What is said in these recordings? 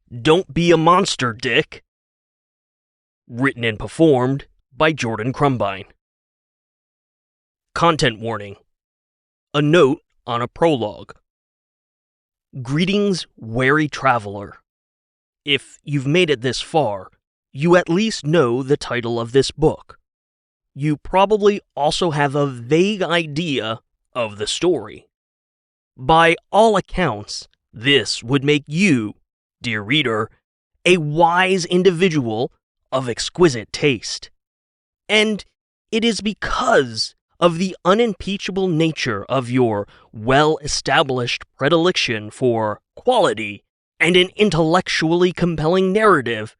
Don't Be a Monster, Dick. Written and performed by Jordan Krumbine. Content warning. A note on a prologue. Greetings, wary traveler. If you've made it this far, you at least know the title of this book. You probably also have a vague idea of the story. By all accounts, this would make you, dear reader, a wise individual of exquisite taste. And it is because of the unimpeachable nature of your well-established predilection for quality and an intellectually compelling narrative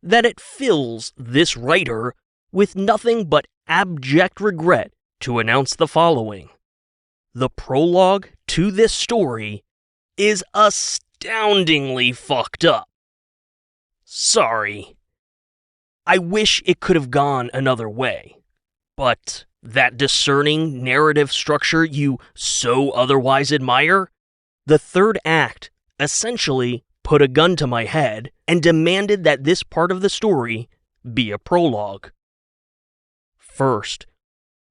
that it fills this writer with nothing but abject regret to announce the following. The prologue to this story is astoundingly fucked up. Sorry. I wish it could have gone another way, but that discerning narrative structure you so otherwise admire, the third act essentially put a gun to my head and demanded that this part of the story be a prologue. First,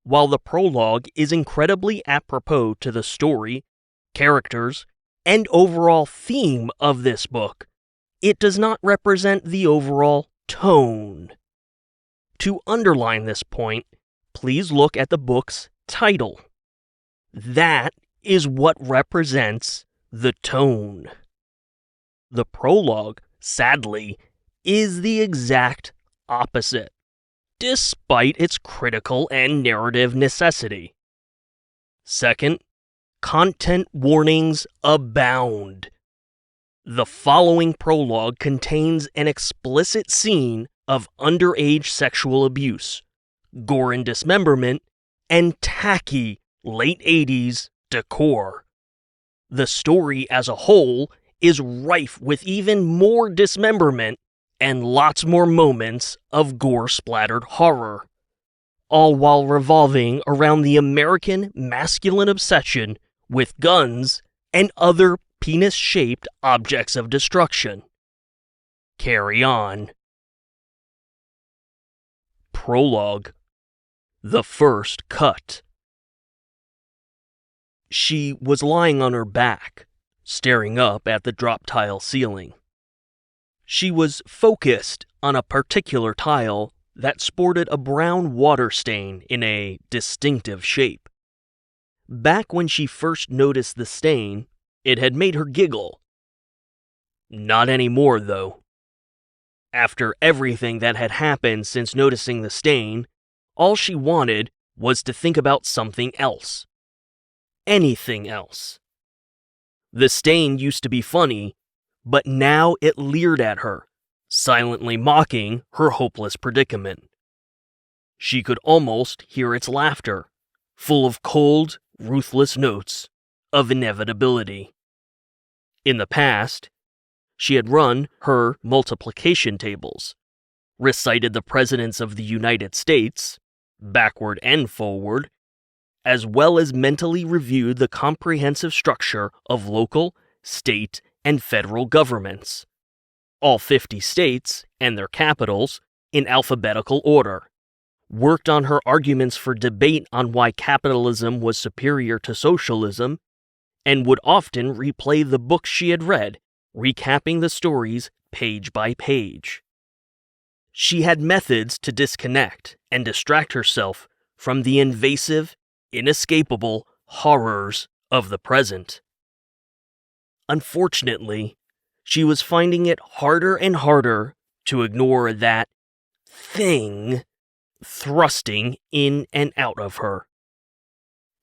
while the prologue is incredibly apropos to the story, characters, and overall theme of this book, it does not represent the overall tone. To underline this point, please look at the book's title. That is what represents the tone. The prologue, sadly, is the exact opposite, despite its critical and narrative necessity. Second, content warnings abound. The following prologue contains an explicit scene of underage sexual abuse, gore and dismemberment, and tacky late 80s decor. The story as a whole is rife with even more dismemberment and lots more moments of gore-splattered horror, all while revolving around the American masculine obsession with guns and other penis-shaped objects of destruction. Carry on. Prologue. The first cut. She was lying on her back, staring up at the drop-tile ceiling. She was focused on a particular tile that sported a brown water stain in a distinctive shape. Back when she first noticed the stain, it had made her giggle. Not anymore, though. After everything that had happened since noticing the stain, all she wanted was to think about something else. Anything else. The stain used to be funny, but now it leered at her, silently mocking her hopeless predicament. She could almost hear its laughter, full of cold, ruthless notes of inevitability. In the past, she had run her multiplication tables, recited the presidents of the United States, backward and forward, as well as mentally reviewed the comprehensive structure of local, state, and federal governments, all 50 states and their capitals in alphabetical order, worked on her arguments for debate on why capitalism was superior to socialism, and would often replay the books she had read, recapping the stories page by page. She had methods to disconnect and distract herself from the invasive, inescapable horrors of the present. Unfortunately, she was finding it harder and harder to ignore that thing thrusting in and out of her.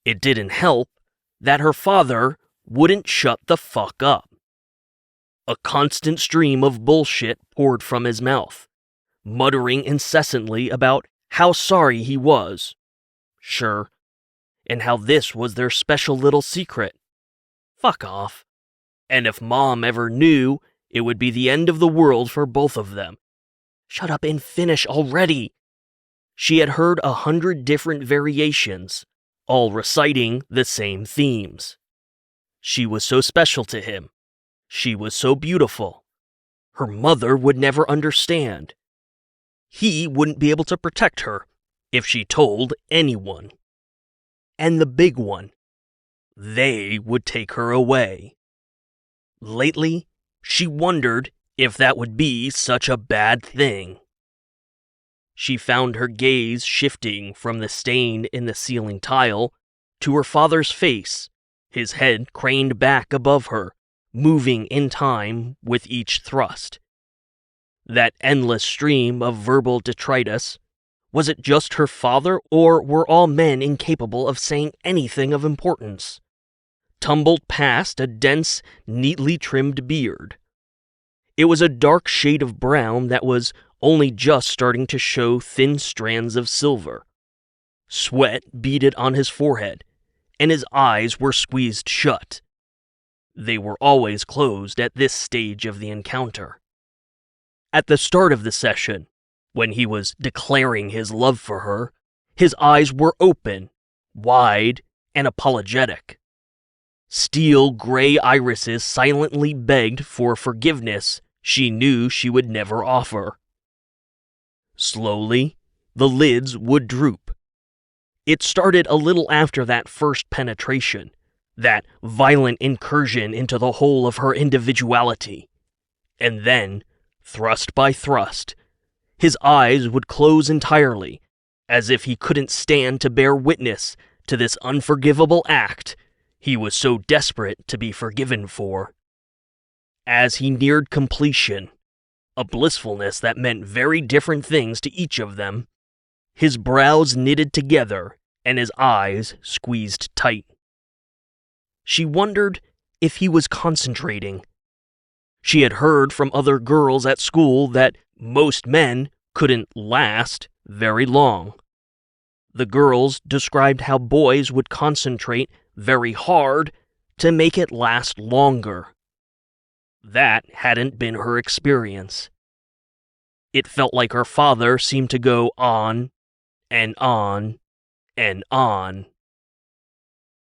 It didn't help that her father wouldn't shut the fuck up. A constant stream of bullshit poured from his mouth, muttering incessantly about how sorry he was. Sure. And how this was their special little secret. Fuck off. And if Mom ever knew, it would be the end of the world for both of them. Shut up and finish already. She had heard 100 different variations, all reciting the same themes. She was so special to him. She was so beautiful. Her mother would never understand. He wouldn't be able to protect her if she told anyone. And the big one, they would take her away. Lately, she wondered if that would be such a bad thing. She found her gaze shifting from the stain in the ceiling tile to her father's face, his head craned back above her, moving in time with each thrust. That endless stream of verbal detritus, was it just her father, or were all men incapable of saying anything of importance? Tumbled past a dense, neatly trimmed beard. It was a dark shade of brown that was only just starting to show thin strands of silver. Sweat beaded on his forehead, and his eyes were squeezed shut. They were always closed at this stage of the encounter. At the start of the session, when he was declaring his love for her, his eyes were open, wide, and apologetic. Steel gray irises silently begged for forgiveness she knew she would never offer. Slowly, the lids would droop. It started a little after that first penetration, that violent incursion into the whole of her individuality. And then, thrust by thrust, his eyes would close entirely, as if he couldn't stand to bear witness to this unforgivable act he was so desperate to be forgiven for. As he neared completion, a blissfulness that meant very different things to each of them, his brows knitted together and his eyes squeezed tight. She wondered if he was concentrating. She had heard from other girls at school that most men couldn't last very long. The girls described how boys would concentrate very hard to make it last longer. That hadn't been her experience. It felt like her father seemed to go on and on and on.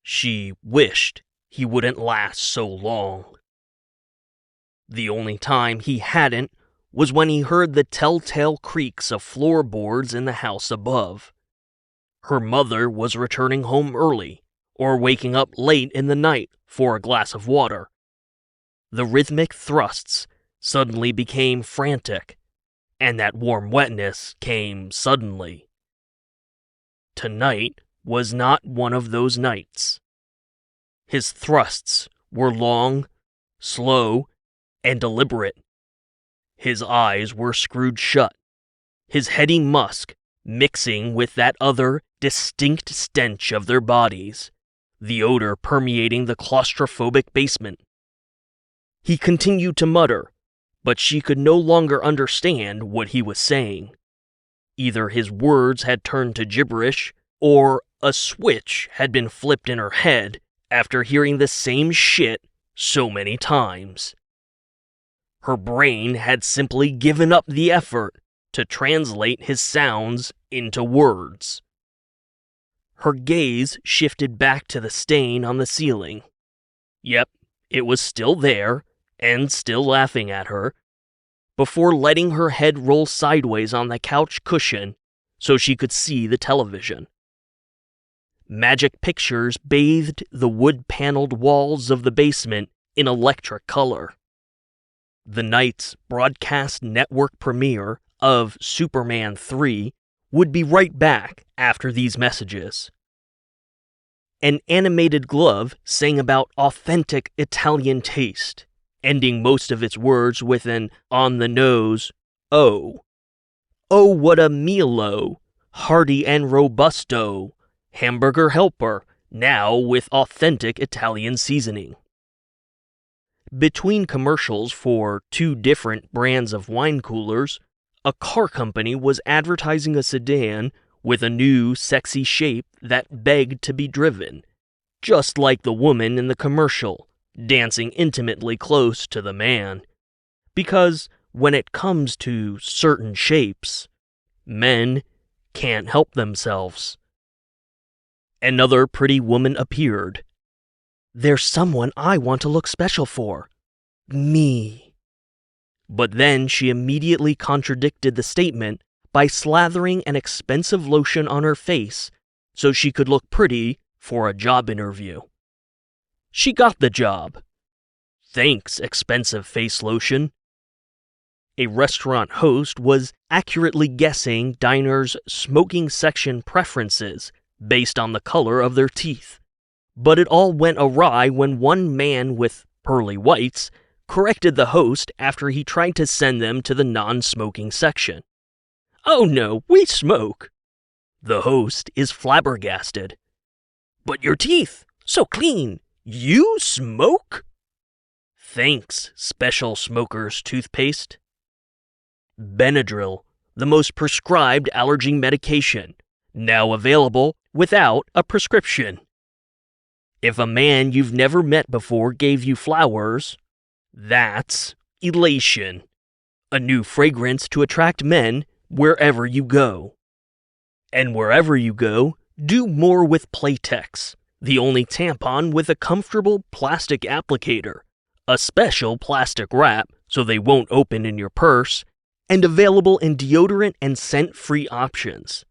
She wished he wouldn't last so long. The only time he hadn't was when he heard the telltale creaks of floorboards in the house above. Her mother was returning home early, or waking up late in the night for a glass of water. The rhythmic thrusts suddenly became frantic, and that warm wetness came suddenly. Tonight was not one of those nights. His thrusts were long, slow, and deliberate. His eyes were screwed shut, his heady musk mixing with that other distinct stench of their bodies, the odor permeating the claustrophobic basement. He continued to mutter, but she could no longer understand what he was saying. Either his words had turned to gibberish, or a switch had been flipped in her head after hearing the same shit so many times. Her brain had simply given up the effort to translate his sounds into words. Her gaze shifted back to the stain on the ceiling. Yep, it was still there, and still laughing at her, before letting her head roll sideways on the couch cushion so she could see the television. Magic pictures bathed the wood-paneled walls of the basement in electric color. The night's broadcast network premiere of Superman 3 would be right back after these messages. An animated glove sang about authentic Italian taste, ending most of its words with an on-the-nose, "Oh. Oh, what a mealo, hearty and robusto, hamburger helper, now with authentic Italian seasoning." Between commercials for 2 different brands of wine coolers, a car company was advertising a sedan with a new, sexy shape that begged to be driven, just like the woman in the commercial, dancing intimately close to the man. Because when it comes to certain shapes, men can't help themselves. Another pretty woman appeared. "There's someone I want to look special for. Me." But then she immediately contradicted the statement by slathering an expensive lotion on her face so she could look pretty for a job interview. She got the job. Thanks, expensive face lotion. A restaurant host was accurately guessing diners' smoking section preferences based on the color of their teeth. But it all went awry when one man with pearly whites corrected the host after he tried to send them to the non-smoking section. "Oh no, we smoke." The host is flabbergasted. "But your teeth, so clean, you smoke?" Thanks, special smoker's toothpaste. Benadryl, the most prescribed allergy medication, now available without a prescription. If a man you've never met before gave you flowers, that's elation. A new fragrance to attract men wherever you go. And wherever you go, do more with Playtex, the only tampon with a comfortable plastic applicator, a special plastic wrap so they won't open in your purse, and available in deodorant and scent-free options.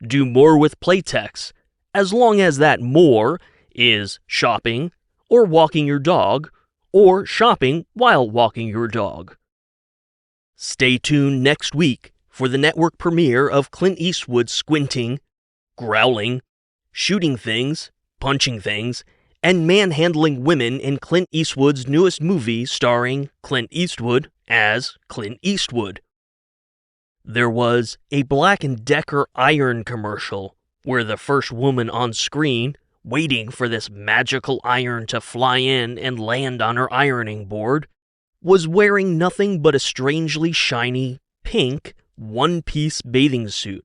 Do more with Playtex, as long as that more is shopping, or walking your dog, or shopping while walking your dog. Stay tuned next week for the network premiere of Clint Eastwood's squinting, growling, shooting things, punching things, and manhandling women in Clint Eastwood's newest movie starring Clint Eastwood as Clint Eastwood. There was a Black & Decker iron commercial where the first woman on screen, waiting for this magical iron to fly in and land on her ironing board, was wearing nothing but a strangely shiny, pink, one-piece bathing suit,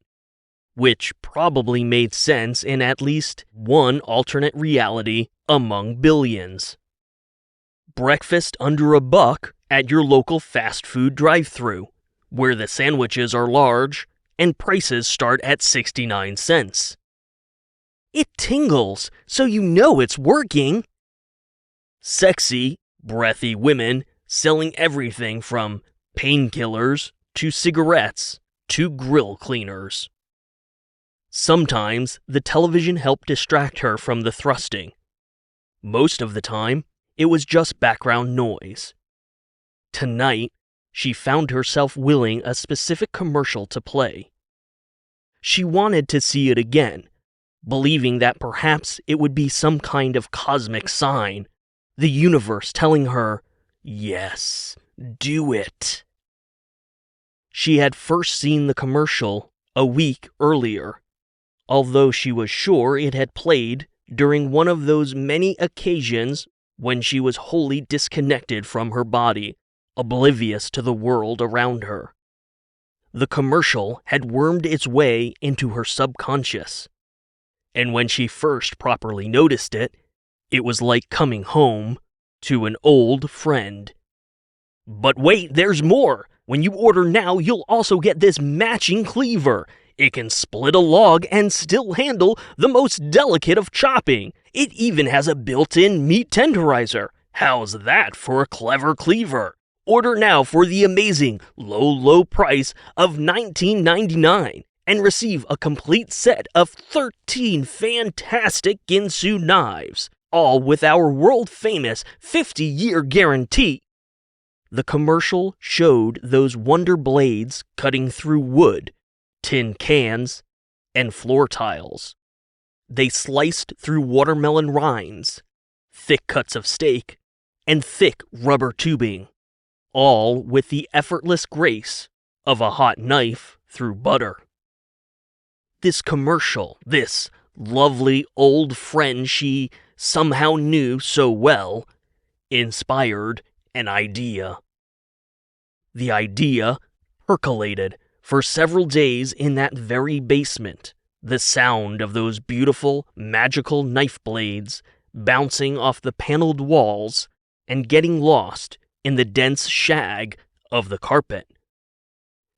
which probably made sense in at least one alternate reality among billions. Breakfast under $1 at your local fast food drive-thru, where the sandwiches are large and prices start at 69 cents. It tingles, so you know it's working. Sexy, breathy women selling everything from painkillers to cigarettes to grill cleaners. Sometimes the television helped distract her from the thrusting. Most of the time, it was just background noise. Tonight, she found herself willing a specific commercial to play. She wanted to see it again, believing that perhaps it would be some kind of cosmic sign, the universe telling her, "Yes, do it." She had first seen the commercial a week earlier, although she was sure it had played during one of those many occasions when she was wholly disconnected from her body, oblivious to the world around her. The commercial had wormed its way into her subconscious, and when she first properly noticed it, it was like coming home to an old friend. But wait, there's more! When you order now, you'll also get this matching cleaver. It can split a log and still handle the most delicate of chopping. It even has a built-in meat tenderizer. How's that for a clever cleaver? Order now for the amazing low price of $19.99 and receive a complete set of 13 fantastic Ginsu knives, all with our world-famous 50-year guarantee. The commercial showed those wonder blades cutting through wood, tin cans, and floor tiles. They sliced through watermelon rinds, thick cuts of steak, and thick rubber tubing, all with the effortless grace of a hot knife through butter. This commercial, this lovely old friend she somehow knew so well, inspired an idea. The idea percolated for several days in that very basement, the sound of those beautiful, magical knife blades bouncing off the paneled walls and getting lost in the dense shag of the carpet.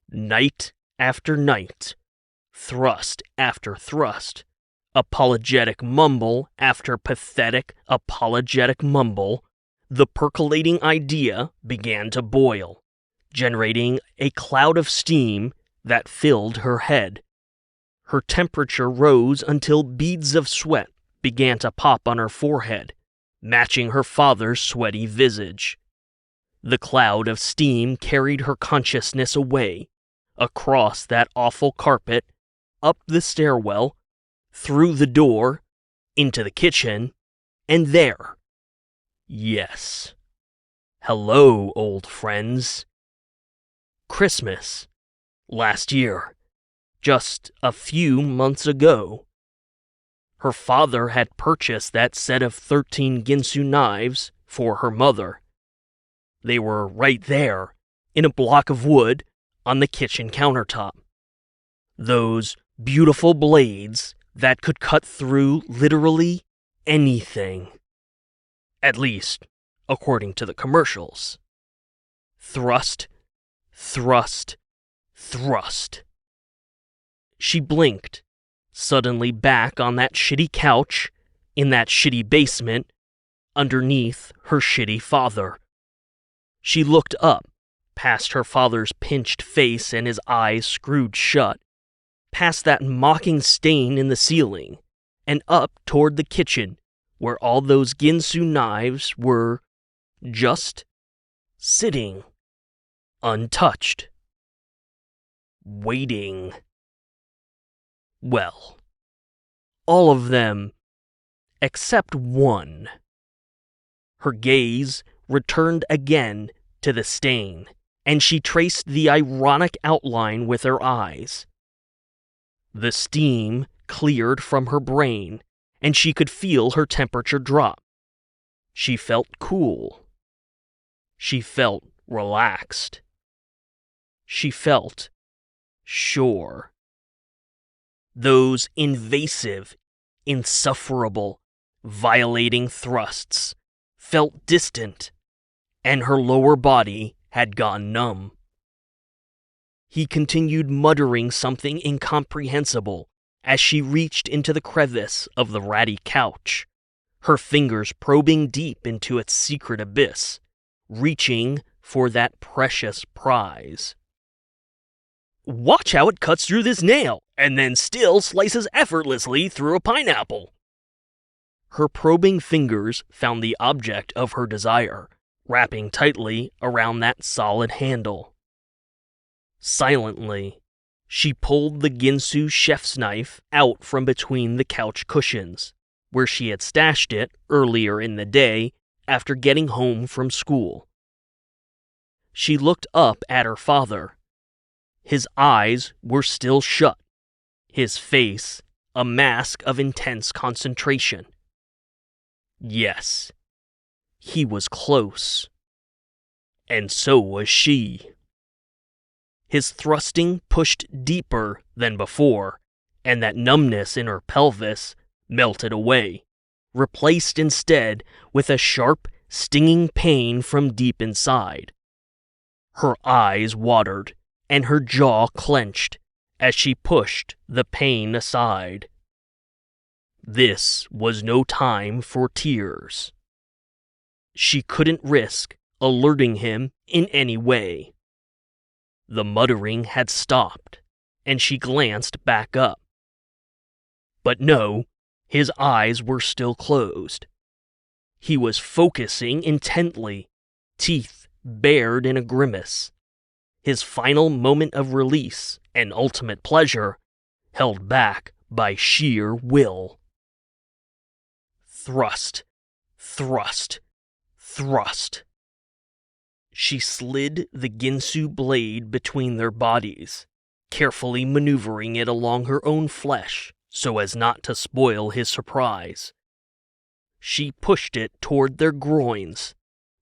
Night after night, thrust after thrust, apologetic mumble after pathetic apologetic mumble, the percolating idea began to boil, generating a cloud of steam that filled her head. Her temperature rose until beads of sweat began to pop on her forehead, matching her father's sweaty visage. The cloud of steam carried her consciousness away, across that awful carpet, up the stairwell, through the door, into the kitchen, and there. Yes. Hello, old friends. Christmas. Last year. Just a few months ago. Her father had purchased that set of 13 Ginsu knives for her mother. They were right there, in a block of wood, on the kitchen countertop. Those beautiful blades that could cut through literally anything. At least, according to the commercials. Thrust, thrust, thrust. She blinked, suddenly back on that shitty couch, in that shitty basement, underneath her shitty father. She looked up, past her father's pinched face and his eyes screwed shut, past that mocking stain in the ceiling, and up toward the kitchen, where all those Ginsu knives were just sitting, untouched, waiting. Well, all of them, except one. Her gaze returned again to the stain, and she traced the ironic outline with her eyes. The steam cleared from her brain, and she could feel her temperature drop. She felt cool. She felt relaxed. She felt sure. Those invasive, insufferable, violating thrusts felt distant, and her lower body had gone numb. He continued muttering something incomprehensible as she reached into the crevice of the ratty couch, her fingers probing deep into its secret abyss, reaching for that precious prize. Watch how it cuts through this nail, and then still slices effortlessly through a pineapple. Her probing fingers found the object of her desire, wrapping tightly around that solid handle. Silently, she pulled the Ginsu chef's knife out from between the couch cushions, where she had stashed it earlier in the day after getting home from school. She looked up at her father. His eyes were still shut, his face a mask of intense concentration. Yes, he was close. And so was she. His thrusting pushed deeper than before, and that numbness in her pelvis melted away, replaced instead with a sharp, stinging pain from deep inside. Her eyes watered, and her jaw clenched as she pushed the pain aside. This was no time for tears. She couldn't risk alerting him in any way. The muttering had stopped, and she glanced back up. But no, his eyes were still closed. He was focusing intently, teeth bared in a grimace. His final moment of release and ultimate pleasure held back by sheer will. Thrust, thrust, thrust. She slid the Ginsu blade between their bodies, carefully maneuvering it along her own flesh so as not to spoil his surprise. She pushed it toward their groins,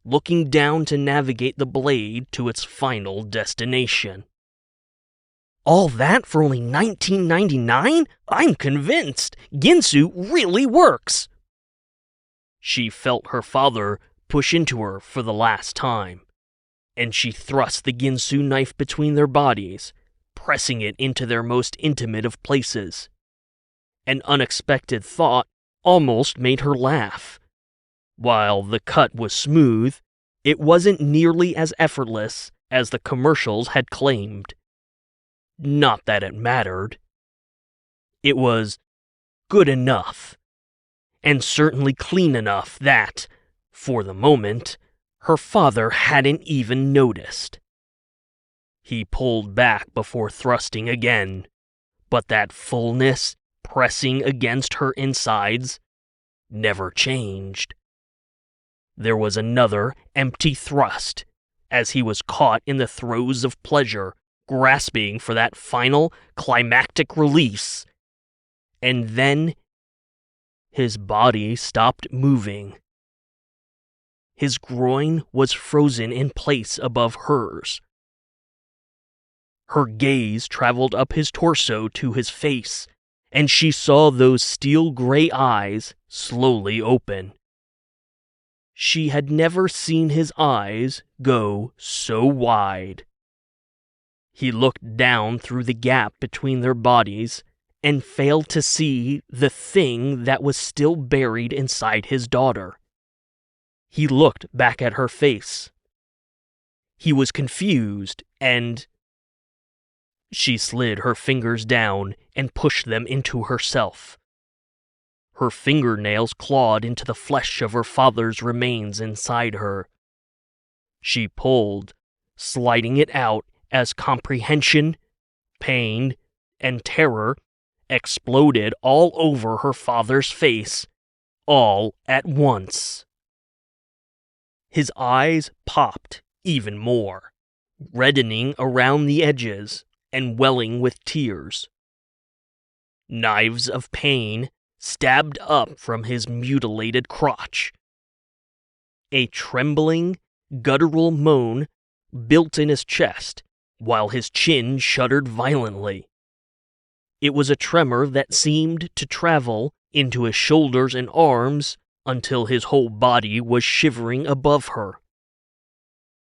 looking down to navigate the blade to its final destination. All that for only $19.99? I'm convinced! Ginsu really works! She felt her father push into her for the last time, and she thrust the Ginsu knife between their bodies, pressing it into their most intimate of places. An unexpected thought almost made her laugh. While the cut was smooth, it wasn't nearly as effortless as the commercials had claimed. Not that it mattered. It was good enough, and certainly clean enough that, for the moment, her father hadn't even noticed. He pulled back before thrusting again, but that fullness pressing against her insides never changed. There was another empty thrust as he was caught in the throes of pleasure, grasping for that final climactic release. And then his body stopped moving. His groin was frozen in place above hers. Her gaze traveled up his torso to his face, and she saw those steel-gray eyes slowly open. She had never seen his eyes go so wide. He looked down through the gap between their bodies and failed to see the thing that was still buried inside his daughter. He looked back at her face. He was confused, and she slid her fingers down and pushed them into herself. Her fingernails clawed into the flesh of her father's remains inside her. She pulled, sliding it out as comprehension, pain, and terror exploded all over her father's face, all at once. His eyes popped even more, reddening around the edges and welling with tears. Knives of pain stabbed up from his mutilated crotch. A trembling, guttural moan built in his chest, while his chin shuddered violently. It was a tremor that seemed to travel into his shoulders and arms until his whole body was shivering above her.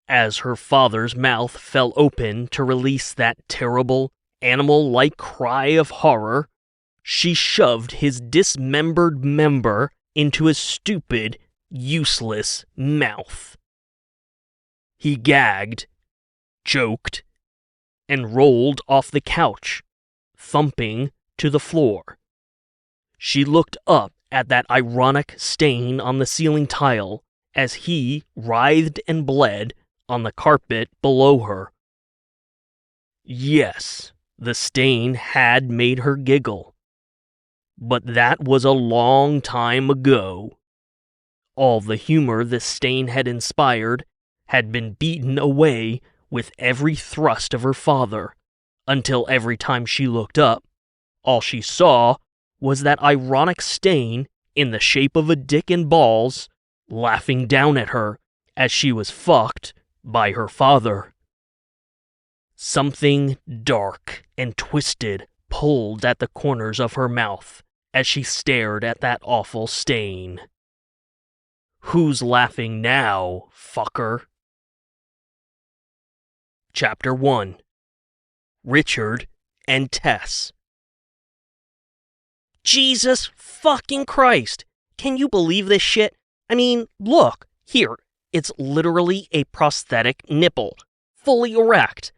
As her father's mouth fell open to release that terrible, animal-like cry of horror, she shoved his dismembered member into his stupid, useless mouth. He gagged, choked, and rolled off the couch, thumping to the floor. She looked up at that ironic stain on the ceiling tile as he writhed and bled on the carpet below her. Yes, the stain had made her giggle. But that was a long time ago. All the humor the stain had inspired had been beaten away with every thrust of her father, until every time she looked up, all she saw was that ironic stain in the shape of a dick and balls, laughing down at her as she was fucked by her father. Something dark and twisted pulled at the corners of her mouth as she stared at that awful stain. Who's laughing now, fucker? Chapter 1. Richard and Tess. Jesus fucking Christ! Can you believe this shit? I mean, look, here, it's literally a prosthetic nipple, fully erect.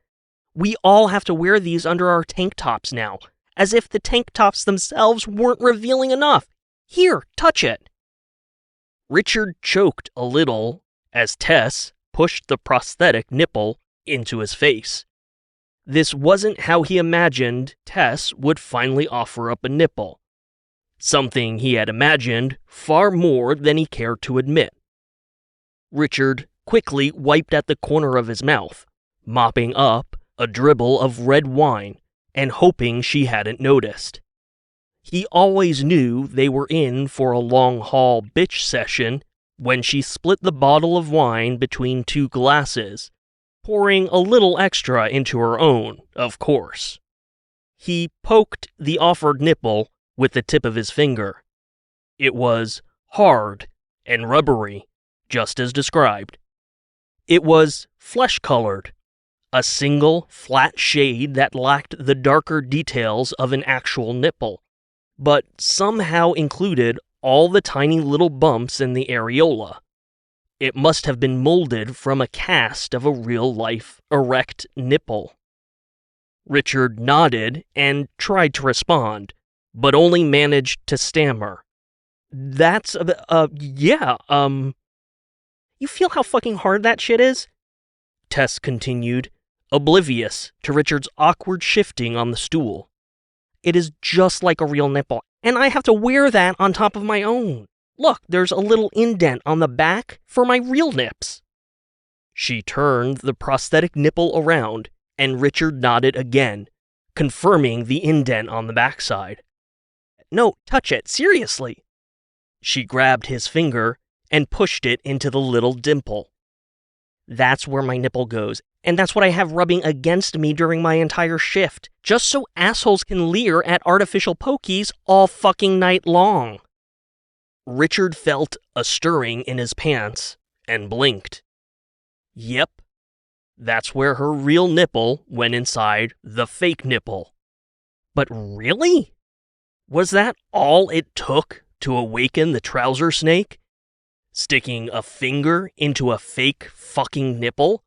We all have to wear these under our tank tops now, as if the tank tops themselves weren't revealing enough. Here, touch it. Richard choked a little as Tess pushed the prosthetic nipple into his face. This wasn't how he imagined Tess would finally offer up a nipple. Something he had imagined far more than he cared to admit. Richard quickly wiped at the corner of his mouth, mopping up a dribble of red wine and hoping she hadn't noticed. He always knew they were in for a long-haul bitch session when she split the bottle of wine between two glasses, pouring a little extra into her own, of course. He poked the offered nipple with the tip of his finger. It was hard and rubbery, just as described. It was flesh-colored, a single flat shade that lacked the darker details of an actual nipple, but somehow included all the tiny little bumps in the areola. It must have been molded from a cast of a real-life erect nipple. Richard nodded and tried to respond, but only managed to stammer. Yeah. You feel how fucking hard that shit is? Tess continued, oblivious to Richard's awkward shifting on the stool. It is just like a real nipple, and I have to wear that on top of my own. Look, there's a little indent on the back for my real nips. She turned the prosthetic nipple around, and Richard nodded again, confirming the indent on the backside. No, touch it, seriously. She grabbed his finger and pushed it into the little dimple. That's where my nipple goes, and that's what I have rubbing against me during my entire shift, just so assholes can leer at artificial pokies all fucking night long. Richard felt a stirring in his pants and blinked. Yep, that's where her real nipple went inside the fake nipple. But really? Was that all it took to awaken the trouser snake? Sticking a finger into a fake fucking nipple?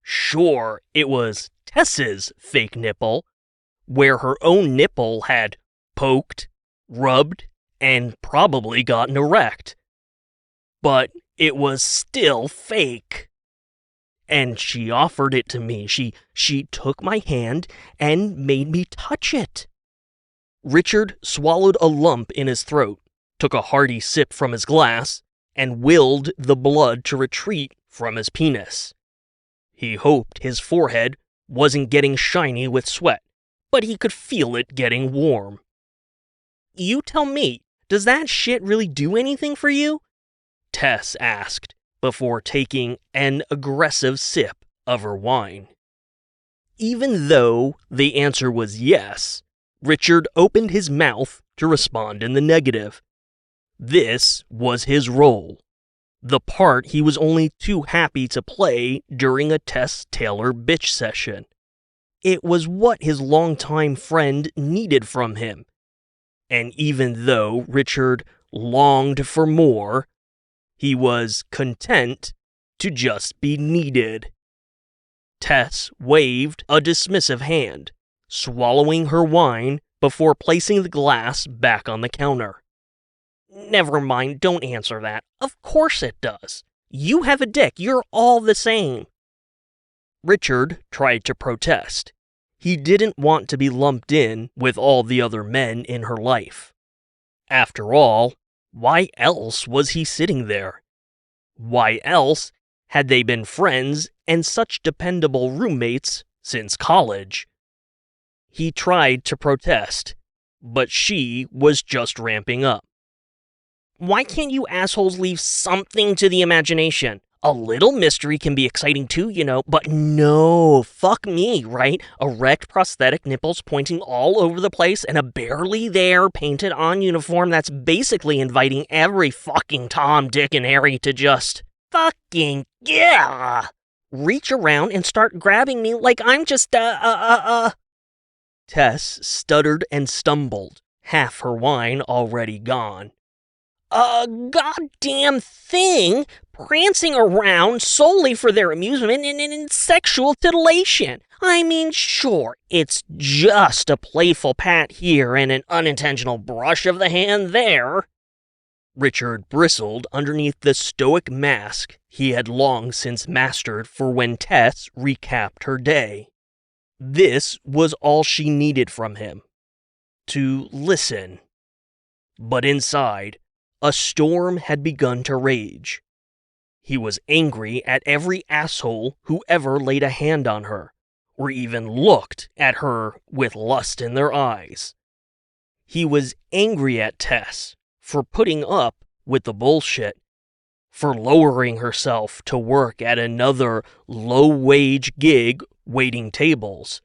Sure, it was Tess's fake nipple, where her own nipple had poked, rubbed, and probably gotten erect. But it was still fake. And she offered it to me. She took my hand and made me touch it. Richard swallowed a lump in his throat, took a hearty sip from his glass, and willed the blood to retreat from his penis. He hoped his forehead wasn't getting shiny with sweat, but he could feel it getting warm. You tell me, does that shit really do anything for you? Tess asked, before taking an aggressive sip of her wine. Even though the answer was yes, Richard opened his mouth to respond in the negative. This was his role, the part he was only too happy to play during a Tess Taylor bitch session. It was what his longtime friend needed from him. And even though Richard longed for more, he was content to just be needed. Tess waved a dismissive hand, swallowing her wine before placing the glass back on the counter. Never mind, don't answer that. Of course it does. You have a dick, you're all the same. Richard tried to protest. He didn't want to be lumped in with all the other men in her life. After all, why else was he sitting there? Why else had they been friends and such dependable roommates since college? He tried to protest, but she was just ramping up. Why can't you assholes leave something to the imagination? A little mystery can be exciting too, you know, but no, fuck me, right? Erect prosthetic nipples pointing all over the place and a barely there painted on uniform that's basically inviting every fucking Tom, Dick, and Harry to just fucking, yeah, reach around and start grabbing me like I'm just, Tess stuttered and stumbled, half her wine already gone. A goddamn thing prancing around solely for their amusement and sexual titillation. I mean, sure, it's just a playful pat here and an unintentional brush of the hand there. Richard bristled underneath the stoic mask he had long since mastered for when Tess recapped her day. This was all she needed from him. To listen. But inside, a storm had begun to rage. He was angry at every asshole who ever laid a hand on her, or even looked at her with lust in their eyes. He was angry at Tess for putting up with the bullshit, for lowering herself to work at another low-wage gig waiting tables.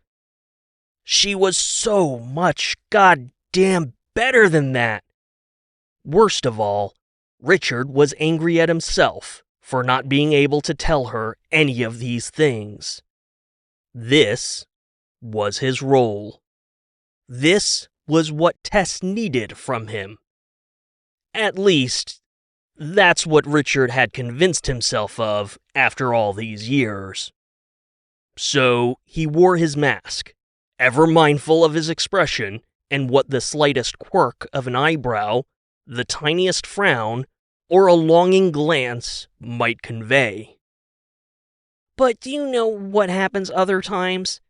She was so much goddamn better than that. Worst of all, Richard was angry at himself for not being able to tell her any of these things. This was his role. This was what Tess needed from him. At least, That's what Richard had convinced himself of after all these years. So he wore his mask, ever mindful of his expression and what the slightest quirk of an eyebrow, the tiniest frown, or a longing glance might convey. "But do you know what happens other times?"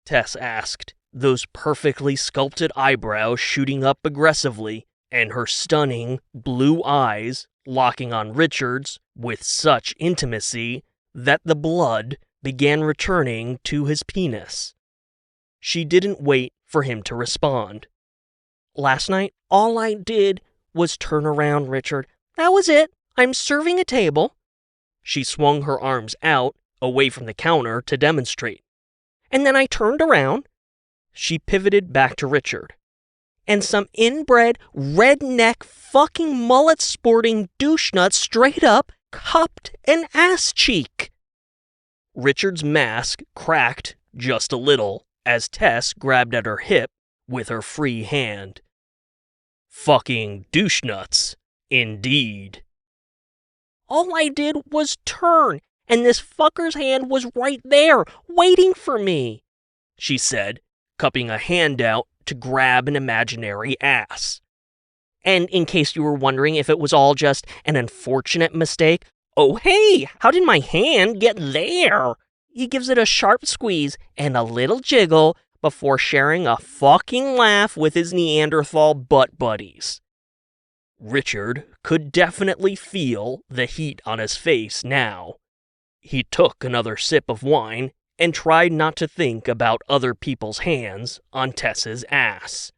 Tess asked, those perfectly sculpted eyebrows shooting up aggressively and her stunning blue eyes locking on Richard's with such intimacy that the blood began returning to his penis. She didn't wait for him to respond. "Last night, all I did was turn around, Richard. That was it. I'm serving a table." She swung her arms out, away from the counter, to demonstrate. "And then I turned around." She pivoted back to Richard. "And some inbred, redneck, fucking mullet-sporting douche nut straight up cupped an ass cheek." Richard's mask cracked just a little as Tess grabbed at her hip with her free hand. Fucking douche nuts, indeed. "All I did was turn, and this fucker's hand was right there, waiting for me," she said, cupping a hand out to grab an imaginary ass. "And in case you were wondering if it was all just an unfortunate mistake, oh hey, how did my hand get there?" He gives it a sharp squeeze and a little jiggle before sharing a fucking laugh with his Neanderthal butt buddies. Richard could definitely feel the heat on his face now. He took another sip of wine and tried not to think about other people's hands on Tess's ass.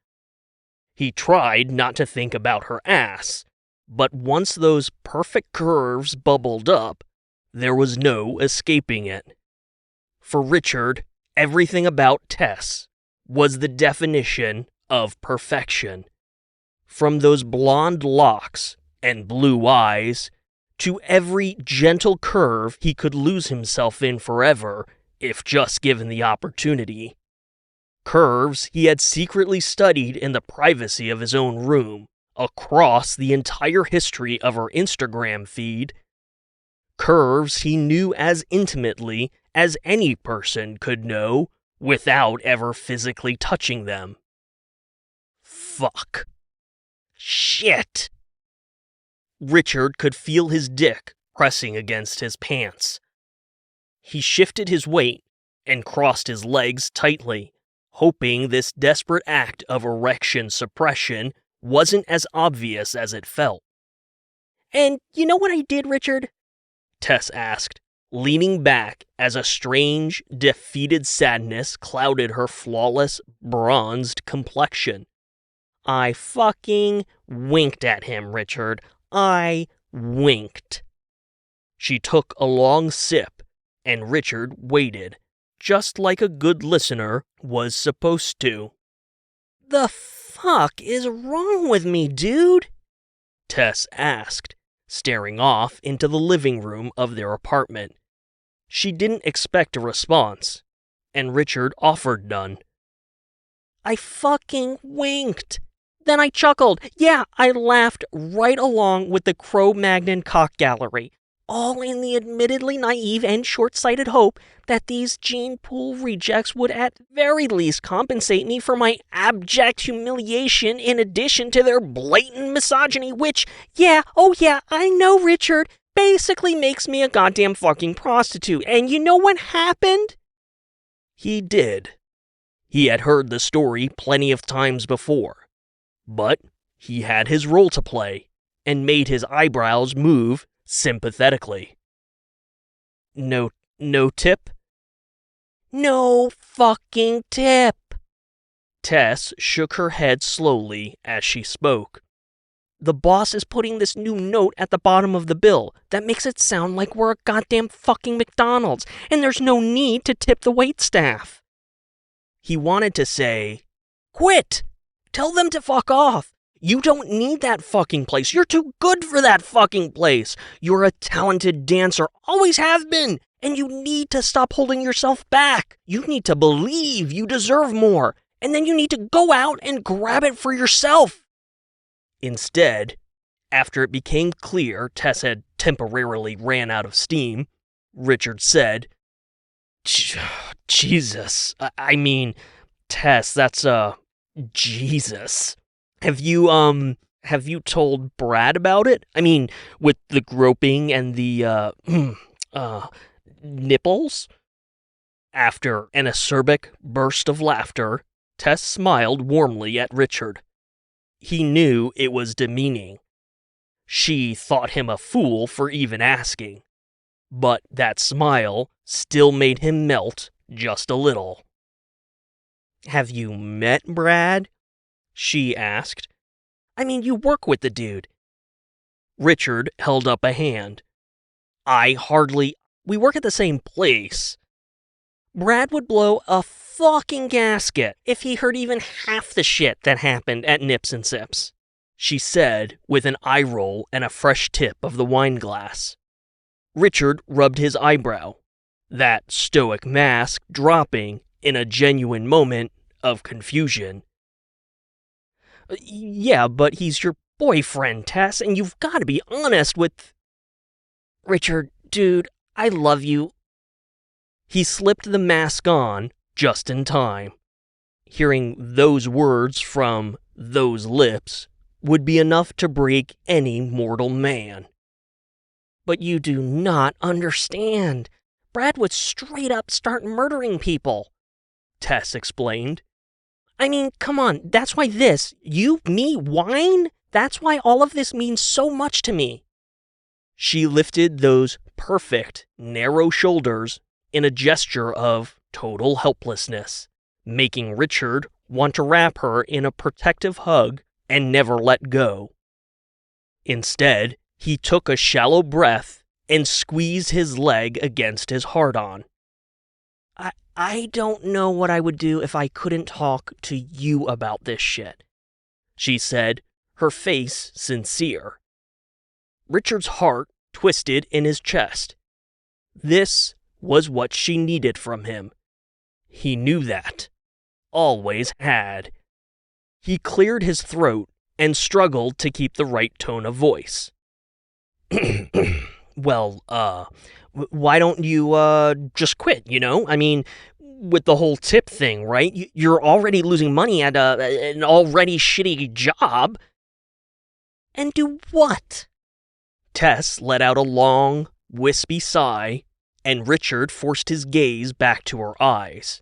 He tried not to think about her ass, but once those perfect curves bubbled up, there was no escaping it. For Richard, everything about Tess was the definition of perfection. From those blonde locks and blue eyes to every gentle curve he could lose himself in forever if just given the opportunity. Curves he had secretly studied in the privacy of his own room across the entire history of her Instagram feed. Curves he knew as intimately as any person could know without ever physically touching them. Fuck. Shit. Richard could feel his dick pressing against his pants. He shifted his weight and crossed his legs tightly, hoping this desperate act of erection suppression wasn't as obvious as it felt. "And you know what I did, Richard?" Tess asked, leaning back as a strange, defeated sadness clouded her flawless, bronzed complexion. "I fucking winked at him, Richard. I winked." She took a long sip, and Richard waited, just like a good listener was supposed to. "The fuck is wrong with me, dude?" Tess asked, staring off into the living room of their apartment. She didn't expect a response, and Richard offered none. "I fucking winked. Then I chuckled. Yeah, I laughed right along with the Cro-Magnon cock gallery, all in the admittedly naive and short-sighted hope that these gene pool rejects would at very least compensate me for my abject humiliation in addition to their blatant misogyny, which, I know, Richard, basically makes me a goddamn fucking prostitute. And you know what happened?" He did. He had heard the story plenty of times before, but he had his role to play and made his eyebrows move sympathetically. No tip? "No fucking tip." Tess shook her head slowly as she spoke. "The boss is putting this new note at the bottom of the bill that makes it sound like we're a goddamn fucking McDonald's, and there's no need to tip the waitstaff." He wanted to say, "Quit! Tell them to fuck off. You don't need that fucking place. You're too good for that fucking place. You're a talented dancer, always have been, and you need to stop holding yourself back. You need to believe you deserve more, and then you need to go out and grab it for yourself." Instead, After it became clear Tess had temporarily ran out of steam, Richard said, Jesus, I mean, Tess, that's, Jesus. Have you told Brad about it? I mean, with the groping and the, nipples? After an acerbic burst of laughter, Tess smiled warmly at Richard. He knew it was demeaning. She thought him a fool for even asking, but that smile still made him melt just a little. Have you met Brad? She asked. I mean, you work with the dude. Richard held up a hand. We work at the same place. Brad would blow a fucking gasket if he heard even half the shit that happened at Nips and Sips, she said with an eye roll and a fresh tip of the wine glass. Richard rubbed his eyebrow, that stoic mask dropping in a genuine moment of confusion. Yeah, but he's your boyfriend, Tess, and you've got to be honest with... Richard, dude, I love you. He slipped the mask on just in time. Hearing those words from those lips would be enough to break any mortal man. But you do not understand. Brad would straight up start murdering people, Tess explained. I mean, come on, that's why wine? That's why all of this means so much to me. She lifted those perfect, narrow shoulders in a gesture of total helplessness, making Richard want to wrap her in a protective hug and never let go. Instead, he took a shallow breath and squeezed his leg against his hard-on. I don't know what I would do if I couldn't talk to you about this shit, she said, her face sincere. Richard's heart twisted in his chest. This was what she needed from him. He knew that. Always had. He cleared his throat and struggled to keep the right tone of voice. Well, why don't you, just quit, you know? I mean, with the whole tip thing, right? You're already losing money at an already shitty job. And do what? Tess let out a long, wispy sigh, and Richard forced his gaze back to her eyes.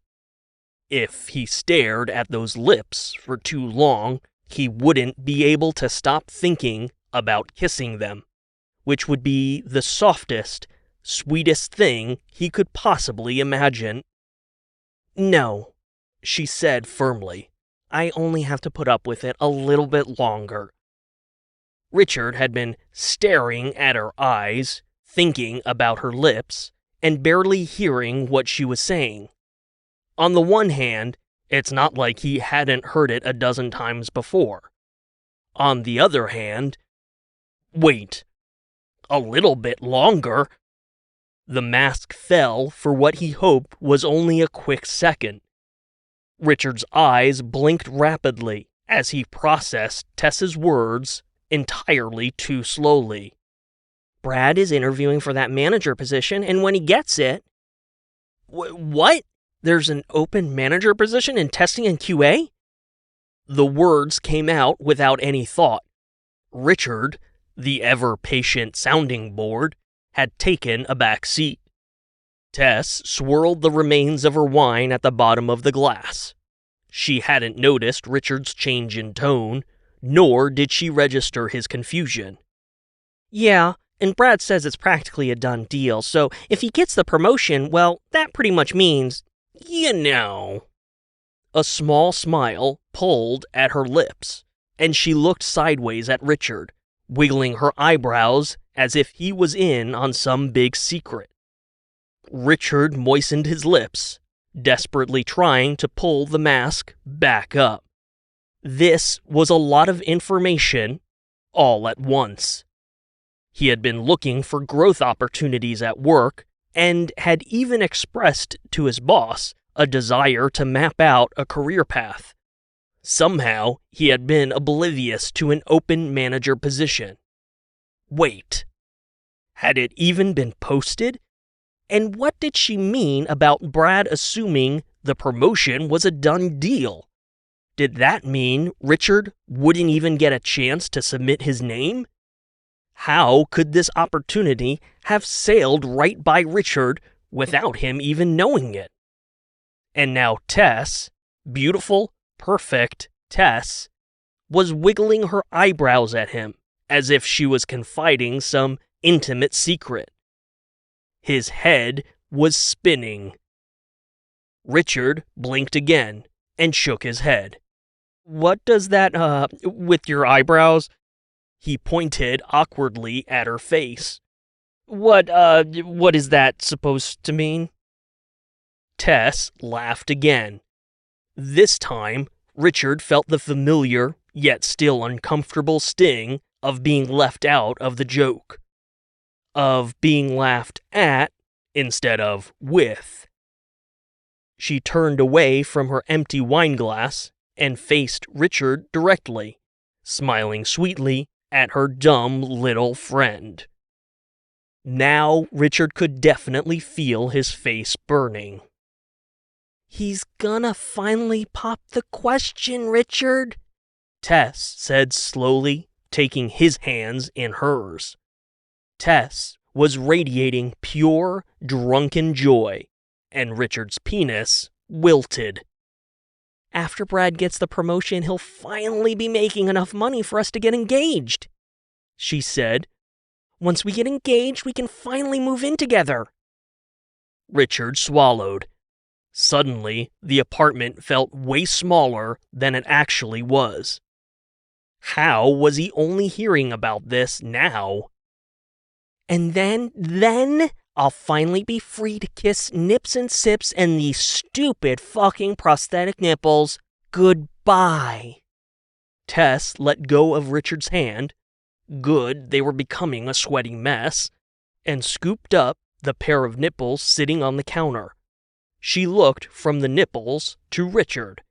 If he stared at those lips for too long, he wouldn't be able to stop thinking about kissing them, which would be the softest, sweetest thing he could possibly imagine. No, she said firmly. I only have to put up with it a little bit longer. Richard had been staring at her eyes, thinking about her lips, and barely hearing what she was saying. On the one hand, it's not like he hadn't heard it a dozen times before. On the other hand, wait, a little bit longer? The mask fell for what he hoped was only a quick second. Richard's eyes blinked rapidly as he processed Tess's words entirely too slowly. Brad is interviewing for that manager position, and when he gets it... What? There's an open manager position in testing and QA? The words came out without any thought. Richard, the ever-patient sounding board, had taken a back seat. Tess swirled the remains of her wine at the bottom of the glass. She hadn't noticed Richard's change in tone, nor did she register his confusion. Yeah, and Brad says it's practically a done deal, so if he gets the promotion, well, that pretty much means, you know. A small smile pulled at her lips, and she looked sideways at Richard, wiggling her eyebrows as if he was in on some big secret. Richard moistened his lips, desperately trying to pull the mask back up. This was a lot of information all at once. He had been looking for growth opportunities at work and had even expressed to his boss a desire to map out a career path. Somehow, he had been oblivious to an open manager position, Wait. Had it even been posted? And what did she mean about Brad assuming the promotion was a done deal? Did that mean Richard wouldn't even get a chance to submit his name? How could this opportunity have sailed right by Richard without him even knowing it? And now Tess, beautiful, perfect Tess, was wiggling her eyebrows at him as if she was confiding some intimate secret. His head was spinning. Richard blinked again and shook his head. What does that, with your eyebrows? He pointed awkwardly at her face. What is that supposed to mean? Tess laughed again. This time, Richard felt the familiar, yet still uncomfortable sting of being left out of the joke. Of being laughed at instead of with. She turned away from her empty wine glass and faced Richard directly, smiling sweetly at her dumb little friend. Now Richard could definitely feel his face burning. He's gonna finally pop the question, Richard, Tess said slowly, taking his hands in hers. Tess was radiating pure, drunken joy, and Richard's penis wilted. After Brad gets the promotion, he'll finally be making enough money for us to get engaged, she said. Once we get engaged, we can finally move in together. Richard swallowed. Suddenly, the apartment felt way smaller than it actually was. How was he only hearing about this now? And then I'll finally be free to kiss Nips and Sips and these stupid fucking prosthetic nipples goodbye. Tess let go of Richard's hand. Good, they were becoming a sweaty mess. And scooped up the pair of nipples sitting on the counter. She looked from the nipples to Richard,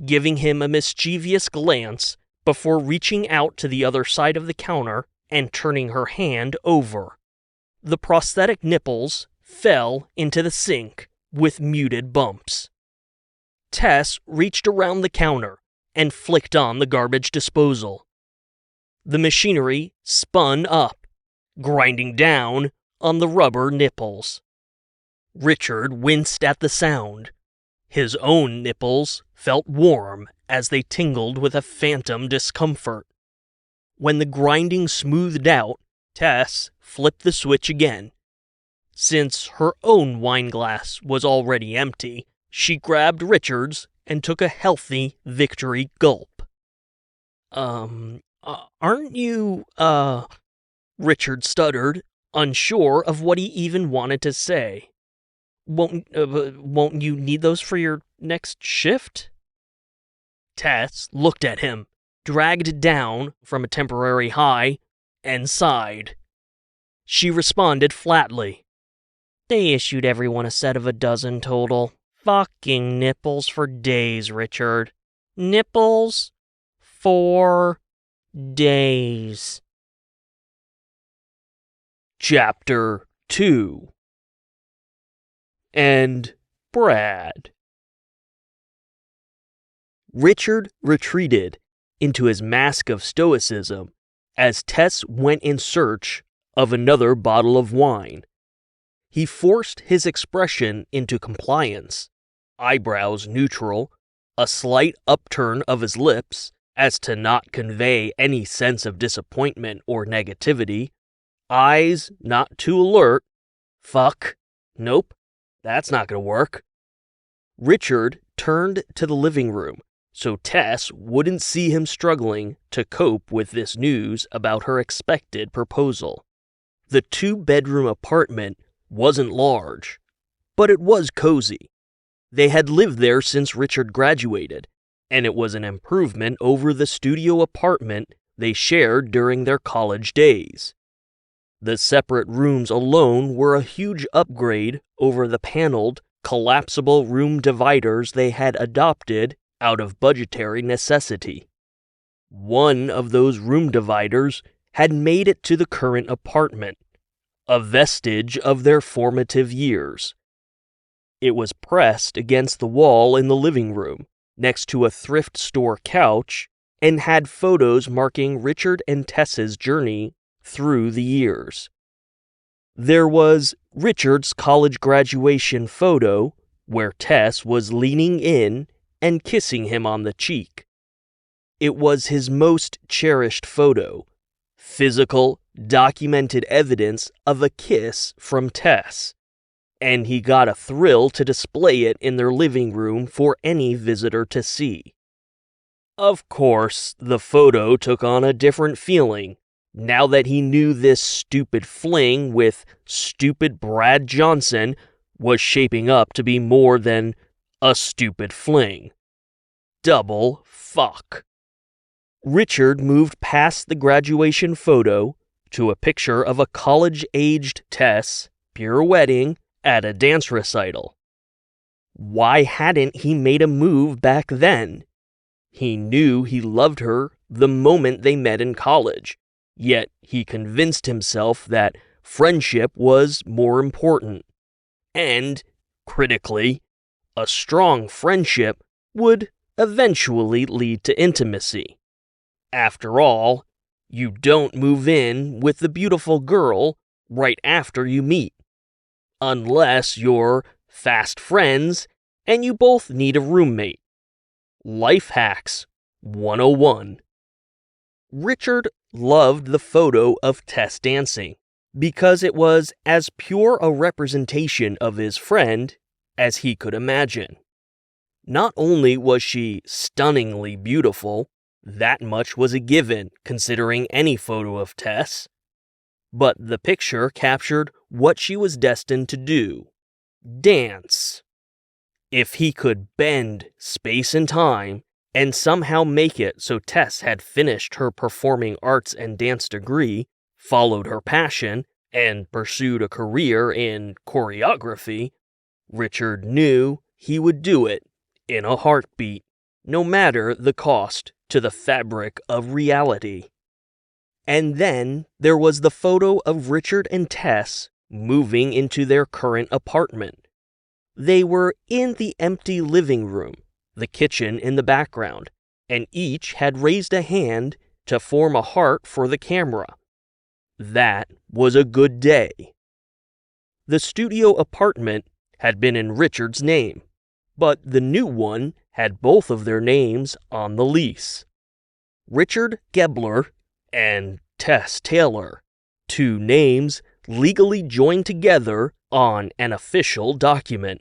giving him a mischievous glance before reaching out to the other side of the counter and turning her hand over. The prosthetic nipples fell into the sink with muted bumps. Tess reached around the counter and flicked on the garbage disposal. The machinery spun up, grinding down on the rubber nipples. Richard winced at the sound. His own nipples felt warm as they tingled with a phantom discomfort. When the grinding smoothed out, Tess flipped the switch again. Since her own wine glass was already empty, she grabbed Richard's and took a healthy victory gulp. Aren't you, Richard stuttered, unsure of what he even wanted to say. Won't you need those for your next shift? Tess looked at him, dragged down from a temporary high, and sighed. She responded flatly. They issued everyone a set of 12 total. Fucking nipples for days, Richard. Nipples for days. Chapter 2. And Brad. Richard retreated into his mask of stoicism as Tess went in search of another bottle of wine. He forced his expression into compliance, eyebrows neutral, a slight upturn of his lips as to not convey any sense of disappointment or negativity, eyes not too alert. Fuck. Nope. That's not going to work. Richard turned to the living room so Tess wouldn't see him struggling to cope with this news about her expected proposal. The 2-bedroom apartment wasn't large, but it was cozy. They had lived there since Richard graduated, and it was an improvement over the studio apartment they shared during their college days. The separate rooms alone were a huge upgrade over the paneled, collapsible room dividers they had adopted out of budgetary necessity. One of those room dividers had made it to the current apartment, a vestige of their formative years. It was pressed against the wall in the living room, next to a thrift store couch, and had photos marking Richard and Tess's journey through the years. There was Richard's college graduation photo, where Tess was leaning in and kissing him on the cheek. It was his most cherished photo, physical, documented evidence of a kiss from Tess, and he got a thrill to display it in their living room for any visitor to see. Of course, the photo took on a different feeling now that he knew this stupid fling with stupid Brad Johnson was shaping up to be more than a stupid fling. Double fuck. Richard moved past the graduation photo to a picture of a college-aged Tess pirouetting at a dance recital. Why hadn't he made a move back then? He knew he loved her the moment they met in college, yet he convinced himself that friendship was more important. And, critically, a strong friendship would eventually lead to intimacy. After all, you don't move in with the beautiful girl right after you meet, unless you're fast friends and you both need a roommate. Life Hacks 101. Richard loved the photo of Tess dancing because it was as pure a representation of his friend as he could imagine. Not only was she stunningly beautiful, that much was a given considering any photo of Tess, but the picture captured what she was destined to do: dance. If he could bend space and time and somehow make it so Tess had finished her performing arts and dance degree, followed her passion, and pursued a career in choreography, Richard knew he would do it in a heartbeat, no matter the cost to the fabric of reality. And then there was the photo of Richard and Tess moving into their current apartment. They were in the empty living room, the kitchen in the background, and each had raised a hand to form a heart for the camera. That was a good day. The studio apartment had been in Richard's name, but the new one had both of their names on the lease. Richard Gobbler and Tess Taylor, two names legally joined together on an official document.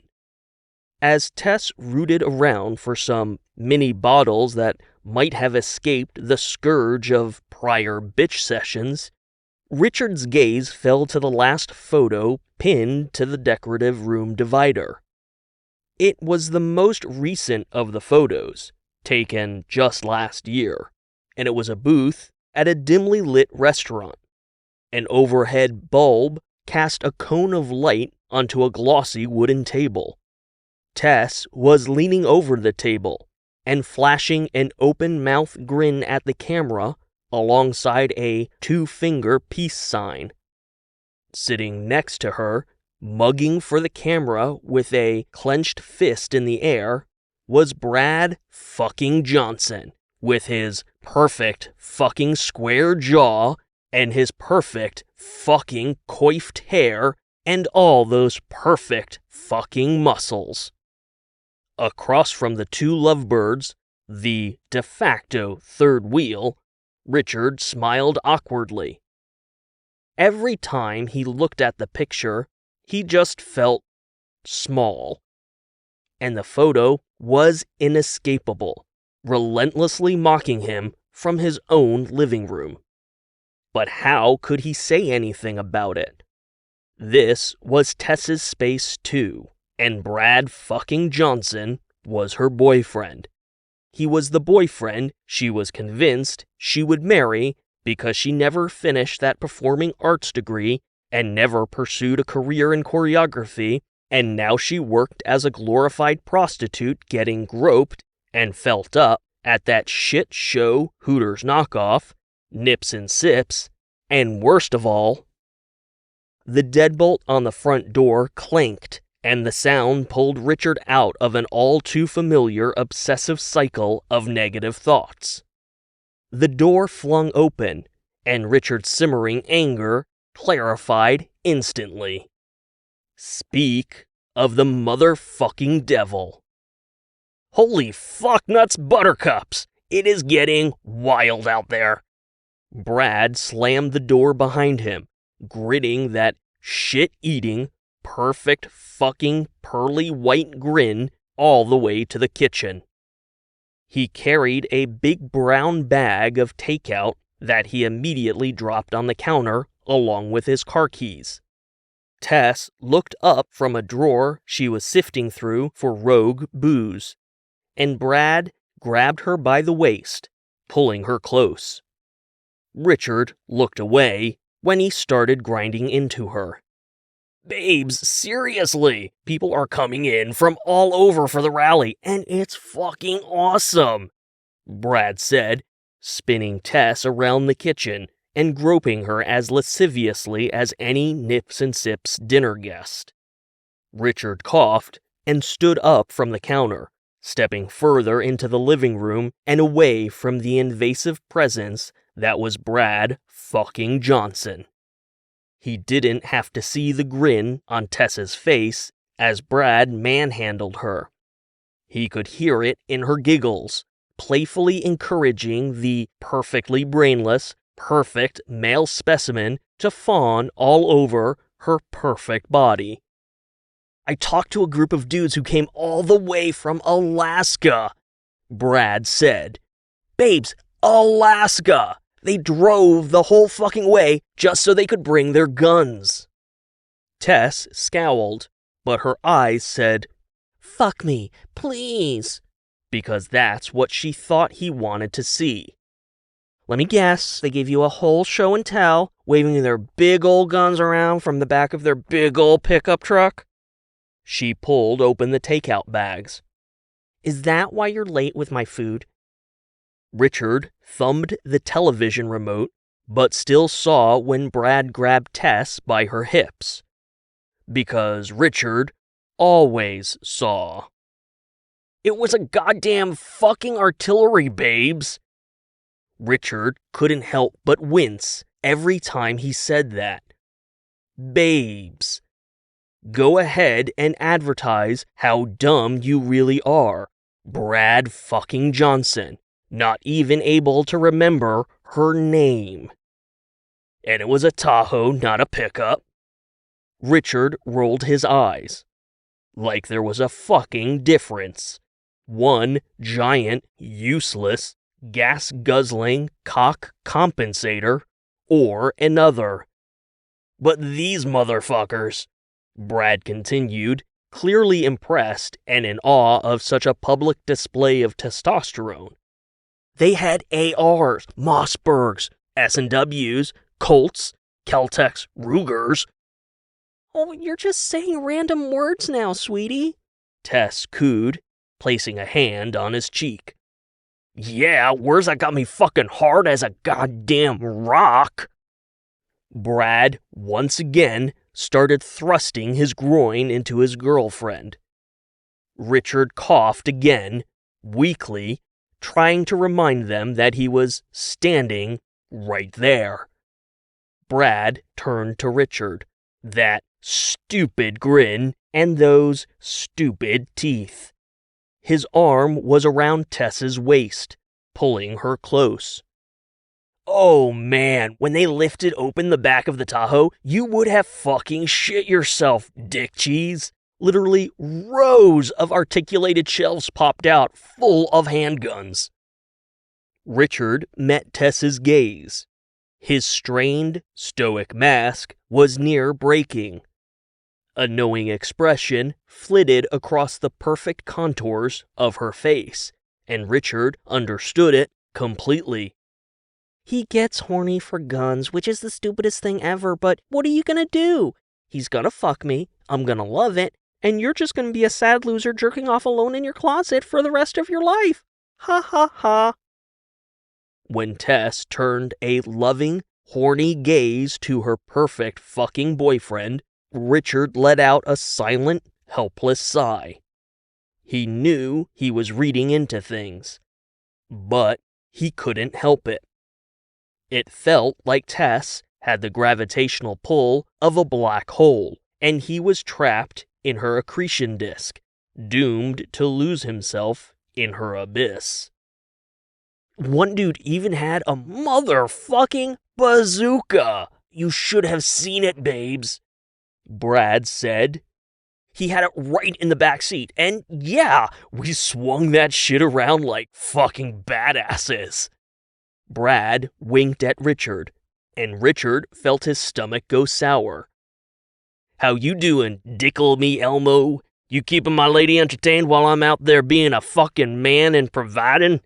As Tess rooted around for some mini bottles that might have escaped the scourge of prior bitch sessions, Richard's gaze fell to the last photo pinned to the decorative room divider. It was the most recent of the photos, taken just last year, and it was a booth at a dimly lit restaurant. An overhead bulb cast a cone of light onto a glossy wooden table. Tess was leaning over the table and flashing an open-mouth grin at the camera alongside a two-finger peace sign. Sitting next to her, mugging for the camera with a clenched fist in the air, was Brad fucking Johnson, with his perfect fucking square jaw and his perfect fucking coiffed hair and all those perfect fucking muscles. Across from the two lovebirds, the de facto third wheel, Richard smiled awkwardly. Every time he looked at the picture, he just felt small. And the photo was inescapable, relentlessly mocking him from his own living room. But how could he say anything about it? This was Tess's space too, and Brad fucking Johnson was her boyfriend. He was the boyfriend she was convinced she would marry because she never finished that performing arts degree and never pursued a career in choreography, and now she worked as a glorified prostitute getting groped and felt up at that shit show Hooters knockoff, Nips and Sips, And worst of all, the deadbolt on the front door clanked, and the sound pulled Richard out of an all-too-familiar obsessive cycle of negative thoughts. The door flung open, and Richard's simmering anger clarified instantly. Speak of the motherfucking devil. Holy fuck nuts buttercups! It is getting wild out there. Brad slammed the door behind him, gritting that shit-eating, perfect fucking pearly white grin all the way to the kitchen. He carried a big brown bag of takeout that he immediately dropped on the counter along with his car keys. Tess looked up from a drawer she was sifting through for rogue booze, and Brad grabbed her by the waist, pulling her close. Richard looked away when he started grinding into her. Babes, seriously, people are coming in from all over for the rally, and it's fucking awesome, Brad said, spinning Tess around the kitchen and groping her as lasciviously as any Nips and Sips dinner guest. Richard coughed and stood up from the counter, stepping further into the living room and away from the invasive presence that was Brad fucking Johnson. He didn't have to see the grin on Tess's face as Brad manhandled her. He could hear it in her giggles, playfully encouraging the perfectly brainless, perfect male specimen to fawn all over her perfect body. I talked to a group of dudes who came all the way from Alaska, Brad said. Babes, Alaska! They drove the whole fucking way just so they could bring their guns. Tess scowled, but her eyes said, "Fuck me, please," because that's what she thought he wanted to see. Let me guess, they gave you a whole show and tell, waving their big old guns around from the back of their big old pickup truck? She pulled open the takeout bags. Is that why you're late with my food? Richard thumbed the television remote, but still saw when Brad grabbed Tess by her hips. Because Richard always saw. It was a goddamn fucking artillery, babes. Richard couldn't help but wince every time he said that. Babes. Go ahead and advertise how dumb you really are, Brad fucking Johnson. Not even able to remember her name. And it was a Tahoe, not a pickup. Richard rolled his eyes. Like there was a fucking difference. One giant, useless, gas-guzzling cock compensator, or another. But these motherfuckers, Brad continued, clearly impressed and in awe of such a public display of testosterone. They had ARs, Mossbergs, S&Ws, Colts, Keltecs, Rugers. Oh, you're just saying random words now, sweetie, Tess cooed, placing a hand on his cheek. Yeah, words that got me fucking hard as a goddamn rock. Brad, once again, started thrusting his groin into his girlfriend. Richard coughed again, weakly, trying to remind them that he was standing right there. Brad turned to Richard, that stupid grin and those stupid teeth. His arm was around Tess's waist, pulling her close. Oh man, when they lifted open the back of the Tahoe, you would have fucking shit yourself, dick cheese. Literally rows of articulated shelves popped out, full of handguns. Richard met Tess's gaze. His strained, stoic mask was near breaking. A knowing expression flitted across the perfect contours of her face, and Richard understood it completely. He gets horny for guns, which is the stupidest thing ever, but what are you gonna do? He's gonna fuck me, I'm gonna love it, and you're just gonna be a sad loser jerking off alone in your closet for the rest of your life. Ha ha ha. When Tess turned a loving, horny gaze to her perfect fucking boyfriend, Richard let out a silent, helpless sigh. He knew he was reading into things, but he couldn't help it. It felt like Tess had the gravitational pull of a black hole, and he was trapped in her accretion disk, doomed to lose himself in her abyss. One dude even had a motherfucking bazooka. You should have seen it, babes, Brad said. He had it right in the back seat, and yeah, we swung that shit around like fucking badasses. Brad winked at Richard, and Richard felt his stomach go sour. How you doing, Dickle me Elmo? You keeping my lady entertained while I'm out there being a fucking man and providing?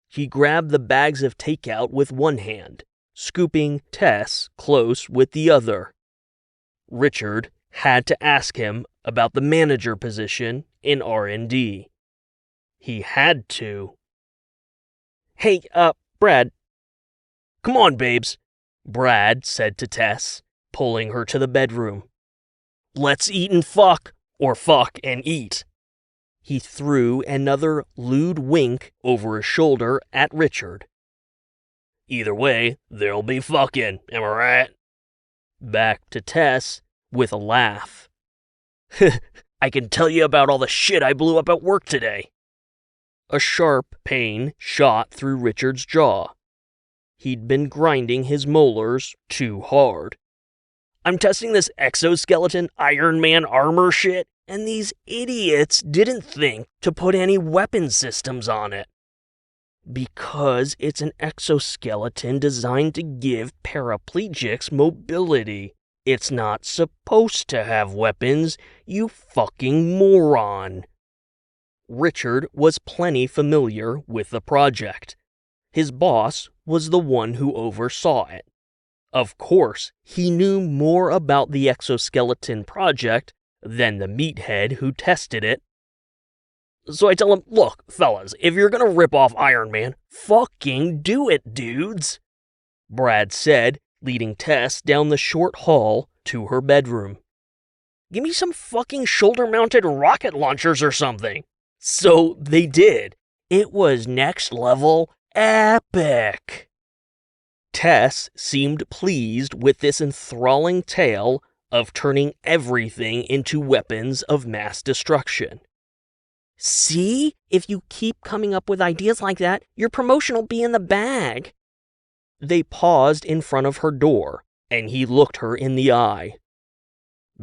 He grabbed the bags of takeout with one hand, scooping Tess close with the other. Richard had to ask him about the manager position in R&D. He had to. Hey, Brad. Come on, babes, Brad said to Tess, pulling her to the bedroom. Let's eat and fuck, or fuck and eat. He threw another lewd wink over his shoulder at Richard. Either way, there'll be fucking, am I right? Back to Tess with a laugh. I can tell you about all the shit I blew up at work today. A sharp pain shot through Richard's jaw. He'd been grinding his molars too hard. I'm testing this exoskeleton Iron Man armor shit, and these idiots didn't think to put any weapon systems on it. Because it's an exoskeleton designed to give paraplegics mobility. It's not supposed to have weapons, you fucking moron. Richard was plenty familiar with the project. His boss was the one who oversaw it. Of course, he knew more about the exoskeleton project than the meathead who tested it. So I tell him, look, fellas, if you're gonna rip off Iron Man, fucking do it, dudes, Brad said, leading Tess down the short hall to her bedroom. Give me some fucking shoulder-mounted rocket launchers or something. So they did. It was next level epic. Tess seemed pleased with this enthralling tale of turning everything into weapons of mass destruction. See? If you keep coming up with ideas like that, your promotion will be in the bag. They paused in front of her door, and he looked her in the eye.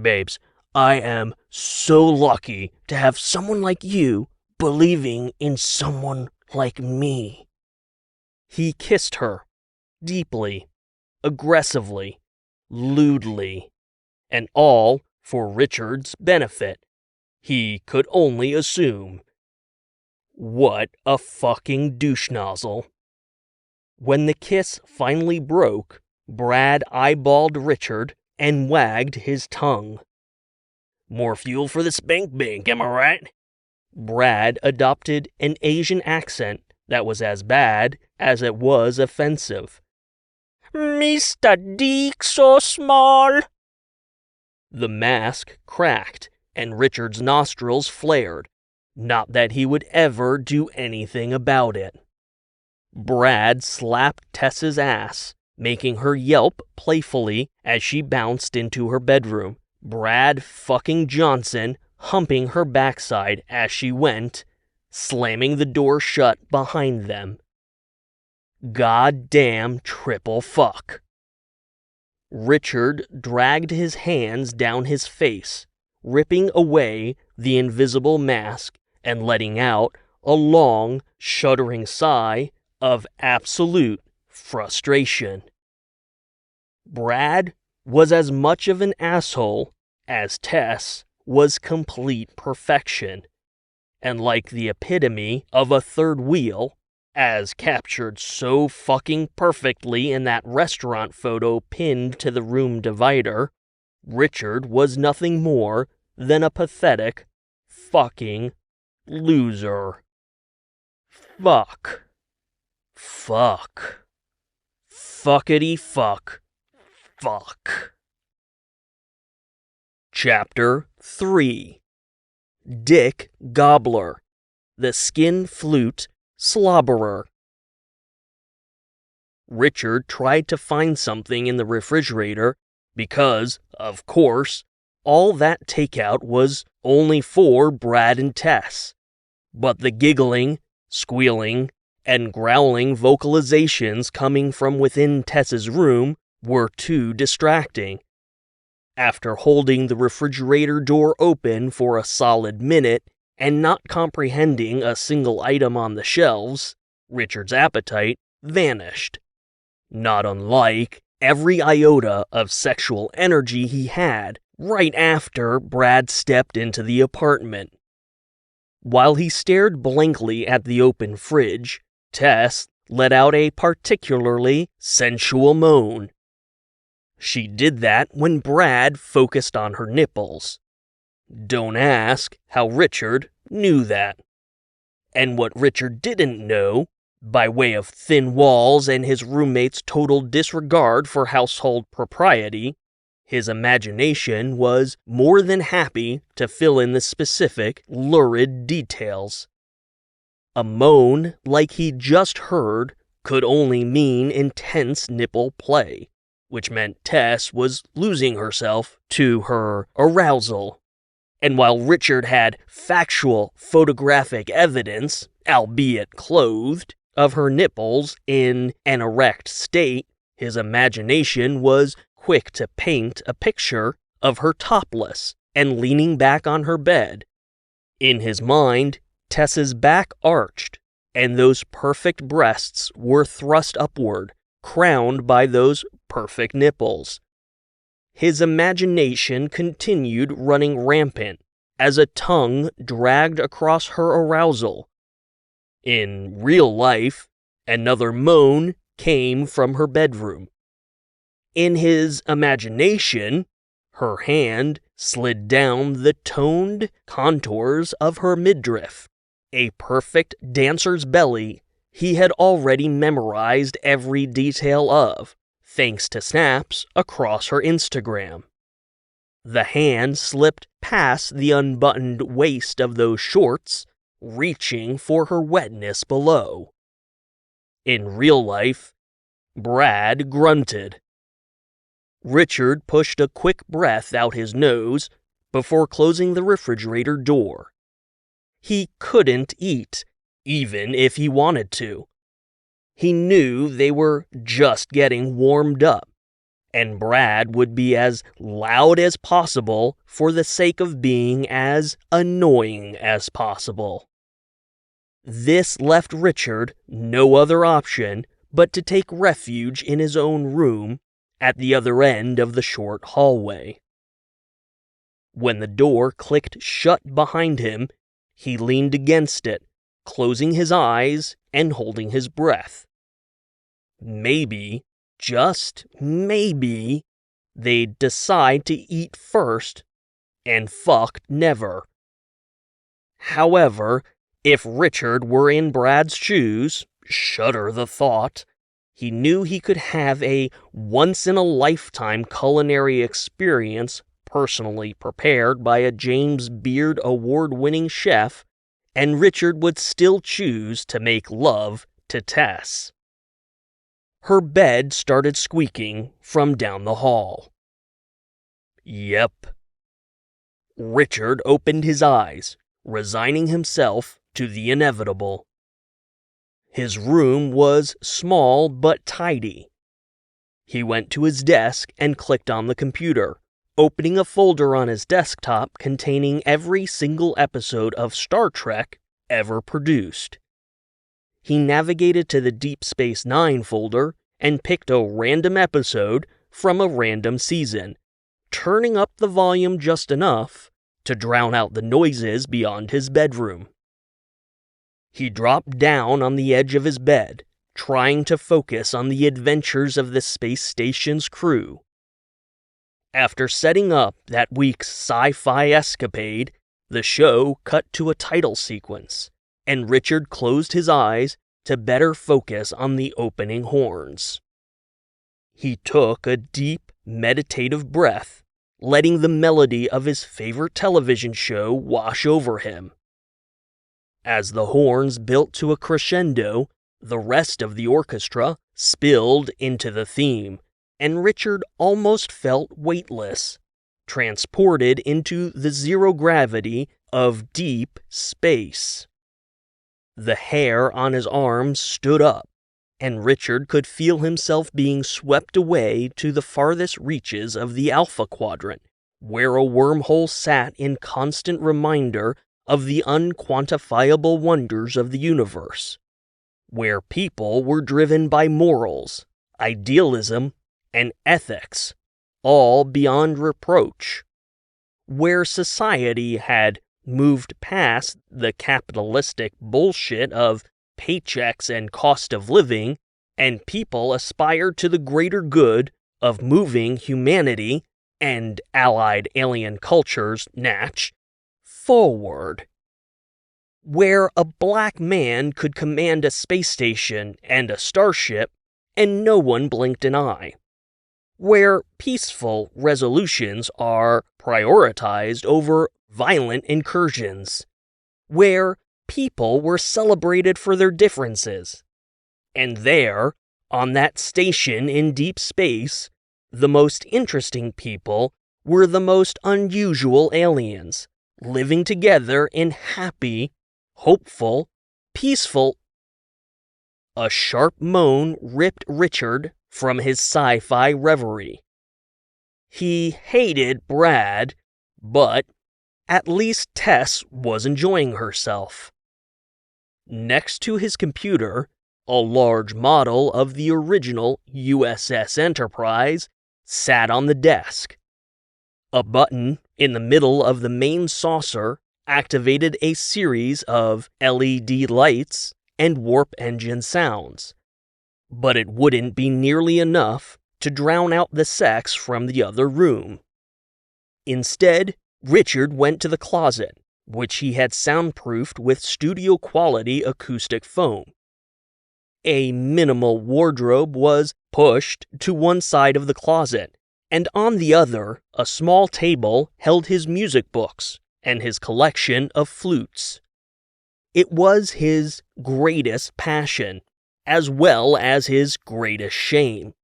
Babes, I am so lucky to have someone like you believing in someone like me. He kissed her, deeply, aggressively, lewdly, and all for Richard's benefit. He could only assume. What a fucking douche nozzle. When the kiss finally broke, Brad eyeballed Richard and wagged his tongue. More fuel for the spank bank, am I right? Brad adopted an Asian accent that was as bad as it was offensive. Mr. Dick so small. The mask cracked and Richard's nostrils flared. Not that he would ever do anything about it. Brad slapped Tess's ass, making her yelp playfully as she bounced into her bedroom. Brad fucking Johnson humping her backside as she went, slamming the door shut behind them. Goddamn triple fuck. Richard dragged his hands down his face, ripping away the invisible mask and letting out a long, shuddering sigh of absolute frustration. Brad was as much of an asshole as Tess was complete perfection, and like the epitome of a third wheel, as captured so fucking perfectly in that restaurant photo pinned to the room divider, Richard was nothing more than a pathetic fucking loser. Fuck. Fuck. Fuckity fuck. Fuck. Chapter 3. Dick Gobbler, the Skin-Flute Slobberer. Richard tried to find something in the refrigerator because, of course, all that takeout was only for Brad and Tess. But the giggling, squealing, and growling vocalizations coming from within Tess's room were too distracting. After holding the refrigerator door open for a solid minute and not comprehending a single item on the shelves, Richard's appetite vanished. Not unlike every iota of sexual energy he had right after Brad stepped into the apartment. While he stared blankly at the open fridge, Tess let out a particularly sensual moan. She did that when Brad focused on her nipples. Don't ask how Richard knew that. And what Richard didn't know, by way of thin walls and his roommate's total disregard for household propriety, his imagination was more than happy to fill in the specific, lurid details. A moan like he'd just heard could only mean intense nipple play, which meant Tess was losing herself to her arousal. And while Richard had factual photographic evidence, albeit clothed, of her nipples in an erect state, his imagination was quick to paint a picture of her topless and leaning back on her bed. In his mind, Tess's back arched, and those perfect breasts were thrust upward, crowned by those perfect nipples. His imagination continued running rampant as a tongue dragged across her arousal. In real life, another moan came from her bedroom. In his imagination, her hand slid down the toned contours of her midriff, a perfect dancer's belly he had already memorized every detail of, thanks to snaps across her Instagram. The hand slipped past the unbuttoned waist of those shorts, reaching for her wetness below. In real life, Brad grunted. Richard pushed a quick breath out his nose before closing the refrigerator door. He couldn't eat, even if he wanted to. He knew they were just getting warmed up, and Brad would be as loud as possible for the sake of being as annoying as possible. This left Richard no other option but to take refuge in his own room at the other end of the short hallway. When the door clicked shut behind him, he leaned against it, closing his eyes and holding his breath. Maybe, just maybe, they'd decide to eat first and fuck never. However, if Richard were in Brad's shoes, shudder the thought, he knew he could have a once-in-a-lifetime culinary experience personally prepared by a James Beard award-winning chef, and Richard would still choose to make love to Tess. Her bed started squeaking from down the hall. Yep. Richard opened his eyes, resigning himself to the inevitable. His room was small but tidy. He went to his desk and clicked on the computer, opening a folder on his desktop containing every single episode of Star Trek ever produced. He navigated to the Deep Space Nine folder and picked a random episode from a random season, turning up the volume just enough to drown out the noises beyond his bedroom. He dropped down on the edge of his bed, trying to focus on the adventures of the space station's crew. After setting up that week's sci-fi escapade, the show cut to a title sequence, and Richard closed his eyes to better focus on the opening horns. He took a deep, meditative breath, letting the melody of his favorite television show wash over him. As the horns built to a crescendo, the rest of the orchestra spilled into the theme, and Richard almost felt weightless, transported into the zero gravity of deep space. The hair on his arms stood up, and Richard could feel himself being swept away to the farthest reaches of the Alpha Quadrant, where a wormhole sat in constant reminder of the unquantifiable wonders of the universe, where people were driven by morals, idealism, and ethics, all beyond reproach, where society had moved past the capitalistic bullshit of paychecks and cost of living, and people aspired to the greater good of moving humanity and allied alien cultures, natch, forward. Where a black man could command a space station and a starship, and no one blinked an eye. Where peaceful resolutions are prioritized over violent incursions. Where people were celebrated for their differences. And there, on that station in deep space, the most interesting people were the most unusual aliens, living together in happy, hopeful, peaceful. A sharp moan ripped Richard from his sci-fi reverie. He hated Brad, but at least Tess was enjoying herself. Next to his computer, a large model of the original USS Enterprise sat on the desk. A button in the middle of the main saucer activated a series of LED lights and warp engine sounds, but it wouldn't be nearly enough to drown out the sex from the other room. Instead, Richard went to the closet, which he had soundproofed with studio-quality acoustic foam. A minimal wardrobe was pushed to one side of the closet, and on the other, a small table held his music books and his collection of flutes. It was his greatest passion, as well as his greatest shame.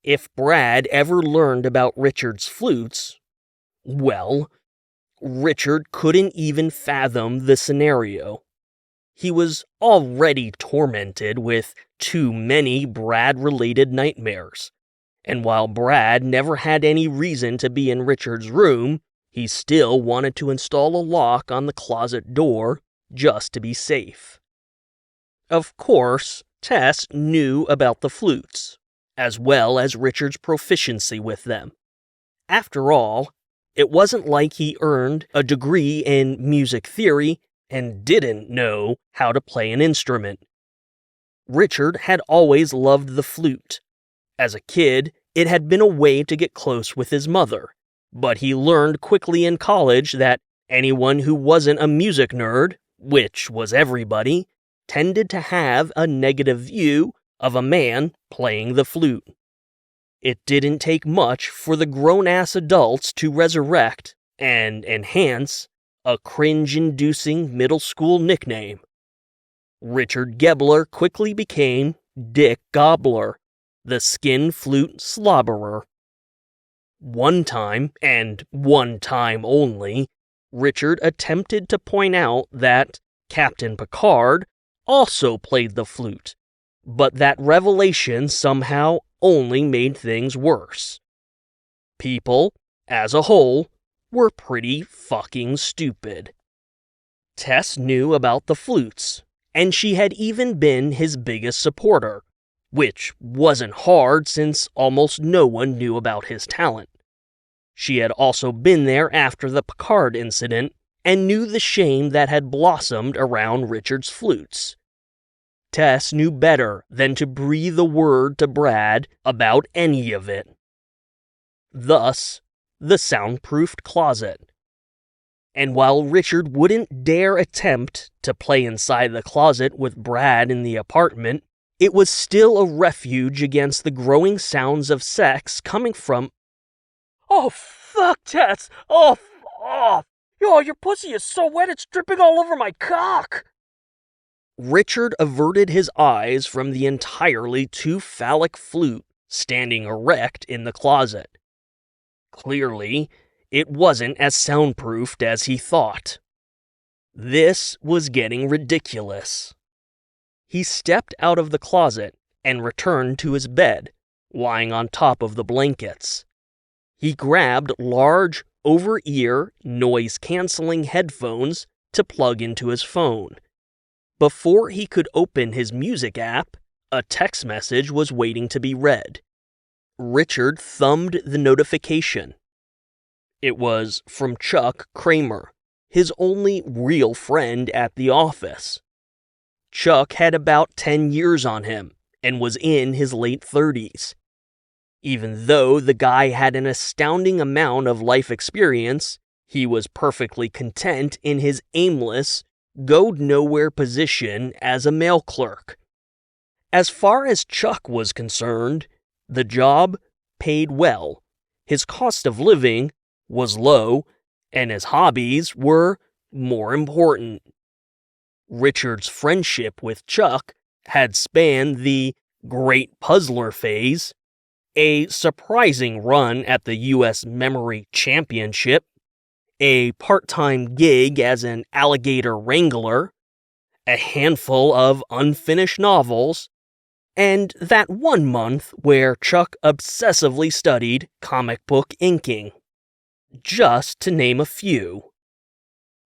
If Brad ever learned about Richard's flutes, well, Richard couldn't even fathom the scenario. He was already tormented with too many Brad-related nightmares, and while Brad never had any reason to be in Richard's room, he still wanted to install a lock on the closet door just to be safe. Of course, Tess knew about the flutes, as well as Richard's proficiency with them. After all, it wasn't like he earned a degree in music theory and didn't know how to play an instrument. Richard had always loved the flute. As a kid, it had been a way to get close with his mother, but he learned quickly in college that anyone who wasn't a music nerd, which was everybody, tended to have a negative view of a man playing the flute. It didn't take much for the grown-ass adults to resurrect and enhance a cringe-inducing middle school nickname. Richard Gobbler quickly became Dick Gobbler, the Skin-Flute Slobberer. One time, and one time only, Richard attempted to point out that Captain Picard also played the flute, but that revelation somehow only made things worse. People, as a whole, were pretty fucking stupid. Tess knew about the flutes, and she had even been his biggest supporter, which wasn't hard since almost no one knew about his talent. She had also been there after the Picard incident and knew the shame that had blossomed around Richard's flutes. Tess knew better than to breathe a word to Brad about any of it. Thus, the soundproofed closet. And while Richard wouldn't dare attempt to play inside the closet with Brad in the apartment, it was still a refuge against the growing sounds of sex coming from... Oh, fuck, Tess! Oh, off! Yo, your pussy is so wet it's dripping all over my cock! Richard averted his eyes from the entirely too phallic flute standing erect in the closet. Clearly, it wasn't as soundproofed as he thought. This was getting ridiculous. He stepped out of the closet and returned to his bed, lying on top of the blankets. He grabbed large, over-ear, noise-canceling headphones to plug into his phone. Before he could open his music app, a text message was waiting to be read. Richard thumbed the notification. It was from Chuck Kramer, his only real friend at the office. Chuck had about 10 years on him and was in his late 30s. Even though the guy had an astounding amount of life experience, he was perfectly content in his aimless, go-nowhere position as a mail clerk. As far as Chuck was concerned, the job paid well, his cost of living was low, and his hobbies were more important. Richard's friendship with Chuck had spanned the Great Puzzler phase, a surprising run at the U.S. Memory Championship, a part-time gig as an alligator wrangler, a handful of unfinished novels, and that 1 month where Chuck obsessively studied comic book inking. Just to name a few.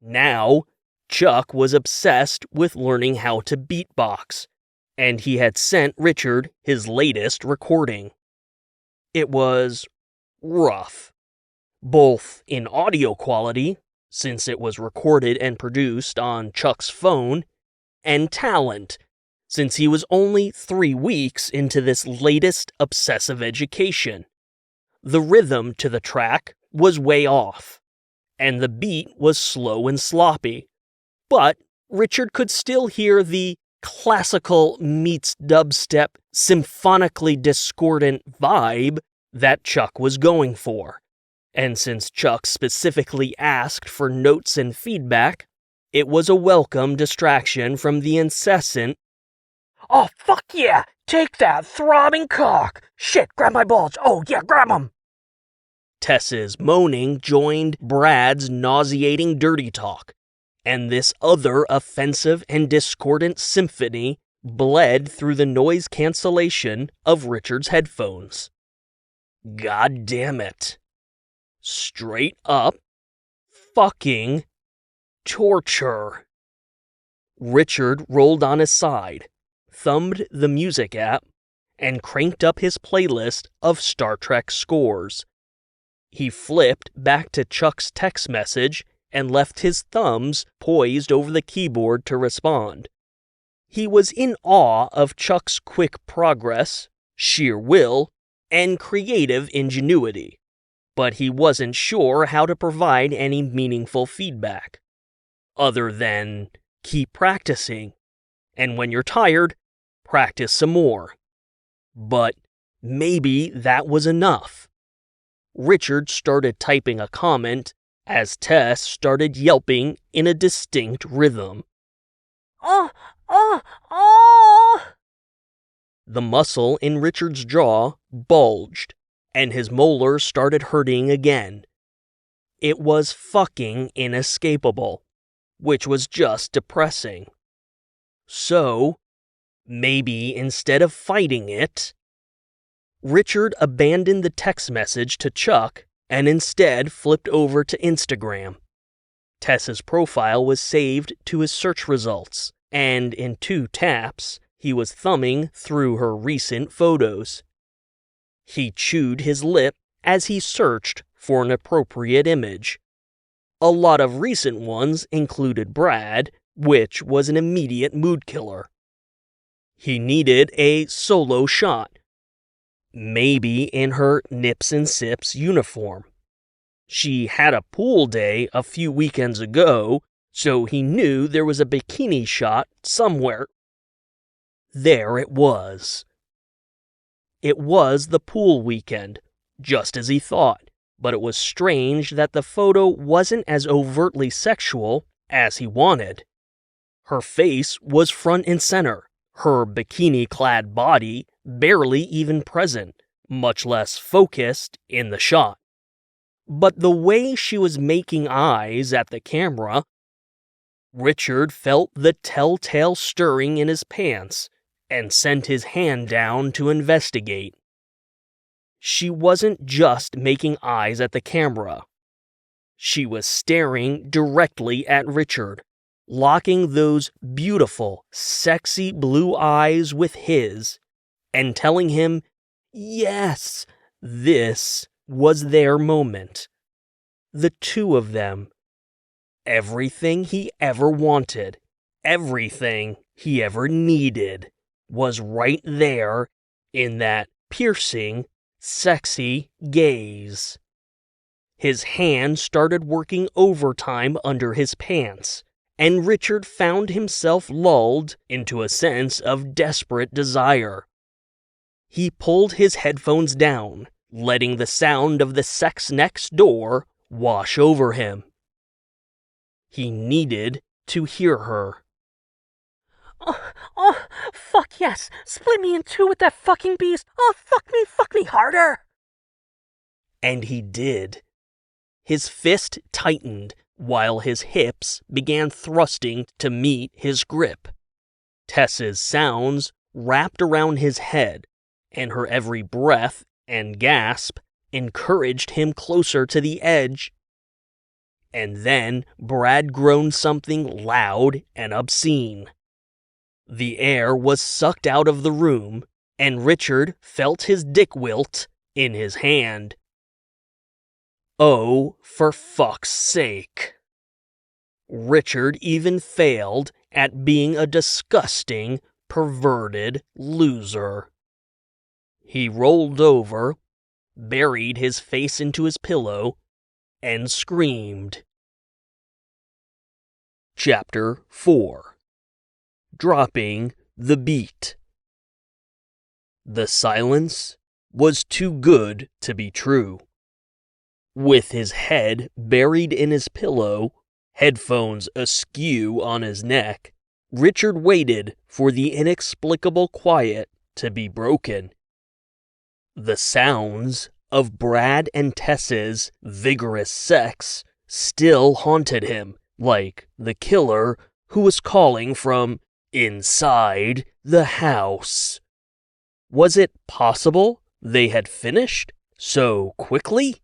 Now, Chuck was obsessed with learning how to beatbox, and he had sent Richard his latest recording. It was rough, both in audio quality, since it was recorded and produced on Chuck's phone, and talent, since he was only 3 weeks into this latest obsessive education. The rhythm to the track was way off, and the beat was slow and sloppy, but Richard could still hear the classical meets dubstep, symphonically discordant vibe that Chuck was going for. And since Chuck specifically asked for notes and feedback, it was a welcome distraction from the incessant, "Oh, fuck yeah! Take that throbbing cock! Shit, grab my balls! Oh, yeah, grab them!" Tess's moaning joined Brad's nauseating dirty talk, and this other offensive and discordant symphony bled through the noise cancellation of Richard's headphones. God damn it. Straight up fucking torture. Richard rolled on his side, thumbed the music app, and cranked up his playlist of Star Trek scores. He flipped back to Chuck's text message and left his thumbs poised over the keyboard to respond. He was in awe of Chuck's quick progress, sheer will, and creative ingenuity, but he wasn't sure how to provide any meaningful feedback, other than keep practicing, and when you're tired, practice some more. But maybe that was enough. Richard started typing a comment as Tess started yelping in a distinct rhythm. Oh, oh, oh! The muscle in Richard's jaw bulged, and his molars started hurting again. It was fucking inescapable, which was just depressing. So, maybe instead of fighting it, Richard abandoned the text message to Chuck and instead flipped over to Instagram. Tess's profile was saved to his search results, and in 2 taps, he was thumbing through her recent photos. He chewed his lip as he searched for an appropriate image. A lot of recent ones included Brad, which was an immediate mood killer. He needed a solo shot, maybe in her Nips and Sips uniform. She had a pool day a few weekends ago, so he knew there was a bikini shot somewhere. there it was. It was the pool weekend, just as he thought, but it was strange that the photo wasn't as overtly sexual as he wanted. Her face was front and center, her bikini-clad body barely even present, much less focused in the shot. But the way she was making eyes at the camera, Richard felt the telltale stirring in his pants and sent his hand down to investigate. She wasn't just making eyes at the camera. She was staring directly at Richard, locking those beautiful, sexy blue eyes with his, and telling him, yes, this was their moment. The two of them. Everything he ever wanted, everything he ever needed, was right there in that piercing, sexy gaze. His hand started working overtime under his pants, and Richard found himself lulled into a sense of desperate desire. He pulled his headphones down, letting the sound of the sex next door wash over him. He needed to hear her. Oh, fuck yes! Split me in two with that fucking beast! Oh, fuck me harder! And he did. His fist tightened while his hips began thrusting to meet his grip. Tess's sounds wrapped around his head, and her every breath and gasp encouraged him closer to the edge. And then Brad groaned something loud and obscene. The air was sucked out of the room, and Richard felt his dick wilt in his hand. Oh, for fuck's sake. Richard even failed at being a disgusting, perverted loser. He rolled over, buried his face into his pillow, and screamed. Chapter 4. Dropping the beat. The silence was too good to be true. With his head buried in his pillow, headphones askew on his neck, Richard waited for the inexplicable quiet to be broken. The sounds of Brad and Tess's vigorous sex still haunted him, like the killer who was calling from inside the house. Was it possible they had finished so quickly?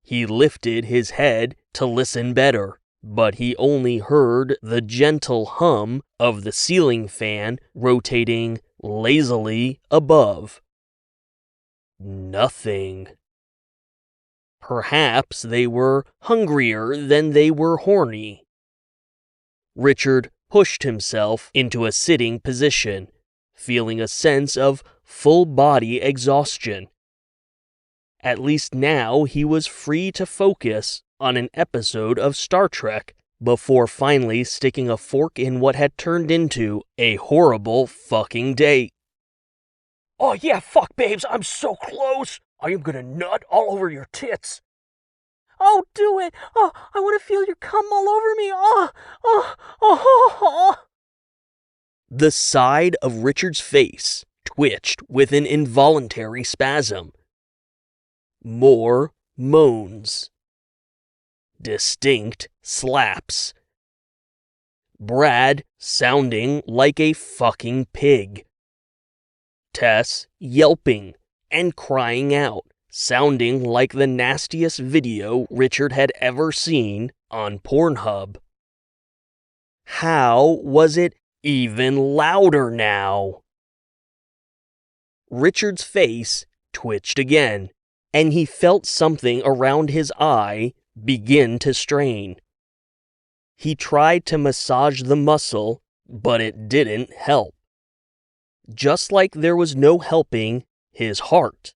He lifted his head to listen better, but he only heard the gentle hum of the ceiling fan rotating lazily above. Nothing. Perhaps they were hungrier than they were horny. Richard pushed himself into a sitting position, feeling a sense of full-body exhaustion. At least now he was free to focus on an episode of Star Trek before finally sticking a fork in what had turned into a horrible fucking date. Oh yeah, fuck babes, I'm so close! I am gonna nut all over your tits! Oh, do it! Oh, I want to feel your cum all over me! Oh. The side of Richard's face twitched with an involuntary spasm. More moans. Distinct slaps. Brad sounding like a fucking pig. Tess yelping and crying out, sounding like the nastiest video Richard had ever seen on Pornhub. How was it even louder now? Richard's face twitched again, and he felt something around his eye begin to strain. He tried to massage the muscle, but it didn't help. Just like there was no helping his heart.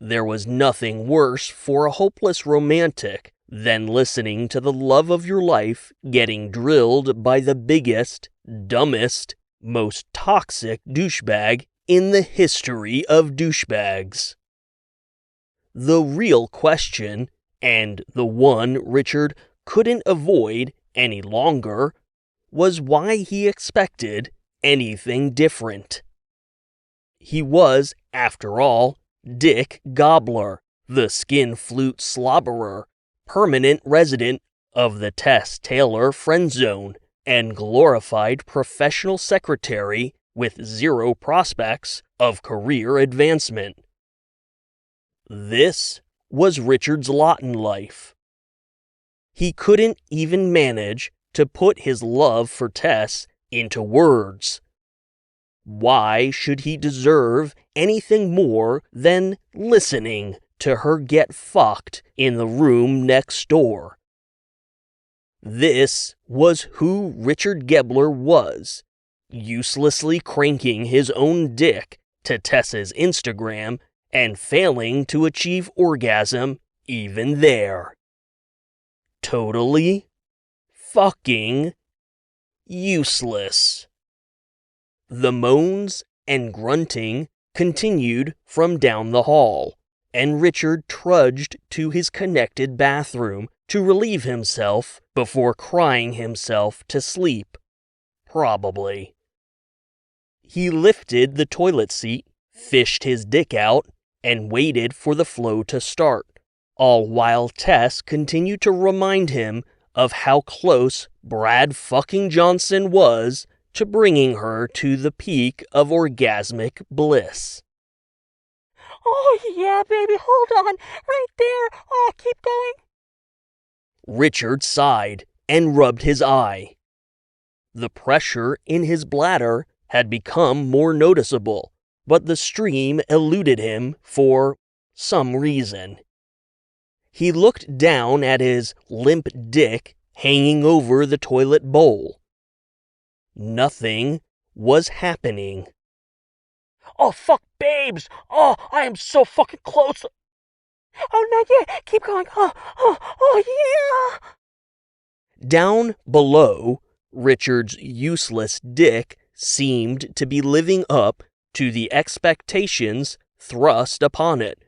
There was nothing worse for a hopeless romantic than listening to the love of your life getting drilled by the biggest, dumbest, most toxic douchebag in the history of douchebags. The real question, and the one Richard couldn't avoid any longer, was why he expected anything different. He was, after all, Dick Gobbler, the Skin-Flute Slobberer, permanent resident of the Tess Taylor friend zone, and glorified professional secretary with zero prospects of career advancement. This was Richard's lot in life. He couldn't even manage to put his love for Tess into words. Why should he deserve anything more than listening to her get fucked in the room next door? This was who Richard Gobbler was, uselessly cranking his own dick to Tess's Instagram and failing to achieve orgasm even there. Totally fucking useless. The moans and grunting continued from down the hall, and Richard trudged to his connected bathroom to relieve himself before crying himself to sleep. Probably. He lifted the toilet seat, fished his dick out, and waited for the flow to start, all while Tess continued to remind him of how close Brad fucking Johnson was to bringing her to the peak of orgasmic bliss. Oh, yeah, baby, hold on. Right there. Oh, keep going. Richard sighed and rubbed his eye. The pressure in his bladder had become more noticeable, but the stream eluded him for some reason. He looked down at his limp dick hanging over the toilet bowl. Nothing was happening. Oh, fuck, babes. Oh, I am so fucking close. Oh, not yet. Keep going. Oh, yeah. Down below, Richard's useless dick seemed to be living up to the expectations thrust upon it.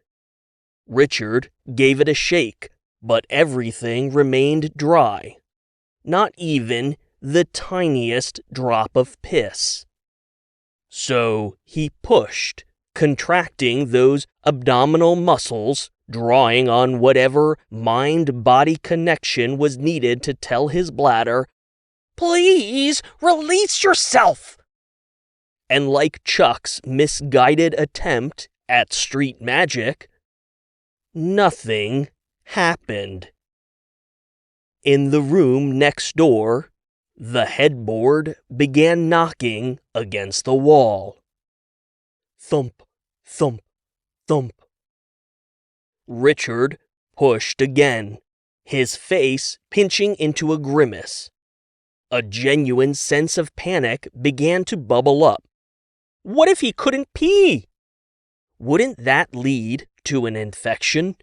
Richard gave it a shake, but everything remained dry. Not even the tiniest drop of piss. So he pushed, contracting those abdominal muscles, drawing on whatever mind-body connection was needed to tell his bladder, "Please release yourself!" And like Chuck's misguided attempt at street magic, nothing happened. In the room next door, the headboard began knocking against the wall. Thump, thump, thump. Richard pushed again, his face pinching into a grimace. A genuine sense of panic began to bubble up. What if he couldn't pee? Wouldn't that lead to an infection?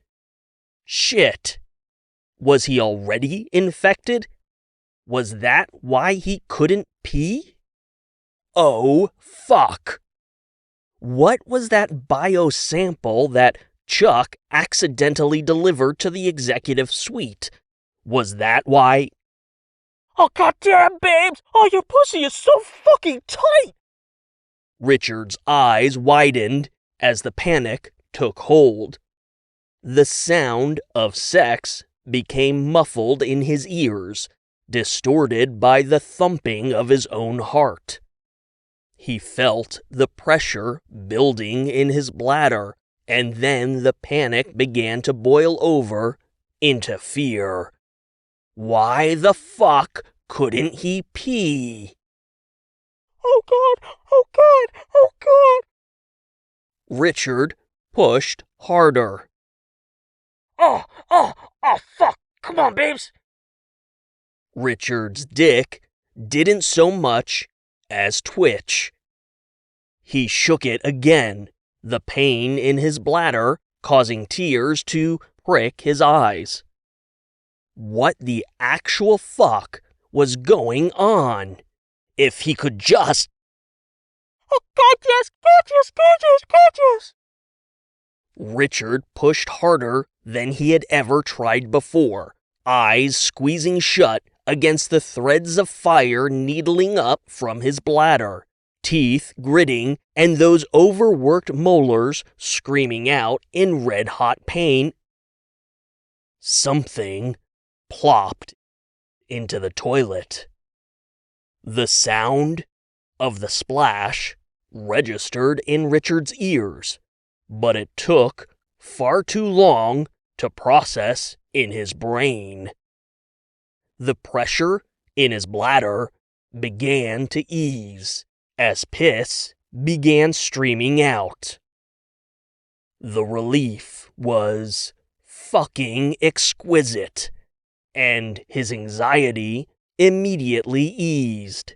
Shit! Was he already infected? Was that why he couldn't pee? Oh, fuck! What was that biosample that Chuck accidentally delivered to the executive suite? Was that why? Oh, goddamn, babes! Oh, your pussy is so fucking tight! Richard's eyes widened as the panic took hold. The sound of sex became muffled in his ears, distorted by the thumping of his own heart. He felt the pressure building in his bladder, and then the panic began to boil over into fear. Why the fuck couldn't he pee? Oh God! Oh God! Oh God! Richard pushed harder. Oh, fuck! Come on, babes! Richard's dick didn't so much as twitch. He shook it again, the pain in his bladder causing tears to prick his eyes. What the actual fuck was going on? If he could just... Gorgeous! Richard pushed harder than he had ever tried before, eyes squeezing shut against the threads of fire needling up from his bladder, teeth gritting, and those overworked molars screaming out in red-hot pain. Something plopped into the toilet. The sound of the splash registered in Richard's ears, but it took far too long to process in his brain. The pressure in his bladder began to ease as piss began streaming out. The relief was fucking exquisite, and his anxiety immediately eased.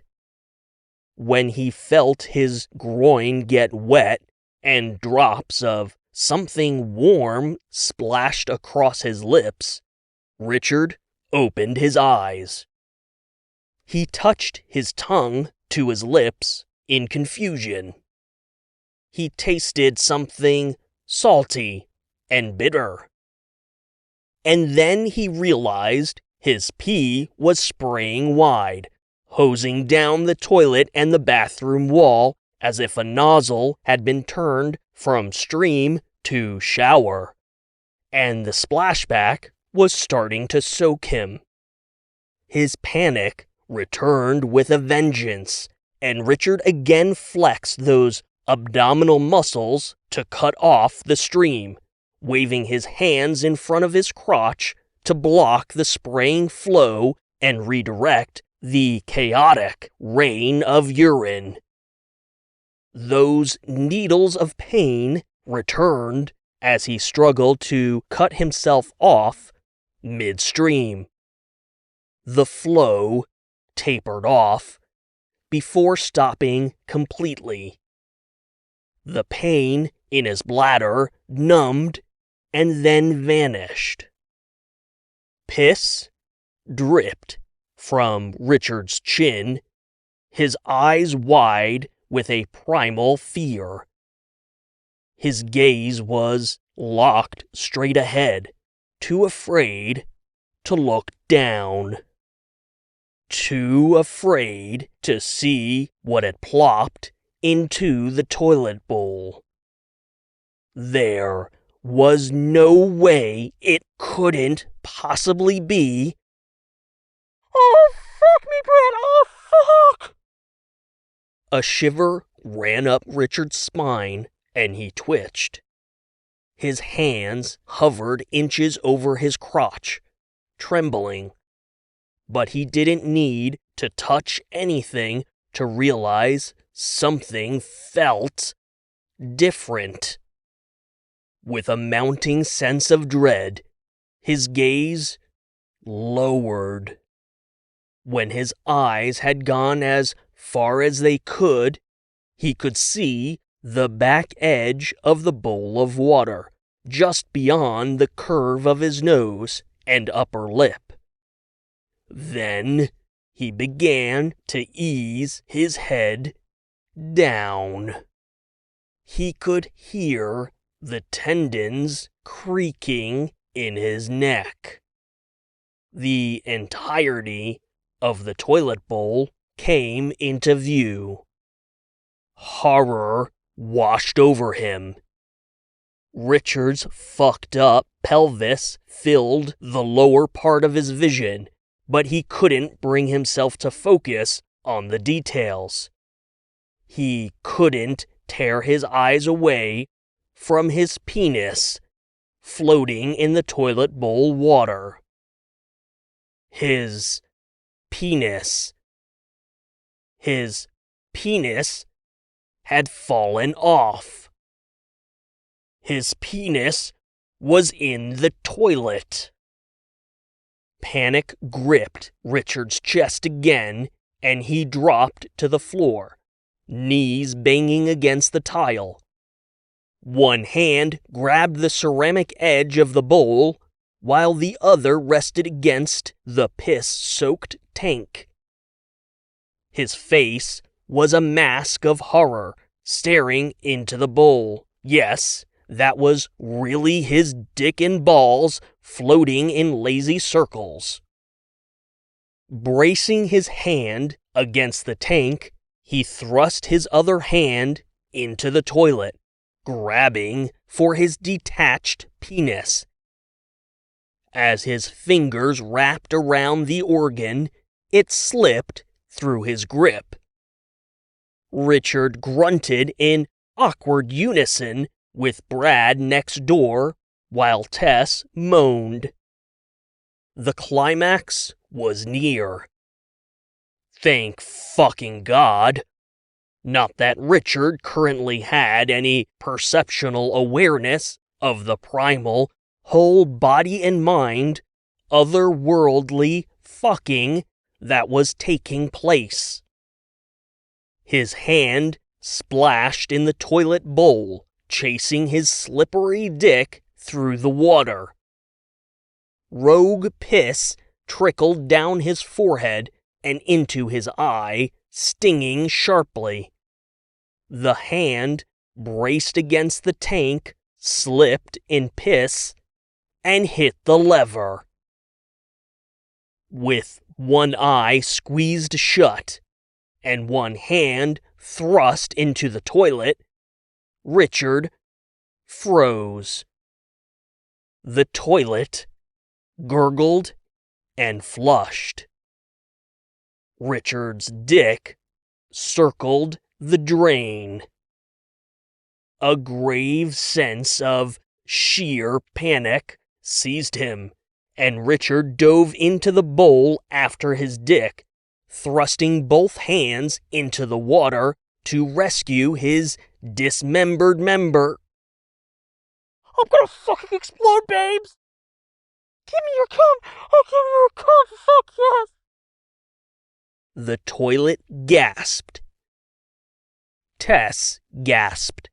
When he felt his groin get wet and drops of something warm splashed across his lips, Richard opened his eyes. He touched his tongue to his lips in confusion. He tasted something salty and bitter. And then he realized his pee was spraying wide, hosing down the toilet and the bathroom wall as if a nozzle had been turned from stream to shower, and the splashback was starting to soak him. His panic returned with a vengeance, and Richard again flexed those abdominal muscles to cut off the stream, waving his hands in front of his crotch to block the spraying flow and redirect the chaotic rain of urine. Those needles of pain returned as he struggled to cut himself off midstream. The flow tapered off before stopping completely. The pain in his bladder numbed and then vanished. Piss dripped from Richard's chin, his eyes wide with a primal fear. His gaze was locked straight ahead, too afraid to look down. Too afraid to see what had plopped into the toilet bowl. There was no way it couldn't possibly be. Oh, fuck me, Brad! Oh, fuck! A shiver ran up Richard's spine, and he twitched. His hands hovered inches over his crotch, trembling. But he didn't need to touch anything to realize something felt different. With a mounting sense of dread, his gaze lowered. When his eyes had gone as far as they could, he could see the back edge of the bowl of water, just beyond the curve of his nose and upper lip. Then he began to ease his head down. He could hear the tendons creaking in his neck. The entirety of the toilet bowl came into view. Horror washed over him. Richard's fucked up pelvis filled the lower part of his vision, but he couldn't bring himself to focus on the details. He couldn't tear his eyes away from his penis floating in the toilet bowl water. His penis had fallen off. His penis was in the toilet. Panic gripped Richard's chest again, and he dropped to the floor, knees banging against the tile. One hand grabbed the ceramic edge of the bowl, while the other rested against the piss-soaked tank. His face was a mask of horror staring into the bowl. Yes, that was really his dick and balls floating in lazy circles. Bracing his hand against the tank, he thrust his other hand into the toilet, grabbing for his detached penis. As his fingers wrapped around the organ, it slipped through his grip. Richard grunted in awkward unison with Brad next door, while Tess moaned. The climax was near. Thank fucking God. Not that Richard currently had any perceptual awareness of the primal, whole body and mind, otherworldly fucking that was taking place. His hand splashed in the toilet bowl, chasing his slippery dick through the water. Rogue piss trickled down his forehead and into his eye, stinging sharply. The hand, braced against the tank, slipped in piss and hit the lever. With one eye squeezed shut and one hand thrust into the toilet, Richard froze. The toilet gurgled and flushed. Richard's dick circled the drain. A grave sense of sheer panic seized him, and Richard dove into the bowl after his dick, thrusting both hands into the water to rescue his dismembered member. I'm gonna fucking explode, babes! Give me your cum! I'll give you your cum! Fuck yes! The toilet gasped. Tess gasped.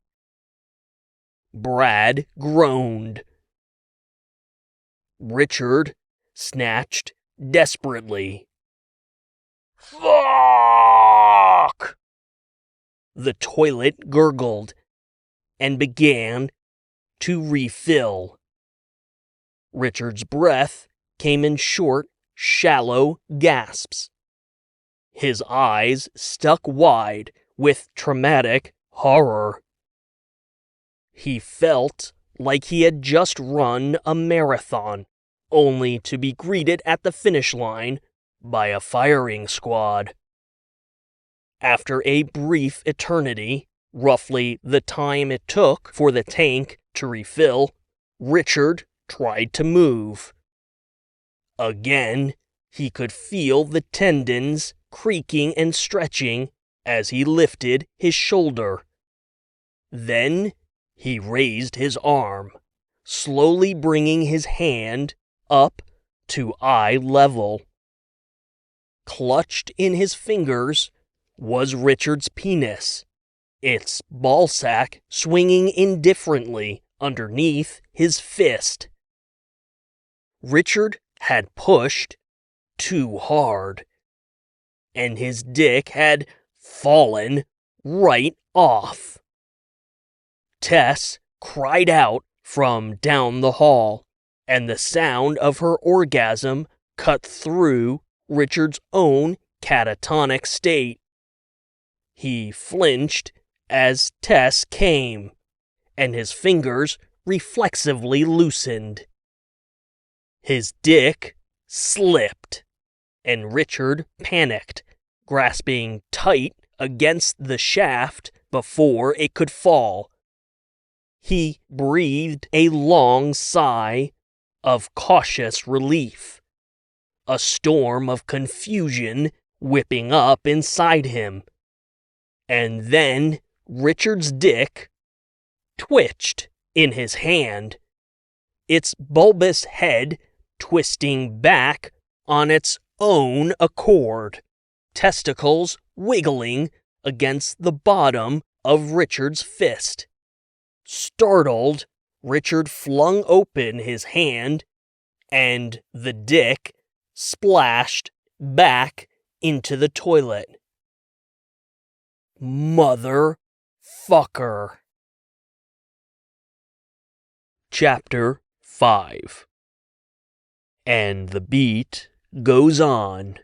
Brad groaned. Richard snatched desperately. Fuck! The toilet gurgled and began to refill. Richard's breath came in short, shallow gasps. His eyes stuck wide with traumatic horror. He felt like he had just run a marathon, only to be greeted at the finish line by a firing squad. After a brief eternity, roughly the time it took for the tank to refill, Richard tried to move. Again, he could feel the tendons creaking and stretching as he lifted his shoulder. Then he raised his arm, slowly bringing his hand up to eye level. Clutched in his fingers was Richard's penis, its ballsack swinging indifferently underneath his fist. Richard had pushed too hard, and his dick had fallen right off. Tess cried out from down the hall, and the sound of her orgasm cut through Richard's own catatonic state. He flinched as Tess came, and his fingers reflexively loosened. His dick slipped, and Richard panicked, grasping tight against the shaft before it could fall. He breathed a long sigh of cautious relief, a storm of confusion whipping up inside him. And then Richard's dick twitched in his hand, its bulbous head twisting back on its own accord, testicles wiggling against the bottom of Richard's fist. Startled, Richard flung open his hand, and the dick splashed back into the toilet. Mother fucker. Chapter 5. And the beat goes on.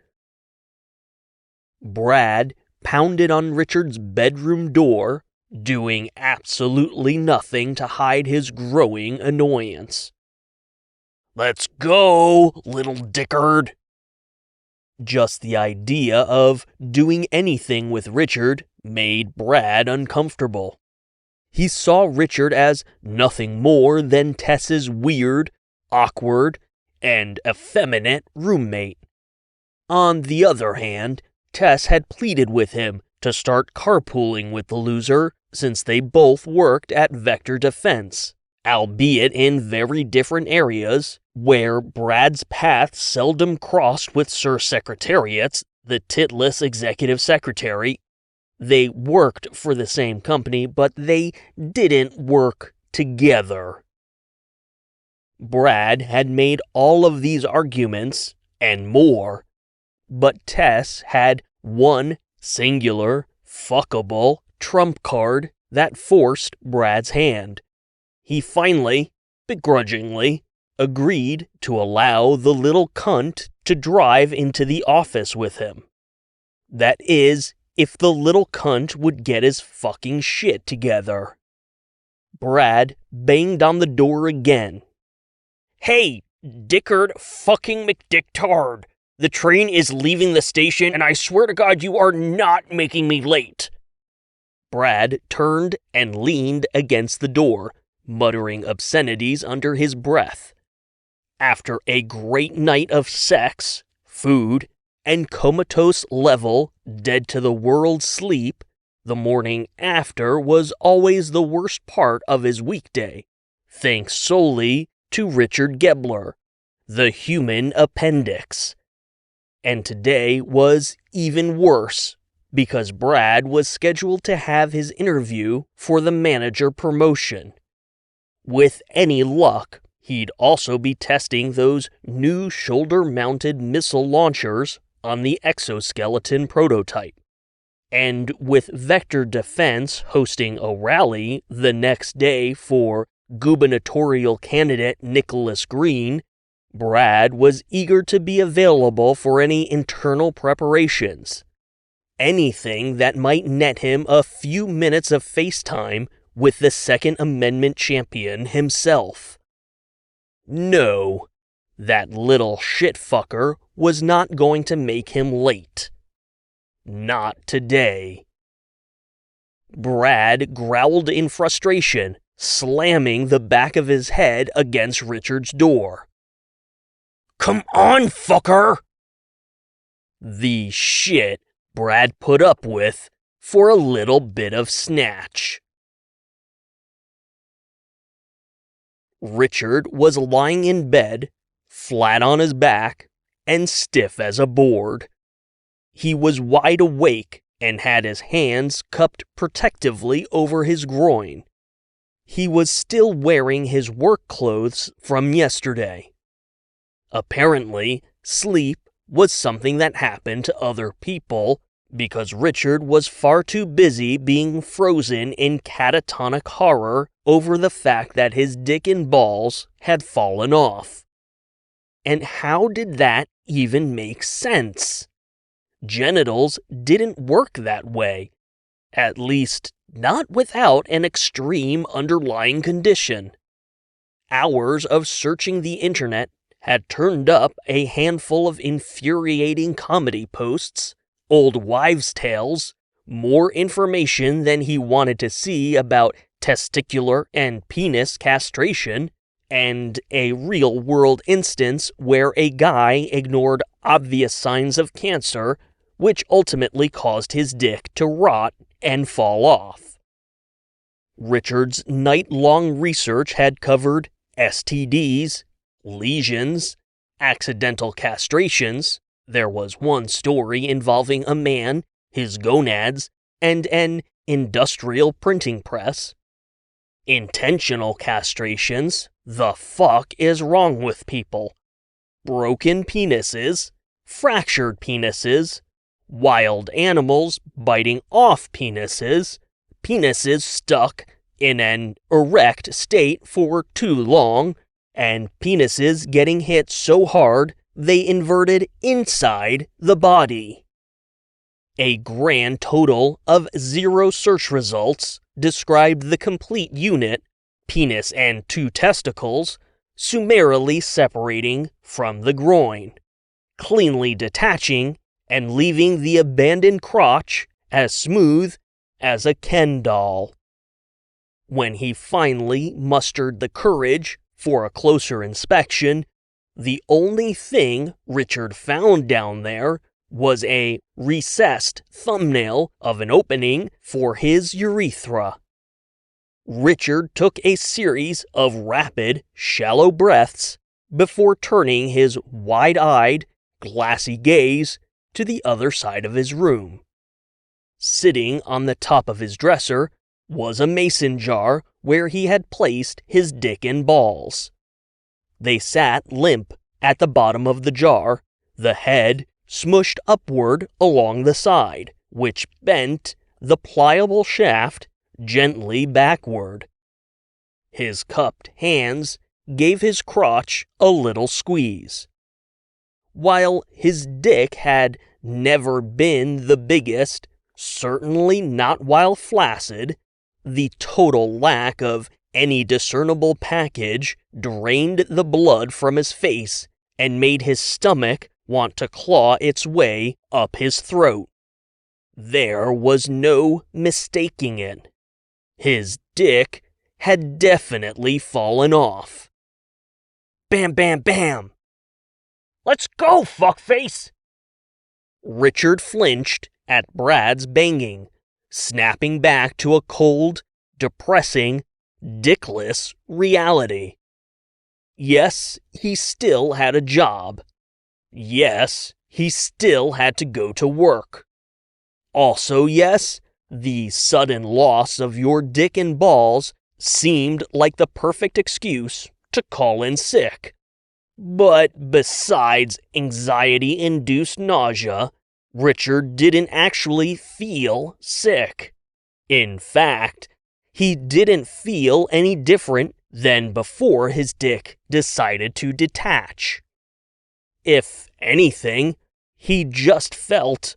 Brad pounded on Richard's bedroom door, doing absolutely nothing to hide his growing annoyance. "Let's go, little dickard." Just the idea of doing anything with Richard made Brad uncomfortable. He saw Richard as nothing more than Tess's weird, awkward, and effeminate roommate. On the other hand, Tess had pleaded with him to start carpooling with the loser since they both worked at Vector Defense, albeit in very different areas, where Brad's path seldom crossed with Sir Secretariat's, the titless executive secretary. They worked for the same company, but they didn't work together. Brad had made all of these arguments, and more, but Tess had one singular, fuckable trump card that forced Brad's hand. He finally, begrudgingly, agreed to allow the little cunt to drive into the office with him. That is, if the little cunt would get his fucking shit together. Brad banged on the door again. "Hey, Dickard fucking McDicktard! The train is leaving the station, and I swear to God you are not making me late!" Brad turned and leaned against the door, muttering obscenities under his breath. After a great night of sex, food, and comatose level, dead-to-the-world sleep, the morning after was always the worst part of his weekday, thanks solely to Richard Gobbler, the human appendix. And today was even worse, because Brad was scheduled to have his interview for the manager promotion. With any luck, he'd also be testing those new shoulder-mounted missile launchers on the exoskeleton prototype. And with Vector Defense hosting a rally the next day for gubernatorial candidate Nicholas Green, Brad was eager to be available for any internal preparations. Anything that might net him a few minutes of FaceTime with the Second Amendment champion himself. No, that little shitfucker was not going to make him late. Not today. Brad growled in frustration, slamming the back of his head against Richard's door. "Come on, fucker!" The shit Brad put up with for a little bit of snatch. Richard was lying in bed, flat on his back, and stiff as a board. He was wide awake and had his hands cupped protectively over his groin. He was still wearing his work clothes from yesterday. Apparently, sleep was something that happened to other people because Richard was far too busy being frozen in catatonic horror over the fact that his dick and balls had fallen off. And how did that even make sense? Genitals didn't work that way, at least not without an extreme underlying condition. Hours of searching the internet had turned up a handful of infuriating comedy posts, old wives' tales, more information than he wanted to see about testicular and penis castration, and a real-world instance where a guy ignored obvious signs of cancer, which ultimately caused his dick to rot and fall off. Richard's night-long research had covered STDs, lesions, accidental castrations. There was one story involving a man, his gonads, and an industrial printing press. Intentional castrations. The fuck is wrong with people? Broken penises, fractured penises, wild animals biting off penises, penises stuck in an erect state for too long, and penises getting hit so hard they inverted inside the body. A grand total of 0 search results described the complete unit, penis and 2 testicles, summarily separating from the groin, cleanly detaching and leaving the abandoned crotch as smooth as a Ken doll. When he finally mustered the courage for a closer inspection, the only thing Richard found down there was a recessed thumbnail of an opening for his urethra. Richard took a series of rapid, shallow breaths before turning his wide-eyed, glassy gaze to the other side of his room. Sitting on the top of his dresser was a mason jar where he had placed his dick and balls. They sat limp at the bottom of the jar, the head smushed upward along the side, which bent the pliable shaft gently backward. His cupped hands gave his crotch a little squeeze. While his dick had never been the biggest, certainly not while flaccid, the total lack of any discernible package drained the blood from his face and made his stomach want to claw its way up his throat. There was no mistaking it. His dick had definitely fallen off. Bam, bam, bam! Let's go, fuckface! Richard flinched at Brad's banging, snapping back to a cold, depressing, dickless reality. Yes, he still had a job. Yes, he still had to go to work. Also, yes, the sudden loss of your dick and balls seemed like the perfect excuse to call in sick. But besides anxiety-induced nausea, Richard didn't actually feel sick. In fact, he didn't feel any different than before his dick decided to detach. If anything, he just felt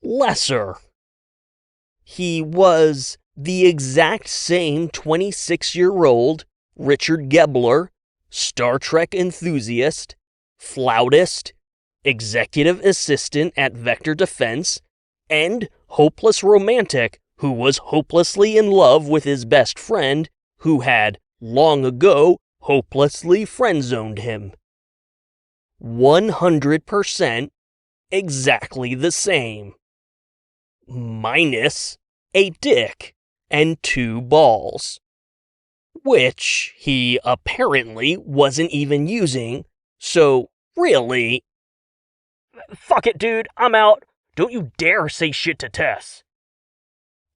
lesser. He was the exact same 26-year-old Richard Gobbler, Star Trek enthusiast, flautist, executive assistant at Vector Defense, and hopeless romantic who was hopelessly in love with his best friend who had long ago hopelessly friend-zoned him. 100% exactly the same. Minus a dick and 2 balls. Which he apparently wasn't even using, so really... Fuck it, dude, I'm out. Don't you dare say shit to Tess.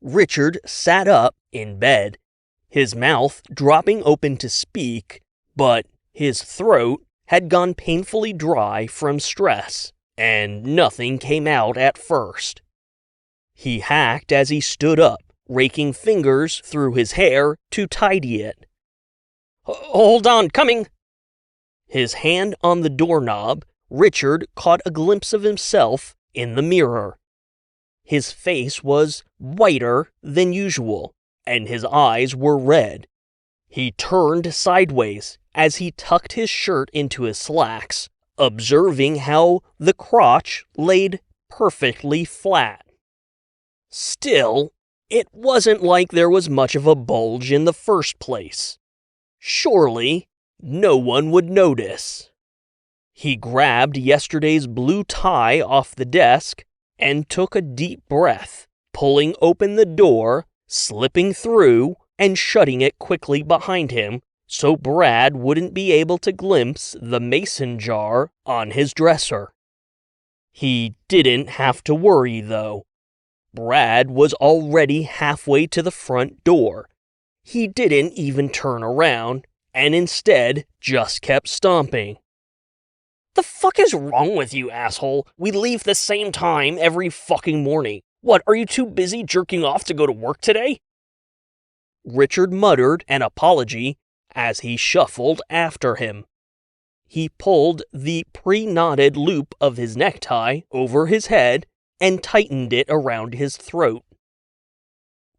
Richard sat up in bed, his mouth dropping open to speak, but his throat had gone painfully dry from stress, and nothing came out at first. He hacked as he stood up, raking fingers through his hair to tidy it. Hold on, coming! His hand on the doorknob, Richard caught a glimpse of himself in the mirror. His face was whiter than usual, and his eyes were red. He turned sideways as he tucked his shirt into his slacks, observing how the crotch laid perfectly flat. Still, it wasn't like there was much of a bulge in the first place. Surely, no one would notice. He grabbed yesterday's blue tie off the desk and took a deep breath, pulling open the door, slipping through, and shutting it quickly behind him so Brad wouldn't be able to glimpse the mason jar on his dresser. He didn't have to worry, though. Brad was already halfway to the front door. He didn't even turn around, and instead just kept stomping. The fuck is wrong with you, asshole? We leave the same time every fucking morning. What, are you too busy jerking off to go to work today? Richard muttered an apology as he shuffled after him. He pulled the pre-knotted loop of his necktie over his head and tightened it around his throat.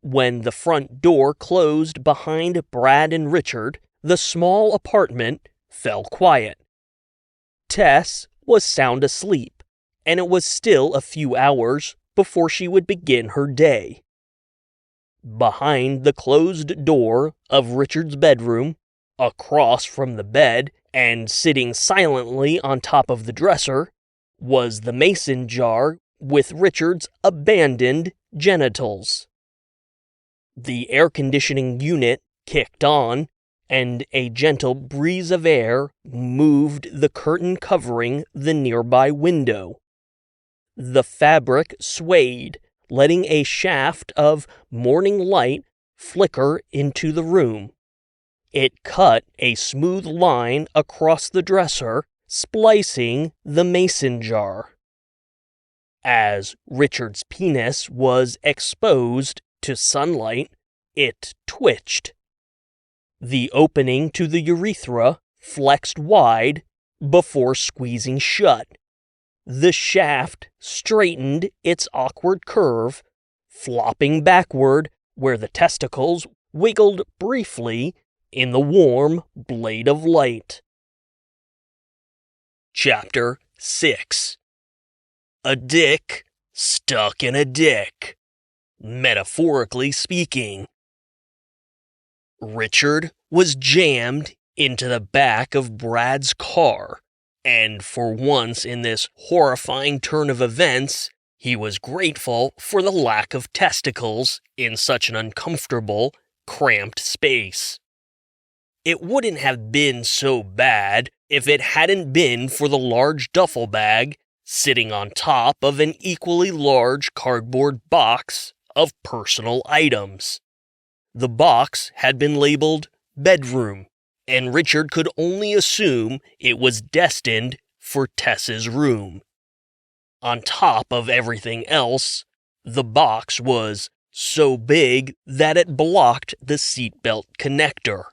When the front door closed behind Brad and Richard, the small apartment fell quiet. Tess was sound asleep, and it was still a few hours before she would begin her day. Behind the closed door of Richard's bedroom, across from the bed and sitting silently on top of the dresser, was the mason jar with Richard's abandoned genitals. The air conditioning unit kicked on, and a gentle breeze of air moved the curtain covering the nearby window. The fabric swayed, letting a shaft of morning light flicker into the room. It cut a smooth line across the dresser, splicing the mason jar. As Richard's penis was exposed to sunlight, it twitched. The opening to the urethra flexed wide before squeezing shut. The shaft straightened its awkward curve, flopping backward where the testicles wiggled briefly in the warm blade of light. Chapter 6. A dick stuck in a dick. Metaphorically speaking. Richard was jammed into the back of Brad's car, and for once in this horrifying turn of events, he was grateful for the lack of testicles in such an uncomfortable, cramped space. It wouldn't have been so bad if it hadn't been for the large duffel bag sitting on top of an equally large cardboard box of personal items. The box had been labeled bedroom, and Richard could only assume it was destined for Tess's room. On top of everything else, the box was so big that it blocked the seatbelt connector.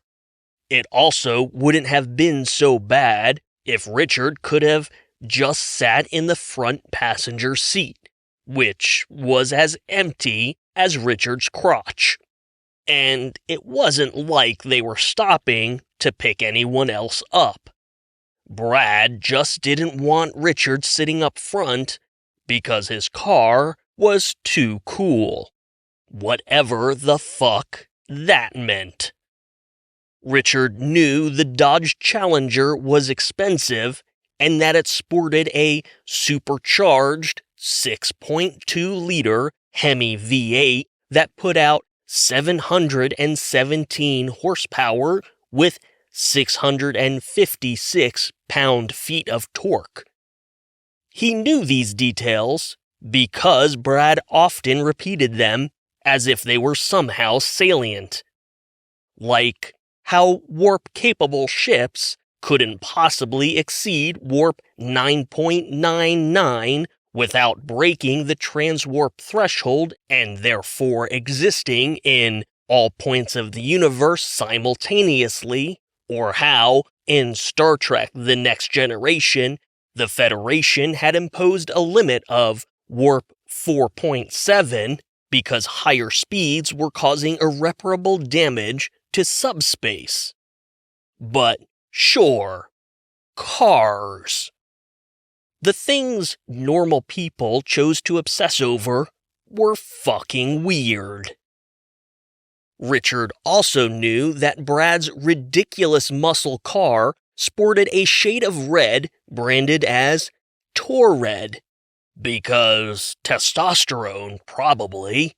It also wouldn't have been so bad if Richard could have just sat in the front passenger seat, which was as empty as Richard's crotch. And it wasn't like they were stopping to pick anyone else up. Brad just didn't want Richard sitting up front because his car was too cool. Whatever the fuck that meant. Richard knew the Dodge Challenger was expensive and that it sported a supercharged 6.2-liter Hemi V8 that put out 717 horsepower with 656 pound-feet of torque. He knew these details because Brad often repeated them as if they were somehow salient. Like how warp-capable ships couldn't possibly exceed warp 9.99 without breaking the transwarp threshold and therefore existing in all points of the universe simultaneously, or how, in Star Trek The Next Generation, the Federation had imposed a limit of warp 4.7 because higher speeds were causing irreparable damage to subspace. But sure, cars. The things normal people chose to obsess over were fucking weird. Richard also knew that Brad's ridiculous muscle car sported a shade of red branded as Tour Red, because testosterone, probably,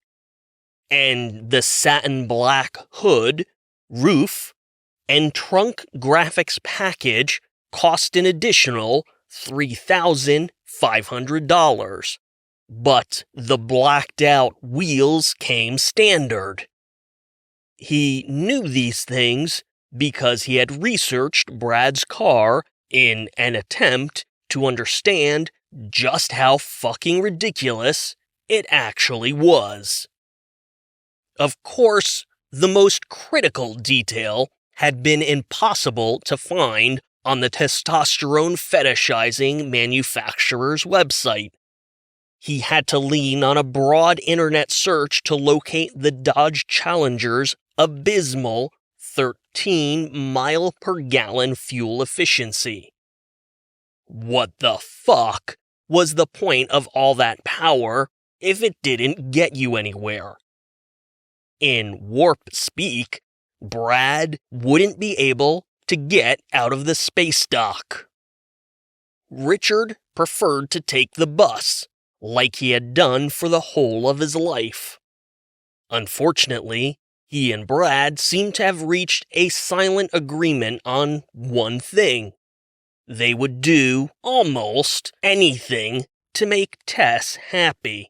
and the satin black hood, roof, and trunk graphics package cost an additional $3,500, but the blacked-out wheels came standard. He knew these things because he had researched Brad's car in an attempt to understand just how fucking ridiculous it actually was. Of course, The most critical detail had been impossible to find on the testosterone fetishizing manufacturer's website. He had to lean on a broad internet search to locate the Dodge Challenger's abysmal 13 mile per gallon fuel efficiency. What the fuck was the point of all that power if it didn't get you anywhere? In warp speak, Brad wouldn't be able to get out of the space dock. Richard preferred to take the bus, like he had done for the whole of his life. Unfortunately, he and Brad seemed to have reached a silent agreement on one thing. They would do almost anything to make Tess happy.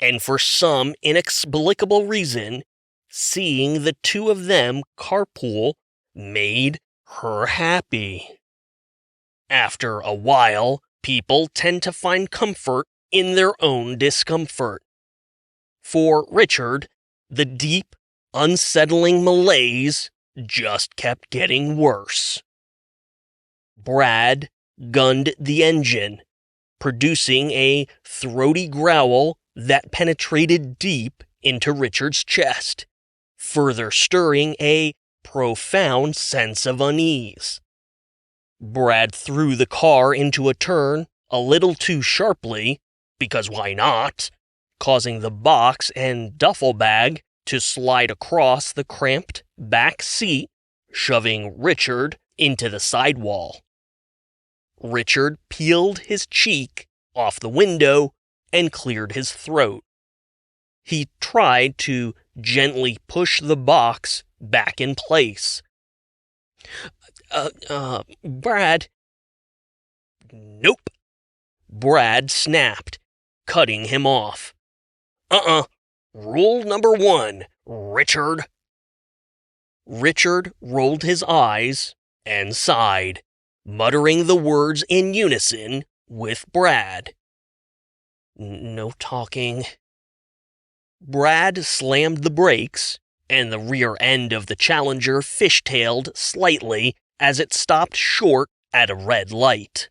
And for some inexplicable reason, seeing the two of them carpool made her happy. After a while, people tend to find comfort in their own discomfort. For Richard, the deep, unsettling malaise just kept getting worse. Brad gunned the engine, producing a throaty growl that penetrated deep into Richard's chest, further stirring a profound sense of unease. Brad threw the car into a turn a little too sharply, because why not, causing the box and duffel bag to slide across the cramped back seat, shoving Richard into the sidewall. Richard peeled his cheek off the window and cleared his throat. He tried to gently push the box back in place. Brad. Nope. Brad snapped, cutting him off. Rule number 1, Richard. Richard rolled his eyes and sighed, muttering the words in unison with Brad. No talking. Brad slammed the brakes, and the rear end of the Challenger fishtailed slightly as it stopped short at a red light.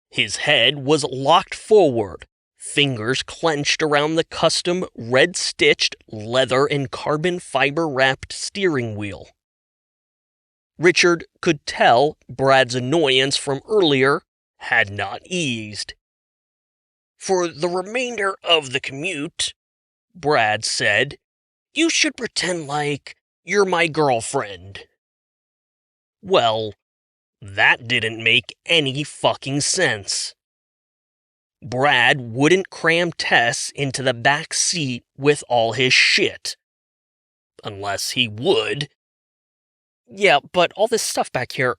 His head was locked forward, fingers clenched around the custom red-stitched leather and carbon fiber-wrapped steering wheel. Richard could tell Brad's annoyance from earlier had not eased. For the remainder of the commute, Brad said, you should pretend like you're my girlfriend. Well, that didn't make any fucking sense. Brad wouldn't cram Tess into the back seat with all his shit. Unless he would. Yeah, but all this stuff back here.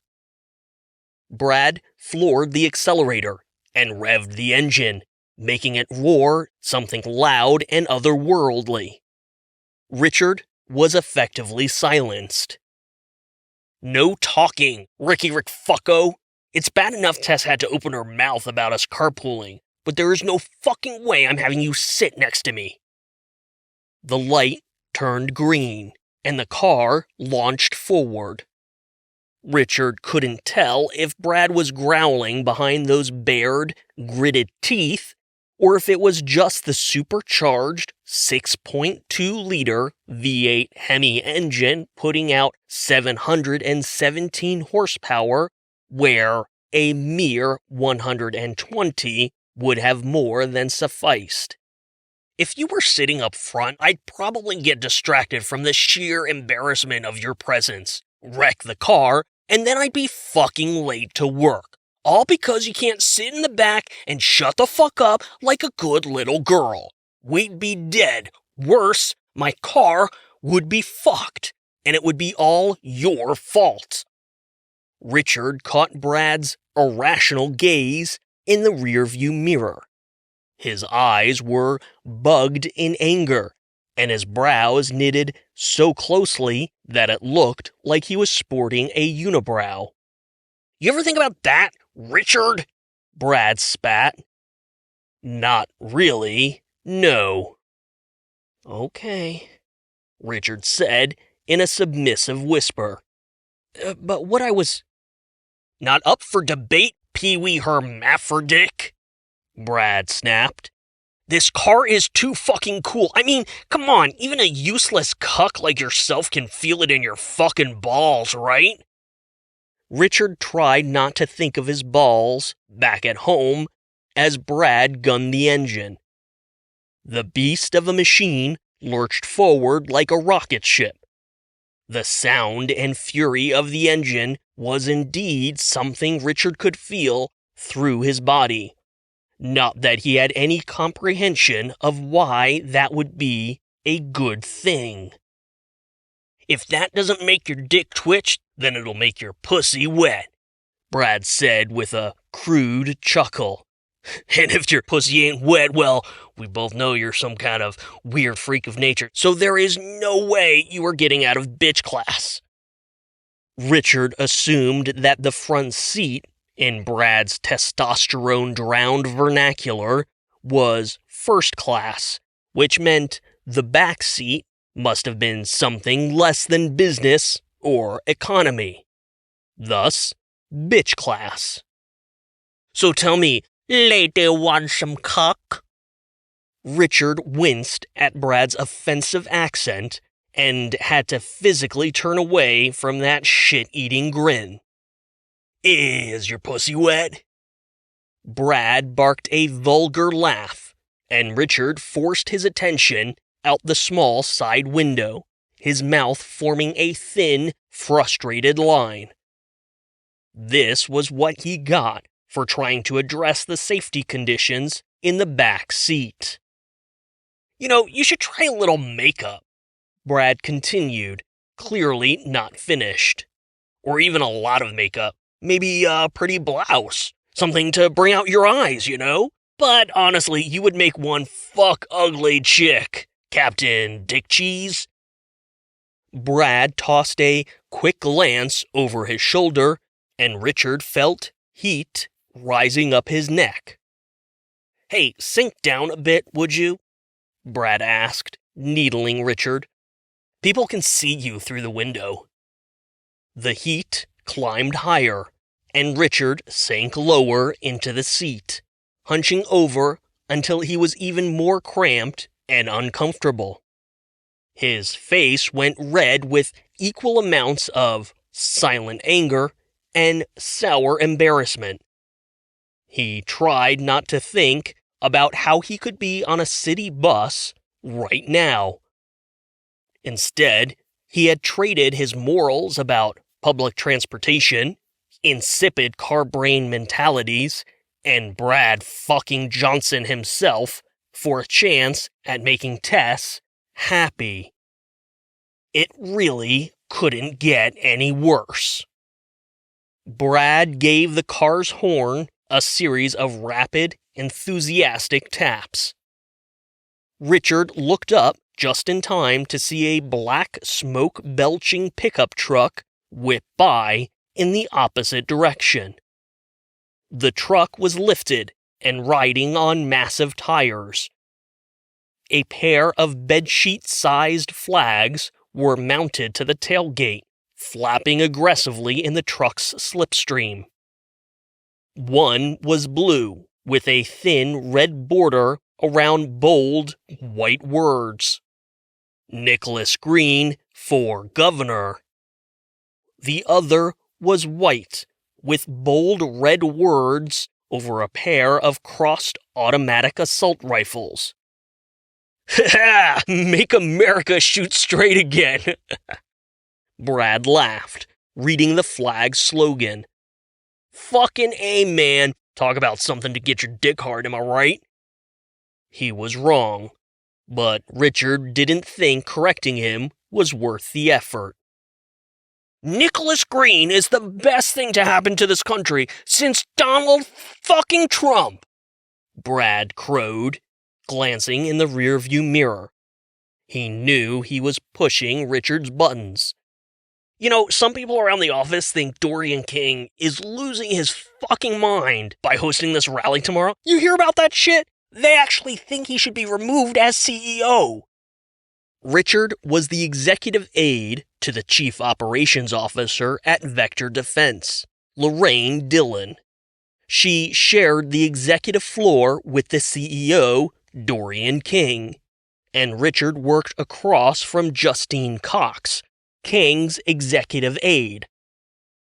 Brad floored the accelerator and revved the engine, making it roar something loud and otherworldly. Richard was effectively silenced. No talking, Ricky Rick fucko. It's bad enough Tess had to open her mouth about us carpooling, but there is no fucking way I'm having you sit next to me. The light turned green, and the car launched forward. Richard couldn't tell if Brad was growling behind those bared, gritted teeth, or if it was just the supercharged 6.2-liter V8 Hemi engine putting out 717 horsepower, where a mere 120 would have more than sufficed. If you were sitting up front, I'd probably get distracted from the sheer embarrassment of your presence, wreck the car, and then I'd be fucking late to work. All because you can't sit in the back and shut the fuck up like a good little girl. We'd be dead. Worse, my car would be fucked, and it would be all your fault. Richard caught Brad's irrational gaze in the rearview mirror. His eyes were bugged in anger, and his brows knitted so closely that it looked like he was sporting a unibrow. You ever think about that, Richard? Brad spat. Not really, no. Okay. Richard said in a submissive whisper. But what I was... Not up for debate, Pee-wee Hermaphrodite, Brad snapped. This car is too fucking cool. I mean, come on, even a useless cuck like yourself can feel it in your fucking balls, right? Richard tried not to think of his balls, back at home, as Brad gunned the engine. The beast of a machine lurched forward like a rocket ship. The sound and fury of the engine was indeed something Richard could feel through his body. Not that he had any comprehension of why that would be a good thing. If that doesn't make your dick twitch, then it'll make your pussy wet, Brad said with a crude chuckle. And if your pussy ain't wet, well, we both know you're some kind of weird freak of nature, so there is no way you are getting out of bitch class. Richard assumed that the front seat, in Brad's testosterone-drowned vernacular, was first class, which meant the back seat must have been something less than business or economy. Thus, bitch class. So tell me, lady want some cock? Richard winced at Brad's offensive accent and had to physically turn away from that shit-eating grin. Is your pussy wet? Brad barked a vulgar laugh, and Richard forced his attention out the small side window, his mouth forming a thin, frustrated line. This was what he got for trying to address the safety conditions in the back seat. You know, you should try a little makeup, Brad continued, clearly not finished. Or even a lot of makeup. Maybe a pretty blouse. Something to bring out your eyes, you know? But honestly, you would make one fuck ugly chick, Captain Dick Cheese. Brad tossed a quick glance over his shoulder, and Richard felt heat rising up his neck. Hey, sink down a bit, would you? Brad asked, needling Richard. People can see you through the window. The heat climbed higher, and Richard sank lower into the seat, hunching over until he was even more cramped and uncomfortable. His face went red with equal amounts of silent anger and sour embarrassment. He tried not to think about how he could be on a city bus right now. Instead, he had traded his morals about public transportation, insipid car brain mentalities, and Brad fucking Johnson himself for a chance at making Tess happy. It really couldn't get any worse. Brad gave the car's horn a series of rapid, enthusiastic taps. Richard looked up just in time to see a black smoke-belching pickup truck whip by in the opposite direction. The truck was lifted and riding on massive tires. A pair of bedsheet-sized flags were mounted to the tailgate, flapping aggressively in the truck's slipstream. One was blue, with a thin red border around bold white words. Nicholas Green for governor. The other was white, with bold red words over a pair of crossed automatic assault rifles. Ha! Make America shoot straight again! Brad laughed, reading the flag's slogan. Fucking A, man. Talk about something to get your dick hard, am I right? He was wrong, but Richard didn't think correcting him was worth the effort. Nicholas Green is the best thing to happen to this country since Donald fucking Trump, Brad crowed, glancing in the rearview mirror. He knew he was pushing Richard's buttons. You know, some people around the office think Dorian King is losing his fucking mind by hosting this rally tomorrow. You hear about that shit? They actually think he should be removed as CEO. Richard was the executive aide to the chief operations officer at Vector Defense, Lorraine Dillon. She shared the executive floor with the CEO, Dorian King, and Richard worked across from Justine Cox, King's executive aide.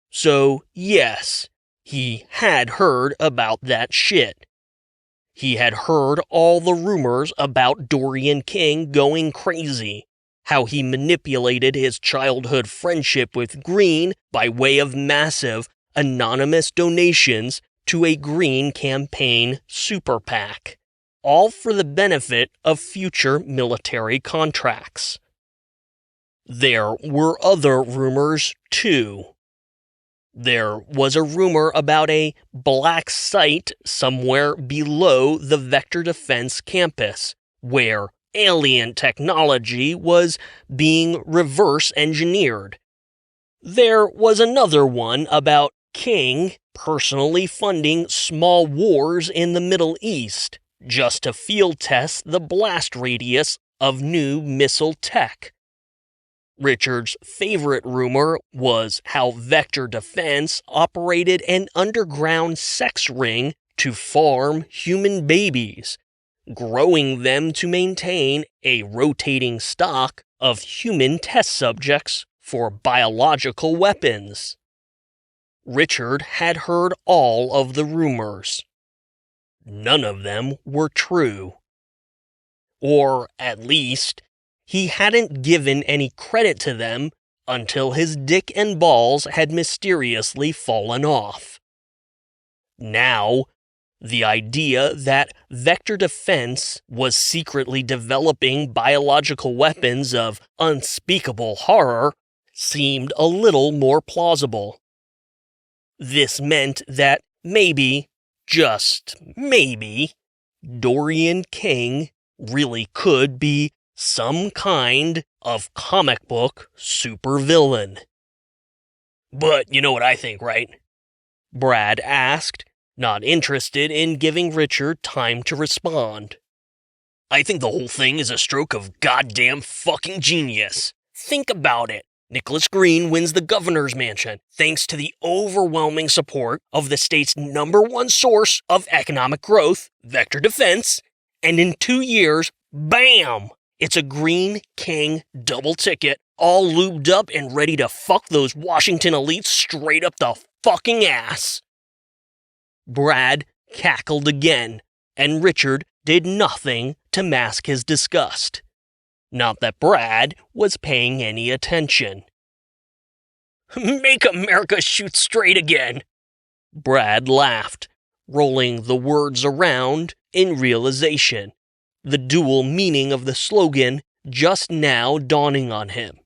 So, yes, he had heard about that shit. He had heard all the rumors about Dorian King going crazy, how he manipulated his childhood friendship with Green by way of massive, anonymous donations to a Green campaign super PAC, all for the benefit of future military contracts. There were other rumors, too. There was a rumor about a black site somewhere below the Vector Defense campus, where alien technology was being reverse engineered. There was another one about King personally funding small wars in the Middle East just to field test the blast radius of new missile tech. Richard's favorite rumor was how Vector Defense operated an underground sex ring to farm human babies, growing them to maintain a rotating stock of human test subjects for biological weapons. Richard had heard all of the rumors. None of them were true. Or, at least, he hadn't given any credit to them until his dick and balls had mysteriously fallen off. Now, the idea that Vector Defense was secretly developing biological weapons of unspeakable horror seemed a little more plausible. This meant that maybe, just maybe, Dorian King really could be some kind of comic book supervillain. But you know what I think, right? Brad asked, not interested in giving Richard time to respond. I think the whole thing is a stroke of goddamn fucking genius. Think about it. Nicholas Green wins the governor's mansion thanks to the overwhelming support of the state's #1 source of economic growth, Vector Defense, and in 2 years, bam! It's a Green King double ticket, all lubed up and ready to fuck those Washington elites straight up the fucking ass. Brad cackled again, and Richard did nothing to mask his disgust. Not that Brad was paying any attention. Make America shoot straight again, Brad laughed, rolling the words around in realization, the dual meaning of the slogan just now dawning on him.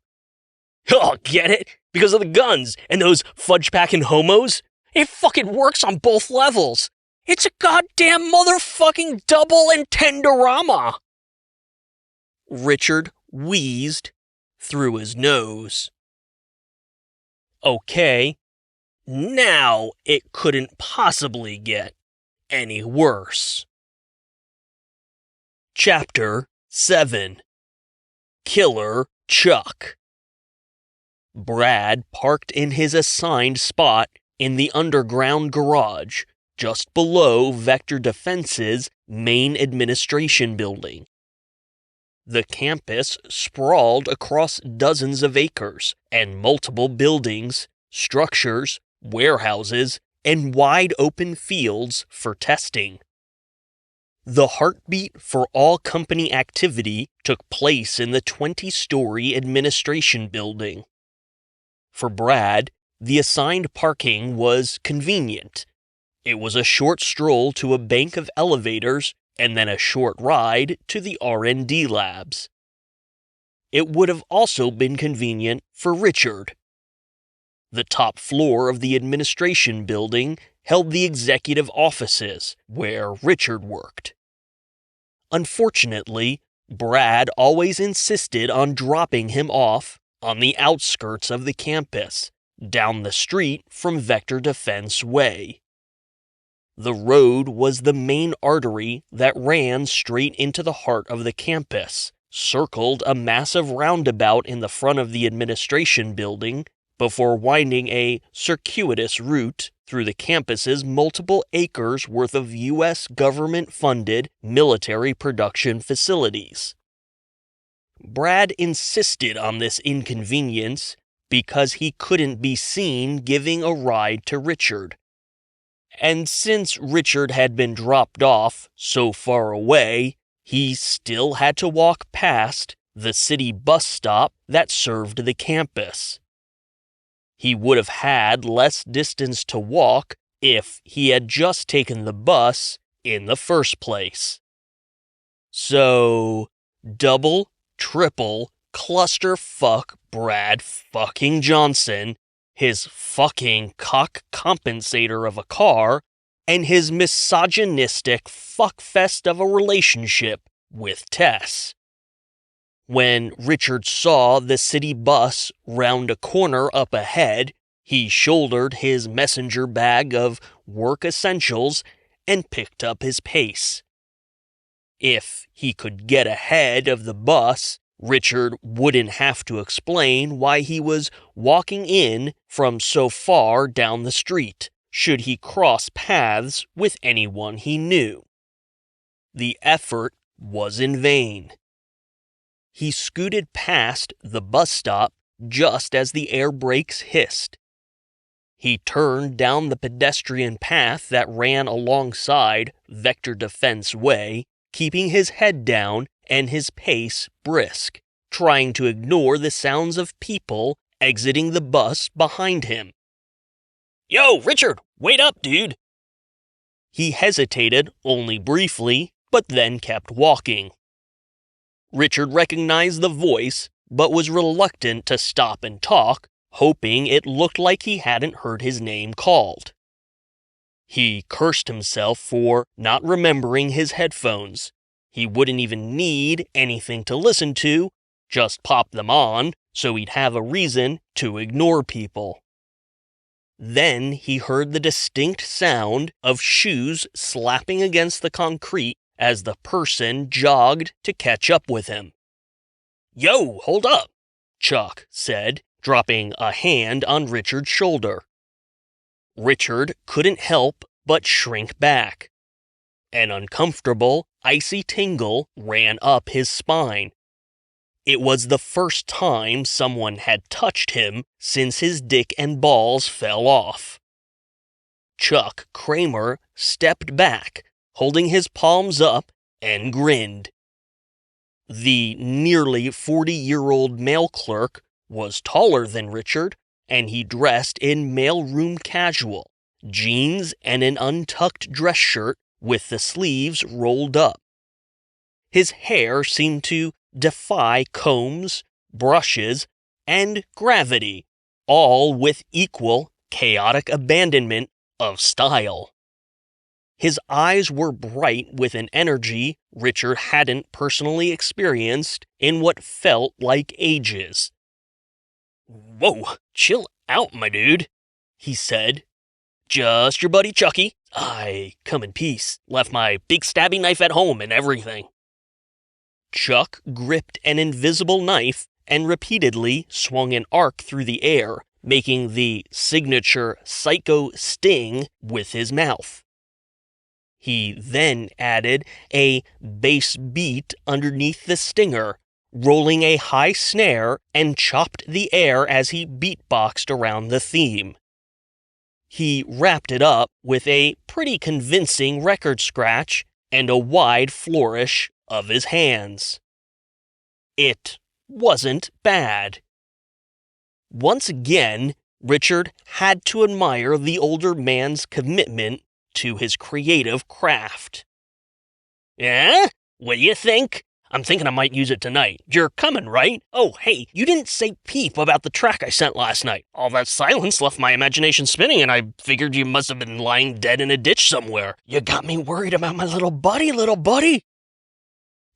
Oh, get it? Because of the guns and those fudge-packing homos? It fucking works on both levels. It's a goddamn motherfucking double entenderama. Richard wheezed through his nose. Okay, now it couldn't possibly get any worse. Chapter 7. Killer Chuck. Brad parked in his assigned spot in the underground garage, just below Vector Defense's main administration building. The campus sprawled across dozens of acres and multiple buildings, structures, warehouses, and wide open fields for testing. The heartbeat for all company activity took place in the 20-story administration building. For Brad, the assigned parking was convenient. It was a short stroll to a bank of elevators and then a short ride to the R&D labs. It would have also been convenient for Richard. The top floor of the administration building held the executive offices, where Richard worked. Unfortunately, Brad always insisted on dropping him off on the outskirts of the campus, down the street from Vector Defense Way. The road was the main artery that ran straight into the heart of the campus, circled a massive roundabout in the front of the administration building before winding a circuitous route through the campus's multiple acres worth of U.S. government-funded military production facilities. Brad insisted on this inconvenience because he couldn't be seen giving a ride to Richard. And since Richard had been dropped off so far away, he still had to walk past the city bus stop that served the campus. He would have had less distance to walk if he had just taken the bus in the first place. So, double, triple, clusterfuck Brad fucking Johnson, his fucking cock compensator of a car, and his misogynistic fuckfest of a relationship with Tess. When Richard saw the city bus round a corner up ahead, he shouldered his messenger bag of work essentials and picked up his pace. If he could get ahead of the bus, Richard wouldn't have to explain why he was walking in from so far down the street, should he cross paths with anyone he knew. The effort was in vain. He scooted past the bus stop just as the air brakes hissed. He turned down the pedestrian path that ran alongside Vector Defense Way, keeping his head down and his pace brisk, trying to ignore the sounds of people exiting the bus behind him. "Yo, Richard, wait up, dude!" He hesitated only briefly, but then kept walking. Richard recognized the voice, but was reluctant to stop and talk, hoping it looked like he hadn't heard his name called. He cursed himself for not remembering his headphones. He wouldn't even need anything to listen to, just pop them on so he'd have a reason to ignore people. Then he heard the distinct sound of shoes slapping against the concrete as the person jogged to catch up with him. "Yo, hold up," Chuck said, dropping a hand on Richard's shoulder. Richard couldn't help but shrink back. An uncomfortable, icy tingle ran up his spine. It was the first time someone had touched him since his dick and balls fell off. Chuck Kramer stepped back, holding his palms up, and grinned. The nearly 40-year-old mail clerk was taller than Richard, and he dressed in mailroom casual, jeans and an untucked dress shirt with the sleeves rolled up. His hair seemed to defy combs, brushes, and gravity, all with equal chaotic abandonment of style. His eyes were bright with an energy Richard hadn't personally experienced in what felt like ages. "Whoa, chill out, my dude," he said. "Just your buddy Chucky. I come in peace. Left my big stabby knife at home and everything." Chuck gripped an invisible knife and repeatedly swung an arc through the air, making the signature psycho sting with his mouth. He then added a bass beat underneath the stinger, rolling a high snare and chopped the air as he beatboxed around the theme. He wrapped it up with a pretty convincing record scratch and a wide flourish of his hands. It wasn't bad. Once again, Richard had to admire the older man's commitment to his creative craft. "Yeah? What do you think? I'm thinking I might use it tonight. You're coming, right? Oh, hey, you didn't say peep about the track I sent last night. All that silence left my imagination spinning, and I figured you must have been lying dead in a ditch somewhere. You got me worried about my little buddy.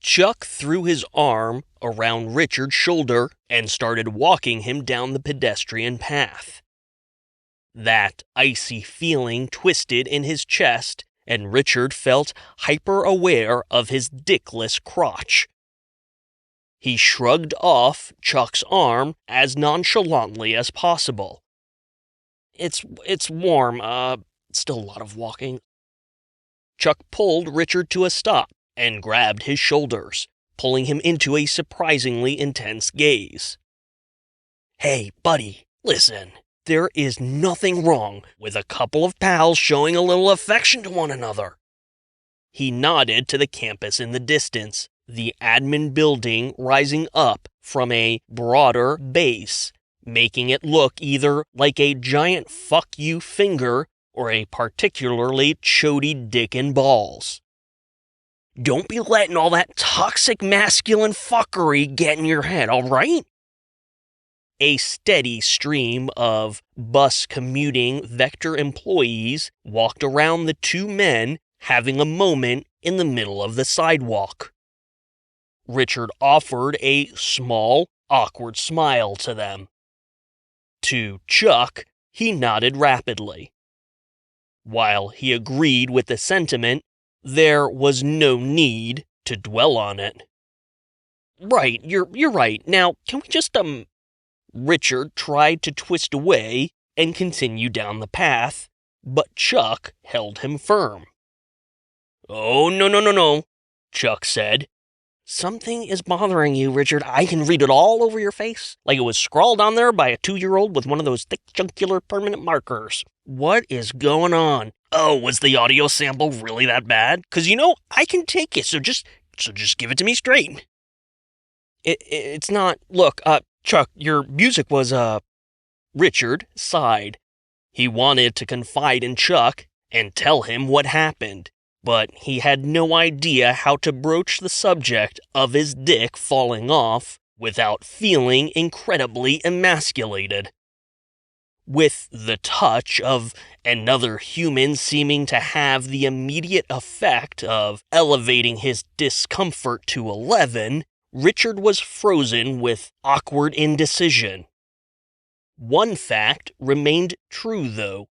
Chuck threw his arm around Richard's shoulder and started walking him down the pedestrian path. That icy feeling twisted in his chest, and Richard felt hyper-aware of his dickless crotch. He shrugged off Chuck's arm as nonchalantly as possible. It's warm, still a lot of walking. Chuck pulled Richard to a stop and grabbed his shoulders, pulling him into a surprisingly intense gaze. Hey, buddy, listen. There is nothing wrong with a couple of pals showing a little affection to one another. He nodded to the campus in the distance, the admin building rising up from a broader base, making it look either like a giant fuck you finger or a particularly chody dick and balls. Don't be letting all that toxic masculine fuckery get in your head, all right? A steady stream of bus commuting Vector employees walked around the two men, having a moment in the middle of the sidewalk. Richard offered a small, awkward smile to them. To Chuck, he nodded rapidly. While he agreed with the sentiment, there was no need to dwell on it. Right, you're right. Now, can we just, Richard tried to twist away and continue down the path, but Chuck held him firm. Oh, no, Chuck said. Something is bothering you, Richard. I can read it all over your face, like it was scrawled on there by a 2-year-old with one of those thick, chunkular permanent markers. What is going on? Oh, was the audio sample really that bad? 'Cause I can take it, so just give it to me straight. It's not. Look, Chuck, your music was, Richard sighed. He wanted to confide in Chuck and tell him what happened, but he had no idea how to broach the subject of his dick falling off without feeling incredibly emasculated. With the touch of another human seeming to have the immediate effect of elevating his discomfort to 11, Richard was frozen with awkward indecision. One fact remained true, though.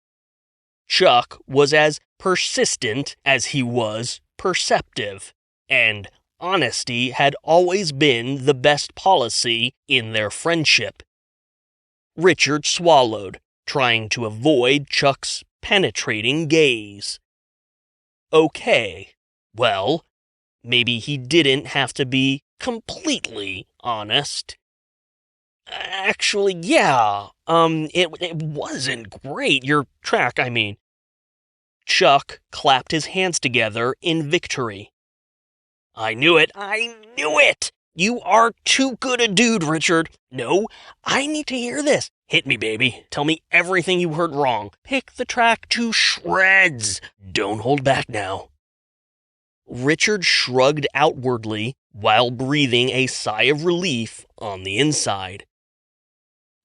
Chuck was as persistent as he was perceptive, and honesty had always been the best policy in their friendship. Richard swallowed, trying to avoid Chuck's penetrating gaze. Okay, well, maybe he didn't have to be completely honest. Actually, yeah, it wasn't great, your track, I mean. Chuck clapped his hands together in victory. I knew it! You are too good a dude, Richard. No, I need to hear this. Hit me, baby. Tell me everything you heard wrong. Pick the track to shreds. Don't hold back now. Richard shrugged outwardly while breathing a sigh of relief on the inside.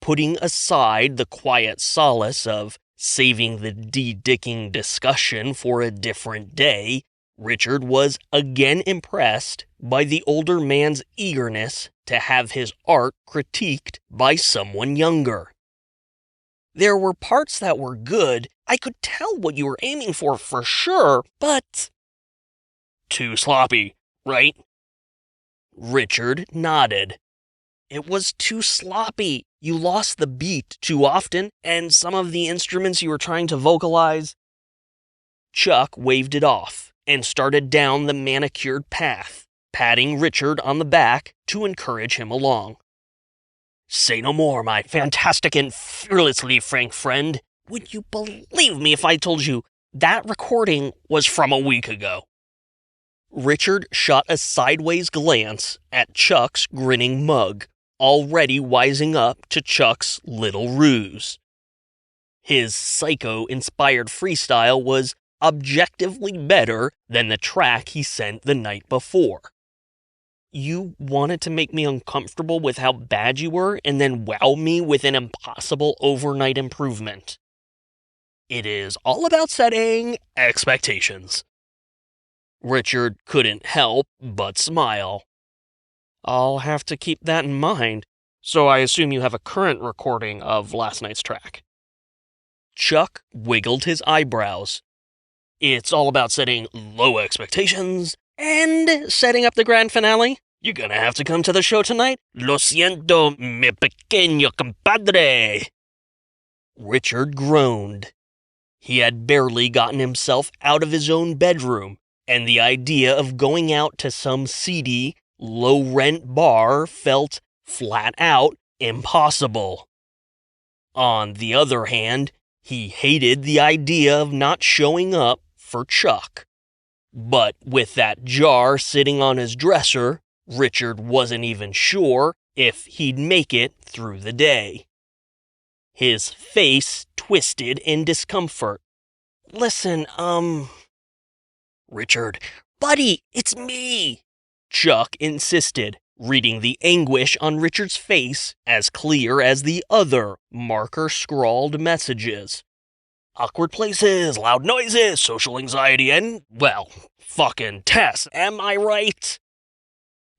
Putting aside the quiet solace of saving the de-dicking discussion for a different day, Richard was again impressed by the older man's eagerness to have his art critiqued by someone younger. There were parts that were good. I could tell what you were aiming for sure, but... Too sloppy, right? Richard nodded. It was too sloppy. You lost the beat too often, and some of the instruments you were trying to vocalize... Chuck waved it off and started down the manicured path, patting Richard on the back to encourage him along. Say no more, my fantastic and fearlessly frank friend. Would you believe me if I told you that recording was from a week ago? Richard shot a sideways glance at Chuck's grinning mug, already wising up to Chuck's little ruse. His psycho-inspired freestyle was objectively better than the track he sent the night before. You wanted to make me uncomfortable with how bad you were and then wow me with an impossible overnight improvement. It is all about setting expectations. Richard couldn't help but smile. I'll have to keep that in mind. So I assume you have a current recording of last night's track. Chuck wiggled his eyebrows. It's all about setting low expectations and setting up the grand finale. "You're gonna have to come to the show tonight? Lo siento, mi pequeño compadre." Richard groaned. He had barely gotten himself out of his own bedroom, and the idea of going out to some seedy, low-rent bar felt, flat out, impossible. On the other hand, he hated the idea of not showing up for Chuck. But with that jar sitting on his dresser, Richard wasn't even sure if he'd make it through the day. His face twisted in discomfort. "Listen, Richard, buddy, it's me," Chuck insisted, reading the anguish on Richard's face as clear as the other marker-scrawled messages. "Awkward places, loud noises, social anxiety, and, well, fucking Tess, am I right?"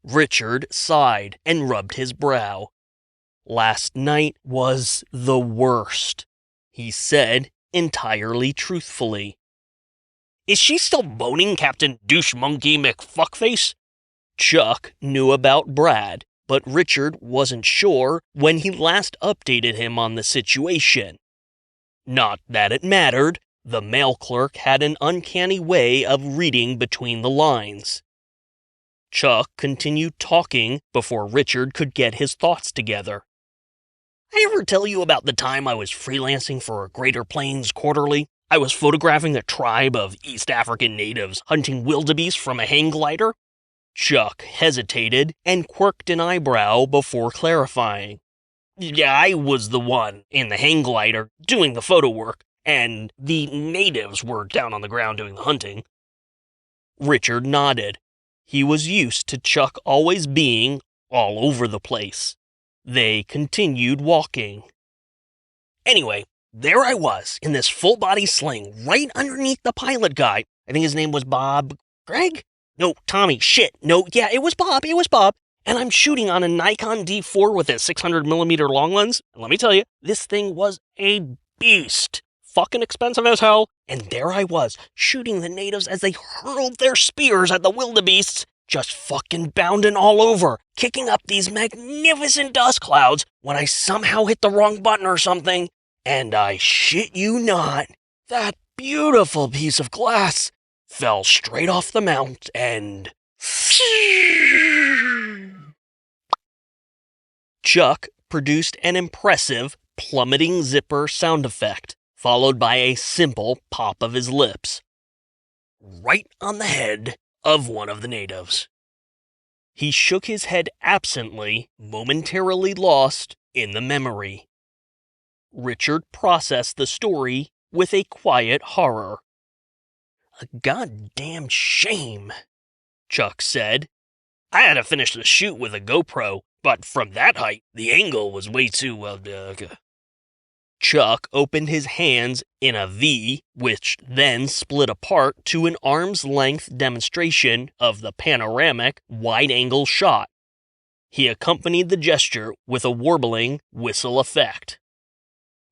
Richard sighed and rubbed his brow. "Last night was the worst," he said entirely truthfully. "Is she still boning Captain Douche Monkey McFuckface?" Chuck knew about Brad, but Richard wasn't sure when he last updated him on the situation. Not that it mattered, the mail clerk had an uncanny way of reading between the lines. Chuck continued talking before Richard could get his thoughts together. "I ever tell you about the time I was freelancing for a Greater Plains Quarterly? I was photographing a tribe of East African natives hunting wildebeest from a hang glider?" Chuck hesitated and quirked an eyebrow before clarifying. "Yeah, I was the one in the hang glider doing the photo work, and the natives were down on the ground doing the hunting." Richard nodded. He was used to Chuck always being all over the place. They continued walking. "Anyway, there I was, in this full-body sling, right underneath the pilot guy. I think his name was Bob. Greg? No, Tommy, shit. No, yeah, it was Bob. And I'm shooting on a Nikon D4 with a 600mm long lens. And let me tell you, this thing was a beast. Fucking expensive as hell. And there I was, shooting the natives as they hurled their spears at the wildebeests, just fucking bounding all over, kicking up these magnificent dust clouds when I somehow hit the wrong button or something. And I shit you not, that beautiful piece of glass fell straight off the mount and..." Chuck produced an impressive plummeting zipper sound effect, followed by a simple pop of his lips. Right on the head of one of the natives. He shook his head absently, momentarily lost in the memory. Richard processed the story with a quiet horror. "A goddamn shame," Chuck said. "I had to finish the shoot with a GoPro, but from that height, the angle was way too, Chuck opened his hands in a V, which then split apart to an arm's-length demonstration of the panoramic, wide-angle shot. He accompanied the gesture with a warbling whistle effect.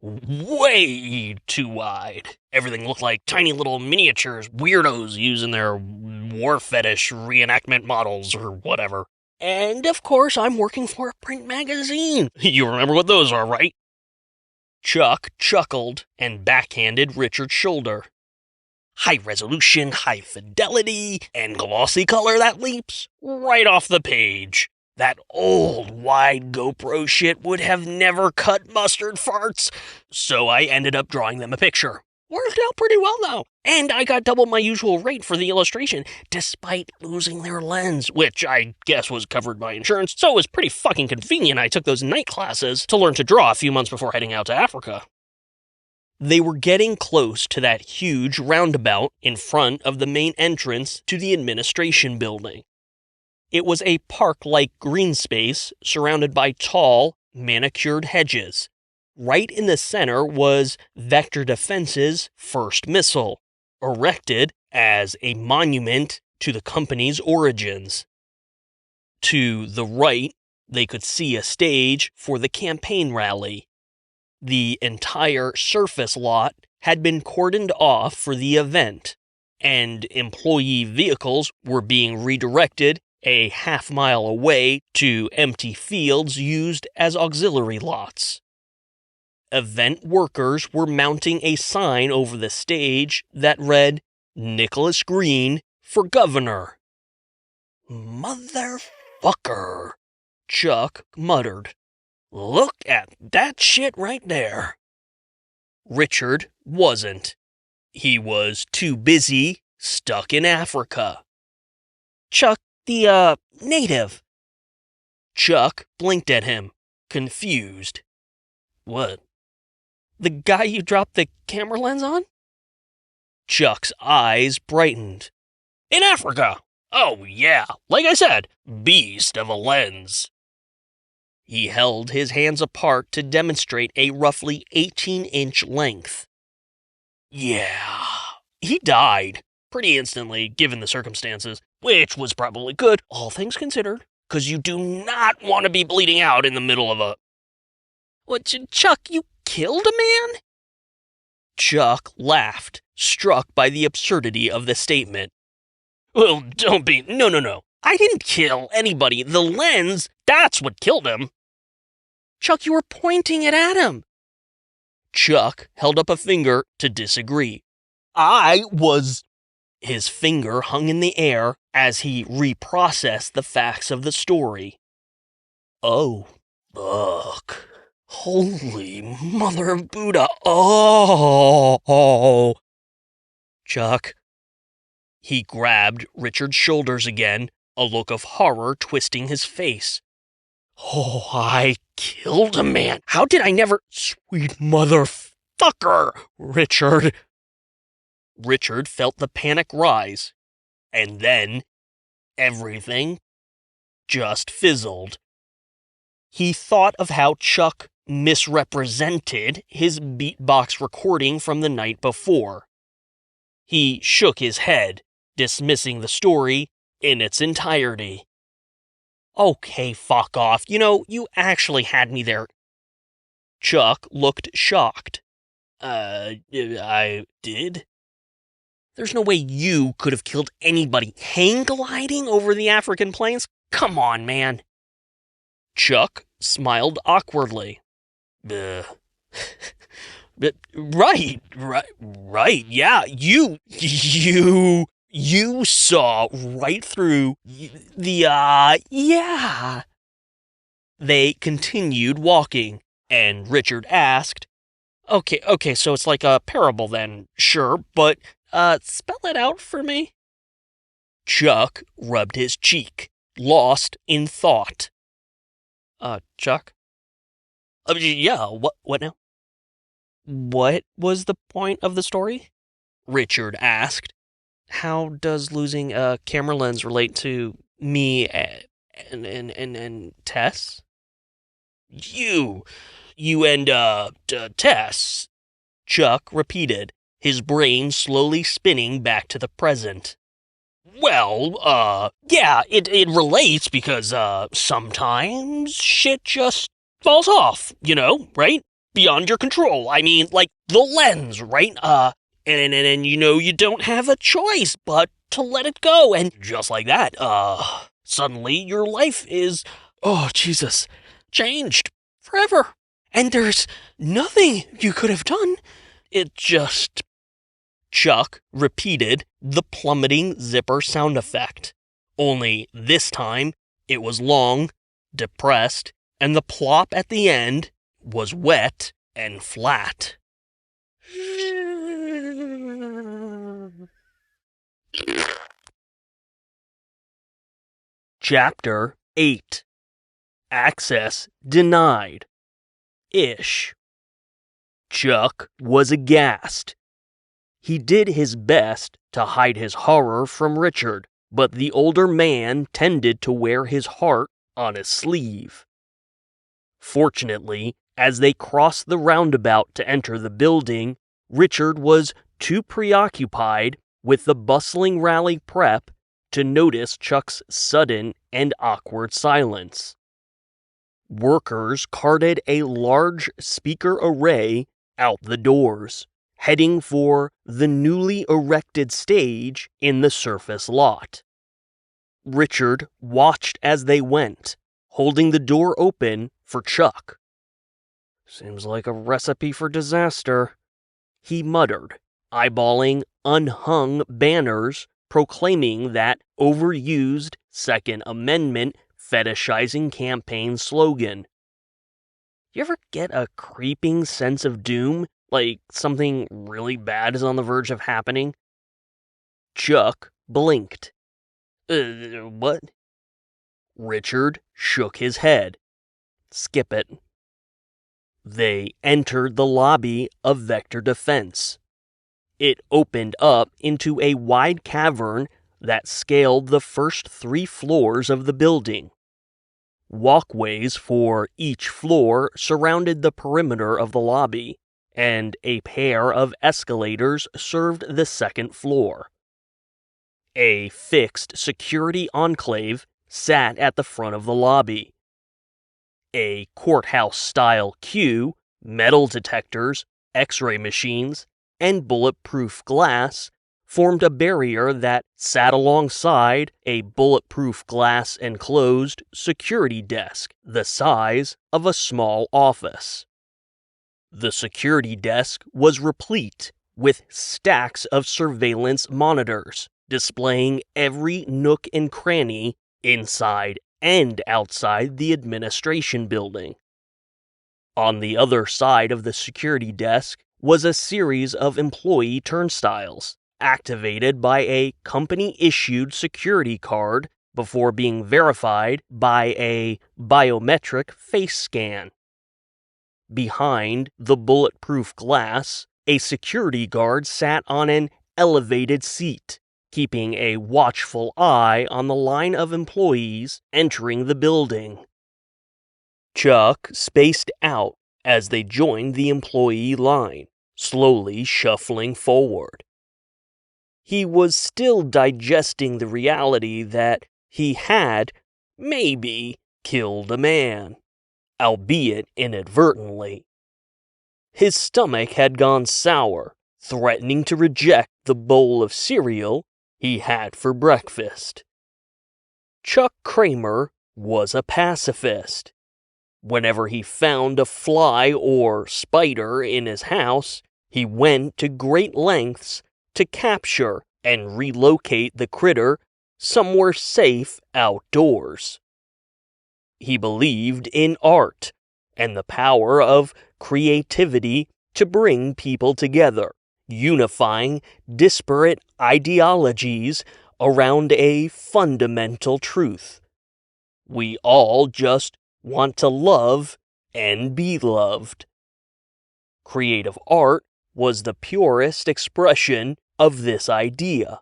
Way too wide. Everything looked like tiny little miniatures weirdos using their war fetish reenactment models or whatever. And of course, I'm working for a print magazine. You remember what those are, right?" Chuck chuckled and backhanded Richard's shoulder. "High resolution, high fidelity, and glossy color that leaps right off the page. That old, wide GoPro shit would have never cut mustard farts, so I ended up drawing them a picture. Worked out pretty well, though, and I got double my usual rate for the illustration, despite losing their lens, which I guess was covered by insurance, so it was pretty fucking convenient I took those night classes to learn to draw a few months before heading out to Africa." They were getting close to that huge roundabout in front of the main entrance to the administration building. It was a park-like green space surrounded by tall, manicured hedges. Right in the center was Vector Defense's first missile, erected as a monument to the company's origins. To the right, they could see a stage for the campaign rally. The entire surface lot had been cordoned off for the event, and employee vehicles were being redirected a half-mile away to empty fields used as auxiliary lots. Event workers were mounting a sign over the stage that read, "Nicholas Green for Governor." "Motherfucker," Chuck muttered. "Look at that shit right there." Richard wasn't. He was too busy, stuck in Africa. "Chuck, the, native." Chuck blinked at him, confused. "What?" "The guy you dropped the camera lens on?" Chuck's eyes brightened. "In Africa! Oh, yeah, like I said, beast of a lens." He held his hands apart to demonstrate a roughly 18-inch length. "Yeah, he died pretty instantly, given the circumstances, which was probably good, all things considered, because you do not want to be bleeding out in the middle of a..." "What, Chuck, you killed a man?" Chuck laughed, struck by the absurdity of the statement. "Well, don't be... No. I didn't kill anybody. The lens, that's what killed him." "Chuck, you were pointing it at him." Chuck held up a finger to disagree. "I was..." His finger hung in the air as he reprocessed the facts of the story. "Oh, fuck. Holy mother of Buddha. Oh. Chuck." He grabbed Richard's shoulders again, a look of horror twisting his face. "Oh, I killed a man. How did I never..." "Sweet motherfucker, Richard." Richard felt the panic rise, and then everything just fizzled. He thought of how Chuck misrepresented his beatbox recording from the night before. He shook his head, dismissing the story in its entirety. "Okay, fuck off. You actually had me there." Chuck looked shocked. I did?" "There's no way you could have killed anybody hang gliding over the African plains. Come on, man." Chuck smiled awkwardly. Right, yeah, you saw right through yeah." They continued walking, and Richard asked, Okay, so it's like a parable then, sure, but, spell it out for me." Chuck rubbed his cheek, lost in thought. Chuck?" Yeah, what now?" "What was the point of the story?" Richard asked. "How does losing a camera lens relate to me and Tess?" You and, Tess," Chuck repeated, his brain slowly spinning back to the present. "Well, yeah, it relates because, sometimes shit just falls off, right? Beyond your control. I mean, like the lens, right? And you don't have a choice but to let it go, and just like that, suddenly your life is, oh, Jesus, changed forever. And there's nothing you could have done. It just..." Chuck repeated the plummeting zipper sound effect. Only this time, it was long, depressed, and the plop at the end was wet and flat. Chapter 8. Access Denied. Ish. Chuck was aghast. He did his best to hide his horror from Richard, but the older man tended to wear his heart on his sleeve. Fortunately, as they crossed the roundabout to enter the building, Richard was too preoccupied with the bustling rally prep to notice Chuck's sudden and awkward silence. Workers carted a large speaker array out the doors, heading for the newly erected stage in the surface lot. Richard watched as they went, holding the door open for Chuck. "Seems like a recipe for disaster," he muttered, eyeballing unhung banners proclaiming that overused Second Amendment fetishizing campaign slogan. You ever get a creeping sense of doom, like something really bad is on the verge of happening? Chuck blinked. What? Richard shook his head. Skip it. They entered the lobby of Vector Defense. It opened up into a wide cavern that scaled the first 3 floors of the building. Walkways for each floor surrounded the perimeter of the lobby, and a pair of escalators served the second floor. A fixed security enclave sat at the front of the lobby. A courthouse-style queue, metal detectors, X-ray machines, and bulletproof glass formed a barrier that sat alongside a bulletproof glass-enclosed security desk the size of a small office. The security desk was replete with stacks of surveillance monitors displaying every nook and cranny inside and outside the administration building. On the other side of the security desk was a series of employee turnstiles, activated by a company-issued security card before being verified by a biometric face scan. Behind the bulletproof glass, a security guard sat on an elevated seat, keeping a watchful eye on the line of employees entering the building. Chuck spaced out as they joined the employee line, slowly shuffling forward. He was still digesting the reality that he had, maybe, killed a man, albeit inadvertently. His stomach had gone sour, threatening to reject the bowl of cereal he had for breakfast. Chuck Kramer was a pacifist. Whenever he found a fly or spider in his house, he went to great lengths to capture and relocate the critter somewhere safe outdoors. He believed in art and the power of creativity to bring people together, unifying disparate ideologies around a fundamental truth. We all just want to love and be loved. Creative art was the purest expression of this idea.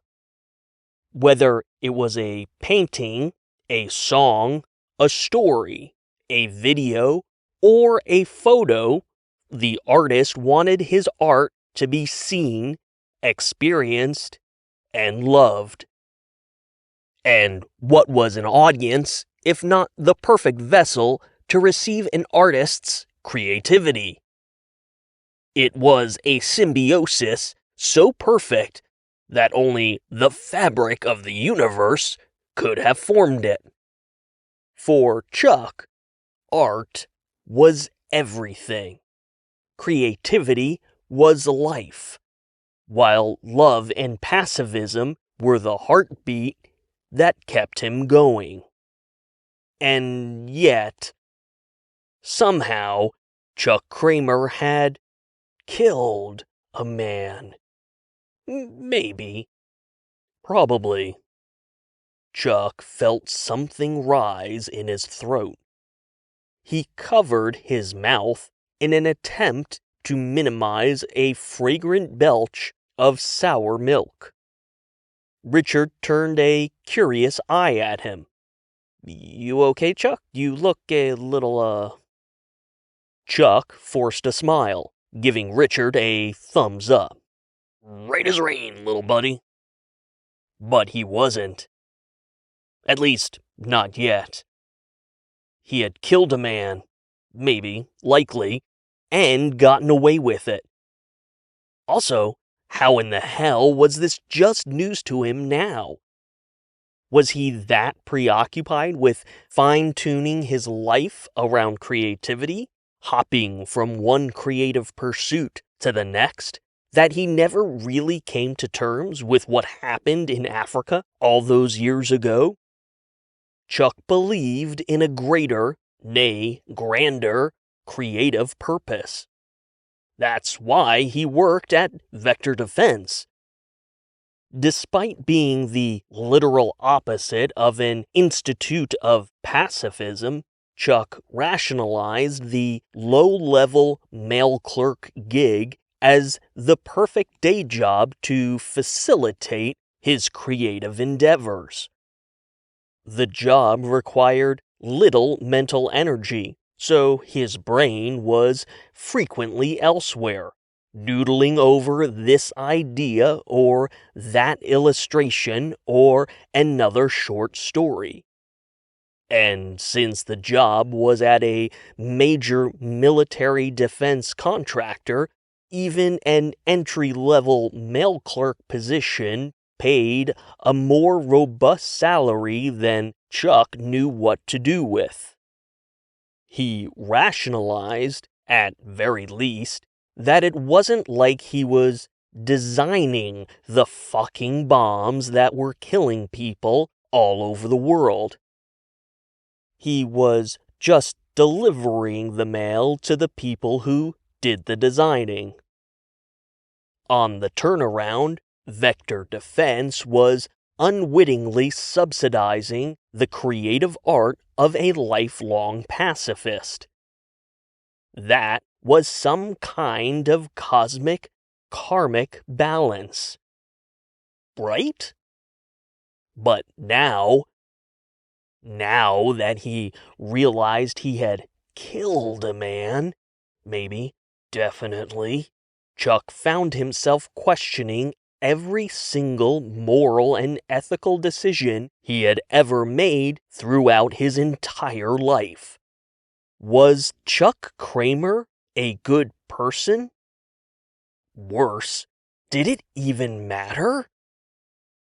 Whether it was a painting, a song, a story, a video, or a photo, the artist wanted his art to be seen, experienced, and loved. And what was an audience if not the perfect vessel to receive an artist's creativity? It was a symbiosis so perfect that only the fabric of the universe could have formed it. For Chuck, art was everything. Creativity was life, while love and pacifism were the heartbeat that kept him going. And yet, somehow, Chuck Kramer had killed a man. Maybe. Probably. Chuck felt something rise in his throat. He covered his mouth in an attempt to minimize a fragrant belch of sour milk. Richard turned a curious eye at him. "You okay, Chuck? You look a little, Chuck forced a smile, giving Richard a thumbs up. "Right as rain, little buddy." But he wasn't. At least, not yet. He had killed a man, maybe, likely, and gotten away with it. Also, how in the hell was this just news to him now? Was he that preoccupied with fine-tuning his life around creativity, hopping from one creative pursuit to the next, that he never really came to terms with what happened in Africa all those years ago? Chuck believed in a greater, nay, grander, creative purpose. That's why he worked at Vector Defense. Despite being the literal opposite of an institute of pacifism, Chuck rationalized the low-level mail clerk gig as the perfect day job to facilitate his creative endeavors. The job required little mental energy, so his brain was frequently elsewhere, noodling over this idea or that illustration or another short story. And since the job was at a major military defense contractor, even an entry-level mail clerk position paid a more robust salary than Chuck knew what to do with. He rationalized, at very least, that it wasn't like he was designing the fucking bombs that were killing people all over the world. He was just delivering the mail to the people who did the designing. On the turnaround, Vector Defense was unwittingly subsidizing the creative art of a lifelong pacifist. That was some kind of cosmic, karmic balance. Right? But now that he realized he had killed a man, maybe, definitely, Chuck found himself questioning every single moral and ethical decision he had ever made throughout his entire life. Was Chuck Kramer a good person? Worse, did it even matter?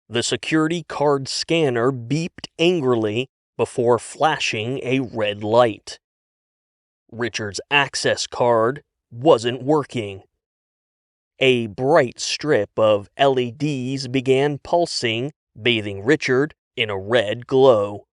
The security card scanner beeped angrily before flashing a red light. Richard's access card wasn't working. A bright strip of LEDs began pulsing, bathing Richard in a red glow.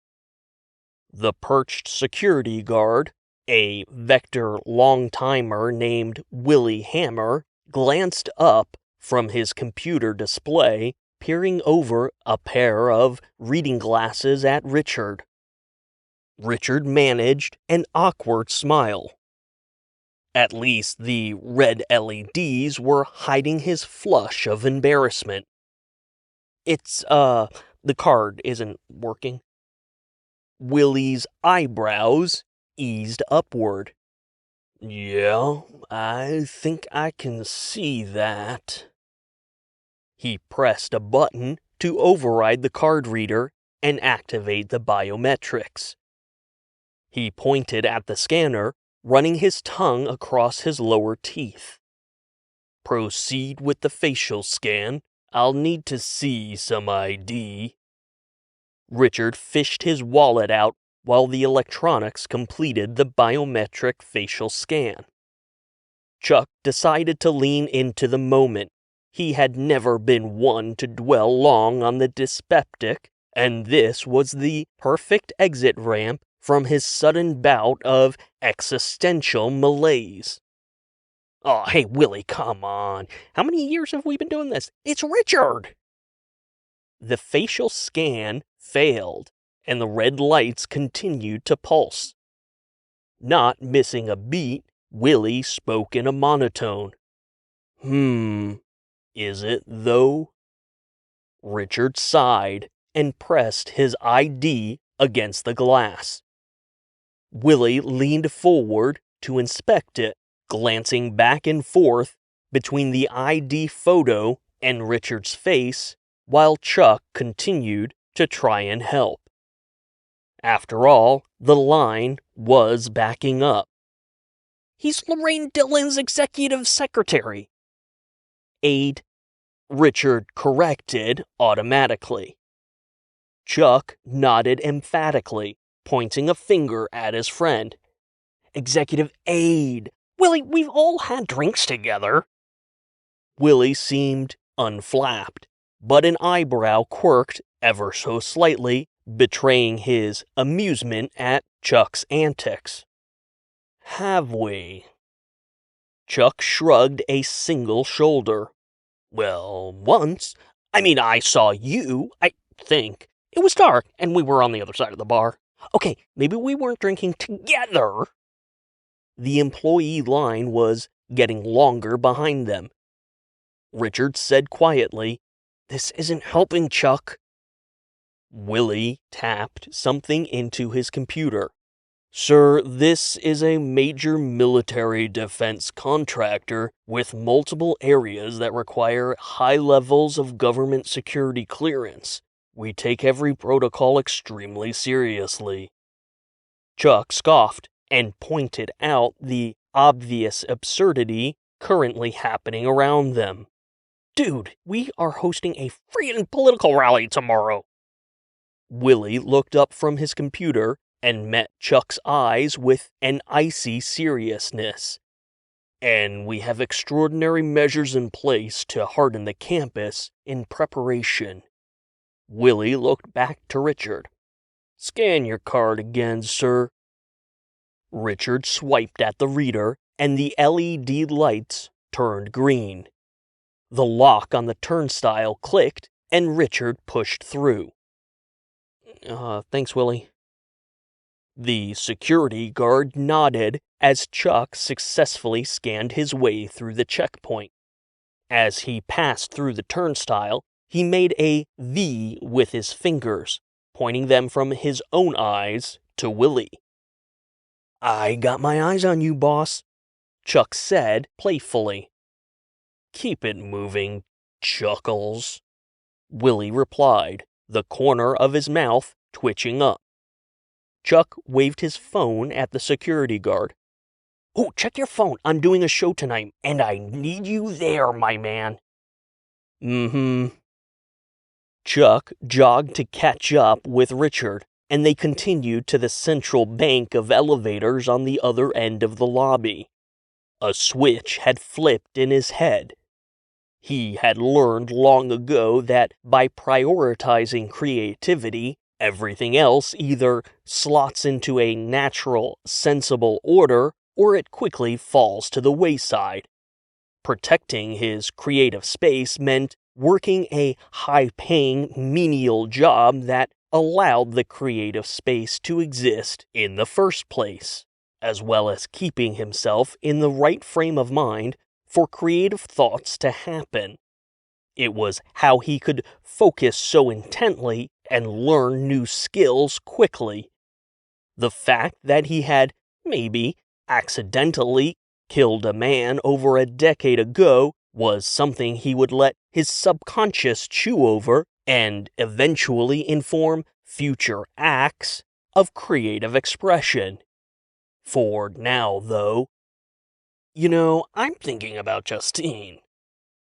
The perched security guard, a Vector long-timer named Willie Hammer, glanced up from his computer display, peering over a pair of reading glasses at Richard. Richard managed an awkward smile. At least the red LEDs were hiding his flush of embarrassment. The card isn't working. Willie's eyebrows eased upward. Yeah, I think I can see that. He pressed a button to override the card reader and activate the biometrics. He pointed at the scanner, running his tongue across his lower teeth. Proceed with the facial scan. I'll need to see some ID. Richard fished his wallet out while the electronics completed the biometric facial scan. Chuck decided to lean into the moment. He had never been one to dwell long on the dyspeptic, and this was the perfect exit ramp from his sudden bout of existential malaise. Oh, hey, Willie, come on. How many years have we been doing this? It's Richard! The facial scan failed, and the red lights continued to pulse. Not missing a beat, Willie spoke in a monotone. Is it, though? Richard sighed and pressed his ID against the glass. Willie leaned forward to inspect it, glancing back and forth between the ID photo and Richard's face, while Chuck continued to try and help. After all, the line was backing up. He's Lorraine Dillon's executive secretary. Aide, Richard corrected automatically. Chuck nodded emphatically, pointing a finger at his friend. Executive aid. Willie, we've all had drinks together. Willie seemed unflapped, but an eyebrow quirked ever so slightly, betraying his amusement at Chuck's antics. Have we? Chuck shrugged a single shoulder. Well, once. I saw you, I think. It was dark, and we were on the other side of the bar. Okay, maybe we weren't drinking together. The employee line was getting longer behind them. Richard said quietly, "This isn't helping, Chuck." Willie tapped something into his computer. "Sir, this is a major military defense contractor with multiple areas that require high levels of government security clearance. We take every protocol extremely seriously." Chuck scoffed and pointed out the obvious absurdity currently happening around them. "Dude, we are hosting a freaking political rally tomorrow." Willie looked up from his computer and met Chuck's eyes with an icy seriousness. "And we have extraordinary measures in place to harden the campus in preparation." Willie looked back to Richard. "Scan your card again, sir." Richard swiped at the reader, and the LED lights turned green. The lock on the turnstile clicked, and Richard pushed through. Thanks, Willie." The security guard nodded as Chuck successfully scanned his way through the checkpoint. As he passed through the turnstile, he made a V with his fingers, pointing them from his own eyes to Willie. "I got my eyes on you, boss," Chuck said playfully. "Keep it moving, Chuckles," Willie replied, the corner of his mouth twitching up. Chuck waved his phone at the security guard. "Oh, check your phone. I'm doing a show tonight, and I need you there, my man." "Mm-hmm." Chuck jogged to catch up with Richard, and they continued to the central bank of elevators on the other end of the lobby. A switch had flipped in his head. He had learned long ago that by prioritizing creativity, everything else either slots into a natural, sensible order, or it quickly falls to the wayside. Protecting his creative space meant working a high-paying, menial job that allowed the creative space to exist in the first place, as well as keeping himself in the right frame of mind for creative thoughts to happen. It was how he could focus so intently and learn new skills quickly. The fact that he had, maybe, accidentally killed a man over a decade ago was something he would let his subconscious chew over and eventually inform future acts of creative expression. For now, though, I'm thinking about Justine,"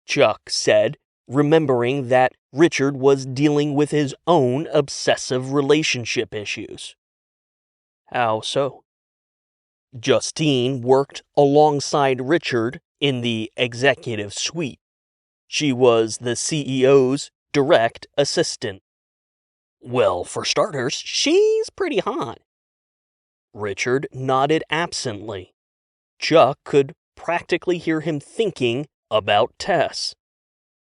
Chuck said, remembering that Richard was dealing with his own obsessive relationship issues. "How so?" Justine worked alongside Richard in the executive suite. She was the CEO's direct assistant. "Well, for starters, she's pretty hot." Richard nodded absently. Chuck could practically hear him thinking about Tess.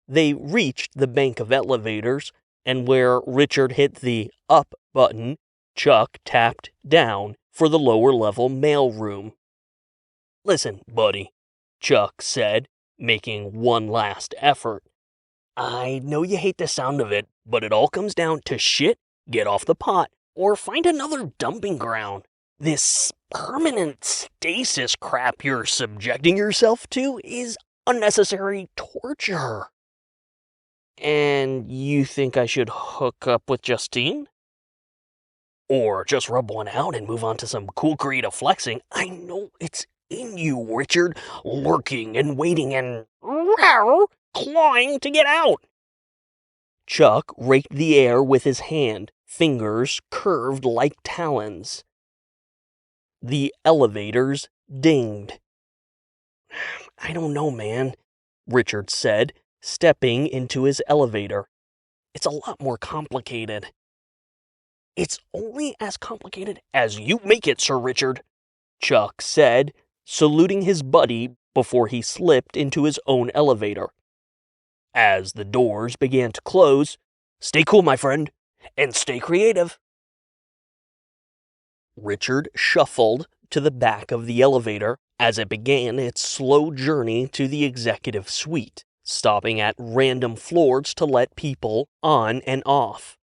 They reached the bank of elevators, and where Richard hit the up button, Chuck tapped down for the lower-level mailroom. "Listen, buddy," Chuck said, making one last effort. "I know you hate the sound of it, but it all comes down to shit, get off the pot, or find another dumping ground. This permanent stasis crap you're subjecting yourself to is unnecessary torture." "And you think I should hook up with Justine?" "Or just rub one out and move on to some cool creative flexing. I know it's in you, Richard, lurking and waiting and clawing to get out." Chuck raked the air with his hand, fingers curved like talons. The elevators dinged. "I don't know, man," Richard said, stepping into his elevator. "It's a lot more complicated." "It's only as complicated as you make it, Sir Richard," Chuck said, saluting his buddy before he slipped into his own elevator. As the doors began to close, "Stay cool, my friend, and stay creative." Richard shuffled to the back of the elevator as it began its slow journey to the executive suite, stopping at random floors to let people on and off.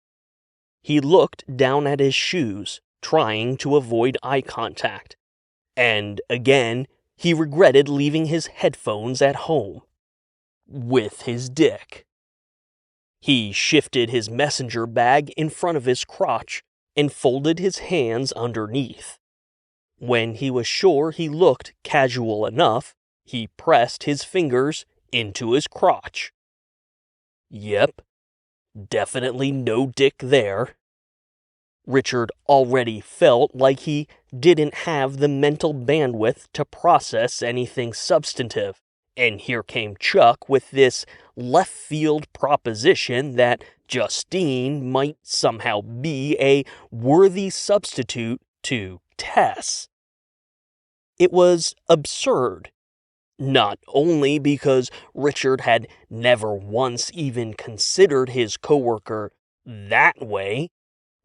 He looked down at his shoes, trying to avoid eye contact, and again he regretted leaving his headphones at home. With his dick. He shifted his messenger bag in front of his crotch and folded his hands underneath. When he was sure he looked casual enough, he pressed his fingers into his crotch. Yep, definitely no dick there. Richard already felt like he didn't have the mental bandwidth to process anything substantive, and here came Chuck with this left-field proposition that Justine might somehow be a worthy substitute to Tess. It was absurd, not only because Richard had never once even considered his coworker that way,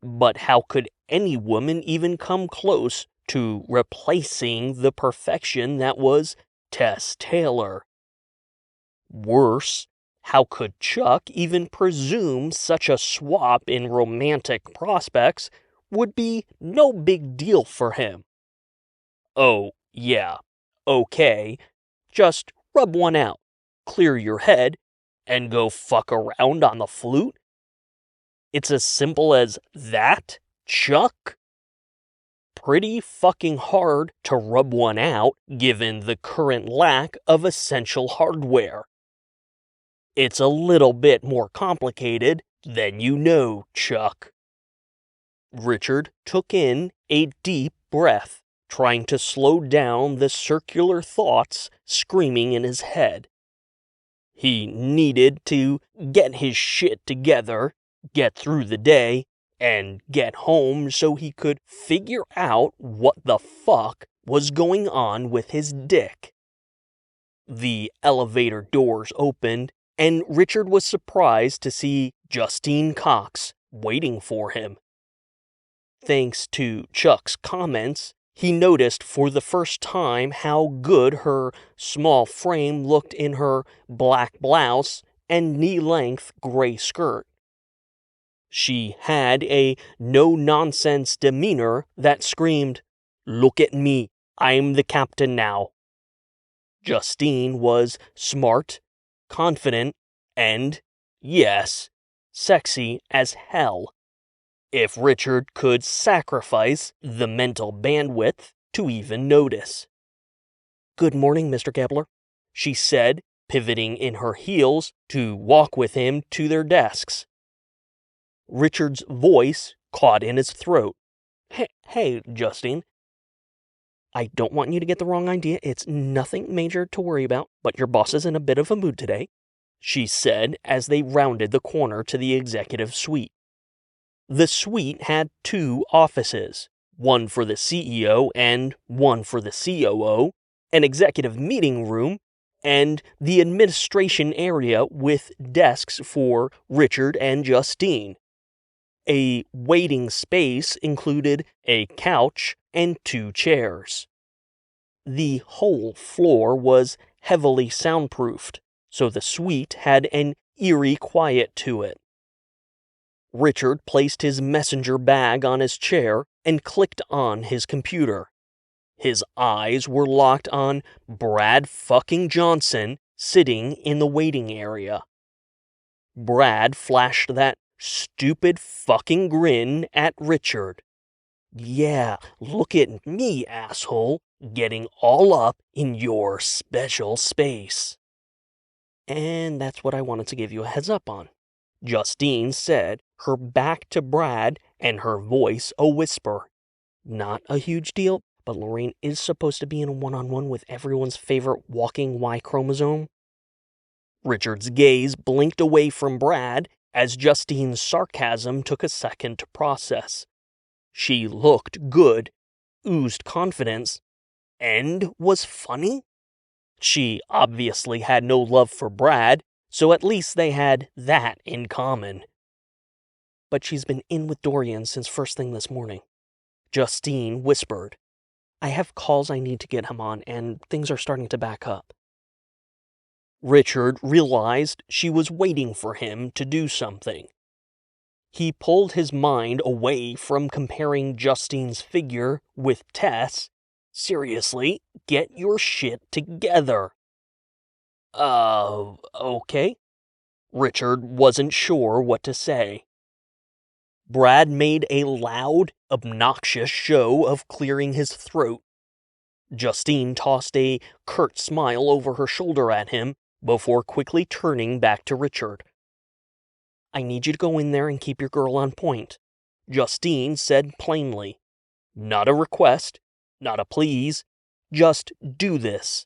but how could any woman even come close to replacing the perfection that was Tess Taylor? Worse, how could Chuck even presume such a swap in romantic prospects would be no big deal for him? Oh, yeah, okay, just rub one out, clear your head, and go fuck around on the flute? It's as simple as that, Chuck? Pretty fucking hard to rub one out, given the current lack of essential hardware. It's a little bit more complicated than you know, Chuck. Richard took in a deep breath, trying to slow down the circular thoughts screaming in his head. He needed to get his shit together, get through the day, and get home so he could figure out what the fuck was going on with his dick. The elevator doors opened, and Richard was surprised to see Justine Cox waiting for him. Thanks to Chuck's comments, he noticed for the first time how good her small frame looked in her black blouse and knee-length gray skirt. She had a no-nonsense demeanor that screamed, "Look at me, I'm the captain now." Justine was smart, confident, and, yes, sexy as hell. If Richard could sacrifice the mental bandwidth to even notice. "Good morning, Mr. Gobbler," she said, pivoting in her heels to walk with him to their desks. Richard's voice caught in his throat. Hey, Justine. I don't want you to get the wrong idea. It's nothing major to worry about, but your boss is in a bit of a mood today," she said as they rounded the corner to the executive suite. The suite had 2 offices, one for the CEO and one for the COO, an executive meeting room, and the administration area with desks for Richard and Justine. A waiting space included a couch and 2 chairs. The whole floor was heavily soundproofed, so the suite had an eerie quiet to it. Richard placed his messenger bag on his chair and clicked on his computer. His eyes were locked on Brad fucking Johnson sitting in the waiting area. Brad flashed that stupid fucking grin at Richard. "Yeah, look at me, asshole, getting all up in your special space." "And that's what I wanted to give you a heads up on," Justine said, her back to Brad and her voice a whisper. Not a huge deal, but Lorraine is supposed to be in a one-on-one with everyone's favorite walking Y chromosome. Richard's gaze blinked away from Brad as Justine's sarcasm took a second to process. She looked good, oozed confidence, and was funny? She obviously had no love for Brad, so at least they had that in common. But she's been in with Dorian since first thing this morning. Justine whispered. I have calls I need to get him on, and things are starting to back up. Richard realized she was waiting for him to do something. He pulled his mind away from comparing Justine's figure with Tess. Seriously, get your shit together. Okay. Richard wasn't sure what to say. Brad made a loud, obnoxious show of clearing his throat. Justine tossed a curt smile over her shoulder at him before quickly turning back to Richard. I need you to go in there and keep your girl on point, Justine said plainly. Not a request, not a please, just do this.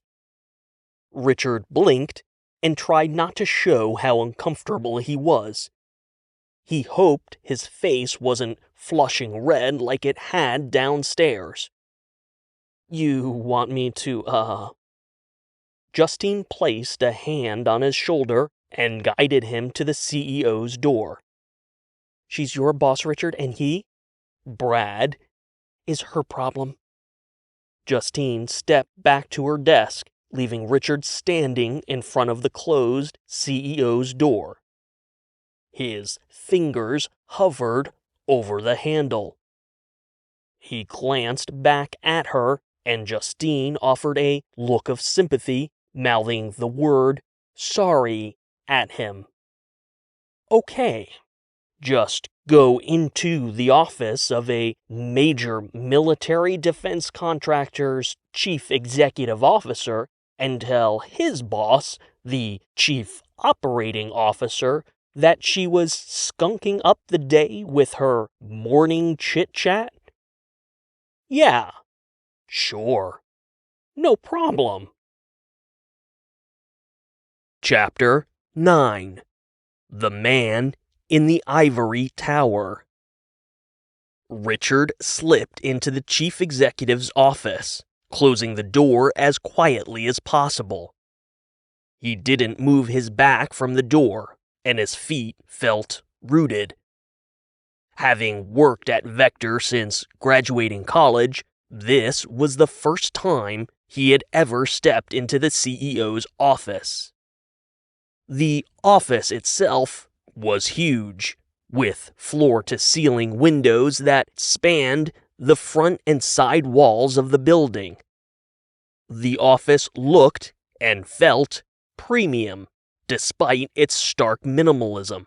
Richard blinked and tried not to show how uncomfortable he was. He hoped his face wasn't flushing red like it had downstairs. You want me to, Justine placed a hand on his shoulder and guided him to the CEO's door. She's your boss, Richard, and he, Brad, is her problem. Justine stepped back to her desk, leaving Richard standing in front of the closed CEO's door. His fingers hovered over the handle. He glanced back at her, and Justine offered a look of sympathy, mouthing the word sorry at him. Okay, just go into the office of a major military defense contractor's chief executive officer and tell his boss, the chief operating officer, that she was skunking up the day with her morning chit-chat? Yeah, sure, no problem. Chapter 9. The Man in the Ivory Tower. Richard slipped into the chief executive's office, closing the door as quietly as possible. He didn't move his back from the door, and his feet felt rooted. Having worked at Vector since graduating college, this was the first time he had ever stepped into the CEO's office. The office itself was huge, with floor-to-ceiling windows that spanned the front and side walls of the building. The office looked and felt premium, despite its stark minimalism.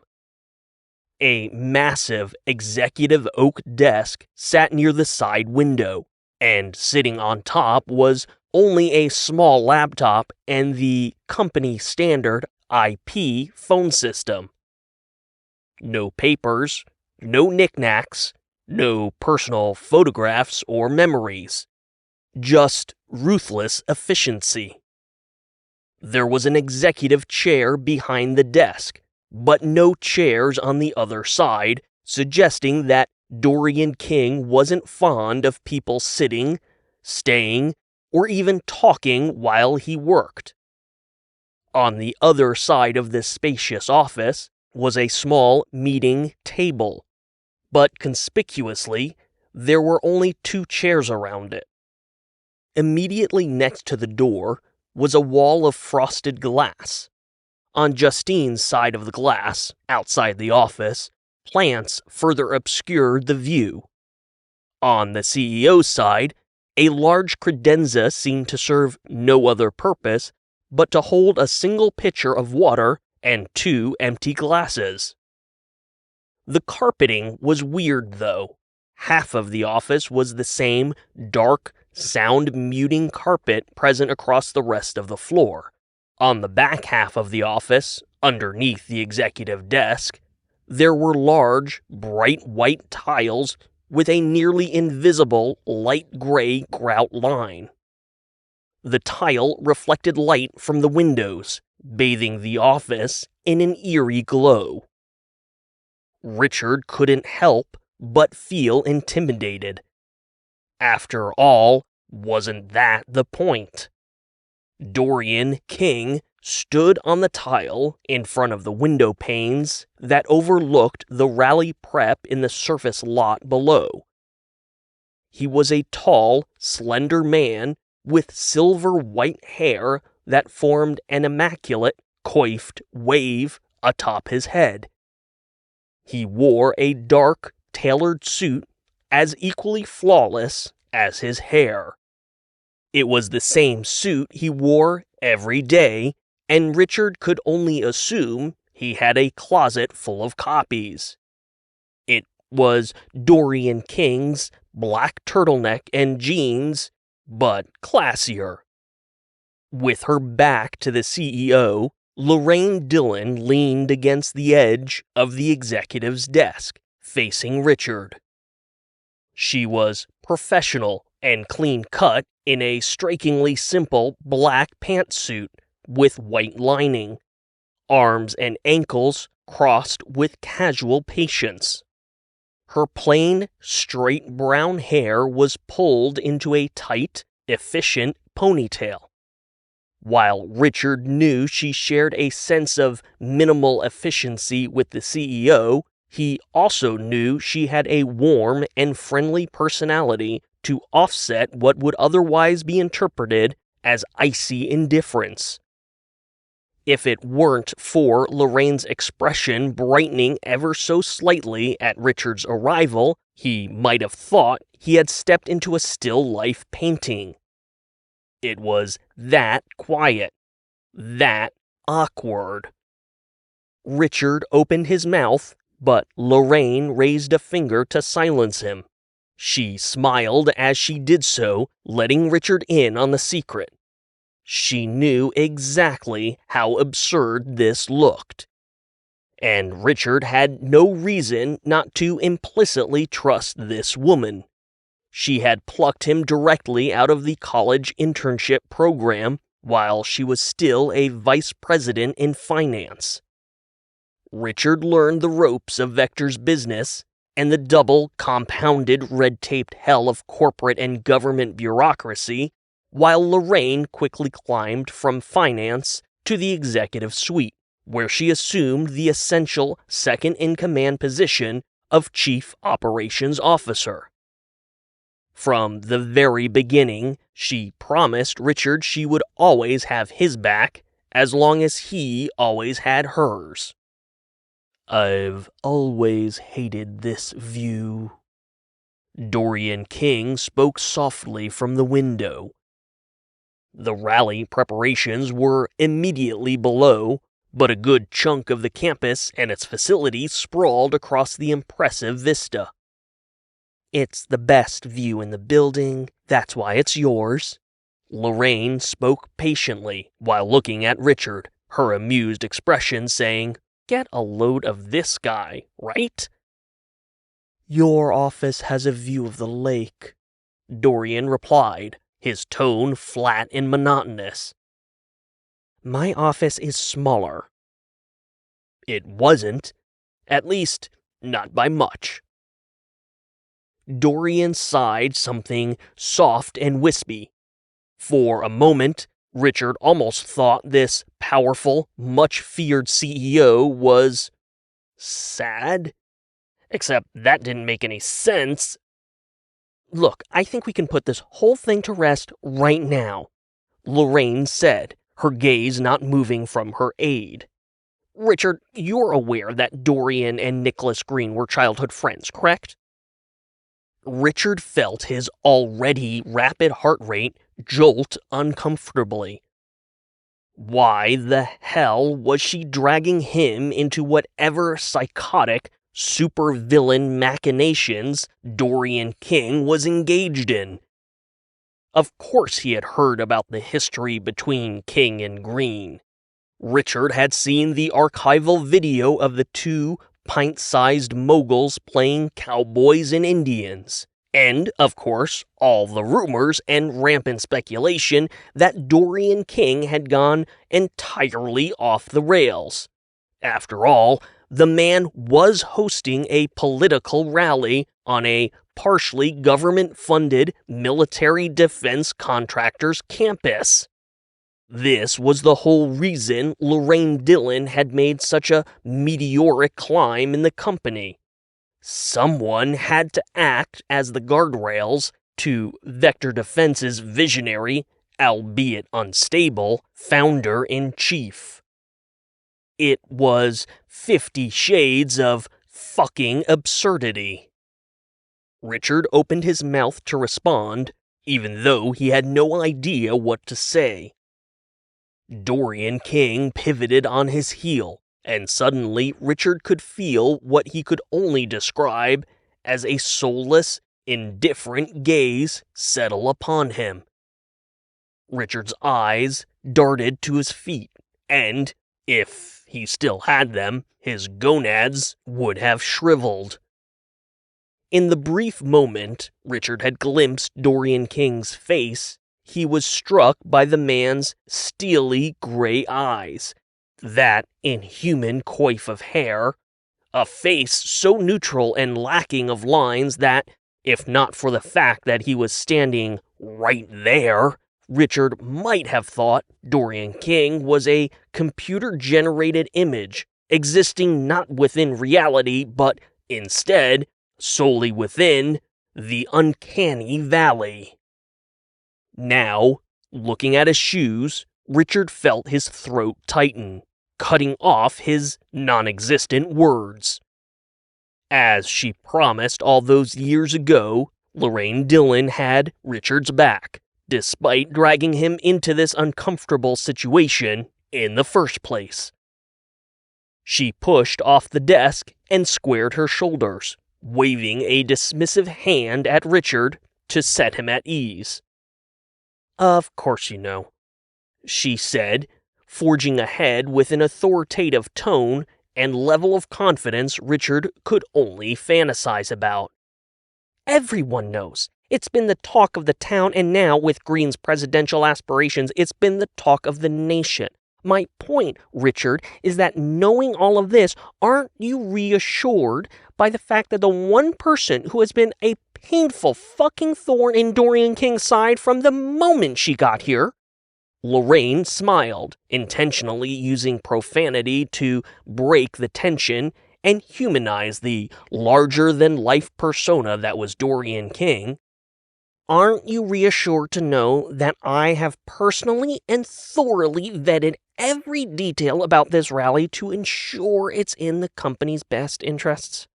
A massive executive oak desk sat near the side window, and sitting on top was only a small laptop and the company standard IP phone system. No papers, no knickknacks, no personal photographs or memories. Just ruthless efficiency. There was an executive chair behind the desk, but no chairs on the other side, suggesting that Dorian King wasn't fond of people sitting, staying, or even talking while he worked. On the other side of this spacious office was a small meeting table, but conspicuously, there were only 2 chairs around it. Immediately next to the door was a wall of frosted glass. On Justine's side of the glass, outside the office, plants further obscured the view. On the CEO's side, a large credenza seemed to serve no other purpose but to hold a single pitcher of water and 2 empty glasses. The carpeting was weird, though. Half of the office was the same dark, sound-muting carpet present across the rest of the floor. On the back half of the office, underneath the executive desk, there were large, bright white tiles with a nearly invisible light gray grout line. The tile reflected light from the windows, bathing the office in an eerie glow. Richard couldn't help but feel intimidated. After all, wasn't that the point? Dorian King stood on the tile in front of the window panes that overlooked the rally prep in the surface lot below. He was a tall, slender man with silver-white hair that formed an immaculate, coiffed wave atop his head. He wore a dark, tailored suit as equally flawless as his hair. It was the same suit he wore every day, and Richard could only assume he had a closet full of copies. It was Dorian King's black turtleneck and jeans, but classier. With her back to the CEO, Lorraine Dillon leaned against the edge of the executive's desk, facing Richard. She was professional and clean-cut in a strikingly simple black pantsuit with white lining, arms and ankles crossed with casual patience. Her plain, straight brown hair was pulled into a tight, efficient ponytail. While Richard knew she shared a sense of minimal efficiency with the CEO, he also knew she had a warm and friendly personality to offset what would otherwise be interpreted as icy indifference. If it weren't for Lorraine's expression brightening ever so slightly at Richard's arrival, he might have thought he had stepped into a still life painting. It was that quiet, that awkward. Richard opened his mouth, but Lorraine raised a finger to silence him. She smiled as she did so, letting Richard in on the secret. She knew exactly how absurd this looked. And Richard had no reason not to implicitly trust this woman. She had plucked him directly out of the college internship program while she was still a vice president in finance. Richard learned the ropes of Vector's business and the double, compounded, red-taped hell of corporate and government bureaucracy, while Lorraine quickly climbed from finance to the executive suite, where she assumed the essential second-in-command position of Chief Operations Officer. From the very beginning, she promised Richard she would always have his back, as long as he always had hers. "I've always hated this view." Dorian King spoke softly from the window. The rally preparations were immediately below, but a good chunk of the campus and its facilities sprawled across the impressive vista. "It's the best view in the building, that's why it's yours." Lorraine spoke patiently while looking at Richard, her amused expression saying, "Get a load of this guy, right?" "Your office has a view of the lake," Dorian replied, his tone flat and monotonous. "My office is smaller." It wasn't. At least, not by much. Dorian sighed something soft and wispy. For a moment, Richard almost thought this powerful, much-feared CEO was sad. Except that didn't make any sense. "Look, I think we can put this whole thing to rest right now," Lorraine said, her gaze not moving from her aide. "Richard, you're aware that Dorian and Nicholas Green were childhood friends, correct?" Richard felt his already rapid heart rate jolt uncomfortably. Why the hell was she dragging him into whatever psychotic, supervillain machinations Dorian King was engaged in? Of course he had heard about the history between King and Green. Richard had seen the archival video of the two pint-sized moguls playing cowboys and Indians. And, of course, all the rumors and rampant speculation that Dorian King had gone entirely off the rails. After all, the man was hosting a political rally on a partially government-funded military defense contractor's campus. This was the whole reason Lorraine Dillon had made such a meteoric climb in the company. Someone had to act as the guardrails to Vector Defense's visionary, albeit unstable, founder-in-chief. It was 50 shades of fucking absurdity. Richard opened his mouth to respond, even though he had no idea what to say. Dorian King pivoted on his heel, and suddenly Richard could feel what he could only describe as a soulless, indifferent gaze settle upon him. Richard's eyes darted to his feet, and, if he still had them, his gonads would have shriveled. In the brief moment Richard had glimpsed Dorian King's face, he was struck by the man's steely gray eyes, that inhuman coif of hair, a face so neutral and lacking of lines that, if not for the fact that he was standing right there, Richard might have thought Dorian King was a computer-generated image, existing not within reality, but instead solely within the uncanny valley. Now, looking at his shoes, Richard felt his throat tighten, cutting off his non-existent words. As she promised all those years ago, Lorraine Dillon had Richard's back, despite dragging him into this uncomfortable situation in the first place. She pushed off the desk and squared her shoulders, waving a dismissive hand at Richard to set him at ease. "Of course you know," she said, forging ahead with an authoritative tone and level of confidence Richard could only fantasize about. "Everyone knows. It's been the talk of the town, and now, with Green's presidential aspirations, it's been the talk of the nation. My point, Richard, is that knowing all of this, aren't you reassured by the fact that the one person who has been a painful fucking thorn in Dorian King's side from the moment she got here?" Lorraine smiled, intentionally using profanity to break the tension and humanize the larger-than-life persona that was Dorian King. "Aren't you reassured to know that I have personally and thoroughly vetted every detail about this rally to ensure it's in the company's best interests?"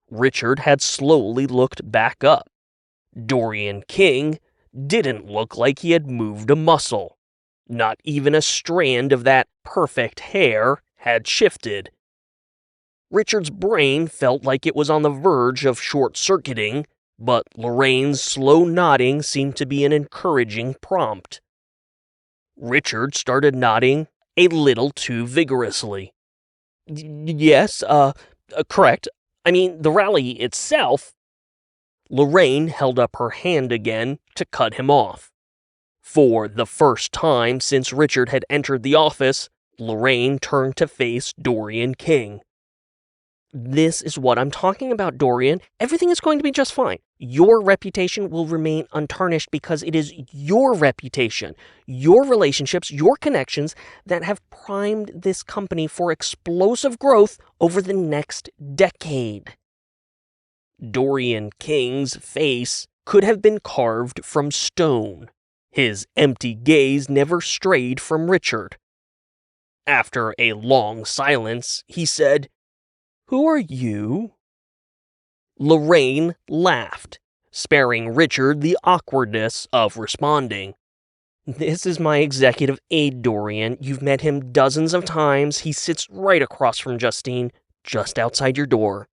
Richard had slowly looked back up. Dorian King didn't look like he had moved a muscle. Not even a strand of that perfect hair had shifted. Richard's brain felt like it was on the verge of short-circuiting, but Lorraine's slow nodding seemed to be an encouraging prompt. Richard started nodding a little too vigorously. "Yes, correct. I mean, the rally itself." Lorraine held up her hand again to cut him off. For the first time since Richard had entered the office, Lorraine turned to face Dorian King. "This is what I'm talking about, Dorian. Everything is going to be just fine. Your reputation will remain untarnished because it is your reputation, your relationships, your connections that have primed this company for explosive growth over the next decade." Dorian King's face could have been carved from stone. His empty gaze never strayed from Richard. After a long silence, he said, "Who are you?" Lorraine laughed, sparing Richard the awkwardness of responding. "This is my executive aide, Dorian. You've met him dozens of times. He sits right across from Justine, just outside your door."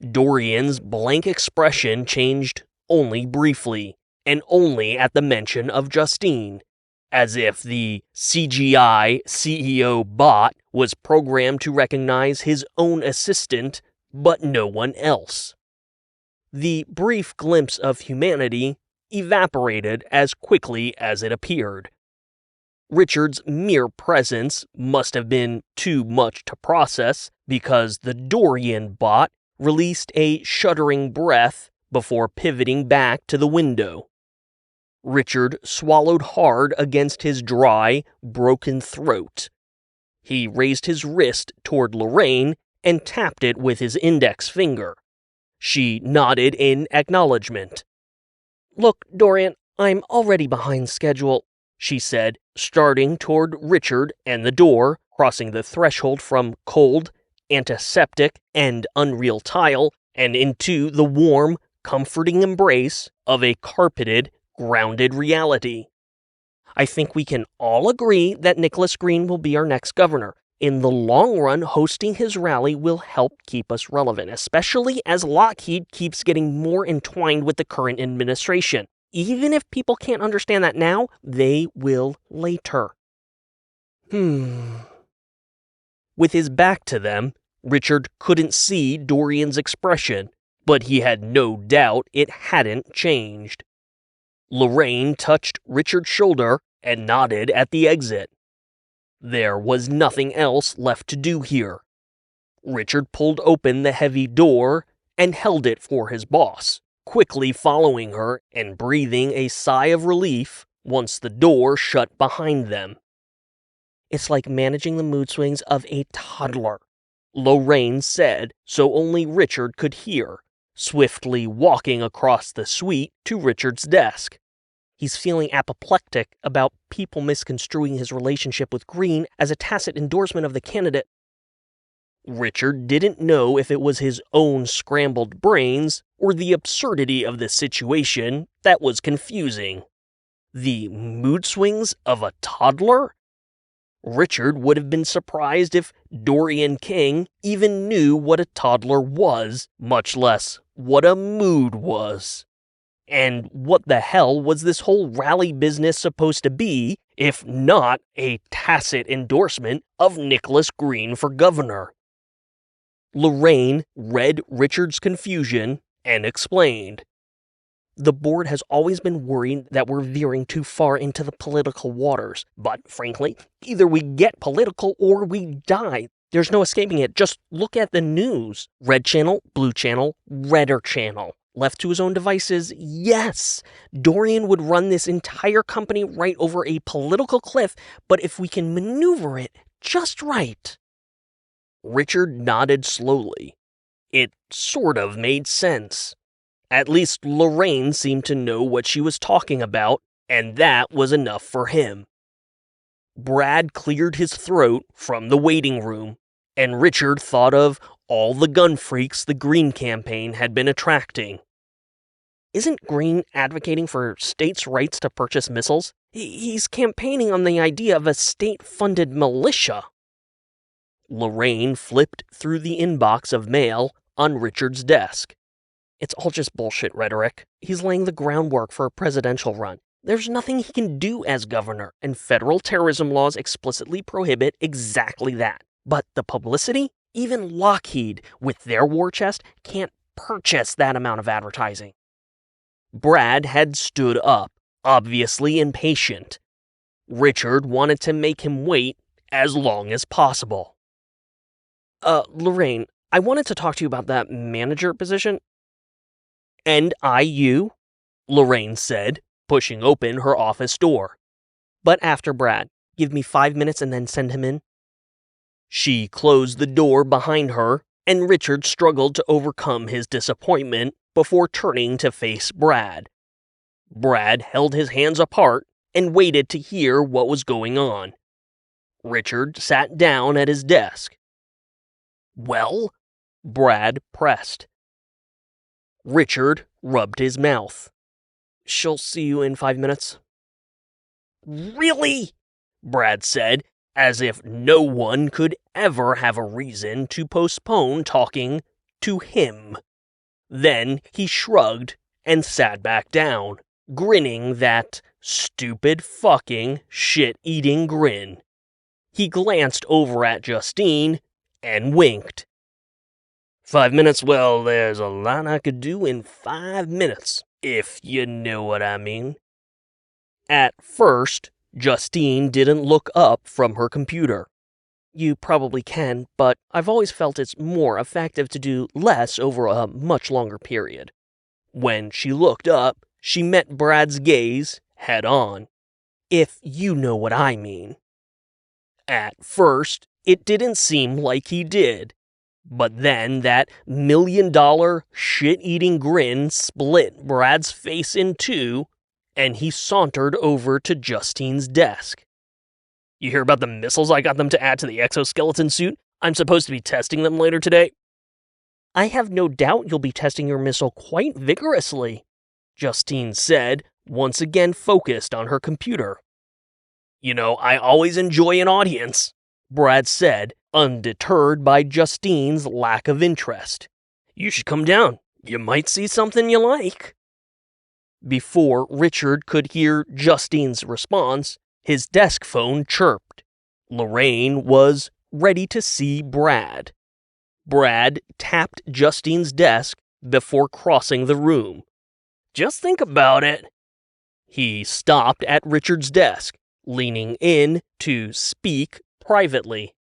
Dorian's blank expression changed only briefly, and only at the mention of Justine. as if the CGI CEO bot was programmed to recognize his own assistant, but no one else. The brief glimpse of humanity evaporated as quickly as it appeared. Richard's mere presence must have been too much to process because the Dorian bot released a shuddering breath before pivoting back to the window. Richard swallowed hard against his dry, broken throat. He raised his wrist toward Lorraine and tapped it with his index finger. She nodded in acknowledgement. "Look, Dorian, I'm already behind schedule," she said, starting toward Richard and the door, crossing the threshold from cold, antiseptic, and unreal tile, and into the warm, comforting embrace of a carpeted, grounded reality. "I think we can all agree that Nicholas Green will be our next governor. In the long run, hosting his rally will help keep us relevant, especially as Lockheed keeps getting more entwined with the current administration. Even if people can't understand that now, they will later." With his back to them, Richard couldn't see Dorian's expression, but he had no doubt it hadn't changed. Lorraine touched Richard's shoulder and nodded at the exit. There was nothing else left to do here. Richard pulled open the heavy door and held it for his boss, quickly following her and breathing a sigh of relief once the door shut behind them. "It's like managing the mood swings of a toddler," Lorraine said, so only Richard could hear, swiftly walking across the suite to Richard's desk. "He's feeling apoplectic about people misconstruing his relationship with Green as a tacit endorsement of the candidate." Richard didn't know if it was his own scrambled brains or the absurdity of the situation that was confusing. The mood swings of a toddler? Richard would have been surprised if Dorian King even knew what a toddler was, much less what a mood was. And what the hell was this whole rally business supposed to be, if not a tacit endorsement of Nicholas Green for governor? Lorraine read Richard's confusion and explained. "The board has always been worried that we're veering too far into the political waters, but frankly, either we get political or we die. There's no escaping it. Just look at the news. Red channel, blue channel, redder channel. Left to his own devices, yes, Dorian would run this entire company right over a political cliff, but if we can maneuver it just right." Richard nodded slowly. It sort of made sense. At least Lorraine seemed to know what she was talking about, and that was enough for him. Brad cleared his throat from the waiting room, and Richard thought of all the gun freaks the Green campaign had been attracting. "Isn't Green advocating for states' rights to purchase missiles? He's campaigning on the idea of a state-funded militia." Lorraine flipped through the inbox of mail on Richard's desk. "It's all just bullshit rhetoric. He's laying the groundwork for a presidential run. There's nothing he can do as governor, and federal terrorism laws explicitly prohibit exactly that. But the publicity? Even Lockheed, with their war chest, can't purchase that amount of advertising." Brad had stood up, obviously impatient. Richard wanted to make him wait as long as possible. Lorraine, I wanted to talk to you about that manager position." "And you," Lorraine said, pushing open her office door. "But after Brad. Give me 5 minutes and then send him in." She closed the door behind her, and Richard struggled to overcome his disappointment before turning to face Brad. Brad held his hands apart and waited to hear what was going on. Richard sat down at his desk. "Well?" Brad pressed. Richard rubbed his mouth. "She'll see you in 5 minutes." "Really?" Brad said, as if no one could ever have a reason to postpone talking to him. Then he shrugged and sat back down, grinning that stupid fucking shit-eating grin. He glanced over at Justine and winked. 5 minutes? Well, there's a lot I could do in 5 minutes, if you know what I mean. At first, Justine didn't look up from her computer. You probably can, but I've always felt it's more effective to do less over a much longer period. When she looked up, she met Brad's gaze head on, if you know what I mean. At first, it didn't seem like he did, but then that $1 million shit-eating grin split Brad's face in two, and he sauntered over to Justine's desk. You hear about the missiles I got them to add to the exoskeleton suit? I'm supposed to be testing them later today. I have no doubt you'll be testing your missile quite vigorously, Justine said, once again focused on her computer. You know, I always enjoy an audience, Brad said, undeterred by Justine's lack of interest. You should come down. You might see something you like. Before Richard could hear Justine's response, his desk phone chirped. Lorraine was ready to see Brad. Brad tapped Justine's desk before crossing the room. Just think about it. He stopped at Richard's desk, leaning in to speak privately.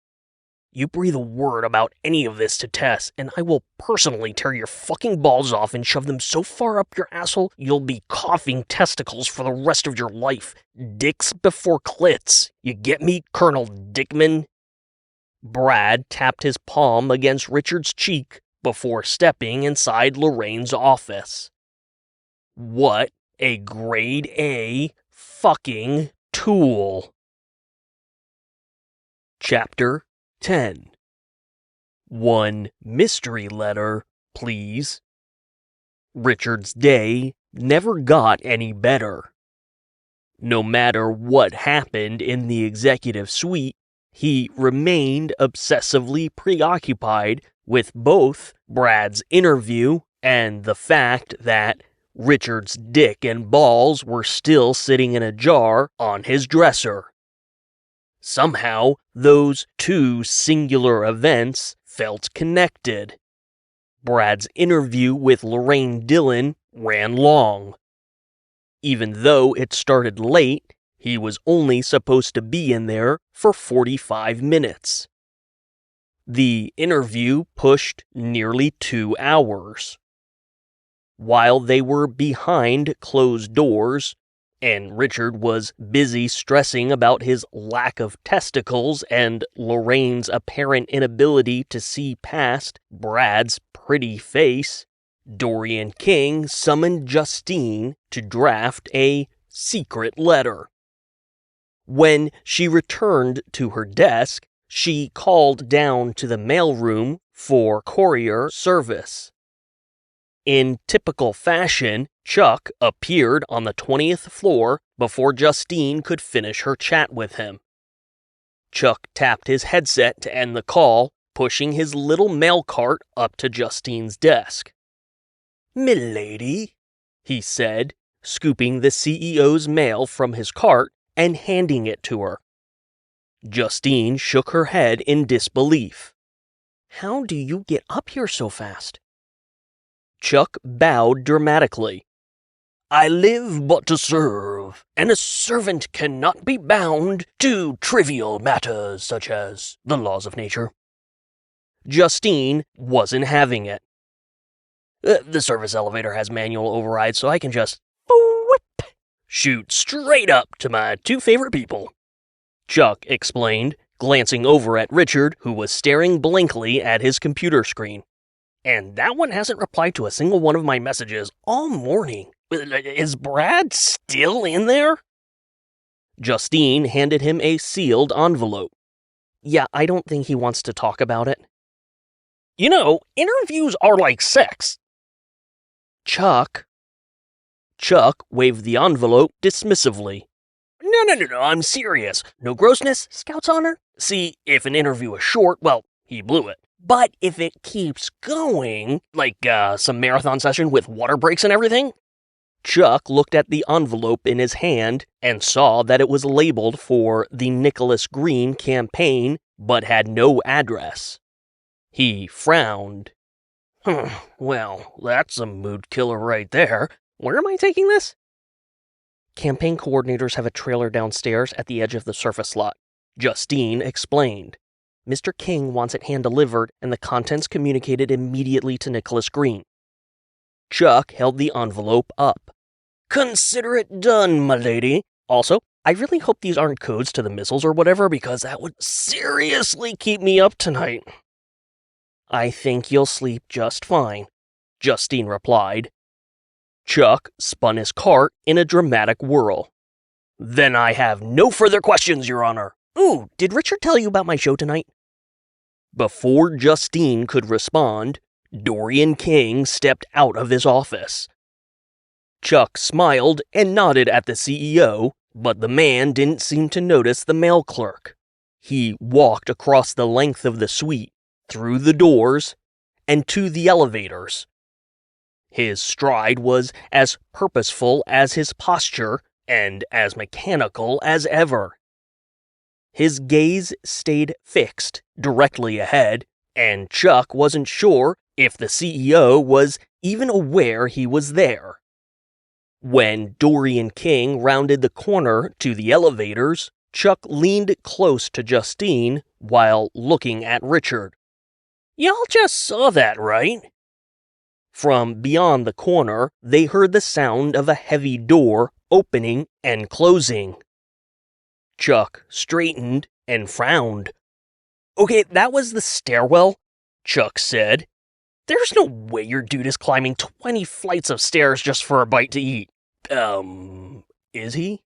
You breathe a word about any of this to Tess, and I will personally tear your fucking balls off and shove them so far up your asshole you'll be coughing testicles for the rest of your life. Dicks before clits. You get me, Colonel Dickman? Brad tapped his palm against Richard's cheek before stepping inside Lorraine's office. What a grade A fucking tool. Chapter 10. One mystery letter, please. Richard's day never got any better. No matter what happened in the executive suite, he remained obsessively preoccupied with both Brad's interview and the fact that Richard's dick and balls were still sitting in a jar on his dresser. Somehow, those two singular events felt connected. Brad's interview with Lorraine Dillon ran long. Even though it started late, he was only supposed to be in there for 45 minutes. The interview pushed nearly 2 hours. While they were behind closed doors, and Richard was busy stressing about his lack of testicles and Lorraine's apparent inability to see past Brad's pretty face, Dorian King summoned Justine to draft a secret letter. When she returned to her desk, she called down to the mailroom for courier service. In typical fashion, Chuck appeared on the 20th floor before Justine could finish her chat with him. Chuck tapped his headset to end the call, pushing his little mail cart up to Justine's desk. "Milady," he said, scooping the CEO's mail from his cart and handing it to her. Justine shook her head in disbelief. "How do you get up here so fast?" Chuck bowed dramatically. "I live but to serve, and a servant cannot be bound to trivial matters such as the laws of nature." Justine wasn't having it. The service elevator has manual override, so I can just whip, shoot straight up to my two favorite people. Chuck explained, glancing over at Richard, who was staring blankly at his computer screen. And that one hasn't replied to a single one of my messages all morning. Is Brad still in there? Justine handed him a sealed envelope. Yeah, I don't think he wants to talk about it. You know, interviews are like sex. Chuck waved the envelope dismissively. No, I'm serious. No grossness, Scout's honor. See, if an interview is short, well, he blew it. But if it keeps going, like some marathon session with water breaks and everything, Chuck looked at the envelope in his hand and saw that it was labeled for the Nicholas Green campaign but had no address. He frowned. Well, that's a mood killer right there. Where am I taking this? Campaign coordinators have a trailer downstairs at the edge of the surface lot, Justine explained. Mr. King wants it hand-delivered and the contents communicated immediately to Nicholas Green. Chuck held the envelope up. Consider it done, my lady. Also, I really hope these aren't codes to the missiles or whatever, because that would seriously keep me up tonight. I think you'll sleep just fine, Justine replied. Chuck spun his cart in a dramatic whirl. Then I have no further questions, Your Honor. Ooh, did Richard tell you about my show tonight? Before Justine could respond, Dorian King stepped out of his office. Chuck smiled and nodded at the CEO, but the man didn't seem to notice the mail clerk. He walked across the length of the suite, through the doors, and to the elevators. His stride was as purposeful as his posture and as mechanical as ever. His gaze stayed fixed directly ahead, and Chuck wasn't sure if the CEO was even aware he was there. When Dorian King rounded the corner to the elevators, Chuck leaned close to Justine while looking at Richard. Y'all just saw that, right? From beyond the corner, they heard the sound of a heavy door opening and closing. Chuck straightened and frowned. Okay, that was the stairwell, Chuck said. There's no way your dude is climbing 20 flights of stairs just for a bite to eat. Is he?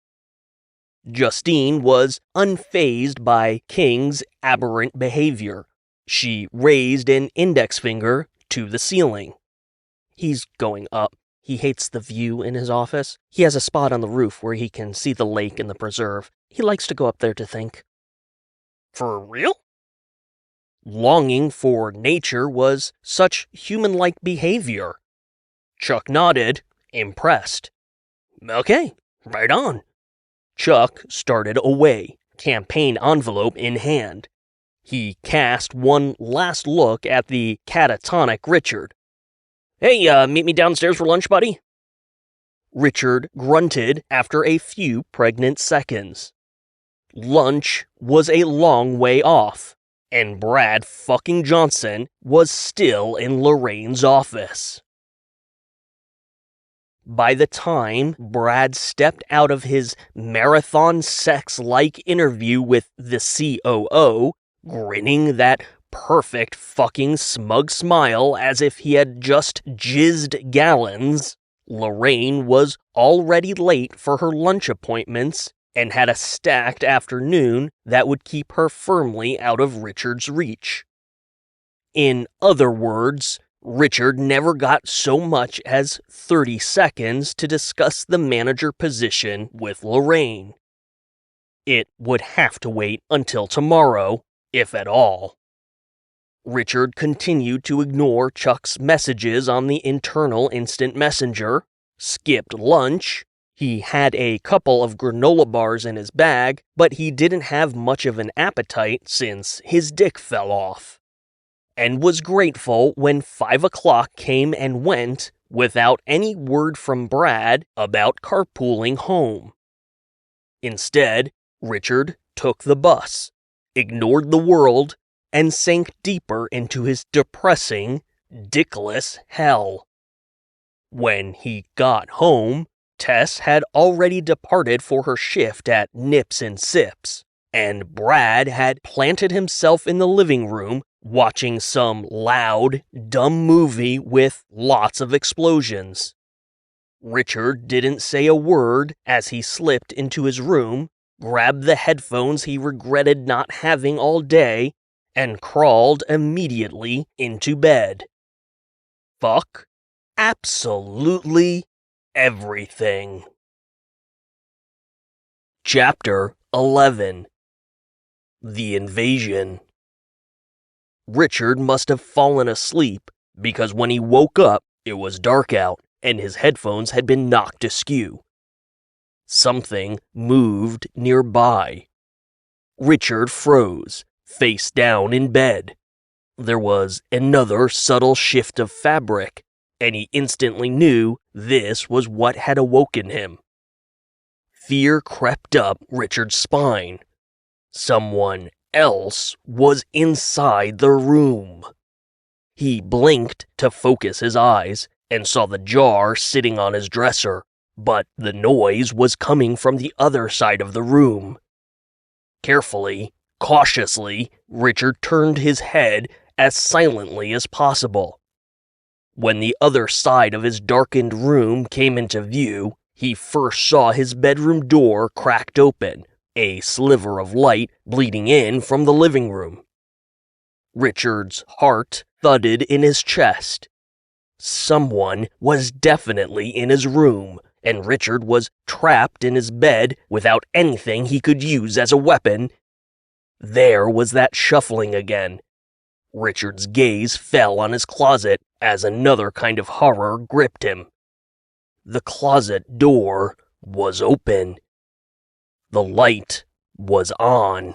Justine was unfazed by King's aberrant behavior. She raised an index finger to the ceiling. He's going up. He hates the view in his office. He has a spot on the roof where he can see the lake and the preserve. He likes to go up there to think. For real? Longing for nature was such human-like behavior. Chuck nodded, impressed. Okay, right on. Chuck started away, campaign envelope in hand. He cast one last look at the catatonic Richard. Hey, meet me downstairs for lunch, buddy? Richard grunted after a few pregnant seconds. Lunch was a long way off, and Brad fucking Johnson was still in Lorraine's office. By the time Brad stepped out of his marathon sex-like interview with the COO, grinning that perfect fucking smug smile as if he had just jizzed gallons, Lorraine was already late for her lunch appointments and had a stacked afternoon that would keep her firmly out of Richard's reach. In other words, Richard never got so much as 30 seconds to discuss the manager position with Lorraine. It would have to wait until tomorrow, if at all. Richard continued to ignore Chuck's messages on the internal instant messenger, skipped lunch. He had a couple of granola bars in his bag, but he didn't have much of an appetite since his dick fell off, and was grateful when 5 o'clock came and went without any word from Brad about carpooling home. Instead, Richard took the bus, ignored the world, and sank deeper into his depressing, dickless hell. When he got home, Tess had already departed for her shift at Nips and Sips, and Brad had planted himself in the living room watching some loud, dumb movie with lots of explosions. Richard didn't say a word as he slipped into his room, grabbed the headphones he regretted not having all day, and crawled immediately into bed. Fuck absolutely everything. Chapter 11. The Invasion. Richard must have fallen asleep, because when he woke up, it was dark out, and his headphones had been knocked askew. Something moved nearby. Richard froze, face down in bed. There was another subtle shift of fabric, and he instantly knew this was what had awoken him. Fear crept up Richard's spine. Someone else was inside the room. He blinked to focus his eyes and saw the jar sitting on his dresser, but the noise was coming from the other side of the room. Carefully, cautiously, Richard turned his head as silently as possible. When the other side of his darkened room came into view, he first saw his bedroom door cracked open, a sliver of light bleeding in from the living room. Richard's heart thudded in his chest. Someone was definitely in his room, and Richard was trapped in his bed without anything he could use as a weapon. There was that shuffling again. Richard's gaze fell on his closet as another kind of horror gripped him. The closet door was open. The light was on.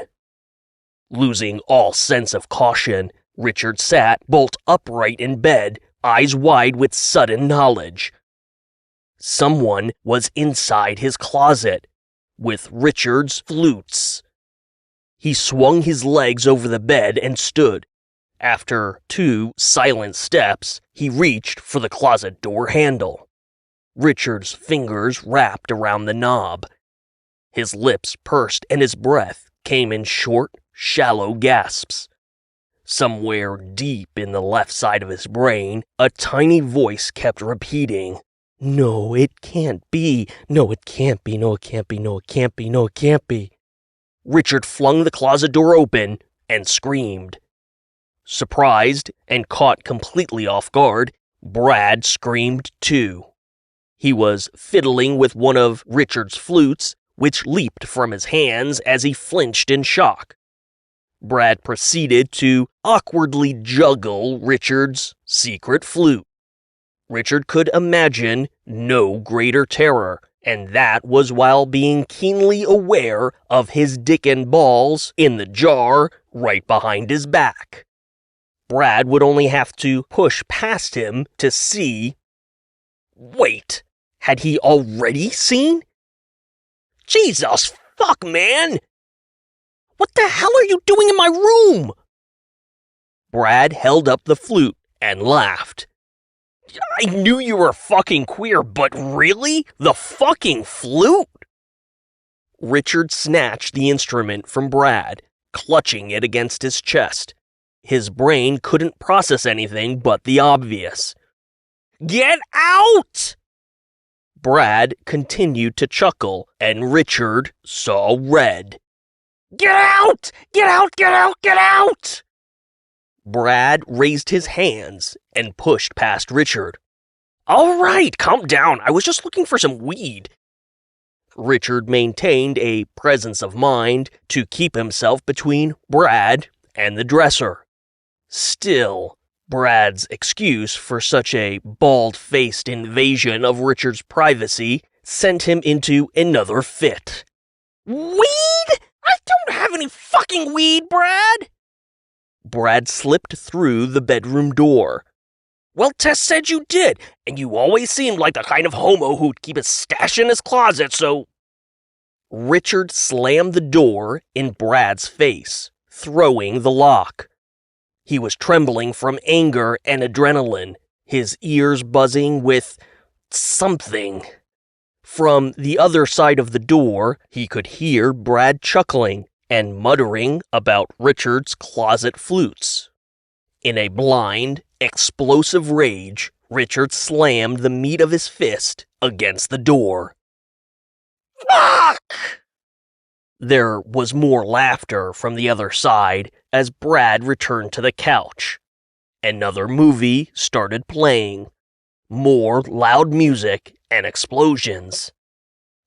Losing all sense of caution, Richard sat bolt upright in bed, eyes wide with sudden knowledge. Someone was inside his closet, with Richard's flutes. He swung his legs over the bed and stood. After 2 silent steps, he reached for the closet door handle. Richard's fingers wrapped around the knob. His lips pursed and his breath came in short, shallow gasps. Somewhere deep in the left side of his brain, a tiny voice kept repeating, "No, it can't be. No, it can't be. No, it can't be. No, it can't be. No, it can't be." Richard flung the closet door open and screamed. Surprised and caught completely off guard, Brad screamed too. He was fiddling with one of Richard's flutes, which leaped from his hands as he flinched in shock. Brad proceeded to awkwardly juggle Richard's secret flute. Richard could imagine no greater terror, and that was while being keenly aware of his dick and balls in the jar right behind his back. Brad would only have to push past him to see. Wait, had he already seen? Jesus fuck, man! What the hell are you doing in my room? Brad held up the flute and laughed. I knew you were fucking queer, but really? The fucking flute? Richard snatched the instrument from Brad, clutching it against his chest. His brain couldn't process anything but the obvious. Get out! Brad continued to chuckle, and Richard saw red. Get out! Get out! Get out! Get out! Brad raised his hands and pushed past Richard. All right, calm down. I was just looking for some weed. Richard maintained a presence of mind to keep himself between Brad and the dresser. Still, Brad's excuse for such a bald-faced invasion of Richard's privacy sent him into another fit. Weed? I don't have any fucking weed, Brad! Brad slipped through the bedroom door. Well, Tess said you did, and you always seemed like the kind of homo who'd keep a stash in his closet, so... Richard slammed the door in Brad's face, throwing the lock. He was trembling from anger and adrenaline, his ears buzzing with something. From the other side of the door, he could hear Brad chuckling and muttering about Richard's closet flutes. In a blind, explosive rage, Richard slammed the meat of his fist against the door. Fuck! There was more laughter from the other side as Brad returned to the couch. Another movie started playing. More loud music and explosions.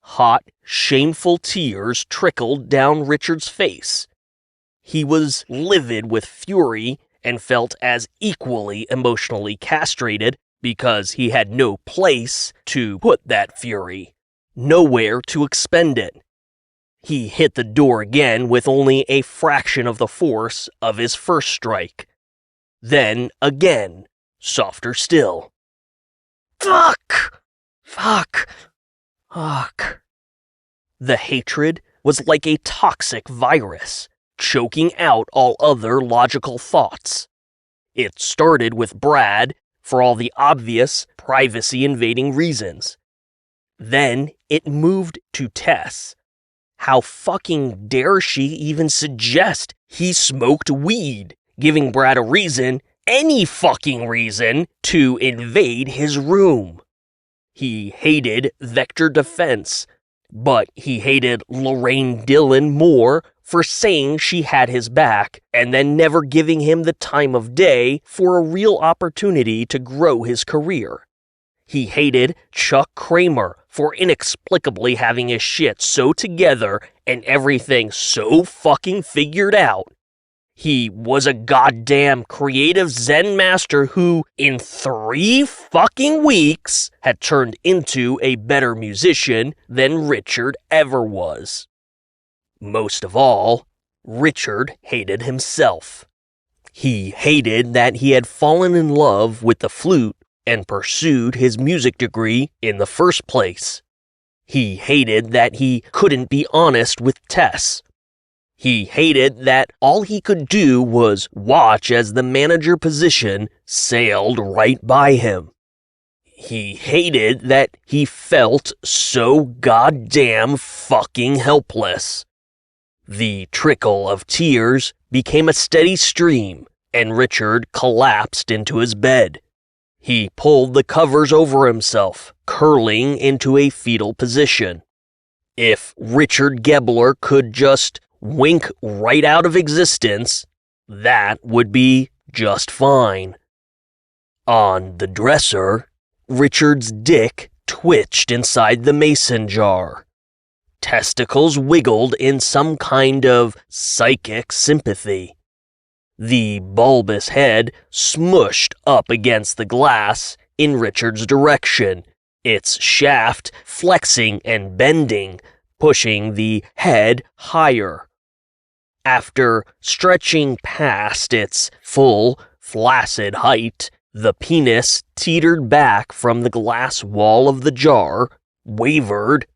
Hot, shameful tears trickled down Richard's face. He was livid with fury and felt as equally emotionally castrated because he had no place to put that fury, nowhere to expend it. He hit the door again with only a fraction of the force of his first strike. Then again, softer still. Fuck! Fuck! Fuck. The hatred was like a toxic virus, choking out all other logical thoughts. It started with Brad for all the obvious privacy-invading reasons. Then it moved to Tess. How fucking dare she even suggest he smoked weed, giving Brad a reason, any fucking reason, to invade his room. He hated Vector Defense, but he hated Lorraine Dillon more for saying she had his back and then never giving him the time of day for a real opportunity to grow his career. He hated Chuck Kramer for inexplicably having his shit so together and everything so fucking figured out. He was a goddamn creative Zen master who, in 3 fucking weeks, had turned into a better musician than Richard ever was. Most of all, Richard hated himself. He hated that he had fallen in love with the flute and pursued his music degree in the first place. He hated that he couldn't be honest with Tess. He hated that all he could do was watch as the manager position sailed right by him. He hated that he felt so goddamn fucking helpless. The trickle of tears became a steady stream, and Richard collapsed into his bed. He pulled the covers over himself, curling into a fetal position. If Richard Gobbler could just wink right out of existence, that would be just fine. On the dresser, Richard's dick twitched inside the mason jar. Testicles wiggled in some kind of psychic sympathy. The bulbous head smushed up against the glass in Richard's direction, its shaft flexing and bending, pushing the head higher. After stretching past its full, flaccid height, the penis teetered back from the glass wall of the jar, wavered,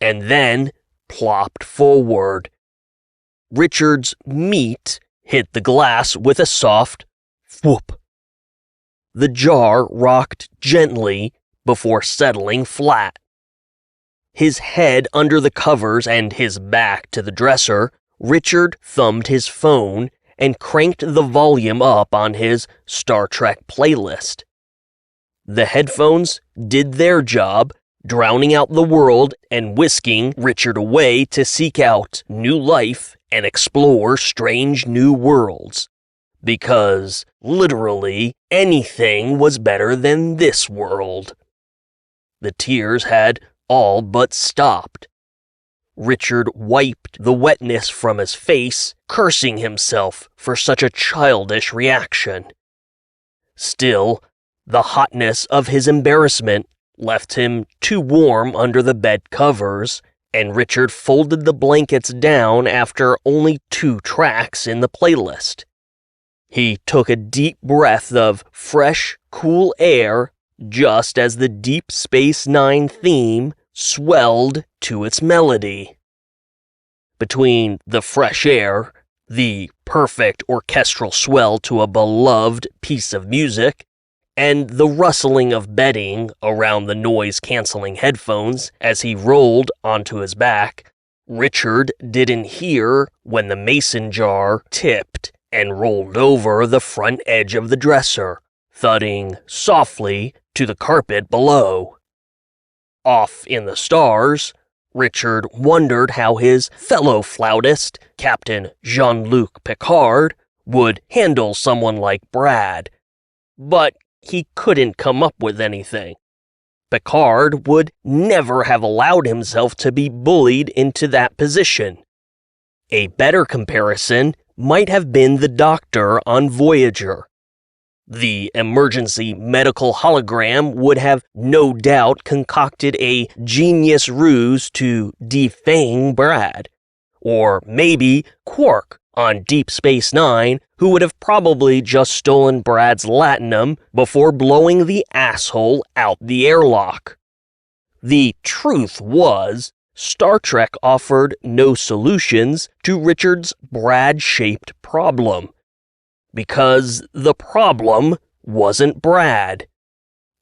and then plopped forward. Richard's meat hit the glass with a soft whoop. The jar rocked gently before settling flat. His head under the covers and his back to the dresser, Richard thumbed his phone and cranked the volume up on his Star Trek playlist. The headphones did their job, drowning out the world and whisking Richard away to seek out new life and explore strange new worlds. Because, literally, anything was better than this world. The tears had all but stopped. Richard wiped the wetness from his face, cursing himself for such a childish reaction. Still, the hotness of his embarrassment left him too warm under the bed covers, and Richard folded the blankets down after only 2 tracks in the playlist. He took a deep breath of fresh, cool air just as the Deep Space Nine theme swelled to its melody. Between the fresh air, the perfect orchestral swell to a beloved piece of music, and the rustling of bedding around the noise-canceling headphones as he rolled onto his back, Richard didn't hear when the mason jar tipped and rolled over the front edge of the dresser, thudding softly to the carpet below. Off in the stars, Richard wondered how his fellow flautist, Captain Jean-Luc Picard, would handle someone like Brad. But he couldn't come up with anything. Picard would never have allowed himself to be bullied into that position. A better comparison might have been the Doctor on Voyager. The emergency medical hologram would have no doubt concocted a genius ruse to defang Brad. Or maybe Quark on Deep Space Nine, who would have probably just stolen Brad's latinum before blowing the asshole out the airlock. The truth was, Star Trek offered no solutions to Richard's Brad-shaped problem. Because the problem wasn't Brad.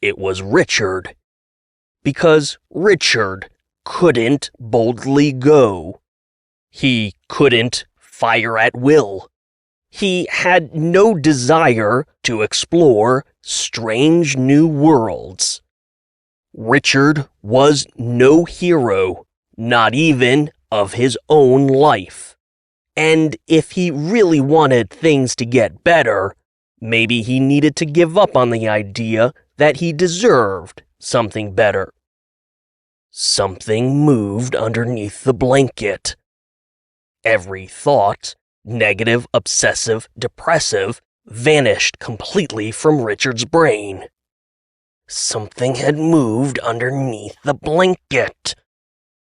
It was Richard. Because Richard couldn't boldly go. He couldn't fire at will. He had no desire to explore strange new worlds. Richard was no hero, not even of his own life. And if he really wanted things to get better, maybe he needed to give up on the idea that he deserved something better. Something moved underneath the blanket. Every thought, negative, obsessive, depressive, vanished completely from Richard's brain. Something had moved underneath the blanket.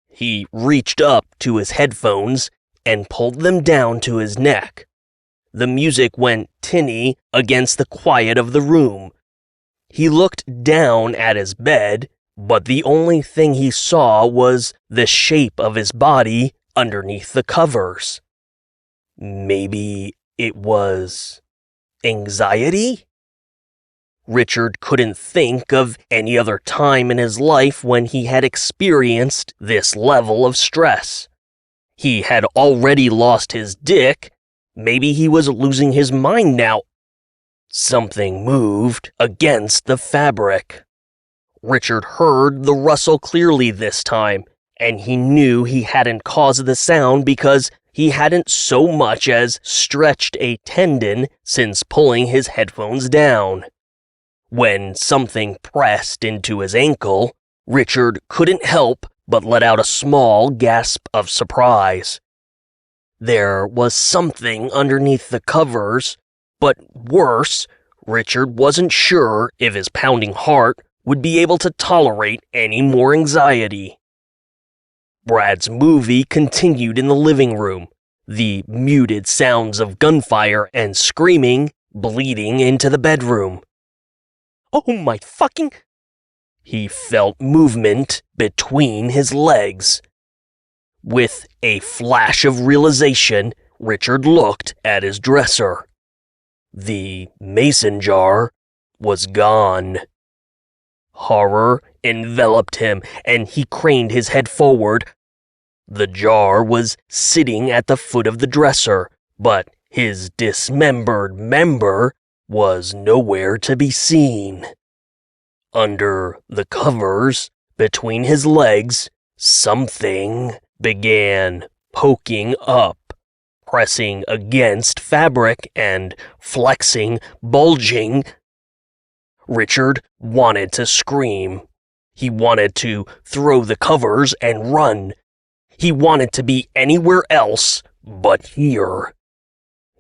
He reached up to his headphones and pulled them down to his neck. The music went tinny against the quiet of the room. He looked down at his bed, but the only thing he saw was the shape of his body underneath the covers. Maybe it was anxiety? Richard couldn't think of any other time in his life when he had experienced this level of stress. He had already lost his dick. Maybe he was losing his mind now. Something moved against the fabric. Richard heard the rustle clearly this time, and he knew he hadn't caused the sound because he hadn't so much as stretched a tendon since pulling his headphones down. When something pressed into his ankle, Richard couldn't help but let out a small gasp of surprise. There was something underneath the covers, but worse, Richard wasn't sure if his pounding heart would be able to tolerate any more anxiety. Brad's movie continued in the living room, the muted sounds of gunfire and screaming bleeding into the bedroom. Oh my fucking... He felt movement between his legs. With a flash of realization, Richard looked at his dresser. The mason jar was gone. Horror enveloped him, and he craned his head forward. The jar was sitting at the foot of the dresser, but his dismembered member was nowhere to be seen. Under the covers, between his legs, something began poking up, pressing against fabric and flexing, bulging. Richard wanted to scream. He wanted to throw the covers and run. He wanted to be anywhere else but here.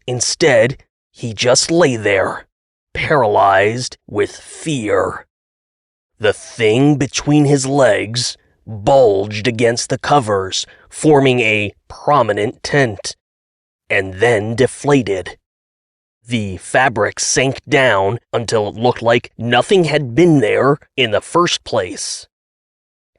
Instead, he just lay there, paralyzed with fear. The thing between his legs bulged against the covers, forming a prominent tent, and then deflated. The fabric sank down until it looked like nothing had been there in the first place.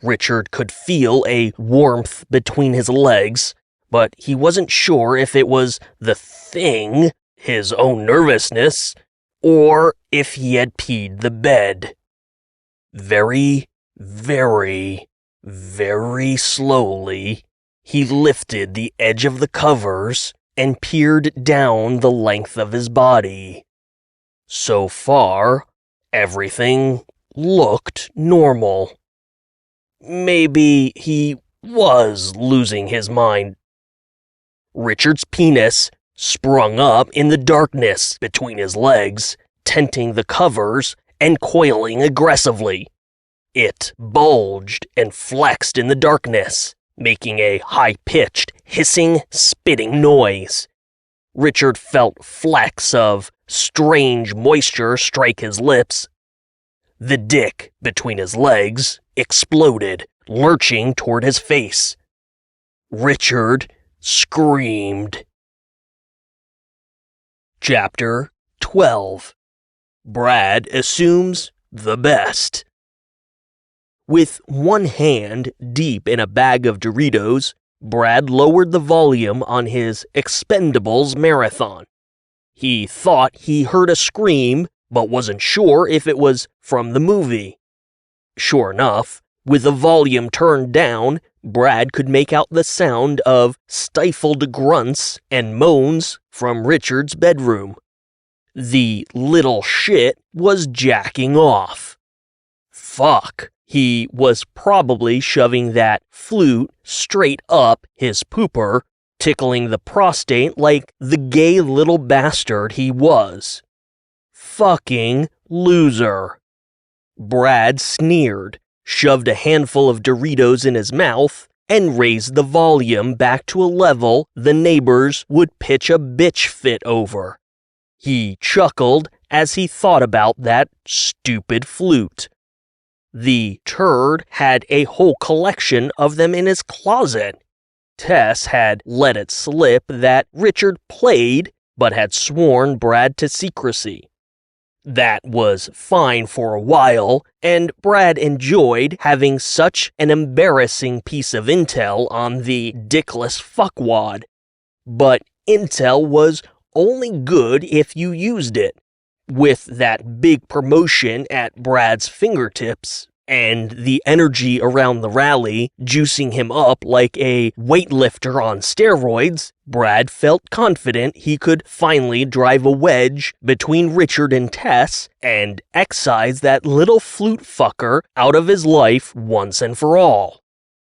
Richard could feel a warmth between his legs, but he wasn't sure if it was the thing, his own nervousness, or if he had peed the bed. Very, very, very slowly, he lifted the edge of the covers and peered down the length of his body. So far, everything looked normal. Maybe he was losing his mind. Richard's penis sprung up in the darkness between his legs, tenting the covers and coiling aggressively. It bulged and flexed in the darkness, making a high-pitched, hissing, spitting noise. Richard felt flecks of strange moisture strike his lips. The dick between his legs exploded, lurching toward his face. Richard screamed. Chapter 12. Brad assumes the best. With one hand deep in a bag of Doritos, Brad lowered the volume on his Expendables marathon. He thought he heard a scream, but wasn't sure if it was from the movie. Sure enough, with the volume turned down, Brad could make out the sound of stifled grunts and moans from Richard's bedroom. The little shit was jacking off. Fuck, he was probably shoving that flute straight up his pooper, tickling the prostate like the gay little bastard he was. Fucking loser. Brad sneered, shoved a handful of Doritos in his mouth, and raised the volume back to a level the neighbors would pitch a bitch fit over. He chuckled as he thought about that stupid flute. The turd had a whole collection of them in his closet. Tess had let it slip that Richard played, but had sworn Brad to secrecy. That was fine for a while, and Brad enjoyed having such an embarrassing piece of intel on the dickless fuckwad. But intel was only good if you used it. With that big promotion at Brad's fingertips, and the energy around the rally juicing him up like a weightlifter on steroids, Brad felt confident he could finally drive a wedge between Richard and Tess and excise that little flute fucker out of his life once and for all.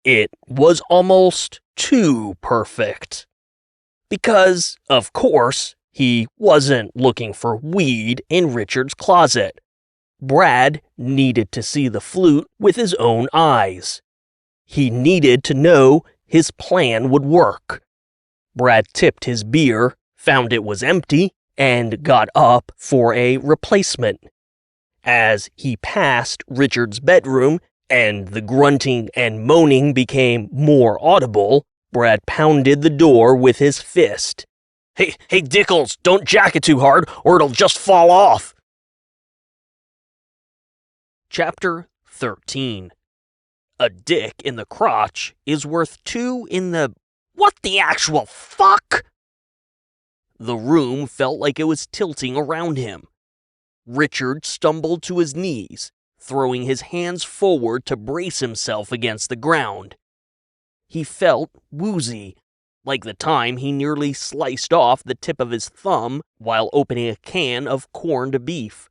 It was almost too perfect. Because, of course, he wasn't looking for weed in Richard's closet. Brad needed to see the flute with his own eyes. He needed to know his plan would work. Brad tipped his beer, found it was empty, and got up for a replacement. As he passed Richard's bedroom and the grunting and moaning became more audible, Brad pounded the door with his fist. Hey, Dickles, don't jack it too hard or it'll just fall off. Chapter 13. A dick in the crotch is worth 2 in the... What the actual fuck? The room felt like it was tilting around him. Richard stumbled to his knees, throwing his hands forward to brace himself against the ground. He felt woozy, like the time he nearly sliced off the tip of his thumb while opening a can of corned beef.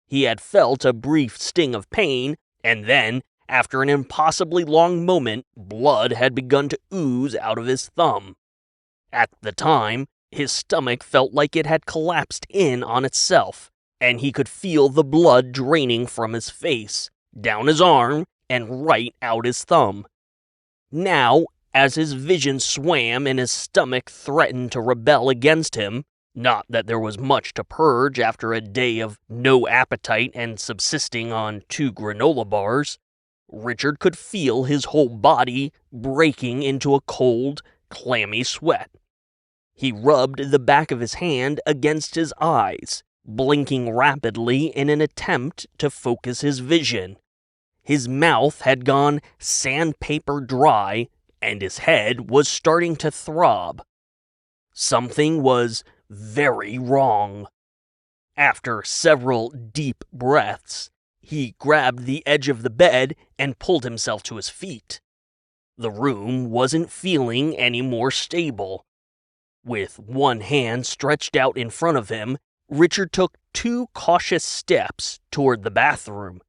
He had felt a brief sting of pain, and then, after an impossibly long moment, blood had begun to ooze out of his thumb. At the time, his stomach felt like it had collapsed in on itself, and he could feel the blood draining from his face, down his arm, and right out his thumb. Now, as his vision swam and his stomach threatened to rebel against him, not that there was much to purge after a day of no appetite and subsisting on 2 granola bars, Richard could feel his whole body breaking into a cold, clammy sweat. He rubbed the back of his hand against his eyes, blinking rapidly in an attempt to focus his vision. His mouth had gone sandpaper dry, and his head was starting to throb. Something was very wrong. After several deep breaths, he grabbed the edge of the bed and pulled himself to his feet. The room wasn't feeling any more stable. With one hand stretched out in front of him, Richard took 2 cautious steps toward the bathroom.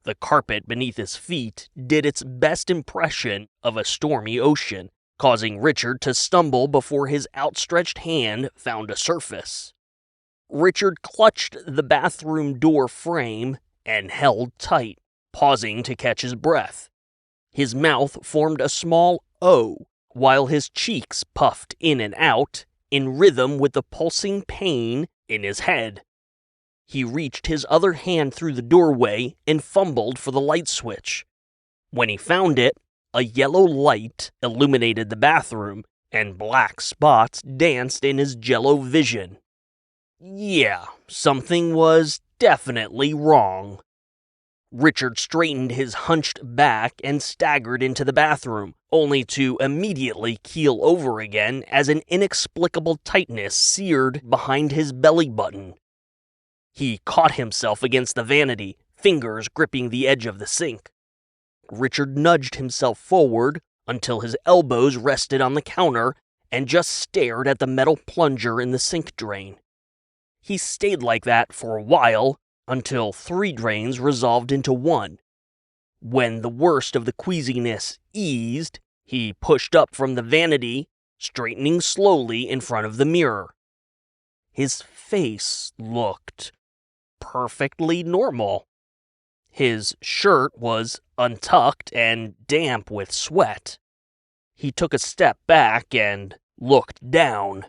The carpet beneath his feet did its best impression of a stormy ocean, causing Richard to stumble before his outstretched hand found a surface. Richard clutched the bathroom door frame and held tight, pausing to catch his breath. His mouth formed a small O, while his cheeks puffed in and out, in rhythm with the pulsing pain in his head. He reached his other hand through the doorway and fumbled for the light switch. When he found it, a yellow light illuminated the bathroom, and black spots danced in his jello vision. Yeah, something was definitely wrong. Richard straightened his hunched back and staggered into the bathroom, only to immediately keel over again as an inexplicable tightness seared behind his belly button. He caught himself against the vanity, fingers gripping the edge of the sink. Richard nudged himself forward until his elbows rested on the counter and just stared at the metal plunger in the sink drain. He stayed like that for a while, until 3 drains resolved into 1. When the worst of the queasiness eased, he pushed up from the vanity, straightening slowly in front of the mirror. His face looked perfectly normal. His shirt was untucked and damp with sweat. He took a step back and looked down.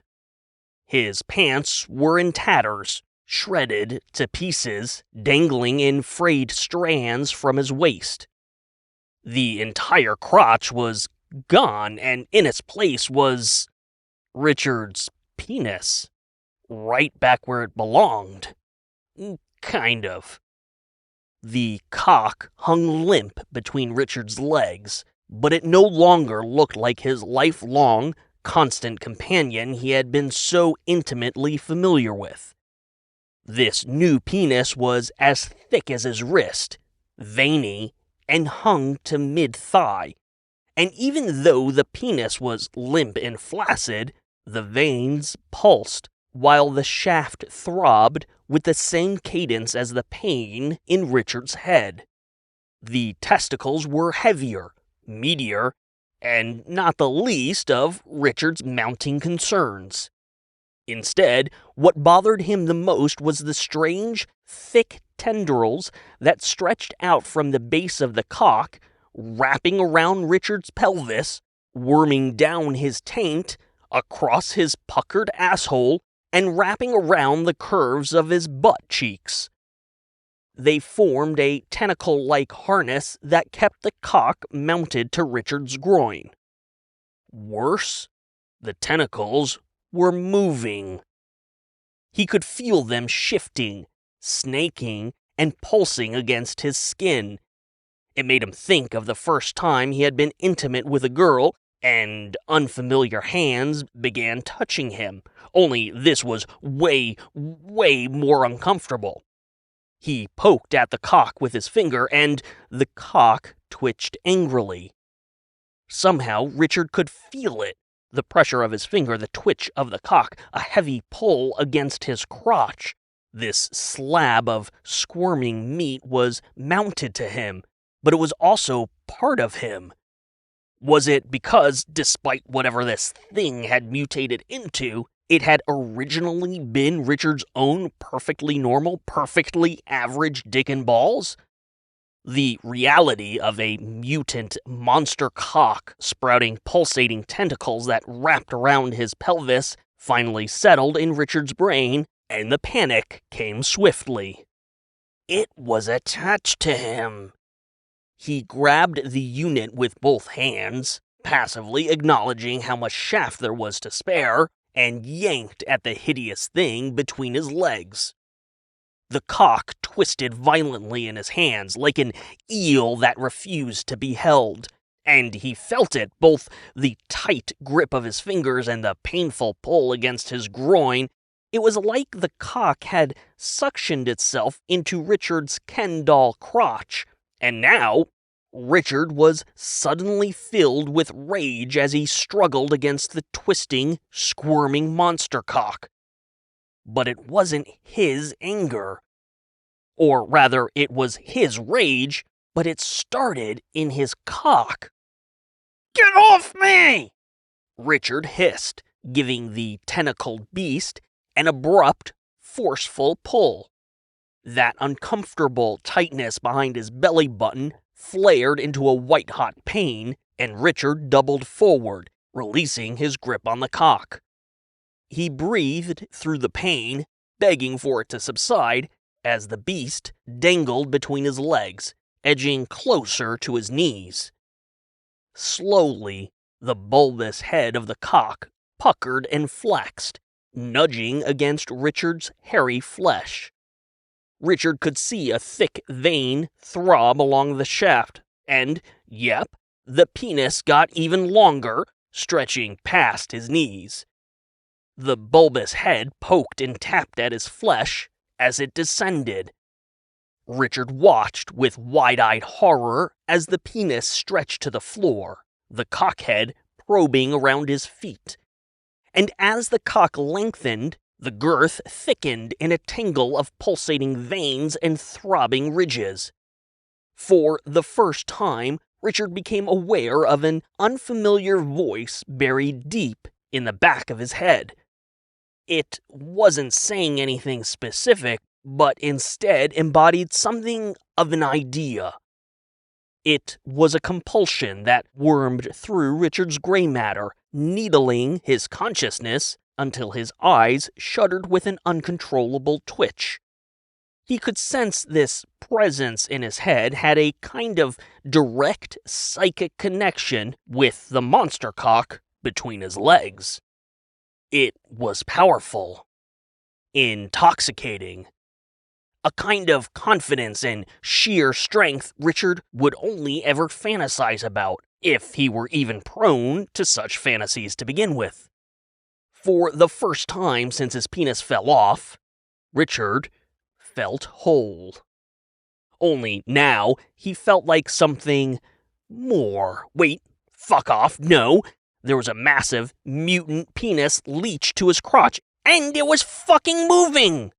His pants were in tatters, shredded to pieces, dangling in frayed strands from his waist. The entire crotch was gone, and in its place was Richard's penis, right back where it belonged. Kind of. The cock hung limp between Richard's legs, but it no longer looked like his lifelong, constant companion he had been so intimately familiar with. This new penis was as thick as his wrist, veiny, and hung to mid-thigh. And even though the penis was limp and flaccid, the veins pulsed, while the shaft throbbed with the same cadence as the pain in Richard's head. The testicles were heavier, meatier, and not the least of Richard's mounting concerns. Instead, what bothered him the most was the strange, thick tendrils that stretched out from the base of the cock, wrapping around Richard's pelvis, worming down his taint, across his puckered asshole, and wrapping around the curves of his butt cheeks. They formed a tentacle-like harness that kept the cock mounted to Richard's groin. Worse, the tentacles were moving. He could feel them shifting, snaking, and pulsing against his skin. It made him think of the first time he had been intimate with a girl, and unfamiliar hands began touching him, only this was way, way more uncomfortable. He poked at the cock with his finger, and the cock twitched angrily. Somehow Richard could feel it. The pressure of his finger, the twitch of the cock, a heavy pull against his crotch. This slab of squirming meat was mounted to him, but it was also part of him. Was it because, despite whatever this thing had mutated into, it had originally been Richard's own perfectly normal, perfectly average dick and balls? The reality of a mutant monster cock sprouting pulsating tentacles that wrapped around his pelvis finally settled in Richard's brain, and the panic came swiftly. It was attached to him. He grabbed the unit with both hands, passively acknowledging how much shaft there was to spare, and yanked at the hideous thing between his legs. The cock twisted violently in his hands like an eel that refused to be held, and he felt it, both the tight grip of his fingers and the painful pull against his groin. It was like the cock had suctioned itself into Richard's Ken doll crotch, and now Richard was suddenly filled with rage as he struggled against the twisting, squirming monster cock. But it wasn't his anger. Or rather, it was his rage, but it started in his cock. "Get off me!" Richard hissed, giving the tentacled beast an abrupt, forceful pull. That uncomfortable tightness behind his belly button flared into a white-hot pain, and Richard doubled forward, releasing his grip on the cock. He breathed through the pain, begging for it to subside as the beast dangled between his legs, edging closer to his knees. Slowly, the bulbous head of the cock puckered and flexed, nudging against Richard's hairy flesh. Richard could see a thick vein throb along the shaft, and, yep, the penis got even longer, stretching past his knees. The bulbous head poked and tapped at his flesh as it descended. Richard watched with wide-eyed horror as the penis stretched to the floor, the cockhead probing around his feet. And as the cock lengthened, the girth thickened in a tangle of pulsating veins and throbbing ridges. For the first time, Richard became aware of an unfamiliar voice buried deep in the back of his head. It wasn't saying anything specific, but instead embodied something of an idea. It was a compulsion that wormed through Richard's gray matter, needling his consciousness until his eyes shuddered with an uncontrollable twitch. He could sense this presence in his head had a kind of direct psychic connection with the monster cock between his legs. It was powerful, intoxicating, a kind of confidence and sheer strength Richard would only ever fantasize about, if he were even prone to such fantasies to begin with. For the first time since his penis fell off, Richard felt whole. Only now he felt like something more. Wait, fuck off, no. There was a massive, mutant penis leached to his crotch, and it was fucking moving!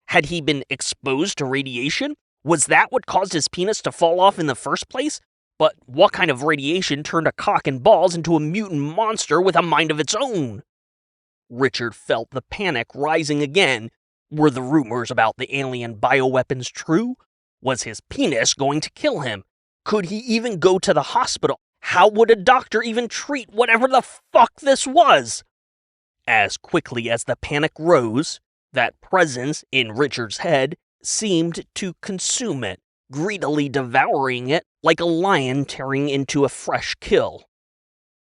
Had he been exposed to radiation? Was that what caused his penis to fall off in the first place? But what kind of radiation turned a cock and balls into a mutant monster with a mind of its own? Richard felt the panic rising again. Were the rumors about the alien bioweapons true? Was his penis going to kill him? Could he even go to the hospital? How would a doctor even treat whatever the fuck this was? As quickly as the panic rose, that presence in Richard's head seemed to consume it, greedily devouring it like a lion tearing into a fresh kill.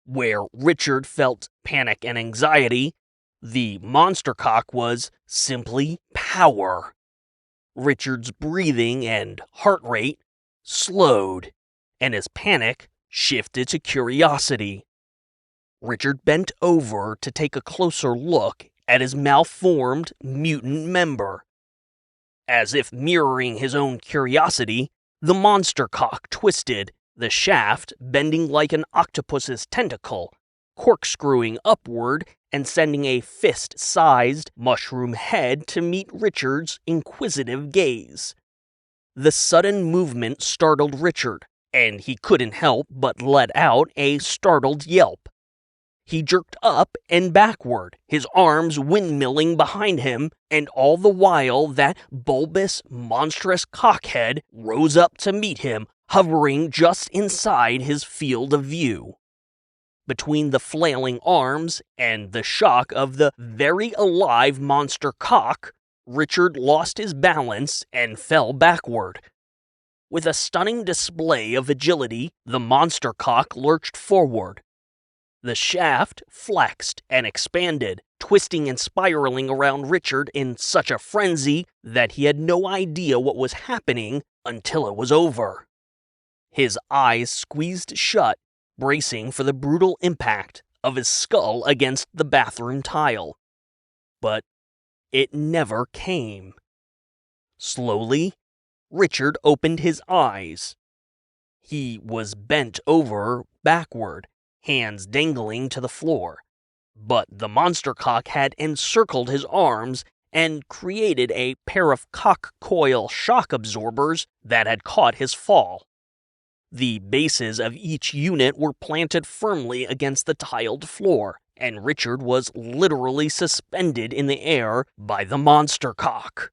Where Richard felt panic and anxiety, the monster cock was simply power. Richard's breathing and heart rate slowed, and his panic shifted to curiosity. Richard bent over to take a closer look at his malformed mutant member. As if mirroring his own curiosity, the monster cock twisted, the shaft bending like an octopus's tentacle, corkscrewing upward and sending a fist-sized mushroom head to meet Richard's inquisitive gaze. The sudden movement startled Richard, and he couldn't help but let out a startled yelp. He jerked up and backward, his arms windmilling behind him, and all the while that bulbous, monstrous cockhead rose up to meet him, hovering just inside his field of view. Between the flailing arms and the shock of the very alive monster cock, Richard lost his balance and fell backward. With a stunning display of agility, the monster cock lurched forward. The shaft flexed and expanded, twisting and spiraling around Richard in such a frenzy that he had no idea what was happening until it was over. His eyes squeezed shut, bracing for the brutal impact of his skull against the bathroom tile. But it never came. Slowly, Richard opened his eyes. He was bent over backward, hands dangling to the floor, but the monster cock had encircled his arms and created a pair of cock coil shock absorbers that had caught his fall. The bases of each unit were planted firmly against the tiled floor, and Richard was literally suspended in the air by the monster cock.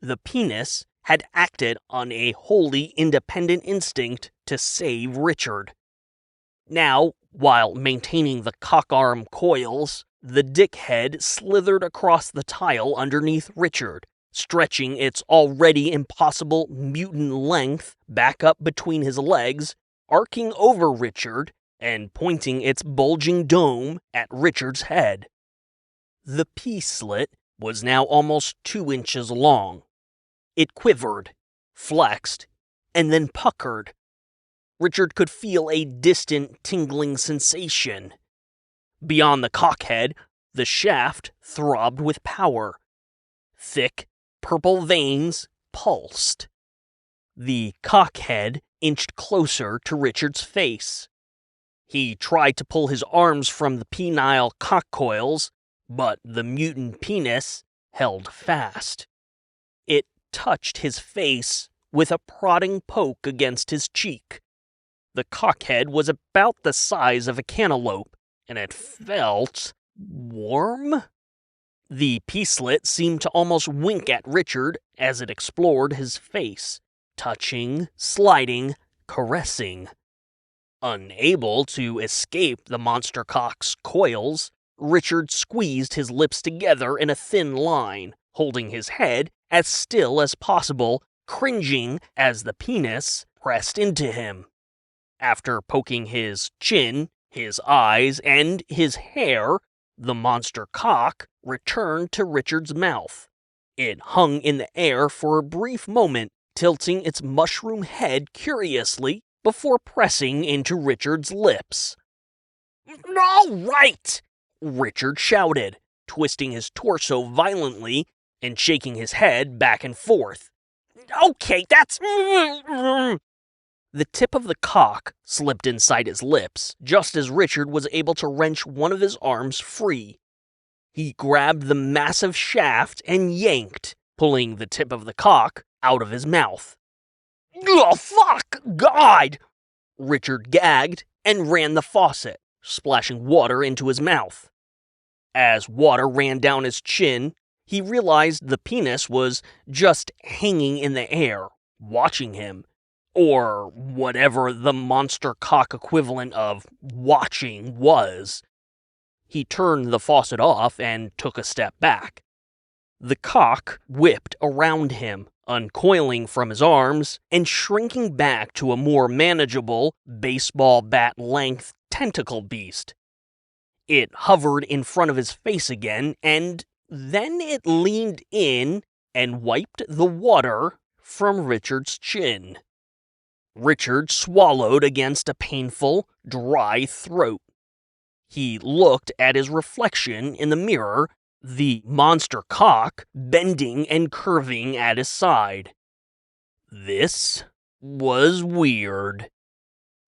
The penis had acted on a wholly independent instinct to save Richard. Now, while maintaining the cock-arm coils, the dick head slithered across the tile underneath Richard, stretching its already impossible mutant length back up between his legs, arcing over Richard, and pointing its bulging dome at Richard's head. The pea-slit was now almost 2 inches long. It quivered, flexed, and then puckered. Richard could feel a distant tingling sensation. Beyond the cockhead, the shaft throbbed with power. Thick, purple veins pulsed. The cockhead inched closer to Richard's face. He tried to pull his arms from the penile cock coils, but the mutant penis held fast. It touched his face with a prodding poke against his cheek. The cockhead was about the size of a cantaloupe, and it felt warm? The pea-slit seemed to almost wink at Richard as it explored his face, touching, sliding, caressing. Unable to escape the monster cock's coils, Richard squeezed his lips together in a thin line, holding his head as still as possible, cringing as the penis pressed into him. After poking his chin, his eyes, and his hair, the monster cock returned to Richard's mouth. It hung in the air for a brief moment, tilting its mushroom head curiously before pressing into Richard's lips. "All right!" Richard shouted, twisting his torso violently and shaking his head back and forth. "Okay, that's..." The tip of the cock slipped inside his lips, just as Richard was able to wrench one of his arms free. He grabbed the massive shaft and yanked, pulling the tip of the cock out of his mouth. "Oh, fuck! God!" Richard gagged and ran the faucet, splashing water into his mouth. As water ran down his chin, he realized the penis was just hanging in the air, watching him. Or whatever the monster cock equivalent of watching was. He turned the faucet off and took a step back. The cock whipped around him, uncoiling from his arms and shrinking back to a more manageable, baseball bat-length tentacle beast. It hovered in front of his face again, and then it leaned in and wiped the water from Richard's chin. Richard swallowed against a painful, dry throat. He looked at his reflection in the mirror, the monster cock bending and curving at his side. This was weird.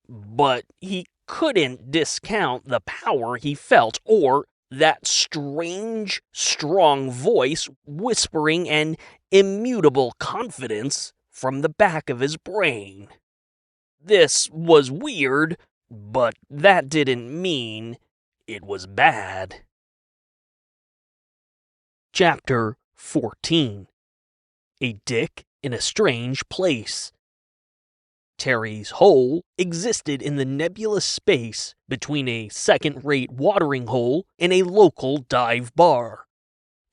But he couldn't discount the power he felt or that strange, strong voice whispering an immutable confidence from the back of his brain. This was weird, but that didn't mean it was bad. Chapter 14. A Dick in a Strange Place. Terry's hole existed in the nebulous space between a second-rate watering hole and a local dive bar.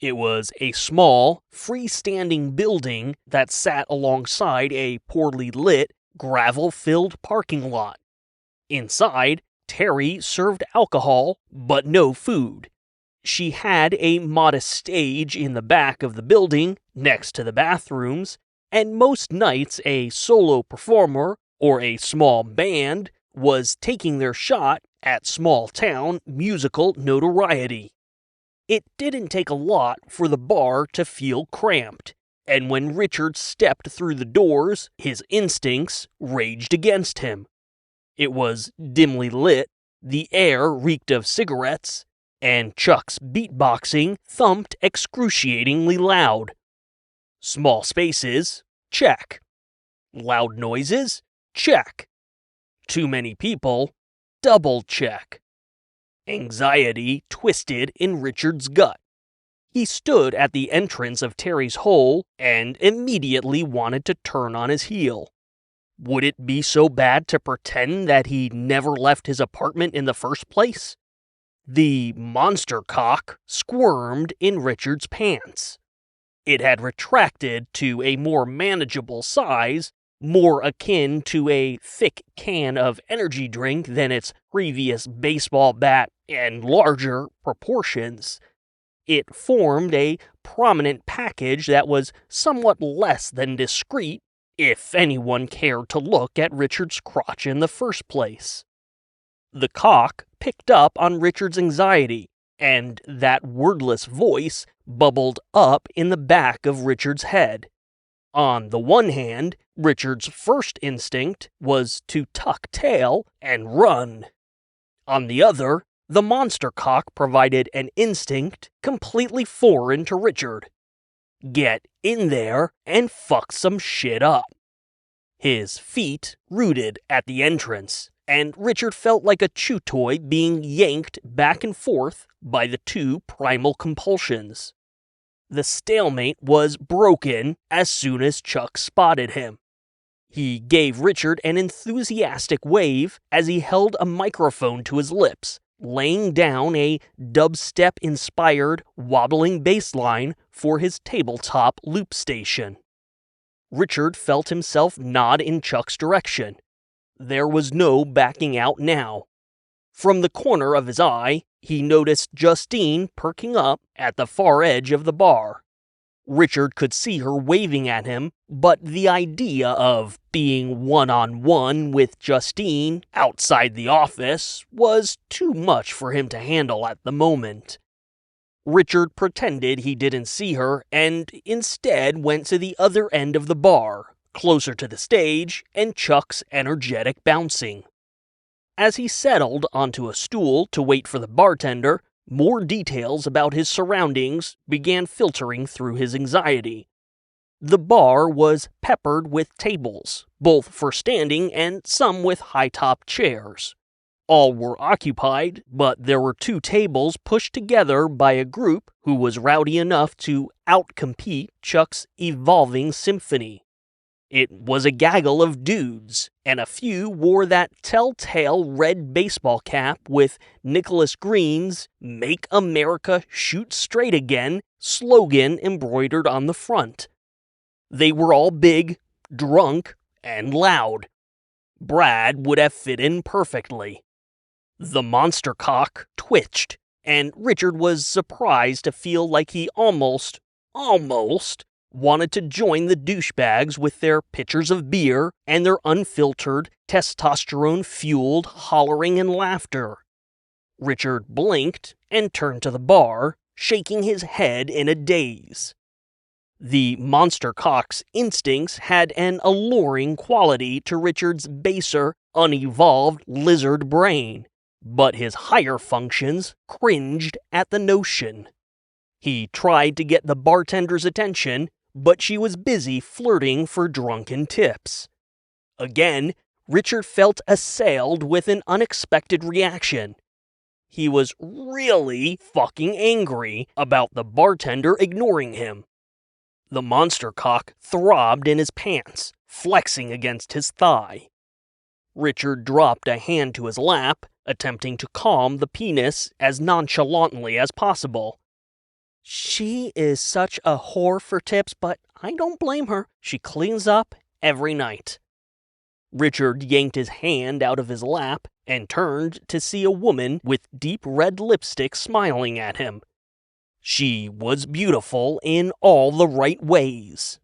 It was a small, freestanding building that sat alongside a poorly lit, gravel-filled parking lot. Inside, Terry served alcohol, but no food. She had a modest stage in the back of the building, next to the bathrooms, and most nights a solo performer or a small band was taking their shot at small-town musical notoriety. It didn't take a lot for the bar to feel cramped, and when Richard stepped through the doors, his instincts raged against him. It was dimly lit, the air reeked of cigarettes, and Chuck's beatboxing thumped excruciatingly loud. Small spaces? Check. Loud noises? Check. Too many people? Double check. Anxiety twisted in Richard's gut. He stood at the entrance of Terry's hole and immediately wanted to turn on his heel. Would it be so bad to pretend that he never left his apartment in the first place? The monster cock squirmed in Richard's pants. It had retracted to a more manageable size, more akin to a thick can of energy drink than its previous baseball bat, and larger proportions. It formed a prominent package that was somewhat less than discreet, if anyone cared to look at Richard's crotch in the first place. The cock picked up on Richard's anxiety, and that wordless voice bubbled up in the back of Richard's head. On the one hand, Richard's first instinct was to tuck tail and run. On the other, the monster cock provided an instinct completely foreign to Richard. Get in there and fuck some shit up. His feet rooted at the entrance, and Richard felt like a chew toy being yanked back and forth by the two primal compulsions. The stalemate was broken as soon as Chuck spotted him. He gave Richard an enthusiastic wave as he held a microphone to his lips, laying down a dubstep-inspired wobbling bass line for his tabletop loop station. Richard felt himself nod in Chuck's direction. There was no backing out now. From the corner of his eye, he noticed Justine perking up at the far edge of the bar. Richard could see her waving at him, but the idea of being one-on-one with Justine outside the office was too much for him to handle at the moment. Richard pretended he didn't see her and instead went to the other end of the bar, closer to the stage and Chuck's energetic bouncing. As he settled onto a stool to wait for the bartender, more details about his surroundings began filtering through his anxiety. The bar was peppered with tables, both for standing and some with high-top chairs. All were occupied, but there were two tables pushed together by a group who was rowdy enough to outcompete Chuck's evolving symphony. It was a gaggle of dudes, and a few wore that telltale red baseball cap with Nicholas Green's "Make America Shoot Straight Again" slogan embroidered on the front. They were all big, drunk, and loud. Brad would have fit in perfectly. The monster cock twitched, and Richard was surprised to feel like he almost wanted to join the douchebags with their pitchers of beer and their unfiltered, testosterone-fueled hollering and laughter. Richard blinked and turned to the bar, shaking his head in a daze. The monster cock's instincts had an alluring quality to Richard's baser, unevolved lizard brain, but his higher functions cringed at the notion. He tried to get the bartender's attention, but she was busy flirting for drunken tips. Again, Richard felt assailed with an unexpected reaction. He was really fucking angry about the bartender ignoring him. The monster cock throbbed in his pants, flexing against his thigh. Richard dropped a hand to his lap, attempting to calm the penis as nonchalantly as possible. "She is such a whore for tips, but I don't blame her. She cleans up every night." Richard yanked his hand out of his lap and turned to see a woman with deep red lipstick smiling at him. She was beautiful in all the right ways.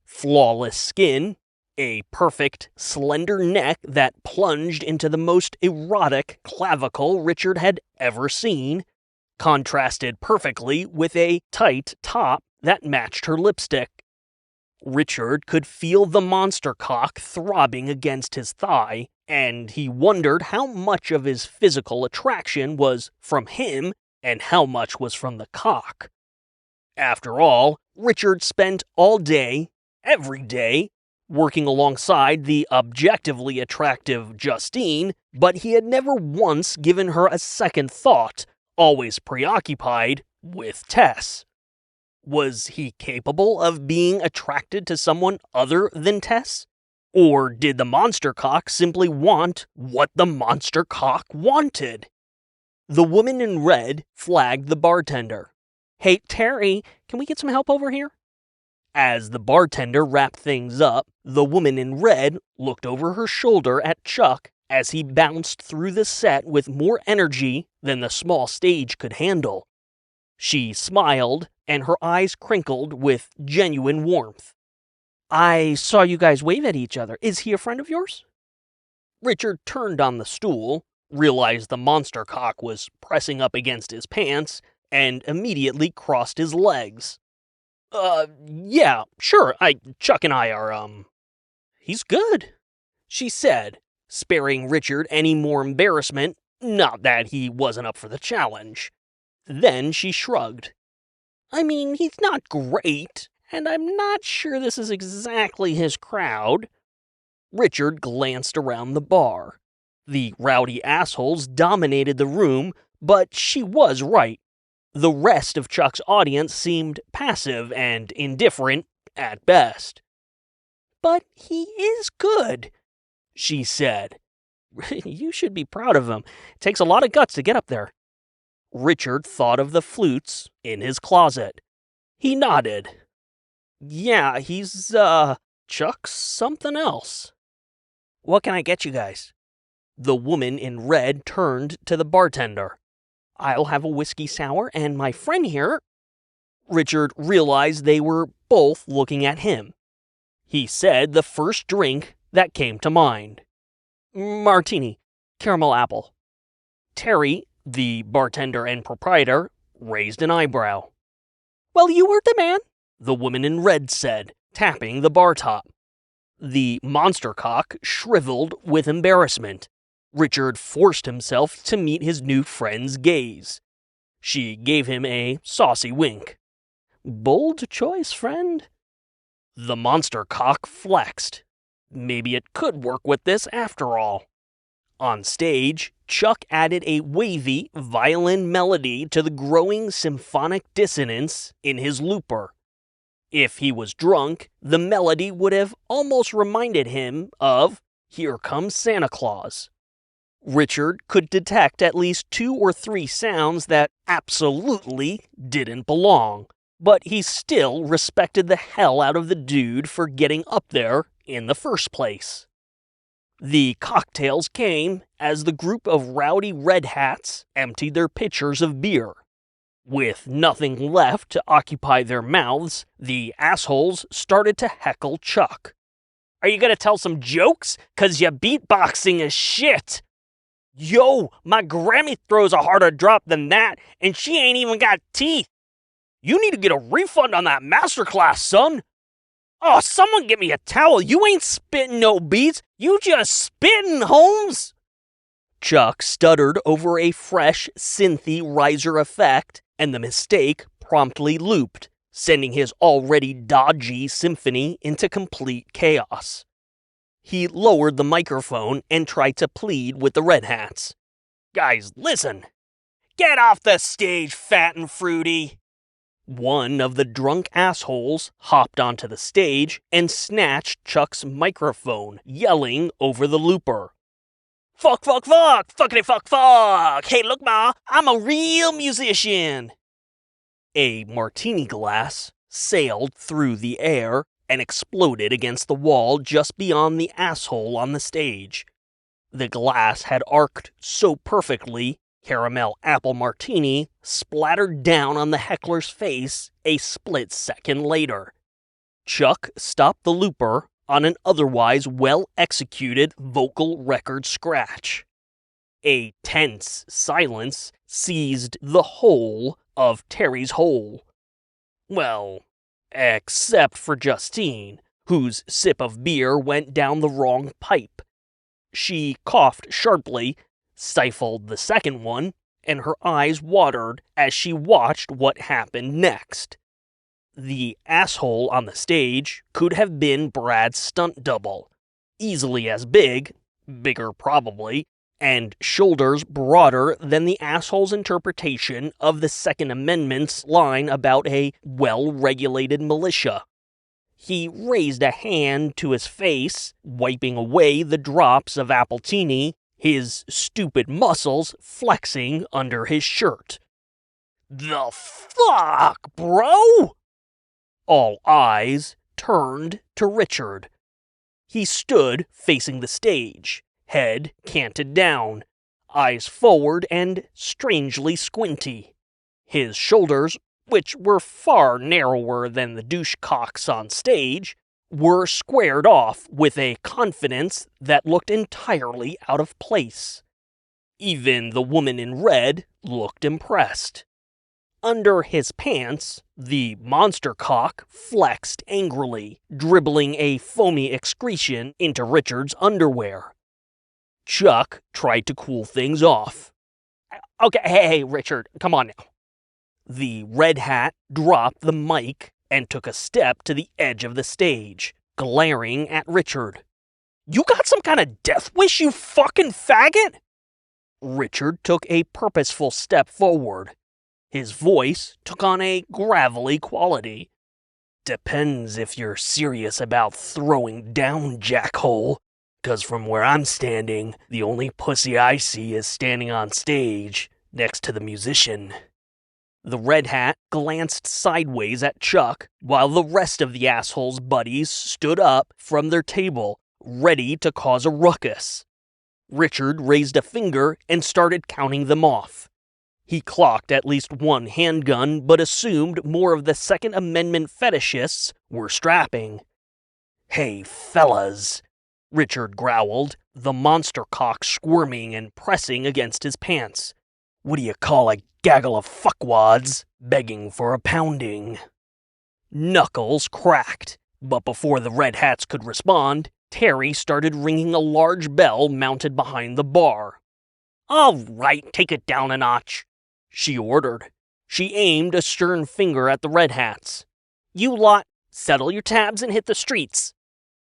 Flawless skin, a perfect, slender neck that plunged into the most erotic clavicle Richard had ever seen, contrasted perfectly with a tight top that matched her lipstick. Richard could feel the monster cock throbbing against his thigh, and he wondered how much of his physical attraction was from him and how much was from the cock. After all, Richard spent all day, every day, working alongside the objectively attractive Justine, but he had never once given her a second thought, always preoccupied with Tess. Was he capable of being attracted to someone other than Tess? Or did the monster cock simply want what the monster cock wanted? The woman in red flagged the bartender. "Hey, Terry, can we get some help over here?" As the bartender wrapped things up, the woman in red looked over her shoulder at Chuck as he bounced through the set with more energy than the small stage could handle. She smiled, and her eyes crinkled with genuine warmth. "I saw you guys wave at each other. Is he a friend of yours?" Richard turned on the stool, realized the monster cock was pressing up against his pants, and immediately crossed his legs. Yeah, sure, Chuck and I are, He's good," she said, sparing Richard any more embarrassment, not that he wasn't up for the challenge. Then she shrugged. "I mean, he's not great, and I'm not sure this is exactly his crowd." Richard glanced around the bar. The rowdy assholes dominated the room, but she was right. The rest of Chuck's audience seemed passive and indifferent at best. "But he is good," she said. "You should be proud of him. It takes a lot of guts to get up there." Richard thought of the flutes in his closet. He nodded. "Yeah, he's, Chuck's something else." "What can I get you guys?" The woman in red turned to the bartender. "I'll have a whiskey sour, and my friend here..." Richard realized they were both looking at him. He said the first drink that came to mind. "Martini, caramel apple." Terry, the bartender and proprietor, raised an eyebrow. "Well, you heard the man," the woman in red said, tapping the bar top. The monster cock shriveled with embarrassment. Richard forced himself to meet his new friend's gaze. She gave him a saucy wink. "Bold choice, friend." The monster cock flexed. Maybe it could work with this after all. On stage, Chuck added a wavy violin melody to the growing symphonic dissonance in his looper. If he was drunk, the melody would have almost reminded him of "Here Comes Santa Claus." Richard could detect at least 2 or 3 sounds that absolutely didn't belong, but he still respected the hell out of the dude for getting up there in the first place. The cocktails came as the group of rowdy red hats emptied their pitchers of beer. With nothing left to occupy their mouths, the assholes started to heckle Chuck. "Are you gonna tell some jokes? 'Cause your beatboxing is shit." "Yo, my Grammy throws a harder drop than that, and she ain't even got teeth." "You need to get a refund on that masterclass, son." "Oh, someone get me a towel. You ain't spitting no beats. You just spitting, Holmes." Chuck stuttered over a fresh synthy riser effect, and the mistake promptly looped, sending his already dodgy symphony into complete chaos. He lowered the microphone and tried to plead with the Red Hats. "Guys, listen. Get off the stage, fat and fruity." One of the drunk assholes hopped onto the stage and snatched Chuck's microphone, yelling over the looper. "Fuck, fuck, fuck! Fuckity fuck, fuck! Hey, look, ma, I'm a real musician!" A martini glass sailed through the air and exploded against the wall just beyond the asshole on the stage. The glass had arced so perfectly, caramel apple martini splattered down on the heckler's face a split second later. Chuck stopped the looper on an otherwise well-executed vocal record scratch. A tense silence seized the whole of Terry's hole. Well, except for Justine, whose sip of beer went down the wrong pipe. She coughed sharply, stifled the second one, and her eyes watered as she watched what happened next. The asshole on the stage could have been Brad's stunt double, easily as big, bigger probably, and shoulders broader than the asshole's interpretation of the Second Amendment's line about a well-regulated militia. He raised a hand to his face, wiping away the drops of appletini, his stupid muscles flexing under his shirt. The fuck, bro? All eyes turned to Richard. He stood facing the stage, head canted down, eyes forward and strangely squinty. His shoulders, which were far narrower than the douchecocks on stage, were squared off with a confidence that looked entirely out of place. Even the woman in red looked impressed. Under his pants, the monster cock flexed angrily, dribbling a foamy excretion into Richard's underwear. Chuck tried to cool things off. Okay, hey, Richard, come on now. The red hat dropped the mic and took a step to the edge of the stage, glaring at Richard. You got some kind of death wish, you fucking faggot? Richard took a purposeful step forward. His voice took on a gravelly quality. Depends if you're serious about throwing down, jackhole. 'Cause from where I'm standing, the only pussy I see is standing on stage, next to the musician. The red hat glanced sideways at Chuck, while the rest of the asshole's buddies stood up from their table, ready to cause a ruckus. Richard raised a finger and started counting them off. He clocked at least one handgun, but assumed more of the Second Amendment fetishists were strapping. Hey, fellas, Richard growled, the monster cock squirming and pressing against his pants. What do you call a gaggle of fuckwads begging for a pounding? Knuckles cracked, but before the red hats could respond, Terry started ringing a large bell mounted behind the bar. All right, take it down a notch, she ordered. She aimed a stern finger at the red hats. You lot, settle your tabs and hit the streets.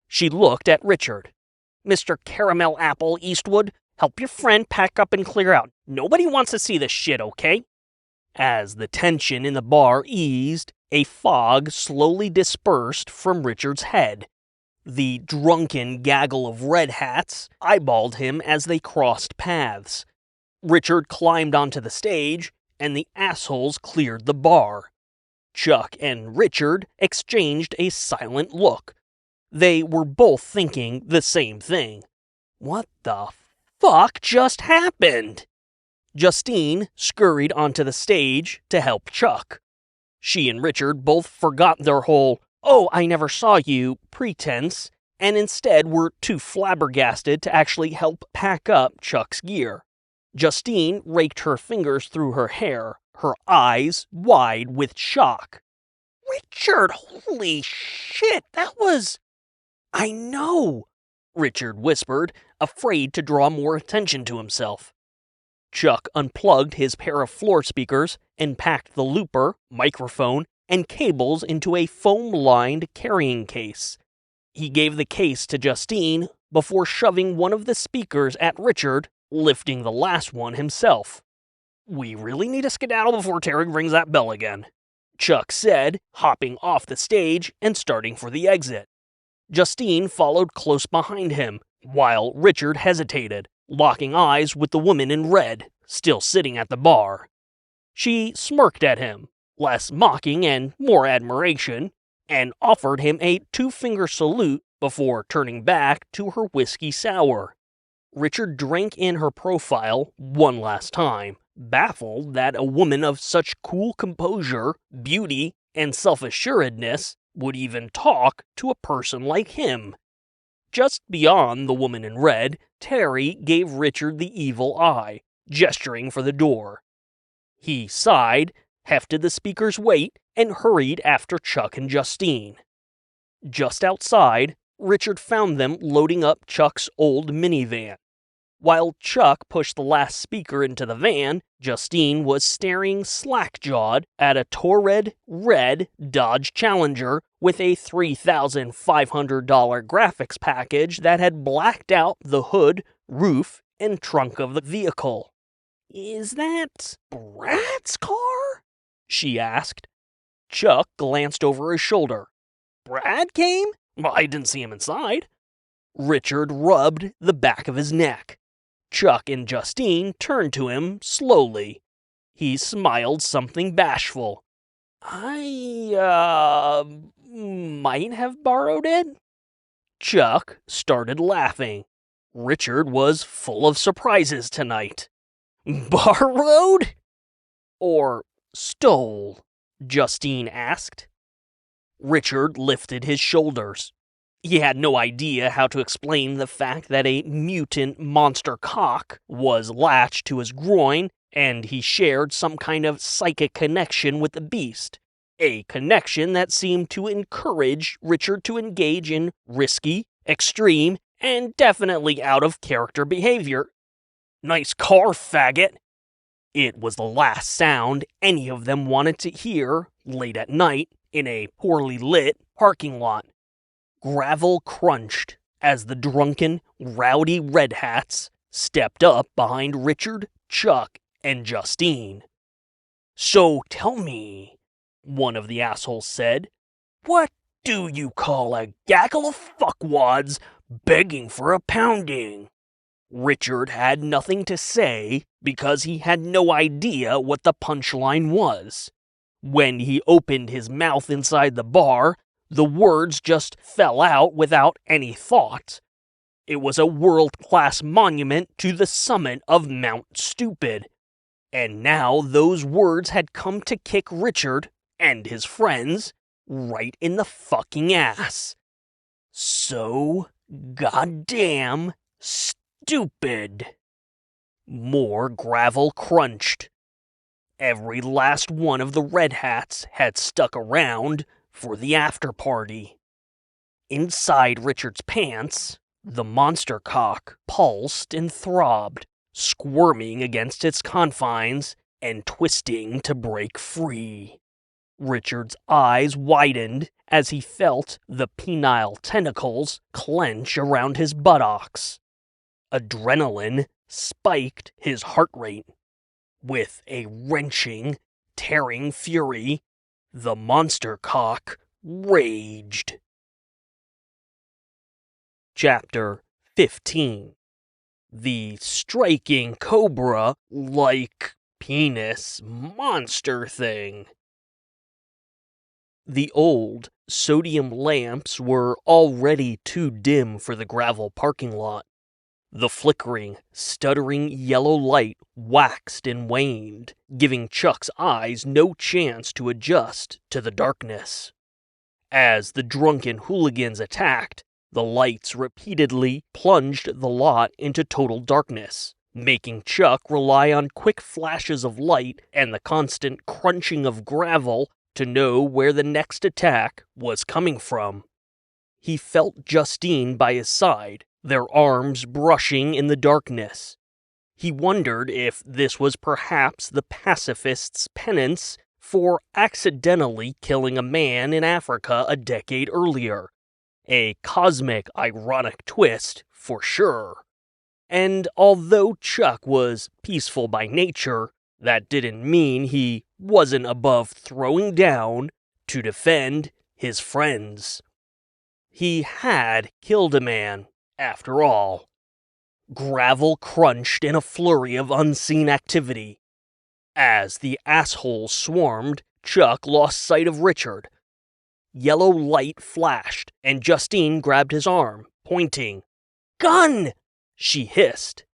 She looked at Richard. Mr. Caramel Apple Eastwood, help your friend pack up and clear out. Nobody wants to see this shit, okay? As the tension in the bar eased, a fog slowly dispersed from Richard's head. The drunken gaggle of red hats eyeballed him as they crossed paths. Richard climbed onto the stage, and the assholes cleared the bar. Chuck and Richard exchanged a silent look. They were both thinking the same thing. What the fuck just happened? Justine scurried onto the stage to help Chuck. She and Richard both forgot their whole, "oh, I never saw you" pretense, and instead were too flabbergasted to actually help pack up Chuck's gear. Justine raked her fingers through her hair, her eyes wide with shock. Richard, holy shit, that was... I know, Richard whispered, afraid to draw more attention to himself. Chuck unplugged his pair of floor speakers and packed the looper, microphone, and cables into a foam-lined carrying case. He gave the case to Justine before shoving one of the speakers at Richard, lifting the last one himself. We really need to skedaddle before Terry rings that bell again, Chuck said, hopping off the stage and starting for the exit. Justine followed close behind him, while Richard hesitated, locking eyes with the woman in red, still sitting at the bar. She smirked at him, less mocking and more admiration, and offered him a two-finger salute before turning back to her whiskey sour. Richard drank in her profile one last time, baffled that a woman of such cool composure, beauty, and self-assuredness would even talk to a person like him. Just beyond the woman in red, Terry gave Richard the evil eye, gesturing for the door. He sighed, hefted the speaker's weight, and hurried after Chuck and Justine. Just outside, Richard found them loading up Chuck's old minivan. While Chuck pushed the last speaker into the van, Justine was staring slack-jawed at a Toured red Dodge Challenger with a $3,500 graphics package that had blacked out the hood, roof, and trunk of the vehicle. "Is that Brad's car?" she asked. Chuck glanced over his shoulder. Brad came? Well, I didn't see him inside. Richard rubbed the back of his neck. Chuck and Justine turned to him slowly. He smiled something bashful. I might have borrowed it? Chuck started laughing. Richard was full of surprises tonight. Borrowed? Or stole? Justine asked. Richard lifted his shoulders. He had no idea how to explain the fact that a mutant monster cock was latched to his groin, and he shared some kind of psychic connection with the beast. A connection that seemed to encourage Richard to engage in risky, extreme, and definitely out-of-character behavior. Nice car, faggot! It was the last sound any of them wanted to hear late at night in a poorly lit parking lot. Gravel crunched as the drunken, rowdy Red Hats stepped up behind Richard, Chuck, and Justine. "So tell me," one of the assholes said, "what do you call a gaggle of fuckwads begging for a pounding?" Richard had nothing to say because he had no idea what the punchline was. When he opened his mouth inside the bar, the words just fell out without any thought. It was a world-class monument to the summit of Mount Stupid. And now those words had come to kick Richard and his friends right in the fucking ass. So goddamn stupid. More gravel crunched. Every last one of the Red Hats had stuck around for the after-party. Inside Richard's pants, the monster cock pulsed and throbbed, squirming against its confines and twisting to break free. Richard's eyes widened as he felt the penile tentacles clench around his buttocks. Adrenaline spiked his heart rate. With a wrenching, tearing fury, the monster cock raged. Chapter 15. The striking Cobra-Like penis monster thing. The old sodium lamps were already too dim for the gravel parking lot. The flickering, stuttering yellow light waxed and waned, giving Chuck's eyes no chance to adjust to the darkness. As the drunken hooligans attacked, the lights repeatedly plunged the lot into total darkness, making Chuck rely on quick flashes of light and the constant crunching of gravel to know where the next attack was coming from. He felt Justine by his side, their arms brushing in the darkness. He wondered if this was perhaps the pacifist's penance for accidentally killing a man in Africa a decade earlier. A cosmic, ironic twist, for sure. And although Chuck was peaceful by nature, that didn't mean he wasn't above throwing down to defend his friends. He had killed a man, after all. Gravel crunched in a flurry of unseen activity. As the assholes swarmed, Chuck lost sight of Richard. Yellow light flashed, and Justine grabbed his arm, pointing. "Gun!" she hissed.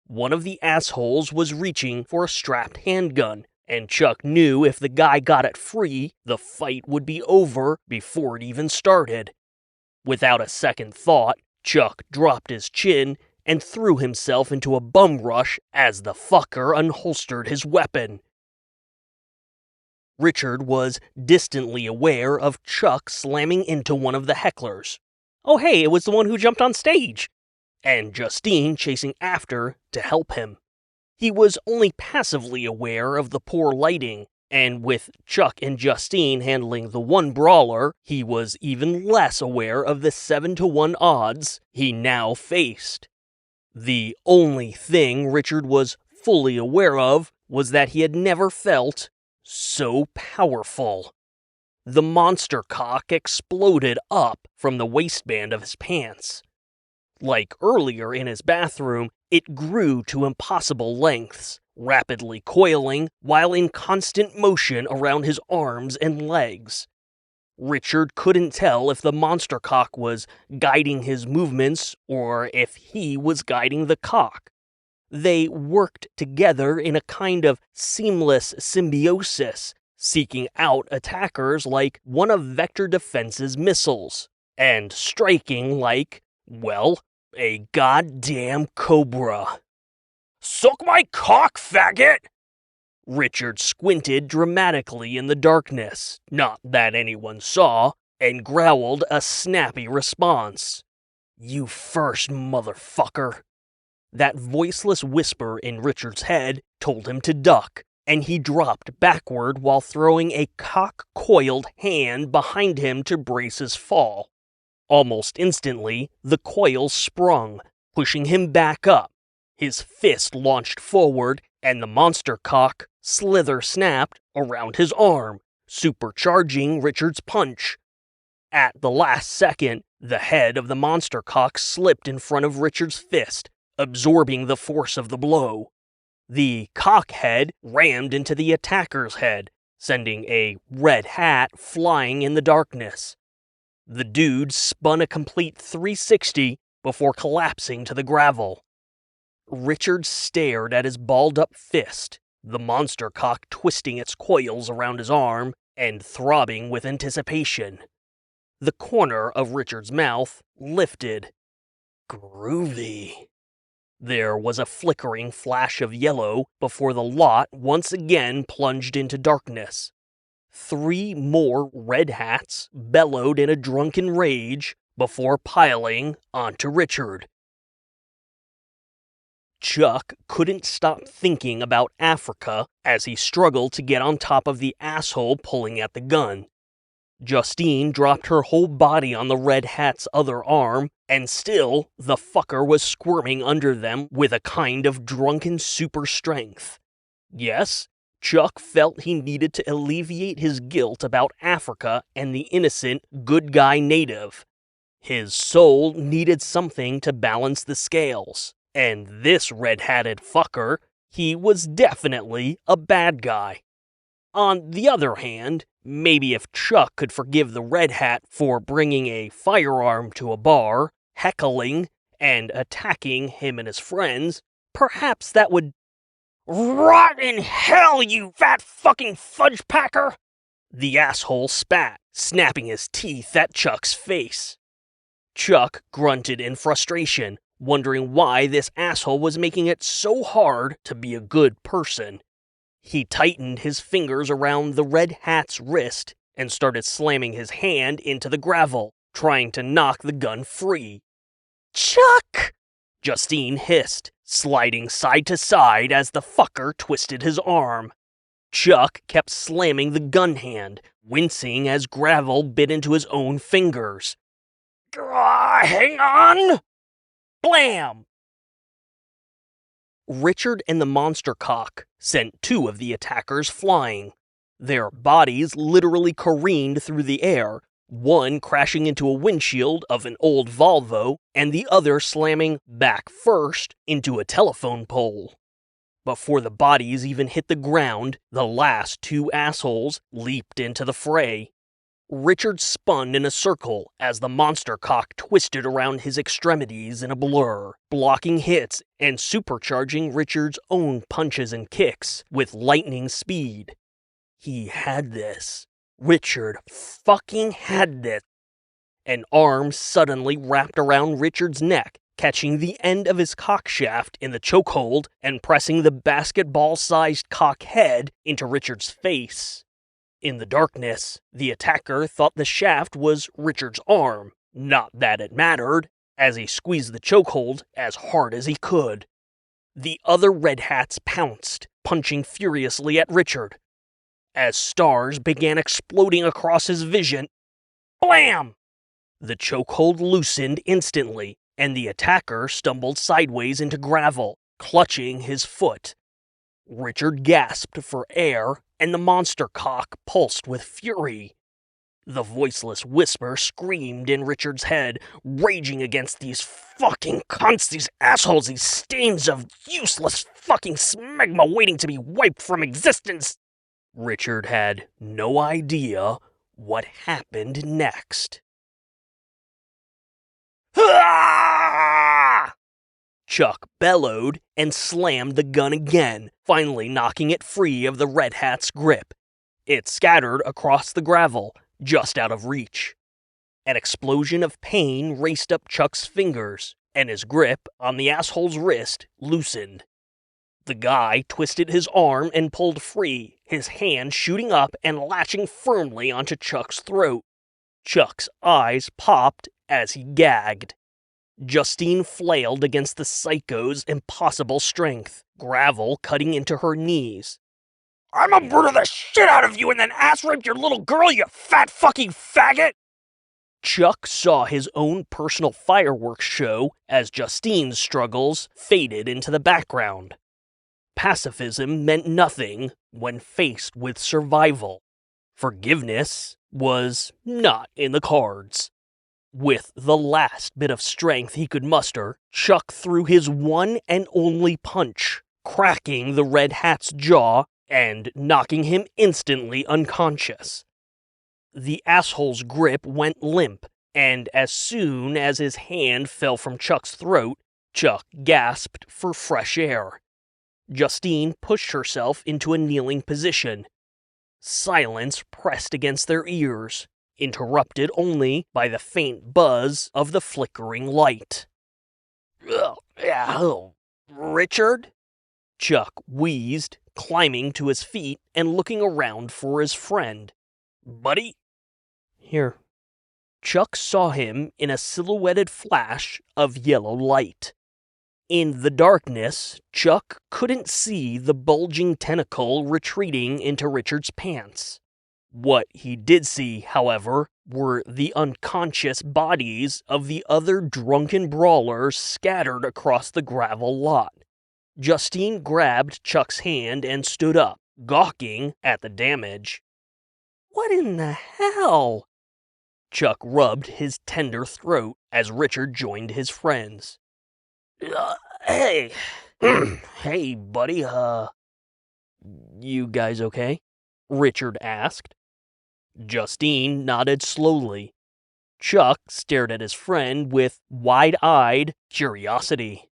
One of the assholes was reaching for a strapped handgun, and Chuck knew if the guy got it free, the fight would be over before it even started. Without a second thought, Chuck dropped his chin and threw himself into a bum rush as the fucker unholstered his weapon. Richard was distantly aware of Chuck slamming into one of the hecklers. Oh hey, it was the one who jumped on stage! And Justine chasing after to help him. He was only passively aware of the poor lighting, and with Chuck and Justine handling the one brawler, he was even less aware of the 7-to-1 odds he now faced. The only thing Richard was fully aware of was that he had never felt so powerful. The monster cock exploded up from the waistband of his pants. Like earlier in his bathroom, it grew to impossible lengths, rapidly coiling while in constant motion around his arms and legs. Richard couldn't tell if the monster cock was guiding his movements or if he was guiding the cock. They worked together in a kind of seamless symbiosis, seeking out attackers like one of Vector Defense's missiles, and striking like, well, a goddamn cobra. "Suck my cock, faggot!" Richard squinted dramatically in the darkness, not that anyone saw, and growled a snappy response. "You first, motherfucker." That voiceless whisper in Richard's head told him to duck, and he dropped backward while throwing a cock-coiled hand behind him to brace his fall. Almost instantly, the coil sprung, pushing him back up. His fist launched forward, and the monster cock slither-snapped around his arm, supercharging Richard's punch. At the last second, the head of the monster cock slipped in front of Richard's fist, absorbing the force of the blow. The cock head rammed into the attacker's head, sending a red hat flying in the darkness. The dude spun a complete 360 before collapsing to the gravel. Richard stared at his balled-up fist, the monster cock twisting its coils around his arm and throbbing with anticipation. The corner of Richard's mouth lifted. Groovy. There was a flickering flash of yellow before the lot once again plunged into darkness. 3 more red hats bellowed in a drunken rage before piling onto Richard. Chuck couldn't stop thinking about Africa as he struggled to get on top of the asshole pulling at the gun. Justine dropped her whole body on the red hat's other arm, and still the fucker was squirming under them with a kind of drunken super strength. Yes, Chuck felt he needed to alleviate his guilt about Africa and the innocent, good guy native. His soul needed something to balance the scales, and this red-hatted fucker, he was definitely a bad guy. On the other hand, maybe if Chuck could forgive the red hat for bringing a firearm to a bar, heckling, and attacking him and his friends, perhaps that would... "Rot in hell, you fat fucking fudge packer!" The asshole spat, snapping his teeth at Chuck's face. Chuck grunted in frustration, wondering why this asshole was making it so hard to be a good person. He tightened his fingers around the red hat's wrist and started slamming his hand into the gravel, trying to knock the gun free. "Chuck!" Justine hissed, sliding side to side as the fucker twisted his arm. Chuck kept slamming the gun hand, wincing as gravel bit into his own fingers. "Hang on!" Blam! Richard and the monster cock sent 2 of the attackers flying. Their bodies literally careened through the air, one crashing into a windshield of an old Volvo, and the other slamming back first into a telephone pole. Before the bodies even hit the ground, the last 2 assholes leaped into the fray. Richard spun in a circle as the monster cock twisted around his extremities in a blur, blocking hits and supercharging Richard's own punches and kicks with lightning speed. He had this. Richard fucking had this. An arm suddenly wrapped around Richard's neck, catching the end of his cock shaft in the chokehold and pressing the basketball-sized cock head into Richard's face. In the darkness, the attacker thought the shaft was Richard's arm, not that it mattered, as he squeezed the chokehold as hard as he could. The other red hats pounced, punching furiously at Richard. As stars began exploding across his vision, blam! The chokehold loosened instantly, and the attacker stumbled sideways into gravel, clutching his foot. Richard gasped for air, and the monster cock pulsed with fury. The voiceless whisper screamed in Richard's head, raging against these fucking cunts, these assholes, these stains of useless fucking smegma waiting to be wiped from existence. Richard had no idea what happened next. Ah! Chuck bellowed and slammed the gun again, finally knocking it free of the Red Hat's grip. It scattered across the gravel, just out of reach. An explosion of pain raced up Chuck's fingers, and his grip on the asshole's wrist loosened. The guy twisted his arm and pulled free, his hand shooting up and latching firmly onto Chuck's throat. Chuck's eyes popped as he gagged. Justine flailed against the psycho's impossible strength, gravel cutting into her knees. "I'ma murder the shit out of you and then ass-rape your little girl, you fat fucking faggot!" Chuck saw his own personal fireworks show as Justine's struggles faded into the background. Pacifism meant nothing when faced with survival. Forgiveness was not in the cards. With the last bit of strength he could muster, Chuck threw his one and only punch, cracking the Red Hat's jaw and knocking him instantly unconscious. The asshole's grip went limp, and as soon as his hand fell from Chuck's throat, Chuck gasped for fresh air. Justine pushed herself into a kneeling position. Silence pressed against their ears, interrupted only by the faint buzz of the flickering light. Richard? Chuck wheezed, climbing to his feet and looking around for his friend. Buddy? Here. Chuck saw him in a silhouetted flash of yellow light. In the darkness, Chuck couldn't see the bulging tentacle retreating into Richard's pants. What he did see, however, were the unconscious bodies of the other drunken brawlers scattered across the gravel lot. Justine grabbed Chuck's hand and stood up, gawking at the damage. What in the hell? Chuck rubbed his tender throat as Richard joined his friends. Hey. Hey, buddy, you guys okay? Richard asked. Justine nodded slowly. Chuck stared at his friend with wide-eyed curiosity.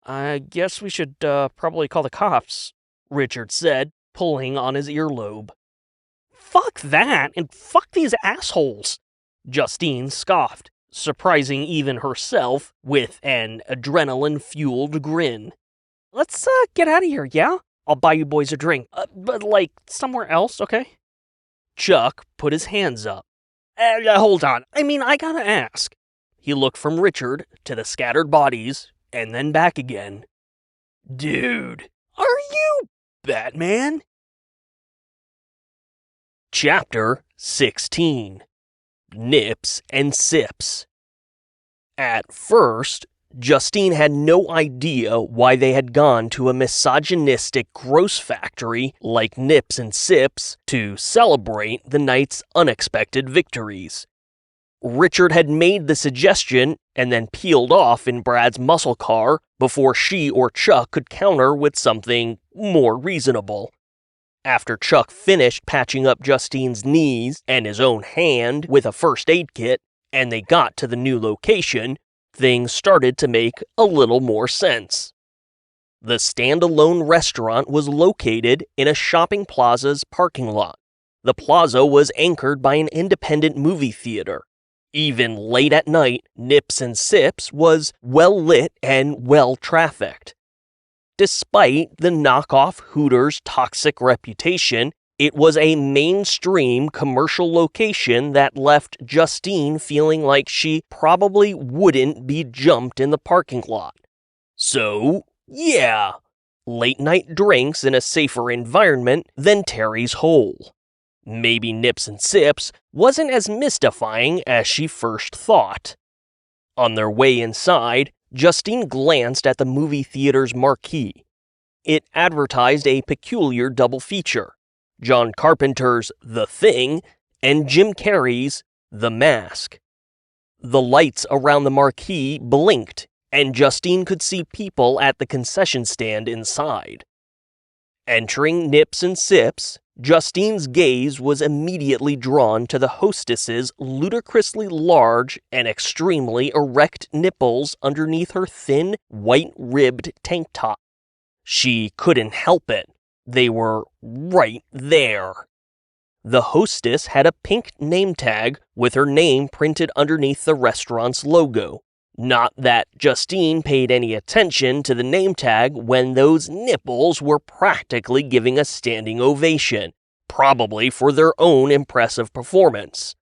I guess we should probably call the cops, Richard said, pulling on his earlobe. Fuck that, and fuck these assholes, Justine scoffed, surprising even herself with an adrenaline-fueled grin. Let's get out of here, yeah? I'll buy you boys a drink, but like somewhere else, okay? Chuck put his hands up. Hold on, I gotta ask. He looked from Richard to the scattered bodies, and then back again. Dude, are you Batman? Chapter 16. Nips and Sips. At first, Justine had no idea why they had gone to a misogynistic gross factory like Nips and Sips to celebrate the night's unexpected victories. Richard had made the suggestion and then peeled off in Brad's muscle car before she or Chuck could counter with something more reasonable. After Chuck finished patching up Justine's knees and his own hand with a first aid kit, and they got to the new location, things started to make a little more sense. The standalone restaurant was located in a shopping plaza's parking lot. The plaza was anchored by an independent movie theater. Even late at night, Nips and Sips was well lit and well trafficked. Despite the knockoff Hooters' toxic reputation, it was a mainstream commercial location that left Justine feeling like she probably wouldn't be jumped in the parking lot. So, yeah, late-night drinks in a safer environment than Terry's hole. Maybe Nips and Sips wasn't as mystifying as she first thought. On their way inside, Justine glanced at the movie theater's marquee. It advertised a peculiar double feature: John Carpenter's The Thing and Jim Carrey's The Mask. The lights around the marquee blinked, and Justine could see people at the concession stand inside. Entering Nips and Sips, Justine's gaze was immediately drawn to the hostess's ludicrously large and extremely erect nipples underneath her thin, white-ribbed tank top. She couldn't help it. They were right there. The hostess had a pink name tag with her name printed underneath the restaurant's logo. Not that Justine paid any attention to the name tag when those nipples were practically giving a standing ovation, probably for their own impressive performance.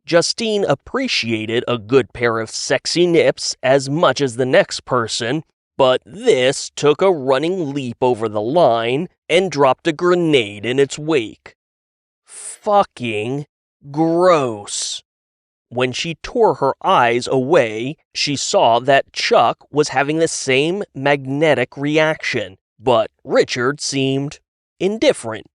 Justine appreciated a good pair of sexy nips as much as the next person, but this took a running leap over the line and dropped a grenade in its wake. Fucking gross. When she tore her eyes away, she saw that Chuck was having the same magnetic reaction, but Richard seemed indifferent.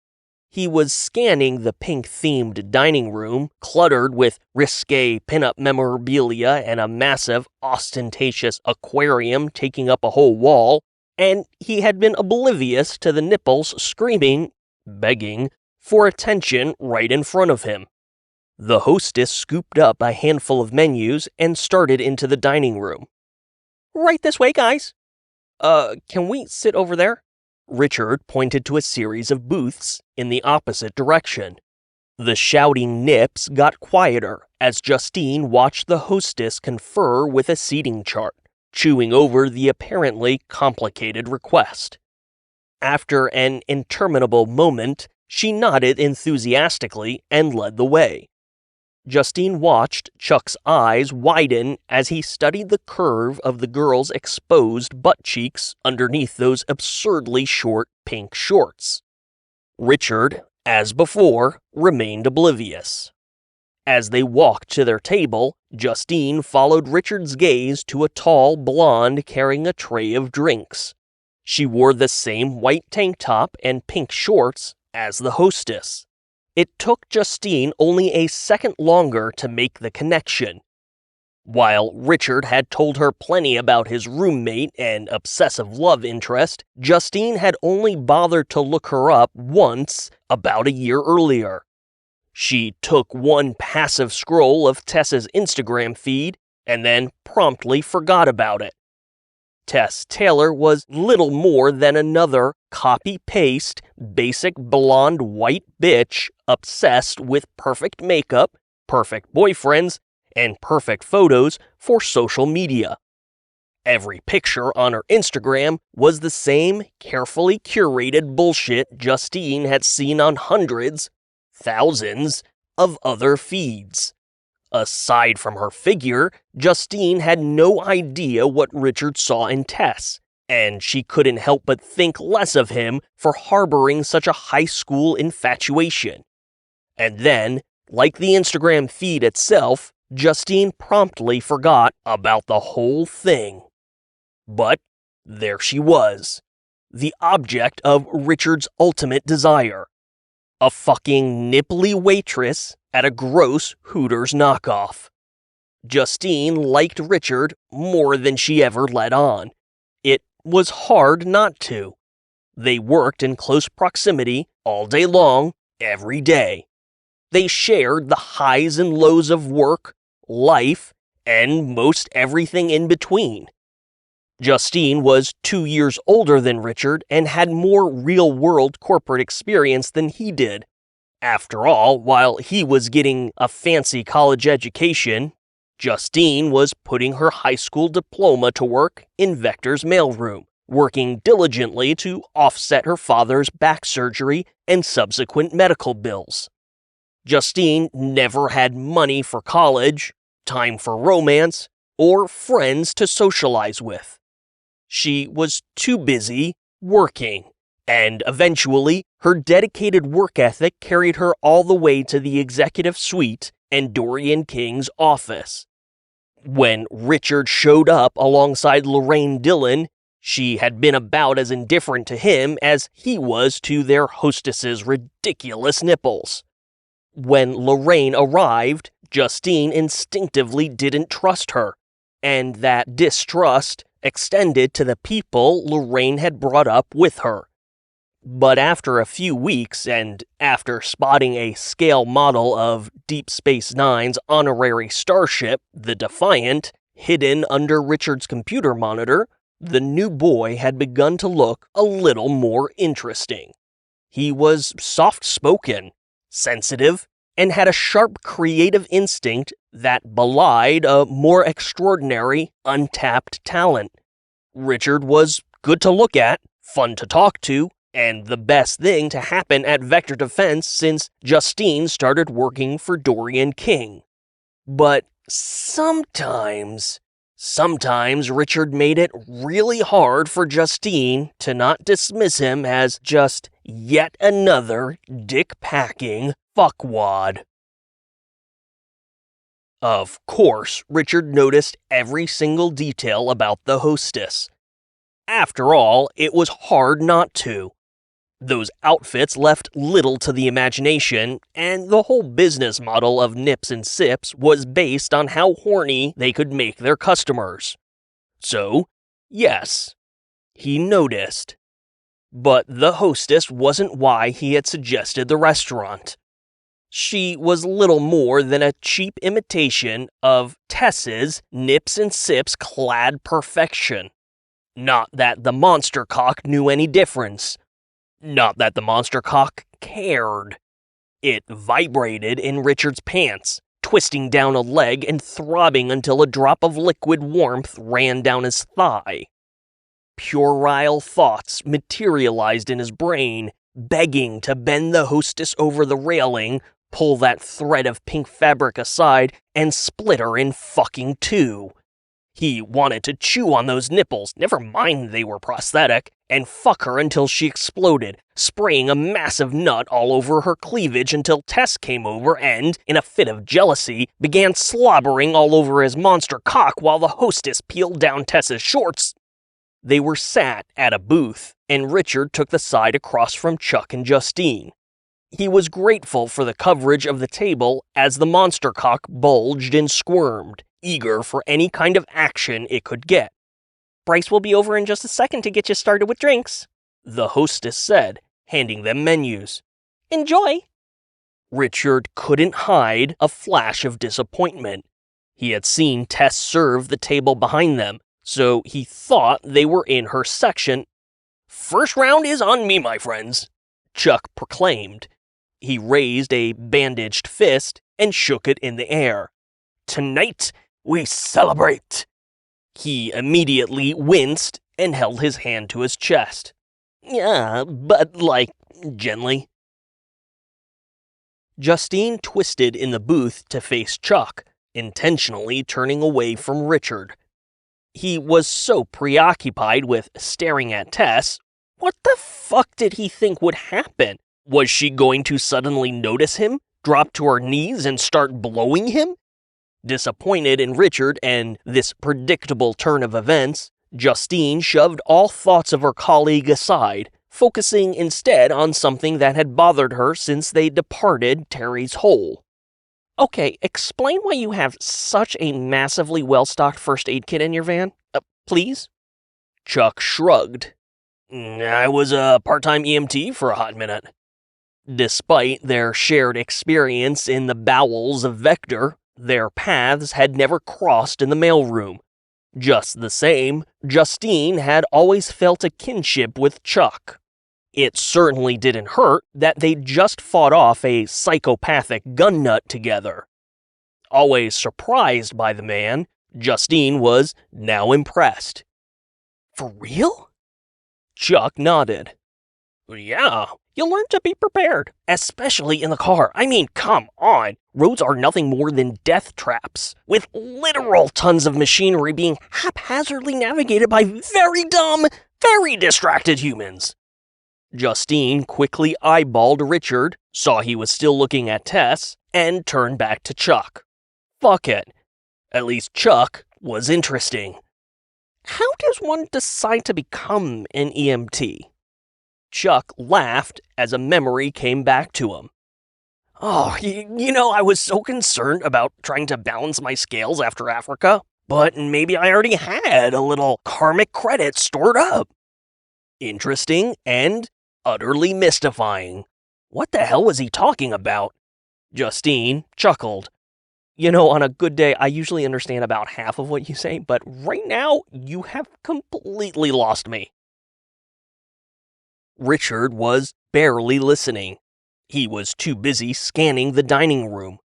He was scanning the pink-themed dining room, cluttered with risque pin-up memorabilia and a massive, ostentatious aquarium taking up a whole wall, and he had been oblivious to the nipples screaming, begging, for attention right in front of him. The hostess scooped up a handful of menus and started into the dining room. "Right this way, guys." Can we sit over there?" Richard pointed to a series of booths in the opposite direction. The shouting nips got quieter as Justine watched the hostess confer with a seating chart, chewing over the apparently complicated request. After an interminable moment, she nodded enthusiastically and led the way. Justine watched Chuck's eyes widen as he studied the curve of the girl's exposed butt cheeks underneath those absurdly short pink shorts. Richard, as before, remained oblivious. As they walked to their table, Justine followed Richard's gaze to a tall blonde carrying a tray of drinks. She wore the same white tank top and pink shorts as the hostess. It took Justine only a second longer to make the connection. While Richard had told her plenty about his roommate and obsessive love interest, Justine had only bothered to look her up once about a year earlier. She took one passive scroll of Tess's Instagram feed and then promptly forgot about it. Tess Taylor was little more than another copy-paste, basic blonde white bitch obsessed with perfect makeup, perfect boyfriends, and perfect photos for social media. Every picture on her Instagram was the same carefully curated bullshit Justine had seen on hundreds, thousands of other feeds. Aside from her figure, Justine had no idea what Richard saw in Tess, and she couldn't help but think less of him for harboring such a high school infatuation. And then, like the Instagram feed itself, Justine promptly forgot about the whole thing. But there she was, the object of Richard's ultimate desire. A fucking nipply waitress at a gross Hooters knockoff. Justine liked Richard more than she ever let on. It was hard not to. They worked in close proximity all day long, every day. They shared the highs and lows of work, life, and most everything in between. Justine was 2 years older than Richard and had more real-world corporate experience than he did. After all, while he was getting a fancy college education, Justine was putting her high school diploma to work in Vector's mailroom, working diligently to offset her father's back surgery and subsequent medical bills. Justine never had money for college, time for romance, or friends to socialize with. She was too busy working, and eventually her dedicated work ethic carried her all the way to the executive suite and Dorian King's office. When Richard showed up alongside Lorraine Dillon, she had been about as indifferent to him as he was to their hostess's ridiculous nipples. When Lorraine arrived, Justine instinctively didn't trust her, and that distrust extended to the people Lorraine had brought up with her. But after a few weeks, and after spotting a scale model of Deep Space Nine's honorary starship, the Defiant, hidden under Richard's computer monitor, the new boy had begun to look a little more interesting. He was soft-spoken, sensitive, and had a sharp creative instinct that belied a more extraordinary, untapped talent. Richard was good to look at, fun to talk to, and the best thing to happen at Vector Defense since Justine started working for Dorian King. But sometimes Richard made it really hard for Justine to not dismiss him as just yet another dick-packing fuckwad. Of course, Richard noticed every single detail about the hostess. After all, it was hard not to. Those outfits left little to the imagination, and the whole business model of Nips and Sips was based on how horny they could make their customers. So, yes, he noticed. But the hostess wasn't why he had suggested the restaurant. She was little more than a cheap imitation of Tess's Nips and Sips clad perfection. Not that the monster cock knew any difference. Not that the monster cock cared. It vibrated in Richard's pants, twisting down a leg and throbbing until a drop of liquid warmth ran down his thigh. Puerile thoughts materialized in his brain, begging to bend the hostess over the railing, pull that thread of pink fabric aside, and split her in fucking two. He wanted to chew on those nipples, never mind they were prosthetic, and fuck her until she exploded, spraying a massive nut all over her cleavage until Tess came over and, in a fit of jealousy, began slobbering all over his monster cock while the hostess peeled down Tess's shorts. They were sat at a booth, and Richard took the side across from Chuck and Justine. He was grateful for the coverage of the table as the monster cock bulged and squirmed, eager for any kind of action it could get. "Bryce will be over in just a second to get you started with drinks," the hostess said, handing them menus. "Enjoy!" Richard couldn't hide a flash of disappointment. He had seen Tess serve the table behind them, so he thought they were in her section. "First round is on me, my friends," Chuck proclaimed. He raised a bandaged fist and shook it in the air. "Tonight, we celebrate!" He immediately winced and held his hand to his chest. "Yeah, but gently." Justine twisted in the booth to face Chuck, intentionally turning away from Richard. He was so preoccupied with staring at Tess. What the fuck did he think would happen? Was she going to suddenly notice him, drop to her knees, and start blowing him? Disappointed in Richard and this predictable turn of events, Justine shoved all thoughts of her colleague aside, focusing instead on something that had bothered her since they departed Terry's hole. "Okay, explain why you have such a massively well-stocked first aid kit in your van, please?" Chuck shrugged. "I was a part-time EMT for a hot minute." Despite their shared experience in the bowels of Vector, their paths had never crossed in the mailroom. Just the same, Justine had always felt a kinship with Chuck. It certainly didn't hurt that they'd just fought off a psychopathic gun nut together. Always surprised by the man, Justine was now impressed. "For real?" Chuck nodded. "Yeah, you learn to be prepared, especially in the car. I mean, come on. Roads are nothing more than death traps, with literal tons of machinery being haphazardly navigated by very dumb, very distracted humans." Justine quickly eyeballed Richard, saw he was still looking at Tess, and turned back to Chuck. Fuck it. At least Chuck was interesting. "How does one decide to become an EMT?" Chuck laughed as a memory came back to him. Oh, I was so concerned about trying to balance my scales after Africa, but maybe I already had a little karmic credit stored up. Interesting and utterly mystifying. What the hell was he talking about? Justine chuckled. On a good day, I usually understand about half of what you say, but right now, you have completely lost me. Richard was barely listening. He was too busy scanning the dining room.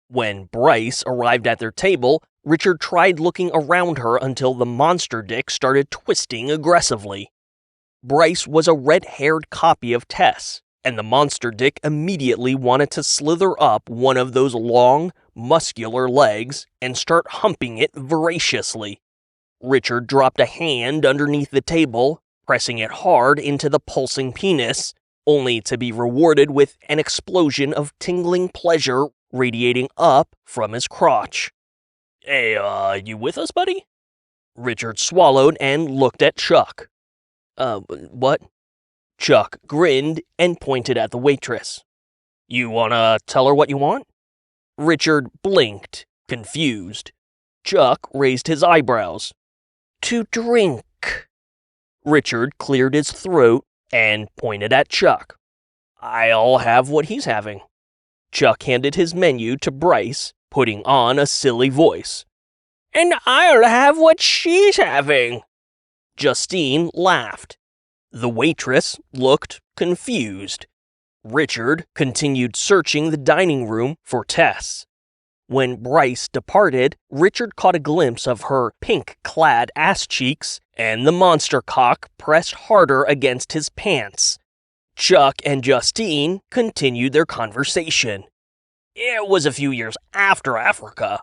When Bryce arrived at their table, Richard tried looking around her until the monster dick started twisting aggressively. Bryce was a red-haired copy of Tess, and the monster dick immediately wanted to slither up one of those long, muscular legs and start humping it voraciously. Richard dropped a hand underneath the table, pressing it hard into the pulsing penis, only to be rewarded with an explosion of tingling pleasure radiating up from his crotch. Hey, you with us, buddy? Richard swallowed and looked at Chuck. What? Chuck grinned and pointed at the waitress. You wanna tell her what you want? Richard blinked, confused. Chuck raised his eyebrows. To drink. Richard cleared his throat and pointed at Chuck. I'll have what he's having. Chuck handed his menu to Bryce, putting on a silly voice. And I'll have what she's having. Justine laughed. The waitress looked confused. Richard continued searching the dining room for Tess. When Bryce departed, Richard caught a glimpse of her pink-clad ass cheeks, and the monster cock pressed harder against his pants. Chuck and Justine continued their conversation. It was a few years after Africa.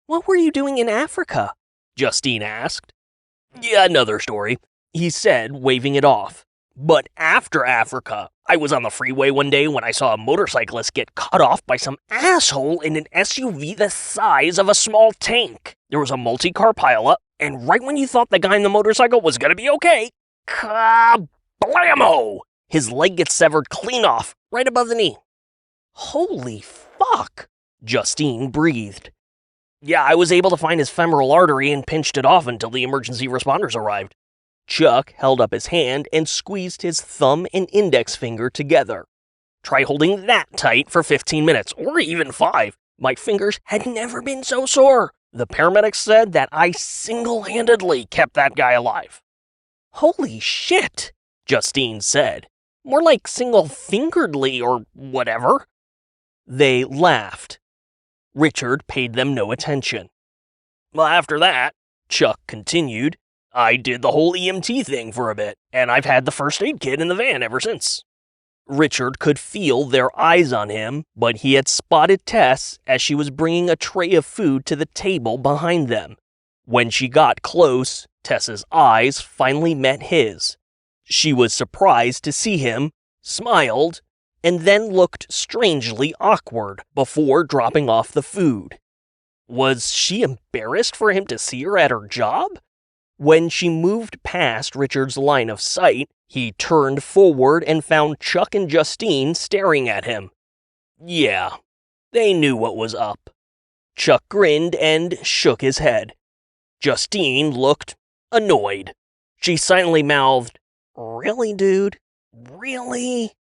What were you doing in Africa? Justine asked. Yeah, another story, he said, waving it off. But after Africa, I was on the freeway one day when I saw a motorcyclist get cut off by some asshole in an SUV the size of a small tank. There was a multi-car pileup, and right when you thought the guy in the motorcycle was gonna be okay, kablammo! His leg gets severed clean off, right above the knee. Holy fuck! Justine breathed. Yeah, I was able to find his femoral artery and pinched it off until the emergency responders arrived. Chuck held up his hand and squeezed his thumb and index finger together. Try holding that tight for 15 minutes, or even 5. My fingers had never been so sore. The paramedics said that I single-handedly kept that guy alive. Holy shit, Justine said. More like single-fingeredly or whatever. They laughed. Richard paid them no attention. Well, after that, Chuck continued, I did the whole EMT thing for a bit, and I've had the first aid kit in the van ever since. Richard could feel their eyes on him, but he had spotted Tess as she was bringing a tray of food to the table behind them. When she got close, Tess's eyes finally met his. She was surprised to see him, smiled, and then looked strangely awkward before dropping off the food. Was she embarrassed for him to see her at her job? When she moved past Richard's line of sight, he turned forward and found Chuck and Justine staring at him. Yeah, they knew what was up. Chuck grinned and shook his head. Justine looked annoyed. She silently mouthed, Really, dude? Really?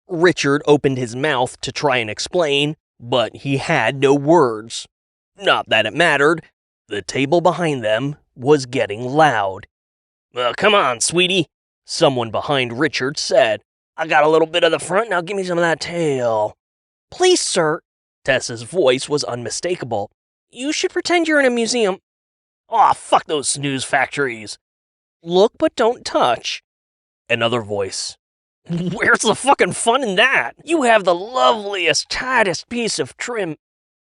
Richard opened his mouth to try and explain, but he had no words. Not that it mattered. The table behind them was getting loud. Come on, sweetie, someone behind Richard said. I got a little bit of the front, now give me some of that tail. Please, sir. Tess's voice was unmistakable. You should pretend you're in a museum. Aw, fuck those snooze factories. Look but don't touch. Another voice. Where's the fucking fun in that? You have the loveliest, tightest piece of trim.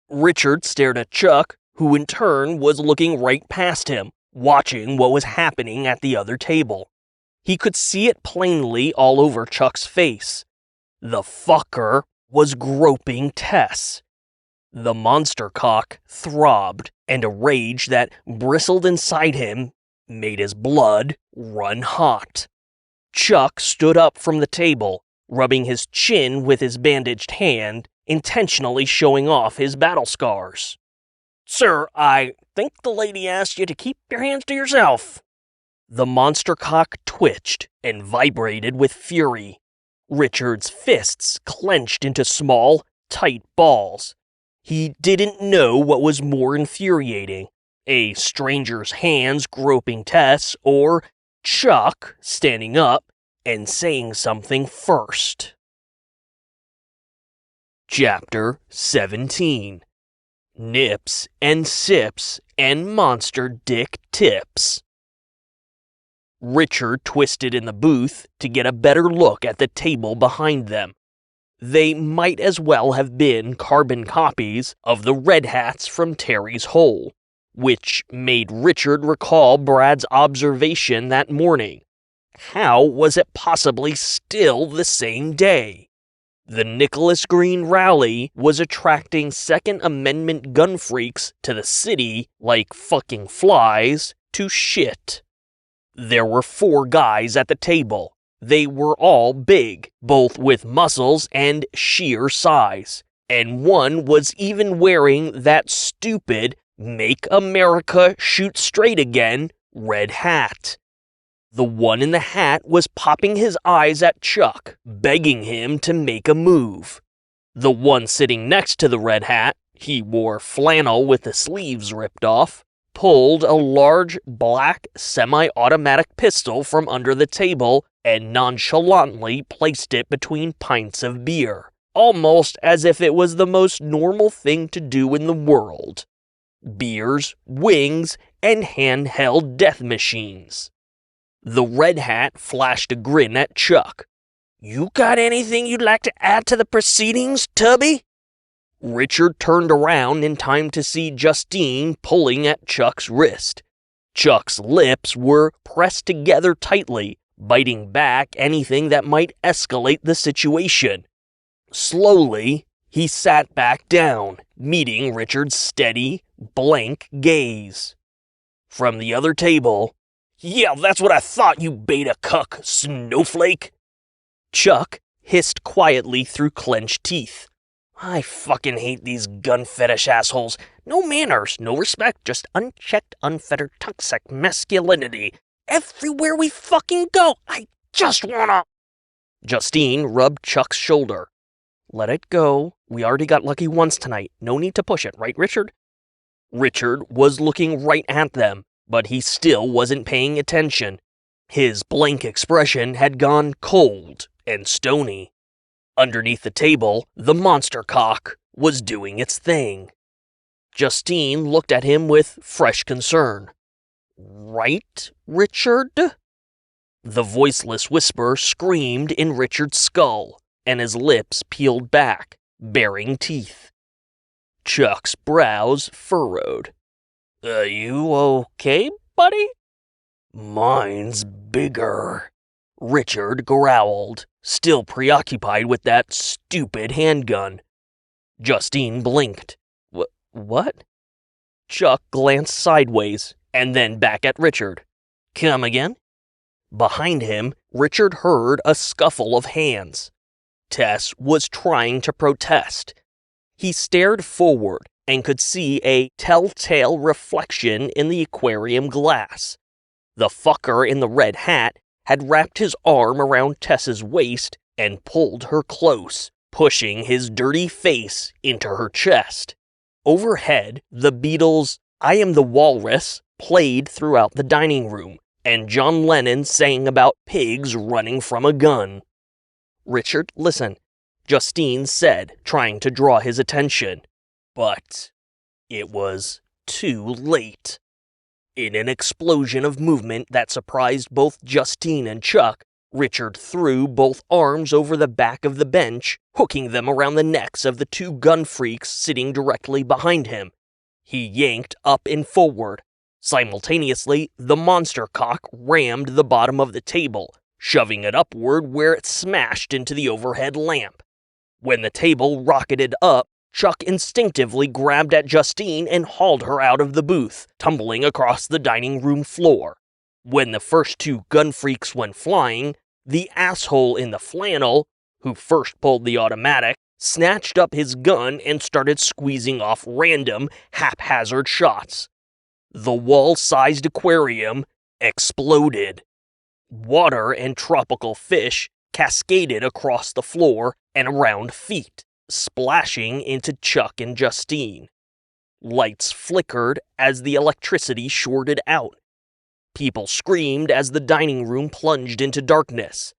Richard stared at Chuck, who in turn was looking right past him, watching what was happening at the other table. He could see it plainly all over Chuck's face. The fucker was groping Tess. The monster cock throbbed, and a rage that bristled inside him made his blood run hot. Chuck stood up from the table, rubbing his chin with his bandaged hand, intentionally showing off his battle scars. "Sir, I think the lady asked you to keep your hands to yourself." The monster cock twitched and vibrated with fury. Richard's fists clenched into small, tight balls. He didn't know what was more infuriating, a stranger's hands groping Tess, or Chuck standing up and saying something first. Chapter 17. Nips and Sips and Monster Dick Tips. Richard twisted in the booth to get a better look at the table behind them. They might as well have been carbon copies of the Red Hats from Terry's Hole, which made Richard recall Brad's observation that morning. How was it possibly still the same day? The Nicholas Green rally was attracting Second Amendment gun freaks to the city like fucking flies to shit. There were 4 guys at the table. They were all big, both with muscles and sheer size, and one was even wearing that stupid "Make America Shoot Straight Again" red hat. The one in the hat was popping his eyes at Chuck, begging him to make a move. The one sitting next to the red hat, he wore flannel with the sleeves ripped off, pulled a large black semi-automatic pistol from under the table and nonchalantly placed it between pints of beer, almost as if it was the most normal thing to do in the world. Beers, wings, and handheld death machines. The red hat flashed a grin at Chuck. "You got anything you'd like to add to the proceedings, Tubby?" Richard turned around in time to see Justine pulling at Chuck's wrist. Chuck's lips were pressed together tightly, biting back anything that might escalate the situation. Slowly, he sat back down, meeting Richard's steady, blank gaze. From the other table, "Yeah, that's what I thought, you beta cuck snowflake!" Chuck hissed quietly through clenched teeth. "I fucking hate these gun fetish assholes. No manners, no respect, just unchecked, unfettered, toxic masculinity. Everywhere we fucking go, I just wanna..." Justine rubbed Chuck's shoulder. "Let it go. We already got lucky once tonight. No need to push it, right, Richard?" Richard was looking right at them, but he still wasn't paying attention. His blank expression had gone cold and stony. Underneath the table, the monster cock was doing its thing. Justine looked at him with fresh concern. "Right, Richard?" The voiceless whisper screamed in Richard's skull, and his lips peeled back, baring teeth. Chuck's brows furrowed. You okay, buddy?" "Mine's bigger," Richard growled, still preoccupied with that stupid handgun. Justine blinked. What? Chuck glanced sideways, and then back at Richard. "Come again?" Behind him, Richard heard a scuffle of hands. Tess was trying to protest. He stared forward and could see a telltale reflection in the aquarium glass. The fucker in the red hat had wrapped his arm around Tess's waist and pulled her close, pushing his dirty face into her chest. Overhead, the Beatles' "I Am the Walrus" played throughout the dining room, and John Lennon sang about pigs running from a gun. "Richard, listen," Justine said, trying to draw his attention. But it was too late. In an explosion of movement that surprised both Justine and Chuck, Richard threw both arms over the back of the bench, hooking them around the necks of the 2 gun freaks sitting directly behind him. He yanked up and forward. Simultaneously, the monster cock rammed the bottom of the table, shoving it upward where it smashed into the overhead lamp. When the table rocketed up, Chuck instinctively grabbed at Justine and hauled her out of the booth, tumbling across the dining room floor. When the first 2 gun freaks went flying, the asshole in the flannel, who first pulled the automatic, snatched up his gun and started squeezing off random, haphazard shots. The wall-sized aquarium exploded. Water and tropical fish cascaded across the floor and around feet, splashing into Chuck and Justine. Lights flickered as the electricity shorted out. People screamed as the dining room plunged into darkness.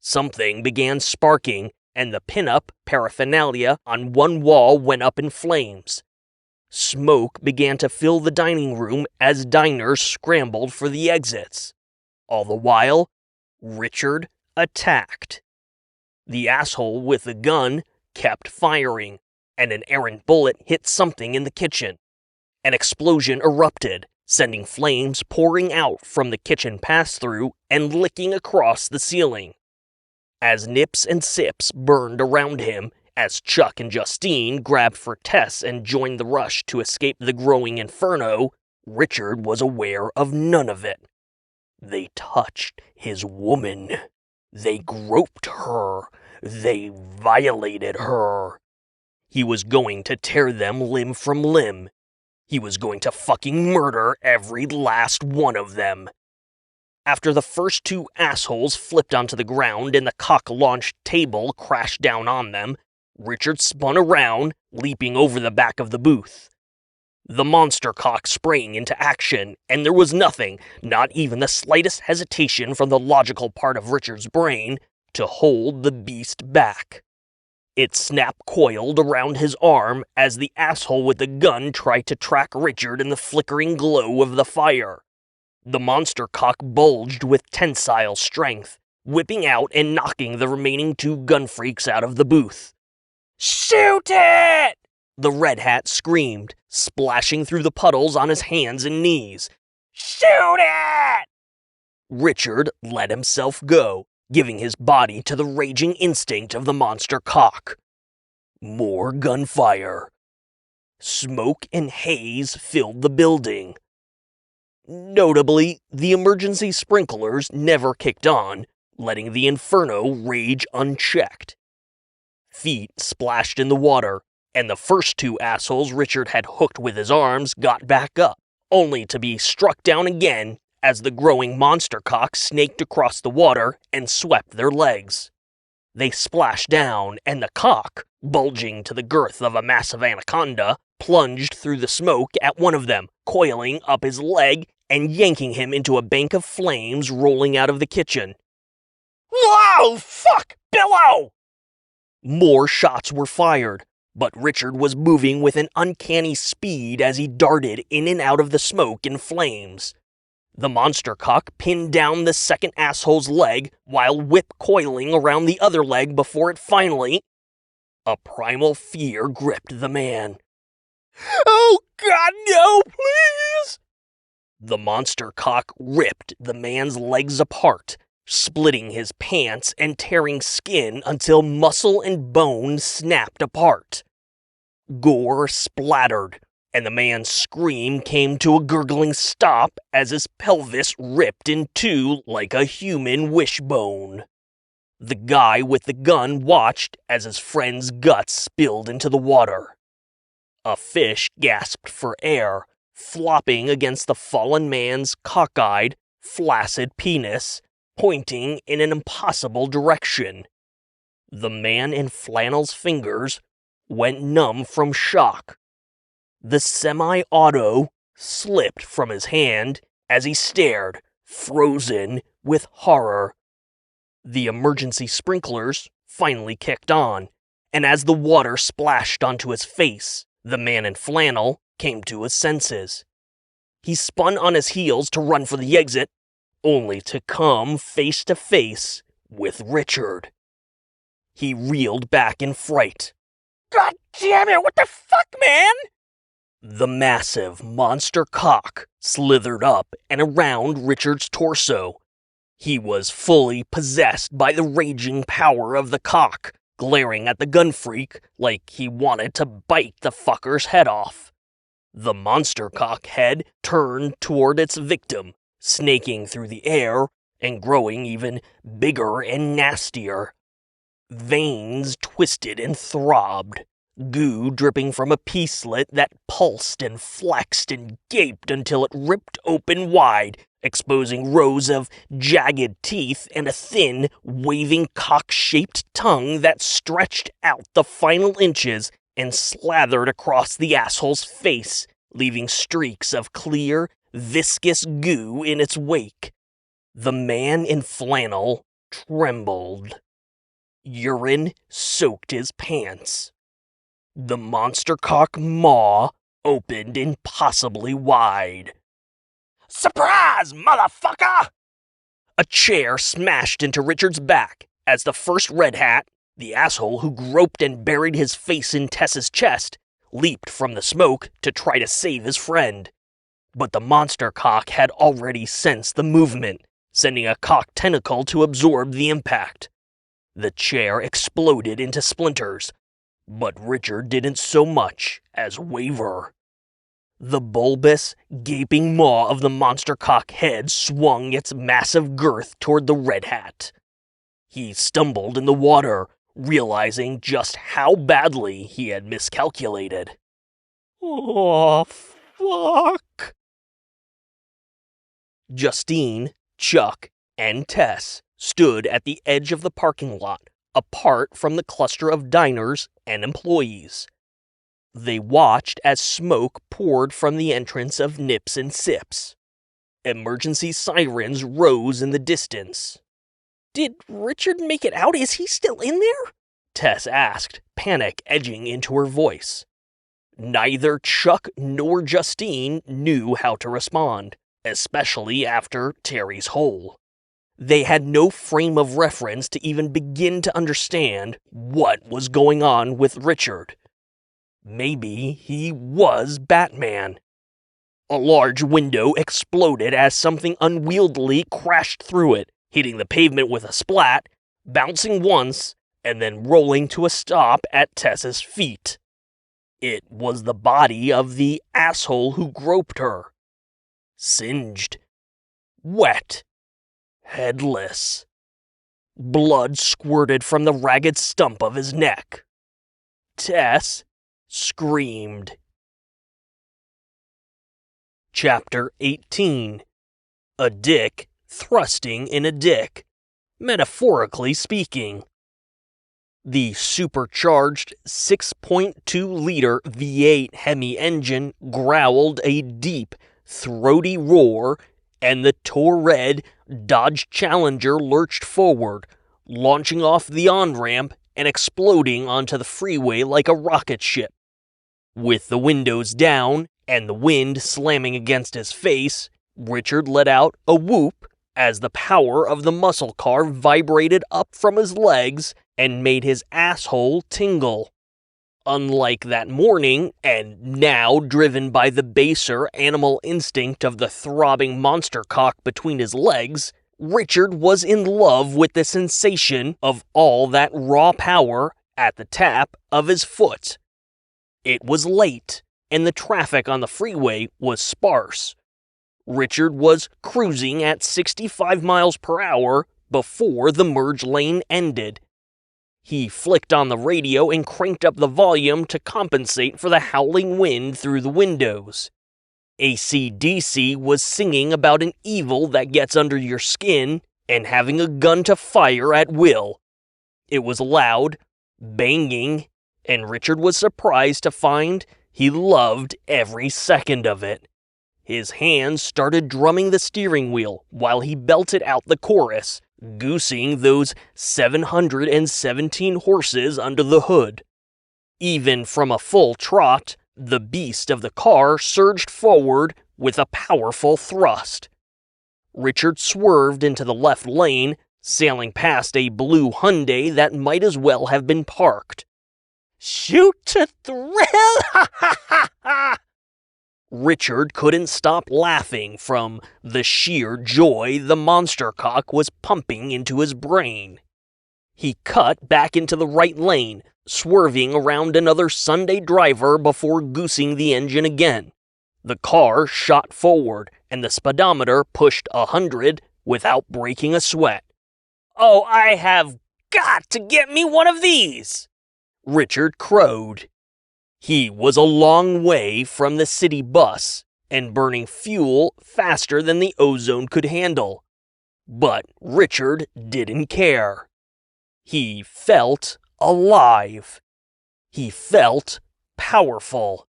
Something began sparking, and the pin-up paraphernalia on one wall went up in flames. Smoke began to fill the dining room as diners scrambled for the exits. All the while, Richard attacked. The asshole with the gun kept firing, and an errant bullet hit something in the kitchen. An explosion erupted, sending flames pouring out from the kitchen pass-through and licking across the ceiling. As nips and sips burned around him, as Chuck and Justine grabbed for Tess and joined the rush to escape the growing inferno, Richard was aware of none of it. They touched his woman. They groped her. They violated her. He was going to tear them limb from limb. He was going to fucking murder every last one of them. After the first two assholes flipped onto the ground and the cock-launched table crashed down on them, Richard spun around, leaping over the back of the booth. The monster cock sprang into action, and there was nothing, not even the slightest hesitation from the logical part of Richard's brain, to hold the beast back. It snap-coiled around his arm as the asshole with the gun tried to track Richard in the flickering glow of the fire. The monster cock bulged with tensile strength, whipping out and knocking the remaining two gun freaks out of the booth. "Shoot it!" the red hat screamed, splashing through the puddles on his hands and knees. "Shoot it!" Richard let himself go, giving his body to the raging instinct of the monster cock. More gunfire. Smoke and haze filled the building. Notably, the emergency sprinklers never kicked on, letting the inferno rage unchecked. Feet splashed in the water, and the first two assholes Richard had hooked with his arms got back up, only to be struck down again as the growing monster cock snaked across the water and swept their legs. They splashed down, and the cock, bulging to the girth of a massive anaconda, plunged through the smoke at one of them, coiling up his leg and yanking him into a bank of flames rolling out of the kitchen. "Whoa! Fuck! Below!" More shots were fired, but Richard was moving with an uncanny speed as he darted in and out of the smoke and flames. The monster cock pinned down the second asshole's leg while whip-coiling around the other leg before it finally... A primal fear gripped the man. "Oh God, no, please!" The monster cock ripped the man's legs apart, splitting his pants and tearing skin until muscle and bone snapped apart. Gore splattered, and the man's scream came to a gurgling stop as his pelvis ripped in two like a human wishbone. The guy with the gun watched as his friend's guts spilled into the water. A fish gasped for air, flopping against the fallen man's cockeyed, flaccid penis, pointing in an impossible direction. The man in flannel's fingers went numb from shock. The semi-auto slipped from his hand as he stared, frozen with horror. The emergency sprinklers finally kicked on, and as the water splashed onto his face, the man in flannel came to his senses. He spun on his heels to run for the exit, only to come face to face with Richard. He reeled back in fright. "God damn it, what the fuck, man?" The massive monster cock slithered up and around Richard's torso. He was fully possessed by the raging power of the cock, glaring at the gun freak like he wanted to bite the fucker's head off. The monster cock head turned toward its victim, snaking through the air and growing even bigger and nastier. Veins twisted and throbbed, goo dripping from a pea-slit that pulsed and flexed and gaped until it ripped open wide, exposing rows of jagged teeth and a thin, waving cock-shaped tongue that stretched out the final inches and slathered across the asshole's face, leaving streaks of clear, viscous goo in its wake. The man in flannel trembled. Urine soaked his pants. The monster cock maw opened impossibly wide. "Surprise, motherfucker!" A chair smashed into Richard's back as the first red hat, the asshole who groped and buried his face in Tess's chest, leaped from the smoke to try to save his friend. But the monster cock had already sensed the movement, sending a cock tentacle to absorb the impact. The chair exploded into splinters, but Richard didn't so much as waver. The bulbous, gaping maw of the monster cock head swung its massive girth toward the red hat. He stumbled in the water, realizing just how badly he had miscalculated. "Oh, fuck!" Justine, Chuck, and Tess stood at the edge of the parking lot, apart from the cluster of diners and employees. They watched as smoke poured from the entrance of Nips and Sips. Emergency sirens rose in the distance. "Did Richard make it out? Is he still in there?" Tess asked, panic edging into her voice. Neither Chuck nor Justine knew how to respond, especially after Terry's hole. They had no frame of reference to even begin to understand what was going on with Richard. Maybe he was Batman. A large window exploded as something unwieldily crashed through it, hitting the pavement with a splat, bouncing once, and then rolling to a stop at Tess's feet. It was the body of the asshole who groped her. Singed. Wet. Headless. Blood squirted from the ragged stump of his neck. Tess screamed. Chapter 18. A dick thrusting in a dick, metaphorically speaking. The supercharged 6.2-liter V8 Hemi engine growled a deep, throaty roar, and the Tour-Red Dodge Challenger lurched forward, launching off the on-ramp and exploding onto the freeway like a rocket ship. With the windows down and the wind slamming against his face, Richard let out a whoop as the power of the muscle car vibrated up from his legs and made his asshole tingle. Unlike that morning, and now driven by the baser animal instinct of the throbbing monster cock between his legs, Richard was in love with the sensation of all that raw power at the tap of his foot. It was late, and the traffic on the freeway was sparse. Richard was cruising at 65 miles per hour before the merge lane ended. He flicked on the radio and cranked up the volume to compensate for the howling wind through the windows. AC/DC was singing about an evil that gets under your skin and having a gun to fire at will. It was loud, banging, and Richard was surprised to find he loved every second of it. His hands started drumming the steering wheel while he belted out the chorus, goosing those 717 horses under the hood. Even from a full trot, the beast of the car surged forward with a powerful thrust. Richard swerved into the left lane, sailing past a blue Hyundai that might as well have been parked. "Shoot to thrill! Ha ha ha ha!" Richard couldn't stop laughing from the sheer joy the monster cock was pumping into his brain. He cut back into the right lane, swerving around another Sunday driver before goosing the engine again. The car shot forward, and the speedometer pushed 100 without breaking a sweat. "Oh, I have got to get me one of these!" Richard crowed. He was a long way from the city bus and burning fuel faster than the ozone could handle. But Richard didn't care. He felt alive. He felt powerful.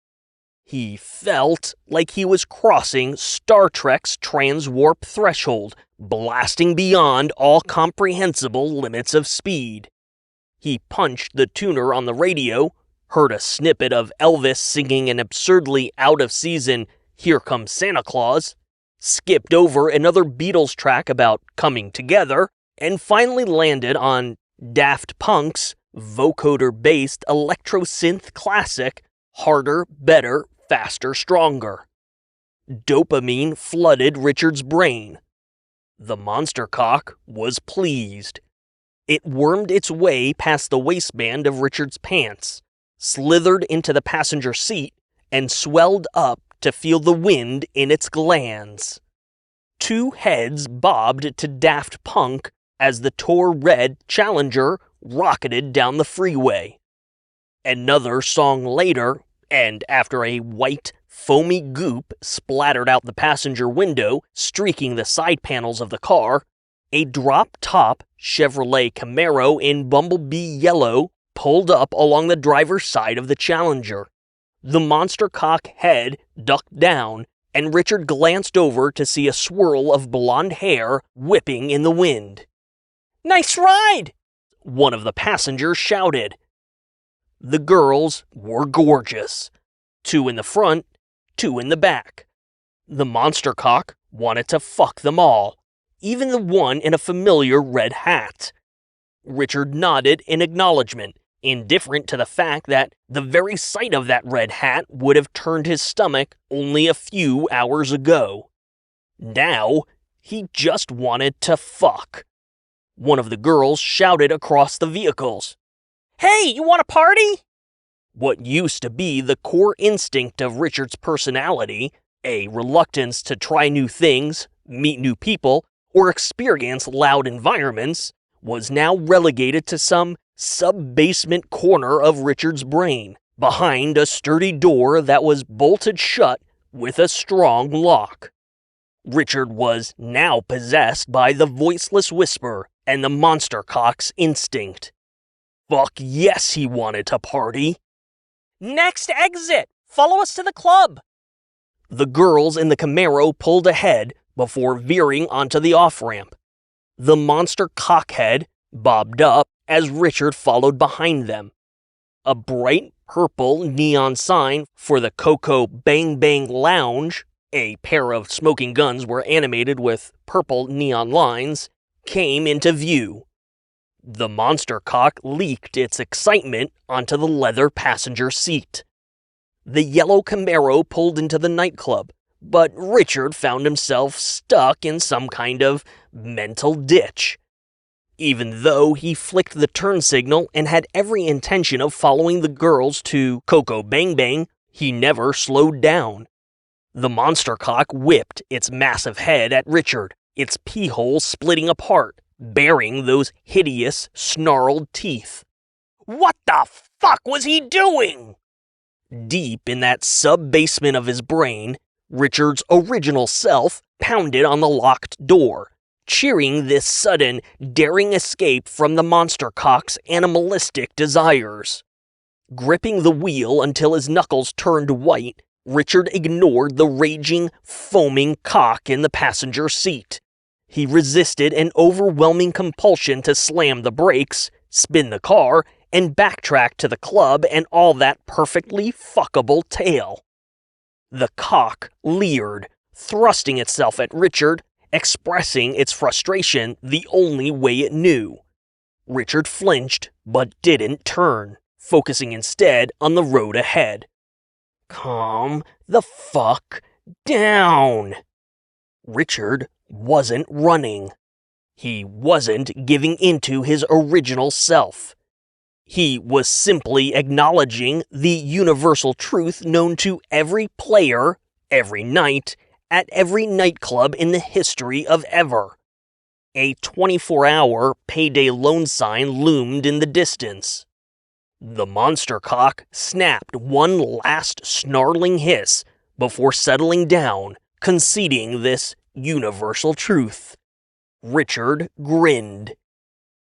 He felt like he was crossing Star Trek's transwarp threshold, blasting beyond all comprehensible limits of speed. He punched the tuner on the radio, heard a snippet of Elvis singing an absurdly out-of-season "Here Comes Santa Claus," skipped over another Beatles track about coming together, and finally landed on Daft Punk's vocoder-based electro-synth classic, Harder, Better, Faster, Stronger. Dopamine flooded Richard's brain. The monster cock was pleased. It wormed its way past the waistband of Richard's pants, slithered into the passenger seat, and swelled up to feel the wind in its glands. Two heads bobbed to Daft Punk as the Tor-Red Challenger rocketed down the freeway. Another song later, and after a white, foamy goop splattered out the passenger window, streaking the side panels of the car, a drop-top Chevrolet Camaro in bumblebee yellow pulled up along the driver's side of the Challenger. The monster cock head ducked down, and Richard glanced over to see a swirl of blonde hair whipping in the wind. "Nice ride!" one of the passengers shouted. The girls were gorgeous. 2 in the front, 2 in the back. The monster cock wanted to fuck them all, even the one in a familiar red hat. Richard nodded in acknowledgement, indifferent to the fact that the very sight of that red hat would have turned his stomach only a few hours ago. Now, he just wanted to fuck. One of the girls shouted across the vehicles, "Hey, you want a party?" What used to be the core instinct of Richard's personality, a reluctance to try new things, meet new people, or experience loud environments, was now relegated to some sub-basement corner of Richard's brain, behind a sturdy door that was bolted shut with a strong lock. Richard was now possessed by the voiceless whisper and the monster cock's instinct. Fuck yes, he wanted to party. "Next exit! Follow us to the club!" The girls in the Camaro pulled ahead before veering onto the off-ramp. The monster cockhead bobbed up as Richard followed behind them. A bright purple neon sign for the Coco Bang Bang Lounge, a pair of smoking guns were animated with purple neon lines, came into view. The monster cock leaked its excitement onto the leather passenger seat. The yellow Camaro pulled into the nightclub, but Richard found himself stuck in some kind of mental ditch. Even though he flicked the turn signal and had every intention of following the girls to Coco Bang Bang, he never slowed down. The monster cock whipped its massive head at Richard, its pee hole splitting apart, baring those hideous, snarled teeth. "What the fuck was he doing?" Deep in that sub-basement of his brain, Richard's original self pounded on the locked door, cheering this sudden, daring escape from the monster cock's animalistic desires. Gripping the wheel until his knuckles turned white, Richard ignored the raging, foaming cock in the passenger seat. He resisted an overwhelming compulsion to slam the brakes, spin the car, and backtrack to the club and all that perfectly fuckable tail. The cock leered, thrusting itself at Richard, expressing its frustration the only way it knew. Richard flinched, but didn't turn, focusing instead on the road ahead. Calm the fuck down. Richard wasn't running. He wasn't giving into his original self. He was simply acknowledging the universal truth known to every player, every night, at every nightclub in the history of ever. A 24-hour payday loan sign loomed in the distance. The monster cock snapped one last snarling hiss before settling down, conceding this universal truth. Richard grinned.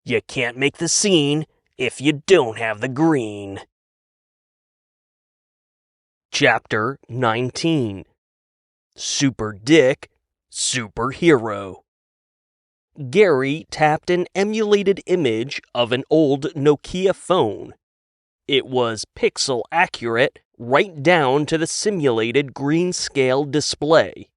You can't make the scene if you don't have the green. Chapter 19. Superdick, Superhero. Gary tapped an emulated image of an old Nokia phone. It was pixel accurate right down to the simulated green scale display.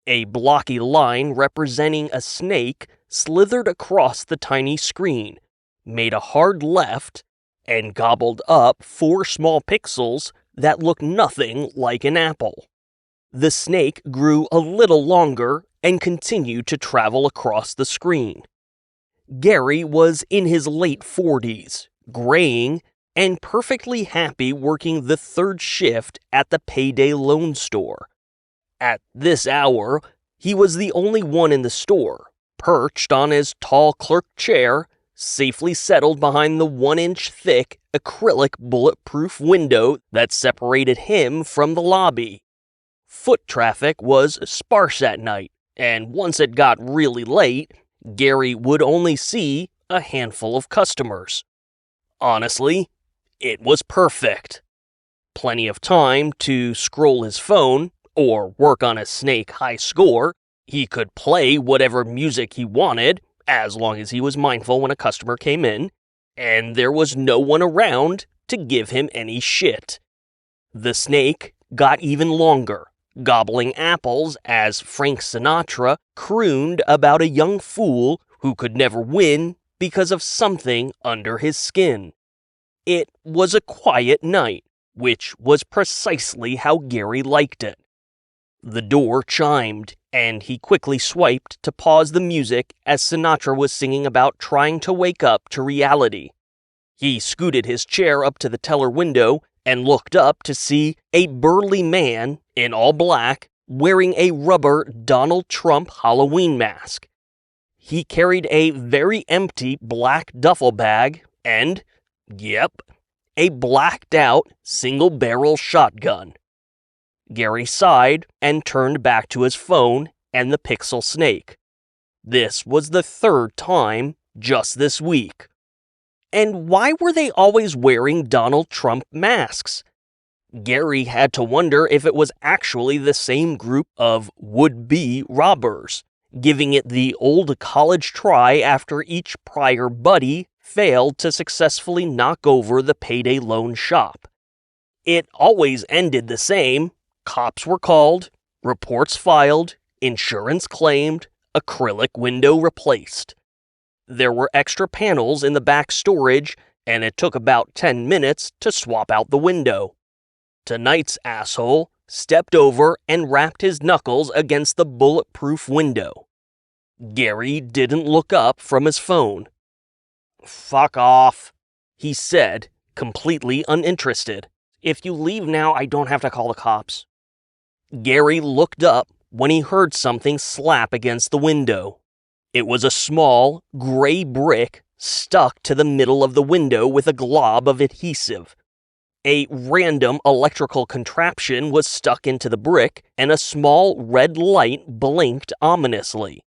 A blocky line representing a snake slithered across the tiny screen, made a hard left, and gobbled up 4 small pixels that looked nothing like an apple. The snake grew a little longer and continued to travel across the screen. Gary was in his late 40s, graying, and perfectly happy working the 3rd shift at the payday loan store. At this hour, he was the only one in the store, perched on his tall clerk chair, safely settled behind the 1-inch thick acrylic bulletproof window that separated him from the lobby. Foot traffic was sparse at night, and once it got really late, Gary would only see a handful of customers. Honestly, it was perfect. Plenty of time to scroll his phone or work on a snake high score. He could play whatever music he wanted, as long as he was mindful when a customer came in, and there was no one around to give him any shit. The snake got even longer, gobbling apples as Frank Sinatra crooned about a young fool who could never win because of something under his skin. It was a quiet night, which was precisely how Gary liked it. The door chimed, and he quickly swiped to pause the music as Sinatra was singing about trying to wake up to reality. He scooted his chair up to the teller window and looked up to see a burly man in all black wearing a rubber Donald Trump Halloween mask. He carried a very empty black duffel bag and, yep, a blacked-out single-barrel shotgun. Gary sighed and turned back to his phone and the pixel snake. This was the 3rd time just this week. And why were they always wearing Donald Trump masks? Gary had to wonder if it was actually the same group of would-be robbers, giving it the old college try after each prior buddy failed to successfully knock over the payday loan shop. It always ended the same. Cops were called, reports filed, insurance claimed, acrylic window replaced. There were extra panels in the back storage, and it took about 10 minutes to swap out the window. Tonight's asshole stepped over and rapped his knuckles against the bulletproof window. Gary didn't look up from his phone. "Fuck off," he said, completely uninterested. "If you leave now, I don't have to call the cops." Gary looked up when he heard something slap against the window. It was a small, gray brick stuck to the middle of the window with a glob of adhesive. A random electrical contraption was stuck into the brick, and a small red light blinked ominously.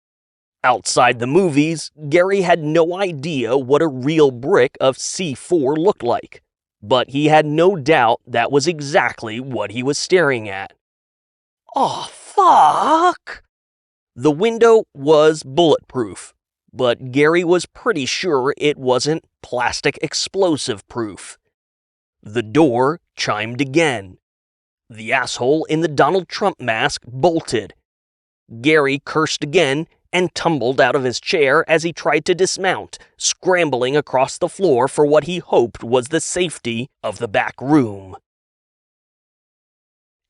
Outside the movies, Gary had no idea what a real brick of C4 looked like, but he had no doubt that was exactly what he was staring at. "Oh, fuck!" The window was bulletproof, but Gary was pretty sure it wasn't plastic explosive proof. The door chimed again. The asshole in the Donald Trump mask bolted. Gary cursed again and tumbled out of his chair as he tried to dismount, scrambling across the floor for what he hoped was the safety of the back room.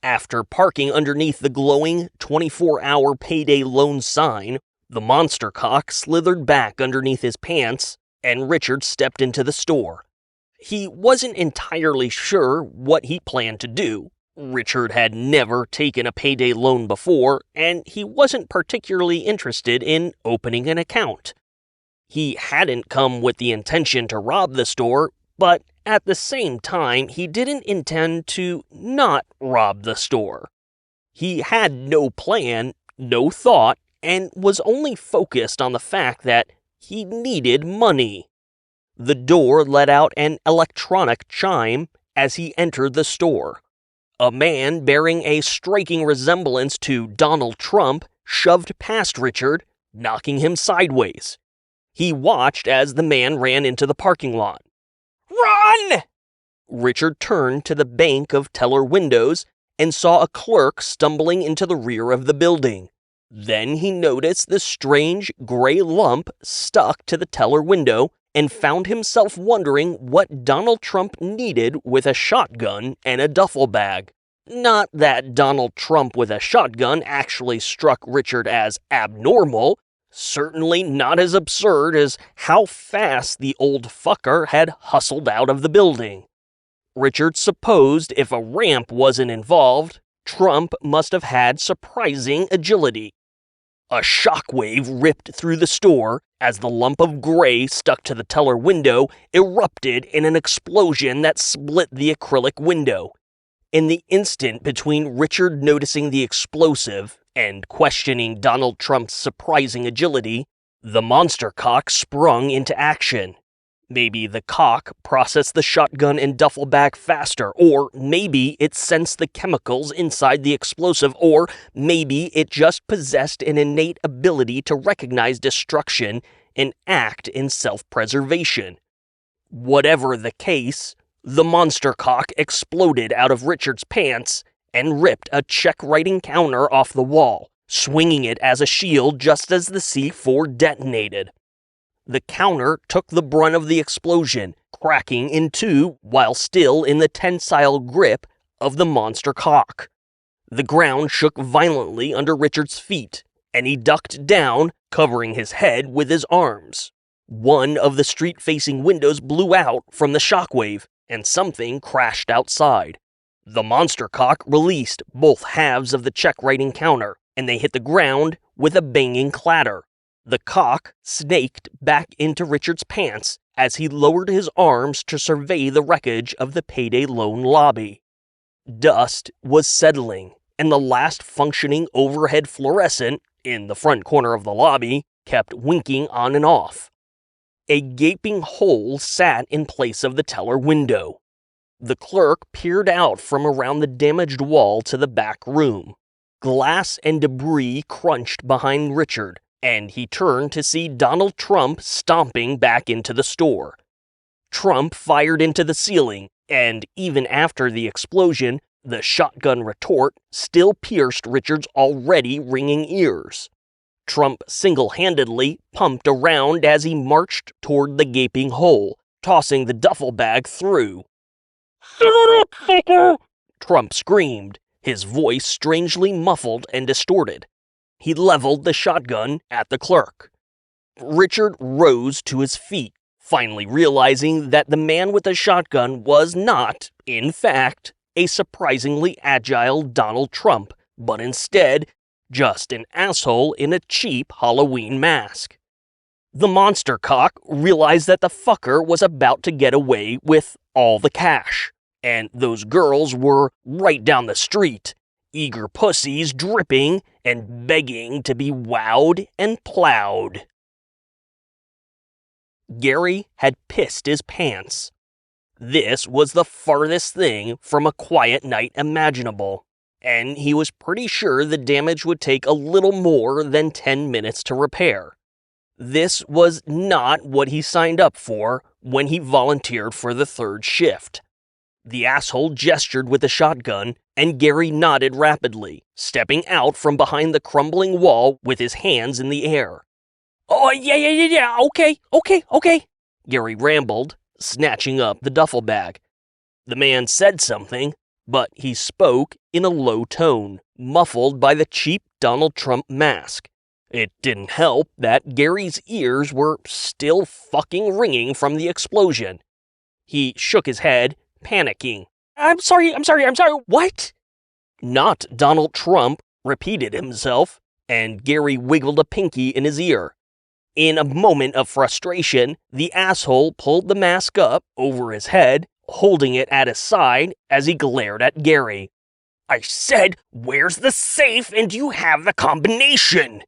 After parking underneath the glowing 24-hour payday loan sign, the monster cock slithered back underneath his pants, and Richard stepped into the store. He wasn't entirely sure what he planned to do, Richard had never taken a payday loan before, and he wasn't particularly interested in opening an account. He hadn't come with the intention to rob the store, but at the same time, he didn't intend to not rob the store. He had no plan, no thought, and was only focused on the fact that he needed money. The door let out an electronic chime as he entered the store. A man bearing a striking resemblance to Donald Trump shoved past Richard, knocking him sideways. He watched as the man ran into the parking lot. "Run!" Richard turned to the bank of teller windows and saw a clerk stumbling into the rear of the building. Then he noticed the strange gray lump stuck to the teller window and found himself wondering what Donald Trump needed with a shotgun and a duffel bag. Not that Donald Trump with a shotgun actually struck Richard as abnormal, certainly not as absurd as how fast the old fucker had hustled out of the building. Richard supposed if a ramp wasn't involved, Trump must have had surprising agility. A shockwave ripped through the store as the lump of gray stuck to the teller window erupted in an explosion that split the acrylic window. In the instant between Richard noticing the explosive and questioning Donald Trump's surprising agility, the monster cock sprung into action. Maybe the cock processed the shotgun and duffel bag faster, or maybe it sensed the chemicals inside the explosive, or maybe it just possessed an innate ability to recognize destruction and act in self-preservation. Whatever the case, the monster cock exploded out of Richard's pants and ripped a check writing counter off the wall, swinging it as a shield just as the C4 detonated. The counter took the brunt of the explosion, cracking in two while still in the tensile grip of the monster cock. The ground shook violently under Richard's feet, and he ducked down, covering his head with his arms. One of the street-facing windows blew out from the shockwave, and something crashed outside. The monster cock released both halves of the check-writing counter, and they hit the ground with a banging clatter. The cock snaked back into Richard's pants as he lowered his arms to survey the wreckage of the payday loan lobby. Dust was settling, and the last functioning overhead fluorescent, in the front corner of the lobby, kept winking on and off. A gaping hole sat in place of the teller window. The clerk peered out from around the damaged wall to the back room. Glass and debris crunched behind Richard, and he turned to see Donald Trump stomping back into the store. Trump fired into the ceiling, and even after the explosion, the shotgun retort still pierced Richard's already ringing ears. Trump single-handedly pumped around as he marched toward the gaping hole, tossing the duffel bag through. Trump screamed, his voice strangely muffled and distorted. He leveled the shotgun at the clerk. Richard rose to his feet, finally realizing that the man with the shotgun was not, in fact, a surprisingly agile Donald Trump, but instead, just an asshole in a cheap Halloween mask. The monster cock realized that the fucker was about to get away with all the cash, and those girls were right down the street, eager pussies dripping and begging to be wowed and plowed. Gary had pissed his pants. This was the farthest thing from a quiet night imaginable, and he was pretty sure the damage would take a little more than 10 minutes to repair. This was not what he signed up for when he volunteered for the third shift. The asshole gestured with the shotgun, and Gary nodded rapidly, stepping out from behind the crumbling wall with his hands in the air. "Oh, yeah, okay," Gary rambled, snatching up the duffel bag. The man said something, but he spoke in a low tone, muffled by the cheap Donald Trump mask. It didn't help that Gary's ears were still fucking ringing from the explosion. He shook his head, panicking. I'm sorry, what? "Not Donald Trump," repeated himself, and Gary wiggled a pinky in his ear. In a moment of frustration, the asshole pulled the mask up over his head, holding it at his side as he glared at Gary. "I said, where's the safe and you have the combination?"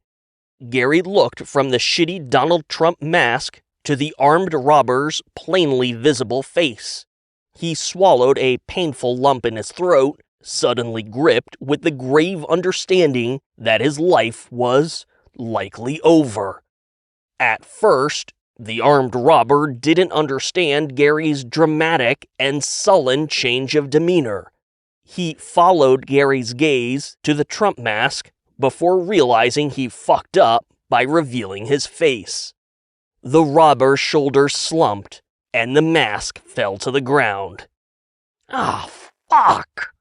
Gary looked from the shitty Donald Trump mask to the armed robber's plainly visible face. He swallowed a painful lump in his throat, suddenly gripped with the grave understanding that his life was likely over. At first, the armed robber didn't understand Gary's dramatic and sullen change of demeanor. He followed Gary's gaze to the Trump mask before realizing he fucked up by revealing his face. The robber's shoulders slumped, and the mask fell to the ground. "Ah, fuck!"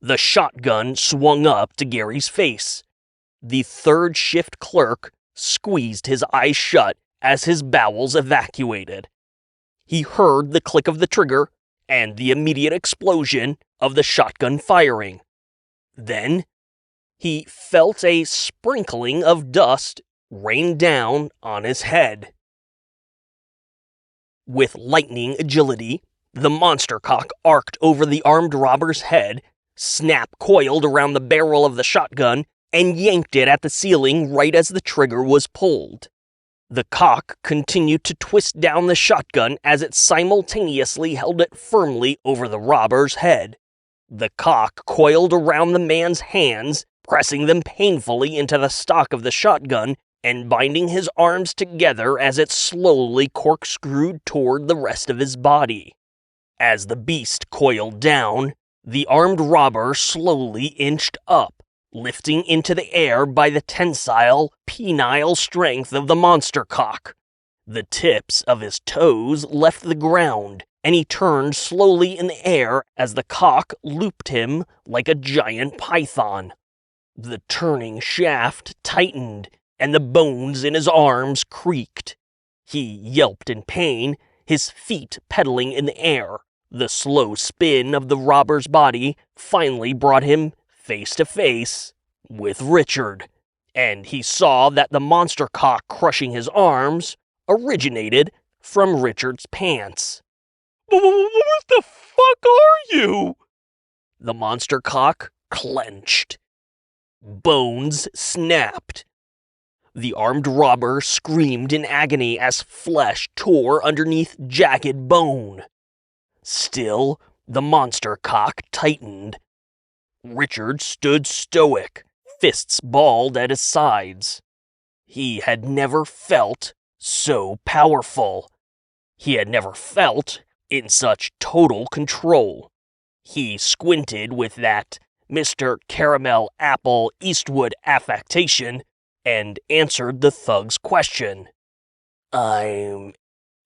The shotgun swung up to Gary's face. The third shift clerk squeezed his eyes shut as his bowels evacuated. He heard the click of the trigger and the immediate explosion of the shotgun firing. Then, he felt a sprinkling of dust rain down on his head. With lightning agility, the monster cock arced over the armed robber's head, snap-coiled around the barrel of the shotgun, and yanked it at the ceiling right as the trigger was pulled. The cock continued to twist down the shotgun as it simultaneously held it firmly over the robber's head. The cock coiled around the man's hands, pressing them painfully into the stock of the shotgun and binding his arms together as it slowly corkscrewed toward the rest of his body. As the beast coiled down, the armed robber slowly inched up, lifting into the air by the tensile, penile strength of the monster cock. The tips of his toes left the ground, and he turned slowly in the air as the cock looped him like a giant python. The turning shaft tightened, and the bones in his arms creaked. He yelped in pain, his feet pedaling in the air. The slow spin of the robber's body finally brought him face to face with Richard, and he saw that the monster cock crushing his arms originated from Richard's pants. "What the fuck are you?" The monster cock clenched. Bones snapped. The armed robber screamed in agony as flesh tore underneath jagged bone. Still, the monster cock tightened. Richard stood stoic, fists balled at his sides. He had never felt so powerful. He had never felt in such total control. He squinted with that Mr. Caramel Apple Eastwood affectation and answered the thug's question. "I'm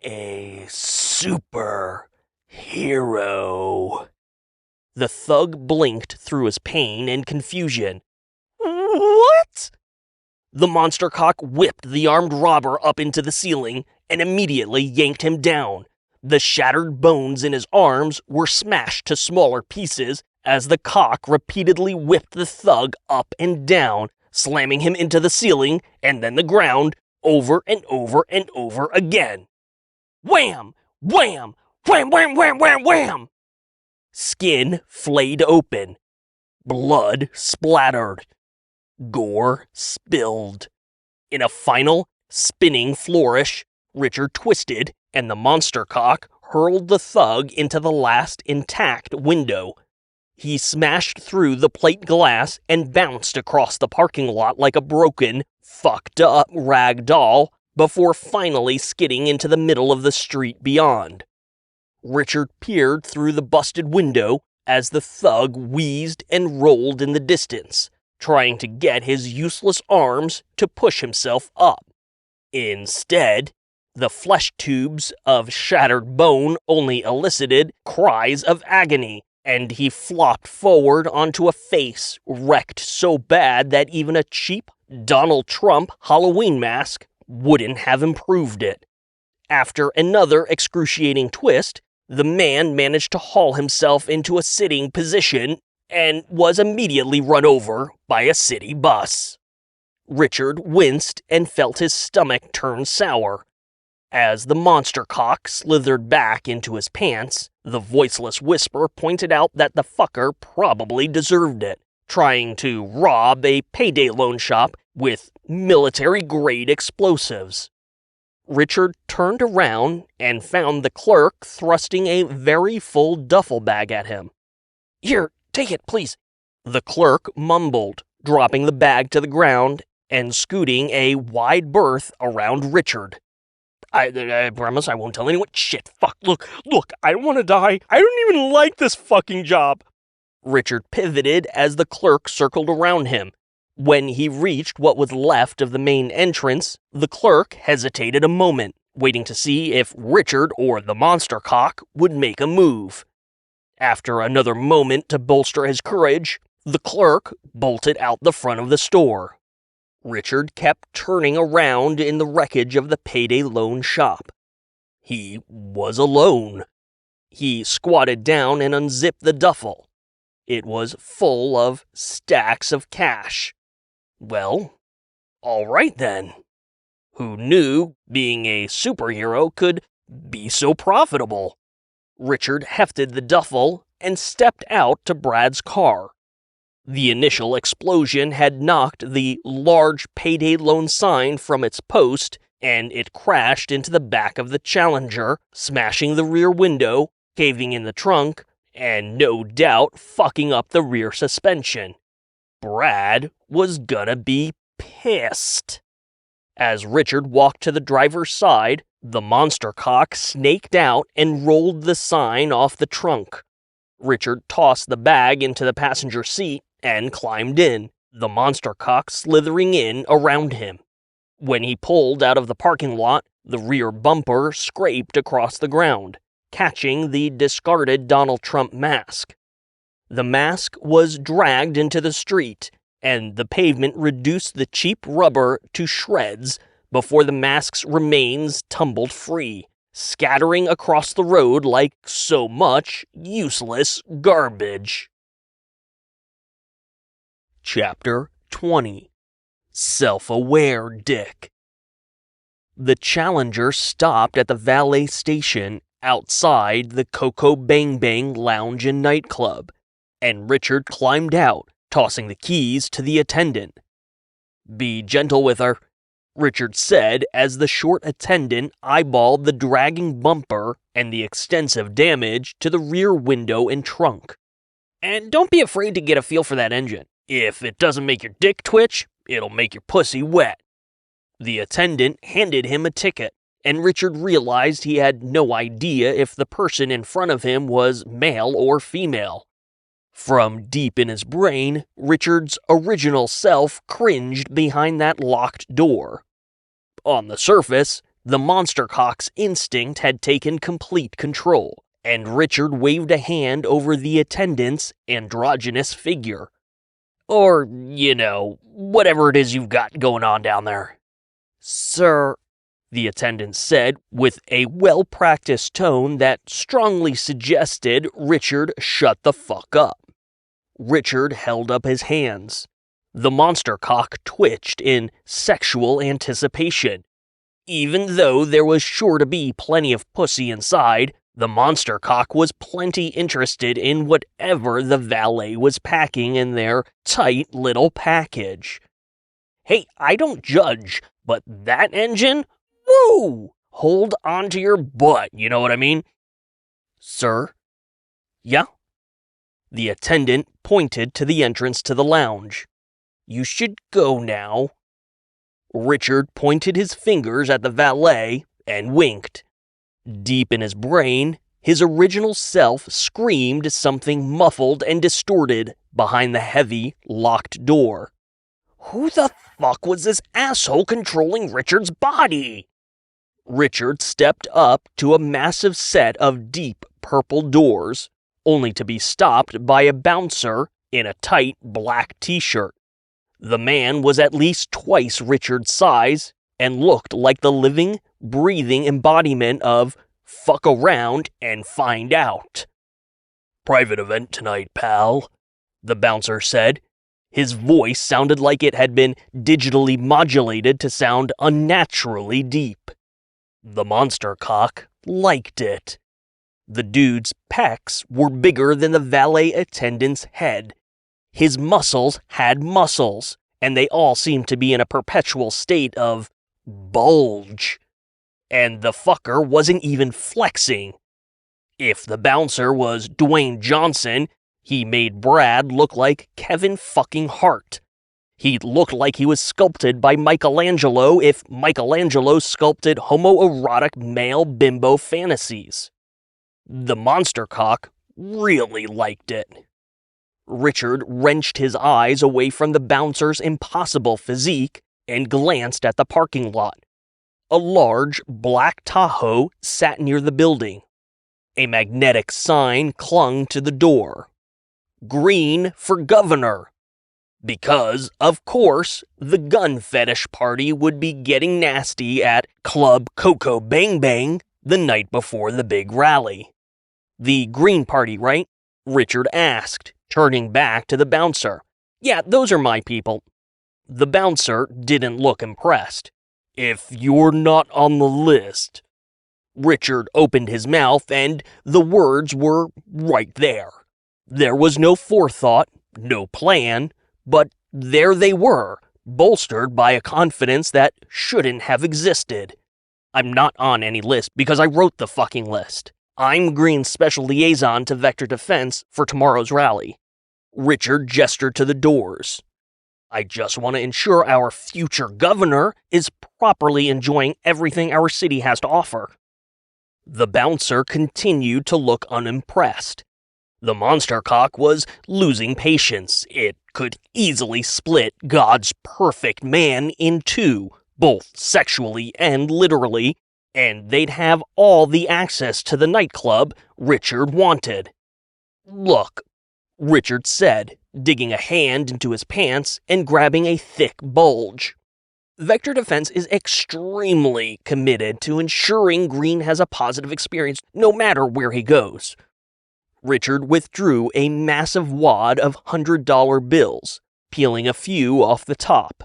a superhero." The thug blinked through his pain and confusion. "What?" The monster cock whipped the armed robber up into the ceiling and immediately yanked him down. The shattered bones in his arms were smashed to smaller pieces as the cock repeatedly whipped the thug up and down, slamming him into the ceiling and then the ground over and over and over again. Wham! Wham! Wham! Wham! Wham! Wham! Wham! Skin flayed open. Blood splattered. Gore spilled. In a final, spinning flourish, Richard twisted, and the monster cock hurled the thug into the last intact window. He smashed through the plate glass and bounced across the parking lot like a broken, fucked up rag doll before finally skidding into the middle of the street beyond. Richard peered through the busted window as the thug wheezed and rolled in the distance, trying to get his useless arms to push himself up. Instead, the flesh tubes of shattered bone only elicited cries of agony, and he flopped forward onto a face wrecked so bad that even a cheap Donald Trump Halloween mask wouldn't have improved it. After another excruciating twist, the man managed to haul himself into a sitting position and was immediately run over by a city bus. Richard winced and felt his stomach turn sour. As the monster cock slithered back into his pants, the voiceless whisper pointed out that the fucker probably deserved it, trying to rob a payday loan shop with military-grade explosives. Richard turned around and found the clerk thrusting a very full duffel bag at him. "Here, take it, please," the clerk mumbled, dropping the bag to the ground and scooting a wide berth around Richard. I promise I won't tell anyone. Shit, fuck, look, I don't want to die. I don't even like this fucking job. Richard pivoted as the clerk circled around him. When he reached what was left of the main entrance, the clerk hesitated a moment, waiting to see if Richard or the monster cock would make a move. After another moment to bolster his courage, the clerk bolted out the front of the store. Richard kept turning around in the wreckage of the payday loan shop. He was alone. He squatted down and unzipped the duffel. It was full of stacks of cash. Well, all right then. Who knew being a superhero could be so profitable? Richard hefted the duffel and stepped out to Brad's car. The initial explosion had knocked the large payday loan sign from its post, and it crashed into the back of the Challenger, smashing the rear window, caving in the trunk, and no doubt fucking up the rear suspension. Brad was gonna be pissed. As Richard walked to the driver's side, the monster cock snaked out and rolled the sign off the trunk. Richard tossed the bag into the passenger seat and climbed in, the monster cock slithering in around him. When he pulled out of the parking lot, the rear bumper scraped across the ground, catching the discarded Donald Trump mask. The mask was dragged into the street, and the pavement reduced the cheap rubber to shreds before the mask's remains tumbled free, scattering across the road like so much useless garbage. Chapter 20. Self-Aware Dick. The Challenger stopped at the valet station outside the Coco Bang Bang Lounge and Nightclub, and Richard climbed out, tossing the keys to the attendant. "Be gentle with her," Richard said as the short attendant eyeballed the dragging bumper and the extensive damage to the rear window and trunk. "And don't be afraid to get a feel for that engine. If it doesn't make your dick twitch, it'll make your pussy wet." The attendant handed him a ticket, and Richard realized he had no idea if the person in front of him was male or female. From deep in his brain, Richard's original self cringed behind that locked door. On the surface, the monster cock's instinct had taken complete control, and Richard waved a hand over the attendant's androgynous figure. "Or, whatever it is you've got going on down there." "Sir," the attendant said with a well-practiced tone that strongly suggested Richard shut the fuck up. Richard held up his hands. The monster cock twitched in sexual anticipation. Even though there was sure to be plenty of pussy inside, the monster cock was plenty interested in whatever the valet was packing in their tight little package. "Hey, I don't judge, but that engine? Woo! Hold on to your butt, you know what I mean?" "Sir?" "Yeah?" The attendant pointed to the entrance to the lounge. "You should go now." Richard pointed his fingers at the valet and winked. Deep in his brain, his original self screamed something muffled and distorted behind the heavy, locked door. Who the fuck was this asshole controlling Richard's body? Richard stepped up to a massive set of deep purple doors, only to be stopped by a bouncer in a tight black t-shirt. The man was at least twice Richard's size and looked like the living, breathing embodiment of fuck around and find out. "Private event tonight, pal," the bouncer said. His voice sounded like it had been digitally modulated to sound unnaturally deep. The monster cock liked it. The dude's pecs were bigger than the valet attendant's head. His muscles had muscles, and they all seemed to be in a perpetual state of bulge. And the fucker wasn't even flexing. If the bouncer was Dwayne Johnson, he made Brad look like Kevin fucking Hart. He looked like he was sculpted by Michelangelo if Michelangelo sculpted homoerotic male bimbo fantasies. The monster cock really liked it. Richard wrenched his eyes away from the bouncer's impossible physique and glanced at the parking lot. A large black Tahoe sat near the building. A magnetic sign clung to the door. Green for governor. Because, of course, the gun fetish party would be getting nasty at Club Coco Bang Bang the night before the big rally. The Green Party, right? Richard asked, turning back to the bouncer. Yeah, those are my people. The bouncer didn't look impressed. If you're not on the list. Richard opened his mouth and the words were right there. There was no forethought, no plan, but there they were, bolstered by a confidence that shouldn't have existed. I'm not on any list because I wrote the fucking list. I'm Green's special liaison to Vector Defense for tomorrow's rally. Richard gestured to the doors. I just want to ensure our future governor is properly enjoying everything our city has to offer. The bouncer continued to look unimpressed. The monster cock was losing patience. It could easily split God's perfect man in two, both sexually and literally, and they'd have all the access to the nightclub Richard wanted. Look, Richard said, digging a hand into his pants and grabbing a thick bulge. Vector Defense is extremely committed to ensuring Green has a positive experience no matter where he goes. Richard withdrew a massive wad of $100 bills, peeling a few off the top.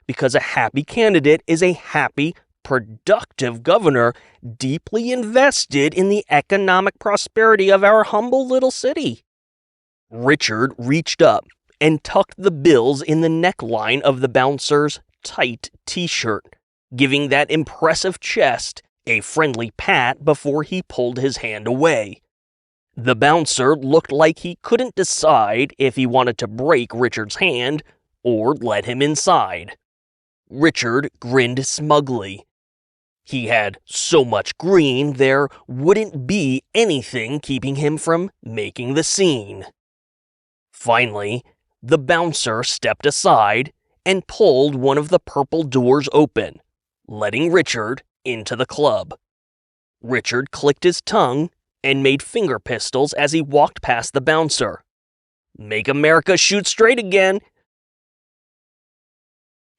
Because a happy candidate is a happy, productive governor deeply invested in the economic prosperity of our humble little city. Richard reached up and tucked the bills in the neckline of the bouncer's tight t-shirt, giving that impressive chest a friendly pat before he pulled his hand away. The bouncer looked like he couldn't decide if he wanted to break Richard's hand or let him inside. Richard grinned smugly. He had so much green there wouldn't be anything keeping him from making the scene. Finally, the bouncer stepped aside and pulled one of the purple doors open, letting Richard into the club. Richard clicked his tongue and made finger pistols as he walked past the bouncer. Make America shoot straight again!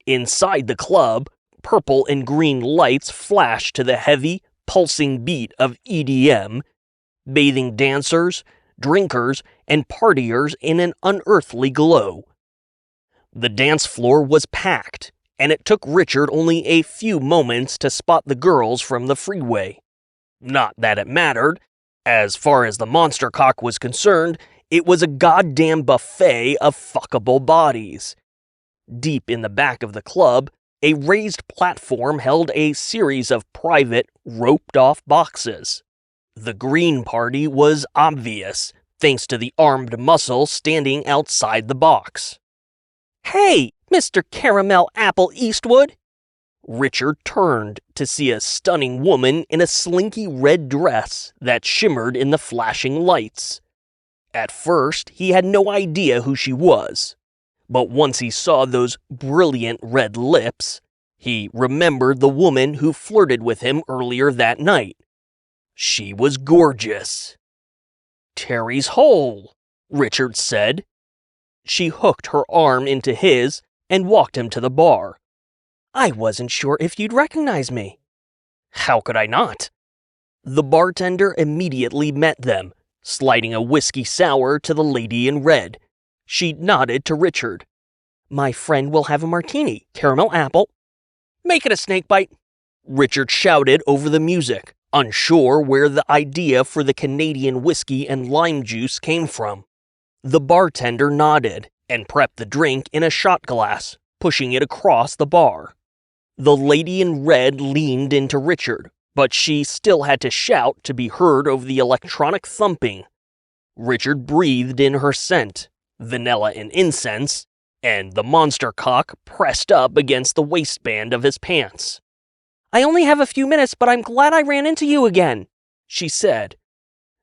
Inside the club, purple and green lights flashed to the heavy, pulsing beat of EDM, bathing dancers, drinkers, and partiers in an unearthly glow. The dance floor was packed, and it took Richard only a few moments to spot the girls from the freeway. Not that it mattered. As far as the monster cock was concerned, it was a goddamn buffet of fuckable bodies. Deep in the back of the club, a raised platform held a series of private, roped-off boxes. The Green Party was obvious, thanks to the armed muscle standing outside the box. "Hey, Mr. Caramel Apple Eastwood!" Richard turned to see a stunning woman in a slinky red dress that shimmered in the flashing lights. At first, he had no idea who she was, but once he saw those brilliant red lips, he remembered the woman who flirted with him earlier that night. She was gorgeous. "Terry's hole," Richard said. She hooked her arm into his and walked him to the bar. "I wasn't sure if you'd recognize me." "How could I not?" The bartender immediately met them, sliding a whiskey sour to the lady in red, She nodded to Richard. "My friend will have a martini, caramel apple." "Make it a snakebite," Richard shouted over the music, unsure where the idea for the Canadian whiskey and lime juice came from. The bartender nodded and prepped the drink in a shot glass, pushing it across the bar. The lady in red leaned into Richard, but she still had to shout to be heard over the electronic thumping. Richard breathed in her scent, vanilla and incense, and the monster cock pressed up against the waistband of his pants. "I only have a few minutes, but I'm glad I ran into you again," she said.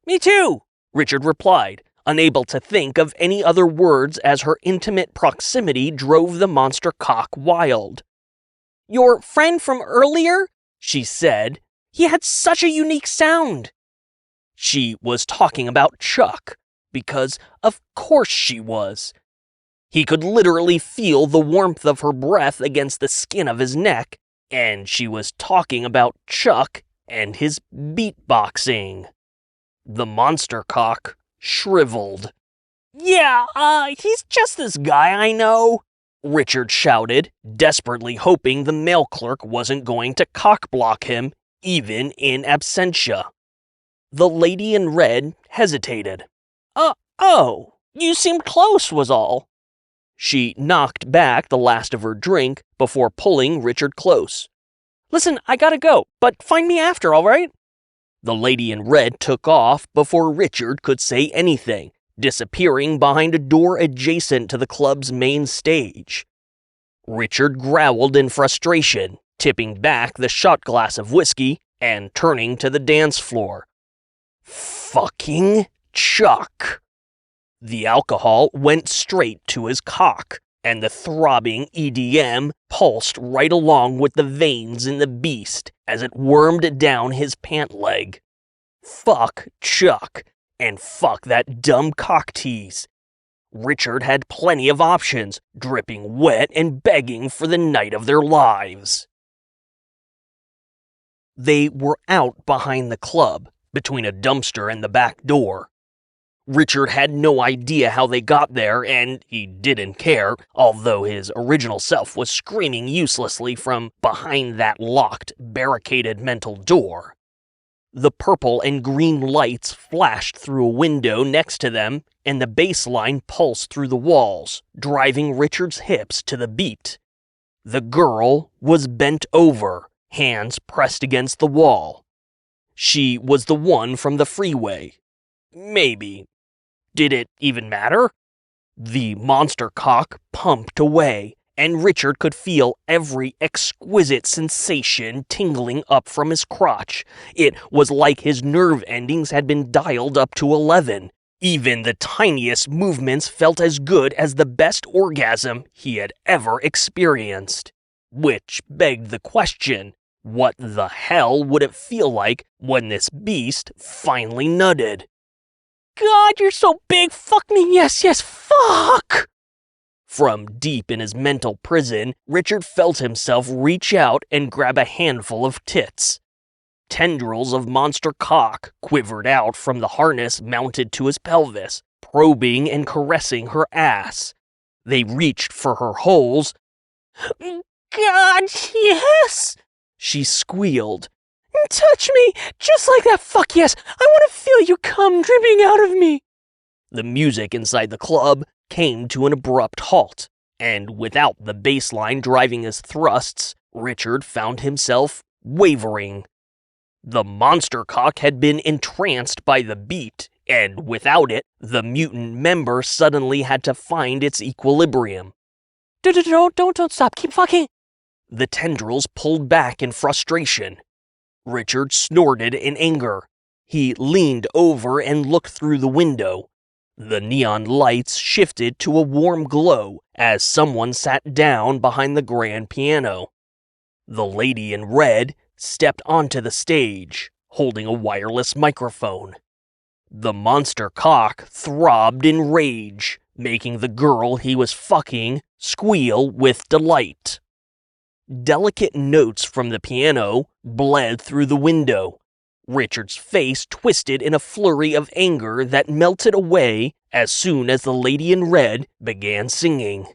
"Me too," Richard replied, unable to think of any other words as her intimate proximity drove the monster cock wild. "Your friend from earlier?" she said. "He had such a unique sound." She was talking about Chuck, because of course she was. He could literally feel the warmth of her breath against the skin of his neck, and she was talking about Chuck and his beatboxing. The monster cock shriveled. "Yeah, he's just this guy I know," Richard shouted, desperately hoping the mail clerk wasn't going to cock-block him, even in absentia. The lady in red hesitated. Oh, you seemed close was all." She knocked back the last of her drink before pulling Richard close. "Listen, I gotta go, but find me after, all right?" The lady in red took off before Richard could say anything, disappearing behind a door adjacent to the club's main stage. Richard growled in frustration, tipping back the shot glass of whiskey and turning to the dance floor. Fucking Chuck! The alcohol went straight to his cock, and the throbbing EDM pulsed right along with the veins in the beast as it wormed down his pant leg. Fuck Chuck, and fuck that dumb cock tease. Richard had plenty of options, dripping wet and begging for the night of their lives. They were out behind the club, between a dumpster and the back door. Richard had no idea how they got there, and he didn't care, although his original self was screaming uselessly from behind that locked, barricaded mental door. The purple and green lights flashed through a window next to them, and the bass line pulsed through the walls, driving Richard's hips to the beat. The girl was bent over, hands pressed against the wall. She was the one from the freeway. Maybe. Did it even matter? The monster cock pumped away, and Richard could feel every exquisite sensation tingling up from his crotch. It was like his nerve endings had been dialed up to 11. Even the tiniest movements felt as good as the best orgasm he had ever experienced. Which begged the question, what the hell would it feel like when this beast finally nutted? "God, you're so big, fuck me, yes, fuck!" From deep in his mental prison, Richard felt himself reach out and grab a handful of tits. Tendrils of monster cock quivered out from the harness mounted to his pelvis, probing and caressing her ass. They reached for her holes. "God, yes!" she squealed. "Touch me, just like that, fuck yes! I want to feel you come dripping out of me!" The music inside the club came to an abrupt halt, and without the bass line driving his thrusts, Richard found himself wavering. The monster cock had been entranced by the beat, and without it, the mutant member suddenly had to find its equilibrium. Don't stop, keep fucking!" The tendrils pulled back in frustration. Richard snorted in anger. He leaned over and looked through the window. The neon lights shifted to a warm glow as someone sat down behind the grand piano. The lady in red stepped onto the stage, holding a wireless microphone. The monster cock throbbed in rage, making the girl he was fucking squeal with delight. Delicate notes from the piano bled through the window. Richard's face twisted in a flurry of anger that melted away as soon as the lady in red began singing.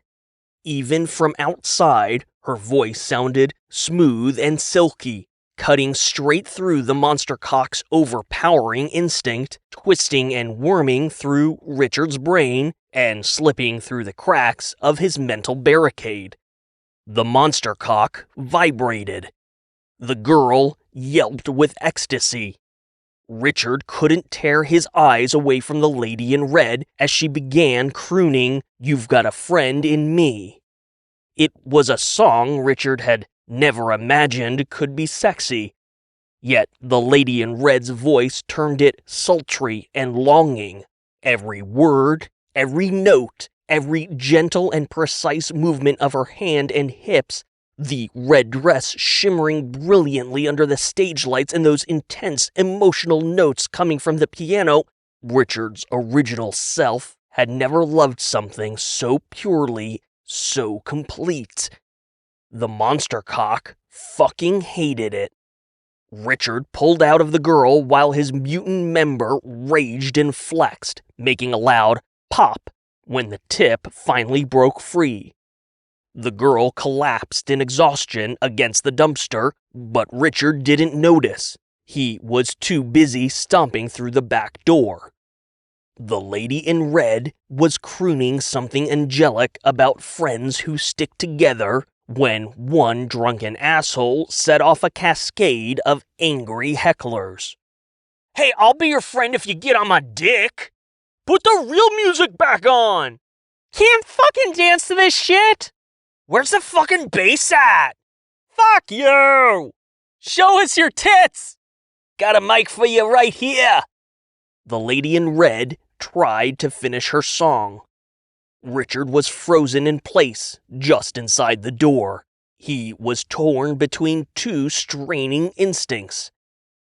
Even from outside, her voice sounded smooth and silky, cutting straight through the monster cock's overpowering instinct, twisting and worming through Richard's brain and slipping through the cracks of his mental barricade. The monster cock vibrated. The girl yelped with ecstasy. Richard couldn't tear his eyes away from the lady in red as she began crooning, "You've got a friend in me." It was a song Richard had never imagined could be sexy. Yet the lady in red's voice turned it sultry and longing. Every word, every note, every gentle and precise movement of her hand and hips, the red dress shimmering brilliantly under the stage lights, and those intense emotional notes coming from the piano. Richard's original self had never loved something so purely, so complete. The monster cock fucking hated it. Richard pulled out of the girl while his mutant member raged and flexed, making a loud pop when the tip finally broke free. The girl collapsed in exhaustion against the dumpster, but Richard didn't notice. He was too busy stomping through the back door. The lady in red was crooning something angelic about friends who stick together when one drunken asshole set off a cascade of angry hecklers. "Hey, I'll be your friend if you get on my dick! Put the real music back on! Can't fucking dance to this shit! Where's the fucking bass at? Fuck you! Show us your tits! Got a mic for you right here!" The lady in red tried to finish her song. Richard was frozen in place, just inside the door. He was torn between two straining instincts.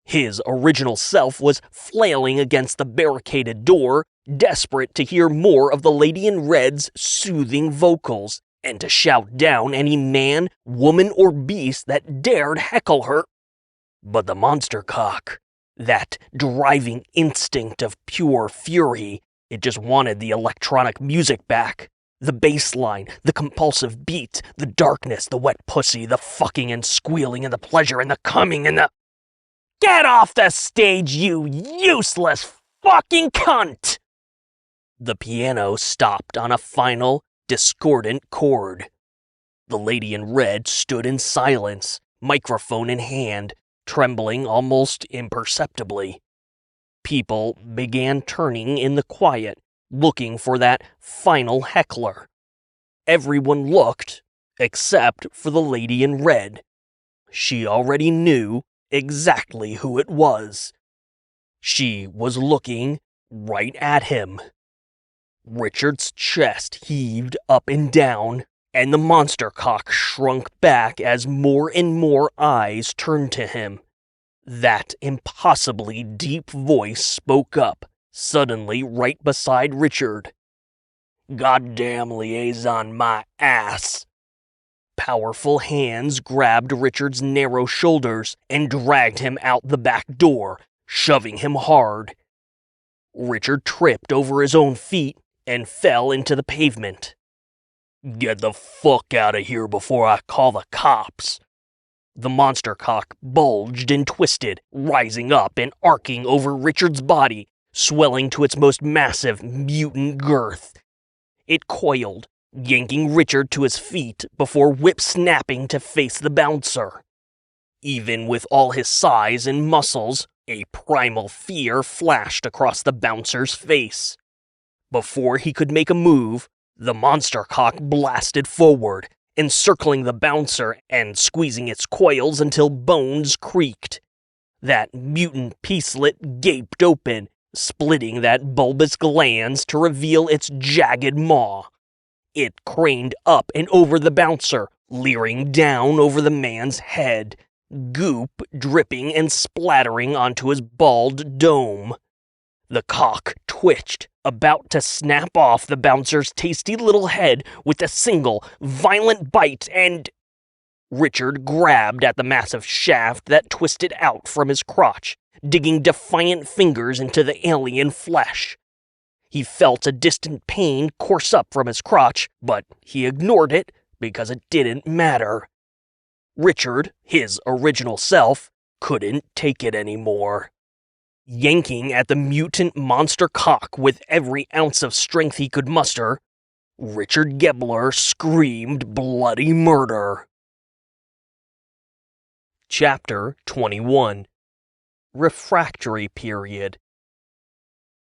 His original self was flailing against the barricaded door, desperate to hear more of the lady in red's soothing vocals, and to shout down any man, woman, or beast that dared heckle her. But the monster cock, that driving instinct of pure fury, it just wanted the electronic music back. The bass line, the compulsive beat, the darkness, the wet pussy, the fucking and squealing and the pleasure and the coming and the... "Get off the stage, you useless fucking cunt!" The piano stopped on a final, discordant chord. The lady in red stood in silence, microphone in hand, trembling almost imperceptibly. People began turning in the quiet, looking for that final heckler. Everyone looked, except for the lady in red. She already knew exactly who it was. She was looking right at him. Richard's chest heaved up and down, and the monster cock shrunk back as more and more eyes turned to him. That impossibly deep voice spoke up, suddenly right beside Richard. "Goddamn liaison, my ass!" Powerful hands grabbed Richard's narrow shoulders and dragged him out the back door, shoving him hard. Richard tripped over his own feet and fell into the pavement. "Get the fuck out of here before I call the cops." The monster cock bulged and twisted, rising up and arcing over Richard's body, swelling to its most massive mutant girth. It coiled, yanking Richard to his feet before whip-snapping to face the bouncer. Even with all his size and muscles, a primal fear flashed across the bouncer's face. Before he could make a move, the monster cock blasted forward, encircling the bouncer and squeezing its coils until bones creaked. That mutant peacelet gaped open, splitting that bulbous glands to reveal its jagged maw. It craned up and over the bouncer, leering down over the man's head, goop dripping and splattering onto his bald dome. The cock twitched, about to snap off the bouncer's tasty little head with a single, violent bite, and... Richard grabbed at the massive shaft that twisted out from his crotch, digging defiant fingers into the alien flesh. He felt a distant pain course up from his crotch, but he ignored it because it didn't matter. Richard, his original self, couldn't take it anymore. Yanking at the mutant monster cock with every ounce of strength he could muster, Richard Gobbler screamed bloody murder. Chapter 21. Refractory Period.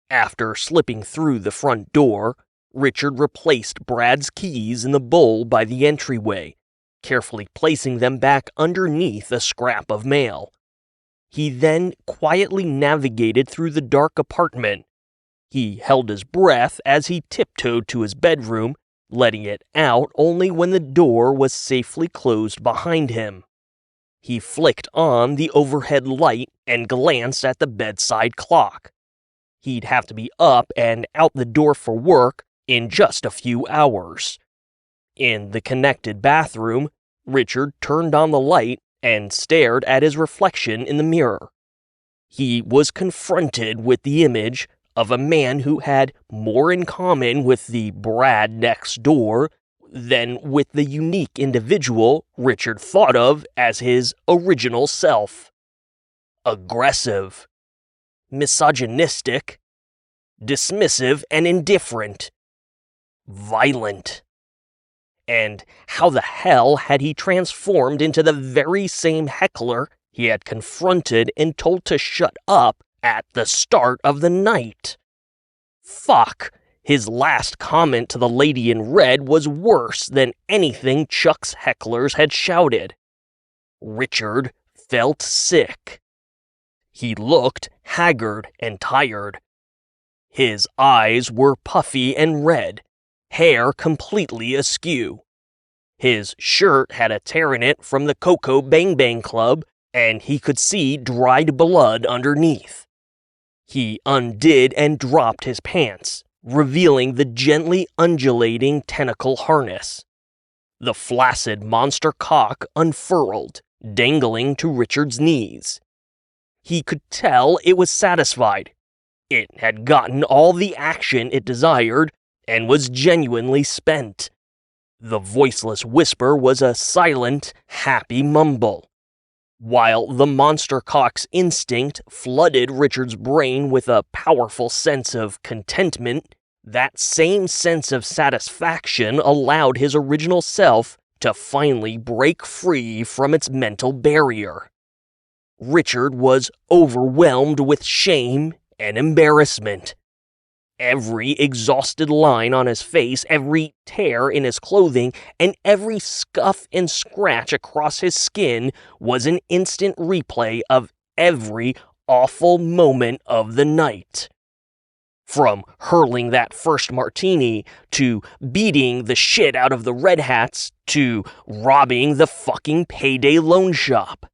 After slipping through the front door, Richard replaced Brad's keys in the bowl by the entryway, carefully placing them back underneath a scrap of mail. He then quietly navigated through the dark apartment. He held his breath as he tiptoed to his bedroom, letting it out only when the door was safely closed behind him. He flicked on the overhead light and glanced at the bedside clock. He'd have to be up and out the door for work in just a few hours. In the connected bathroom, Richard turned on the light and stared at his reflection in the mirror. He was confronted with the image of a man who had more in common with the Brad next door than with the unique individual Richard thought of as his original self. Aggressive, misogynistic, dismissive and indifferent, violent. And how the hell had he transformed into the very same heckler he had confronted and told to shut up at the start of the night? Fuck, his last comment to the lady in red was worse than anything Chuck's hecklers had shouted. Richard felt sick. He looked haggard and tired. His eyes were puffy and red, hair completely askew. His shirt had a tear in it from the Coco Bang Bang Club, and he could see dried blood underneath. He undid and dropped his pants, revealing the gently undulating tentacle harness. The flaccid monster cock unfurled, dangling to Richard's knees. He could tell it was satisfied. It had gotten all the action it desired and was genuinely spent. The voiceless whisper was a silent, happy mumble. While the monster cock's instinct flooded Richard's brain with a powerful sense of contentment, that same sense of satisfaction allowed his original self to finally break free from its mental barrier. Richard was overwhelmed with shame and embarrassment. Every exhausted line on his face, every tear in his clothing, and every scuff and scratch across his skin was an instant replay of every awful moment of the night. From hurling that first martini, to beating the shit out of the Red Hats, to robbing the fucking payday loan shop.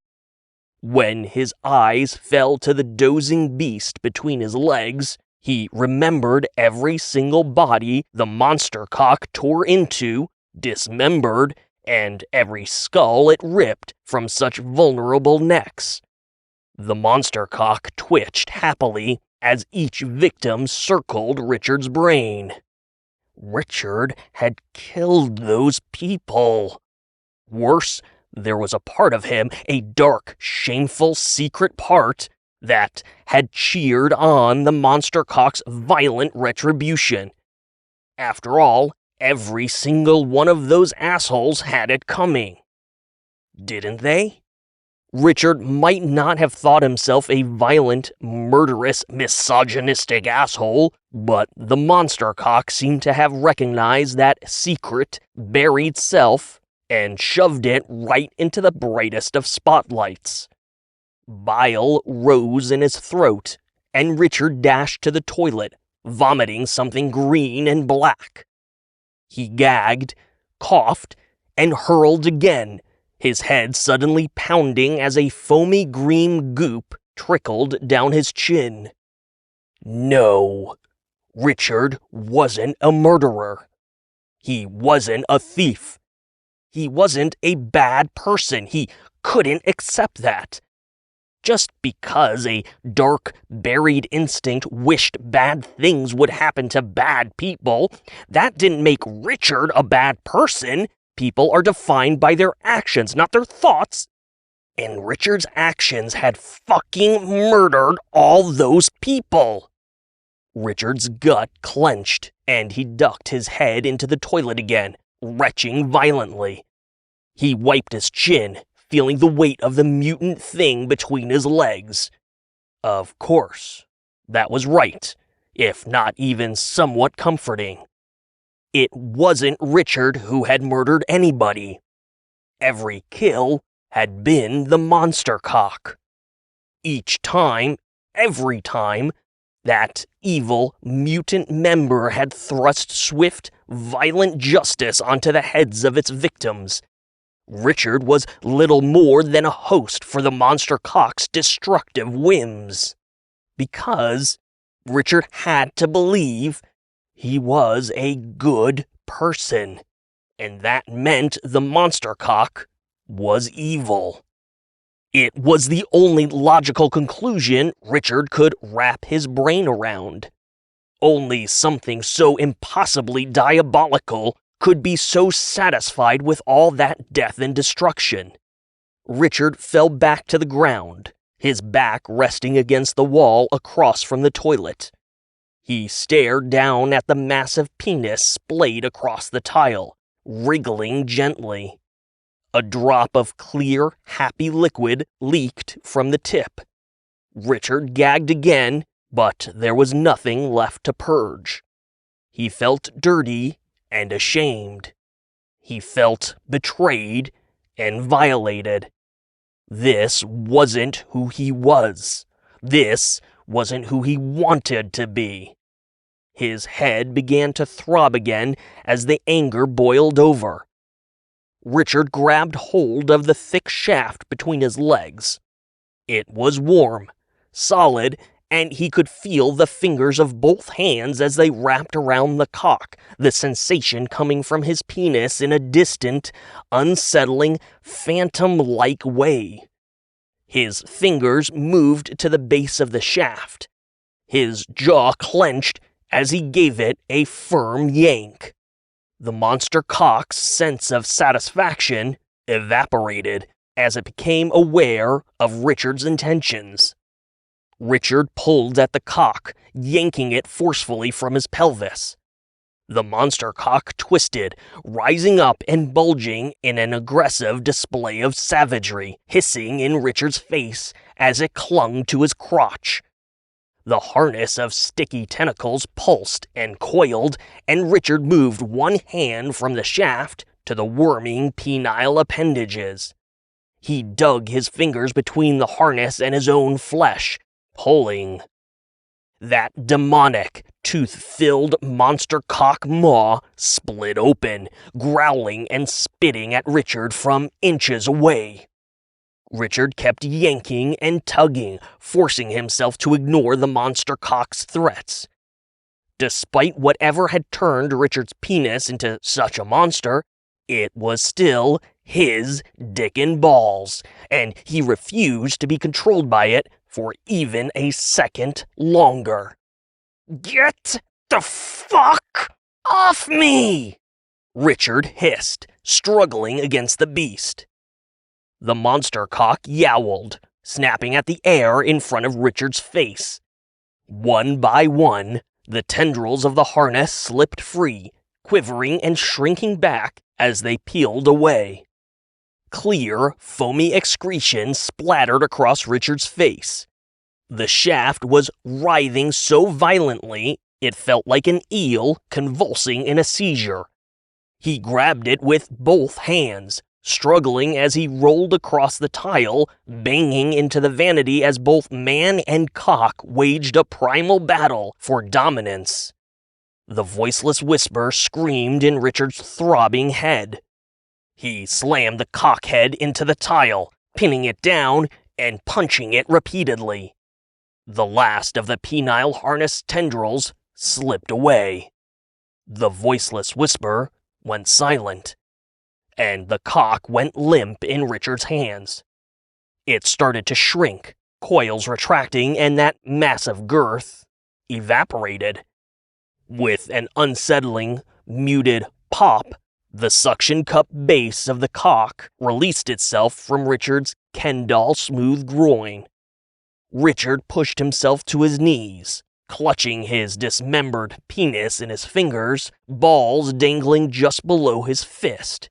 When his eyes fell to the dozing beast between his legs, he remembered every single body the monster cock tore into, dismembered, and every skull it ripped from such vulnerable necks. The monster cock twitched happily as each victim circled Richard's brain. Richard had killed those people. Worse, there was a part of him, a dark, shameful, secret part, that had cheered on the monster cock's violent retribution. After all, every single one of those assholes had it coming. Didn't they? Richard might not have thought himself a violent, murderous, misogynistic asshole, but the monster cock seemed to have recognized that secret, buried self and shoved it right into the brightest of spotlights. Bile rose in his throat, and Richard dashed to the toilet, vomiting something green and black. He gagged, coughed, and hurled again, his head suddenly pounding as a foamy green goop trickled down his chin. No, Richard wasn't a murderer. He wasn't a thief. He wasn't a bad person. He couldn't accept that. Just because a dark, buried instinct wished bad things would happen to bad people, that didn't make Richard a bad person. People are defined by their actions, not their thoughts. And Richard's actions had fucking murdered all those people. Richard's gut clenched, and he ducked his head into the toilet again, retching violently. He wiped his chin, feeling the weight of the mutant thing between his legs. Of course, that was right, if not even somewhat comforting. It wasn't Richard who had murdered anybody. Every kill had been the monster cock. Each time, every time, that evil, mutant member had thrust swift, violent justice onto the heads of its victims. Richard was little more than a host for the monster cock's destructive whims. Because Richard had to believe he was a good person, and that meant the monster cock was evil. It was the only logical conclusion Richard could wrap his brain around. Only something so impossibly diabolical could be so satisfied with all that death and destruction. Richard fell back to the ground, his back resting against the wall across from the toilet. He stared down at the massive penis splayed across the tile, wriggling gently. A drop of clear, happy liquid leaked from the tip. Richard gagged again, but there was nothing left to purge. He felt dirty and ashamed. He felt betrayed and violated. This wasn't who he was. This wasn't who he wanted to be. His head began to throb again as the anger boiled over. Richard grabbed hold of the thick shaft between his legs. It was warm, solid, and he could feel the fingers of both hands as they wrapped around the cock, the sensation coming from his penis in a distant, unsettling, phantom-like way. His fingers moved to the base of the shaft. His jaw clenched as he gave it a firm yank. The monster cock's sense of satisfaction evaporated as it became aware of Richard's intentions. Richard pulled at the cock, yanking it forcefully from his pelvis. The monster cock twisted, rising up and bulging in an aggressive display of savagery, hissing in Richard's face as it clung to his crotch. The harness of sticky tentacles pulsed and coiled, and Richard moved one hand from the shaft to the worming penile appendages. He dug his fingers between the harness and his own flesh, pulling. That demonic, tooth-filled monster cock maw split open, growling and spitting at Richard from inches away. Richard kept yanking and tugging, forcing himself to ignore the monster cock's threats. Despite whatever had turned Richard's penis into such a monster, it was still his dick and balls, and he refused to be controlled by it for even a second longer. "Get the fuck off me!" Richard hissed, struggling against the beast. The monster cock yowled, snapping at the air in front of Richard's face. One by one, the tendrils of the harness slipped free, quivering and shrinking back as they peeled away. Clear, foamy excretion splattered across Richard's face. The shaft was writhing so violently it felt like an eel convulsing in a seizure. He grabbed it with both hands, struggling as he rolled across the tile, banging into the vanity as both man and cock waged a primal battle for dominance. The voiceless whisper screamed in Richard's throbbing head. He slammed the cock head into the tile, pinning it down and punching it repeatedly. The last of the penile harness tendrils slipped away. The voiceless whisper went silent, and the cock went limp in Richard's hands. It started to shrink, coils retracting and that massive girth evaporated. With an unsettling, muted pop, the suction cup base of the cock released itself from Richard's Ken-doll smooth groin. Richard pushed himself to his knees, clutching his dismembered penis in his fingers, balls dangling just below his fist.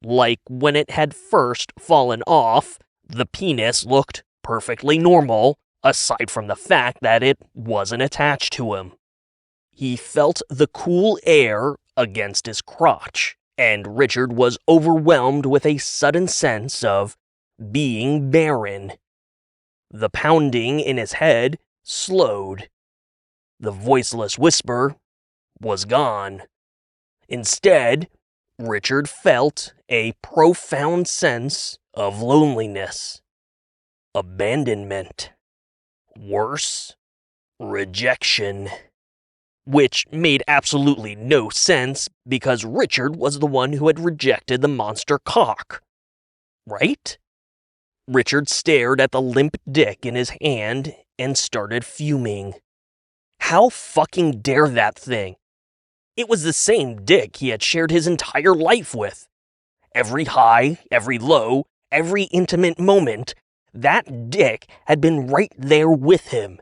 Like when it had first fallen off, the penis looked perfectly normal, aside from the fact that it wasn't attached to him. He felt the cool air against his crotch, and Richard was overwhelmed with a sudden sense of being barren. The pounding in his head slowed. The voiceless whisper was gone. Instead, Richard felt a profound sense of loneliness, abandonment, worse, rejection. Which made absolutely no sense because Richard was the one who had rejected the monster cock. Right? Richard stared at the limp dick in his hand and started fuming. How fucking dare that thing? It was the same dick he had shared his entire life with. Every high, every low, every intimate moment, that dick had been right there with him.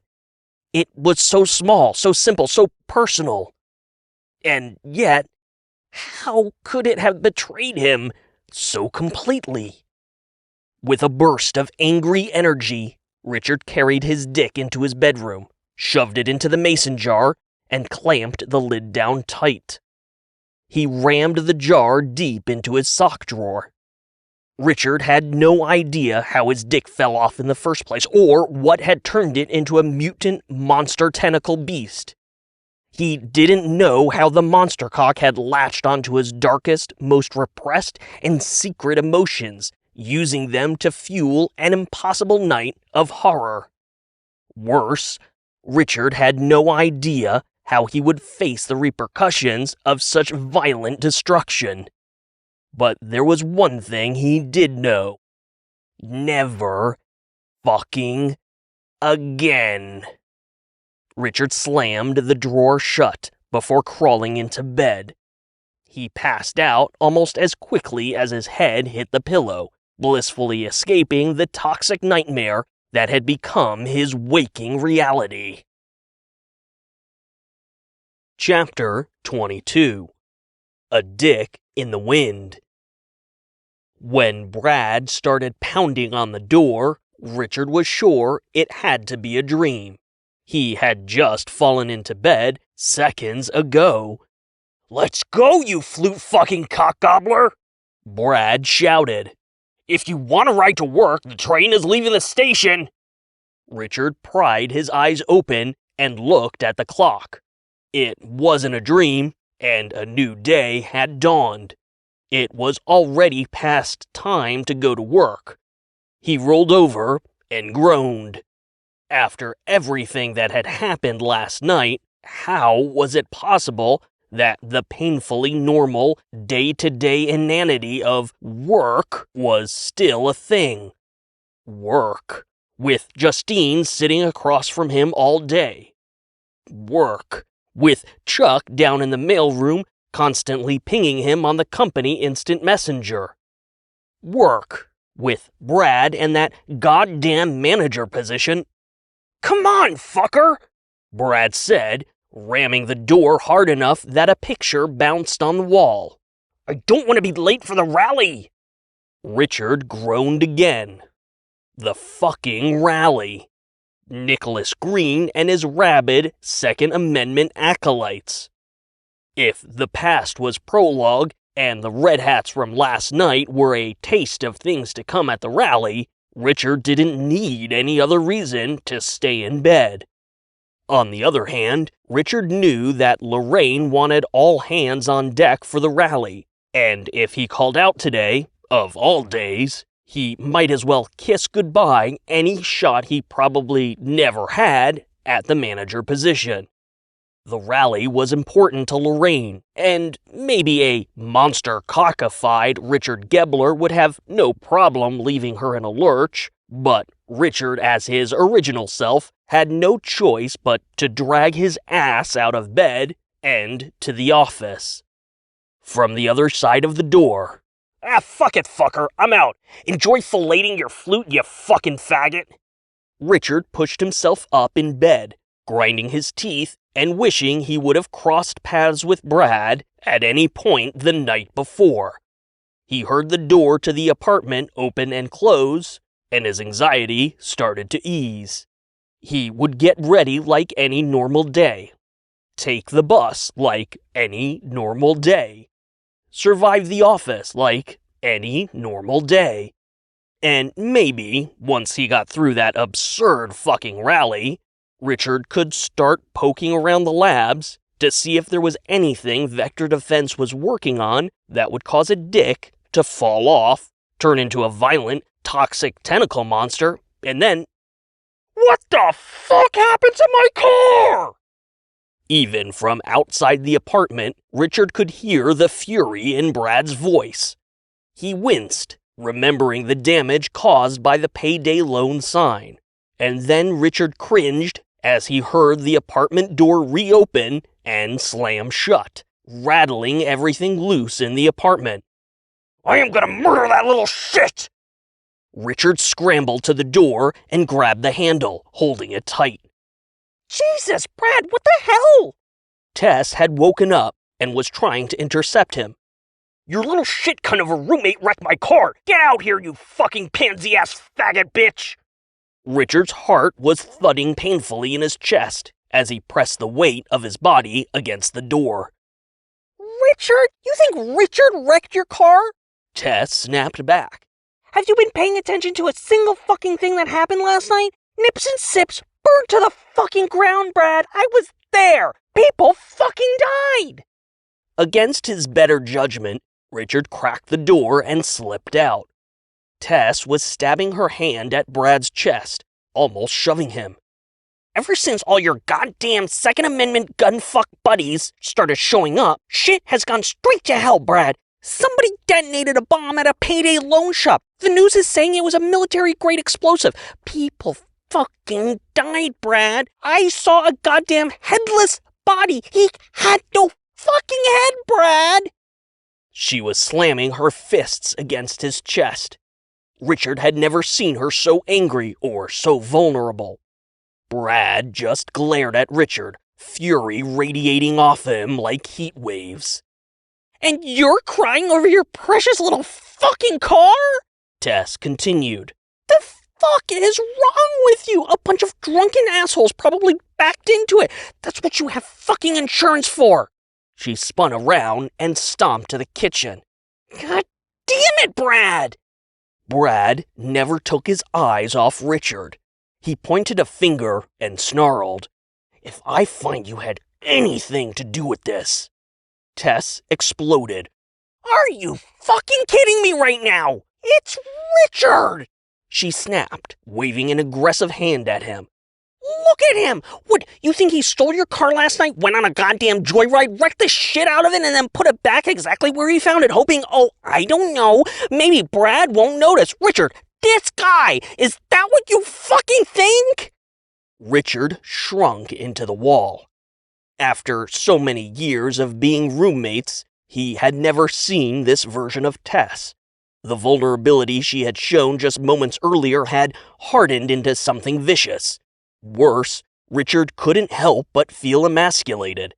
It was so small, so simple, so personal. And yet, how could it have betrayed him so completely? With a burst of angry energy, Richard carried his dick into his bedroom, shoved it into the mason jar, and clamped the lid down tight. He rammed the jar deep into his sock drawer. Richard had no idea how his dick fell off in the first place, or what had turned it into a mutant monster tentacle beast. He didn't know how the monster cock had latched onto his darkest, most repressed, and secret emotions, using them to fuel an impossible night of horror. Worse, Richard had no idea how he would face the repercussions of such violent destruction. But there was one thing he did know. Never fucking again. Richard slammed the drawer shut before crawling into bed. He passed out almost as quickly as his head hit the pillow, blissfully escaping the toxic nightmare that had become his waking reality. Chapter 22. A Dick in the Wind. When Brad started pounding on the door, Richard was sure it had to be a dream. He had just fallen into bed seconds ago. "Let's go, you flute fucking cock gobbler!" Brad shouted. "If you want to ride to work, the train is leaving the station!" Richard pried his eyes open and looked at the clock. It wasn't a dream, and a new day had dawned. It was already past time to go to work. He rolled over and groaned. After everything that had happened last night, how was it possible that the painfully normal, day-to-day inanity of work was still a thing? Work, with Justine sitting across from him all day. Work, with Chuck down in the mailroom constantly pinging him on the company instant messenger. Work, with Brad and that goddamn manager position. "Come on, fucker!" Brad said, ramming the door hard enough that a picture bounced on the wall. "I don't want to be late for the rally!" Richard groaned again. The fucking rally. Nicholas Green and his rabid Second Amendment acolytes. If the past was Prologue, and the Red Hats from last night were a taste of things to come at the rally, Richard didn't need any other reason to stay in bed. On the other hand, Richard knew that Lorraine wanted all hands on deck for the rally, and if he called out today, of all days, he might as well kiss goodbye any shot he probably never had at the manager position. The rally was important to Lorraine, and maybe a monster-cockified Richard Gobbler would have no problem leaving her in a lurch, but Richard, as his original self, had no choice but to drag his ass out of bed and to the office. From the other side of the door, "Ah, fuck it, fucker, I'm out. Enjoy filleting your flute, you fucking faggot." Richard pushed himself up in bed, grinding his teeth and wishing he would have crossed paths with Brad at any point the night before. He heard the door to the apartment open and close, and his anxiety started to ease. He would get ready like any normal day, take the bus like any normal day, survive the office like any normal day. And maybe, once he got through that absurd fucking rally, Richard could start poking around the labs to see if there was anything Vector Defense was working on that would cause a dick to fall off, turn into a violent, toxic tentacle monster, and then... What the fuck happened to my car? Even from outside the apartment, Richard could hear the fury in Brad's voice. He winced, remembering the damage caused by the payday loan sign, and then Richard cringed as he heard the apartment door reopen and slam shut, rattling everything loose in the apartment. "I am gonna murder that little shit!" Richard scrambled to the door and grabbed the handle, holding it tight. "Jesus, Brad, what the hell?" Tess had woken up and was trying to intercept him. "Your little shit cunt of a roommate wrecked my car! Get out here, you fucking pansy-ass faggot bitch!" Richard's heart was thudding painfully in his chest as he pressed the weight of his body against the door. "Richard? You think Richard wrecked your car?" Tess snapped back. "Have you been paying attention to a single fucking thing that happened last night? Nips and Sips burned to the fucking ground, Brad! I was there! People fucking died!" Against his better judgment, Richard cracked the door and slipped out. Tess was stabbing her hand at Brad's chest, almost shoving him. "Ever since all your goddamn Second Amendment gunfuck buddies started showing up, shit has gone straight to hell, Brad. Somebody detonated a bomb at a payday loan shop. The news is saying it was a military-grade explosive. People fucking died, Brad. I saw a goddamn headless body. He had no fucking head, Brad." She was slamming her fists against his chest. Richard had never seen her so angry or so vulnerable. Brad just glared at Richard, fury radiating off him like heat waves. "And you're crying over your precious little fucking car?" Tess continued. "The fuck is wrong with you? A bunch of drunken assholes probably backed into it. That's what you have fucking insurance for." She spun around and stomped to the kitchen. "God damn it, Brad!" Brad never took his eyes off Richard. He pointed a finger and snarled, "If I find you had anything to do with this..." Tess exploded. "Are you fucking kidding me right now? It's Richard!" She snapped, waving an aggressive hand at him. "Look at him! What, you think he stole your car last night, went on a goddamn joyride, wrecked the shit out of it, and then put it back exactly where he found it, hoping, oh, I don't know, maybe Brad won't notice? Richard, this guy, is that what you fucking think?" Richard shrunk into the wall. After so many years of being roommates, he had never seen this version of Tess. The vulnerability she had shown just moments earlier had hardened into something vicious. Worse, Richard couldn't help but feel emasculated.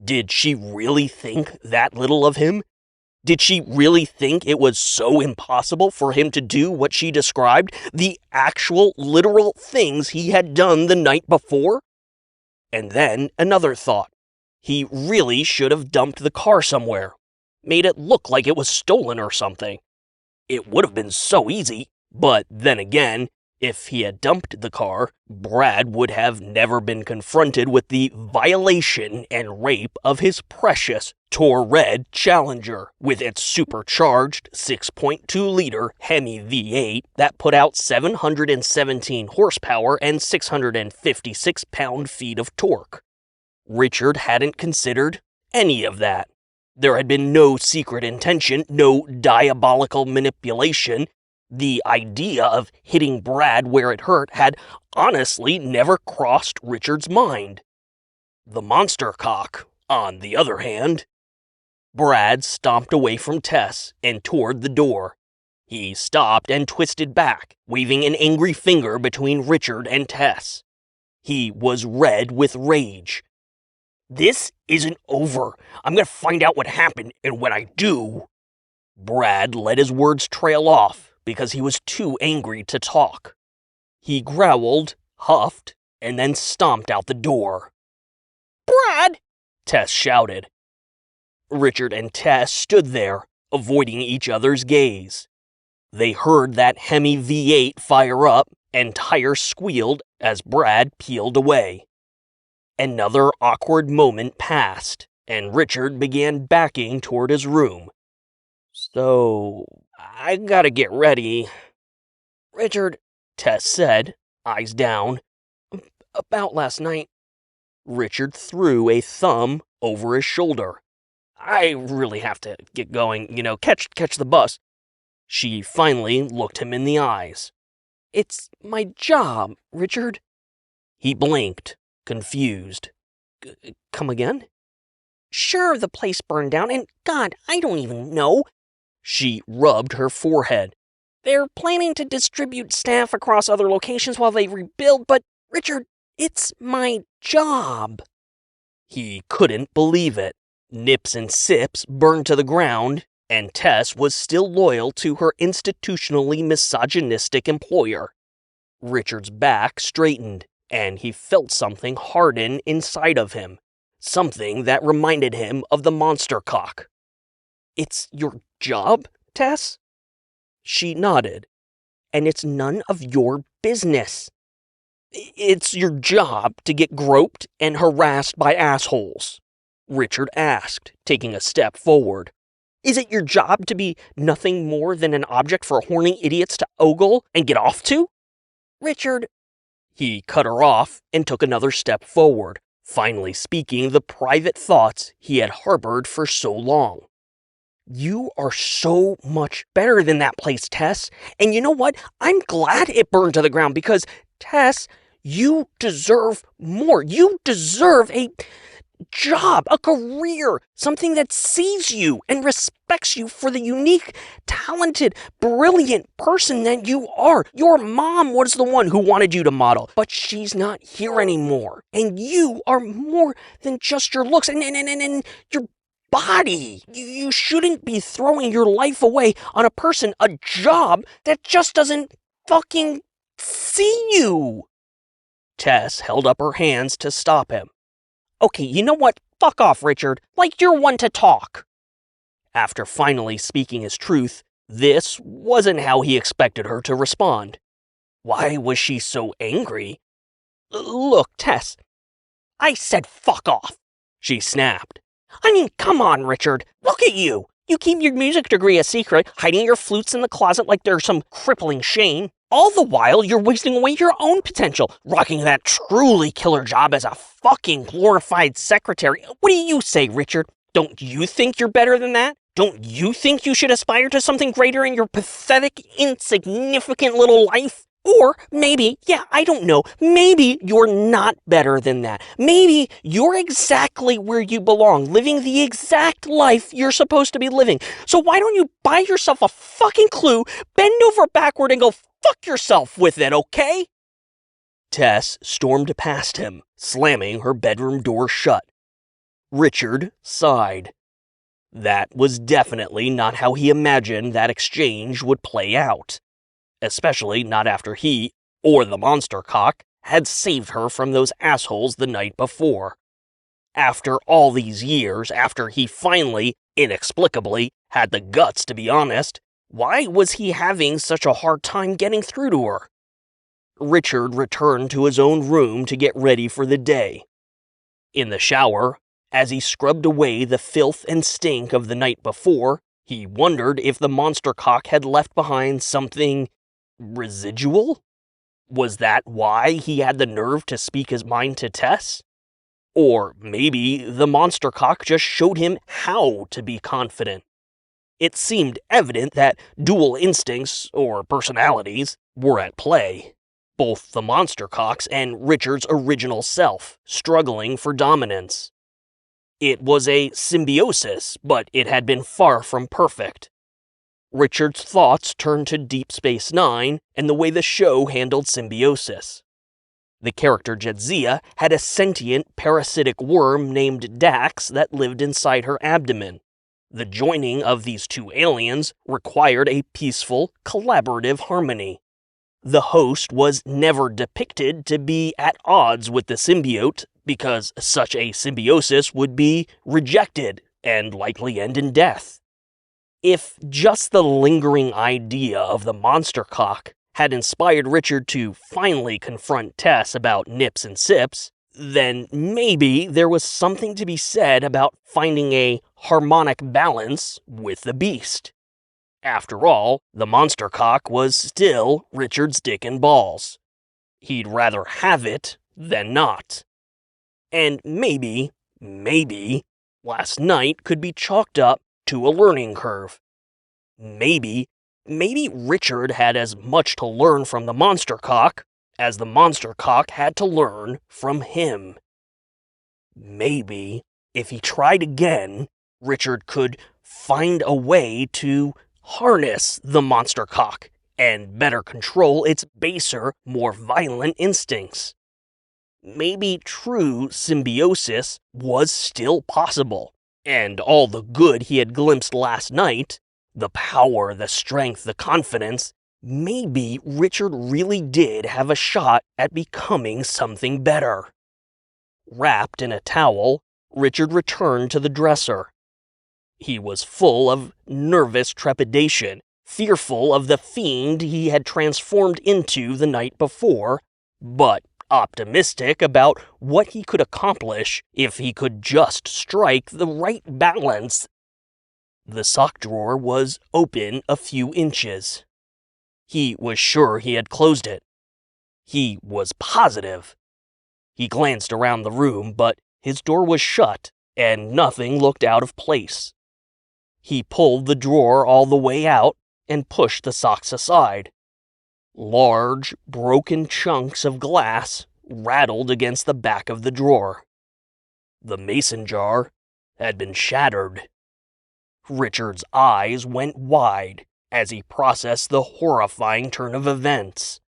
Did she really think that little of him? Did she really think it was so impossible for him to do what she described, the actual literal things he had done the night before? And then another thought. He really should have dumped the car somewhere, made it look like it was stolen or something. It would have been so easy, but then again, if he had dumped the car, Brad would have never been confronted with the violation and rape of his precious Tor-Red Challenger with its supercharged 6.2-liter Hemi V8 that put out 717 horsepower and 656 pound-feet of torque. Richard hadn't considered any of that. There had been no secret intention, no diabolical manipulation. The idea of hitting Brad where it hurt had honestly never crossed Richard's mind. The monster cock, on the other hand. Brad stomped away from Tess and toward the door. He stopped and twisted back, waving an angry finger between Richard and Tess. He was red with rage. "This isn't over. I'm going to find out what happened, and when I do..." Brad let his words trail off because he was too angry to talk. He growled, huffed, and then stomped out the door. "Brad!" Tess shouted. Richard and Tess stood there, avoiding each other's gaze. They heard that Hemi V8 fire up, and tires squealed as Brad peeled away. Another awkward moment passed, and Richard began backing toward his room. "So, I gotta get ready." "Richard," Tess said, eyes down. "About last night." Richard threw a thumb over his shoulder. "I really have to get going, catch the bus." She finally looked him in the eyes. "It's my job, Richard." He blinked, confused. Come again?" "Sure, the place burned down, and God, I don't even know." She rubbed her forehead. "They're planning to distribute staff across other locations while they rebuild, but, Richard, it's my job." He couldn't believe it. Nips and Sips burned to the ground, and Tess was still loyal to her institutionally misogynistic employer. Richard's back straightened, and he felt something harden inside of him, something that reminded him of the monster cock. "It's your job, Tess?" She nodded. "And it's none of your business." "It's your job to get groped and harassed by assholes?" Richard asked, taking a step forward. "Is it your job to be nothing more than an object for horny idiots to ogle and get off to?" "Richard..." He cut her off and took another step forward, finally speaking the private thoughts he had harbored for so long. "You are so much better than that place, Tess. And you know what? I'm glad it burned to the ground because, Tess, you deserve more. You deserve a job, a career, something that sees you and respects you for the unique, talented, brilliant person that you are. Your mom was the one who wanted you to model, but she's not here anymore. And you are more than just your looks and your body. You shouldn't be throwing your life away on a person, a job that just doesn't fucking see you." Tess held up her hands to stop him. "Okay, you know what? Fuck off, Richard. Like you're one to talk." After finally speaking his truth, this wasn't how he expected her to respond. Why was she so angry? "Look, Tess." "I said fuck off," she snapped. "I mean, come on, Richard. Look at you. You keep your music degree a secret, hiding your flutes in the closet like there's some crippling shame. All the while, you're wasting away your own potential, rocking that truly killer job as a fucking glorified secretary. What do you say, Richard? Don't you think you're better than that? Don't you think you should aspire to something greater in your pathetic, insignificant little life? Or maybe, I don't know, maybe you're not better than that. Maybe you're exactly where you belong, living the exact life you're supposed to be living. So why don't you buy yourself a fucking clue, bend over backward, and go fuck yourself with it, okay?" Tess stormed past him, slamming her bedroom door shut. Richard sighed. That was definitely not how he imagined that exchange would play out. Especially not after he, or the monster cock, had saved her from those assholes the night before. After all these years, after he finally, inexplicably, had the guts to be honest, why was he having such a hard time getting through to her? Richard returned to his own room to get ready for the day. In the shower, as he scrubbed away the filth and stink of the night before, he wondered if the monster cock had left behind something residual? Was that why he had the nerve to speak his mind to Tess? Or maybe the monster cock just showed him how to be confident. It seemed evident that dual instincts, or personalities, were at play. Both the monster cocks and Richard's original self, struggling for dominance. It was a symbiosis, but it had been far from perfect. Richard's thoughts turned to Deep Space Nine and the way the show handled symbiosis. The character Jadzia had a sentient parasitic worm named Dax that lived inside her abdomen. The joining of these two aliens required a peaceful, collaborative harmony. The host was never depicted to be at odds with the symbiote, because such a symbiosis would be rejected and likely end in death. If just the lingering idea of the monster cock had inspired Richard to finally confront Tess about nips and sips, then maybe there was something to be said about finding a harmonic balance with the beast. After all, the monster cock was still Richard's dick and balls. He'd rather have it than not. And maybe, last night could be chalked up to a learning curve. Maybe Richard had as much to learn from the monster cock as the monster cock had to learn from him. Maybe, if he tried again, Richard could find a way to harness the monster cock and better control its baser, more violent instincts. Maybe true symbiosis was still possible, and all the good he had glimpsed last night, the power, the strength, the confidence, maybe Richard really did have a shot at becoming something better. Wrapped in a towel, Richard returned to the dresser. He was full of nervous trepidation, fearful of the fiend he had transformed into the night before, but optimistic about what he could accomplish if he could just strike the right balance. The sock drawer was open a few inches. He was sure he had closed it. He was positive. He glanced around the room, but his door was shut, and nothing looked out of place. He pulled the drawer all the way out and pushed the socks aside. Large, broken chunks of glass rattled against the back of the drawer. The mason jar had been shattered. Richard's eyes went wide as he processed the horrifying turn of events.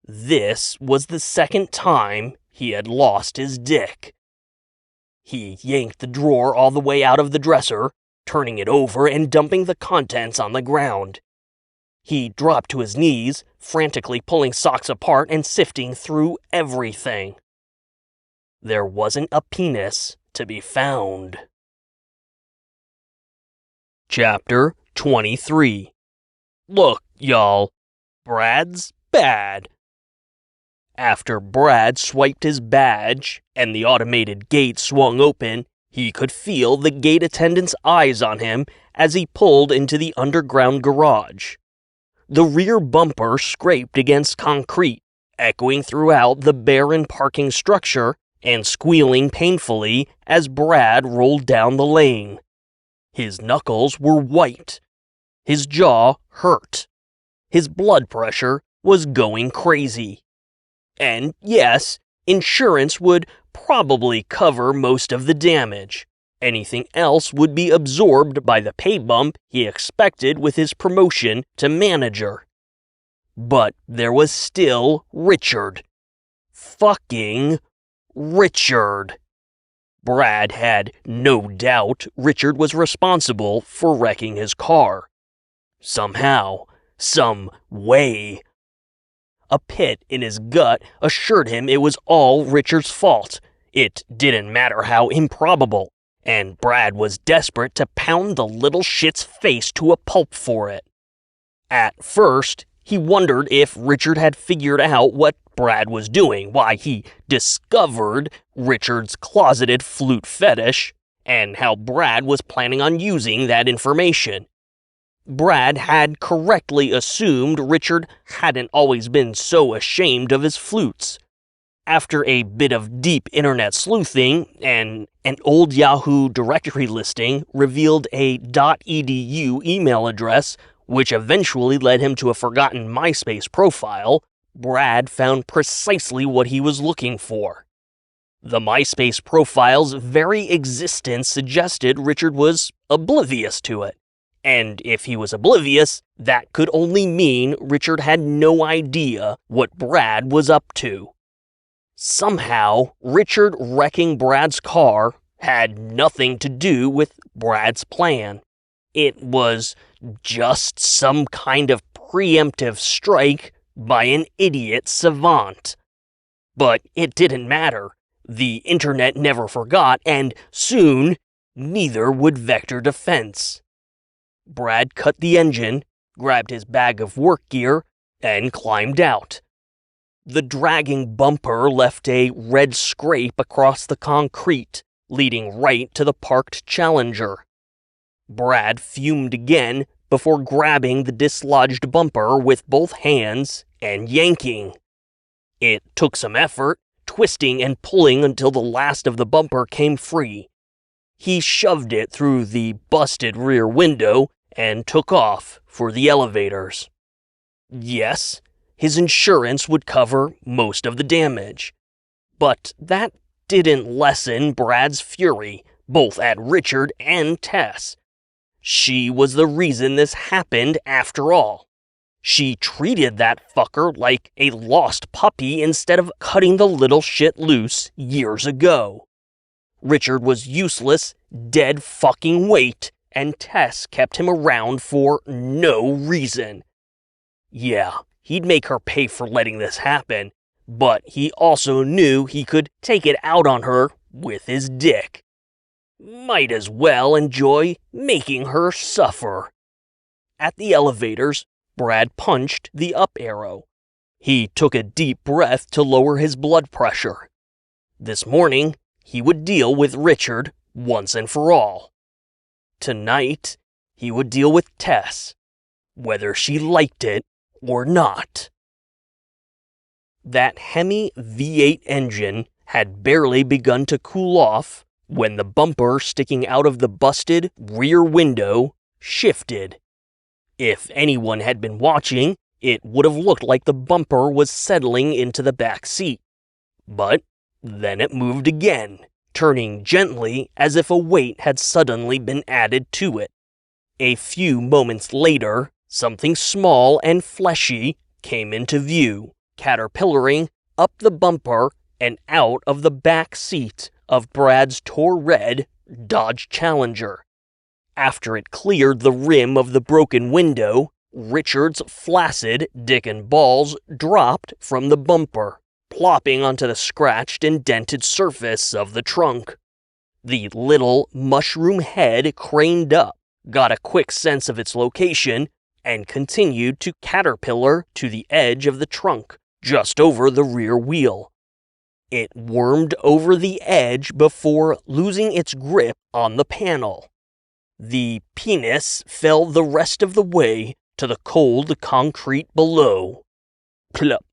This was the second time he had lost his dick. He yanked the drawer all the way out of the dresser, turning it over and dumping the contents on the ground. He dropped to his knees, frantically pulling socks apart and sifting through everything. There wasn't a penis to be found. Chapter 23. Look, y'all, Brad's bad. After Brad swiped his badge and the automated gate swung open, he could feel the gate attendant's eyes on him as he pulled into the underground garage. The rear bumper scraped against concrete, echoing throughout the barren parking structure and squealing painfully as Brad rolled down the lane. His knuckles were white. His jaw hurt. His blood pressure was going crazy. And yes, insurance would probably cover most of the damage. Anything else would be absorbed by the pay bump he expected with his promotion to manager. But there was still Richard. Fucking Richard. Brad had no doubt Richard was responsible for wrecking his car. Somehow, some way. A pit in his gut assured him it was all Richard's fault. It didn't matter how improbable, and Brad was desperate to pound the little shit's face to a pulp for it. At first, he wondered if Richard had figured out what Brad was doing, why he discovered Richard's closeted flute fetish, and how Brad was planning on using that information. Brad had correctly assumed Richard hadn't always been so ashamed of his flutes. After a bit of deep internet sleuthing, an old Yahoo directory listing revealed a .edu email address, which eventually led him to a forgotten MySpace profile. Brad found precisely what he was looking for. The MySpace profile's very existence suggested Richard was oblivious to it. And if he was oblivious, that could only mean Richard had no idea what Brad was up to. Somehow, Richard wrecking Brad's car had nothing to do with Brad's plan. It was just some kind of preemptive strike by an idiot savant. But it didn't matter. The internet never forgot, and soon, neither would Vector Defense. Brad cut the engine, grabbed his bag of work gear, and climbed out. The dragging bumper left a red scrape across the concrete, leading right to the parked Challenger. Brad fumed again before grabbing the dislodged bumper with both hands and yanking. It took some effort, twisting and pulling until the last of the bumper came free. He shoved it through the busted rear window and took off for the elevators. Yes, his insurance would cover most of the damage. But that didn't lessen Brad's fury, both at Richard and Tess. She was the reason this happened after all. She treated that fucker like a lost puppy instead of cutting the little shit loose years ago. Richard was useless, dead fucking weight, and Tess kept him around for no reason. Yeah, he'd make her pay for letting this happen, but he also knew he could take it out on her with his dick. Might as well enjoy making her suffer. At the elevators, Brad punched the up arrow. He took a deep breath to lower his blood pressure. This morning, he would deal with Richard once and for all. Tonight, he would deal with Tess, whether she liked it or not. That Hemi V8 engine had barely begun to cool off when the bumper sticking out of the busted rear window shifted. If anyone had been watching, it would have looked like the bumper was settling into the back seat. But then it moved again, turning gently as if a weight had suddenly been added to it. A few moments later, something small and fleshy came into view, caterpillaring up the bumper and out of the back seat of Brad's red Dodge Challenger. After it cleared the rim of the broken window, Richard's flaccid dick and balls dropped from the bumper, plopping onto the scratched and dented surface of the trunk. The little mushroom head craned up, got a quick sense of its location, and continued to caterpillar to the edge of the trunk, just over the rear wheel. It wormed over the edge before losing its grip on the panel. The penis fell the rest of the way to the cold concrete below. Plop.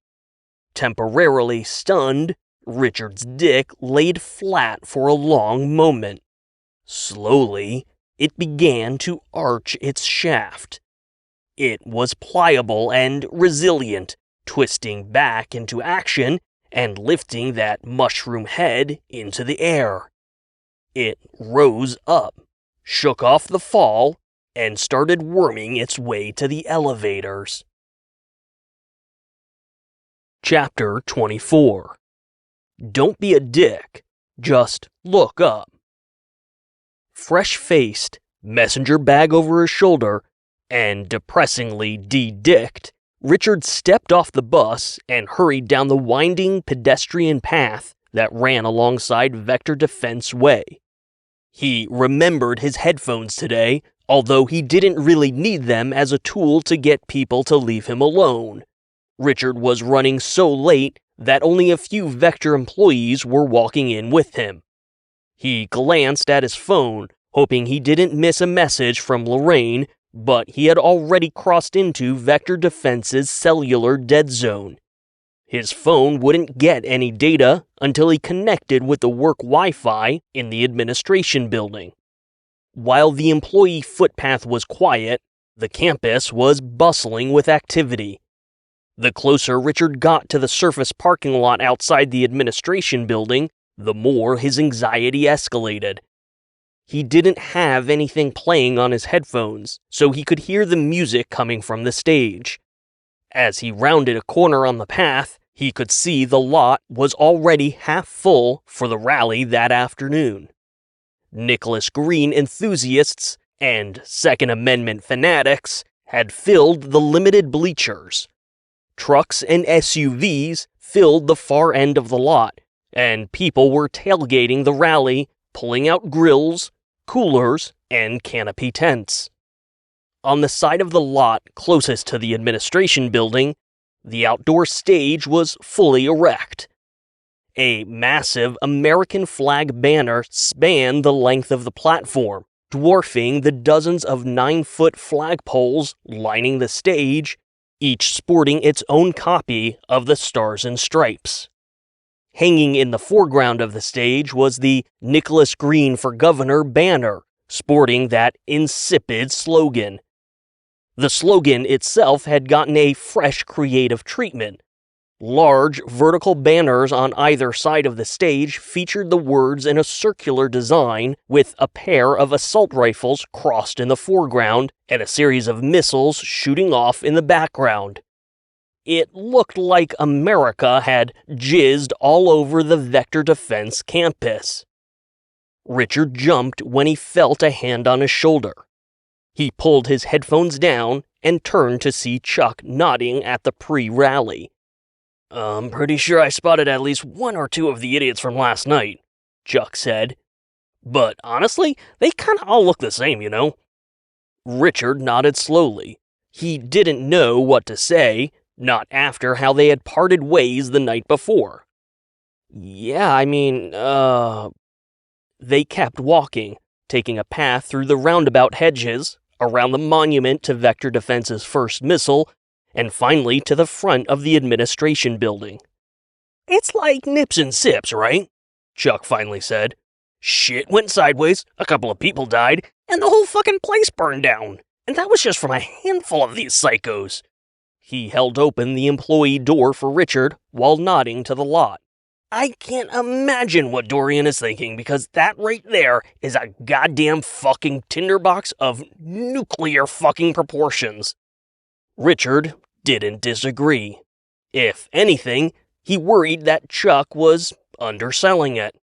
Temporarily stunned, Richard's dick laid flat for a long moment. Slowly, it began to arch its shaft. It was pliable and resilient, twisting back into action and lifting that mushroom head into the air. It rose up, shook off the fall, and started worming its way to the elevators. Chapter 24. Don't be a dick, just look up. Fresh-faced, messenger bag over his shoulder, and depressingly de-dicked, Richard stepped off the bus and hurried down the winding pedestrian path that ran alongside Vector Defense Way. He remembered his headphones today, although he didn't really need them as a tool to get people to leave him alone. Richard was running so late that only a few Vector employees were walking in with him. He glanced at his phone, hoping he didn't miss a message from Lorraine, but he had already crossed into Vector Defense's cellular dead zone. His phone wouldn't get any data until he connected with the work Wi-Fi in the administration building. While the employee footpath was quiet, the campus was bustling with activity. The closer Richard got to the surface parking lot outside the administration building, the more his anxiety escalated. He didn't have anything playing on his headphones, so he could hear the music coming from the stage. As he rounded a corner on the path, he could see the lot was already half full for the rally that afternoon. Nicholas Green enthusiasts and Second Amendment fanatics had filled the limited bleachers. Trucks and SUVs filled the far end of the lot, and people were tailgating the rally, pulling out grills, coolers, and canopy tents. On the side of the lot closest to the administration building, the outdoor stage was fully erect. A massive American flag banner spanned the length of the platform, dwarfing the dozens of 9-foot flagpoles lining the stage, each sporting its own copy of the Stars and Stripes. Hanging in the foreground of the stage was the Nicholas Green for Governor banner, sporting that insipid slogan. The slogan itself had gotten a fresh creative treatment. Large vertical banners on either side of the stage featured the words in a circular design with a pair of assault rifles crossed in the foreground and a series of missiles shooting off in the background. It looked like America had jizzed all over the Vector Defense campus. Richard jumped when he felt a hand on his shoulder. He pulled his headphones down and turned to see Chuck nodding at the pre-rally. "I'm pretty sure I spotted at least one or two of the idiots from last night," Chuck said. "But honestly, they kinda all look the same, you know?" Richard nodded slowly. He didn't know what to say, not after how they had parted ways the night before. They kept walking, taking a path through the roundabout hedges, around the monument to Vector Defense's first missile, and finally to the front of the administration building. "It's like nips and sips, right?" Chuck finally said. "Shit went sideways, a couple of people died, and the whole fucking place burned down. And that was just from a handful of these psychos." He held open the employee door for Richard while nodding to the lot. "I can't imagine what Dorian is thinking, because that right there is a goddamn fucking tinderbox of nuclear fucking proportions." Richard didn't disagree. If anything, he worried that Chuck was underselling it.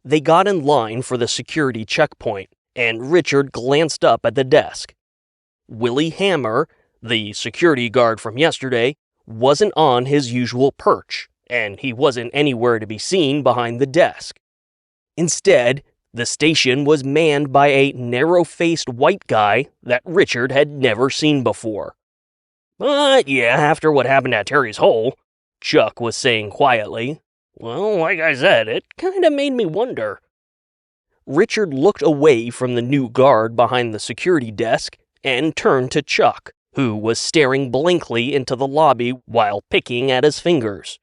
They got in line for the security checkpoint, and Richard glanced up at the desk. Willie Hammer, the security guard from yesterday, wasn't on his usual perch, and he wasn't anywhere to be seen behind the desk. Instead, the station was manned by a narrow-faced white guy that Richard had never seen before. "But yeah, after what happened at Terry's hole," Chuck was saying quietly, "well, like I said, it kinda made me wonder." Richard looked away from the new guard behind the security desk and turned to Chuck, who was staring blankly into the lobby while picking at his fingers.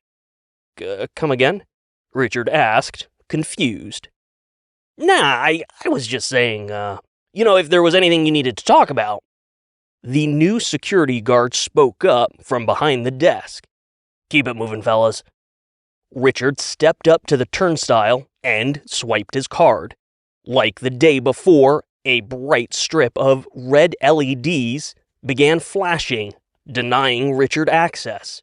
"Come again?" Richard asked, confused. "Nah, I was just saying, if there was anything you needed to talk about." The new security guard spoke up from behind the desk. "Keep it moving, fellas." Richard stepped up to the turnstile and swiped his card. Like the day before, a bright strip of red LEDs began flashing, denying Richard access.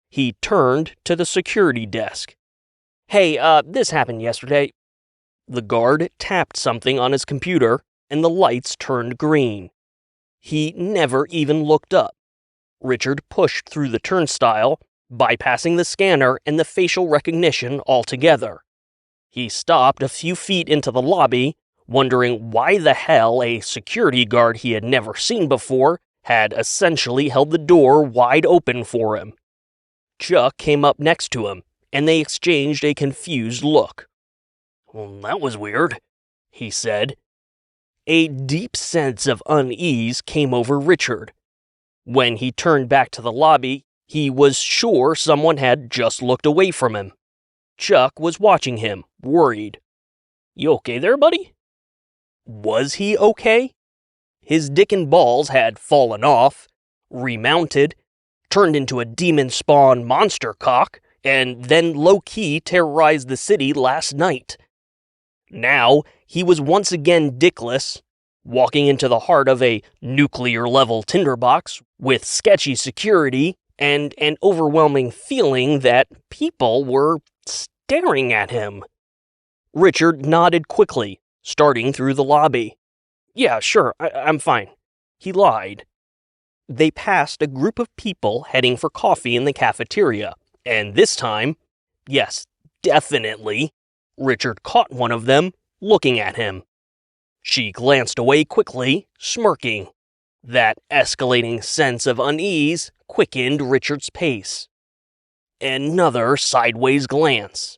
He turned to the security desk. "Hey, this happened yesterday." The guard tapped something on his computer, and the lights turned green. He never even looked up. Richard pushed through the turnstile, bypassing the scanner and the facial recognition altogether. He stopped a few feet into the lobby, wondering why the hell a security guard he had never seen before had essentially held the door wide open for him. Chuck came up next to him, and they exchanged a confused look. "Well, that was weird," he said. A deep sense of unease came over Richard. When he turned back to the lobby, He was sure someone had just looked away from him. Chuck was watching him, worried. "You okay there, buddy?" Was he okay? His dick and balls had fallen off, remounted, turned into a demon-spawn monster cock, and then low-key terrorized the city last night. Now, he was once again dickless, walking into the heart of a nuclear-level tinderbox with sketchy security and an overwhelming feeling that people were staring at him. Richard nodded quickly, starting through the lobby. "Yeah, sure, I'm fine." He lied. They passed a group of people heading for coffee in the cafeteria, and this time, yes, definitely, Richard caught one of them looking at him. She glanced away quickly, smirking. That escalating sense of unease quickened Richard's pace. Another sideways glance.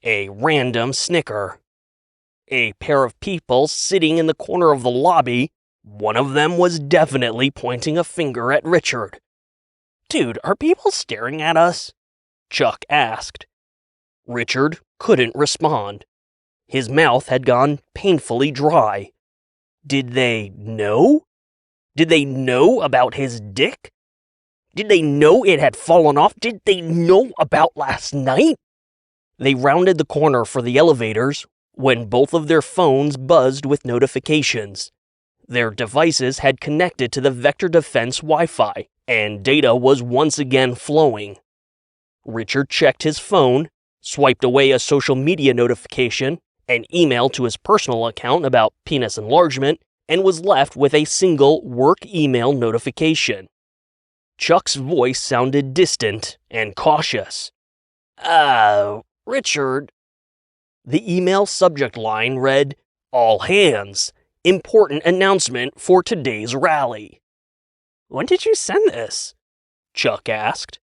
A random snicker. A pair of people sitting in the corner of the lobby. One of them was definitely pointing a finger at Richard. "Dude, are people staring at us?" Chuck asked. Richard couldn't respond. His mouth had gone painfully dry. Did they know? Did they know about his dick? Did they know it had fallen off? Did they know about last night? They rounded the corner for the elevators when both of their phones buzzed with notifications. Their devices had connected to the Vector Defense Wi-Fi, and data was once again flowing. Richard checked his phone, swiped away a social media notification, an email to his personal account about penis enlargement, and was left with a single work email notification. Chuck's voice sounded distant and cautious. Richard." The email subject line read, "All hands. Important announcement for today's rally." "When did you send this?" Chuck asked.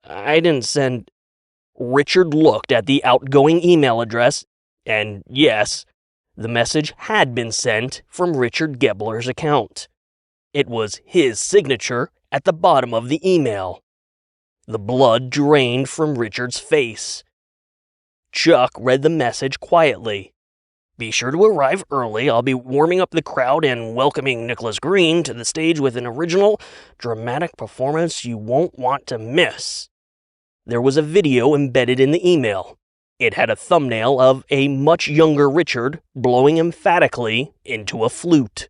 "I didn't send..." Richard looked at the outgoing email address, and yes, the message had been sent from Richard Gobbler's account. It was his signature at the bottom of the email. The blood drained from Richard's face. Chuck read the message quietly. "Be sure to arrive early. I'll be warming up the crowd and welcoming Nicholas Green to the stage with an original, dramatic performance you won't want to miss." There was a video embedded in the email. It had a thumbnail of a much younger Richard blowing emphatically into a flute.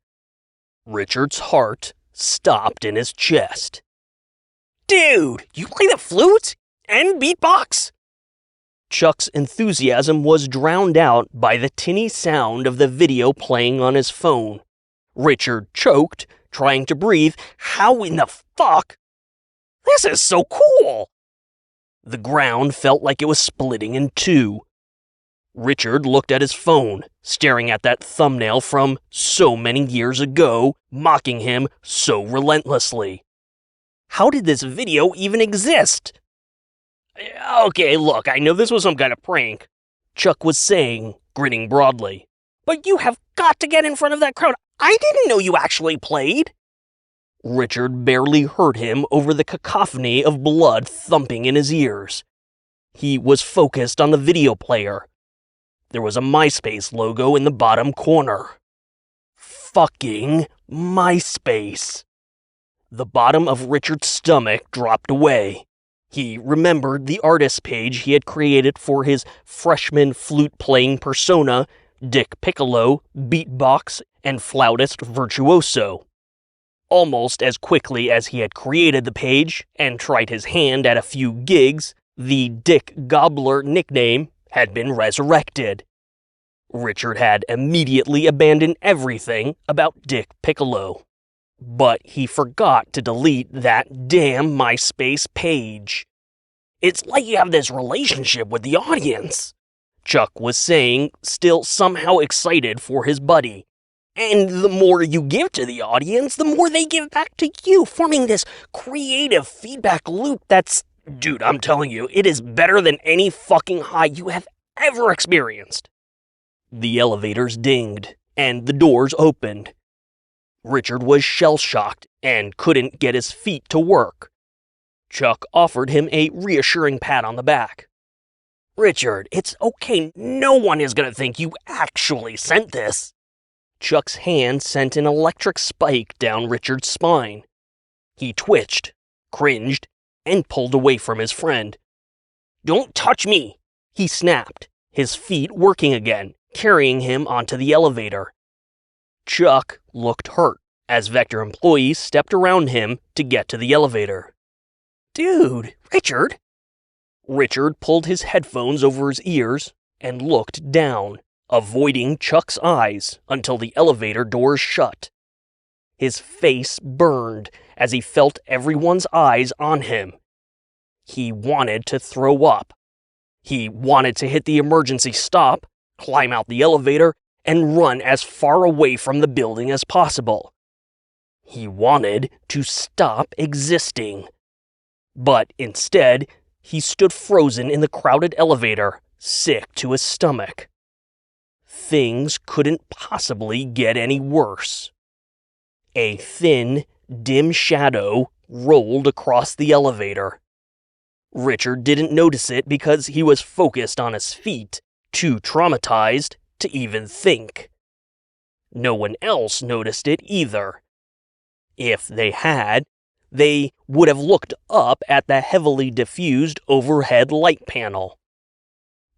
Richard's heart stopped in his chest. "Dude, you play the flute? And beatbox?" Chuck's enthusiasm was drowned out by the tinny sound of the video playing on his phone. Richard choked, trying to breathe. "How in the fuck? This is so cool!" The ground felt like it was splitting in two. Richard looked at his phone, staring at that thumbnail from so many years ago, mocking him so relentlessly. How did this video even exist? "Okay, look, I know this was some kind of prank," Chuck was saying, grinning broadly. "But you have got to get in front of that crowd. I didn't know you actually played." Richard barely heard him over the cacophony of blood thumping in his ears. He was focused on the video player. There was a MySpace logo in the bottom corner. Fucking MySpace. The bottom of Richard's stomach dropped away. He remembered the artist page he had created for his freshman flute-playing persona, Dick Piccolo, beatbox, and flautist virtuoso. Almost as quickly as he had created the page and tried his hand at a few gigs, the Dick Gobbler nickname had been resurrected. Richard had immediately abandoned everything about Dick Piccolo. But he forgot to delete that damn MySpace page. "It's like you have this relationship with the audience," Chuck was saying, still somehow excited for his buddy. "And the more you give to the audience, the more they give back to you, forming this creative feedback loop that's... Dude, I'm telling you, it is better than any fucking high you have ever experienced." The elevators dinged, and the doors opened. Richard was shell-shocked and couldn't get his feet to work. Chuck offered him a reassuring pat on the back. Richard, it's okay. No one is going to think you actually sent this. Chuck's hand sent an electric spike down Richard's spine. He twitched, cringed, and pulled away from his friend. Don't touch me, he snapped, his feet working again, carrying him onto the elevator. Chuck looked hurt as Vector employees stepped around him to get to the elevator. Dude, Richard! Richard pulled his headphones over his ears and looked down, avoiding Chuck's eyes until the elevator doors shut. His face burned as he felt everyone's eyes on him. He wanted to throw up. He wanted to hit the emergency stop, climb out the elevator, and run as far away from the building as possible. He wanted to stop existing. But instead, he stood frozen in the crowded elevator, sick to his stomach. Things couldn't possibly get any worse. A thin, dim shadow rolled across the elevator. Richard didn't notice it because he was focused on his feet, too traumatized to even think. No one else noticed it either. If they had, they would have looked up at the heavily diffused overhead light panel.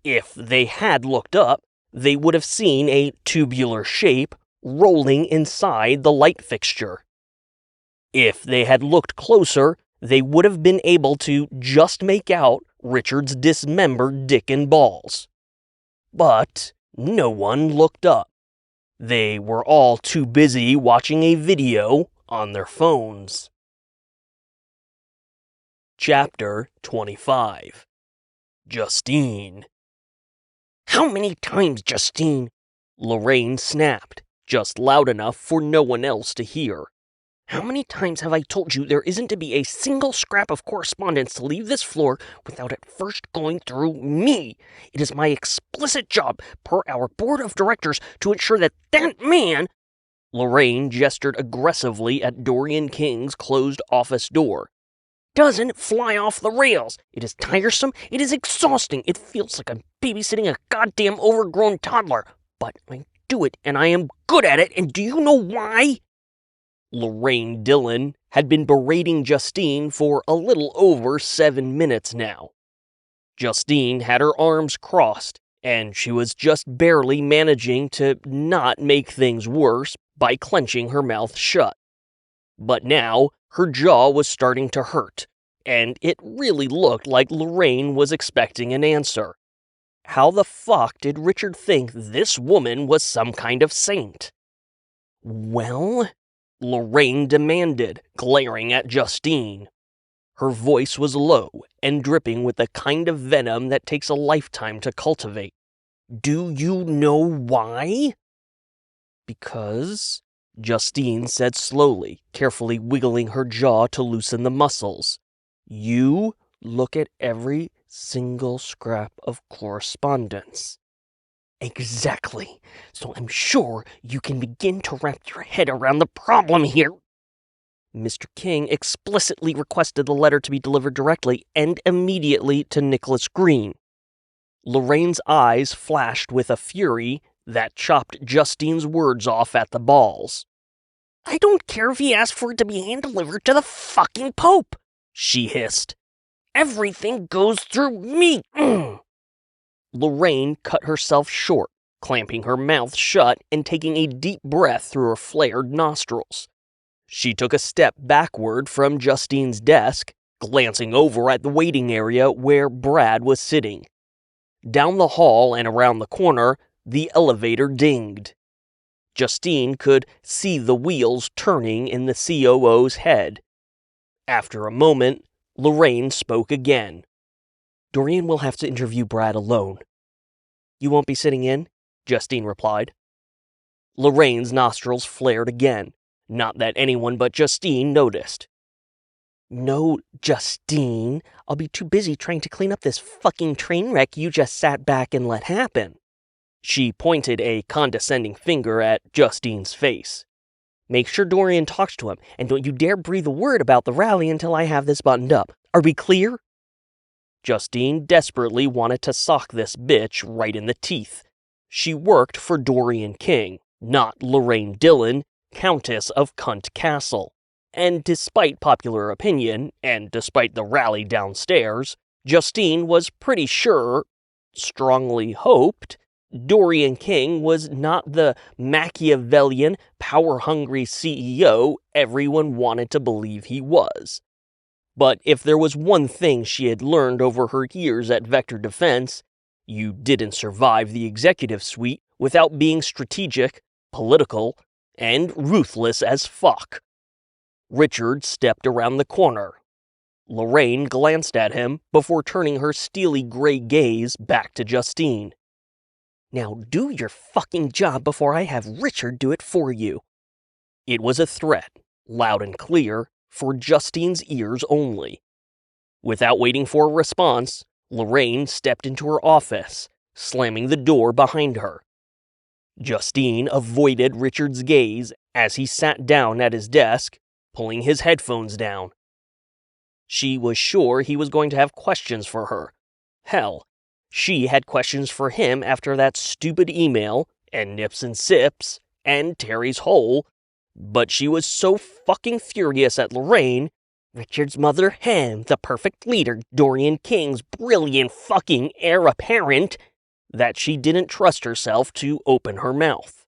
If they had looked up, they would have seen a tubular shape rolling inside the light fixture. If they had looked closer, they would have been able to just make out Richard's dismembered dick and balls. But no one looked up. They were all too busy watching a video on their phones. Chapter 25. Justine. How many times, Justine? Lorraine snapped, just loud enough for no one else to hear. How many times have I told you there isn't to be a single scrap of correspondence to leave this floor without it first going through me? It is my explicit job, per our board of directors, to ensure that that man... Lorraine gestured aggressively at Dorian King's closed office door. Doesn't fly off the rails. It is tiresome. It is exhausting. It feels like I'm babysitting a goddamn overgrown toddler. But I do it, and I am good at it, and do you know why? Lorraine Dillon had been berating Justine for a little over 7 minutes now. Justine had her arms crossed, and she was just barely managing to not make things worse by clenching her mouth shut. But now, her jaw was starting to hurt, and it really looked like Lorraine was expecting an answer. How the fuck did Richard think this woman was some kind of saint? Well, Lorraine demanded, glaring at Justine. Her voice was low and dripping with the kind of venom that takes a lifetime to cultivate. Do you know why? Because, Justine said slowly, carefully wiggling her jaw to loosen the muscles. You look at every single scrap of correspondence. Exactly. So I'm sure you can begin to wrap your head around the problem here. Mr. King explicitly requested the letter to be delivered directly and immediately to Nicholas Green. Lorraine's eyes flashed with a fury that chopped Justine's words off at the balls. I don't care if he asked for it to be hand-delivered to the fucking Pope, she hissed. Everything goes through me. Lorraine cut herself short, clamping her mouth shut and taking a deep breath through her flared nostrils. She took a step backward from Justine's desk, glancing over at the waiting area where Brad was sitting. Down the hall and around the corner, the elevator dinged. Justine could see the wheels turning in the COO's head. After a moment, Lorraine spoke again. Dorian will have to interview Brad alone. You won't be sitting in? Justine replied. Lorraine's nostrils flared again, not that anyone but Justine noticed. No, Justine, I'll be too busy trying to clean up this fucking train wreck you just sat back and let happen. She pointed a condescending finger at Justine's face. Make sure Dorian talks to him, and don't you dare breathe a word about the rally until I have this buttoned up. Are we clear? Justine desperately wanted to sock this bitch right in the teeth. She worked for Dorian King, not Lorraine Dillon, Countess of Cunt Castle. And despite popular opinion, and despite the rally downstairs, Justine was pretty sure, strongly hoped, Dorian King was not the Machiavellian, power-hungry CEO everyone wanted to believe he was. But if there was one thing she had learned over her years at Vector Defense, you didn't survive the executive suite without being strategic, political, and ruthless as fuck. Richard stepped around the corner. Lorraine glanced at him before turning her steely gray gaze back to Justine. Now do your fucking job before I have Richard do it for you. It was a threat, loud and clear, for Justine's ears only. Without waiting for a response, Lorraine stepped into her office, slamming the door behind her. Justine avoided Richard's gaze as he sat down at his desk, pulling his headphones down. She was sure he was going to have questions for her. Hell, she had questions for him after that stupid email, and Nips and Sips, and Terry's hole, but she was so fucking furious at Lorraine, Richard's mother, the perfect leader, Dorian King's brilliant fucking heir apparent, that she didn't trust herself to open her mouth.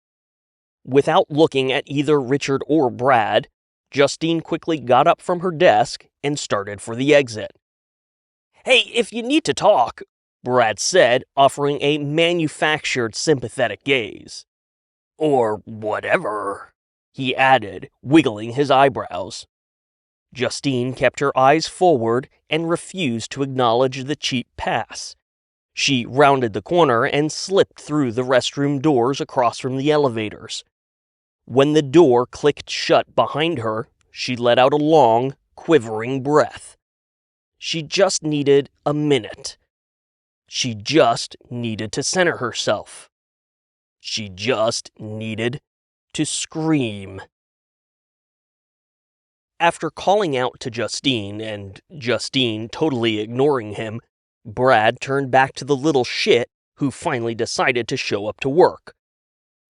Without looking at either Richard or Brad, Justine quickly got up from her desk and started for the exit. Hey, if you need to talk, Brad said, offering a manufactured sympathetic gaze. Or whatever, he added, wiggling his eyebrows. Justine kept her eyes forward and refused to acknowledge the cheap pass. She rounded the corner and slipped through the restroom doors across from the elevators. When the door clicked shut behind her, she let out a long, quivering breath. She just needed a minute. She just needed to center herself. She just needed to scream. After calling out to Justine, and Justine totally ignoring him, Brad turned back to the little shit who finally decided to show up to work.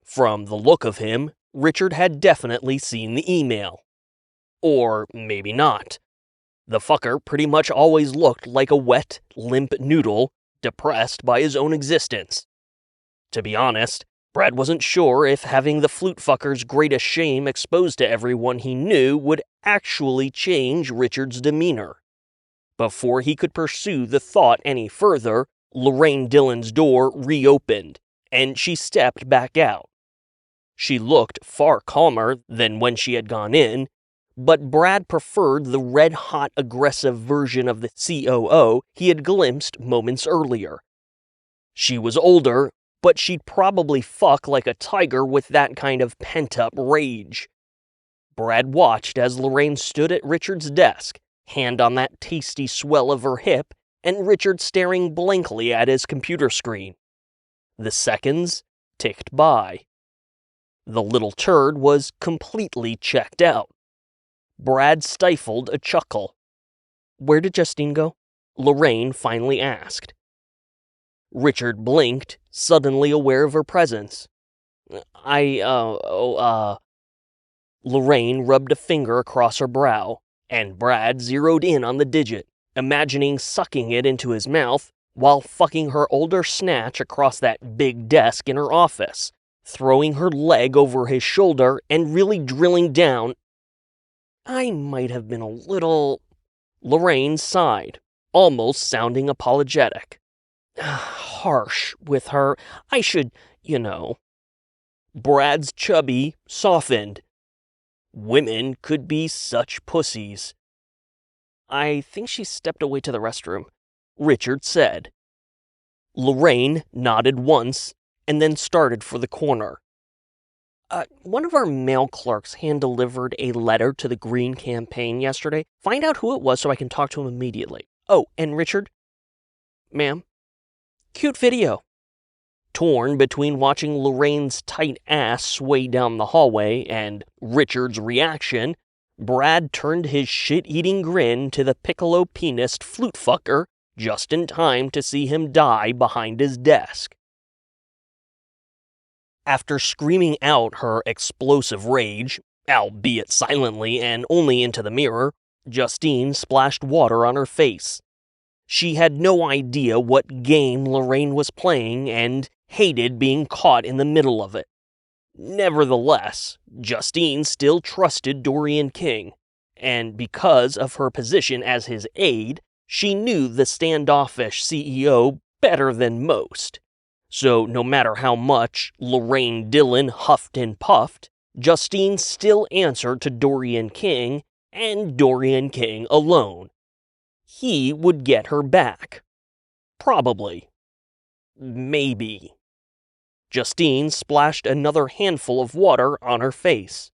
From the look of him, Richard had definitely seen the email. Or maybe not. The fucker pretty much always looked like a wet, limp noodle, depressed by his own existence. To be honest, Brad wasn't sure if having the flute fucker's greatest shame exposed to everyone he knew would actually change Richard's demeanor. Before he could pursue the thought any further, Lorraine Dillon's door reopened, and she stepped back out. She looked far calmer than when she had gone in, but Brad preferred the red-hot aggressive version of the COO he had glimpsed moments earlier. She was older, but she'd probably fuck like a tiger with that kind of pent-up rage. Brad watched as Lorraine stood at Richard's desk, hand on that tasty swell of her hip, and Richard staring blankly at his computer screen. The seconds ticked by. The little turd was completely checked out. Brad stifled a chuckle. Where did Justine go? Lorraine finally asked. Richard blinked, suddenly aware of her presence. Lorraine rubbed a finger across her brow, and Brad zeroed in on the digit, imagining sucking it into his mouth while fucking her older snatch across that big desk in her office, throwing her leg over his shoulder and really drilling down. I might have been a little... Lorraine sighed, almost sounding apologetic. Harsh with her. I should, Brad's chubby softened. Women could be such pussies. I think she stepped away to the restroom, Richard said. Lorraine nodded once and then started for the corner. One of our mail clerks hand-delivered a letter to the Green campaign yesterday. Find out who it was so I can talk to him immediately. Oh, and Richard? Ma'am? Cute video. Torn between watching Lorraine's tight ass sway down the hallway and Richard's reaction, Brad turned his shit-eating grin to the Piccolo pianist flute fucker just in time to see him die behind his desk. After screaming out her explosive rage, albeit silently and only into the mirror, Justine splashed water on her face. She had no idea what game Lorraine was playing and hated being caught in the middle of it. Nevertheless, Justine still trusted Dorian King, and because of her position as his aide, she knew the standoffish CEO better than most. So no matter how much Lorraine Dillon huffed and puffed, Justine still answered to Dorian King and Dorian King alone. He would get her back. Probably. Maybe. Justine splashed another handful of water on her face.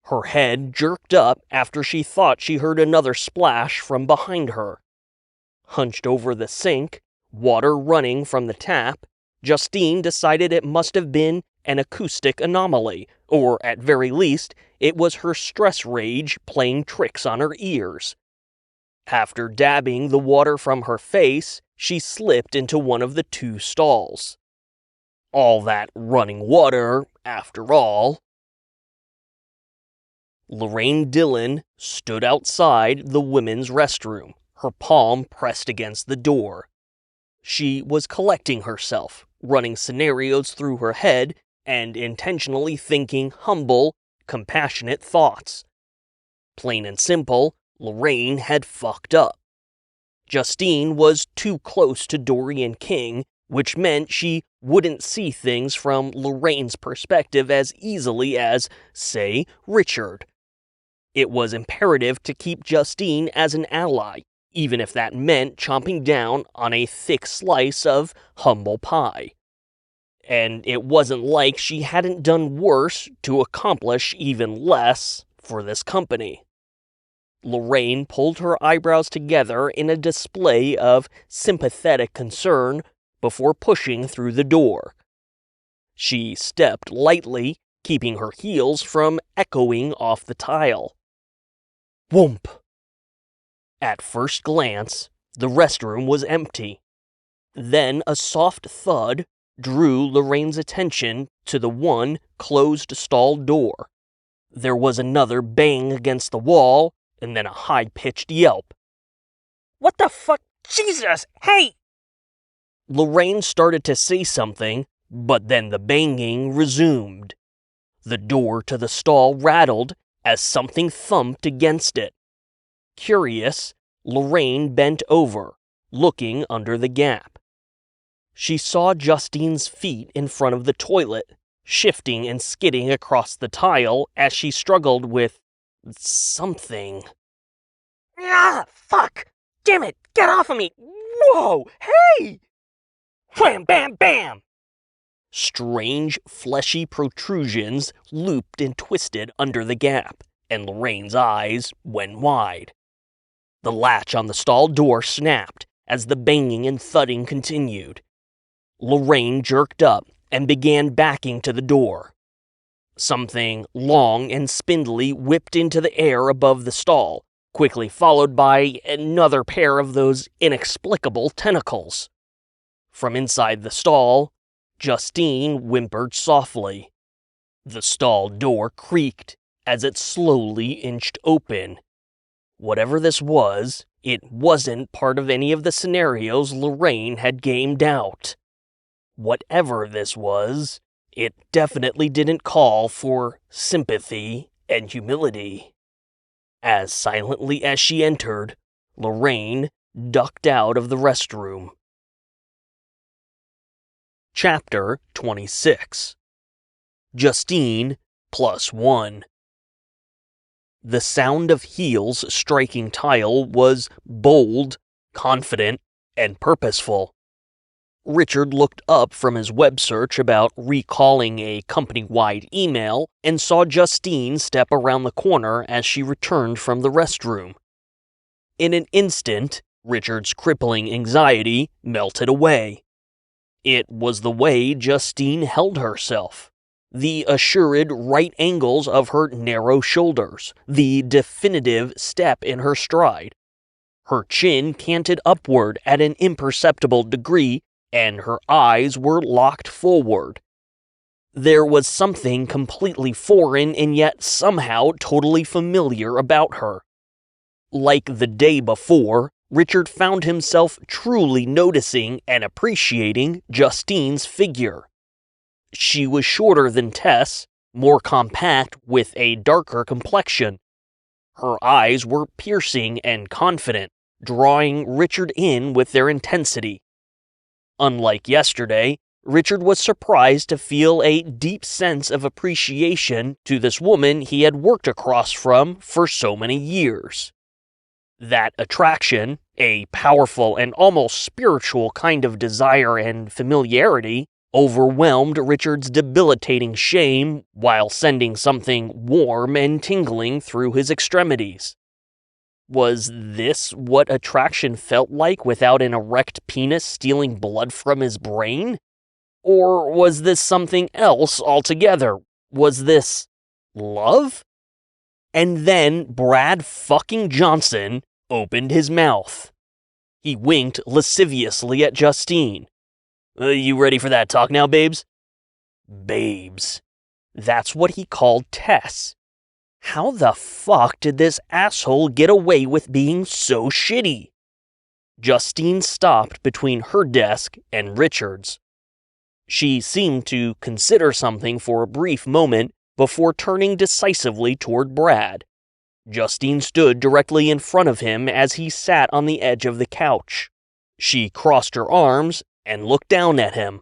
Her head jerked up after she thought she heard another splash from behind her. Hunched over the sink, water running from the tap, Justine decided it must have been an acoustic anomaly, or at very least, it was her stress rage playing tricks on her ears. After dabbing the water from her face, she slipped into one of the two stalls. All that running water, after all. Lorraine Dillon stood outside the women's restroom, her palm pressed against the door. She was collecting herself, running scenarios through her head, and intentionally thinking humble, compassionate thoughts. Plain and simple, Lorraine had fucked up. Justine was too close to Dorian King, which meant she wouldn't see things from Lorraine's perspective as easily as, say, Richard. It was imperative to keep Justine as an ally, even if that meant chomping down on a thick slice of humble pie. And it wasn't like she hadn't done worse to accomplish even less for this company. Lorraine pulled her eyebrows together in a display of sympathetic concern before pushing through the door. She stepped lightly, keeping her heels from echoing off the tile. Whoomp! At first glance, the restroom was empty. Then a soft thud drew Lorraine's attention to the one closed stall door. There was another bang against the wall, and then a high-pitched yelp. What the fuck? Jesus! Hey! Lorraine started to say something, but then the banging resumed. The door to the stall rattled as something thumped against it. Curious, Lorraine bent over, looking under the gap. She saw Justine's feet in front of the toilet, shifting and skidding across the tile as she struggled with something. Ah, fuck! Damn it! Get off of me! Whoa! Hey! Wham, bam, bam! Strange, fleshy protrusions looped and twisted under the gap, and Lorraine's eyes went wide. The latch on the stall door snapped as the banging and thudding continued. Lorraine jerked up and began backing to the door. Something long and spindly whipped into the air above the stall, quickly followed by another pair of those inexplicable tentacles. From inside the stall, Justine whimpered softly. The stall door creaked as it slowly inched open. Whatever this was, it wasn't part of any of the scenarios Lorraine had gamed out. Whatever this was, it definitely didn't call for sympathy and humility. As silently as she entered, Lorraine ducked out of the restroom. Chapter 26. Justine +1. The sound of heels striking tile was bold, confident, and purposeful. Richard looked up from his web search about recalling a company-wide email and saw Justine step around the corner as she returned from the restroom. In an instant, Richard's crippling anxiety melted away. It was the way Justine held herself, the assured right angles of her narrow shoulders, the definitive step in her stride. Her chin canted upward at an imperceptible degree, and her eyes were locked forward. There was something completely foreign and yet somehow totally familiar about her. Like the day before, Richard found himself truly noticing and appreciating Justine's figure. She was shorter than Tess, more compact with a darker complexion. Her eyes were piercing and confident, drawing Richard in with their intensity. Unlike yesterday, Richard was surprised to feel a deep sense of appreciation to this woman he had worked across from for so many years. That attraction, a powerful and almost spiritual kind of desire and familiarity, overwhelmed Richard's debilitating shame while sending something warm and tingling through his extremities. Was this what attraction felt like without an erect penis stealing blood from his brain? Or was this something else altogether? Was this love? And then Brad fucking Johnson opened his mouth. He winked lasciviously at Justine. You ready for that talk now, babes? Babes. That's what he called Tess. How the fuck did this asshole get away with being so shitty? Justine stopped between her desk and Richard's. She seemed to consider something for a brief moment before turning decisively toward Brad. Justine stood directly in front of him as he sat on the edge of the couch. She crossed her arms and looked down at him.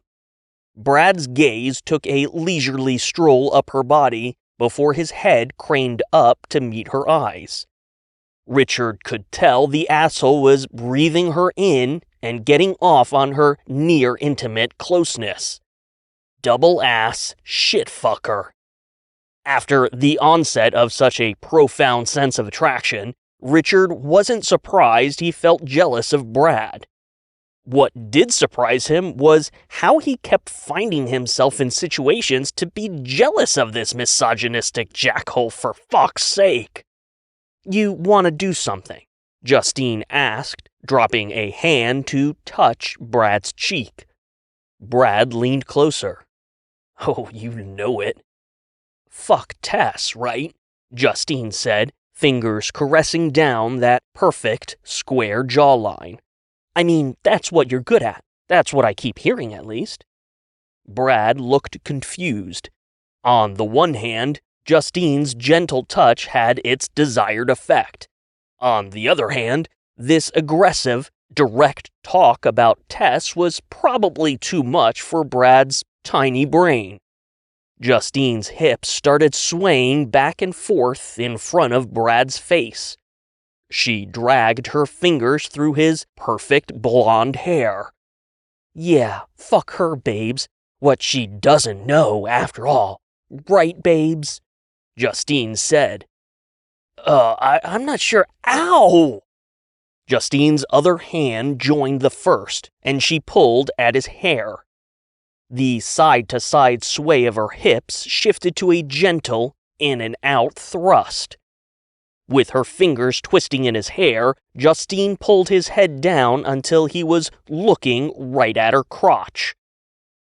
Brad's gaze took a leisurely stroll up her body before his head craned up to meet her eyes. Richard could tell the asshole was breathing her in and getting off on her near-intimate closeness. Double-ass shit-fucker. After the onset of such a profound sense of attraction, Richard wasn't surprised he felt jealous of Brad. What did surprise him was how he kept finding himself in situations to be jealous of this misogynistic jackhole for fuck's sake. You want to do something? Justine asked, dropping a hand to touch Brad's cheek. Brad leaned closer. Oh, you know it. Fuck Tess, right? Justine said, fingers caressing down that perfect, square jawline. I mean, that's what you're good at. That's what I keep hearing, at least. Brad looked confused. On the one hand, Justine's gentle touch had its desired effect. On the other hand, this aggressive, direct talk about Tess was probably too much for Brad's tiny brain. Justine's hips started swaying back and forth in front of Brad's face. She dragged her fingers through his perfect blonde hair. Yeah, fuck her, babes. What she doesn't know, after all. Right, babes? Justine said. I'm not sure. Ow! Justine's other hand joined the first, and she pulled at his hair. The side-to-side sway of her hips shifted to a gentle, in-and-out thrust. With her fingers twisting in his hair, Justine pulled his head down until he was looking right at her crotch.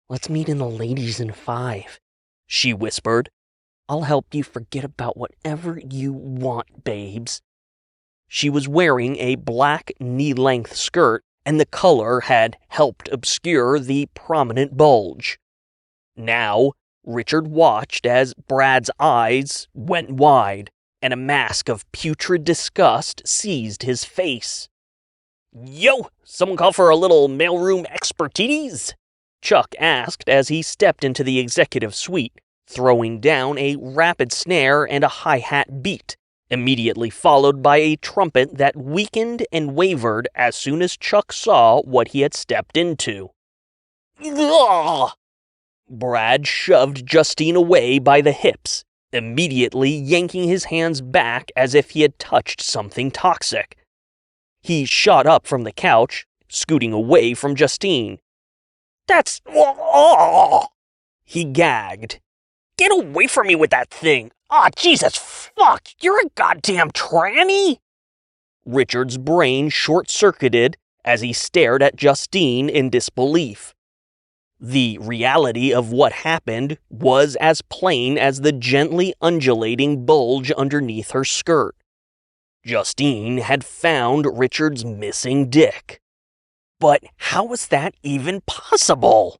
Let's meet in the ladies in 5, she whispered. I'll help you forget about whatever you want, babes. She was wearing a black knee-length skirt, and the color had helped obscure the prominent bulge. Now, Richard watched as Brad's eyes went wide, and a mask of putrid disgust seized his face. Yo, someone call for a little mailroom expertise? Chuck asked as he stepped into the executive suite, throwing down a rapid snare and a hi-hat beat, immediately followed by a trumpet that weakened and wavered as soon as Chuck saw what he had stepped into. Ugh! Brad shoved Justine away by the hips, immediately yanking his hands back as if he had touched something toxic. He shot up from the couch, scooting away from Justine. That's... He gagged. Get away from me with that thing! Aw, Jesus fuck! You're a goddamn tranny! Richard's brain short-circuited as he stared at Justine in disbelief. The reality of what happened was as plain as the gently undulating bulge underneath her skirt. Justine had found Richard's missing dick. But how was that even possible?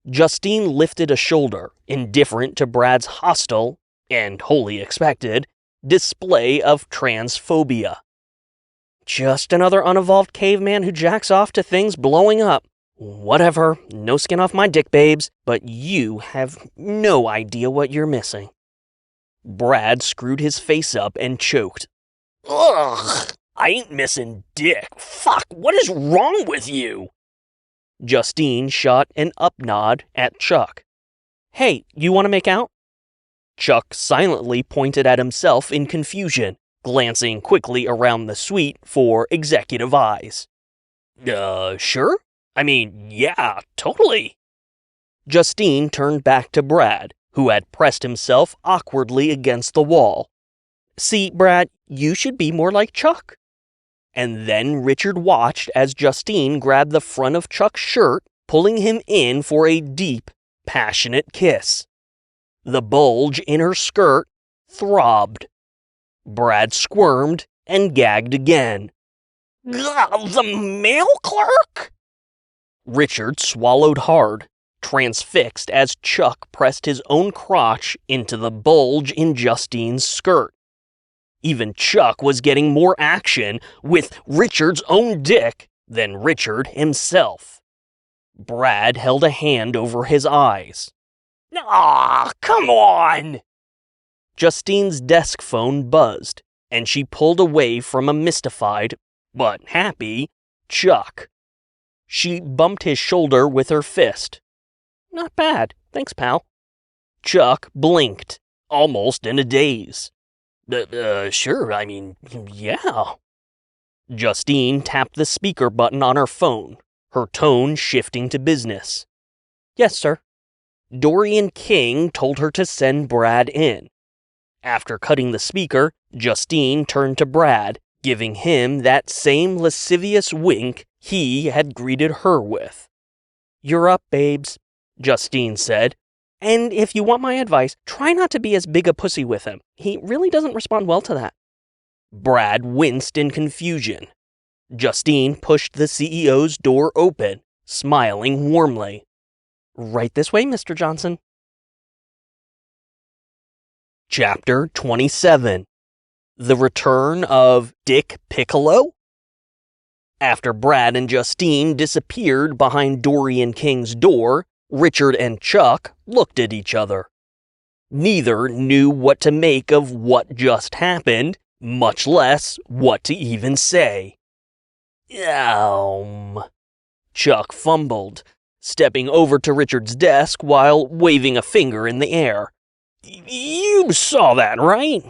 Justine lifted a shoulder, indifferent to Brad's hostile, and wholly expected, display of transphobia. Just another unevolved caveman who jacks off to things blowing up. Whatever, no skin off my dick, babes, but you have no idea what you're missing. Brad screwed his face up and choked. Ugh, I ain't missing dick. Fuck, what is wrong with you? Justine shot an up nod at Chuck. Hey, you want to make out? Chuck silently pointed at himself in confusion, glancing quickly around the suite for executive eyes. Sure? I mean, yeah, totally. Justine turned back to Brad, who had pressed himself awkwardly against the wall. See, Brad, you should be more like Chuck. And then Richard watched as Justine grabbed the front of Chuck's shirt, pulling him in for a deep, passionate kiss. The bulge in her skirt throbbed. Brad squirmed and gagged again. The mail clerk? Richard swallowed hard, transfixed as Chuck pressed his own crotch into the bulge in Justine's skirt. Even Chuck was getting more action with Richard's own dick than Richard himself. Brad held a hand over his eyes. Aw, come on! Justine's desk phone buzzed, and she pulled away from a mystified, but happy, Chuck. She bumped his shoulder with her fist. Not bad, thanks, pal. Chuck blinked, almost in a daze. Sure, I mean, yeah. Justine tapped the speaker button on her phone, her tone shifting to business. Yes, sir. Dorian King told her to send Brad in. After cutting the speaker, Justine turned to Brad, giving him that same lascivious wink he had greeted her with. You're up, babes, Justine said. And if you want my advice, try not to be as big a pussy with him. He really doesn't respond well to that. Brad winced in confusion. Justine pushed the CEO's door open, smiling warmly. Right this way, Mr. Johnson. Chapter 27. The Return of Dick Piccolo? After Brad and Justine disappeared behind Dorian King's door, Richard and Chuck looked at each other. Neither knew what to make of what just happened, much less what to even say. Chuck fumbled, stepping over to Richard's desk while waving a finger in the air. You saw that, right?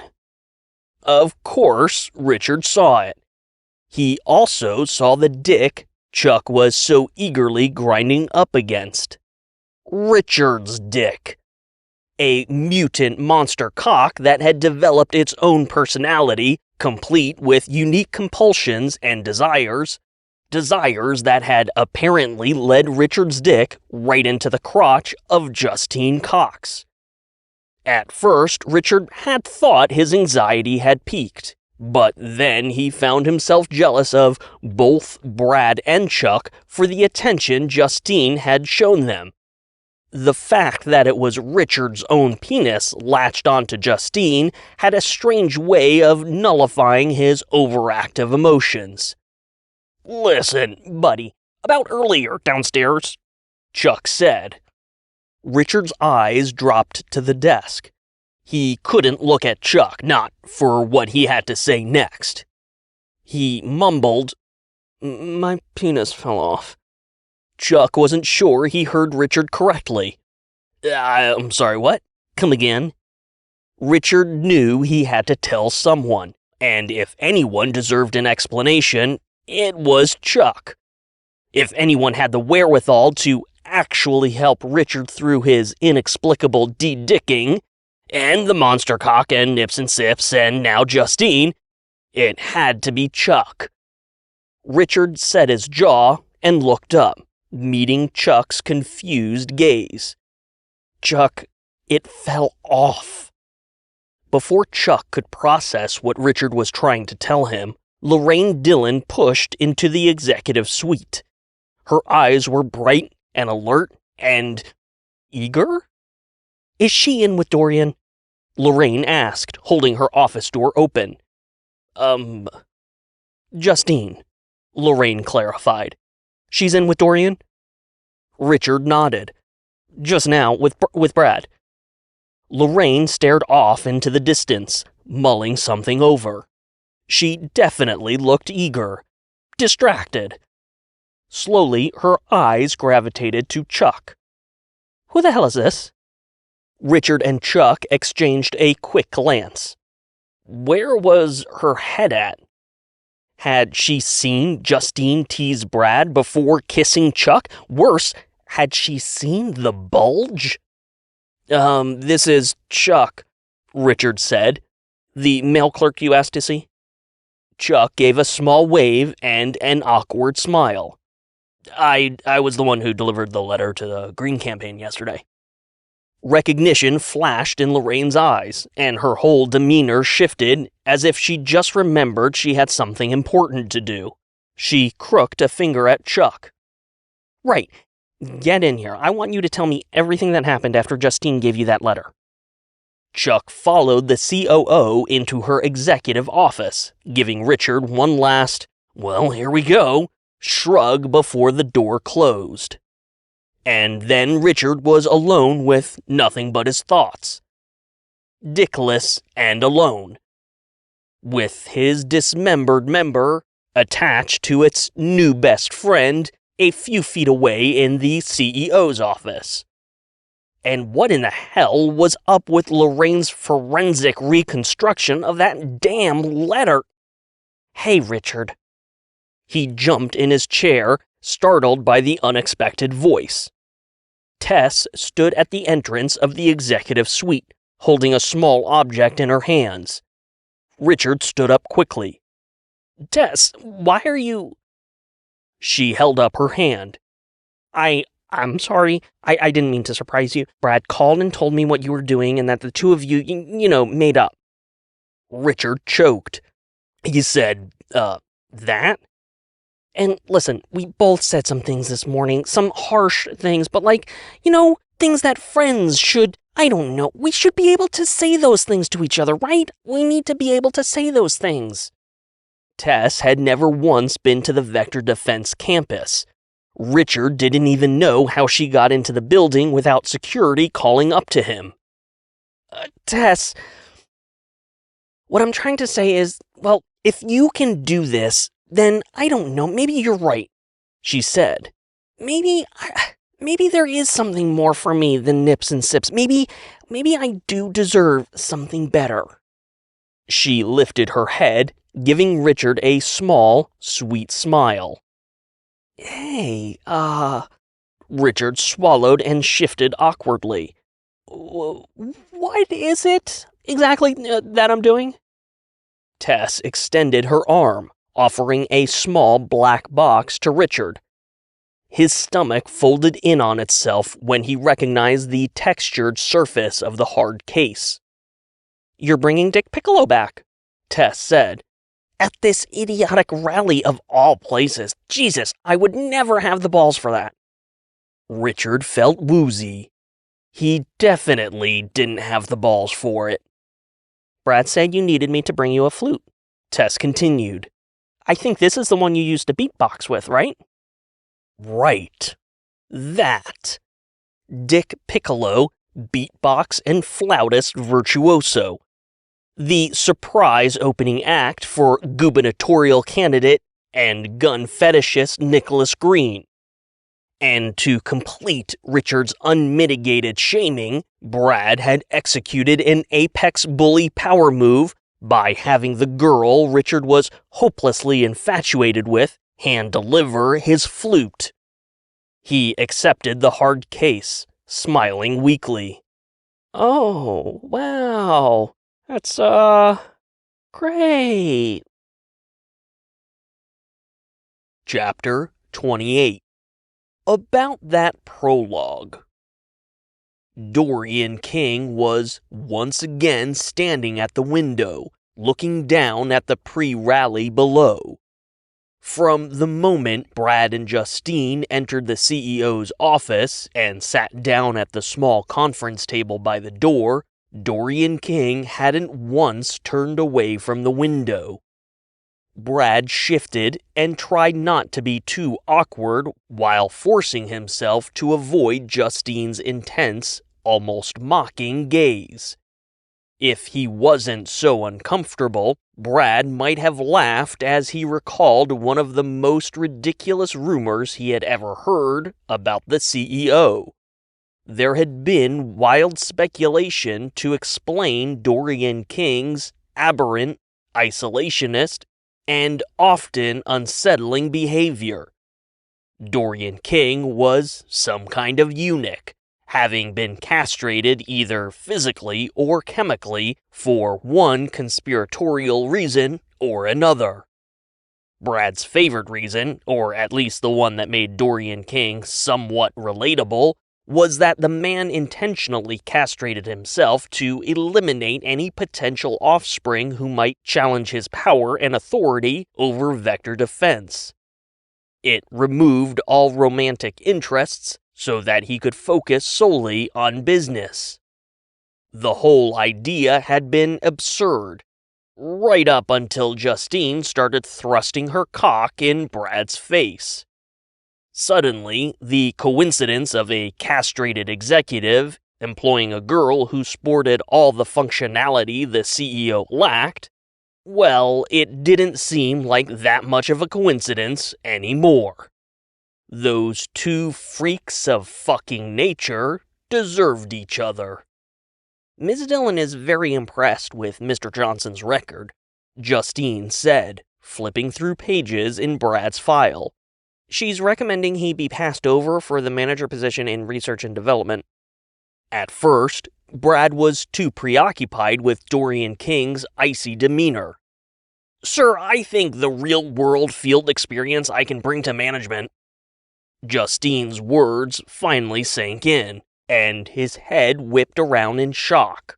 Of course, Richard saw it. He also saw the dick Chuck was so eagerly grinding up against. Richard's dick. A mutant monster cock that had developed its own personality, complete with unique compulsions and desires that had apparently led Richard's dick right into the crotch of Justine Cox. At first, Richard had thought his anxiety had peaked, but then he found himself jealous of both Brad and Chuck for the attention Justine had shown them. The fact that it was Richard's own penis latched onto Justine had a strange way of nullifying his overactive emotions. Listen, buddy, about earlier downstairs, Chuck said. Richard's eyes dropped to the desk. He couldn't look at Chuck, not for what he had to say next. He mumbled, "My penis fell off." Chuck wasn't sure he heard Richard correctly. I'm sorry, what? Come again. Richard knew he had to tell someone, and if anyone deserved an explanation, it was Chuck. If anyone had the wherewithal to actually help Richard through his inexplicable de-dicking, and the monster cock and Nips and Sips and now Justine, it had to be Chuck. Richard set his jaw and looked up, meeting Chuck's confused gaze. Chuck, it fell off. Before Chuck could process what Richard was trying to tell him, Lorraine Dillon pushed into the executive suite. Her eyes were bright and alert and eager? "Is she in with Dorian?" Lorraine asked, holding her office door open. Justine, Lorraine clarified. "She's in with Dorian?" Richard nodded. "Just now, with Brad." Lorraine stared off into the distance, mulling something over. She definitely looked eager, distracted. Slowly, her eyes gravitated to Chuck. "Who the hell is this?" Richard and Chuck exchanged a quick glance. Where was her head at? Had she seen Justine tease Brad before kissing Chuck? Worse, had she seen the bulge? This is Chuck," Richard said. "The mail clerk you asked to see?" Chuck gave a small wave and an awkward smile. I was the one who delivered the letter to the Green campaign yesterday." Recognition flashed in Lorraine's eyes, and her whole demeanor shifted as if she just remembered she had something important to do. She crooked a finger at Chuck. "Right. Get in here. I want you to tell me everything that happened after Justine gave you that letter." Chuck followed the COO into her executive office, giving Richard one last, "Well, here we go," shrug before the door closed. And then Richard was alone with nothing but his thoughts. Dickless and alone. With his dismembered member attached to its new best friend a few feet away in the CEO's office. And what in the hell was up with Lorraine's forensic reconstruction of that damn letter? "Hey, Richard." He jumped in his chair, startled by the unexpected voice. Tess stood at the entrance of the executive suite, holding a small object in her hands. Richard stood up quickly. "Tess, why are you—" She held up her hand. I'm sorry. I didn't mean to surprise you. Brad called and told me what you were doing and that the two of you, made up." Richard choked. He said, that? "And listen, we both said some things this morning, some harsh things, but things that friends should, I don't know, we should be able to say those things to each other, right? We need to be able to say those things." Tess had never once been to the Vector Defense campus. Richard didn't even know how she got into the building without security calling up to him. Tess, what I'm trying to say is, well, if you can do this, then I don't know, maybe you're right," she said. Maybe there is something more for me than Nips and Sips. Maybe I do deserve something better." She lifted her head, giving Richard a small, sweet smile. "Hey, Richard swallowed and shifted awkwardly. "What is it exactly that I'm doing?" Tess extended her arm, offering a small black box to Richard. His stomach folded in on itself when he recognized the textured surface of the hard case. "You're bringing Dick Piccolo back," Tess said. "At this idiotic rally of all places. Jesus, I would never have the balls for that." Richard felt woozy. He definitely didn't have the balls for it. "Brad said you needed me to bring you a flute," Tess continued. "I think this is the one you used to beatbox with, right?" Right. That. Dick Piccolo, beatbox and flautist virtuoso. The surprise opening act for gubernatorial candidate and gun fetishist Nicholas Green. And to complete Richard's unmitigated shaming, Brad had executed an apex bully power move by having the girl Richard was hopelessly infatuated with hand-deliver his flute. He accepted the hard case, smiling weakly. Oh, wow. That's, great. Chapter 28. About that prologue. Dorian King was once again standing at the window, looking down at the pre-rally below. From the moment Brad and Justine entered the CEO's office and sat down at the small conference table by the door, Dorian King hadn't once turned away from the window. Brad shifted and tried not to be too awkward while forcing himself to avoid Justine's intense, almost mocking gaze. If he wasn't so uncomfortable, Brad might have laughed as he recalled one of the most ridiculous rumors he had ever heard about the CEO. There had been wild speculation to explain Dorian King's aberrant, isolationist, and often unsettling behavior. Dorian King was some kind of eunuch, having been castrated either physically or chemically for one conspiratorial reason or another. Brad's favorite reason, or at least the one that made Dorian King somewhat relatable, was that the man intentionally castrated himself to eliminate any potential offspring who might challenge his power and authority over vector defense. It removed all romantic interests so that he could focus solely on business. The whole idea had been absurd, right up until Justine started thrusting her cock in Brad's face. Suddenly, the coincidence of a castrated executive employing a girl who sported all the functionality the CEO lacked, well, it didn't seem like that much of a coincidence anymore. Those two freaks of fucking nature deserved each other. Ms. Dillon is very impressed with Mr. Johnson's record, Justine said, flipping through pages in Brad's file. She's recommending he be passed over for the manager position in research and development. At first, Brad was too preoccupied with Dorian King's icy demeanor. Sir, I think the real-world field experience I can bring to management. Justine's words finally sank in, and his head whipped around in shock.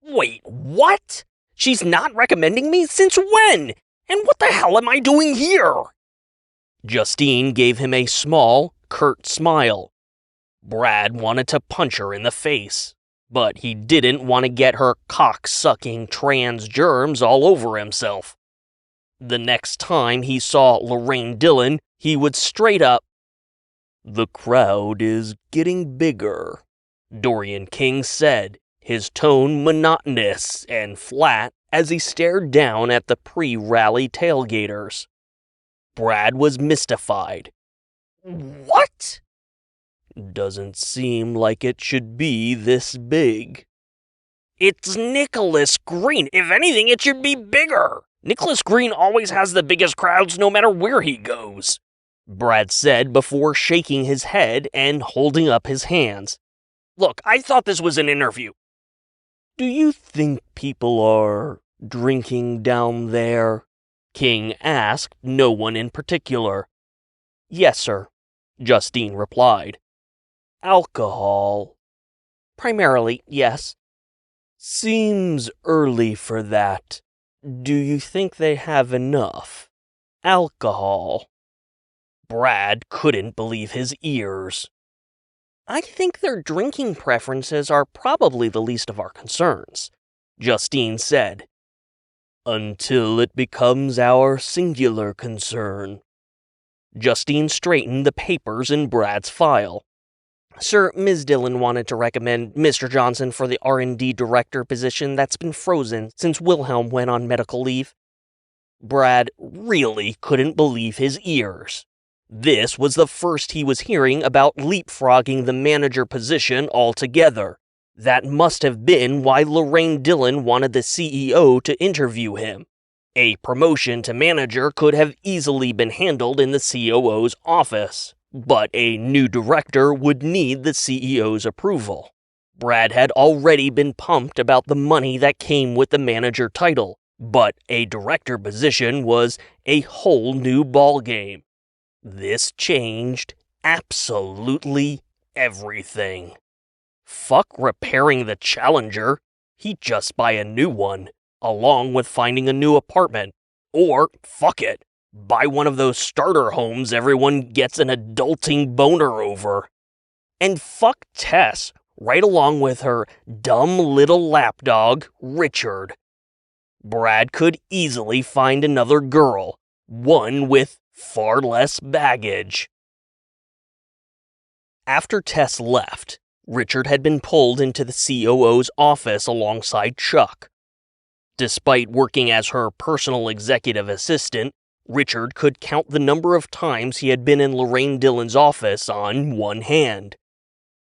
Wait, what? She's not recommending me? Since when? And what the hell am I doing here? Justine gave him a small, curt smile. Brad wanted to punch her in the face, but he didn't want to get her cock-sucking trans germs all over himself. The next time he saw Lorraine Dillon, he would straight up, "The crowd is getting bigger," Dorian King said, his tone monotonous and flat as he stared down at the pre-rally tailgaters. Brad was mystified. What? Doesn't seem like it should be this big. It's Nicholas Green. If anything, it should be bigger. Nicholas Green always has the biggest crowds no matter where he goes, Brad said before shaking his head and holding up his hands. Look, I thought this was an interview. Do you think people are drinking down there? King asked no one in particular. Yes, sir, Justine replied. Alcohol? Primarily, yes. Seems early for that. Do you think they have enough alcohol? Brad couldn't believe his ears. I think their drinking preferences are probably the least of our concerns, Justine said. Until it becomes our singular concern. Justine straightened the papers in Brad's file. Sir, Ms. Dillon wanted to recommend Mr. Johnson for the R&D director position that's been frozen since Wilhelm went on medical leave. Brad really couldn't believe his ears. This was the first he was hearing about leapfrogging the manager position altogether. That must have been why Lorraine Dillon wanted the CEO to interview him. A promotion to manager could have easily been handled in the COO's office, but a new director would need the CEO's approval. Brad had already been pumped about the money that came with the manager title, but a director position was a whole new ballgame. This changed absolutely everything. Fuck repairing the Challenger, he'd just buy a new one, along with finding a new apartment. Or, fuck it, buy one of those starter homes everyone gets an adulting boner over. And fuck Tess, right along with her dumb little lapdog, Richard. Brad could easily find another girl, one with far less baggage. After Tess left, Richard had been pulled into the COO's office alongside Chuck. Despite working as her personal executive assistant, Richard could count the number of times he had been in Lorraine Dillon's office on one hand.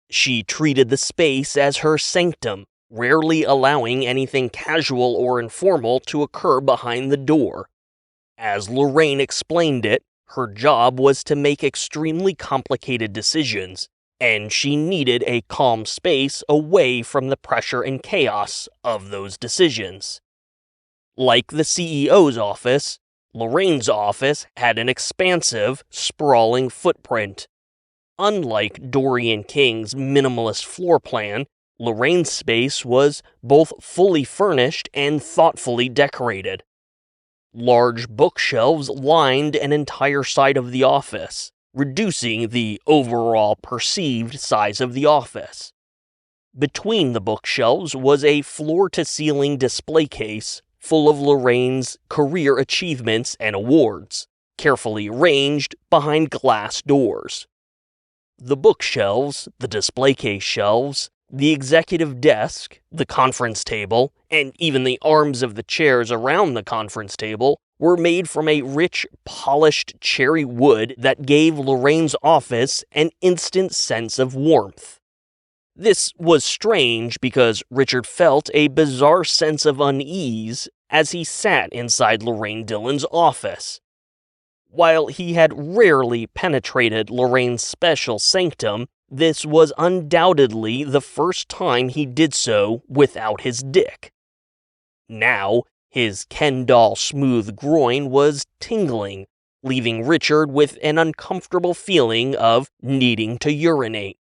She treated the space as her sanctum, rarely allowing anything casual or informal to occur behind the door. As Lorraine explained it, her job was to make extremely complicated decisions, and she needed a calm space away from the pressure and chaos of those decisions. Like the CEO's office, Lorraine's office had an expansive, sprawling footprint. Unlike Dorian King's minimalist floor plan, Lorraine's space was both fully furnished and thoughtfully decorated. Large bookshelves lined an entire side of the office, reducing the overall perceived size of the office. Between the bookshelves was a floor-to-ceiling display case full of Lorraine's career achievements and awards, carefully arranged behind glass doors. The bookshelves, the display case shelves, the executive desk, the conference table, and even the arms of the chairs around the conference table were made from a rich, polished cherry wood that gave Lorraine's office an instant sense of warmth. This was strange because Richard felt a bizarre sense of unease as he sat inside Lorraine Dillon's office. While he had rarely penetrated Lorraine's special sanctum, this was undoubtedly the first time he did so without his dick. Now, his Ken doll smooth groin was tingling, leaving Richard with an uncomfortable feeling of needing to urinate.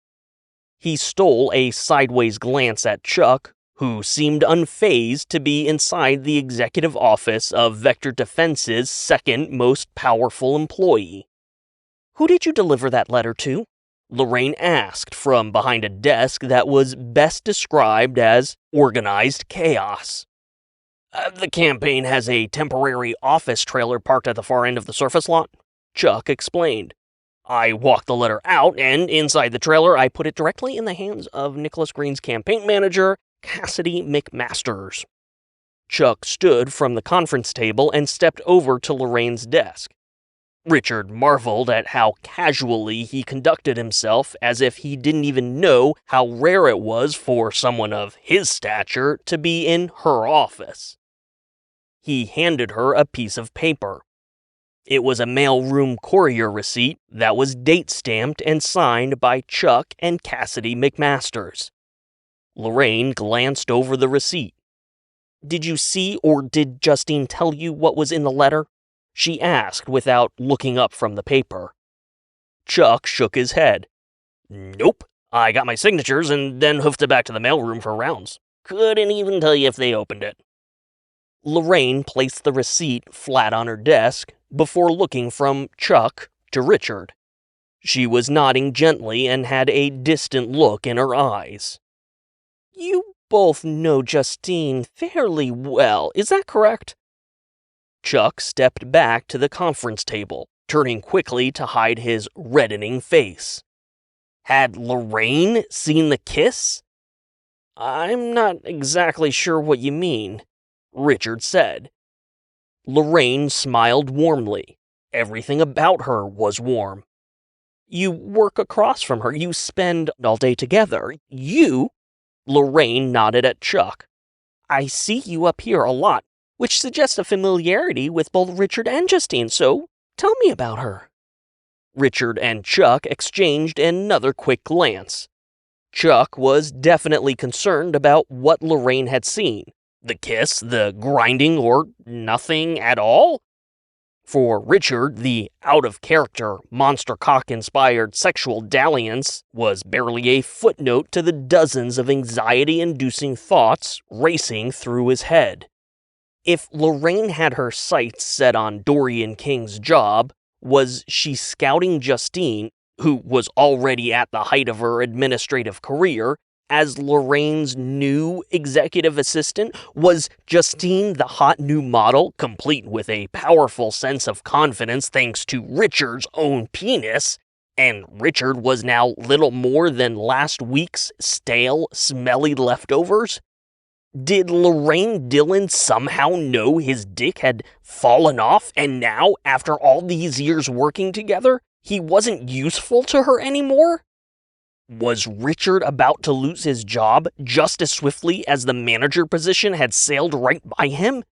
He stole a sideways glance at Chuck, who seemed unfazed to be inside the executive office of Vector Defense's second most powerful employee. "Who did you deliver that letter to?" Lorraine asked from behind a desk that was best described as organized chaos. The campaign has a temporary office trailer parked at the far end of the surface lot," Chuck explained. "I walked the letter out, and inside the trailer I put it directly in the hands of Nicholas Green's campaign manager, Cassidy McMasters." Chuck stood from the conference table and stepped over to Lorraine's desk. Richard marveled at how casually he conducted himself, as if he didn't even know how rare it was for someone of his stature to be in her office. He handed her a piece of paper. It was a mailroom courier receipt that was date-stamped and signed by Chuck and Cassidy McMasters. Lorraine glanced over the receipt. "Did you see or did Justine tell you what was in the letter?" she asked without looking up from the paper. Chuck shook his head. "Nope. I got my signatures and then hoofed it back to the mailroom for rounds. Couldn't even tell you if they opened it." Lorraine placed the receipt flat on her desk before looking from Chuck to Richard. She was nodding gently and had a distant look in her eyes. "You both know Justine fairly well, is that correct?" Chuck stepped back to the conference table, turning quickly to hide his reddening face. Had Lorraine seen the kiss? "I'm not exactly sure what you mean," Richard said. Lorraine smiled warmly. Everything about her was warm. "You work across from her. You spend all day together. You?" Lorraine nodded at Chuck. "I see you up here a lot, which suggests a familiarity with both Richard and Justine, so tell me about her." Richard and Chuck exchanged another quick glance. Chuck was definitely concerned about what Lorraine had seen. The kiss, the grinding, or nothing at all? For Richard, the out-of-character, monster cock-inspired sexual dalliance was barely a footnote to the dozens of anxiety-inducing thoughts racing through his head. If Lorraine had her sights set on Dorian King's job, was she scouting Justine, who was already at the height of her administrative career, as Lorraine's new executive assistant? Was Justine the hot new model, complete with a powerful sense of confidence thanks to Richard's own penis? And Richard was now little more than last week's stale, smelly leftovers? Did Lorraine Dillon somehow know his dick had fallen off, and now, after all these years working together, he wasn't useful to her anymore? Was Richard about to lose his job just as swiftly as the manager position had sailed right by him?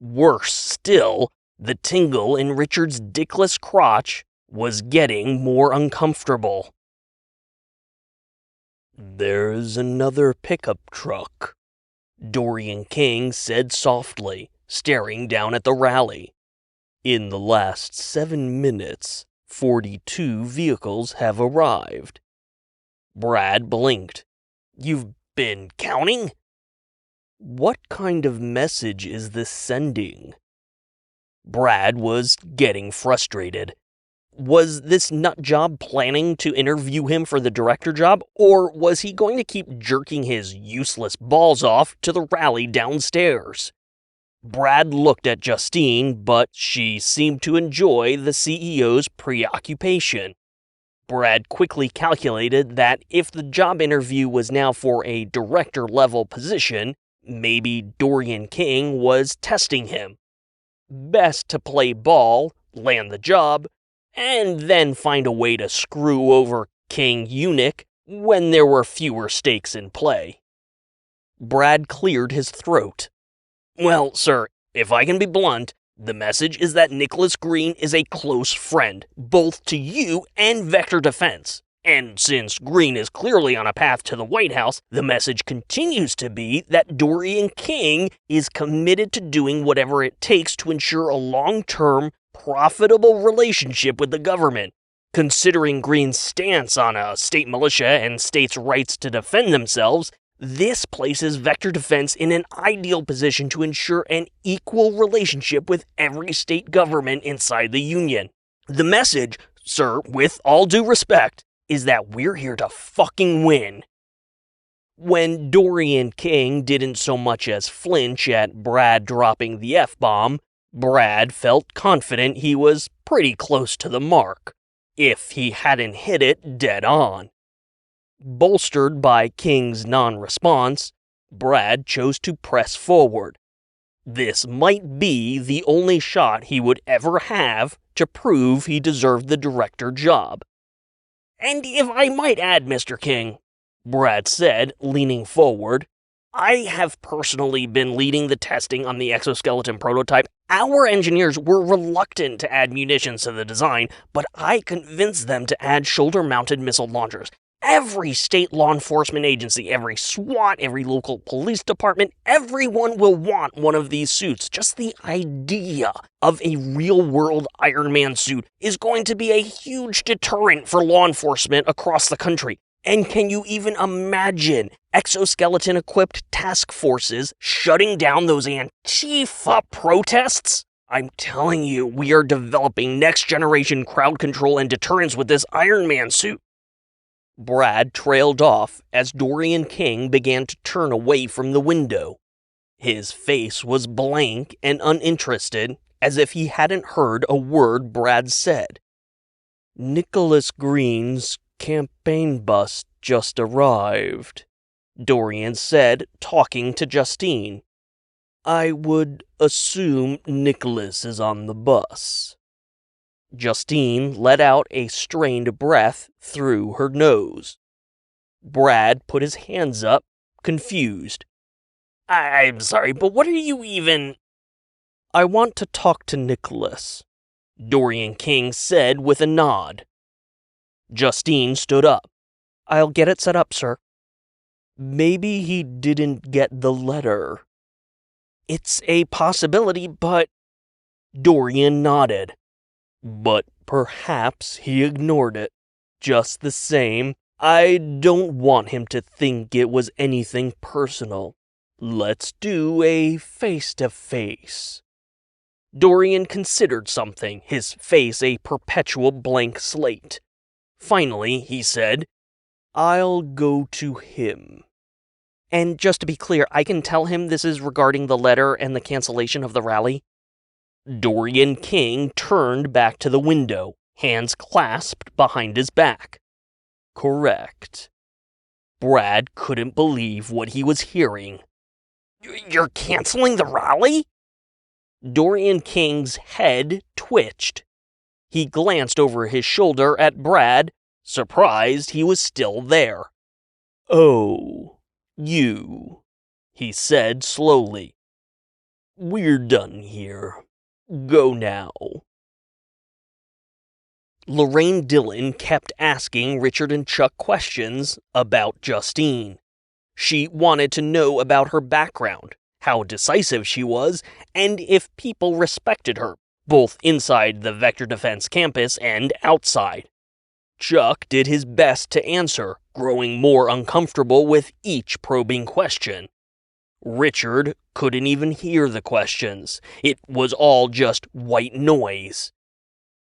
Worse still, the tingle in Richard's dickless crotch was getting more uncomfortable. "There's another pickup truck," Dorian King said softly, staring down at the rally. "In the last 7 minutes, 42 vehicles have arrived." Brad blinked. "You've been counting?" "What kind of message is this sending?" Brad was getting frustrated. Was this nutjob planning to interview him for the director job, or was he going to keep jerking his useless balls off to the rally downstairs? Brad looked at Justine, but she seemed to enjoy the CEO's preoccupation. Brad quickly calculated that if the job interview was now for a director-level position, maybe Dorian King was testing him. Best to play ball, land the job, and then find a way to screw over King Eunuch when there were fewer stakes in play. Brad cleared his throat. "Well, sir, if I can be blunt, the message is that Nicholas Green is a close friend, both to you and Vector Defense. And since Green is clearly on a path to the White House, the message continues to be that Dorian King is committed to doing whatever it takes to ensure a long-term, profitable relationship with the government. Considering Green's stance on a state militia and states' rights to defend themselves, this places Vector Defense in an ideal position to ensure an equal relationship with every state government inside the Union. The message, sir, with all due respect, is that we're here to fucking win." When Dorian King didn't so much as flinch at Brad dropping the F-bomb, Brad felt confident he was pretty close to the mark, if he hadn't hit it dead on. Bolstered by King's non-response, Brad chose to press forward. This might be the only shot he would ever have to prove he deserved the director job. "And if I might add, Mr. King," Brad said, leaning forward, "I have personally been leading the testing on the exoskeleton prototype. Our engineers were reluctant to add munitions to the design, but I convinced them to add shoulder-mounted missile launchers. Every state law enforcement agency, every SWAT, every local police department, everyone will want one of these suits. Just the idea of a real-world Iron Man suit is going to be a huge deterrent for law enforcement across the country. And can you even imagine exoskeleton-equipped task forces shutting down those Antifa protests? I'm telling you, we are developing next-generation crowd control and deterrence with this Iron Man suit." Brad trailed off as Dorian King began to turn away from the window. His face was blank and uninterested, as if he hadn't heard a word Brad said. "Nicholas Green's campaign bus just arrived," Dorian said, talking to Justine. "I would assume Nicholas is on the bus." Justine let out a strained breath through her nose. Brad put his hands up, confused. I'm sorry, but what are you even..." "I want to talk to Nicholas." Dorian King said with a nod. Justine stood up. I'll get it set up, sir. Maybe he didn't get the letter. It's a possibility, but... Dorian nodded. But perhaps he ignored it. Just the same, I don't want him to think it was anything personal. Let's do a face-to-face. Dorian considered something, his face a perpetual blank slate. Finally, he said, I'll go to him. And just to be clear, I can tell him this is regarding the letter and the cancellation of the rally? Dorian King turned back to the window, hands clasped behind his back. Correct. Brad couldn't believe what he was hearing. You're canceling the rally? Dorian King's head twitched. He glanced over his shoulder at Brad, surprised he was still there. Oh, you, he said slowly. We're done here. Go now. Lorraine Dillon kept asking Richard and Chuck questions about Justine. She wanted to know about her background, how decisive she was, and if people respected her, both inside the Vector Defense campus and outside. Chuck did his best to answer, growing more uncomfortable with each probing question. Richard couldn't even hear the questions. It was all just white noise.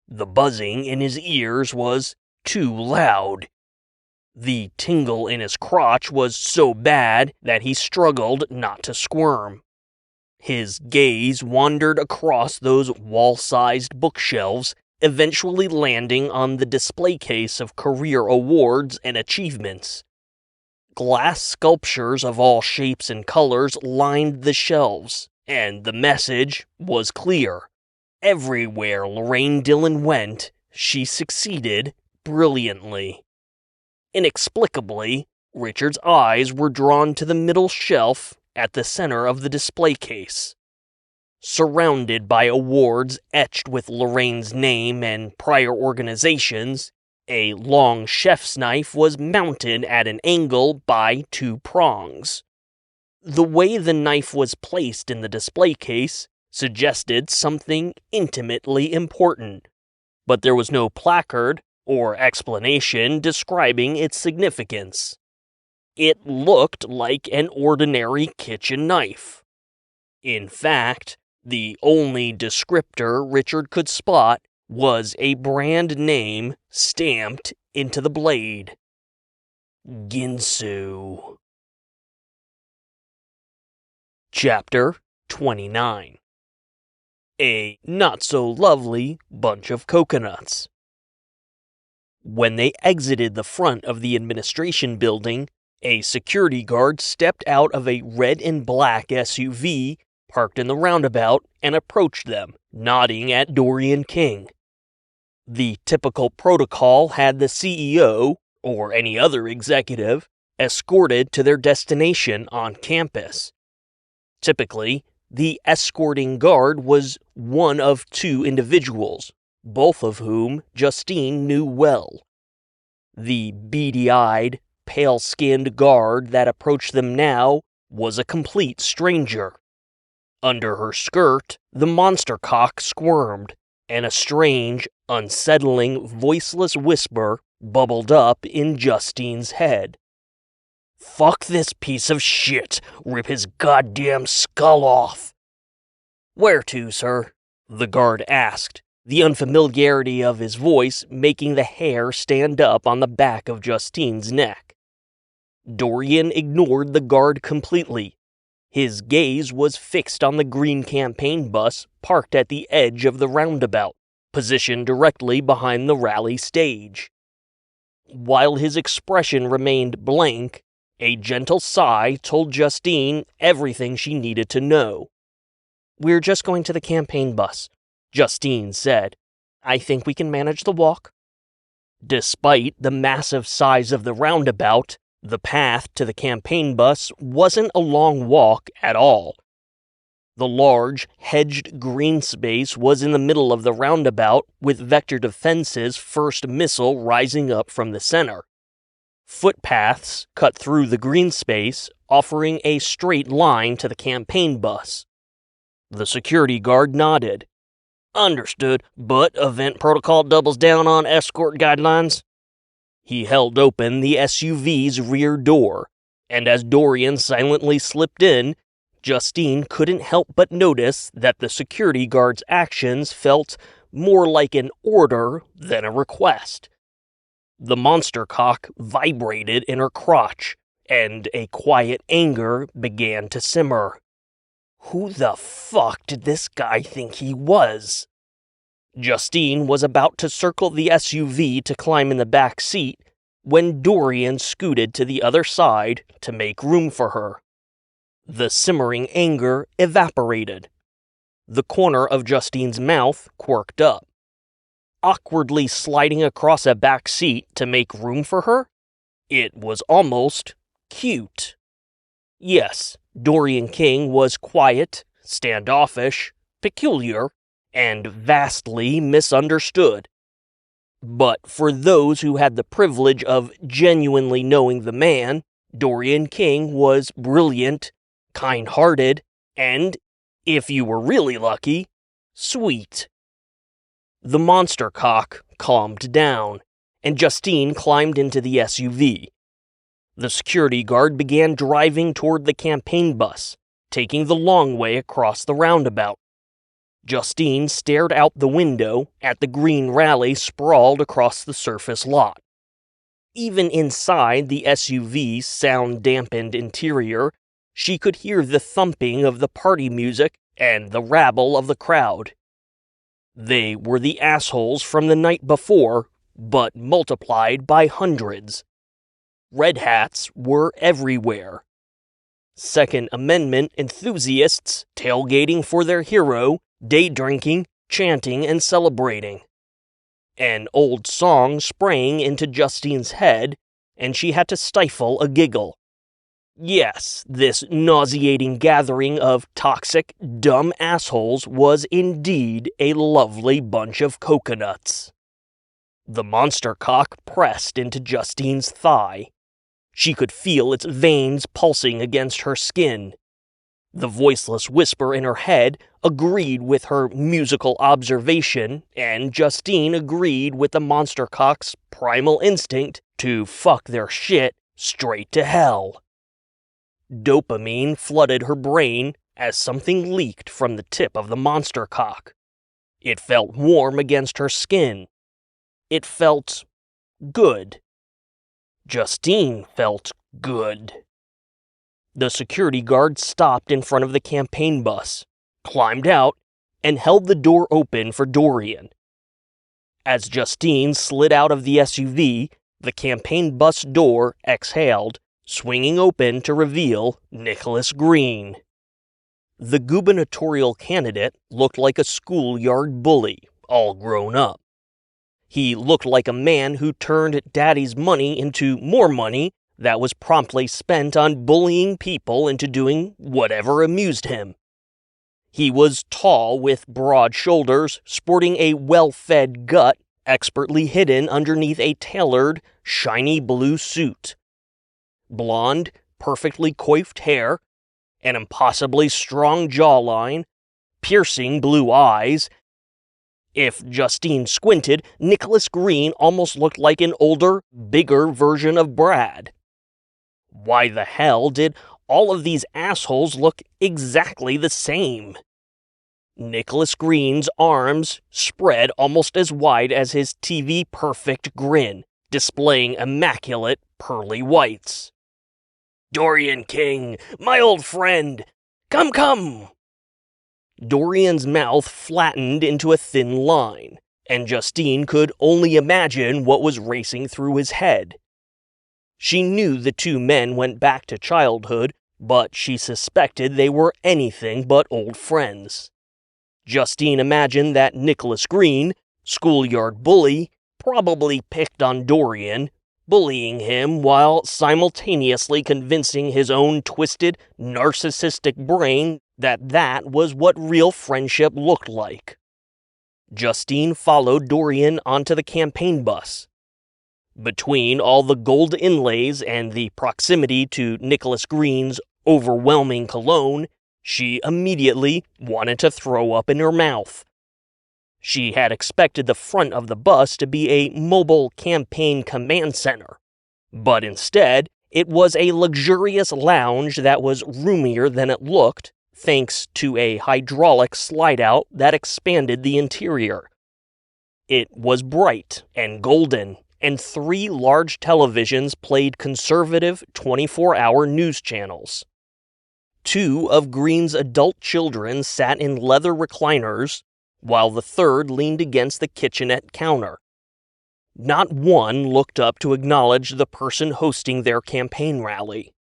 The buzzing in his ears was too loud. The tingle in his crotch was so bad that he struggled not to squirm. His gaze wandered across those wall-sized bookshelves, eventually landing on the display case of career awards and achievements. Glass sculptures of all shapes and colors lined the shelves, and the message was clear. Everywhere Lorraine Dillon went, she succeeded brilliantly. Inexplicably, Richard's eyes were drawn to the middle shelf at the center of the display case. Surrounded by awards etched with Lorraine's name and prior organizations, a long chef's knife was mounted at an angle by 2 prongs. The way the knife was placed in the display case suggested something intimately important, but there was no placard or explanation describing its significance. It looked like an ordinary kitchen knife. In fact, the only descriptor Richard could spot was a brand name stamped into the blade. Ginsu. Chapter 29. A not-so-lovely bunch of coconuts. When they exited the front of the administration building, a security guard stepped out of a red and black SUV parked in the roundabout and approached them, nodding at Dorian King. The typical protocol had the CEO, or any other executive, escorted to their destination on campus. Typically, the escorting guard was one of 2 individuals, both of whom Justine knew well. The beady-eyed, pale-skinned guard that approached them now was a complete stranger. Under her skirt, the monster cock squirmed, and a strange, unsettling, voiceless whisper bubbled up in Justine's head. Fuck this piece of shit! Rip his goddamn skull off! Where to, sir? The guard asked, the unfamiliarity of his voice making the hair stand up on the back of Justine's neck. Dorian ignored the guard completely. His gaze was fixed on the green campaign bus parked at the edge of the roundabout, positioned directly behind the rally stage. While his expression remained blank, a gentle sigh told Justine everything she needed to know. We're just going to the campaign bus, Justine said. I think we can manage the walk. Despite the massive size of the roundabout, the path to the campaign bus wasn't a long walk at all. The large, hedged green space was in the middle of the roundabout, with Vector Defense's first missile rising up from the center. Footpaths cut through the green space, offering a straight line to the campaign bus. The security guard nodded. Understood, but event protocol doubles down on escort guidelines. He held open the SUV's rear door, and as Dorian silently slipped in, Justine couldn't help but notice that the security guard's actions felt more like an order than a request. The monster cock vibrated in her crotch, and a quiet anger began to simmer. Who the fuck did this guy think he was? Justine was about to circle the SUV to climb in the back seat when Dorian scooted to the other side to make room for her. The simmering anger evaporated. The corner of Justine's mouth quirked up. Awkwardly sliding across a back seat to make room for her? It was almost cute. Yes, Dorian King was quiet, standoffish, peculiar, and vastly misunderstood. But for those who had the privilege of genuinely knowing the man, Dorian King was brilliant, kind-hearted, and, if you were really lucky, sweet. The monster cock calmed down, and Justine climbed into the SUV. The security guard began driving toward the campaign bus, taking the long way across the roundabout. Justine stared out the window at the green rally sprawled across the surface lot. Even inside the SUV's sound-dampened interior, she could hear the thumping of the party music and the rabble of the crowd. They were the assholes from the night before, but multiplied by hundreds. Red hats were everywhere. Second Amendment enthusiasts tailgating for their hero, day drinking, chanting, and celebrating. An old song sprang into Justine's head, and she had to stifle a giggle. Yes, this nauseating gathering of toxic, dumb assholes was indeed a lovely bunch of coconuts. The monster cock pressed into Justine's thigh. She could feel its veins pulsing against her skin. The voiceless whisper in her head agreed with her musical observation, and Justine agreed with the monster cock's primal instinct to fuck their shit straight to hell. Dopamine flooded her brain as something leaked from the tip of the monster cock. It felt warm against her skin. It felt good. Justine felt good. The security guard stopped in front of the campaign bus, climbed out, and held the door open for Dorian. As Justine slid out of the SUV, the campaign bus door exhaled, swinging open to reveal Nicholas Green. The gubernatorial candidate looked like a schoolyard bully, all grown up. He looked like a man who turned daddy's money into more money that was promptly spent on bullying people into doing whatever amused him. He was tall with broad shoulders, sporting a well-fed gut expertly hidden underneath a tailored, shiny blue suit. Blonde, perfectly coiffed hair, an impossibly strong jawline, piercing blue eyes. If Justine squinted, Nicholas Green almost looked like an older, bigger version of Brad. Why the hell did all of these assholes look exactly the same? Nicholas Green's arms spread almost as wide as his TV-perfect grin, displaying immaculate pearly whites. Dorian King, my old friend, come! Dorian's mouth flattened into a thin line, and Justine could only imagine what was racing through his head. She knew the two men went back to childhood, but she suspected they were anything but old friends. Justine imagined that Nicholas Green, schoolyard bully, probably picked on Dorian, bullying him while simultaneously convincing his own twisted, narcissistic brain that was what real friendship looked like. Justine followed Dorian onto the campaign bus. Between all the gold inlays and the proximity to Nicholas Green's overwhelming cologne, she immediately wanted to throw up in her mouth. She had expected the front of the bus to be a mobile campaign command center, but instead, it was a luxurious lounge that was roomier than it looked, thanks to a hydraulic slide-out that expanded the interior. It was bright and golden, and 3 large televisions played conservative 24-hour news channels. 2 of Green's adult children sat in leather recliners, while the third leaned against the kitchenette counter. Not one looked up to acknowledge the person hosting their campaign rally.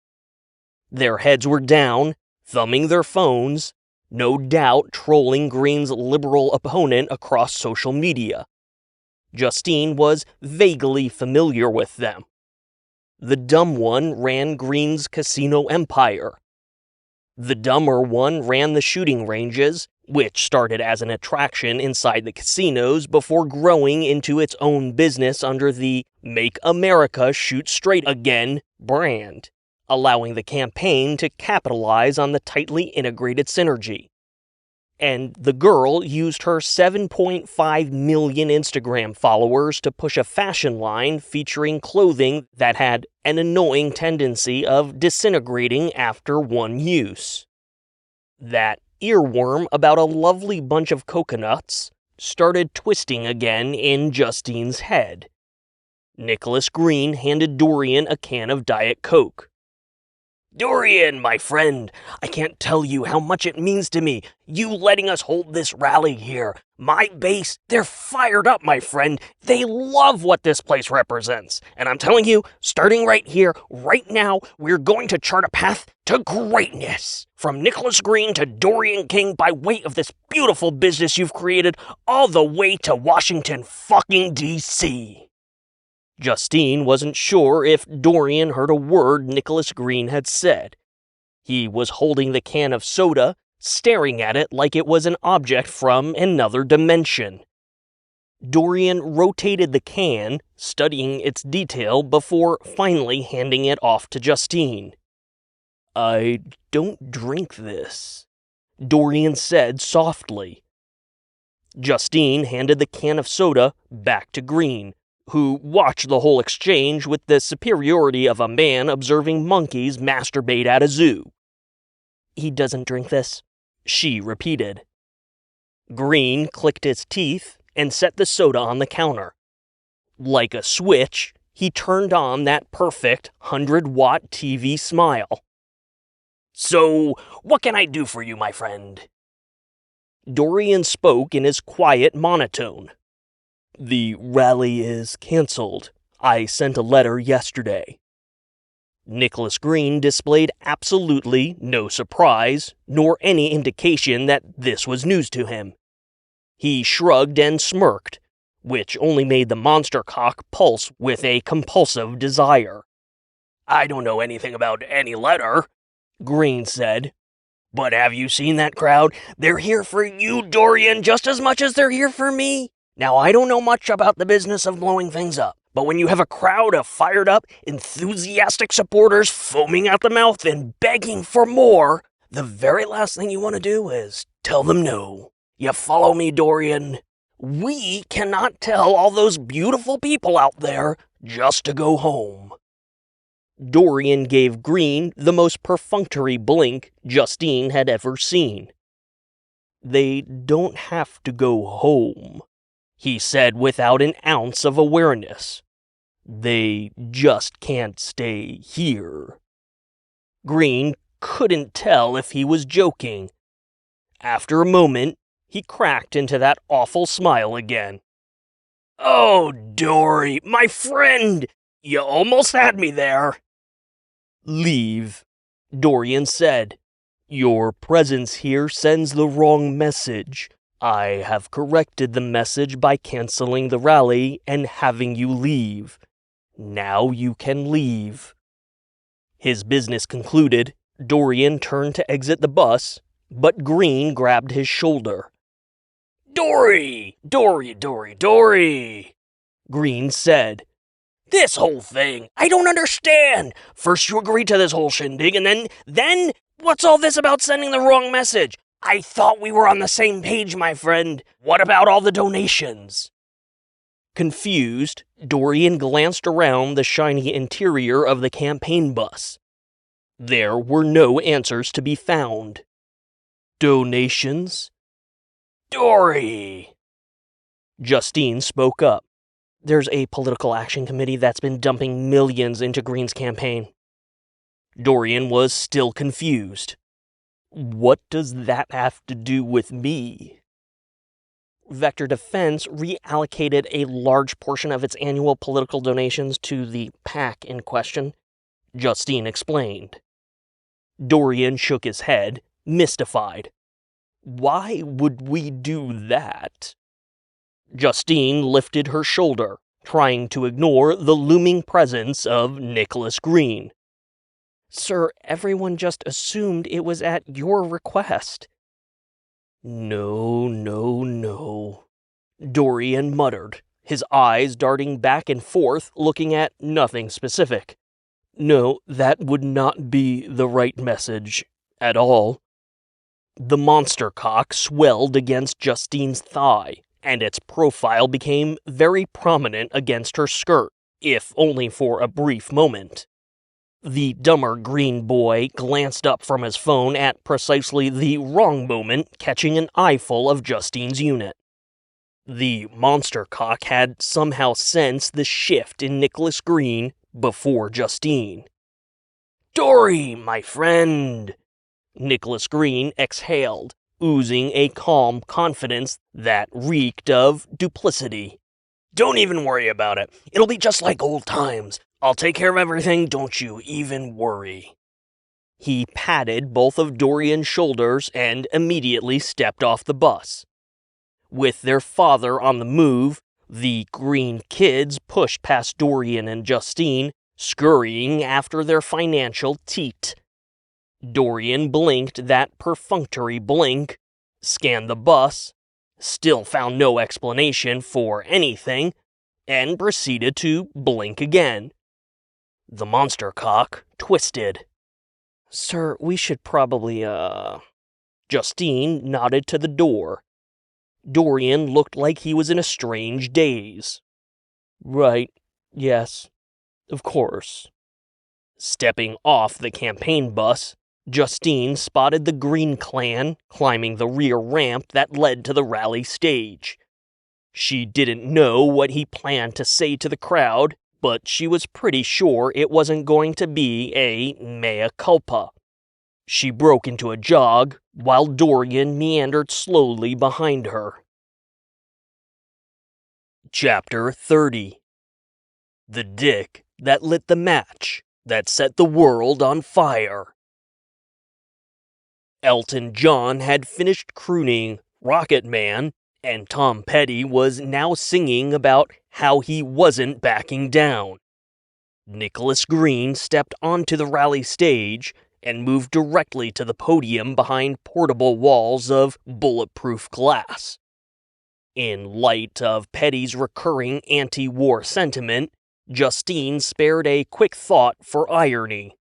Their heads were down, thumbing their phones, no doubt trolling Green's liberal opponent across social media. Justine was vaguely familiar with them. The dumb one ran Green's casino empire. The dumber one ran the shooting ranges, which started as an attraction inside the casinos before growing into its own business under the Make America Shoot Straight Again brand, allowing the campaign to capitalize on the tightly integrated synergy. And the girl used her 7.5 million Instagram followers to push a fashion line featuring clothing that had an annoying tendency of disintegrating after one use. That earworm about a lovely bunch of coconuts started twisting again in Justine's head. Nicholas Green handed Dorian a can of Diet Coke. Dorian, my friend, I can't tell you how much it means to me, you letting us hold this rally here. My base, they're fired up, my friend. They love what this place represents. And I'm telling you, starting right here, right now, we're going to chart a path to greatness. From Nicholas Green to Dorian King by way of this beautiful business you've created, all the way to Washington fucking D.C. Justine wasn't sure if Dorian heard a word Nicholas Green had said. He was holding the can of soda, staring at it like it was an object from another dimension. Dorian rotated the can, studying its detail before finally handing it off to Justine. "I don't drink this," Dorian said softly. Justine handed the can of soda back to Green, who watched the whole exchange with the superiority of a man observing monkeys masturbate at a zoo. "He doesn't drink this," she repeated. Green clicked his teeth and set the soda on the counter. Like a switch, he turned on that perfect 100-watt TV smile. "So, what can I do for you, my friend?" Dorian spoke in his quiet monotone. "The rally is cancelled. I sent a letter yesterday." Nicholas Green displayed absolutely no surprise, nor any indication that this was news to him. He shrugged and smirked, which only made the monster cock pulse with a compulsive desire. "I don't know anything about any letter," Green said. "But have you seen that crowd? They're here for you, Dorian, just as much as they're here for me. Now, I don't know much about the business of blowing things up, but when you have a crowd of fired-up, enthusiastic supporters foaming at the mouth and begging for more, the very last thing you want to do is tell them no. You follow me, Dorian? We cannot tell all those beautiful people out there just to go home." Dorian gave Green the most perfunctory blink Justine had ever seen. "They don't have to go home," he said without an ounce of awareness. "They just can't stay here." Green couldn't tell if he was joking. After a moment, he cracked into that awful smile again. "Oh, Dory, my friend! You almost had me there." "Leave," Dorian said. "Your presence here sends the wrong message. I have corrected the message by canceling the rally and having you leave. Now you can leave." His business concluded, Dorian turned to exit the bus, but Green grabbed his shoulder. Dory! Dory! Green said. This whole thing, I don't understand. First you agree to this whole shindig, and then, what's all this about sending the wrong message? I thought we were on the same page, my friend. What about all the donations? Confused, Dorian glanced around the shiny interior of the campaign bus. There were no answers to be found. Donations? Dory! Justine spoke up. There's a political action committee that's been dumping millions into Green's campaign. Dorian was still confused. What does that have to do with me? Vector Defense reallocated a large portion of its annual political donations to the PAC in question, Justine explained. Dorian shook his head, mystified. Why would we do that? Justine lifted her shoulder, trying to ignore the looming presence of Nicholas Green. Sir, everyone just assumed it was at your request. No. Dorian muttered, his eyes darting back and forth, looking at nothing specific. No, that would not be the right message at all. The monster cock swelled against Justine's thigh, and its profile became very prominent against her skirt, if only for a brief moment. The dumber Green boy glanced up from his phone at precisely the wrong moment, catching an eyeful of Justine's unit. The monster cock had somehow sensed the shift in Nicholas Green before Justine. Dory, my friend! Nicholas Green exhaled, oozing a calm confidence that reeked of duplicity. Don't even worry about it. It'll be just like old times. I'll take care of everything, don't you even worry. He patted both of Dorian's shoulders and immediately stepped off the bus. With their father on the move, the Green kids pushed past Dorian and Justine, scurrying after their financial teat. Dorian blinked that perfunctory blink, scanned the bus, still found no explanation for anything, and proceeded to blink again. The monster cock twisted. Sir, we should probably, Justine nodded to the door. Dorian looked like he was in a strange daze. Right, yes, of course. Stepping off the campaign bus, Justine spotted the Green clan climbing the rear ramp that led to the rally stage. She didn't know what he planned to say to the crowd, but she was pretty sure it wasn't going to be a mea culpa. She broke into a jog, while Dorian meandered slowly behind her. Chapter 30. The dick that lit the match that set the world on fire. Elton John had finished crooning Rocket Man, and Tom Petty was now singing about how he wasn't backing down. Nicholas Green stepped onto the rally stage and moved directly to the podium behind portable walls of bulletproof glass. In light of Petty's recurring anti-war sentiment, Justine spared a quick thought for irony.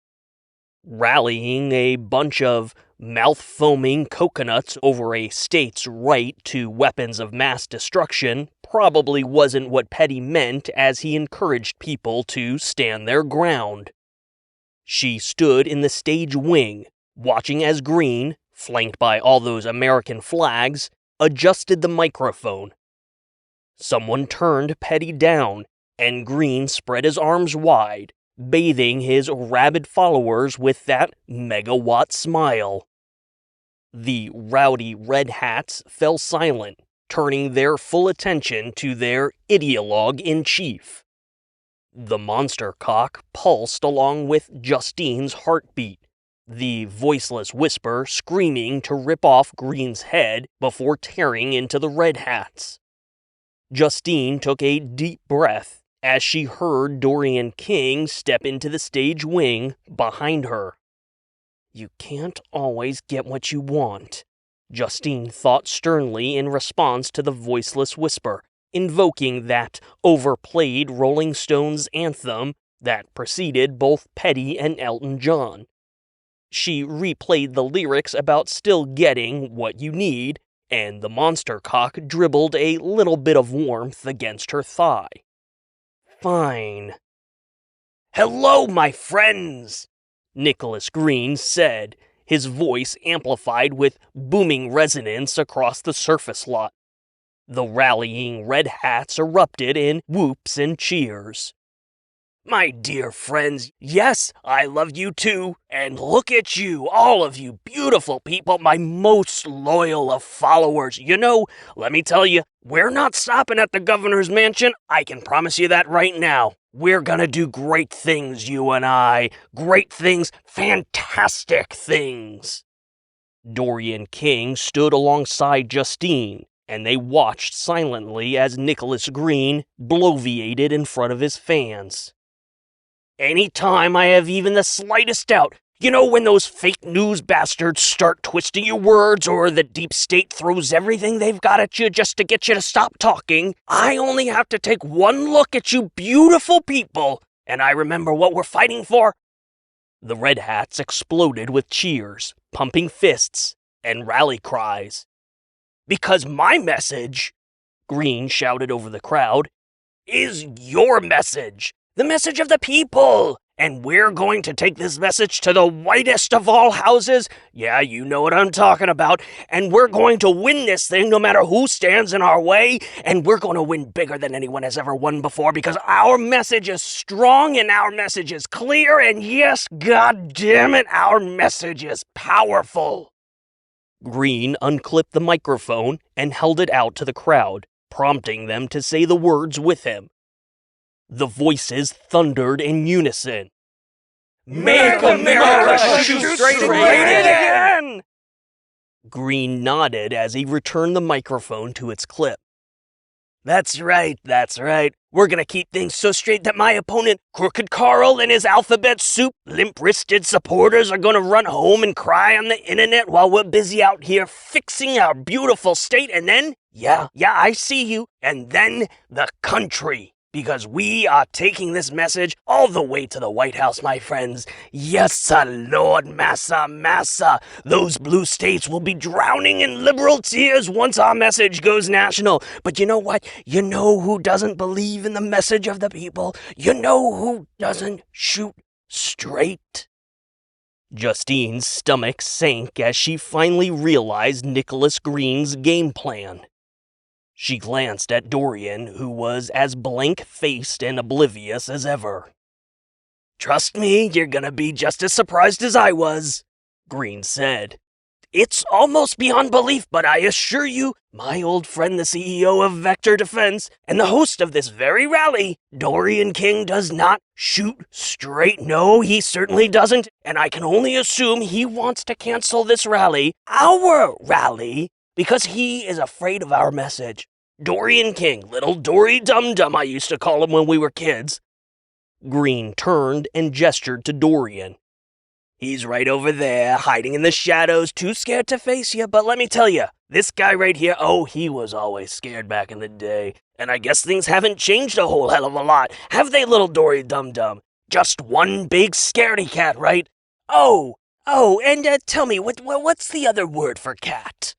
Rallying a bunch of mouth-foaming coconuts over a state's right to weapons of mass destruction probably wasn't what Petty meant as he encouraged people to stand their ground. She stood in the stage wing, watching as Green, flanked by all those American flags, adjusted the microphone. Someone turned Petty down, and Green spread his arms wide, bathing his rabid followers with that megawatt smile. The rowdy red hats fell silent, turning their full attention to their ideologue-in-chief. The monster cock pulsed along with Justine's heartbeat, the voiceless whisper screaming to rip off Green's head before tearing into the red hats. Justine took a deep breath as she heard Dorian King step into the stage wing behind her. You can't always get what you want, Justine thought sternly in response to the voiceless whisper, invoking that overplayed Rolling Stones anthem that preceded both Petty and Elton John. She replayed the lyrics about still getting what you need, and the monster cock dribbled a little bit of warmth against her thigh. Fine. "Hello, my friends," Nicholas Green said, his voice amplified with booming resonance across the surface lot. The rallying red hats erupted in whoops and cheers. "My dear friends, yes, I love you too, and look at you, all of you beautiful people, my most loyal of followers. You know, let me tell you, we're not stopping at the governor's mansion, I can promise you that right now. We're gonna do great things, you and I. Great things, fantastic things." Dorian King stood alongside Justine, and they watched silently as Nicholas Green bloviated in front of his fans. "Any time I have even the slightest doubt, you know when those fake news bastards start twisting your words or the deep state throws everything they've got at you just to get you to stop talking, I only have to take one look at you beautiful people, and I remember what we're fighting for." The Red Hats exploded with cheers, pumping fists, and rally cries. "Because my message," Green shouted over the crowd, "is your message. The message of the people, and we're going to take this message to the whitest of all houses, yeah, you know what I'm talking about, and we're going to win this thing no matter who stands in our way, and we're going to win bigger than anyone has ever won before because our message is strong and our message is clear, and yes, god damn it, our message is powerful." Green unclipped the microphone and held it out to the crowd, prompting them to say the words with him. The voices thundered in unison. "Make America shoot straight again!" Green nodded as he returned the microphone to its clip. That's right. We're gonna keep things so straight that my opponent, Crooked Carl, and his alphabet soup, limp-wristed supporters are gonna run home and cry on the internet while we're busy out here fixing our beautiful state, and then, yeah, I see you, and then the country. Because we are taking this message all the way to the White House, my friends. Yes, sir, Lord, massa. Those blue states will be drowning in liberal tears once our message goes national. But you know what? You know who doesn't believe in the message of the people? You know who doesn't shoot straight? Justine's stomach sank as she finally realized Nicholas Green's game plan. She glanced at Dorian, who was as blank-faced and oblivious as ever. "Trust me, you're gonna be just as surprised as I was," Green said. "It's almost beyond belief, but I assure you, my old friend the CEO of Vector Defense and the host of this very rally, Dorian King, does not shoot straight. No, he certainly doesn't, and I can only assume he wants to cancel this rally, our rally, because he is afraid of our message. Dorian King, little Dory Dum-Dum I used to call him when we were kids." Green turned and gestured to Dorian. "He's right over there, hiding in the shadows, too scared to face you, but let me tell you, this guy right here, oh, he was always scared back in the day, and I guess things haven't changed a whole hell of a lot, have they, little Dory Dum-Dum? Just one big scaredy cat, right? Oh, and tell me, what's the other word for cat?"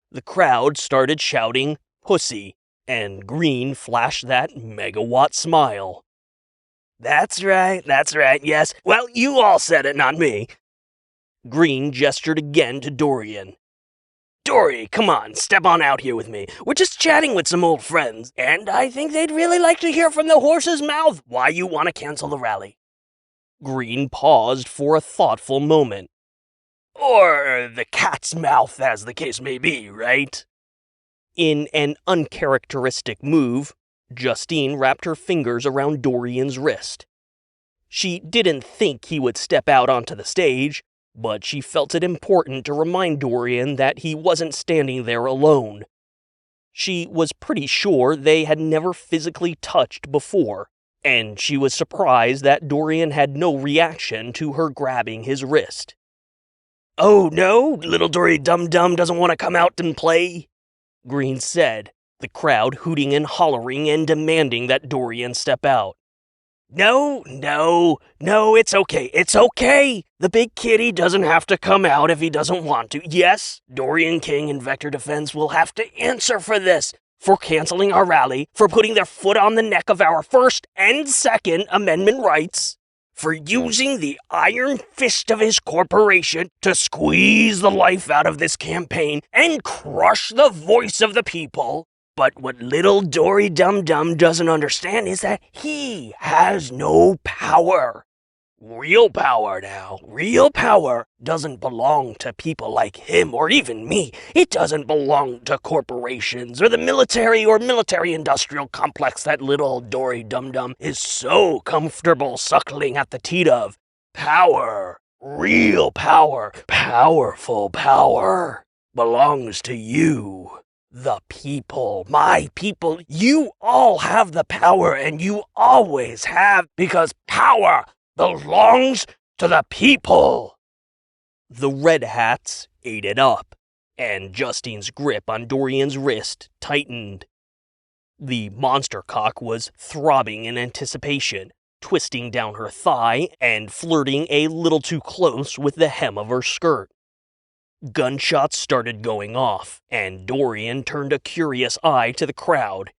The crowd started shouting, "Pussy," and Green flashed that megawatt smile. That's right, yes. Well, you all said it, not me." Green gestured again to Dorian. "Dory, come on, step on out here with me. We're just chatting with some old friends, and I think they'd really like to hear from the horse's mouth why you want to cancel the rally." Green paused for a thoughtful moment. "Or the cat's mouth, as the case may be, right?" In an uncharacteristic move, Justine wrapped her fingers around Dorian's wrist. She didn't think he would step out onto the stage, but she felt it important to remind Dorian that he wasn't standing there alone. She was pretty sure they had never physically touched before, and she was surprised that Dorian had no reaction to her grabbing his wrist. Oh no, little Dory Dum-Dum doesn't want to come out and play? Green said, the crowd hooting and hollering and demanding that Dorian step out. No, it's okay. The big kitty doesn't have to come out if he doesn't want to. Yes, Dorian King and Vector Defense will have to answer for this, for canceling our rally, for putting their foot on the neck of our First and Second Amendment rights, for using the iron fist of his corporation to squeeze the life out of this campaign and crush the voice of the people. But what little Dory Dum-Dum doesn't understand is that he has no power. Real power now. Real power doesn't belong to people like him or even me. It doesn't belong to corporations or the military or military-industrial complex that little Dory Dum-Dum is so comfortable suckling at the teat of. Power, real power, powerful power, belongs to you. The people, my people, you all have the power and you always have, because power belongs to the people. The Red Hats ate it up, and Justine's grip on Dorian's wrist tightened. The monster cock was throbbing in anticipation, twisting down her thigh and flirting a little too close with the hem of her skirt. Gunshots started going off, and Dorian turned a curious eye to the crowd.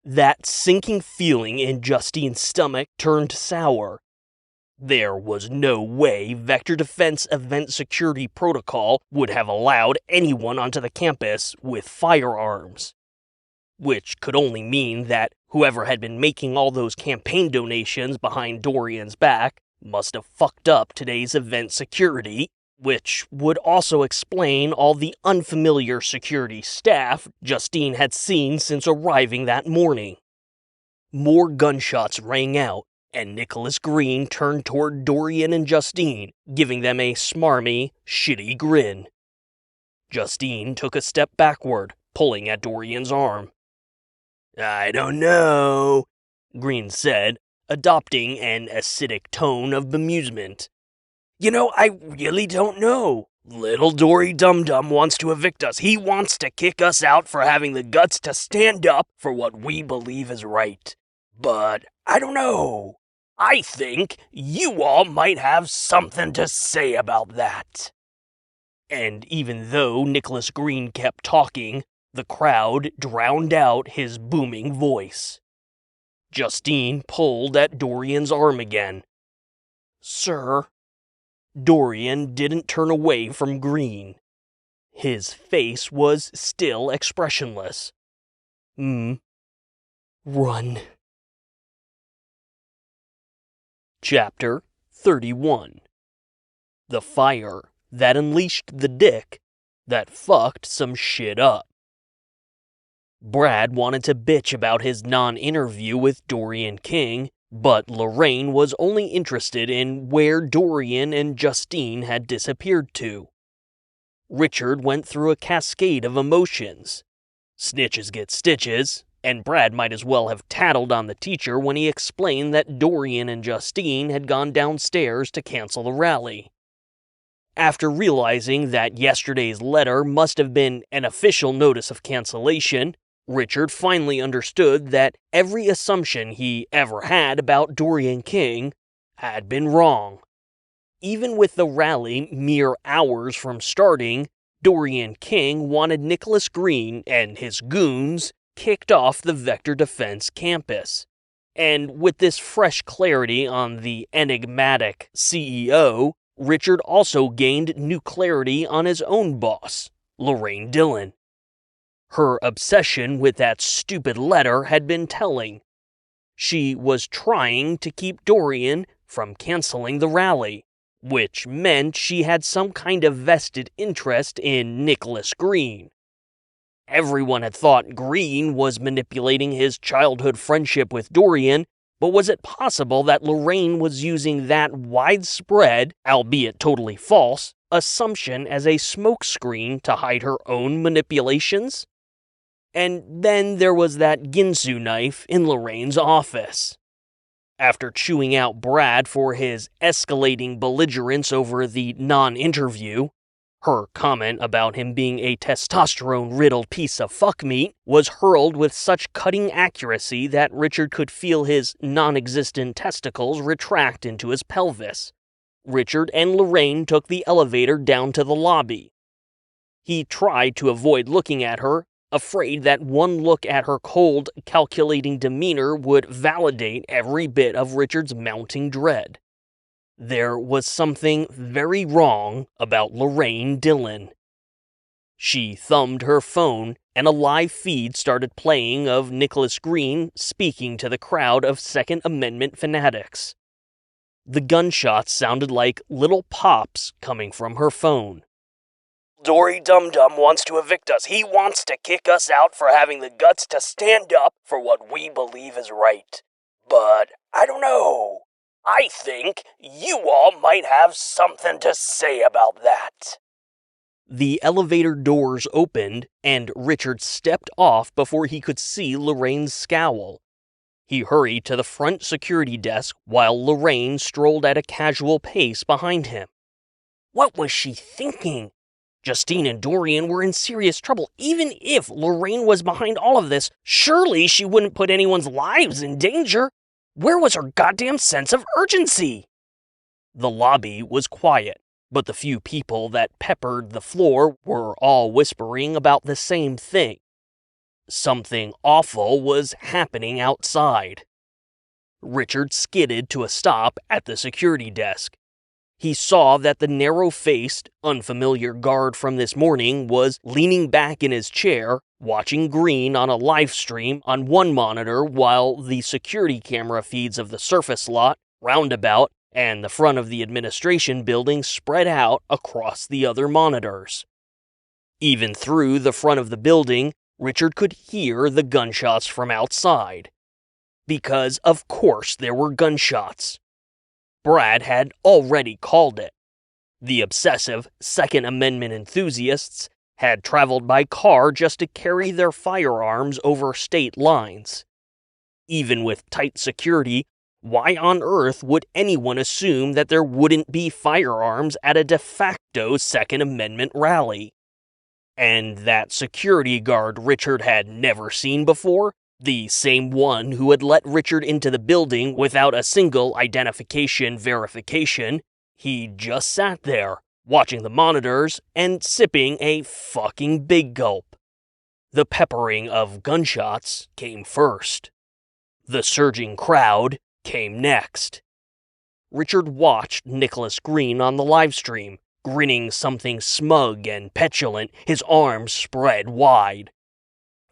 That sinking feeling in Justine's stomach turned sour. There was no way Vector Defense Event Security Protocol would have allowed anyone onto the campus with firearms. Which could only mean that whoever had been making all those campaign donations behind Dorian's back must have fucked up today's event security, which would also explain all the unfamiliar security staff Justine had seen since arriving that morning. More gunshots rang out, and Nicholas Green turned toward Dorian and Justine, giving them a smarmy, shitty grin. Justine took a step backward, pulling at Dorian's arm. I don't know, Green said, adopting an acidic tone of bemusement. You know, I really don't know. Little Dory Dum-Dum wants to evict us. He wants to kick us out for having the guts to stand up for what we believe is right. But I don't know. I think you all might have something to say about that. And even though Nicholas Green kept talking, the crowd drowned out his booming voice. Justine pulled at Dorian's arm again. Sir. Dorian didn't turn away from Green. His face was still expressionless. Run. Chapter 31. The fire that unleashed the dick that fucked some shit up. Brad wanted to bitch about his non-interview with Dorian King, but Lorraine was only interested in where Dorian and Justine had disappeared to. Richard went through a cascade of emotions. Snitches get stitches, and Brad might as well have tattled on the teacher when he explained that Dorian and Justine had gone downstairs to cancel the rally. After realizing that yesterday's letter must have been an official notice of cancellation, Richard finally understood that every assumption he ever had about Dorian King had been wrong. Even with the rally mere hours from starting, Dorian King wanted Nicholas Green and his goons kicked off the Vector Defense campus. And with this fresh clarity on the enigmatic CEO, Richard also gained new clarity on his own boss, Lorraine Dillon. Her obsession with that stupid letter had been telling. She was trying to keep Dorian from canceling the rally, which meant she had some kind of vested interest in Nicholas Green. Everyone had thought Green was manipulating his childhood friendship with Dorian, but was it possible that Lorraine was using that widespread, albeit totally false, assumption as a smokescreen to hide her own manipulations? And then there was that Ginsu knife in Lorraine's office. After chewing out Brad for his escalating belligerence over the non-interview, her comment about him being a testosterone-riddled piece of fuckmeat was hurled with such cutting accuracy that Richard could feel his non-existent testicles retract into his pelvis. Richard and Lorraine took the elevator down to the lobby. He tried to avoid looking at her, afraid that one look at her cold, calculating demeanor would validate every bit of Richard's mounting dread. There was something very wrong about Lorraine Dillon. She thumbed her phone, and a live feed started playing of Nicholas Green speaking to the crowd of Second Amendment fanatics. The gunshots sounded like little pops coming from her phone. Dory Dum Dum wants to evict us. He wants to kick us out for having the guts to stand up for what we believe is right. But I don't know. I think you all might have something to say about that. The elevator doors opened, and Richard stepped off before he could see Lorraine's scowl. He hurried to the front security desk while Lorraine strolled at a casual pace behind him. What was she thinking? Justine and Dorian were in serious trouble. Even if Lorraine was behind all of this, surely she wouldn't put anyone's lives in danger. Where was her goddamn sense of urgency? The lobby was quiet, but the few people that peppered the floor were all whispering about the same thing. Something awful was happening outside. Richard skidded to a stop at the security desk. He saw that the narrow-faced, unfamiliar guard from this morning was leaning back in his chair, watching Green on a live stream on one monitor while the security camera feeds of the surface lot, roundabout, and the front of the administration building spread out across the other monitors. Even through the front of the building, Richard could hear the gunshots from outside. Because, of course, there were gunshots. Brad had already called it. The obsessive Second Amendment enthusiasts had traveled by car just to carry their firearms over state lines. Even with tight security, why on earth would anyone assume that there wouldn't be firearms at a de facto Second Amendment rally? And that security guard Richard had never seen before? The same one who had let Richard into the building without a single identification verification, he just sat there, watching the monitors and sipping a fucking big gulp. The peppering of gunshots came first. The surging crowd came next. Richard watched Nicholas Green on the livestream, grinning something smug and petulant, his arms spread wide.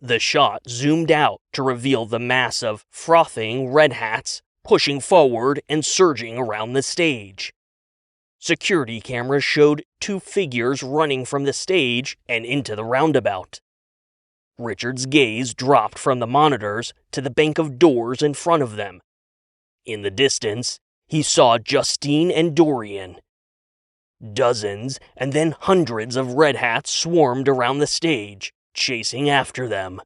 The shot zoomed out to reveal the mass of frothing red hats pushing forward and surging around the stage. Security cameras showed two figures running from the stage and into the roundabout. Richard's gaze dropped from the monitors to the bank of doors in front of them. In the distance, he saw Justine and Dorian. Dozens and then hundreds of red hats swarmed around the stage, chasing after them.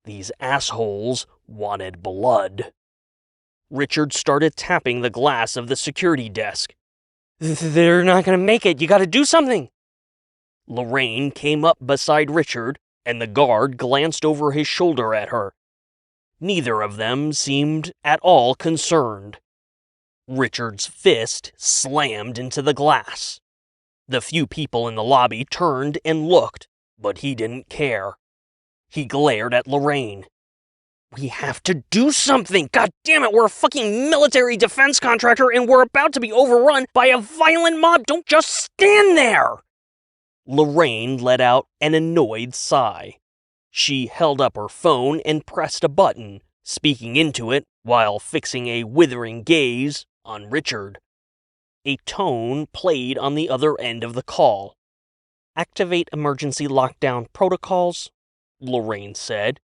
These assholes wanted blood. Richard started tapping the glass of the security desk. They're not gonna make it. You gotta do something. Lorraine came up beside Richard, and the guard glanced over his shoulder at her. Neither of them seemed at all concerned. Richard's fist slammed into the glass. The few people in the lobby turned and looked, but he didn't care. He glared at Lorraine. We have to do something! God damn it, we're a fucking military defense contractor and we're about to be overrun by a violent mob! Don't just stand there! Lorraine let out an annoyed sigh. She held up her phone and pressed a button, speaking into it while fixing a withering gaze on Richard. A tone played on the other end of the call. Activate emergency lockdown protocols, Lorraine said.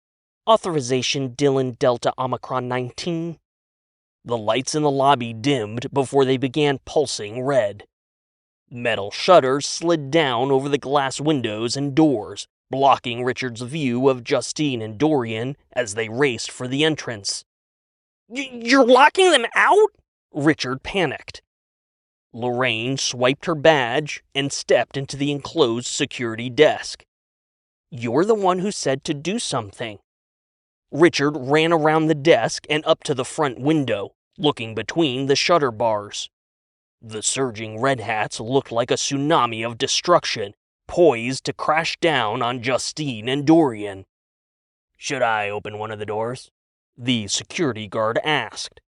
Authorization Dylan Delta Omicron 19. The lights in the lobby dimmed before they began pulsing red. Metal shutters slid down over the glass windows and doors, blocking Richard's view of Justine and Dorian as they raced for the entrance. You're locking them out? Richard panicked. Lorraine swiped her badge and stepped into the enclosed security desk. You're the one who said to do something. Richard ran around the desk and up to the front window, looking between the shutter bars. The surging red hats looked like a tsunami of destruction, poised to crash down on Justine and Dorian. Should I open one of the doors? The security guard asked.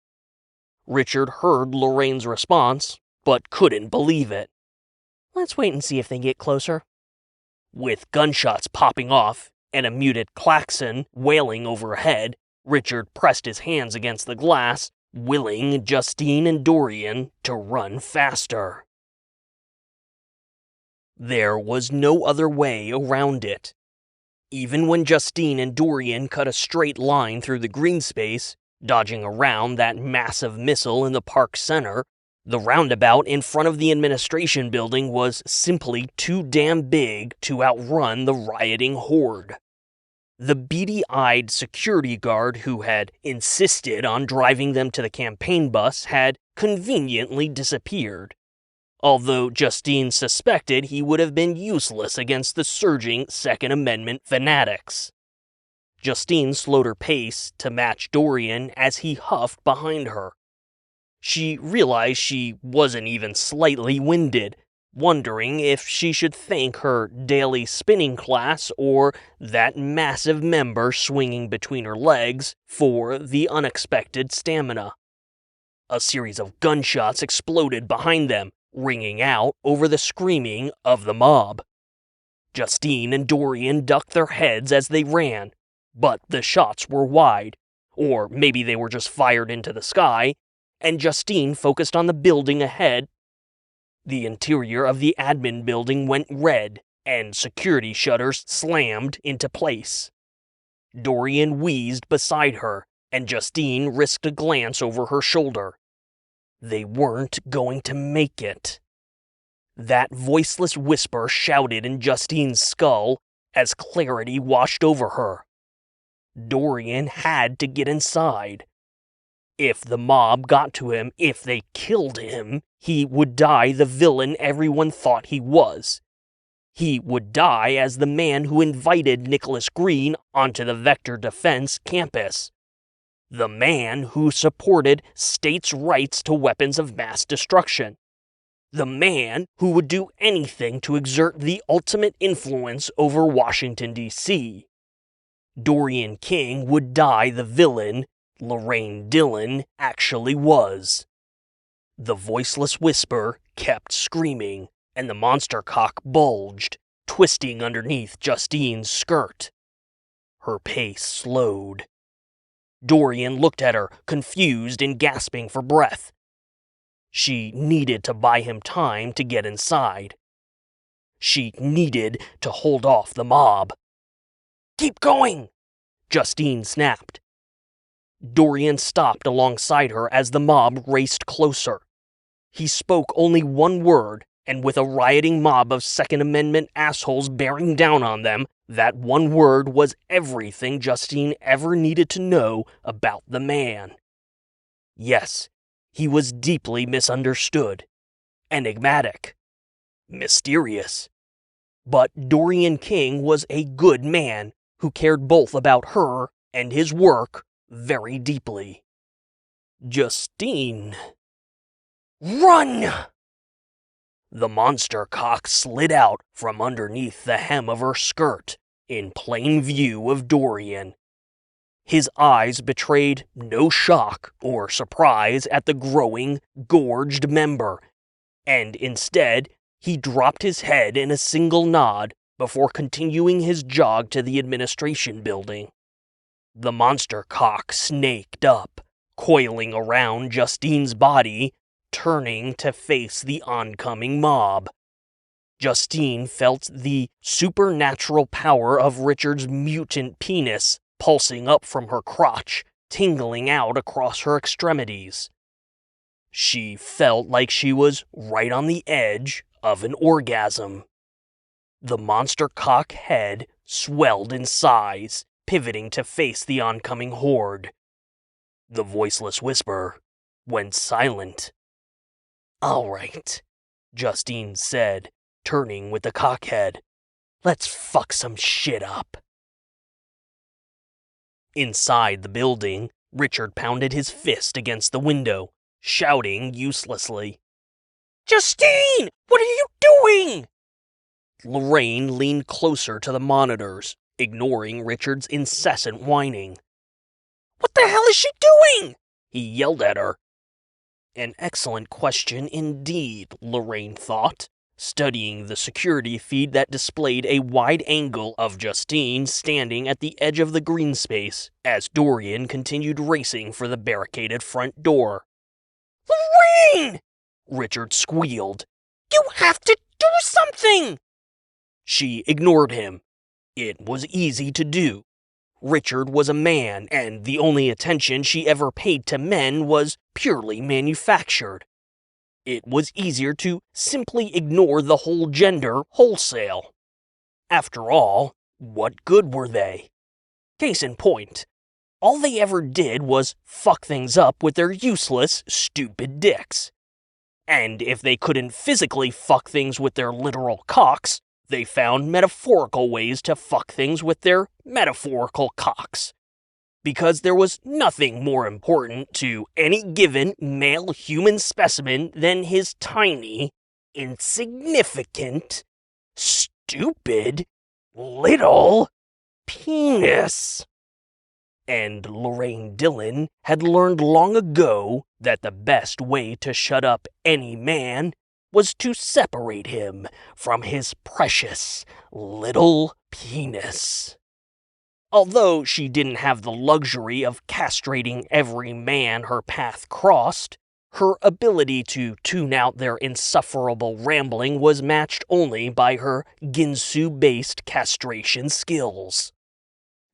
Richard heard Lorraine's response, but couldn't believe it. Let's wait and see if they get closer. With gunshots popping off and a muted klaxon wailing overhead, Richard pressed his hands against the glass, willing Justine and Dorian to run faster. There was no other way around it. Even when Justine and Dorian cut a straight line through the green space, dodging around that massive missile in the park center, the roundabout in front of the administration building was simply too damn big to outrun the rioting horde. The beady-eyed security guard who had insisted on driving them to the campaign bus had conveniently disappeared, although Justine suspected he would have been useless against the surging Second Amendment fanatics. Justine slowed her pace to match Dorian as he huffed behind her. She realized she wasn't even slightly winded, wondering if she should thank her daily spinning class or that massive member swinging between her legs for the unexpected stamina. A series of gunshots exploded behind them, ringing out over the screaming of the mob. Justine and Dorian ducked their heads as they ran, but the shots were wide, or maybe they were just fired into the sky, and Justine focused on the building ahead. The interior of the admin building went red, and security shutters slammed into place. Dorian wheezed beside her, and Justine risked a glance over her shoulder. They weren't going to make it. That voiceless whisper shouted in Justine's skull as clarity washed over her. Dorian had to get inside. If the mob got to him, if they killed him, he would die the villain everyone thought he was. He would die as the man who invited Nicholas Green onto the Vector Defense campus. The man who supported states' rights to weapons of mass destruction. The man who would do anything to exert the ultimate influence over Washington, D.C. Dorian King would die the villain Lorraine Dillon actually was. The voiceless whisper kept screaming, and the monster cock bulged, twisting underneath Justine's skirt. Her pace slowed. Dorian looked at her, confused and gasping for breath. She needed to buy him time to get inside. She needed to hold off the mob. "Keep going!" Justine snapped. Dorian stopped alongside her as the mob raced closer. He spoke only one word, and with a rioting mob of Second Amendment assholes bearing down on them, that one word was everything Justine ever needed to know about the man. Yes, he was deeply misunderstood, enigmatic, mysterious. But Dorian King was a good man who cared both about her and his work very deeply. Justine. Run! The monster cock slid out from underneath the hem of her skirt, in plain view of Dorian. His eyes betrayed no shock or surprise at the growing, gorged member, and instead, he dropped his head in a single nod before continuing his jog to the administration building. The monster cock snaked up, coiling around Justine's body, turning to face the oncoming mob. Justine felt the supernatural power of Richard's mutant penis pulsing up from her crotch, tingling out across her extremities. She felt like she was right on the edge of an orgasm. The monster cock head swelled in size, pivoting to face the oncoming horde. The voiceless whisper went silent. "All right," Justine said, turning with the cockhead. "Let's fuck some shit up." Inside the building, Richard pounded his fist against the window, shouting uselessly. "Justine! What are you doing?" Lorraine leaned closer to the monitors, ignoring Richard's incessant whining. "What the hell is she doing?" he yelled at her. An excellent question indeed, Lorraine thought, studying the security feed that displayed a wide angle of Justine standing at the edge of the green space as Dorian continued racing for the barricaded front door. "Lorraine!" Richard squealed. "You have to do something!" She ignored him. It was easy to do. Richard was a man, and the only attention she ever paid to men was purely manufactured. It was easier to simply ignore the whole gender wholesale. After all, what good were they? Case in point, all they ever did was fuck things up with their useless, stupid dicks. And if they couldn't physically fuck things with their literal cocks, they found metaphorical ways to fuck things with their metaphorical cocks. Because there was nothing more important to any given male human specimen than his tiny, insignificant, stupid, little penis. And Lorraine Dillon had learned long ago that the best way to shut up any man was to separate him from his precious little penis. Although she didn't have the luxury of castrating every man her path crossed, her ability to tune out their insufferable rambling was matched only by her Ginsu-based castration skills.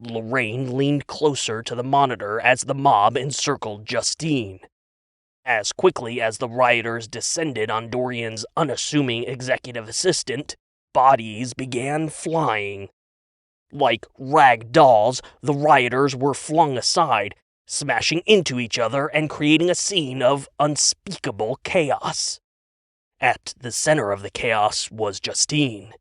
Lorraine leaned closer to the monitor as the mob encircled Justine. As quickly as the rioters descended on Dorian's unassuming executive assistant, bodies began flying. Like rag dolls, the rioters were flung aside, smashing into each other and creating a scene of unspeakable chaos. At the center of the chaos was Justine,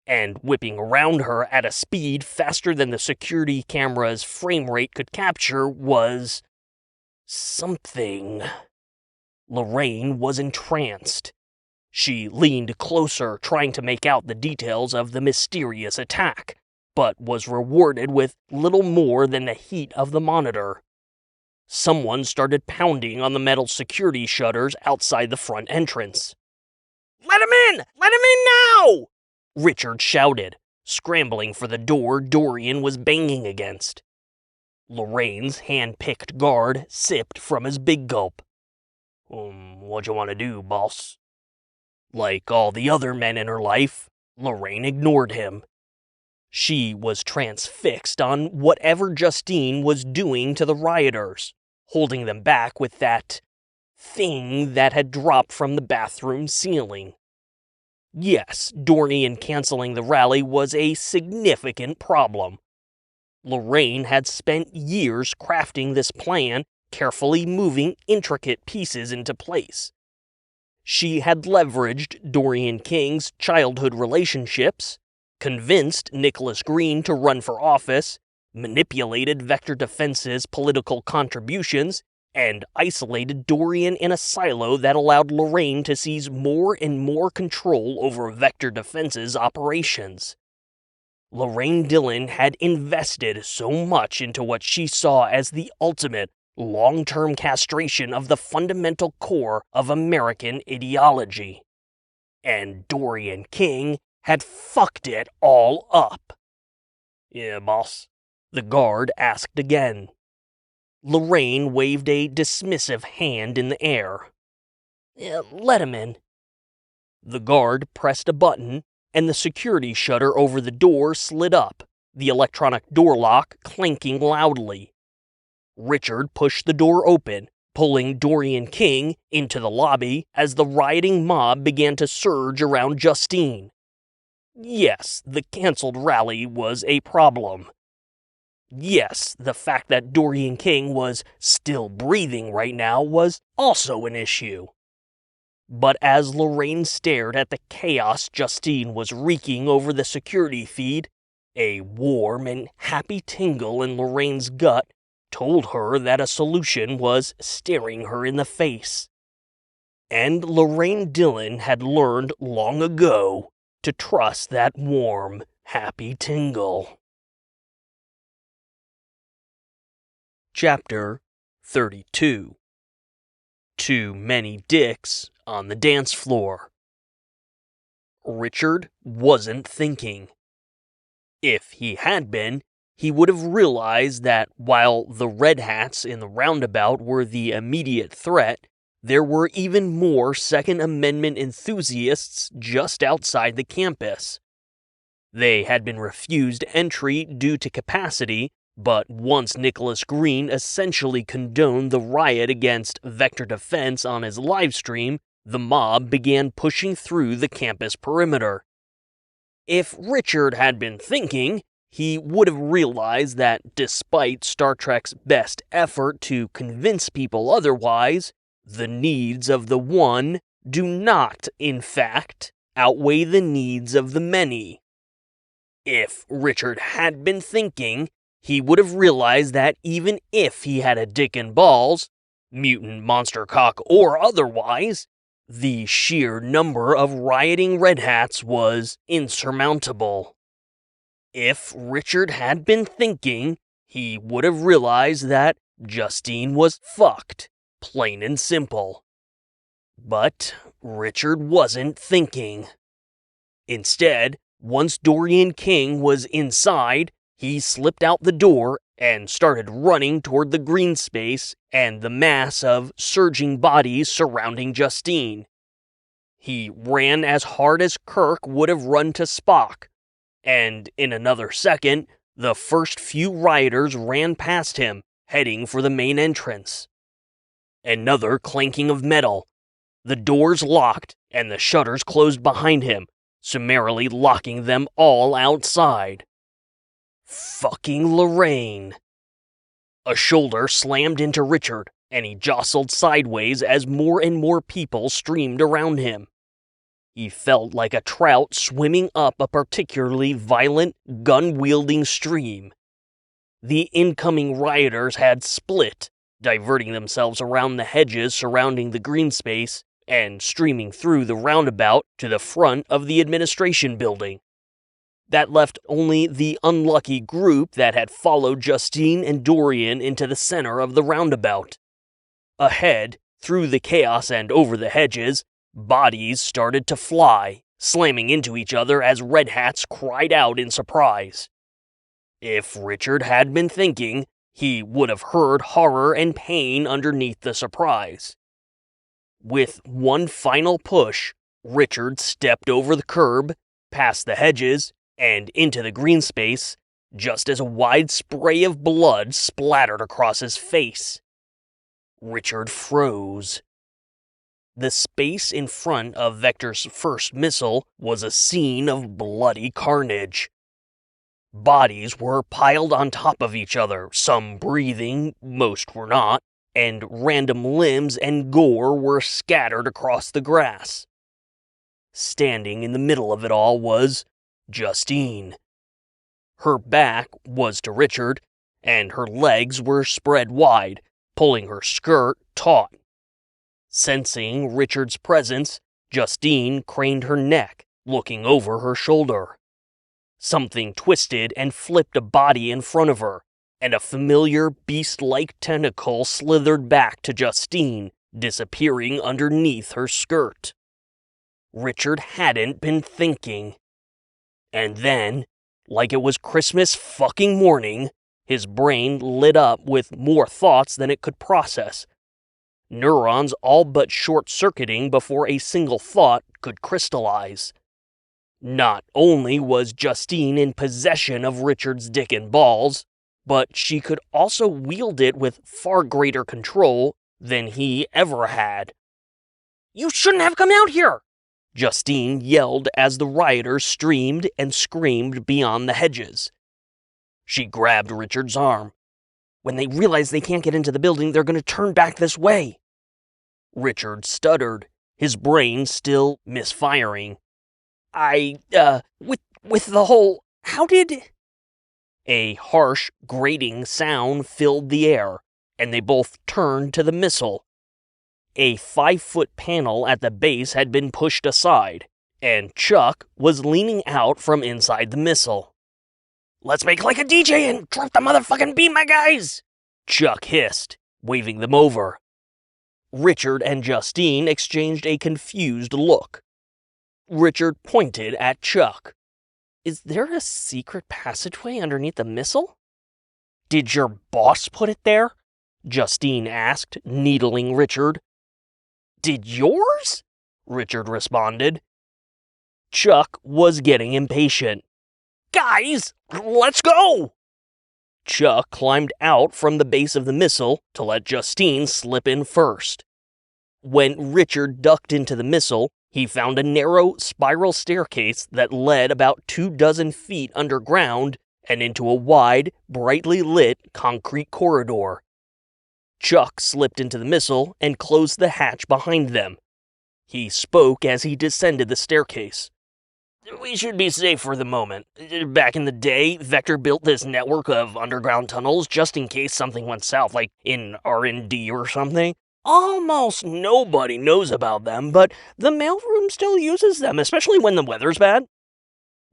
and whipping around her at a speed faster than the security camera's frame rate could capture was something. Lorraine was entranced. She leaned closer, trying to make out the details of the mysterious attack, but was rewarded with little more than the heat of the monitor. Someone started pounding on the metal security shutters outside the front entrance. "Let him in! Let him in now!" Richard shouted, scrambling for the door Dorian was banging against. Lorraine's hand-picked guard sipped from his big gulp. What you want to do, boss?" Like all the other men in her life, Lorraine ignored him. She was transfixed on whatever Justine was doing to the rioters, holding them back with that thing that had dropped from the bathroom ceiling. Yes, Dorian canceling the rally was a significant problem. Lorraine had spent years crafting this plan, carefully moving intricate pieces into place. She had leveraged Dorian King's childhood relationships, convinced Nicholas Green to run for office, manipulated Vector Defense's political contributions, and isolated Dorian in a silo that allowed Lorraine to seize more and more control over Vector Defense's operations. Lorraine Dillon had invested so much into what she saw as the ultimate long-term castration of the fundamental core of American ideology. And Dorian King had fucked it all up. "Yeah, boss?" the guard asked again. Lorraine waved a dismissive hand in the air. "Let him in." The guard pressed a button, and the security shutter over the door slid up, the electronic door lock clanking loudly. Richard pushed the door open, pulling Dorian King into the lobby as the rioting mob began to surge around Justine. Yes, the cancelled rally was a problem. Yes, the fact that Dorian King was still breathing right now was also an issue. But as Lorraine stared at the chaos Justine was wreaking over the security feed, a warm and happy tingle in Lorraine's gut told her that a solution was staring her in the face. And Lorraine Dillon had learned long ago to trust that warm, happy tingle. Chapter 32. Too many dicks on the dance floor. Richard wasn't thinking. If he had been, he would have realized that while the Red Hats in the roundabout were the immediate threat, there were even more Second Amendment enthusiasts just outside the campus. They had been refused entry due to capacity, but once Nicholas Green essentially condoned the riot against Vector Defense on his livestream, the mob began pushing through the campus perimeter. If Richard had been thinking, he would have realized that despite Star Trek's best effort to convince people otherwise, the needs of the one do not, in fact, outweigh the needs of the many. If Richard had been thinking, he would have realized that even if he had a dick and balls, mutant monster cock or otherwise, the sheer number of rioting Red Hats was insurmountable. If Richard had been thinking, he would have realized that Justine was fucked, plain and simple. But Richard wasn't thinking. Instead, once Dorian King was inside, he slipped out the door and started running toward the green space and the mass of surging bodies surrounding Justine. He ran as hard as Kirk would have run to Spock, and in another second, the first few rioters ran past him, heading for the main entrance. Another clanking of metal. The doors locked and the shutters closed behind him, summarily locking them all outside. Fucking Lorraine. A shoulder slammed into Richard, and he jostled sideways as more and more people streamed around him. He felt like a trout swimming up a particularly violent, gun-wielding stream. The incoming rioters had split, diverting themselves around the hedges surrounding the green space and streaming through the roundabout to the front of the administration building. That left only the unlucky group that had followed Justine and Dorian into the center of the roundabout. Ahead, through the chaos and over the hedges, bodies started to fly, slamming into each other as Red Hats cried out in surprise. If Richard had been thinking, he would have heard horror and pain underneath the surprise. With one final push, Richard stepped over the curb, past the hedges, and into the green space, just as a wide spray of blood splattered across his face. Richard froze. The space in front of Vector's first missile was a scene of bloody carnage. Bodies were piled on top of each other, some breathing, most were not, and random limbs and gore were scattered across the grass. Standing in the middle of it all was Justine. Her back was to Richard, and her legs were spread wide, pulling her skirt taut. Sensing Richard's presence, Justine craned her neck, looking over her shoulder. Something twisted and flipped a body in front of her, and a familiar beast-like tentacle slithered back to Justine, disappearing underneath her skirt. Richard hadn't been thinking. And then, like it was Christmas fucking morning, his brain lit up with more thoughts than it could process. Neurons all but short-circuiting before a single thought could crystallize. Not only was Justine in possession of Richard's dick and balls, but she could also wield it with far greater control than he ever had. "You shouldn't have come out here!" Justine yelled as the rioters streamed and screamed beyond the hedges. She grabbed Richard's arm. "When they realize they can't get into the building, they're going to turn back this way." Richard stuttered, his brain still misfiring. With the whole, how did... A harsh, grating sound filled the air, and they both turned to the missile. A 5-foot panel at the base had been pushed aside, and Chuck was leaning out from inside the missile. "Let's make like a DJ and drop the motherfucking beat, my guys!" Chuck hissed, waving them over. Richard and Justine exchanged a confused look. Richard pointed at Chuck. "Is there a secret passageway underneath the missile?" "Did your boss put it there?" Justine asked, needling Richard. "Did yours?" Richard responded. Chuck was getting impatient. "Guys, let's go!" Chuck climbed out from the base of the missile to let Justine slip in first. When Richard ducked into the missile, he found a narrow spiral staircase that led about 24 feet underground and into a wide, brightly lit concrete corridor. Chuck slipped into the missile and closed the hatch behind them. He spoke as he descended the staircase. "We should be safe for the moment. Back in the day, Vector built this network of underground tunnels just in case something went south, like in R&D or something. Almost nobody knows about them, but the mailroom still uses them, especially when the weather's bad."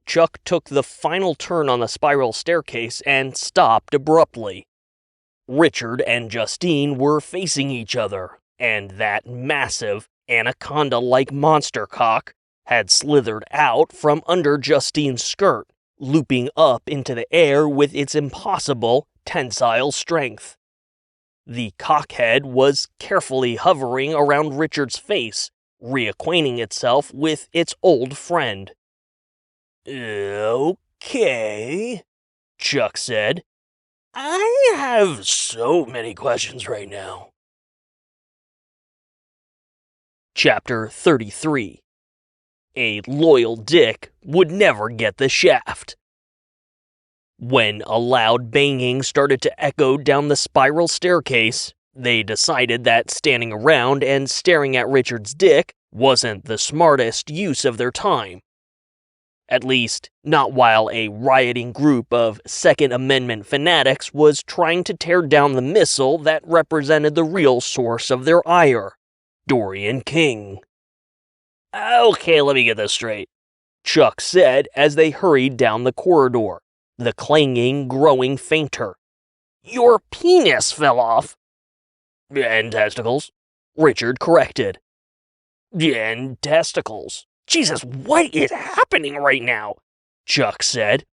Chuck took the final turn on the spiral staircase and stopped abruptly. Richard and Justine were facing each other, and that massive, anaconda-like monster cock had slithered out from under Justine's skirt, looping up into the air with its impossible, tensile strength. The cockhead was carefully hovering around Richard's face, reacquainting itself with its old friend. "Okay," Chuck said. "I have so many questions right now." Chapter 33. A loyal dick would never get the shaft. When a loud banging started to echo down the spiral staircase, they decided that standing around and staring at Richard's dick wasn't the smartest use of their time. At least, not while a rioting group of Second Amendment fanatics was trying to tear down the missile that represented the real source of their ire, Dorian King. "Okay, let me get this straight," Chuck said as they hurried down the corridor, the clanging growing fainter. "Your penis fell off." "And testicles," Richard corrected. "And testicles. Jesus, what is happening right now?" Chuck said.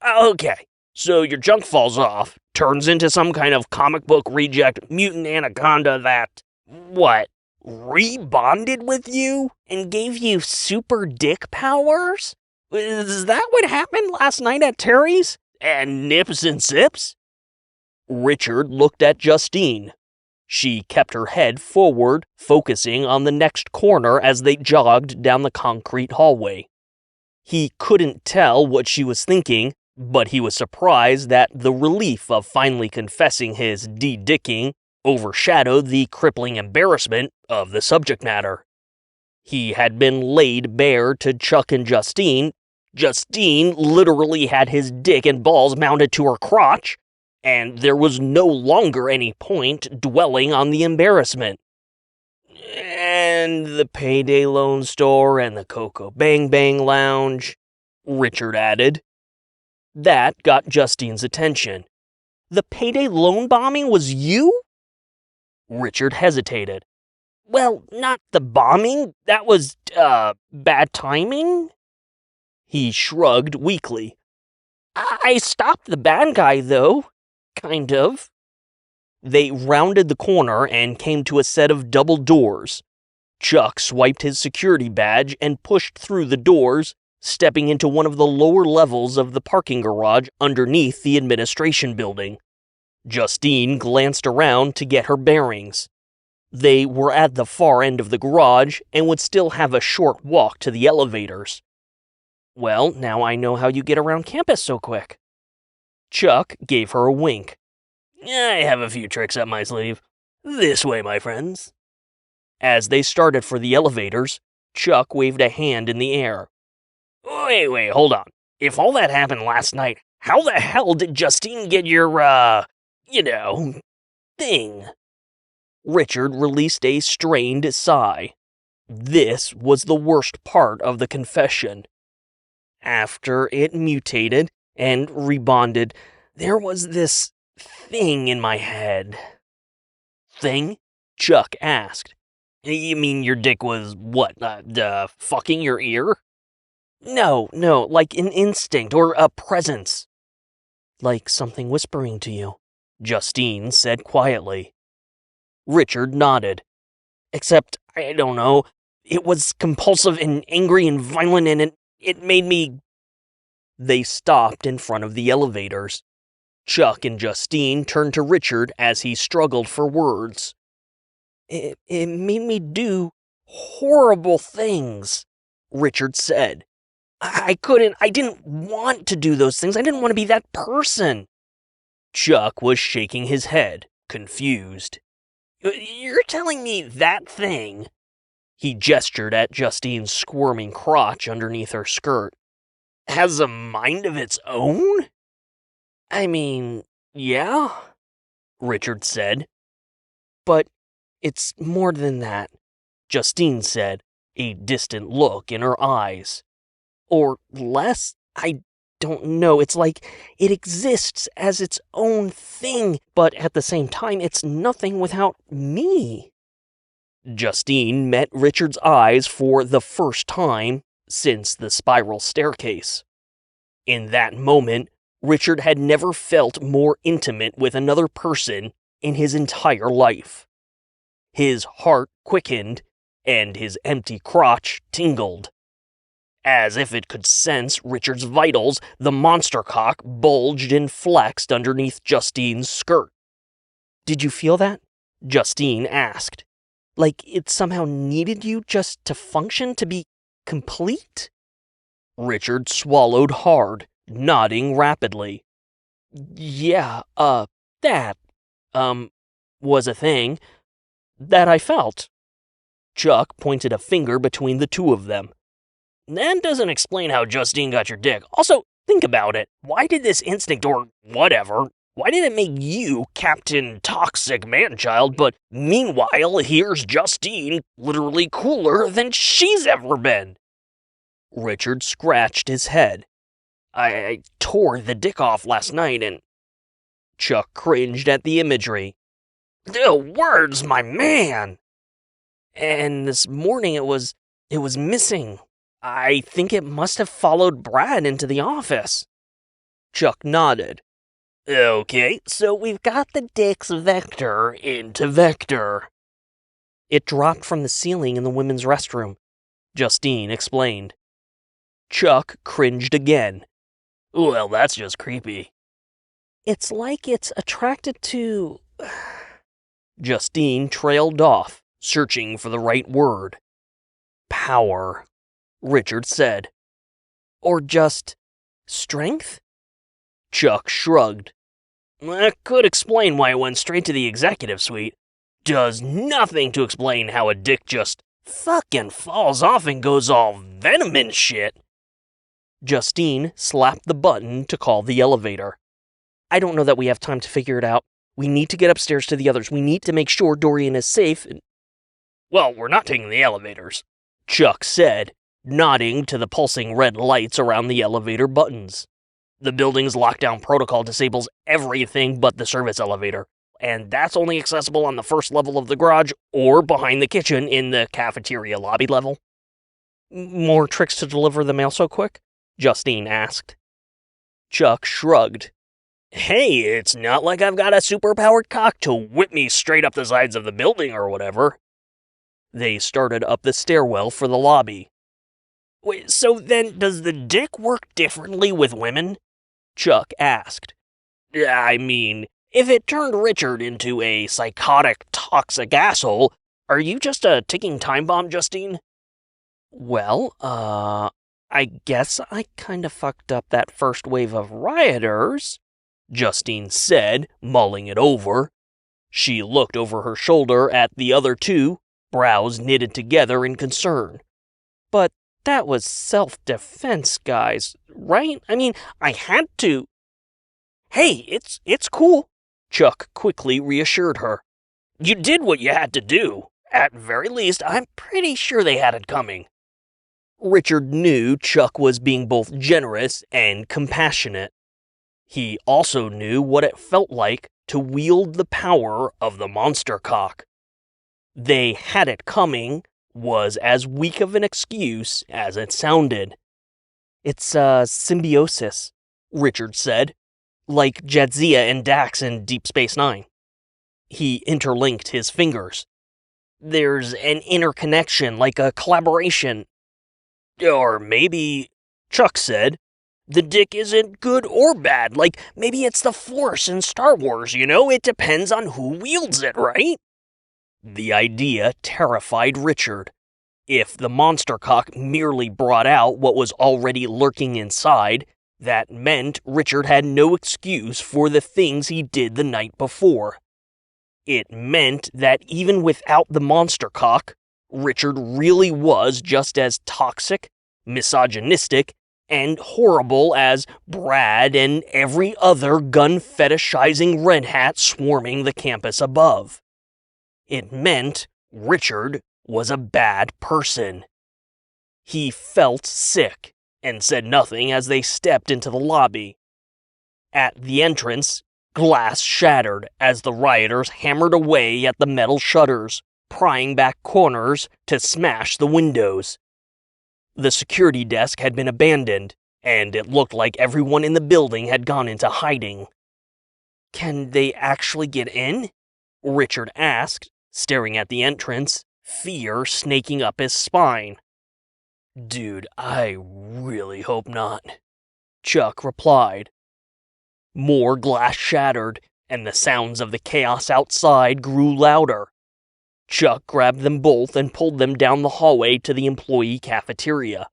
"Okay, so your junk falls off, turns into some kind of comic book reject mutant anaconda that, what, rebonded with you and gave you super dick powers? Is that what happened last night at Terry's? And nips and sips?" Richard looked at Justine. She kept her head forward, focusing on the next corner as they jogged down the concrete hallway. He couldn't tell what she was thinking, but he was surprised that the relief of finally confessing his de-dicking overshadowed the crippling embarrassment of the subject matter. He had been laid bare to Chuck and Justine. Justine literally had his dick and balls mounted to her crotch, and there was no longer any point dwelling on the embarrassment. "And the payday loan store and the Coco Bang Bang Lounge," Richard added. That got Justine's attention. "The payday loan bombing was you?" Richard hesitated. "Well, not the bombing. That was, bad timing?" He shrugged weakly. "I stopped the bad guy, though. Kind of." They rounded the corner and came to a set of double doors. Chuck swiped his security badge and pushed through the doors, stepping into one of the lower levels of the parking garage underneath the administration building. Justine glanced around to get her bearings. They were at the far end of the garage and would still have a short walk to the elevators. "Well, now I know how you get around campus so quick." Chuck gave her a wink. I have a few tricks up my sleeve. This way, my friends. As they started for the elevators, Chuck waved a hand in the air. Wait, hold on. If all that happened last night, how the hell did Justine get your, thing? Richard released a strained sigh. This was the worst part of the confession. After it mutated and rebonded, there was this thing in my head. Thing? Chuck asked. You mean your dick was, fucking your ear? No, like an instinct or a presence. Like something whispering to you, Justine said quietly. Richard nodded. Except, I don't know, it was compulsive and angry and violent and it made me... They stopped in front of the elevators. Chuck and Justine turned to Richard as he struggled for words. It made me do horrible things, Richard said. I didn't want to do those things. I didn't want to be that person. Chuck was shaking his head, confused. You're telling me that thing? He gestured at Justine's squirming crotch underneath her skirt. Has a mind of its own? I mean, yeah, Richard said. But it's more than that, Justine said, a distant look in her eyes. Or less? I don't know. It's like it exists as its own thing, but at the same time, it's nothing without me. Justine met Richard's eyes for the first time since the spiral staircase. In that moment, Richard had never felt more intimate with another person in his entire life. His heart quickened, and his empty crotch tingled. As if it could sense Richard's vitals, the monster cock bulged and flexed underneath Justine's skirt. Did you feel that? Justine asked. Like it somehow needed you just to function, to be complete? Richard swallowed hard, nodding rapidly. Yeah, that, was a thing that I felt. Chuck pointed a finger between the two of them. That doesn't explain how Justine got your dick. Also, think about it. Why did this instinct or whatever, why did it make you Captain Toxic Man-Child, but meanwhile here's Justine literally cooler than she's ever been? Richard scratched his head. I tore the dick off last night and... Chuck cringed at the imagery. The words, my man! And this morning it was missing. I think it must have followed Brad into the office. Chuck nodded. Okay, so we've got the dick's vector into vector. It dropped from the ceiling in the women's restroom, Justine explained. Chuck cringed again. Well, that's just creepy. It's like it's attracted to... Justine trailed off, searching for the right word. Power, Richard said. Or just strength? Chuck shrugged. That could explain why it went straight to the executive suite. Does nothing to explain how a dick just fucking falls off and goes all venom and shit. Justine slapped the button to call the elevator. I don't know that we have time to figure it out. We need to get upstairs to the others. We need to make sure Dorian is safe. Well, we're not taking the elevators, Chuck said, nodding to the pulsing red lights around the elevator buttons. The building's lockdown protocol disables everything but the service elevator, and that's only accessible on the first level of the garage or behind the kitchen in the cafeteria lobby level. More tricks to deliver the mail so quick? Justine asked. Chuck shrugged. Hey, it's not like I've got a superpowered cock to whip me straight up the sides of the building or whatever. They started up the stairwell for the lobby. Wait, so then does the dick work differently with women? Chuck asked. I mean, if it turned Richard into a psychotic, toxic asshole, are you just a ticking time bomb, Justine? Well, I guess I kinda fucked up that first wave of rioters, Justine said, mulling it over. She looked over her shoulder at the other two, brows knitted together in concern. But that was self-defense, guys, right? I mean, I had to. Hey, it's cool, Chuck quickly reassured her. You did what you had to do. At very least, I'm pretty sure they had it coming. Richard knew Chuck was being both generous and compassionate. He also knew what it felt like to wield the power of the monster cock. They had it coming was as weak of an excuse as it sounded. It's symbiosis, Richard said. Like Jadzia and Dax in Deep Space Nine. He interlinked his fingers. There's an interconnection, like a collaboration. Or maybe, Chuck said, the dick isn't good or bad. Like, maybe it's the Force in Star Wars, you know? It depends on who wields it, right? The idea terrified Richard. If the monster cock merely brought out what was already lurking inside, that meant Richard had no excuse for the things he did the night before. It meant that even without the monster cock, Richard really was just as toxic, misogynistic, and horrible as Brad and every other gun-fetishizing red hat swarming the campus above. It meant Richard was a bad person. He felt sick and said nothing as they stepped into the lobby. At the entrance, glass shattered as the rioters hammered away at the metal shutters, prying back corners to smash the windows. The security desk had been abandoned, and it looked like everyone in the building had gone into hiding. Can they actually get in? Richard asked, staring at the entrance, fear snaking up his spine. Dude, I really hope not, Chuck replied. More glass shattered, and the sounds of the chaos outside grew louder. Chuck grabbed them both and pulled them down the hallway to the employee cafeteria.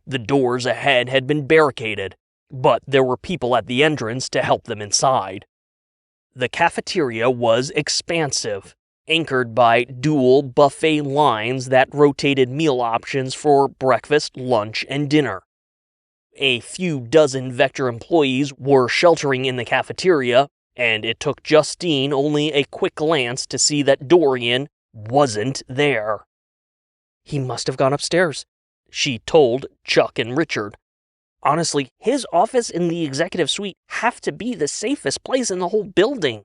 The doors ahead had been barricaded, but there were people at the entrance to help them inside. The cafeteria was expansive, anchored by dual buffet lines that rotated meal options for breakfast, lunch, and dinner. A few dozen Vector employees were sheltering in the cafeteria, and it took Justine only a quick glance to see that Dorian wasn't there. He must have gone upstairs, she told Chuck and Richard. Honestly, his office in the executive suite have to be the safest place in the whole building.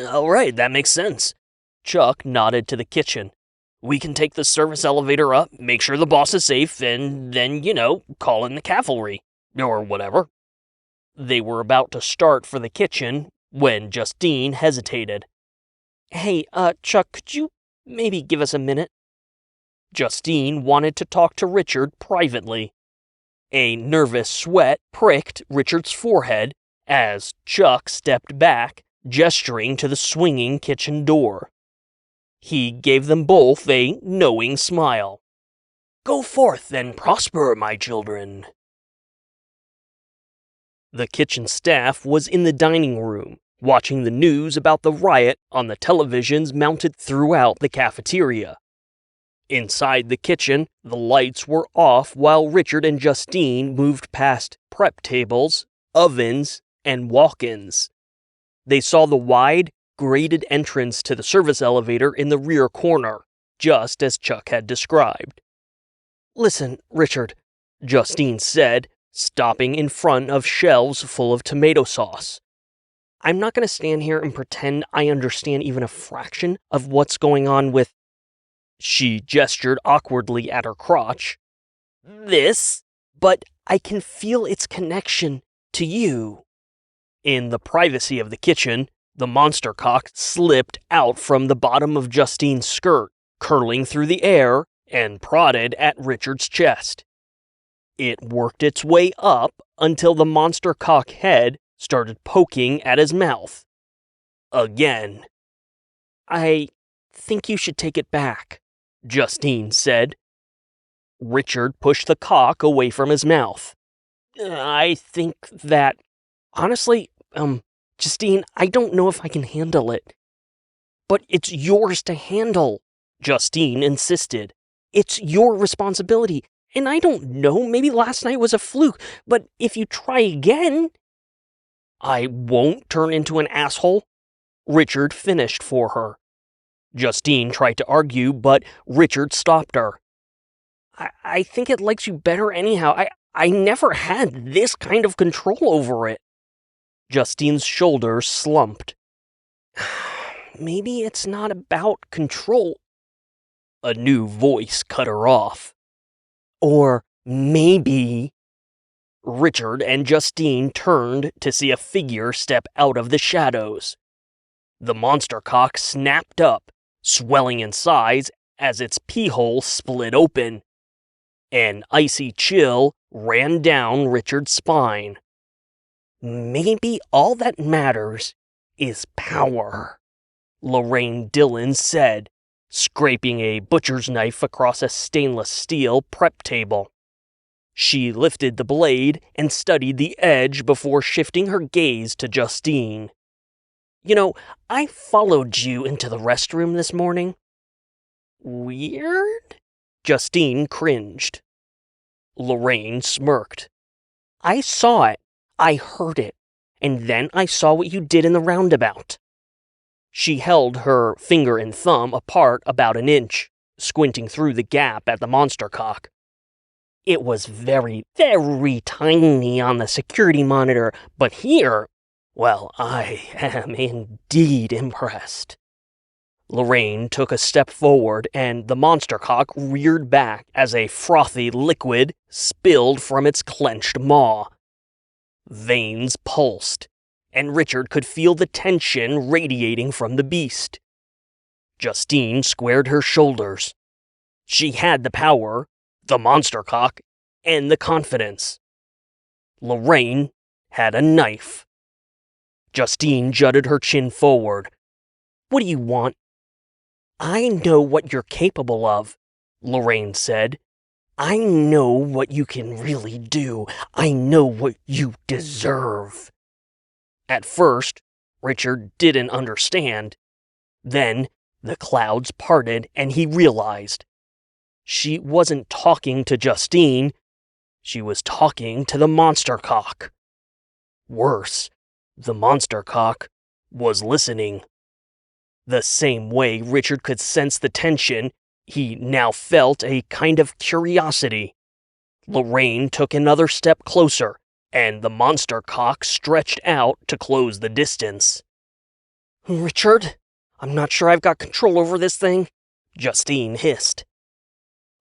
All right, that makes sense. Chuck nodded to the kitchen. We can take the service elevator up, make sure the boss is safe, and then, call in the cavalry. Or whatever. They were about to start for the kitchen when Justine hesitated. Hey, Chuck, could you maybe give us a minute? Justine wanted to talk to Richard privately. A nervous sweat pricked Richard's forehead as Chuck stepped back, gesturing to the swinging kitchen door. He gave them both a knowing smile. Go forth and prosper, my children. The kitchen staff was in the dining room, watching the news about the riot on the televisions mounted throughout the cafeteria. Inside the kitchen, the lights were off while Richard and Justine moved past prep tables, ovens, and walk-ins. They saw the wide, grated entrance to the service elevator in the rear corner, just as Chuck had described. Listen, Richard, Justine said, stopping in front of shelves full of tomato sauce. I'm not going to stand here and pretend I understand even a fraction of what's going on with... She gestured awkwardly at her crotch. This, but I can feel its connection to you. In the privacy of the kitchen, the monster cock slipped out from the bottom of Justine's skirt, curling through the air, and prodded at Richard's chest. It worked its way up until the monster cock head started poking at his mouth. Again. I think you should take it back, Justine said. Richard pushed the cock away from his mouth. I think that... Honestly, Justine, I don't know if I can handle it. But it's yours to handle, Justine insisted. It's your responsibility. And I don't know, maybe last night was a fluke, but if you try again... I won't turn into an asshole, Richard finished for her. Justine tried to argue, but Richard stopped her. I think it likes you better anyhow. I never had this kind of control over it. Justine's shoulders slumped. Maybe it's not about control. A new voice cut her off. Or maybe... Richard and Justine turned to see a figure step out of the shadows. The monster cock snapped up, swelling in size as its pee-hole split open. An icy chill ran down Richard's spine. Maybe all that matters is power, Lorraine Dillon said, scraping a butcher's knife across a stainless steel prep table. She lifted the blade and studied the edge before shifting her gaze to Justine. You know, I followed you into the restroom this morning. Weird? Justine cringed. Lorraine smirked. I saw it. I heard it. And then I saw what you did in the roundabout. She held her finger and thumb apart about an inch, squinting through the gap at the monster cock. It was very, very tiny on the security monitor, but here, well, I am indeed impressed. Lorraine took a step forward, and the monster cock reared back as a frothy liquid spilled from its clenched maw. Veins pulsed, and Richard could feel the tension radiating from the beast. Justine squared her shoulders. She had the power, the monster cock, and the confidence. Lorraine had a knife. Justine jutted her chin forward. What do you want? I know what you're capable of, Lorraine said. I know what you can really do. I know what you deserve. At first, Richard didn't understand. Then, the clouds parted and he realized. She wasn't talking to Justine. She was talking to the monster cock. Worse, the monster cock was listening. The same way Richard could sense the tension, he now felt a kind of curiosity. Lorraine took another step closer, and the monster cock stretched out to close the distance. Richard, I'm not sure I've got control over this thing, Justine hissed.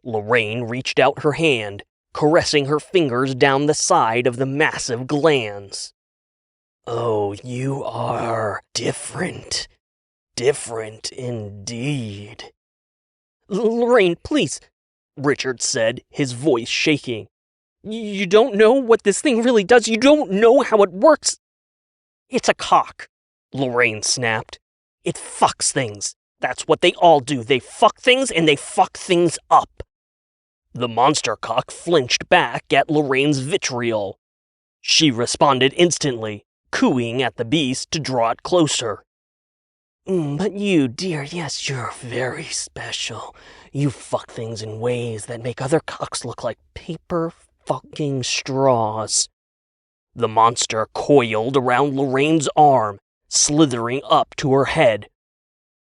Lorraine reached out her hand, caressing her fingers down the side of the massive glands. Oh, you are different. Different indeed. Lorraine, please, Richard said, his voice shaking. You don't know what this thing really does. You don't know how it works. It's a cock, Lorraine snapped. It fucks things. That's what they all do. They fuck things and they fuck things up. The monster cock flinched back at Lorraine's vitriol. She responded instantly, cooing at the beast to draw it closer. But you, dear, yes, you're very special. You fuck things in ways that make other cocks look like paper fucking straws. The monster coiled around Lorraine's arm, slithering up to her head.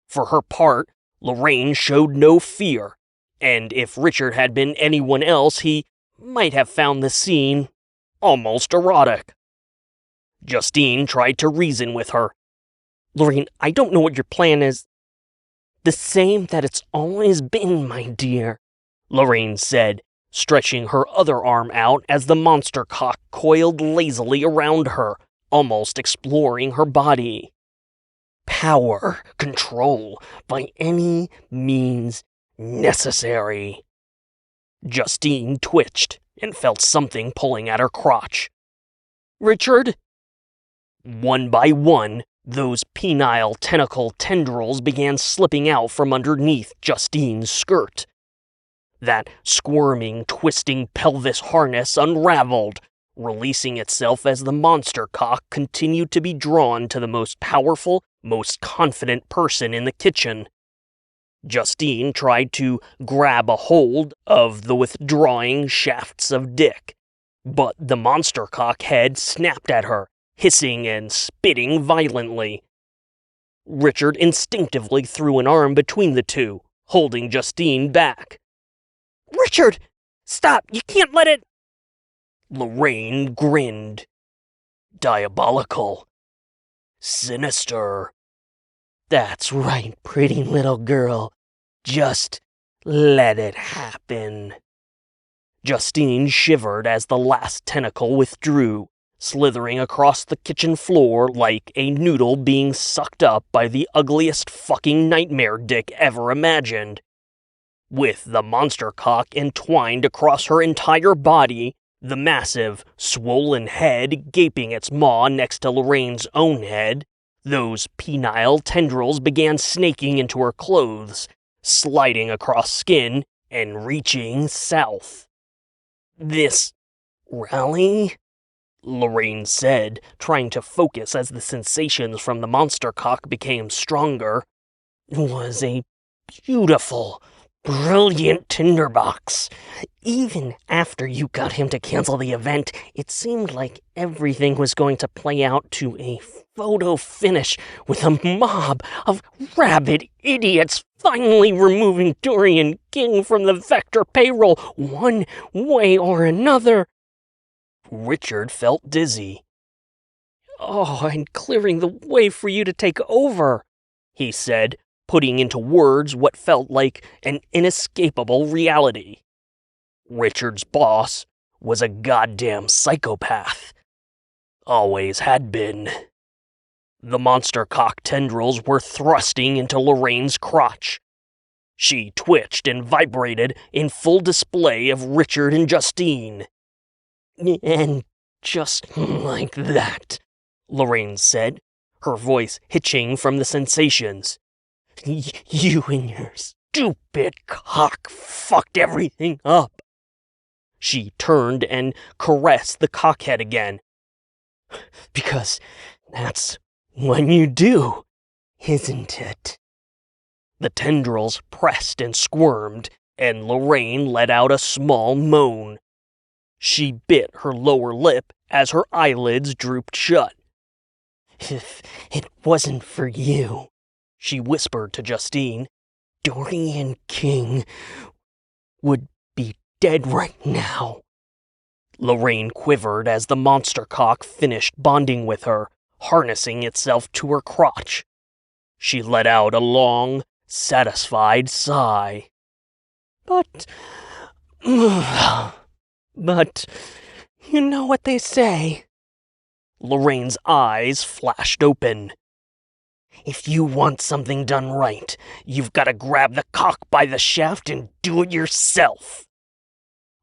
For her part, Lorraine showed no fear, and if Richard had been anyone else, he might have found the scene almost erotic. Justine tried to reason with her. Lorraine, I don't know what your plan is. The same that it's always been, my dear, Lorraine said, stretching her other arm out as the monster cock coiled lazily around her, almost exploring her body. Power, control, by any means necessary. Justine twitched and felt something pulling at her crotch. Richard? One by one, those penile tentacle tendrils began slipping out from underneath Justine's skirt. That squirming, twisting pelvis harness unraveled, releasing itself as the monster cock continued to be drawn to the most powerful, most confident person in the kitchen. Justine tried to grab a hold of the withdrawing shafts of dick, but the monster cock head snapped at her, hissing and spitting violently. Richard instinctively threw an arm between the two, holding Justine back. "Richard! Stop! You can't let it—" Lorraine grinned. "Diabolical. Sinister. That's right, pretty little girl. Just let it happen." Justine shivered as the last tentacle withdrew, slithering across the kitchen floor like a noodle being sucked up by the ugliest fucking nightmare dick ever imagined. With the monster cock entwined across her entire body, the massive, swollen head gaping its maw next to Lorraine's own head, those penile tendrils began snaking into her clothes, sliding across skin and reaching south. "This rally," Lorraine said, trying to focus as the sensations from the monster cock became stronger, "was a beautiful, brilliant tinderbox. Even after you got him to cancel the event, it seemed like everything was going to play out to a photo finish with a mob of rabid idiots finally removing Dorian King from the Vector payroll one way or another." Richard felt dizzy. "Oh, and clearing the way for you to take over," he said, putting into words what felt like an inescapable reality. Richard's boss was a goddamn psychopath. Always had been. The monster cock tendrils were thrusting into Lorraine's crotch. She twitched and vibrated in full display of Richard and Justine. "And just like that," Lorraine said, her voice hitching from the sensations, "you and your stupid cock fucked everything up." She turned and caressed the cockhead again. "Because that's what you do, isn't it?" The tendrils pressed and squirmed, and Lorraine let out a small moan. She bit her lower lip as her eyelids drooped shut. "If it wasn't for you," she whispered to Justine, "Dorian King would be dead right now." Lorraine quivered as the monster cock finished bonding with her, harnessing itself to her crotch. She let out a long, satisfied sigh. But, you know what they say." Lorraine's eyes flashed open. "If you want something done right, you've got to grab the cock by the shaft and do it yourself."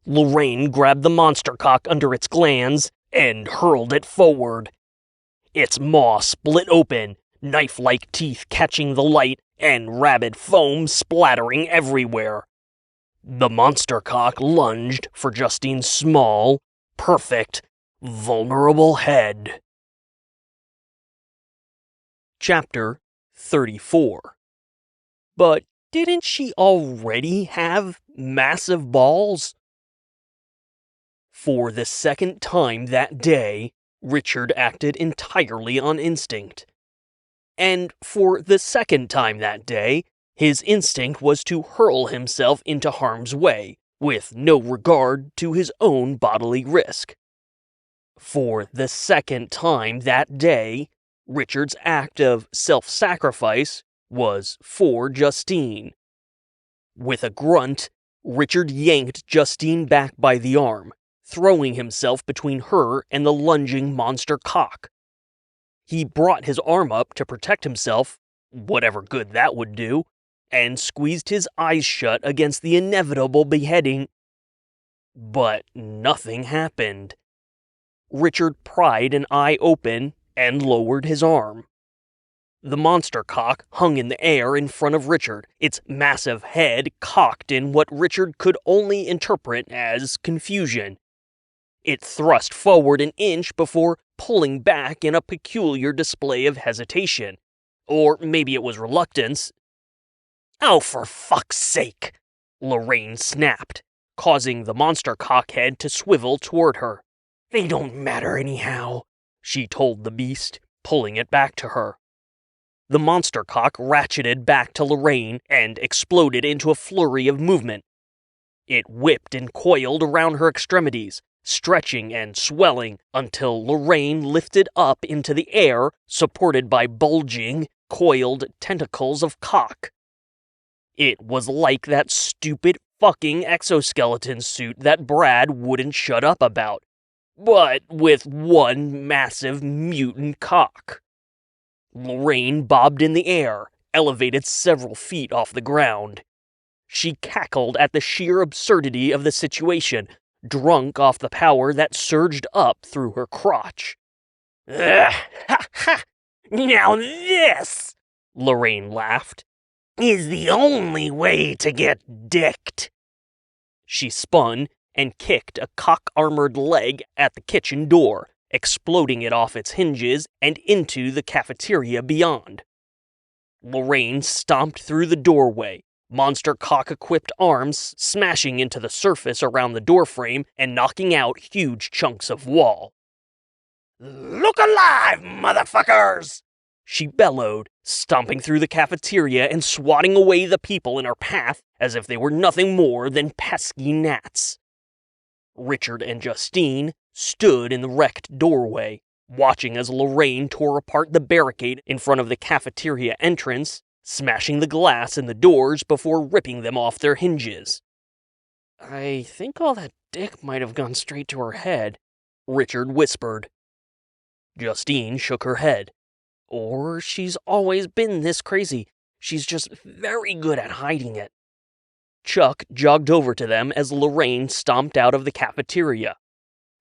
Lorraine grabbed the monster cock under its glands and hurled it forward. Its maw split open, knife-like teeth catching the light and rabid foam splattering everywhere. The monster cock lunged for Justine's small, perfect, vulnerable head. Chapter 34. But didn't she already have massive balls? For the second time that day, Richard acted entirely on instinct. And for the second time that day, his instinct was to hurl himself into harm's way, with no regard to his own bodily risk. For the second time that day, Richard's act of self-sacrifice was for Justine. With a grunt, Richard yanked Justine back by the arm, throwing himself between her and the lunging monster cock. He brought his arm up to protect himself, whatever good that would do, and squeezed his eyes shut against the inevitable beheading. But nothing happened. Richard pried an eye open and lowered his arm. The monster cock hung in the air in front of Richard, its massive head cocked in what Richard could only interpret as confusion. It thrust forward an inch before pulling back in a peculiar display of hesitation. Or maybe it was reluctance. "Oh, for fuck's sake!" Lorraine snapped, causing the monster cockhead to swivel toward her. "They don't matter anyhow," she told the beast, pulling it back to her. The monster cock ratcheted back to Lorraine and exploded into a flurry of movement. It whipped and coiled around her extremities, stretching and swelling until Lorraine lifted up into the air, supported by bulging, coiled tentacles of cock. It was like that stupid fucking exoskeleton suit that Brad wouldn't shut up about, but with one massive mutant cock. Lorraine bobbed in the air, elevated several feet off the ground. She cackled at the sheer absurdity of the situation, drunk off the power that surged up through her crotch. "Ugh, ha ha! Now this," Lorraine laughed, "is the only way to get dicked." She spun and kicked a cock-armored leg at the kitchen door, exploding it off its hinges and into the cafeteria beyond. Lorraine stomped through the doorway, monster cock-equipped arms smashing into the surface around the doorframe and knocking out huge chunks of wall. "Look alive, motherfuckers!" she bellowed, stomping through the cafeteria and swatting away the people in her path as if they were nothing more than pesky gnats. Richard and Justine stood in the wrecked doorway, watching as Lorraine tore apart the barricade in front of the cafeteria entrance, smashing the glass in the doors before ripping them off their hinges. "I think all that dick might have gone straight to her head," Richard whispered. Justine shook her head. "Or she's always been this crazy. She's just very good at hiding it." Chuck jogged over to them as Lorraine stomped out of the cafeteria.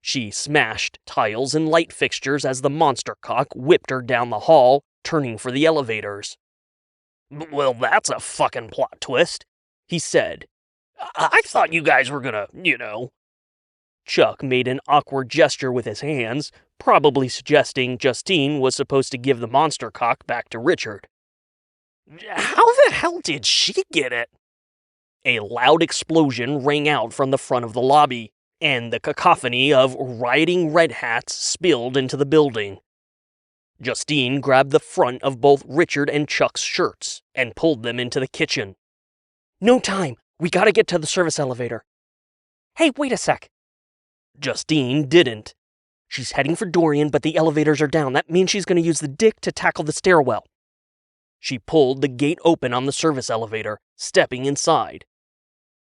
She smashed tiles and light fixtures as the monster cock whipped her down the hall, turning for the elevators. "Well, that's a fucking plot twist," he said. I thought you guys were gonna, Chuck made an awkward gesture with his hands, probably suggesting Justine was supposed to give the monster cock back to Richard. "How the hell did she get it?" A loud explosion rang out from the front of the lobby, and the cacophony of rioting red hats spilled into the building. Justine grabbed the front of both Richard and Chuck's shirts and pulled them into the kitchen. "No time! We gotta get to the service elevator." "Hey, wait a sec!" Justine didn't. "She's heading for Dorian, but the elevators are down. That means she's gonna use the dick to tackle the stairwell." She pulled the gate open on the service elevator, stepping inside.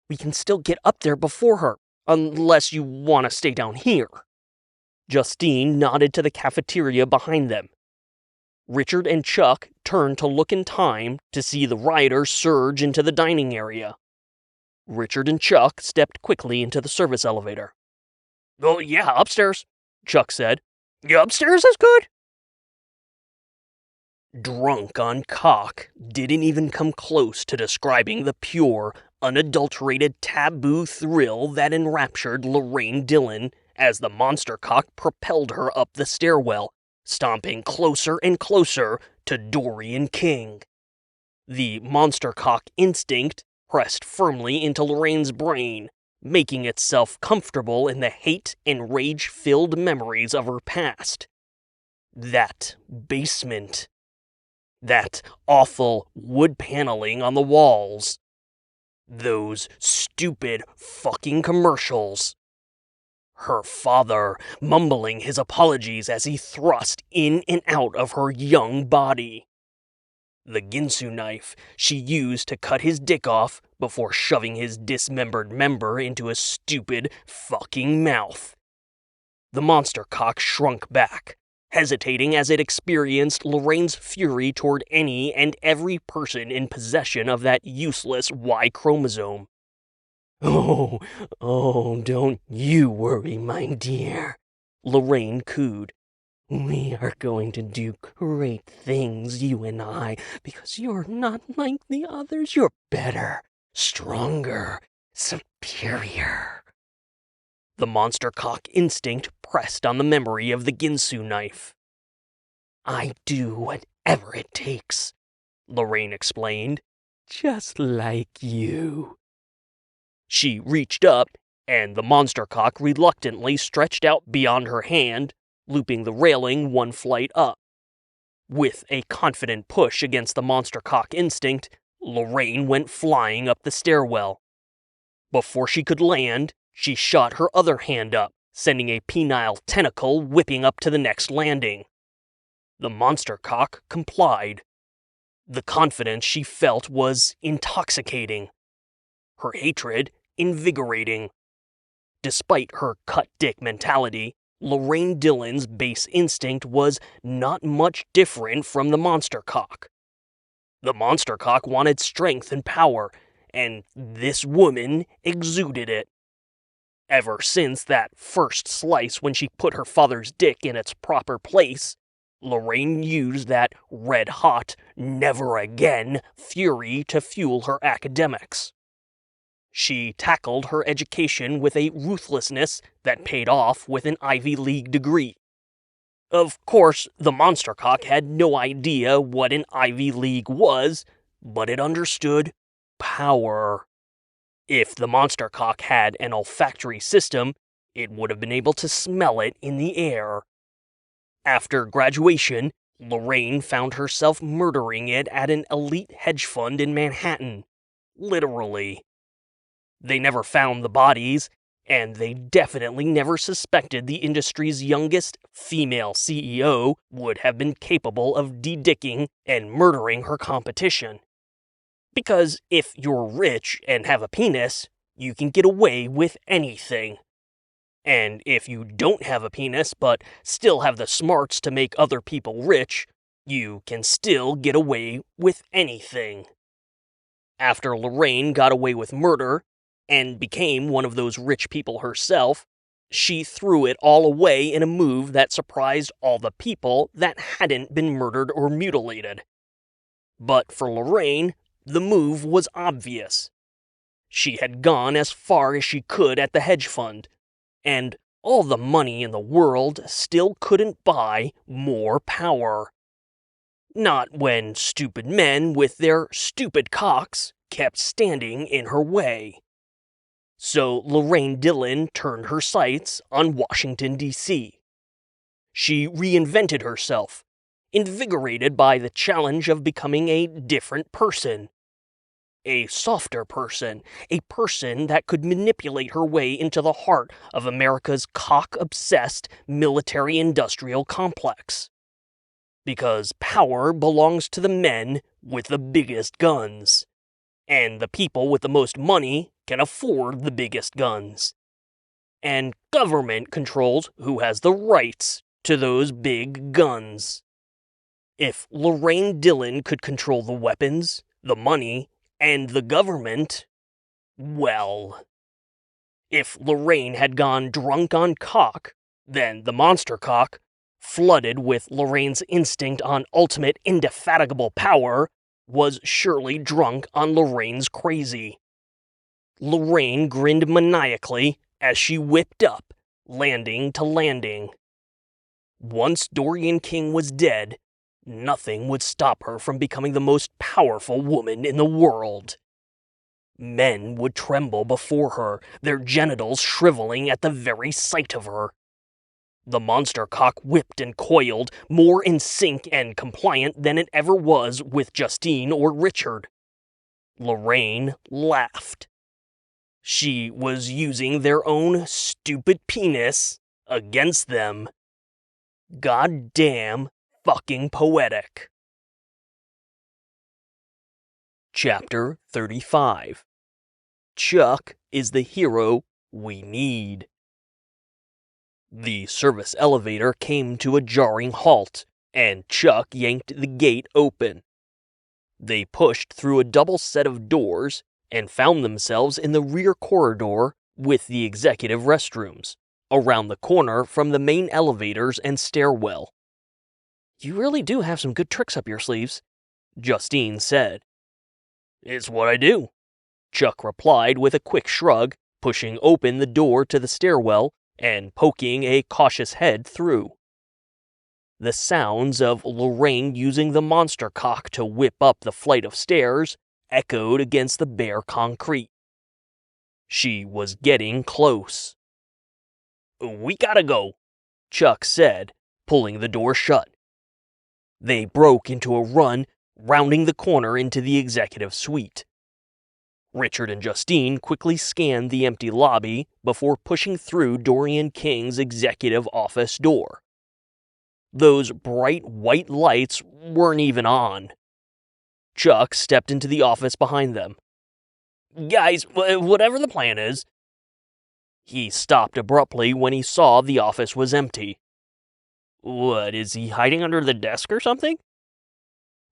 "We can still get up there before her, unless you want to stay down here." Justine nodded to the cafeteria behind them. Richard and Chuck turned to look in time to see the rioters surge into the dining area. Richard and Chuck stepped quickly into the service elevator. "Oh, yeah, upstairs," Chuck said. "Yeah, upstairs is good." Drunk on cock didn't even come close to describing the pure, unadulterated taboo thrill that enraptured Lorraine Dillon as the monster cock propelled her up the stairwell, stomping closer and closer to Dorian King. The monster cock instinct pressed firmly into Lorraine's brain, making itself comfortable in the hate and rage-filled memories of her past. That basement. That awful wood paneling on the walls. Those stupid fucking commercials. Her father mumbling his apologies as he thrust in and out of her young body. The Ginsu knife she used to cut his dick off before shoving his dismembered member into a stupid fucking mouth. The monster cock shrunk back, hesitating as it experienced Lorraine's fury toward any and every person in possession of that useless Y chromosome. Oh, don't you worry, my dear, Lorraine cooed. We are going to do great things, you and I, because you're not like the others. You're better, stronger, superior. The monster cock instinct pressed on the memory of the Ginsu knife. "I do whatever it takes," Lorraine explained. "Just like you." She reached up, and the monster cock reluctantly stretched out beyond her hand, looping the railing one flight up. With a confident push against the monster cock instinct, Lorraine went flying up the stairwell. Before she could land, she shot her other hand up, sending a penile tentacle whipping up to the next landing. The monster cock complied. The confidence she felt was intoxicating. Her hatred invigorating. Despite her cut-dick mentality, Lorraine Dillon's base instinct was not much different from the monster cock. The monster cock wanted strength and power, and this woman exuded it. Ever since that first slice when she put her father's dick in its proper place, Lorraine used that red-hot, never-again fury to fuel her academics. She tackled her education with a ruthlessness that paid off with an Ivy League degree. Of course, the monster cock had no idea what an Ivy League was, but it understood power. If the monster cock had an olfactory system, it would have been able to smell it in the air. After graduation, Lorraine found herself murdering it at an elite hedge fund in Manhattan. Literally. They never found the bodies, and they definitely never suspected the industry's youngest female CEO would have been capable of de-dicking and murdering her competition. Because if you're rich and have a penis, you can get away with anything. And if you don't have a penis but still have the smarts to make other people rich, you can still get away with anything. After Lorraine got away with murder, and became one of those rich people herself, she threw it all away in a move that surprised all the people that hadn't been murdered or mutilated. But for Lorraine, the move was obvious. She had gone as far as she could at the hedge fund, and all the money in the world still couldn't buy more power. Not when stupid men with their stupid cocks kept standing in her way. So Lorraine Dillon turned her sights on Washington, D.C. She reinvented herself, invigorated by the challenge of becoming a different person. A softer person, a person that could manipulate her way into the heart of America's cock-obsessed military-industrial complex. Because power belongs to the men with the biggest guns. And the people with the most money can afford the biggest guns. And government controls who has the rights to those big guns. If Lorraine Dillon could control the weapons, the money, and the government, well. If Lorraine had gone drunk on cock, then the monster cock, flooded with Lorraine's instinct on ultimate indefatigable power, was surely drunk on Lorraine's crazy. Lorraine grinned maniacally as she whipped up, landing to landing. Once Dorian King was dead, nothing would stop her from becoming the most powerful woman in the world. Men would tremble before her, their genitals shriveling at the very sight of her. The monster cock whipped and coiled, more in sync and compliant than it ever was with Justine or Richard. Lorraine laughed. She was using their own stupid penis against them. Goddamn fucking poetic. Chapter 35. Chuck is the hero we need. The service elevator came to a jarring halt, and Chuck yanked the gate open. They pushed through a double set of doors and found themselves in the rear corridor with the executive restrooms, around the corner from the main elevators and stairwell. "You really do have some good tricks up your sleeves," Justine said. "It's what I do," Chuck replied with a quick shrug, pushing open the door to the stairwell and poking a cautious head through. The sounds of Lorraine using the monster cock to whip up the flight of stairs echoed against the bare concrete. She was getting close. "We gotta go," Chuck said, pulling the door shut. They broke into a run, rounding the corner into the executive suite. Richard and Justine quickly scanned the empty lobby before pushing through Dorian King's executive office door. Those bright white lights weren't even on. Chuck stepped into the office behind them. "Guys, whatever the plan is." He stopped abruptly when he saw the office was empty. "What, is he hiding under the desk or something?"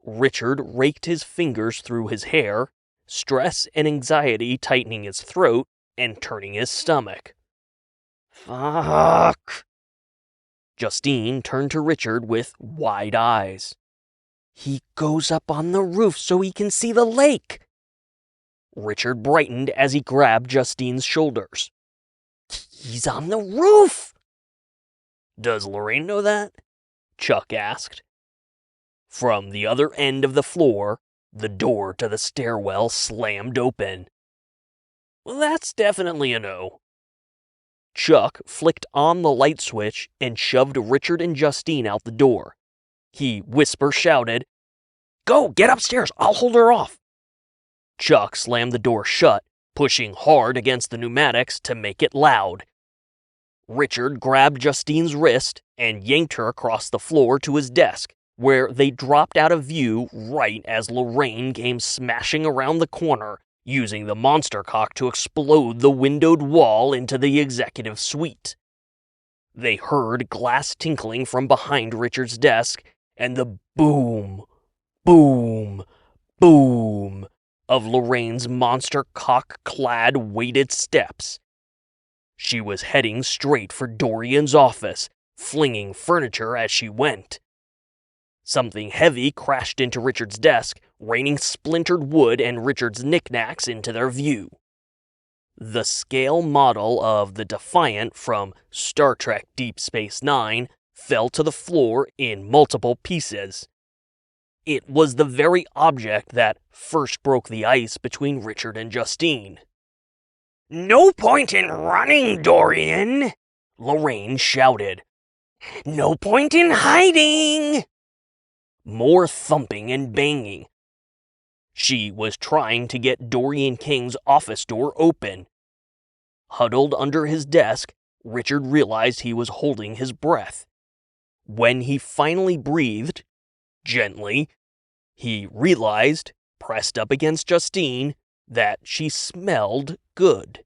Richard raked his fingers through his hair, stress and anxiety tightening his throat and turning his stomach. "Fuck." Justine turned to Richard with wide eyes. "He goes up on the roof so he can see the lake." Richard brightened as he grabbed Justine's shoulders. "He's on the roof!" "Does Lorraine know that?" Chuck asked. From the other end of the floor, the door to the stairwell slammed open. "Well, that's definitely a no." Chuck flicked on the light switch and shoved Richard and Justine out the door. He whisper-shouted, "Go, get upstairs, I'll hold her off." Chuck slammed the door shut, pushing hard against the pneumatics to make it loud. Richard grabbed Justine's wrist and yanked her across the floor to his desk, where they dropped out of view right as Lorraine came smashing around the corner, using the monster cock to explode the windowed wall into the executive suite. They heard glass tinkling from behind Richard's desk, and the boom, boom, boom of Lorraine's monster cock-clad weighted steps. She was heading straight for Dorian's office, flinging furniture as she went. Something heavy crashed into Richard's desk, raining splintered wood and Richard's knickknacks into their view. The scale model of the Defiant from Star Trek Deep Space Nine fell to the floor in multiple pieces. It was the very object that first broke the ice between Richard and Justine. "No point in running, Dorian," Lorraine shouted. "No point in hiding." More thumping and banging. She was trying to get Dorian King's office door open. Huddled under his desk, Richard realized he was holding his breath. When he finally breathed, gently, he realized, pressed up against Justine, that she smelled good.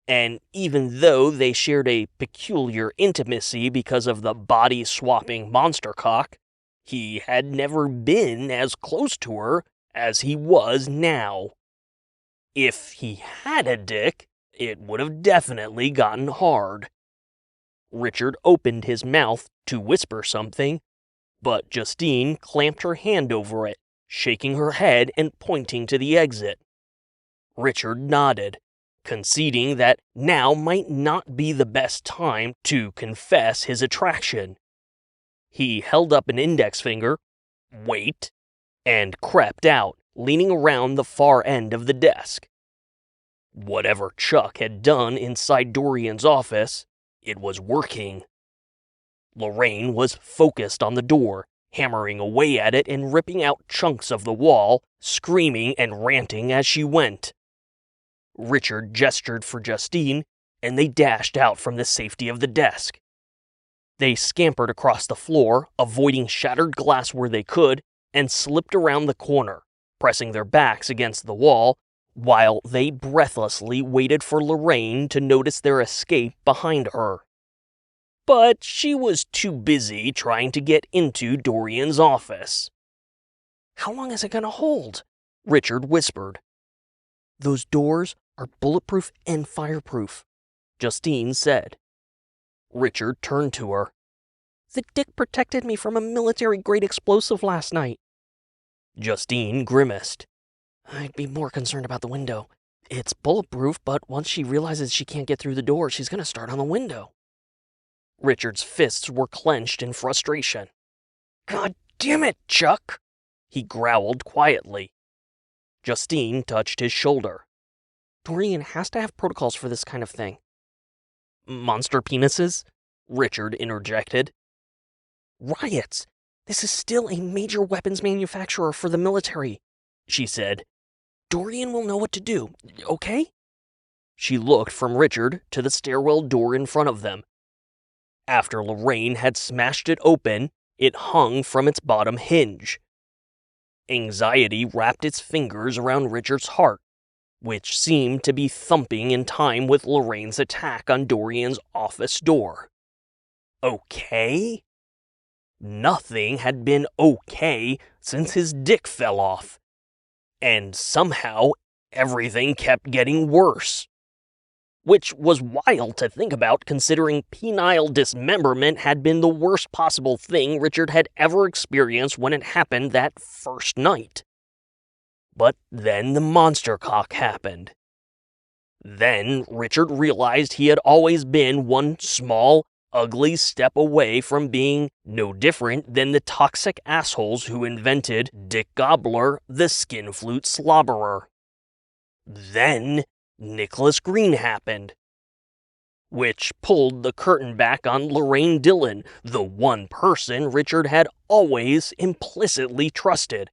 And even though they shared a peculiar intimacy because of the body-swapping monster cock, he had never been as close to her as he was now. If he had a dick, it would have definitely gotten hard. Richard opened his mouth to whisper something, but Justine clamped her hand over it, shaking her head and pointing to the exit. Richard nodded, conceding that now might not be the best time to confess his attraction. He held up an index finger, wait, and crept out, leaning around the far end of the desk. Whatever Chuck had done inside Dorian's office, it was working. Lorraine was focused on the door, hammering away at it and ripping out chunks of the wall, screaming and ranting as she went. Richard gestured for Justine, and they dashed out from the safety of the desk. They scampered across the floor, avoiding shattered glass where they could, and slipped around the corner, pressing their backs against the wall, while they breathlessly waited for Lorraine to notice their escape behind her. But she was too busy trying to get into Dorian's office. "How long is it gonna hold?" Richard whispered. "Those doors are bulletproof and fireproof," Justine said. Richard turned to her. "The dick protected me from a military-grade explosive last night." Justine grimaced. "I'd be more concerned about the window. It's bulletproof, but once she realizes she can't get through the door, she's gonna start on the window. Richard's fists were clenched in frustration. God damn it, Chuck! He growled quietly. Justine touched his shoulder. Dorian has to have protocols for this kind of thing. Monster penises? Richard interjected. Riots! This is still a major weapons manufacturer for the military, she said. Dorian will know what to do, okay? She looked from Richard to the stairwell door in front of them. After Lorraine had smashed it open, it hung from its bottom hinge. Anxiety wrapped its fingers around Richard's heart, which seemed to be thumping in time with Lorraine's attack on Dorian's office door. Okay? Nothing had been okay since his dick fell off. And somehow, everything kept getting worse. Which was wild to think about, considering penile dismemberment had been the worst possible thing Richard had ever experienced when it happened that first night. But then the monster cock happened. Then Richard realized he had always been one small, ugly step away from being no different than the toxic assholes who invented Dick Gobbler, the Skin-Flute Slobberer. Then Nicholas Green happened, which pulled the curtain back on Lorraine Dillon, the one person Richard had always implicitly trusted.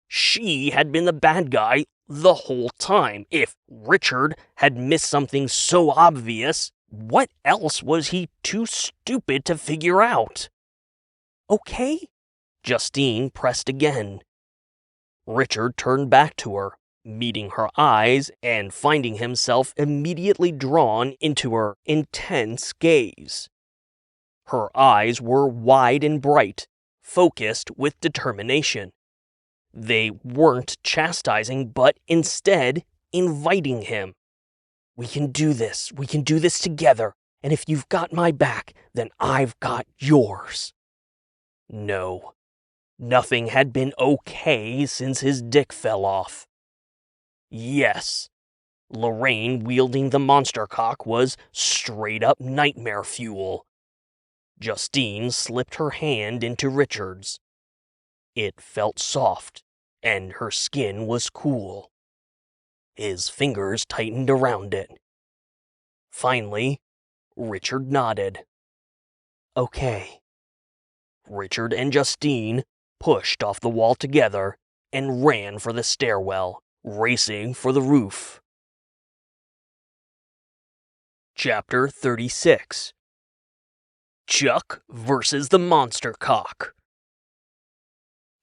She had been the bad guy the whole time. If Richard had missed something so obvious, what else was he too stupid to figure out? Okay? Justine pressed again. Richard turned back to her, meeting her eyes and finding himself immediately drawn into her intense gaze. Her eyes were wide and bright, focused with determination. They weren't chastising, but instead inviting him. We can do this together, and if you've got my back, then I've got yours. No, nothing had been okay since his dick fell off. Yes, Lorraine wielding the monster cock was straight-up nightmare fuel. Justine slipped her hand into Richard's. It felt soft, and her skin was cool. His fingers tightened around it. Finally, Richard nodded. Okay. Richard and Justine pushed off the wall together and ran for the stairwell, racing for the roof. Chapter 36. Chuck versus the Monster Cock.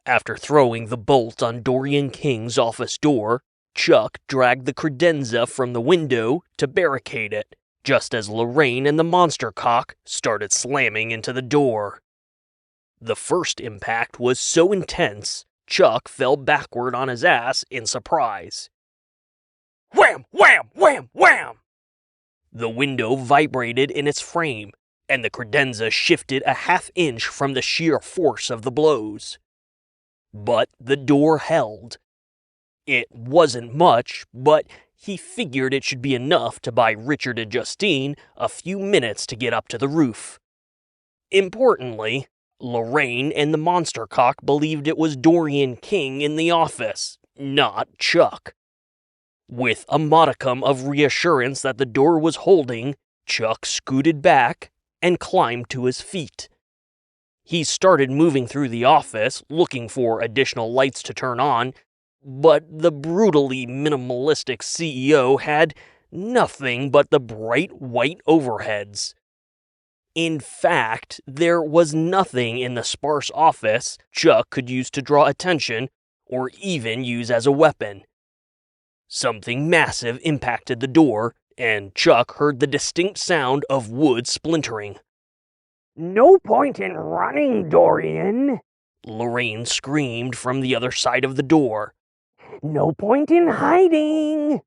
After throwing the bolt on Dorian King's office door, Chuck dragged the credenza from the window to barricade it, just as Lorraine and the monster cock started slamming into the door. The first impact was so intense, Chuck fell backward on his ass in surprise. Wham! Wham! Wham! Wham! The window vibrated in its frame, and the credenza shifted a half-inch from the sheer force of the blows. But the door held. It wasn't much, but he figured it should be enough to buy Richard and Justine a few minutes to get up to the roof. Importantly, Lorraine and the monster cock believed it was Dorian King in the office, not Chuck. With a modicum of reassurance that the door was holding, Chuck scooted back and climbed to his feet. He started moving through the office, looking for additional lights to turn on, but the brutally minimalistic CEO had nothing but the bright white overheads. In fact, there was nothing in the sparse office Chuck could use to draw attention or even use as a weapon. Something massive impacted the door, and Chuck heard the distinct sound of wood splintering. No point in running, Dorian, Lorraine screamed from the other side of the door. No point in hiding.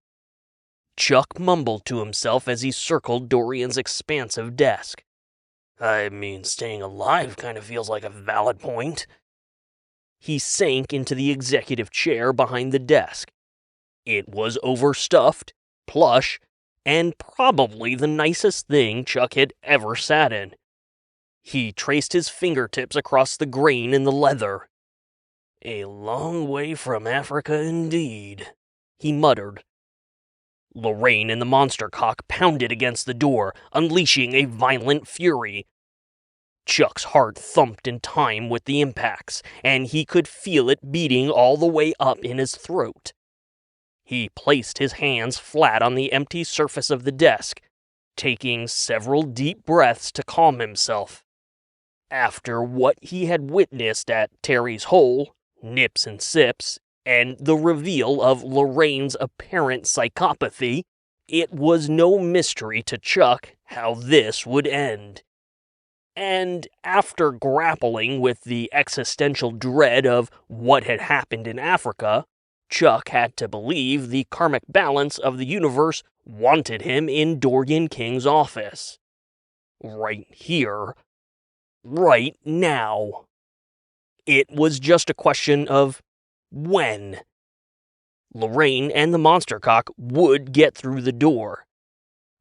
Chuck mumbled to himself as he circled Dorian's expansive desk. I mean, staying alive kind of feels like a valid point. He sank into the executive chair behind the desk. It was overstuffed, plush, and probably the nicest thing Chuck had ever sat in. He traced his fingertips across the grain in the leather. "A long way from Africa indeed," he muttered. Lorraine and the monster cock pounded against the door, unleashing a violent fury. Chuck's heart thumped in time with the impacts, and he could feel it beating all the way up in his throat. He placed his hands flat on the empty surface of the desk, taking several deep breaths to calm himself. After what he had witnessed at Terry's hole, nips and sips, and the reveal of Lorraine's apparent psychopathy, it was no mystery to Chuck how this would end. And after grappling with the existential dread of what had happened in Africa, Chuck had to believe the karmic balance of the universe wanted him in Dorian King's office. Right here. Right now. It was just a question of when. Lorraine and the monster cock would get through the door.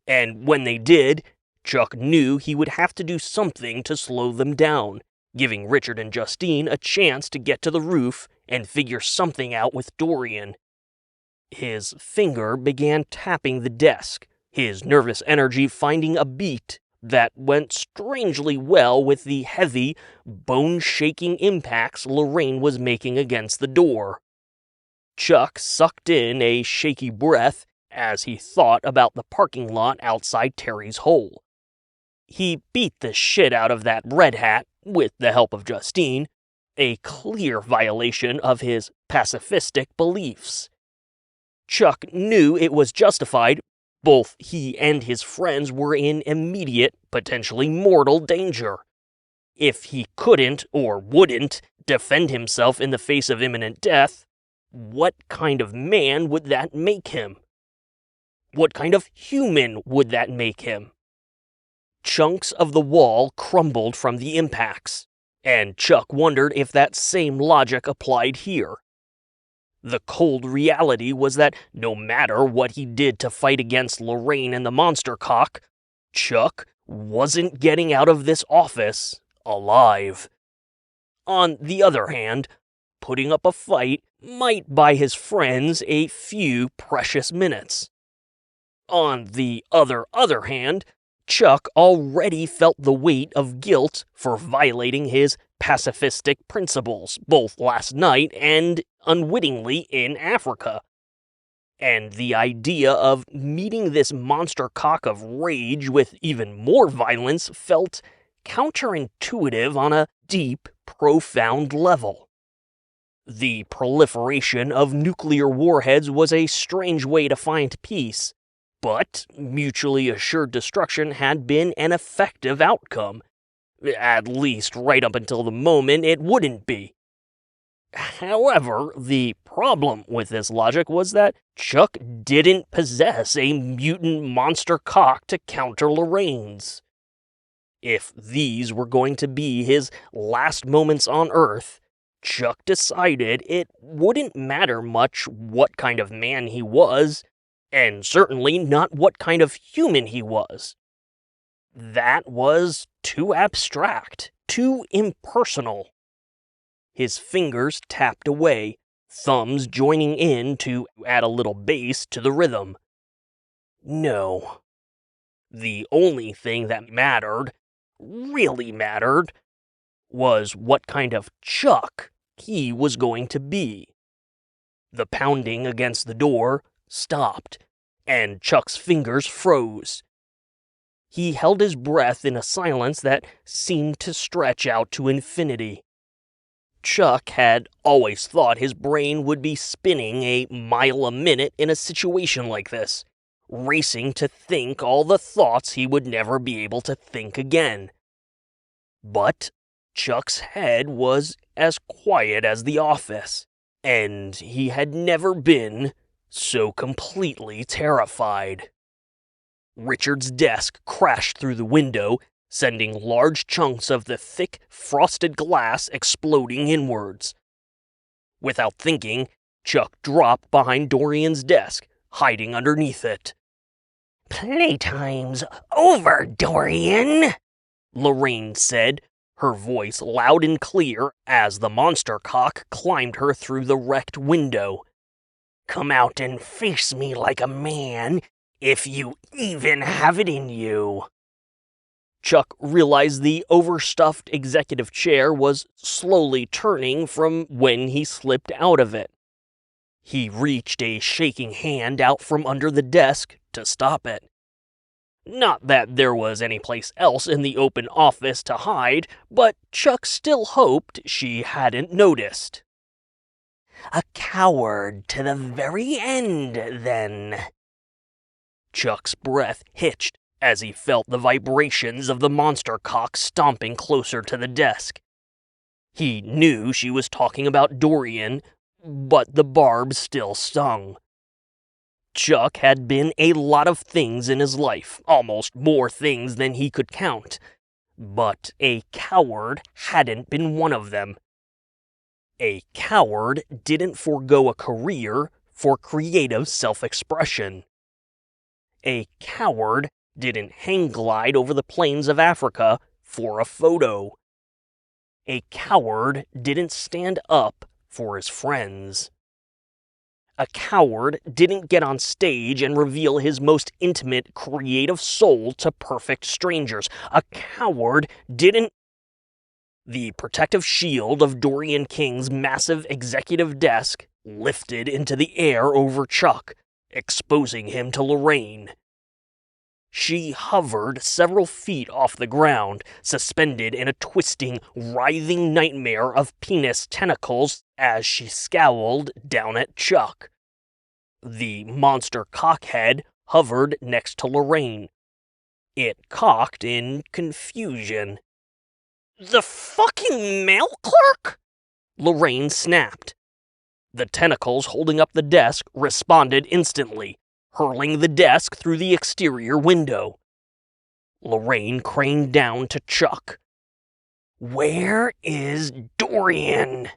And when they did, Chuck knew he would have to do something to slow them down, giving Richard and Justine a chance to get to the roof and figure something out with Dorian. His finger began tapping the desk, his nervous energy finding a beat that went strangely well with the heavy, bone-shaking impacts Lorraine was making against the door. Chuck sucked in a shaky breath as he thought about the parking lot outside Terry's hole. He beat the shit out of that red hat with the help of Justine, a clear violation of his pacifistic beliefs. Chuck knew it was justified. Both he and his friends were in immediate, potentially mortal danger. If he couldn't or wouldn't defend himself in the face of imminent death, what kind of man would that make him? What kind of human would that make him? Chunks of the wall crumbled from the impacts, and Chuck wondered if that same logic applied here. The cold reality was that no matter what he did to fight against Lorraine and the monster cock, Chuck wasn't getting out of this office alive. On the other hand, putting up a fight might buy his friends a few precious minutes. On the other hand, Chuck already felt the weight of guilt for violating his pacifistic principles, both last night and unwittingly in Africa. And the idea of meeting this monster cock of rage with even more violence felt counterintuitive on a deep, profound level. The proliferation of nuclear warheads was a strange way to find peace, but mutually assured destruction had been an effective outcome, at least right up until the moment it wouldn't be. However, the problem with this logic was that Chuck didn't possess a mutant monster cock to counter Lorraine's. If these were going to be his last moments on Earth, Chuck decided it wouldn't matter much what kind of man he was, and certainly not what kind of human he was. That was too abstract, too impersonal. His fingers tapped away, thumbs joining in to add a little bass to the rhythm. No. The only thing that mattered, really mattered, was what kind of Chuck he was going to be. The pounding against the door stopped, and Chuck's fingers froze. He held his breath in a silence that seemed to stretch out to infinity. Chuck had always thought his brain would be spinning a mile a minute in a situation like this, racing to think all the thoughts he would never be able to think again. But Chuck's head was as quiet as the office, and he had never been so completely terrified. Richard's desk crashed through the window, sending large chunks of the thick, frosted glass exploding inwards. Without thinking, Chuck dropped behind Dorian's desk, hiding underneath it. "Playtime's over, Dorian," Lorraine said, her voice loud and clear as the monster cock climbed her through the wrecked window. "Come out and face me like a man, if you even have it in you." Chuck realized the overstuffed executive chair was slowly turning from when he slipped out of it. He reached a shaking hand out from under the desk to stop it. Not that there was any place else in the open office to hide, but Chuck still hoped she hadn't noticed. "A coward to the very end, then." Chuck's breath hitched as he felt the vibrations of the monster cock stomping closer to the desk. He knew she was talking about Dorian, but the barb still stung. Chuck had been a lot of things in his life, almost more things than he could count, but a coward hadn't been one of them. A coward didn't forego a career for creative self-expression. A coward didn't hang glide over the plains of Africa for a photo. A coward didn't stand up for his friends. A coward didn't get on stage and reveal his most intimate, creative soul to perfect strangers. A coward didn't... The protective shield of Dorian King's massive executive desk lifted into the air over Chuck, exposing him to Lorraine. She hovered several feet off the ground, suspended in a twisting, writhing nightmare of penis tentacles as she scowled down at Chuck. The monster cockhead hovered next to Lorraine. It cocked in confusion. "The fucking mail clerk?" Lorraine snapped. The tentacles holding up the desk responded instantly, hurling the desk through the exterior window. Lorraine craned down to Chuck. "Where is Dorian?"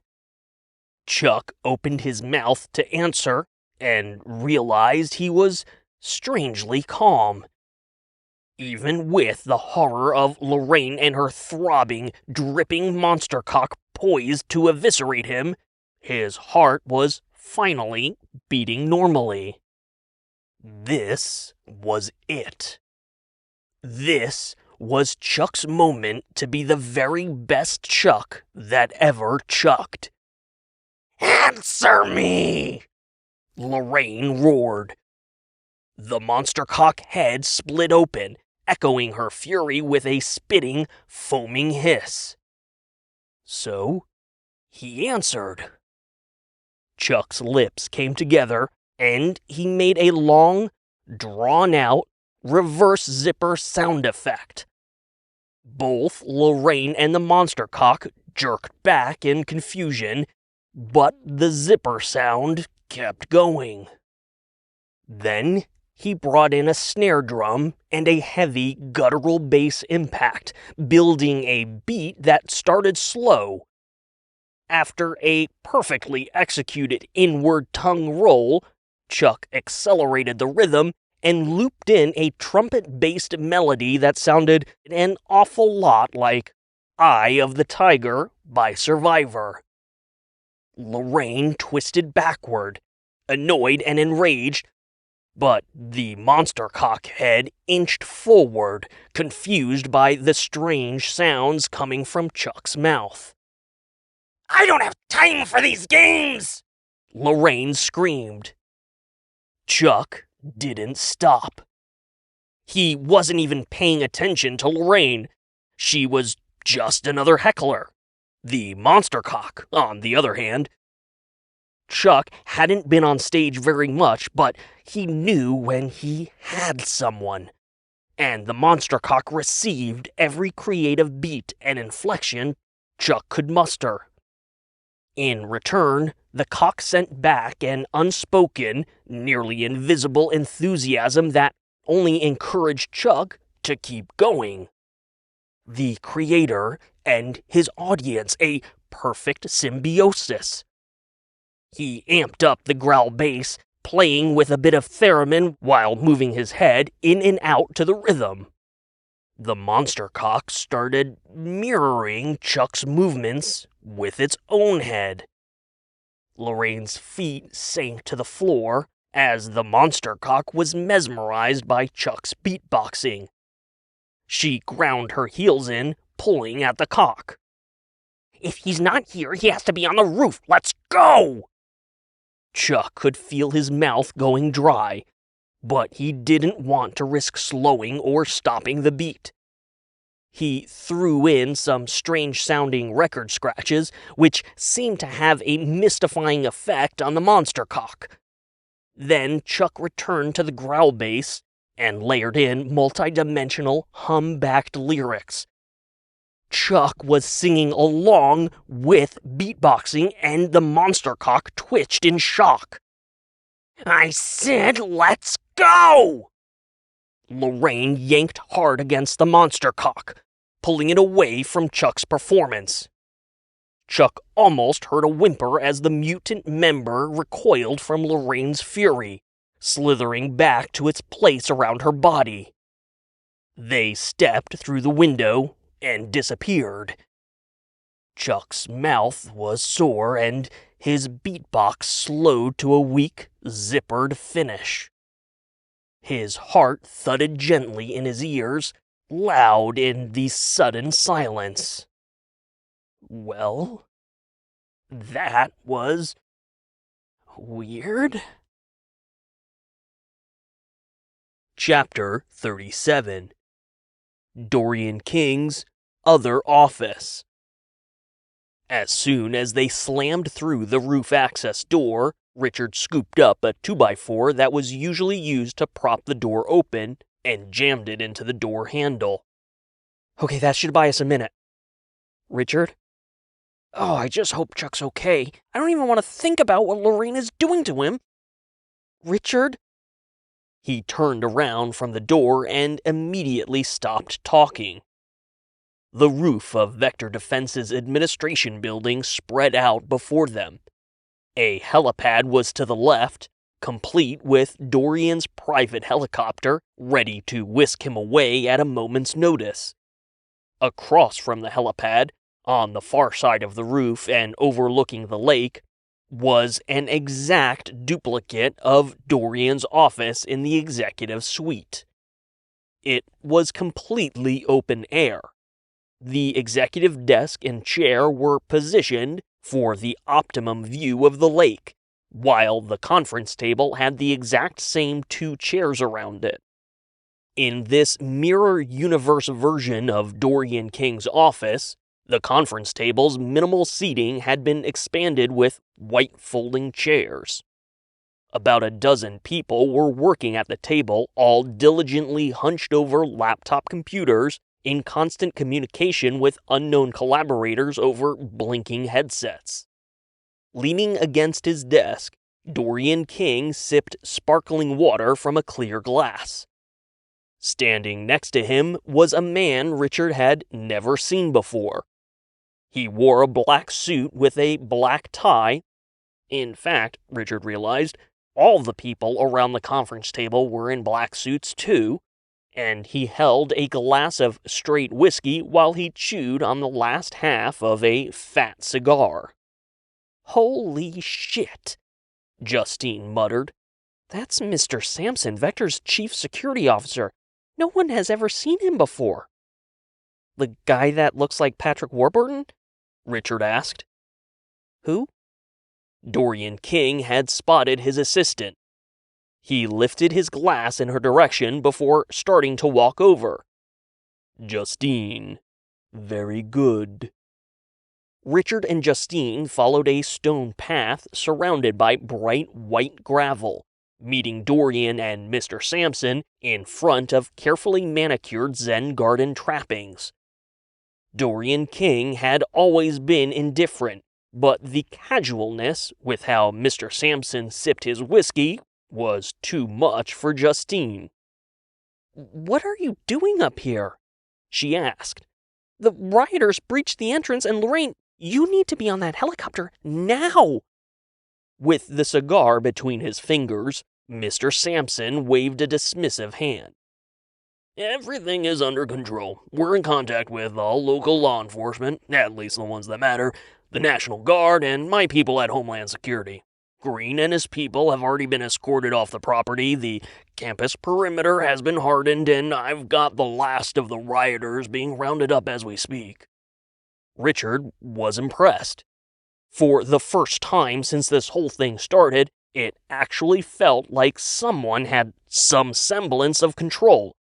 Chuck opened his mouth to answer and realized he was strangely calm. Even with the horror of Lorraine and her throbbing, dripping monster cock poised to eviscerate him, his heart was finally beating normally. This was it. This was Chuck's moment to be the very best Chuck that ever chucked. "Answer me!" Lorraine roared. The monster cock head split open, echoing her fury with a spitting, foaming hiss. So, he answered. Chuck's lips came together, and he made a long, drawn-out, reverse zipper sound effect. Both Lorraine and the monster cock jerked back in confusion, but the zipper sound kept going. Then he brought in a snare drum and a heavy guttural bass impact, building a beat that started slow. After a perfectly executed inward tongue roll, Chuck accelerated the rhythm and looped in a trumpet-based melody that sounded an awful lot like Eye of the Tiger by Survivor. Lorraine twisted backward, annoyed and enraged, but the monster cock head inched forward, confused by the strange sounds coming from Chuck's mouth. "I don't have time for these games!" Lorraine screamed. Chuck didn't stop. He wasn't even paying attention to Lorraine. She was just another heckler. The monster cock, on the other hand. Chuck hadn't been on stage very much, but he knew when he had someone. And the monster cock received every creative beat and inflection Chuck could muster. In return, the cock sent back an unspoken, nearly invisible enthusiasm that only encouraged Chuck to keep going. The creator and his audience, a perfect symbiosis. He amped up the growl bass, playing with a bit of theremin while moving his head in and out to the rhythm. The monster cock started mirroring Chuck's movements with its own head. Lorraine's feet sank to the floor as the monster cock was mesmerized by Chuck's beatboxing. She ground her heels in, pulling at the cock. "If he's not here, he has to be on the roof. Let's go!" Chuck could feel his mouth going dry, but he didn't want to risk slowing or stopping the beat. He threw in some strange-sounding record scratches, which seemed to have a mystifying effect on the monster cock. Then Chuck returned to the growl bass and layered in multi-dimensional, hum-backed lyrics. Chuck was singing along with beatboxing, and the monster cock twitched in shock. "I said let's go!" Lorraine yanked hard against the monster cock, pulling it away from Chuck's performance. Chuck almost heard a whimper as the mutant member recoiled from Lorraine's fury, slithering back to its place around her body. They stepped through the window and disappeared. Chuck's mouth was sore and his beatbox slowed to a weak, zippered finish. His heart thudded gently in his ears, loud in the sudden silence. Well, that was weird. Chapter 37. Dorian King's Other Office. As soon as they slammed through the roof access door, Richard scooped up a 2x4 that was usually used to prop the door open and jammed it into the door handle. "Okay, that should buy us a minute." "Richard?" "Oh, I just hope Chuck's okay. I don't even want to think about what Lorraine is doing to him." "Richard?" He turned around from the door and immediately stopped talking. The roof of Vector Defense's administration building spread out before them. A helipad was to the left, complete with Dorian's private helicopter ready to whisk him away at a moment's notice. Across from the helipad, on the far side of the roof and overlooking the lake, was an exact duplicate of Dorian's office in the executive suite. It was completely open air. The executive desk and chair were positioned for the optimum view of the lake, while the conference table had the exact same 2 chairs around it. In this mirror universe version of Dorian King's office, the conference table's minimal seating had been expanded with white folding chairs. About a dozen people were working at the table, all diligently hunched over laptop computers, in constant communication with unknown collaborators over blinking headsets. Leaning against his desk, Dorian King sipped sparkling water from a clear glass. Standing next to him was a man Richard had never seen before. He wore a black suit with a black tie. In fact, Richard realized, all the people around the conference table were in black suits too, and he held a glass of straight whiskey while he chewed on the last half of a fat cigar. "Holy shit," Justine muttered. "That's Mr. Sampson, Vector's chief security officer. No one has ever seen him before." "The guy that looks like Patrick Warburton?" Richard asked. "Who?" Dorian King had spotted his assistant. He lifted his glass in her direction before starting to walk over. "Justine. Very good." Richard and Justine followed a stone path surrounded by bright white gravel, meeting Dorian and Mr. Sampson in front of carefully manicured Zen garden trappings. Dorian King had always been indifferent, but the casualness with how Mr. Sampson sipped his whiskey was too much for Justine. "What are you doing up here?" she asked. "The rioters breached the entrance, and Lorraine, you need to be on that helicopter now." With the cigar between his fingers, Mr. Sampson waved a dismissive hand. Everything is under control. We're in contact with all local law enforcement, at least the ones that matter, the National Guard, and my people at Homeland Security. Green and his people have already been escorted off the property, the campus perimeter has been hardened, and I've got the last of the rioters being rounded up as we speak. Richard was impressed. For the first time since this whole thing started, it actually felt like someone had some semblance of control.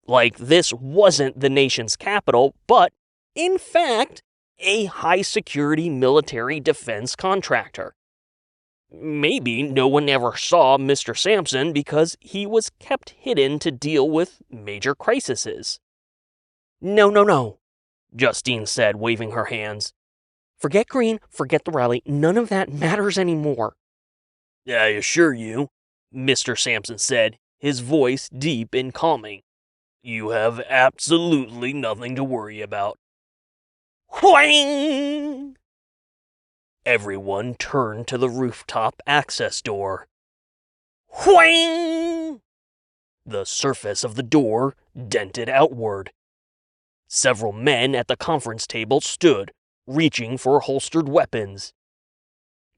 Like this wasn't the nation's capital, but, in fact, a high-security military defense contractor. Maybe no one ever saw Mr. Sampson because he was kept hidden to deal with major crises. No, Justine said, waving her hands. Forget Green, forget the rally, none of that matters anymore. I assure you, Mr. Sampson said, his voice deep and calming. You have absolutely nothing to worry about. Whang! Everyone turned to the rooftop access door. Whang! The surface of the door dented outward. Several men at the conference table stood, reaching for holstered weapons.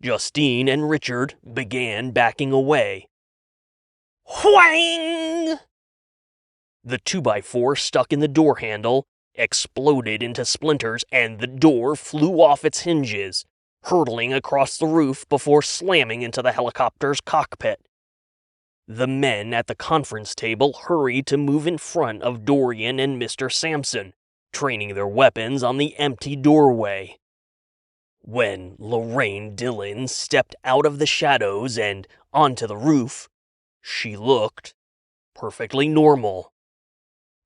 Justine and Richard began backing away. Whang! The 2x4 stuck in the door handle exploded into splinters and the door flew off its hinges, hurtling across the roof before slamming into the helicopter's cockpit. The men at the conference table hurried to move in front of Dorian and Mr. Sampson, training their weapons on the empty doorway. When Lorraine Dillon stepped out of the shadows and onto the roof, she looked perfectly normal.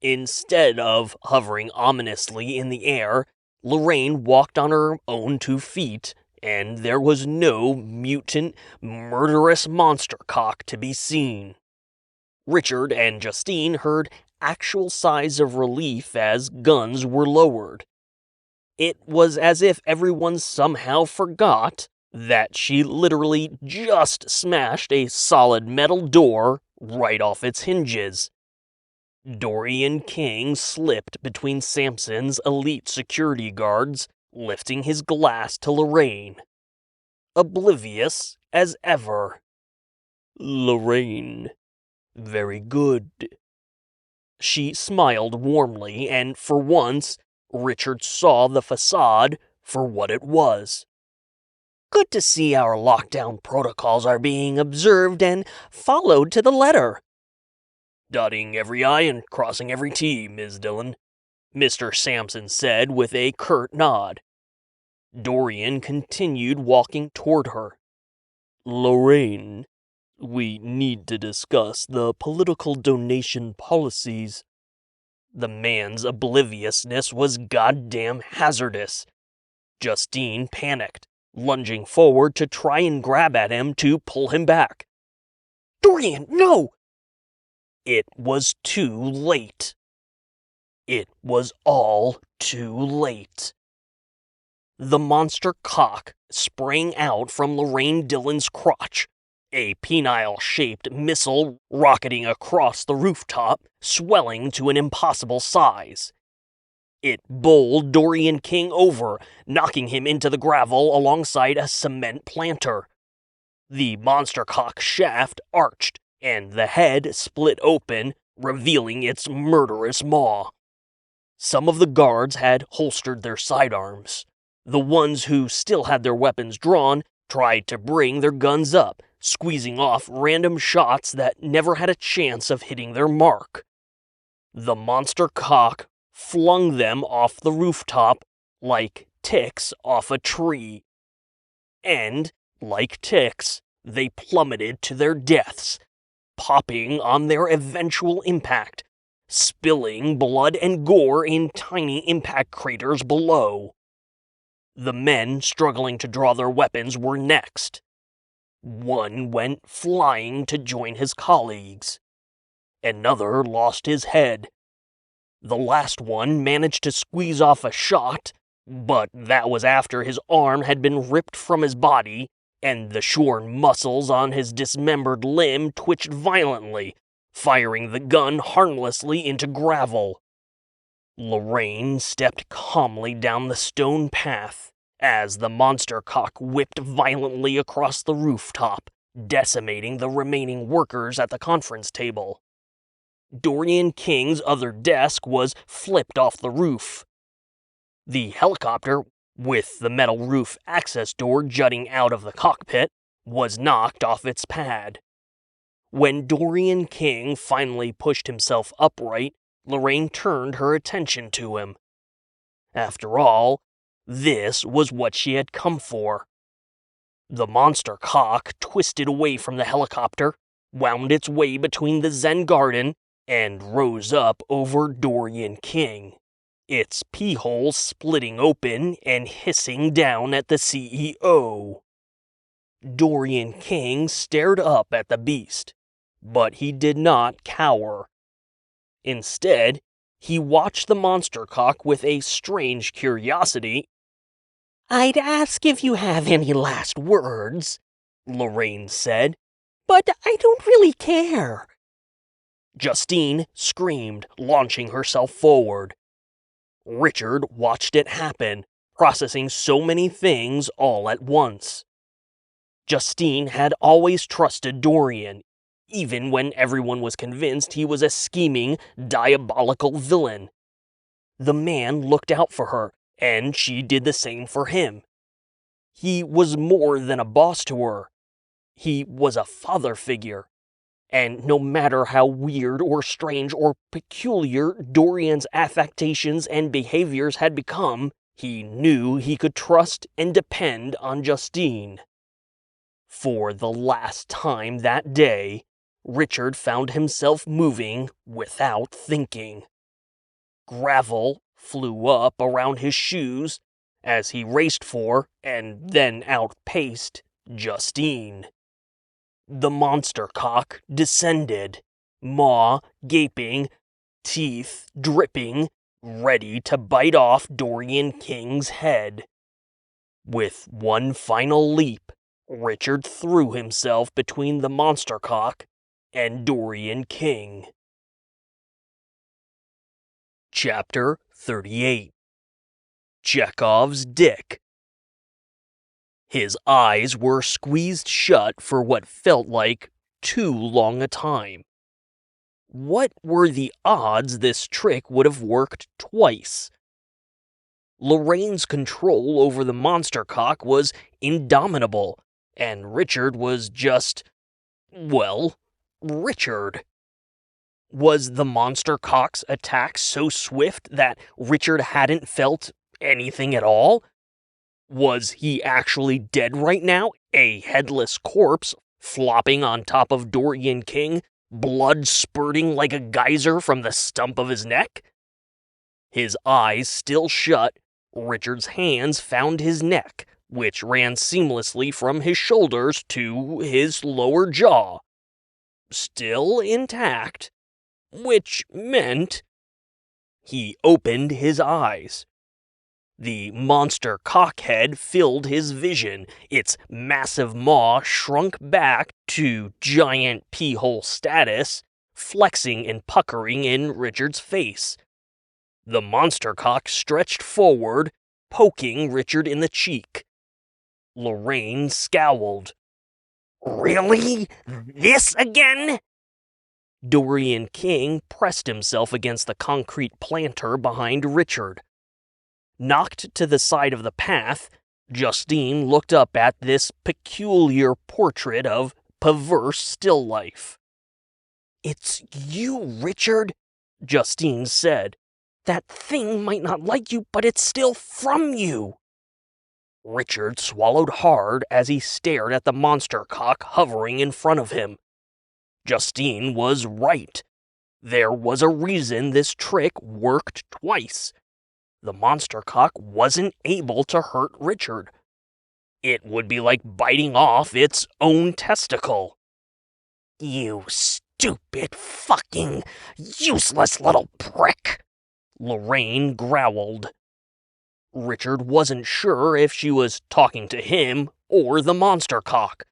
Instead of hovering ominously in the air, Lorraine walked on her own 2 feet, and there was no mutant, murderous monster cock to be seen. Richard and Justine heard actual sighs of relief as guns were lowered. It was as if everyone somehow forgot that she literally just smashed a solid metal door right off its hinges. Dorian King slipped between Sampson's elite security guards, lifting his glass to Lorraine. Oblivious as ever. Lorraine. Very good. She smiled warmly, and for once, Richard saw the facade for what it was. Good to see our lockdown protocols are being observed and followed to the letter. Dotting every I and crossing every T, Ms. Dillon, Mr. Sampson said with a curt nod. Dorian continued walking toward her. Lorraine, we need to discuss the political donation policies. The man's obliviousness was goddamn hazardous. Justine panicked, lunging forward to try and grab at him to pull him back. Dorian, no! It was too late. It was all too late. The monster cock sprang out from Lorraine Dillon's crotch, a penile-shaped missile rocketing across the rooftop, swelling to an impossible size. It bowled Dorian King over, knocking him into the gravel alongside a cement planter. The monster cock shaft arched, and the head split open, revealing its murderous maw. Some of the guards had holstered their sidearms. The ones who still had their weapons drawn tried to bring their guns up, squeezing off random shots that never had a chance of hitting their mark. The monster cock flung them off the rooftop like ticks off a tree. And, like ticks, they plummeted to their deaths, popping on their eventual impact, spilling blood and gore in tiny impact craters below. The men struggling to draw their weapons were next. One went flying to join his colleagues. Another lost his head. The last one managed to squeeze off a shot, but that was after his arm had been ripped from his body and the shorn muscles on his dismembered limb twitched violently, firing the gun harmlessly into gravel. Lorraine stepped calmly down the stone path as the monster cock whipped violently across the rooftop, decimating the remaining workers at the conference table. Dorian King's other desk was flipped off the roof. The helicopter, with the metal roof access door jutting out of the cockpit, was knocked off its pad. When Dorian King finally pushed himself upright, Lorraine turned her attention to him. After all, this was what she had come for. The monster cock twisted away from the helicopter, wound its way between the Zen garden, and rose up over Dorian King, its pee-hole splitting open and hissing down at the CEO. Dorian King stared up at the beast, but he did not cower. Instead, he watched the monster cock with a strange curiosity. "I'd ask if you have any last words," Lorraine said, "but I don't really care." Justine screamed, launching herself forward. Richard watched it happen, processing so many things all at once. Justine had always trusted Dorian, even when everyone was convinced he was a scheming, diabolical villain. The man looked out for her, and she did the same for him. He was more than a boss to her. He was a father figure. And no matter how weird or strange or peculiar Dorian's affectations and behaviors had become, he knew he could trust and depend on Justine. For the last time that day, Richard found himself moving without thinking. Gravel flew up around his shoes as he raced for, and then outpaced, Justine. The monster cock descended, maw gaping, teeth dripping, ready to bite off Dorian King's head. With one final leap, Richard threw himself between the monster cock and Dorian King. Chapter 38. Chekhov's Dick. His eyes were squeezed shut for what felt like too long a time. What were the odds this trick would have worked twice? Lorraine's control over the monster cock was indomitable, and Richard was just, well, Richard. Was the monster cock's attack so swift that Richard hadn't felt anything at all? Was he actually dead right now, a headless corpse flopping on top of Dorian King, blood spurting like a geyser from the stump of his neck? His eyes still shut, Richard's hands found his neck, which ran seamlessly from his shoulders to his lower jaw. Still intact, which meant he opened his eyes. The monster cockhead filled his vision, its massive maw shrunk back to giant pee-hole status, flexing and puckering in Richard's face. The monster cock stretched forward, poking Richard in the cheek. Lorraine scowled. "Really? This again?" Dorian King pressed himself against the concrete planter behind Richard. Knocked to the side of the path, Justine looked up at this peculiar portrait of perverse still life. "It's you, Richard," Justine said. "That thing might not like you, but it's still from you." Richard swallowed hard as he stared at the monster cock hovering in front of him. Justine was right. There was a reason this trick worked twice. The monster cock wasn't able to hurt Richard. It would be like biting off its own testicle. "You stupid, fucking, useless little prick," Lorraine growled. Richard wasn't sure if she was talking to him or the monster cock.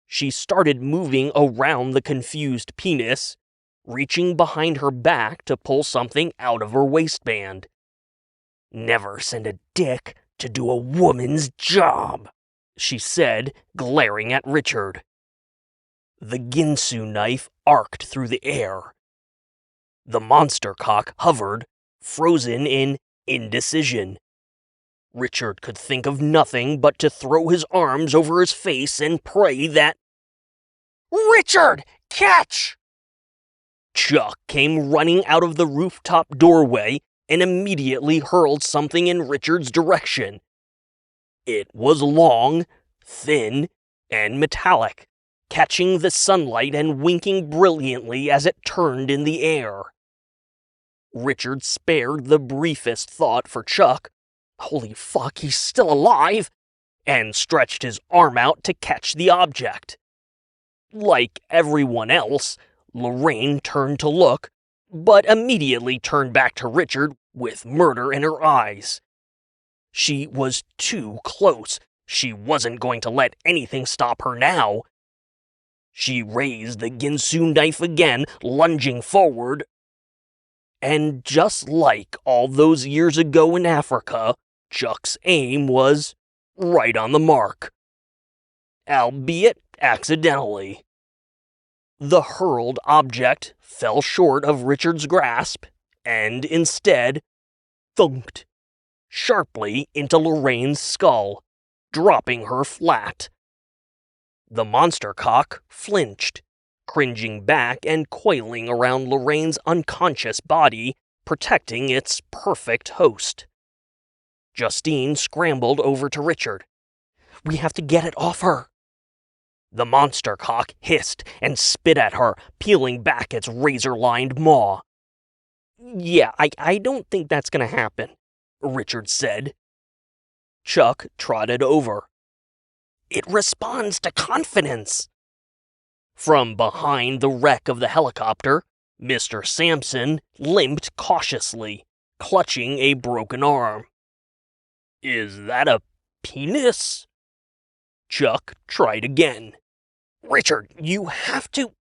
She started moving around the confused penis, reaching behind her back to pull something out of her waistband. "Never send a dick to do a woman's job," she said, glaring at Richard. The Ginsu knife arced through the air. The monster cock hovered, frozen in indecision. Richard could think of nothing but to throw his arms over his face and pray that... "Richard, catch!" Chuck came running out of the rooftop doorway and immediately hurled something in Richard's direction. It was long, thin, and metallic, catching the sunlight and winking brilliantly as it turned in the air. Richard spared the briefest thought for Chuck, "Holy fuck, he's still alive!" and stretched his arm out to catch the object. Like everyone else, Lorraine turned to look, but immediately turned back to Richard with murder in her eyes. She was too close. She wasn't going to let anything stop her now. She raised the Ginsu knife again, lunging forward. And just like all those years ago in Africa, Chuck's aim was right on the mark. Albeit accidentally. The hurled object fell short of Richard's grasp, and instead thunked sharply into Lorraine's skull, dropping her flat. The monster cock flinched, cringing back and coiling around Lorraine's unconscious body, protecting its perfect host. Justine scrambled over to Richard. "We have to get it off her." The monster cock hissed and spit at her, peeling back its razor-lined maw. "Yeah, I don't think that's going to happen," Richard said. Chuck trotted over. "It responds to confidence." From behind the wreck of the helicopter, Mr. Sampson limped cautiously, clutching a broken arm. "Is that a penis?" Chuck tried again. "Richard, you have to..."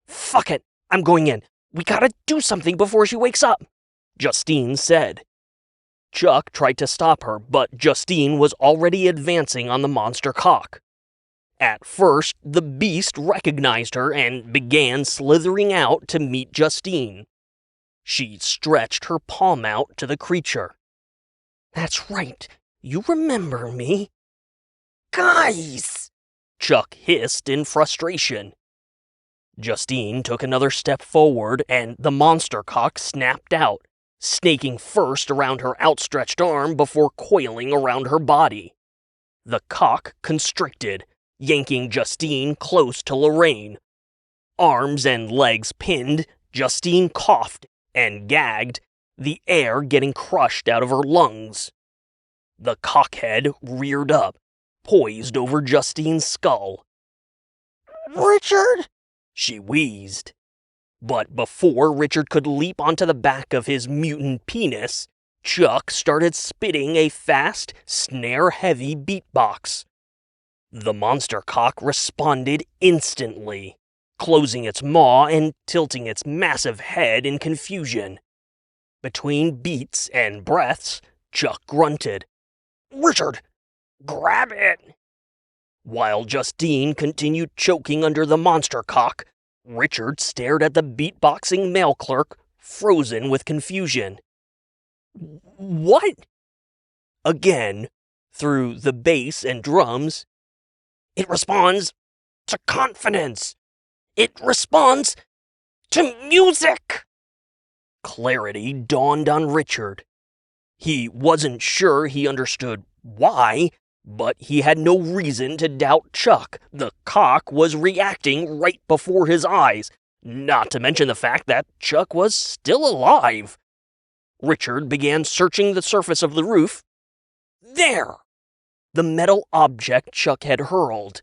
"Fuck it, I'm going in. We gotta do something before she wakes up," Justine said. Chuck tried to stop her, but Justine was already advancing on the monster cock. At first, the beast recognized her and began slithering out to meet Justine. She stretched her palm out to the creature. "That's right, you remember me." "Guys!" Chuck hissed in frustration. Justine took another step forward, and the monster cock snapped out, snaking first around her outstretched arm before coiling around her body. The cock constricted, yanking Justine close to Lorraine. Arms and legs pinned, Justine coughed and gagged, the air getting crushed out of her lungs. The cockhead reared up, poised over Justine's skull. "Richard!" she wheezed. But before Richard could leap onto the back of his mutant penis, Chuck started spitting a fast, snare-heavy beatbox. The monster cock responded instantly, closing its maw and tilting its massive head in confusion. Between beats and breaths, Chuck grunted, "Richard, grab it!" While Justine continued choking under the monster cock, Richard stared at the beatboxing mail clerk, frozen with confusion. "What?" Again, through the bass and drums, "It responds to confidence. It responds to music." Clarity dawned on Richard. He wasn't sure he understood why, but he had no reason to doubt Chuck. The cock was reacting right before his eyes, not to mention the fact that Chuck was still alive. Richard began searching the surface of the roof. There! The metal object Chuck had hurled.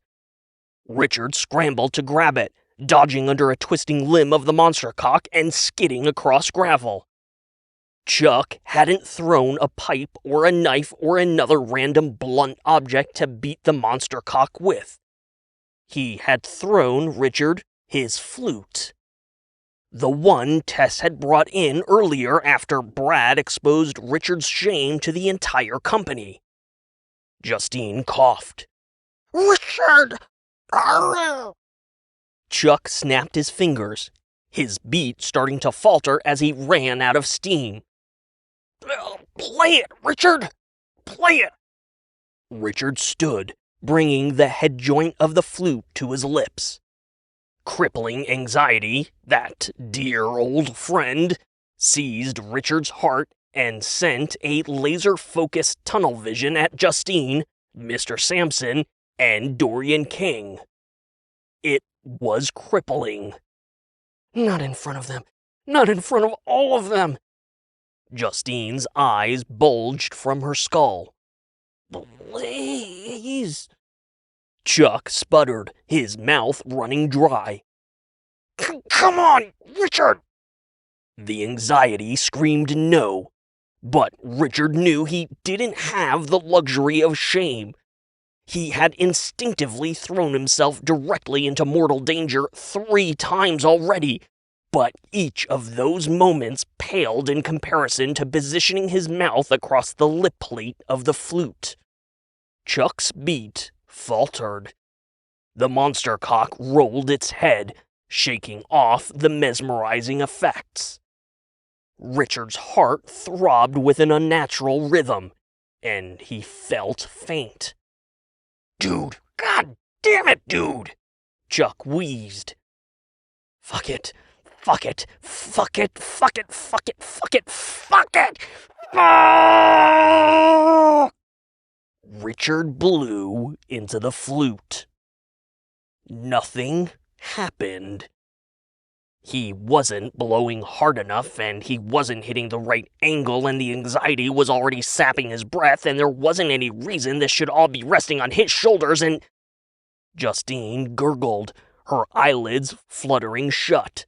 Richard scrambled to grab it, dodging under a twisting limb of the monster cock and skidding across gravel. Chuck hadn't thrown a pipe or a knife or another random blunt object to beat the monster cock with. He had thrown Richard his flute. The one Tess had brought in earlier after Brad exposed Richard's shame to the entire company. Justine coughed. Richard! Chuck snapped his fingers, his beat starting to falter as he ran out of steam. Play it, Richard! Play it! Richard stood, bringing the head joint of the flute to his lips. Crippling anxiety, that dear old friend, seized Richard's heart and sent a laser-focused tunnel vision at Justine, Mr. Sampson, and Dorian King. It was crippling. Not in front of them. Not in front of all of them. Justine's eyes bulged from her skull. Please. Chuck sputtered, his mouth running dry. Come on, Richard! The anxiety screamed no, but Richard knew he didn't have the luxury of shame. He had instinctively thrown himself directly into mortal danger 3 times already, but each of those moments paled in comparison to positioning his mouth across the lip plate of the flute. Chuck's beat faltered. The monster cock rolled its head, shaking off the mesmerizing effects. Richard's heart throbbed with an unnatural rhythm, and he felt faint. Dude, god damn it, dude! Chuck wheezed. Fuck it. Fuck it. Fuck it. Fuck it. Fuck it. Fuck it. Fuck it. Fuck! Richard blew into the flute. Nothing happened. He wasn't blowing hard enough, and he wasn't hitting the right angle, and the anxiety was already sapping his breath, and there wasn't any reason this should all be resting on his shoulders, and... Justine gurgled, her eyelids fluttering shut.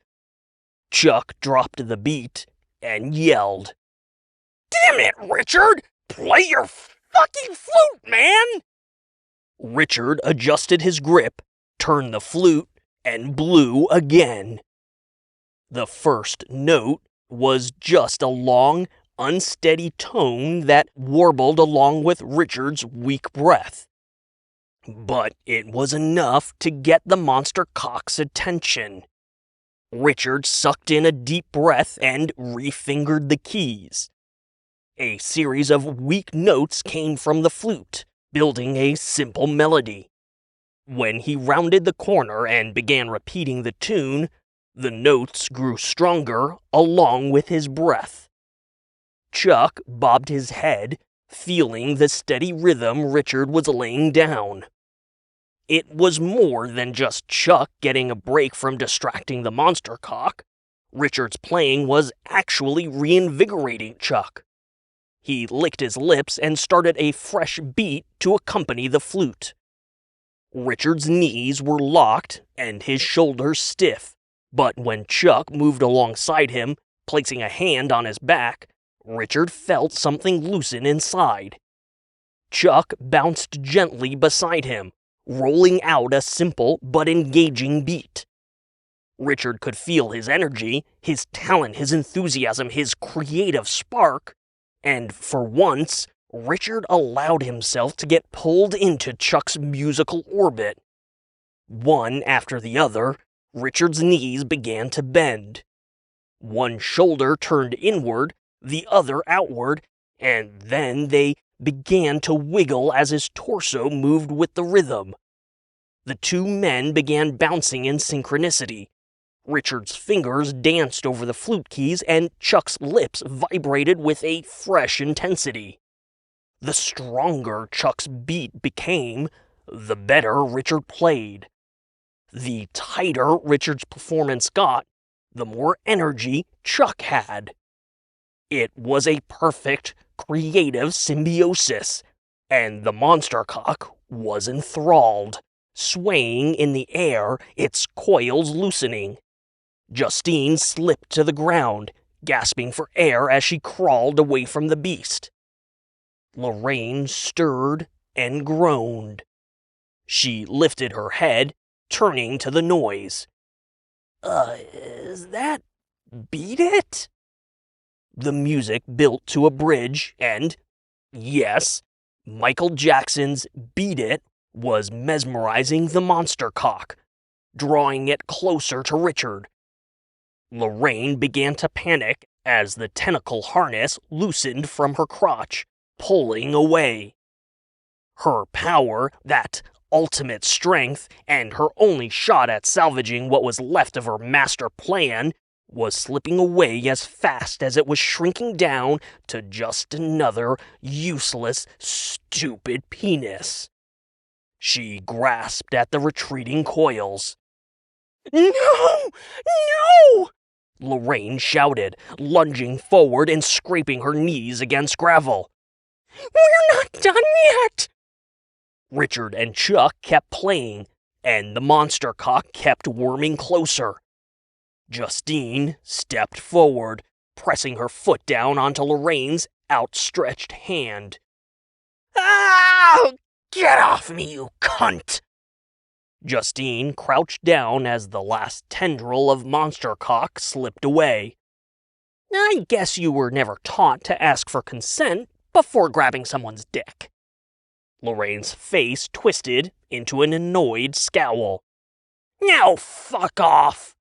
Chuck dropped the beat and yelled. Damn it, Richard! Play your fucking flute, man! Richard adjusted his grip, turned the flute, and blew again. The first note was just a long, unsteady tone that warbled along with Richard's weak breath. But it was enough to get the monster cock's attention. Richard sucked in a deep breath and refingered the keys. A series of weak notes came from the flute, building a simple melody. When he rounded the corner and began repeating the tune, the notes grew stronger along with his breath. Chuck bobbed his head, feeling the steady rhythm Richard was laying down. It was more than just Chuck getting a break from distracting the monster cock. Richard's playing was actually reinvigorating Chuck. He licked his lips and started a fresh beat to accompany the flute. Richard's knees were locked and his shoulders stiff, but when Chuck moved alongside him, placing a hand on his back, Richard felt something loosen inside. Chuck bounced gently beside him, rolling out a simple but engaging beat. Richard could feel his energy, his talent, his enthusiasm, his creative spark, and for once, Richard allowed himself to get pulled into Chuck's musical orbit. One after the other, Richard's knees began to bend. One shoulder turned inward, the other outward, and then they began to wiggle as his torso moved with the rhythm. The two men began bouncing in synchronicity. Richard's fingers danced over the flute keys, and Chuck's lips vibrated with a fresh intensity. The stronger Chuck's beat became, the better Richard played. The tighter Richard's performance got, the more energy Chuck had. It was a perfect, creative symbiosis, and the monster cock was enthralled, swaying in the air, its coils loosening. Justine slipped to the ground, gasping for air as she crawled away from the beast. Lorraine stirred and groaned. She lifted her head, turning to the noise. Is that Beat It? The music built to a bridge, and, yes, Michael Jackson's Beat It was mesmerizing the monster cock, drawing it closer to Richard. Lorraine began to panic as the tentacle harness loosened from her crotch, pulling away. Her power, that ultimate strength, and her only shot at salvaging what was left of her master plan, was slipping away as fast as it was shrinking down to just another useless, stupid penis. She grasped at the retreating coils. No! No! Lorraine shouted, lunging forward and scraping her knees against gravel. We're not done yet! Richard and Chuck kept playing, and the monster cock kept worming closer. Justine stepped forward, pressing her foot down onto Lorraine's outstretched hand. Ah! Get off me, you cunt! Justine crouched down as the last tendril of monster cock slipped away. I guess you were never taught to ask for consent before grabbing someone's dick. Lorraine's face twisted into an annoyed scowl. Now fuck off!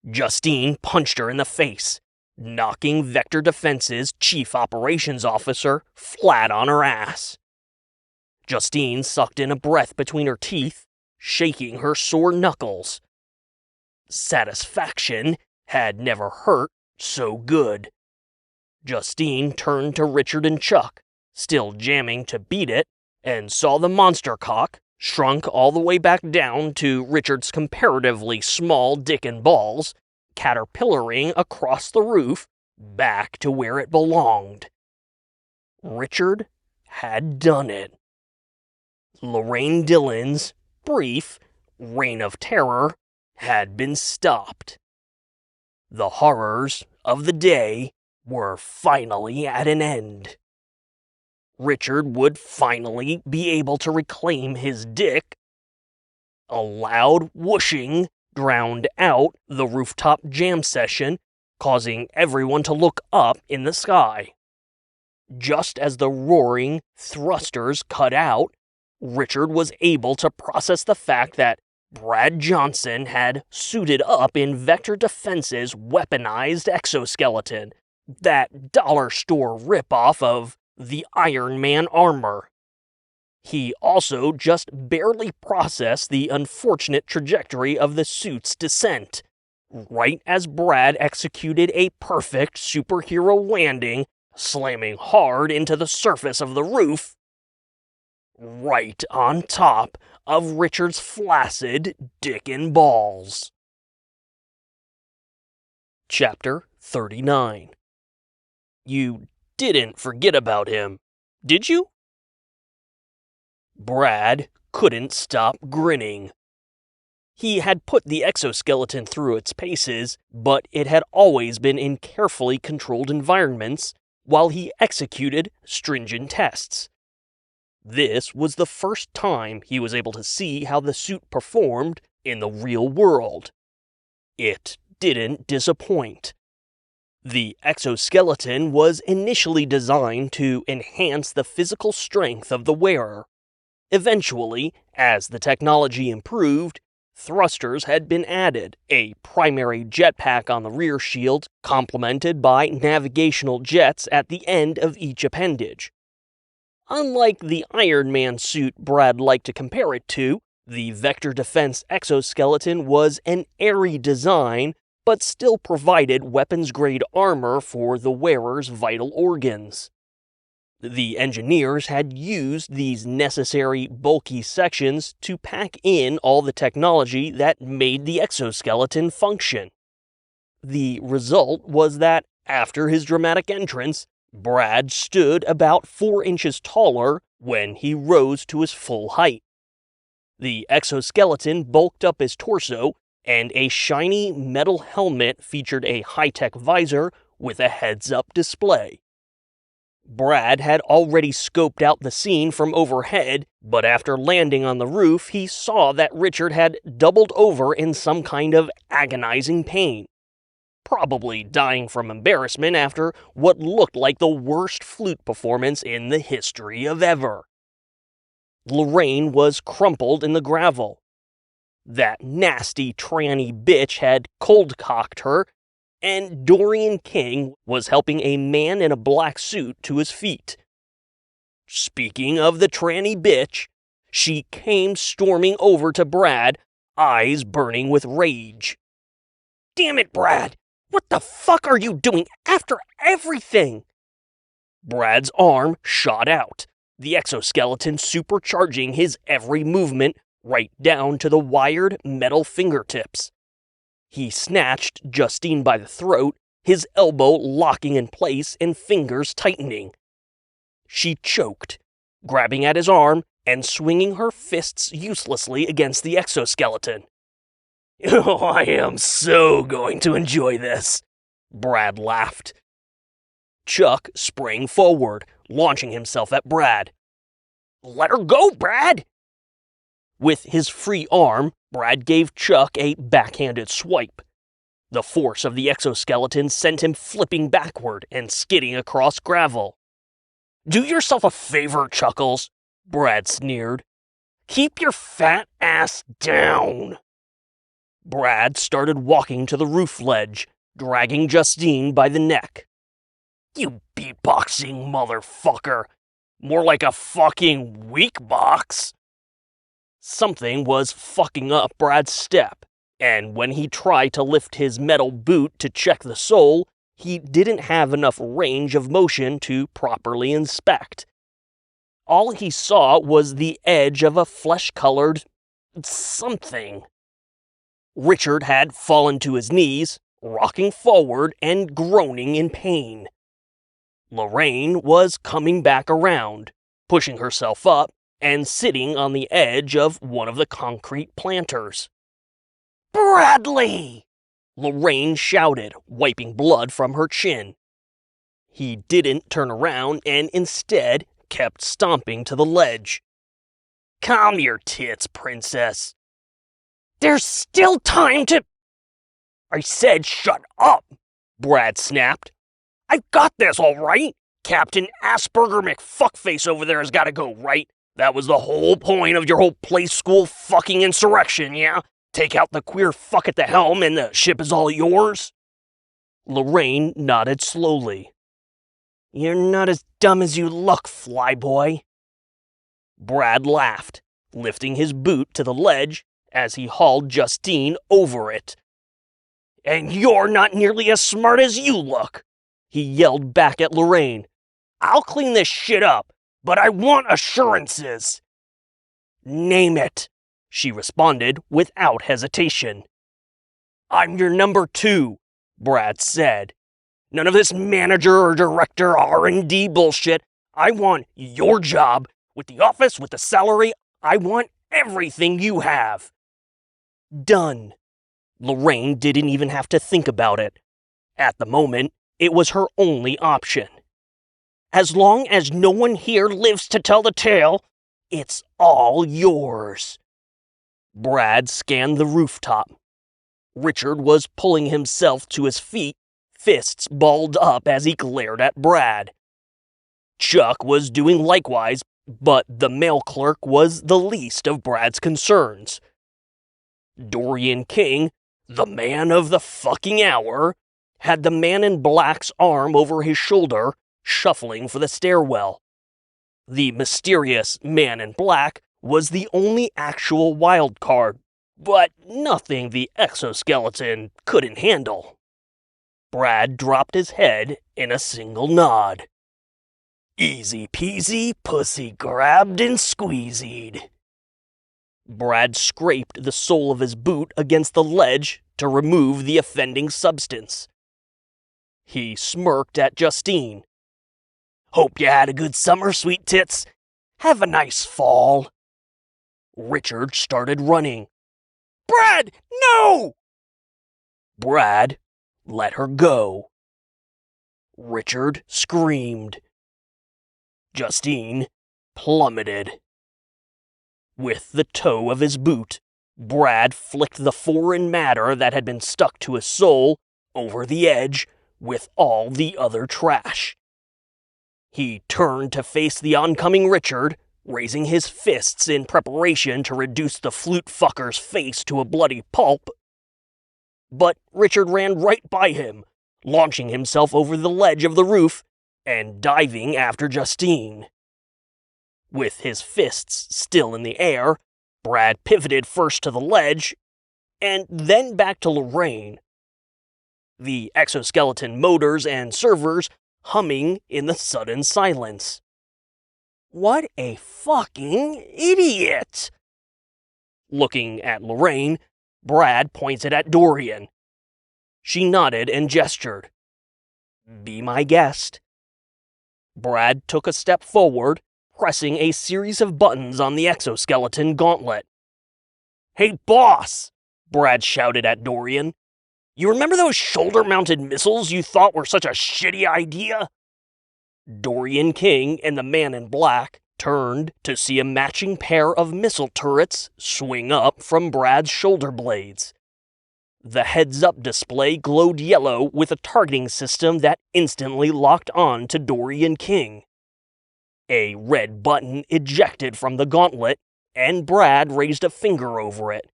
Justine punched her in the face, knocking Vector Defense's chief operations officer flat on her ass. Justine sucked in a breath between her teeth, shaking her sore knuckles. Satisfaction had never hurt so good. Justine turned to Richard and Chuck, still jamming to Beat It, and saw the monster cock, shrunk all the way back down to Richard's comparatively small dick and balls, caterpillaring across the roof back to where it belonged. Richard had done it. Lorraine Dillon's brief reign of terror had been stopped. The horrors of the day were finally at an end. Richard would finally be able to reclaim his dick. A loud whooshing drowned out the rooftop jam session, causing everyone to look up in the sky. Just as the roaring thrusters cut out, Richard was able to process the fact that Brad Johnson had suited up in Vector Defense's weaponized exoskeleton, that dollar store ripoff of the Iron Man armor. He also just barely processed the unfortunate trajectory of the suit's descent, right as Brad executed a perfect superhero landing, slamming hard into the surface of the roof, right on top of Richard's flaccid dick and balls. Chapter 39. You didn't forget about him, did you? Brad couldn't stop grinning. He had put the exoskeleton through its paces, but it had always been in carefully controlled environments while he executed stringent tests. This was the first time he was able to see how the suit performed in the real world. It didn't disappoint. The exoskeleton was initially designed to enhance the physical strength of the wearer. Eventually, as the technology improved, thrusters had been added, a primary jetpack on the rear shield, complemented by navigational jets at the end of each appendage. Unlike the Iron Man suit Brad liked to compare it to, the Vector Defense exoskeleton was an airy design, but still provided weapons-grade armor for the wearer's vital organs. The engineers had used these necessary bulky sections to pack in all the technology that made the exoskeleton function. The result was that, after his dramatic entrance, Brad stood about 4 inches taller when he rose to his full height. The exoskeleton bulked up his torso, and a shiny metal helmet featured a high-tech visor with a heads-up display. Brad had already scoped out the scene from overhead, but after landing on the roof, he saw that Richard had doubled over in some kind of agonizing pain, probably dying from embarrassment after what looked like the worst flute performance in the history of ever. Lorraine was crumpled in the gravel. That nasty tranny bitch had cold-cocked her, and Dorian King was helping a man in a black suit to his feet. Speaking of the tranny bitch, she came storming over to Brad, eyes burning with rage. Damn it, Brad! What the fuck are you doing after everything? Brad's arm shot out, the exoskeleton supercharging his every movement right down to the wired metal fingertips. He snatched Justine by the throat, his elbow locking in place and fingers tightening. She choked, grabbing at his arm and swinging her fists uselessly against the exoskeleton. Oh, I am so going to enjoy this, Brad laughed. Chuck sprang forward, launching himself at Brad. Let her go, Brad! With his free arm, Brad gave Chuck a backhanded swipe. The force of the exoskeleton sent him flipping backward and skidding across gravel. Do yourself a favor, Chuckles, Brad sneered. Keep your fat ass down. Brad started walking to the roof ledge, dragging Justine by the neck. You beatboxing motherfucker. More like a fucking weak box. Something was fucking up Brad's step, and when he tried to lift his metal boot to check the sole, he didn't have enough range of motion to properly inspect. All he saw was the edge of a flesh-colored something. Richard had fallen to his knees, rocking forward and groaning in pain. Lorraine was coming back around, pushing herself up, and sitting on the edge of one of the concrete planters. Bradley! Lorraine shouted, wiping blood from her chin. He didn't turn around and instead kept stomping to the ledge. Calm your tits, princess. There's still time to... I said shut up, Brad snapped. I've got this, all right? Captain Asperger McFuckface over there has got to go, right? That was the whole point of your whole play school fucking insurrection, yeah? Take out the queer fuck at the helm and the ship is all yours? Lorraine nodded slowly. You're not as dumb as you look, flyboy. Brad laughed, lifting his boot to the ledge as he hauled Justine over it. And you're not nearly as smart as you look, he yelled back at Lorraine. I'll clean this shit up, but I want assurances. Name it, she responded without hesitation. I'm your number 2, Brad said. None of this manager or director R&D bullshit. I want your job, with the office, with the salary. I want everything you have. Done. Lorraine didn't even have to think about it. At the moment, it was her only option. As long as no one here lives to tell the tale, it's all yours. Brad scanned the rooftop. Richard was pulling himself to his feet, fists balled up as he glared at Brad. Chuck was doing likewise, but the mail clerk was the least of Brad's concerns. Dorian King, the man of the fucking hour, had the man in black's arm over his shoulder, shuffling for the stairwell. The mysterious man in black was the only actual wild card, but nothing the exoskeleton couldn't handle. Brad dropped his head in a single nod. Easy peasy, pussy grabbed and squeezied. Brad scraped the sole of his boot against the ledge to remove the offending substance. He smirked at Justine. Hope you had a good summer, sweet tits. Have a nice fall. Richard started running. Brad, no! Brad let her go. Richard screamed. Justine plummeted. With the toe of his boot, Brad flicked the foreign matter that had been stuck to his soul over the edge with all the other trash. He turned to face the oncoming Richard, raising his fists in preparation to reduce the flute fucker's face to a bloody pulp. But Richard ran right by him, launching himself over the ledge of the roof and diving after Justine. With his fists still in the air, Brad pivoted first to the ledge, and then back to Lorraine. The exoskeleton motors and servers humming in the sudden silence. What a fucking idiot! Looking at Lorraine, Brad pointed at Dorian. She nodded and gestured. Be my guest. Brad took a step forward, pressing a series of buttons on the exoskeleton gauntlet. Hey, boss! Brad shouted at Dorian. You remember those shoulder-mounted missiles you thought were such a shitty idea? Dorian King and the man in black turned to see a matching pair of missile turrets swing up from Brad's shoulder blades. The heads-up display glowed yellow with a targeting system that instantly locked on to Dorian King. A red button ejected from the gauntlet, and Brad raised a finger over it.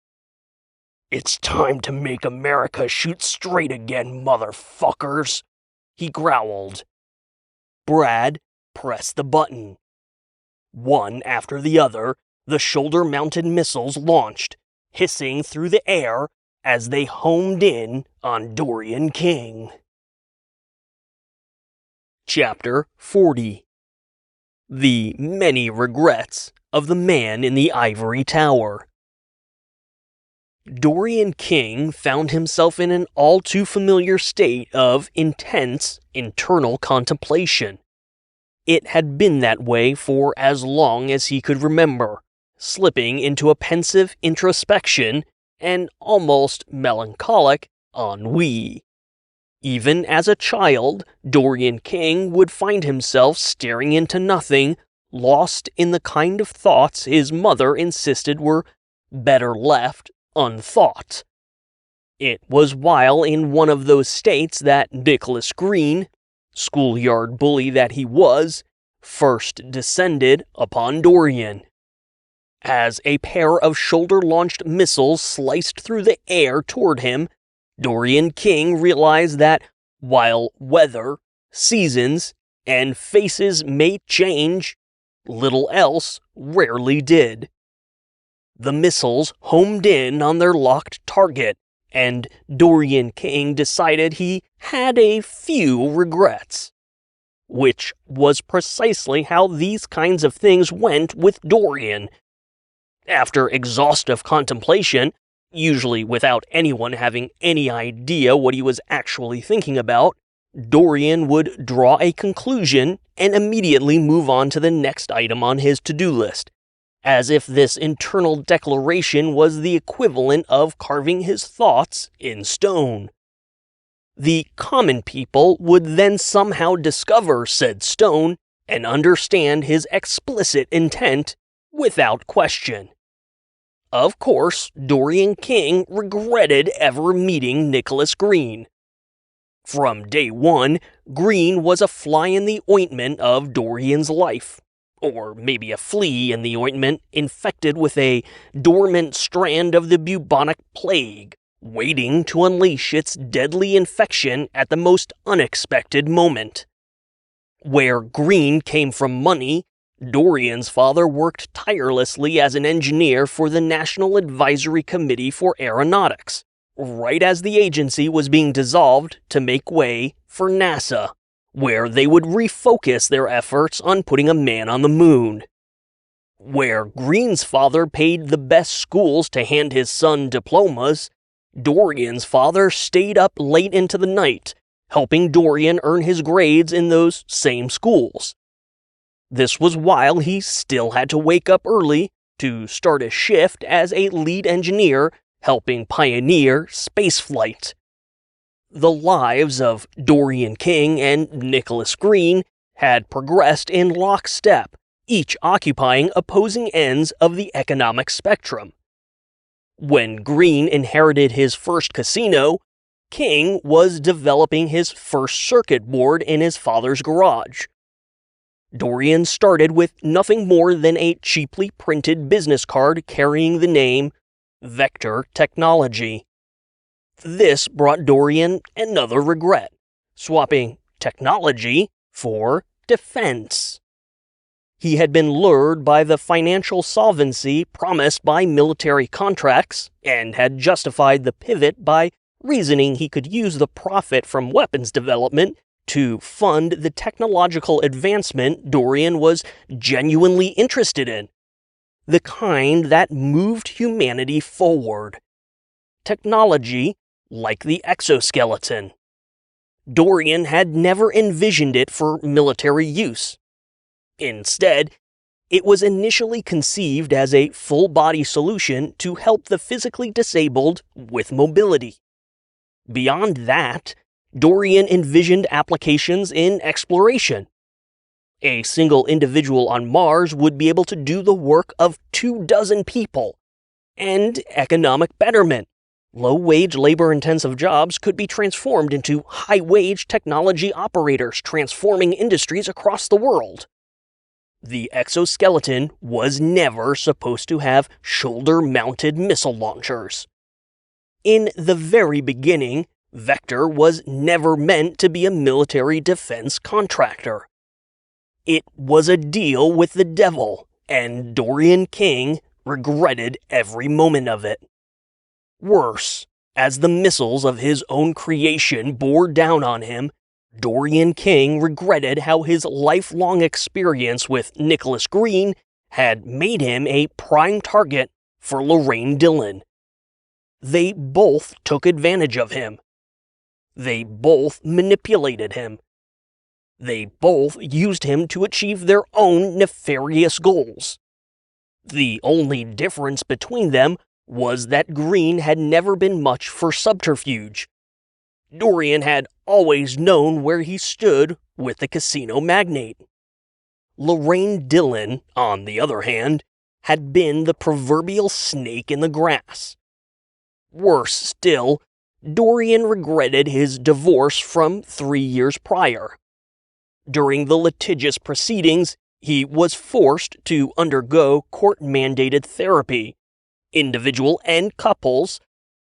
It's time to make America shoot straight again, motherfuckers, he growled. Brad pressed the button. One after the other, the shoulder-mounted missiles launched, hissing through the air as they homed in on Dorian King. Chapter 40. The Many Regrets of the Man in the Ivory Tower. Dorian King found himself in an all-too-familiar state of intense internal contemplation. It had been that way for as long as he could remember, slipping into a pensive introspection and almost melancholic ennui. Even as a child, Dorian King would find himself staring into nothing, lost in the kind of thoughts his mother insisted were better left unthought. It was while in one of those states that Nicholas Green, schoolyard bully that he was, first descended upon Dorian. As a pair of shoulder-launched missiles sliced through the air toward him, Dorian King realized that while weather, seasons, and faces may change, little else rarely did. The missiles homed in on their locked target, and Dorian King decided he had a few regrets. Which was precisely how these kinds of things went with Dorian. After exhaustive contemplation, usually without anyone having any idea what he was actually thinking about, Dorian would draw a conclusion and immediately move on to the next item on his to-do list, as if this internal declaration was the equivalent of carving his thoughts in stone. The common people would then somehow discover said stone and understand his explicit intent without question. Of course, Dorian King regretted ever meeting Nicholas Green. From day one, Green was a fly in the ointment of Dorian's life, or maybe a flea in the ointment infected with a dormant strand of the bubonic plague, waiting to unleash its deadly infection at the most unexpected moment. Where Green came from money, Dorian's father worked tirelessly as an engineer for the National Advisory Committee for Aeronautics, right as the agency was being dissolved to make way for NASA, where they would refocus their efforts on putting a man on the moon. Where Green's father paid the best schools to hand his son diplomas, Dorian's father stayed up late into the night, helping Dorian earn his grades in those same schools. This was while he still had to wake up early to start a shift as a lead engineer helping pioneer spaceflight. The lives of Dorian King and Nicholas Green had progressed in lockstep, each occupying opposing ends of the economic spectrum. When Green inherited his first casino, King was developing his first circuit board in his father's garage. Dorian started with nothing more than a cheaply printed business card carrying the name Vector Technology. This brought Dorian another regret, swapping technology for defense. He had been lured by the financial solvency promised by military contracts and had justified the pivot by reasoning he could use the profit from weapons development to fund the technological advancement Dorian was genuinely interested in, the kind that moved humanity forward. Technology like the exoskeleton. Dorian had never envisioned it for military use. Instead, it was initially conceived as a full-body solution to help the physically disabled with mobility. Beyond that, Dorian envisioned applications in exploration. A single individual on Mars would be able to do the work of 24 people. And economic betterment. Low-wage, labor-intensive jobs could be transformed into high-wage technology operators transforming industries across the world. The exoskeleton was never supposed to have shoulder-mounted missile launchers. In the very beginning, Vector was never meant to be a military defense contractor. It was a deal with the devil, and Dorian King regretted every moment of it. Worse, as the missiles of his own creation bore down on him, Dorian King regretted how his lifelong experience with Nicholas Green had made him a prime target for Lorraine Dillon. They both took advantage of him. They both manipulated him. They both used him to achieve their own nefarious goals. The only difference between them was that Green had never been much for subterfuge. Dorian had always known where he stood with the casino magnate. Lorraine Dillon, on the other hand, had been the proverbial snake in the grass. Worse still, Dorian regretted his divorce from 3 years prior. During the litigious proceedings, he was forced to undergo court-mandated therapy, individual and couples,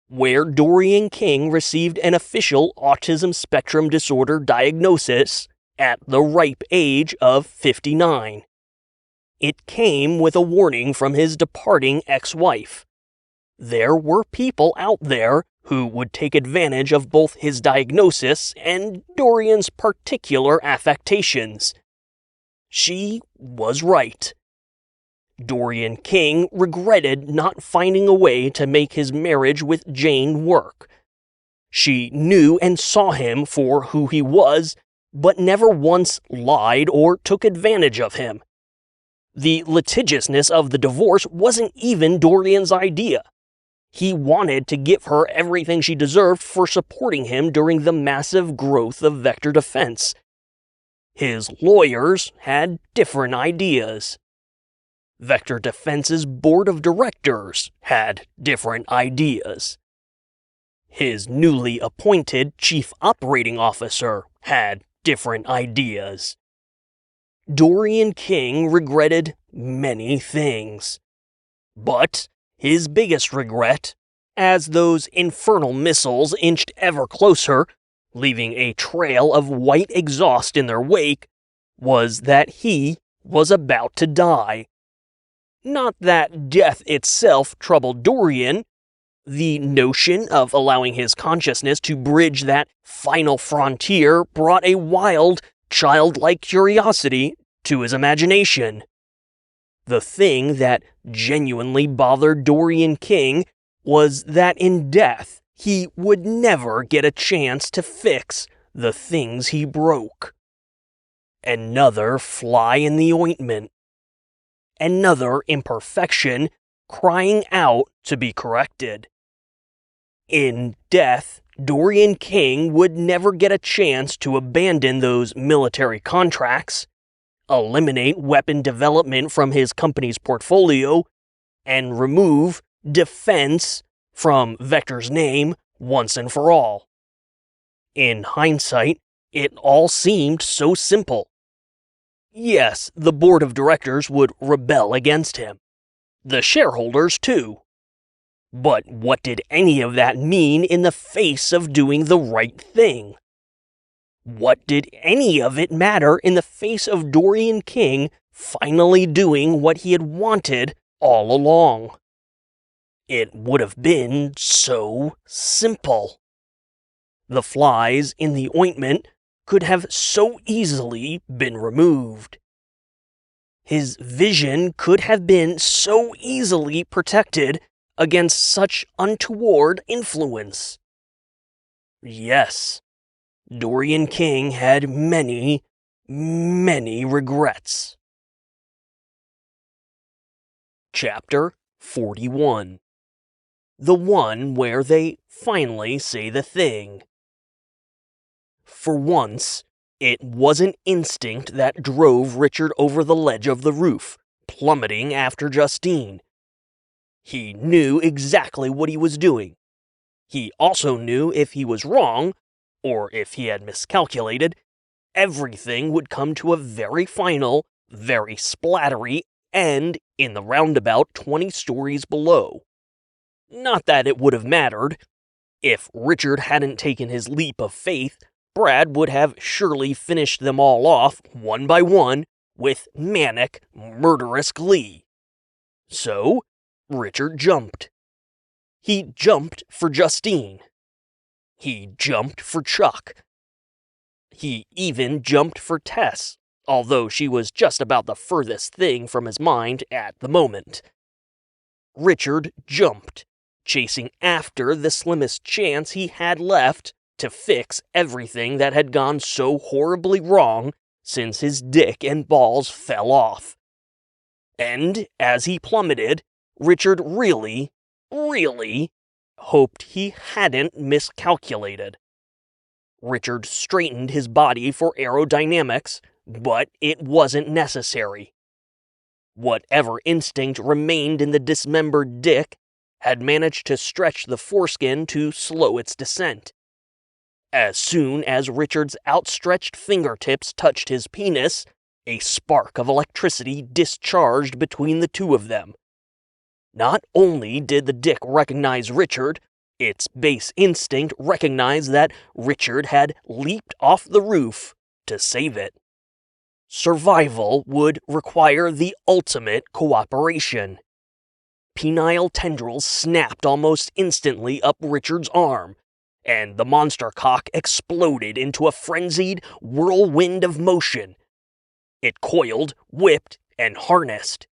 where Dorian King received an official autism spectrum disorder diagnosis at the ripe age of 59. It came with a warning from his departing ex-wife. There were people out there who would take advantage of both his diagnosis and Dorian's particular affectations. She was right. Dorian King regretted not finding a way to make his marriage with Jane work. She knew and saw him for who he was, but never once lied or took advantage of him. The litigiousness of the divorce wasn't even Dorian's idea. He wanted to give her everything she deserved for supporting him during the massive growth of Vector Defense. His lawyers had different ideas. Vector Defense's board of directors had different ideas. His newly appointed chief operating officer had different ideas. Dorian King regretted many things. But his biggest regret, as those infernal missiles inched ever closer, leaving a trail of white exhaust in their wake, was that he was about to die. Not that death itself troubled Dorian. The notion of allowing his consciousness to bridge that final frontier brought a wild, childlike curiosity to his imagination. The thing that genuinely bothered Dorian King was that in death he would never get a chance to fix the things he broke. Another fly in the ointment. Another imperfection crying out to be corrected. In death, Dorian King would never get a chance to abandon those military contracts, eliminate weapon development from his company's portfolio, and remove defense from Vector's name once and for all. In hindsight, it all seemed so simple. Yes, the board of directors would rebel against him. The shareholders, too. But what did any of that mean in the face of doing the right thing? What did any of it matter in the face of Dorian King finally doing what he had wanted all along? It would have been so simple. The flies in the ointment could have so easily been removed. His vision could have been so easily protected against such untoward influence. Yes, Dorian King had many, many regrets. Chapter 41. The one where they finally say the thing. For once, it wasn't instinct that drove Richard over the ledge of the roof, plummeting after Justine. He knew exactly what he was doing. He also knew if he was wrong, or if he had miscalculated, everything would come to a very final, very splattery end in the roundabout 20 stories below. Not that it would have mattered. If Richard hadn't taken his leap of faith, Brad would have surely finished them all off, one by one, with manic, murderous glee. So, Richard jumped. He jumped for Justine. He jumped for Chuck. He even jumped for Tess, although she was just about the furthest thing from his mind at the moment. Richard jumped, chasing after the slimmest chance he had left to fix everything that had gone so horribly wrong since his dick and balls fell off. And as he plummeted, Richard really hoped he hadn't miscalculated. Richard straightened his body for aerodynamics, but it wasn't necessary. Whatever instinct remained in the dismembered dick had managed to stretch the foreskin to slow its descent. As soon as Richard's outstretched fingertips touched his penis, a spark of electricity discharged between the two of them. Not only did the dick recognize Richard, its base instinct recognized that Richard had leaped off the roof to save it. Survival would require the ultimate cooperation. Penile tendrils snapped almost instantly up Richard's arm, and the monster cock exploded into a frenzied whirlwind of motion. It coiled, whipped, and harnessed.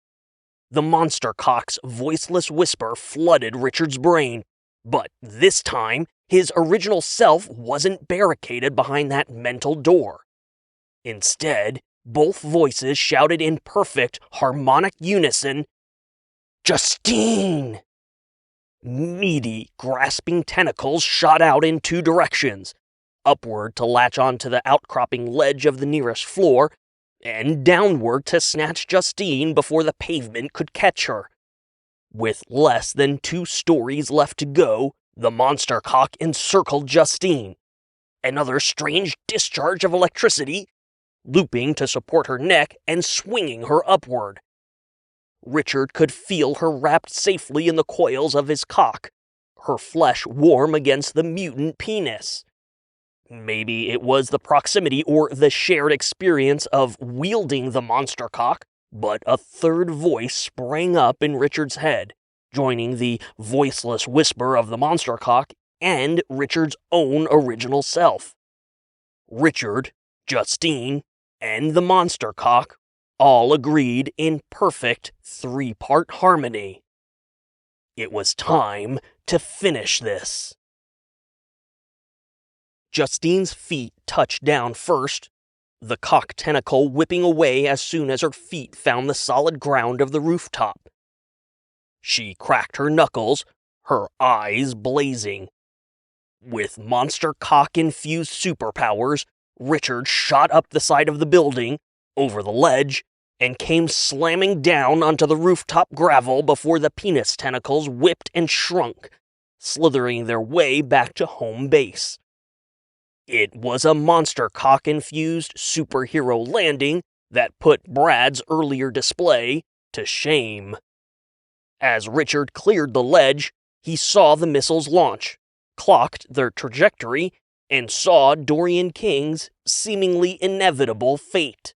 The monster cock's voiceless whisper flooded Richard's brain, but this time, his original self wasn't barricaded behind that mental door. Instead, both voices shouted in perfect, harmonic unison, "Justine!" Meaty, grasping tentacles shot out in two directions, upward to latch onto the outcropping ledge of the nearest floor, and downward to snatch Justine before the pavement could catch her. With less than 2 stories left to go, the monster cock encircled Justine. Another strange discharge of electricity, looping to support her neck and swinging her upward. Richard could feel her wrapped safely in the coils of his cock, her flesh warm against the mutant penis. Maybe it was the proximity or the shared experience of wielding the monster cock, but a third voice sprang up in Richard's head, joining the voiceless whisper of the monster cock and Richard's own original self. Richard, Justine, and the monster cock all agreed in perfect 3-part harmony. It was time to finish this. Justine's feet touched down first, the cock tentacle whipping away as soon as her feet found the solid ground of the rooftop. She cracked her knuckles, her eyes blazing. With monster cock-infused superpowers, Richard shot up the side of the building, over the ledge, and came slamming down onto the rooftop gravel before the penis tentacles whipped and shrunk, slithering their way back to home base. It was a monster cock-infused superhero landing that put Brad's earlier display to shame. As Richard cleared the ledge, he saw the missiles launch, clocked their trajectory, and saw Dorian King's seemingly inevitable fate.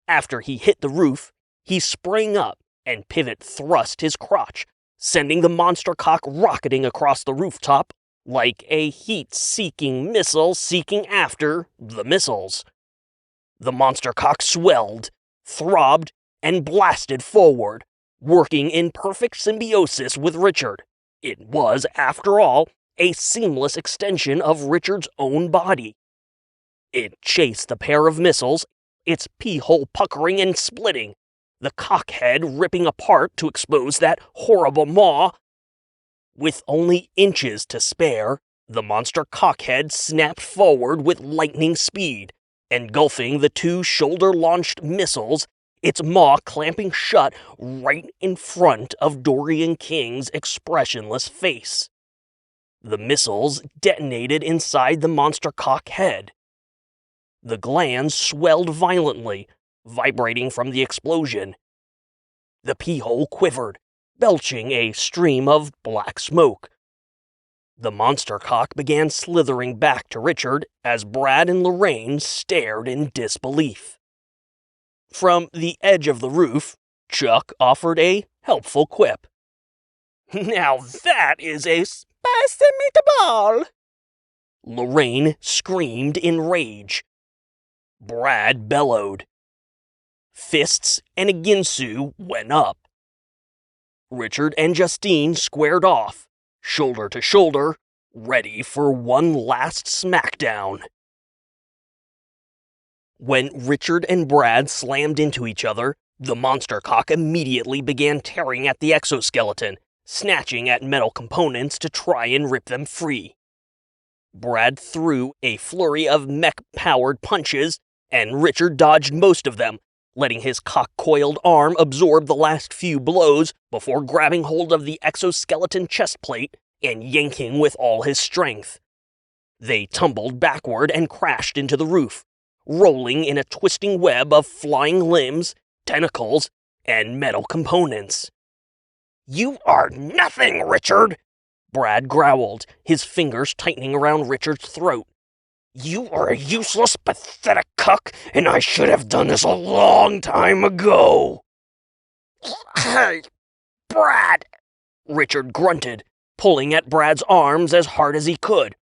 After he hit the roof, he sprang up and pivot thrust his crotch, sending the monster cock rocketing across the rooftop like a heat-seeking missile seeking after the missiles. The monster cock swelled, throbbed, and blasted forward, working in perfect symbiosis with Richard. It was, after all, a seamless extension of Richard's own body. It chased the pair of missiles, its pee-hole puckering and splitting, the cockhead ripping apart to expose that horrible maw. With only inches to spare, the monster cockhead snapped forward with lightning speed, engulfing the two shoulder-launched missiles, its maw clamping shut right in front of Dorian King's expressionless face. The missiles detonated inside the monster cock head. The glands swelled violently, vibrating from the explosion. The pee-hole quivered, belching a stream of black smoke. The monster cock began slithering back to Richard as Brad and Lorraine stared in disbelief. From the edge of the roof, Chuck offered a helpful quip. "Now that is a spicy meatball!" Lorraine screamed in rage. Brad bellowed. Fists and a ginsu went up. Richard and Justine squared off, shoulder to shoulder, ready for one last smackdown. When Richard and Brad slammed into each other, the monster cock immediately began tearing at the exoskeleton, snatching at metal components to try and rip them free. Brad threw a flurry of mech-powered punches, and Richard dodged most of them, letting his cock-coiled arm absorb the last few blows before grabbing hold of the exoskeleton chest plate and yanking with all his strength. They tumbled backward and crashed into the roof, rolling in a twisting web of flying limbs, tentacles, and metal components. "You are nothing, Richard!" Brad growled, his fingers tightening around Richard's throat. "You are a useless, pathetic cuck, and I should have done this a long time ago." "Hey, Brad!" Richard grunted, pulling at Brad's arms as hard as he could.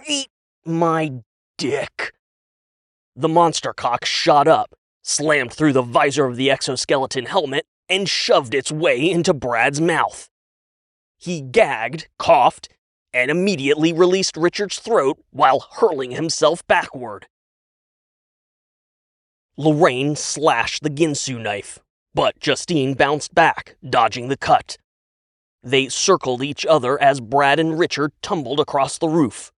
"Eat my dick." The monster cock shot up, slammed through the visor of the exoskeleton helmet, and shoved its way into Brad's mouth. He gagged, coughed, and immediately released Richard's throat while hurling himself backward. Lorraine slashed the ginsu knife, but Justine bounced back, dodging the cut. They circled each other as Brad and Richard tumbled across the roof.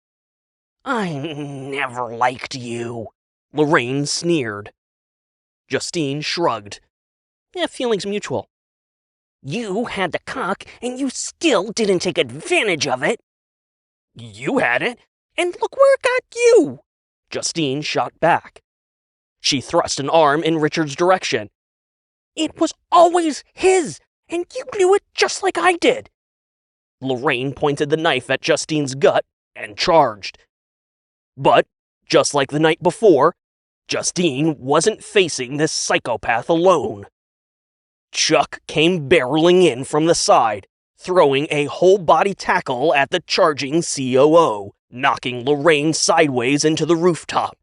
"I never liked you," Lorraine sneered. Justine shrugged. Feelings mutual. "You had the cock, and you still didn't take advantage of it." "You had it, and look where it got you!" Justine shot back. She thrust an arm in Richard's direction. "It was always his, and you knew it just like I did." Lorraine pointed the knife at Justine's gut and charged. But, just like the night before, Justine wasn't facing this psychopath alone. Chuck came barreling in from the side, throwing a whole-body tackle at the charging COO, knocking Lorraine sideways into the rooftop.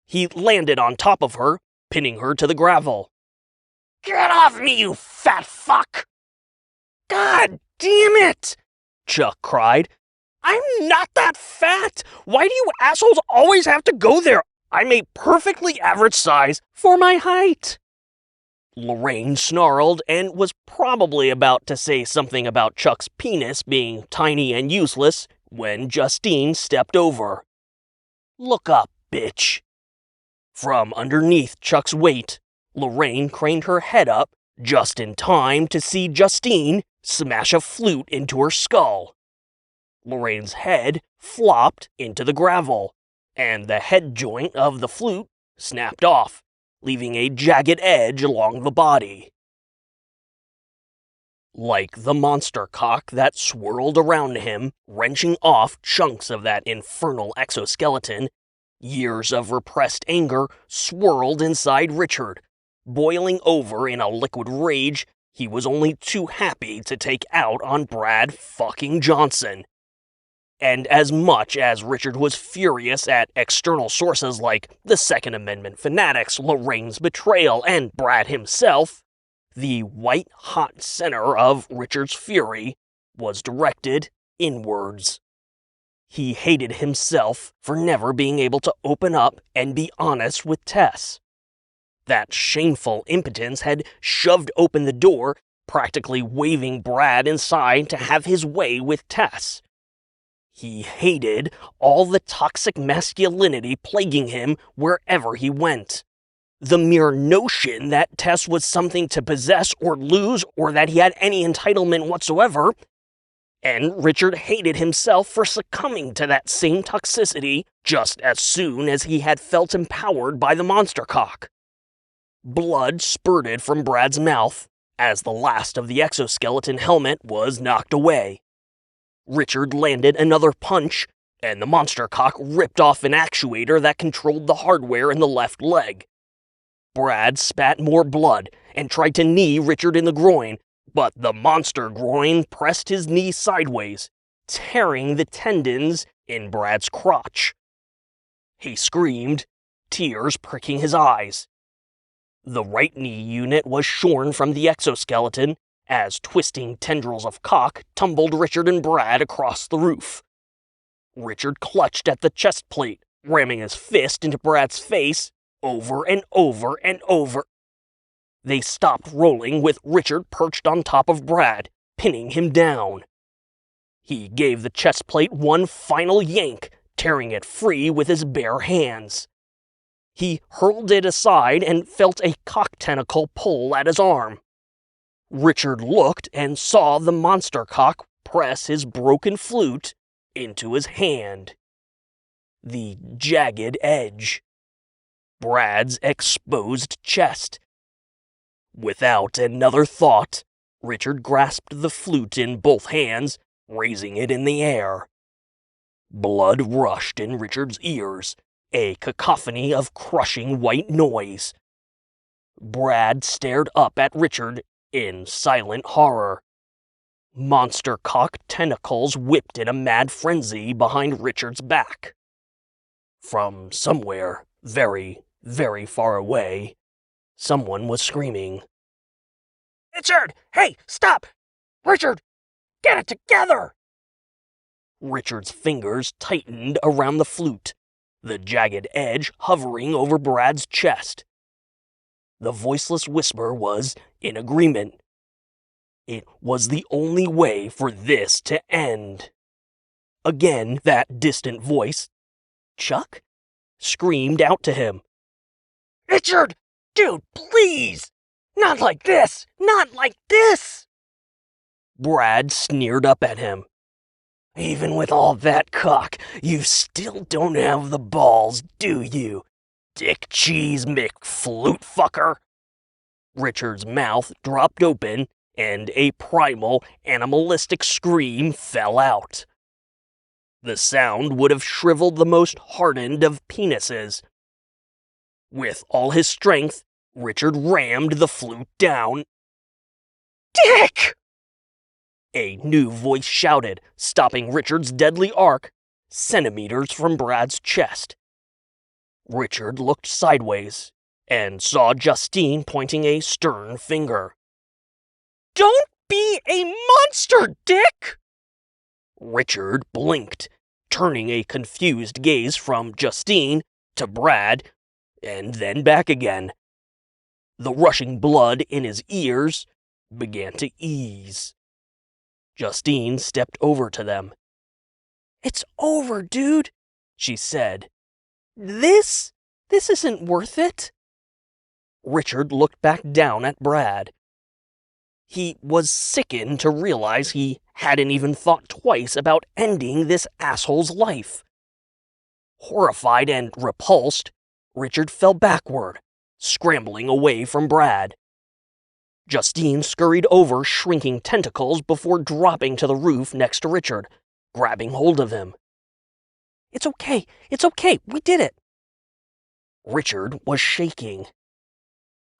He landed on top of her, pinning her to the gravel. "Get off me, you fat fuck!" "God damn it!" Chuck cried. "I'm not that fat! Why do you assholes always have to go there? I'm a perfectly average size for my height." Lorraine snarled and was probably about to say something about Chuck's penis being tiny and useless when Justine stepped over. "Look up, bitch." From underneath Chuck's weight, Lorraine craned her head up just in time to see Justine smash a flute into her skull. Lorraine's head flopped into the gravel, and the head joint of the flute snapped off, leaving a jagged edge along the body. Like the monster cock that swirled around him, wrenching off chunks of that infernal exoskeleton, years of repressed anger swirled inside Richard, boiling over in a liquid rage he was only too happy to take out on Brad fucking Johnson. And as much as Richard was furious at external sources like the Second Amendment fanatics, Lorraine's betrayal, and Brad himself, the white-hot center of Richard's fury was directed inwards. He hated himself for never being able to open up and be honest with Tess. That shameful impotence had shoved open the door, practically waving Brad inside to have his way with Tess. He hated all the toxic masculinity plaguing him wherever he went. The mere notion that Tess was something to possess or lose, or that he had any entitlement whatsoever. And Richard hated himself for succumbing to that same toxicity just as soon as he had felt empowered by the monster cock. Blood spurted from Brad's mouth as the last of the exoskeleton helmet was knocked away. Richard landed another punch, and the monster cock ripped off an actuator that controlled the hardware in the left leg. Brad spat more blood and tried to knee Richard in the groin, but the monster groin pressed his knee sideways, tearing the tendons in Brad's crotch. He screamed, tears pricking his eyes. The right knee unit was shorn from the exoskeleton as twisting tendrils of cock tumbled Richard and Brad across the roof. Richard clutched at the chest plate, ramming his fist into Brad's face over and over and over. They stopped rolling with Richard perched on top of Brad, pinning him down. He gave the chest plate one final yank, tearing it free with his bare hands. He hurled it aside and felt a cock tentacle pull at his arm. Richard looked and saw the monster cock press his broken flute into his hand. The jagged edge. Brad's exposed chest. Without another thought, Richard grasped the flute in both hands, raising it in the air. Blood rushed in Richard's ears, a cacophony of crushing white noise. Brad stared up at Richard in silent horror. Monster cock tentacles whipped in a mad frenzy behind Richard's back. From somewhere, very, very far away, someone was screaming. "Richard! Hey, stop! Richard! Get it together!" Richard's fingers tightened around the flute, the jagged edge hovering over Brad's chest. The voiceless whisper was in agreement. It was the only way for this to end. Again, that distant voice, Chuck, screamed out to him. "Richard! Dude, please! Not like this! Not like this!" Brad sneered up at him. "Even with all that cock, you still don't have the balls, do you? Dick Cheese McFlute fucker!" Richard's mouth dropped open, and a primal, animalistic scream fell out. The sound would have shriveled the most hardened of penises. With all his strength, Richard rammed the flute down. "Dick!" A new voice shouted, stopping Richard's deadly arc centimeters from Brad's chest. Richard looked sideways and saw Justine pointing a stern finger. "Don't be a monster, Dick!" Richard blinked, turning a confused gaze from Justine to Brad, and then back again. The rushing blood in his ears began to ease. Justine stepped over to them. It's over, dude, she said. This isn't worth it. Richard looked back down at Brad. He was sickened to realize he hadn't even thought twice about ending this asshole's life. Horrified and repulsed, Richard fell backward, scrambling away from Brad. Justine scurried over shrinking tentacles before dropping to the roof next to Richard, grabbing hold of him. It's okay, we did it. Richard was shaking.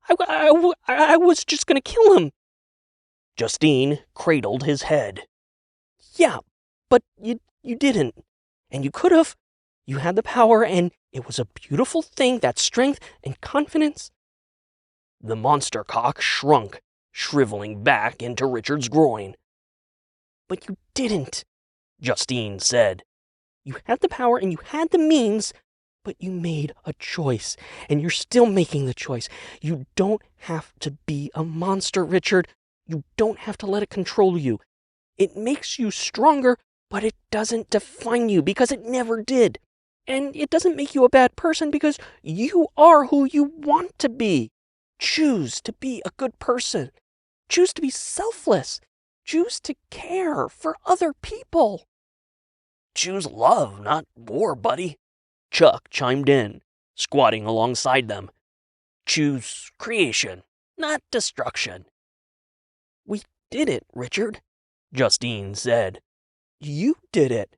I was just gonna kill him. Justine cradled his head. Yeah, but you didn't. And you could have. You had the power, and it was a beautiful thing, that strength and confidence. The monster cock shrunk, shriveling back into Richard's groin. But you didn't, Justine said. You had the power and you had the means, but you made a choice, and you're still making the choice. You don't have to be a monster, Richard. You don't have to let it control you. It makes you stronger, but it doesn't define you, because it never did. And it doesn't make you a bad person, because you are who you want to be. Choose to be a good person. Choose to be selfless. Choose to care for other people. Choose love, not war, buddy. Chuck chimed in, squatting alongside them. Choose creation, not destruction. We did it, Richard, Justine said. You did it.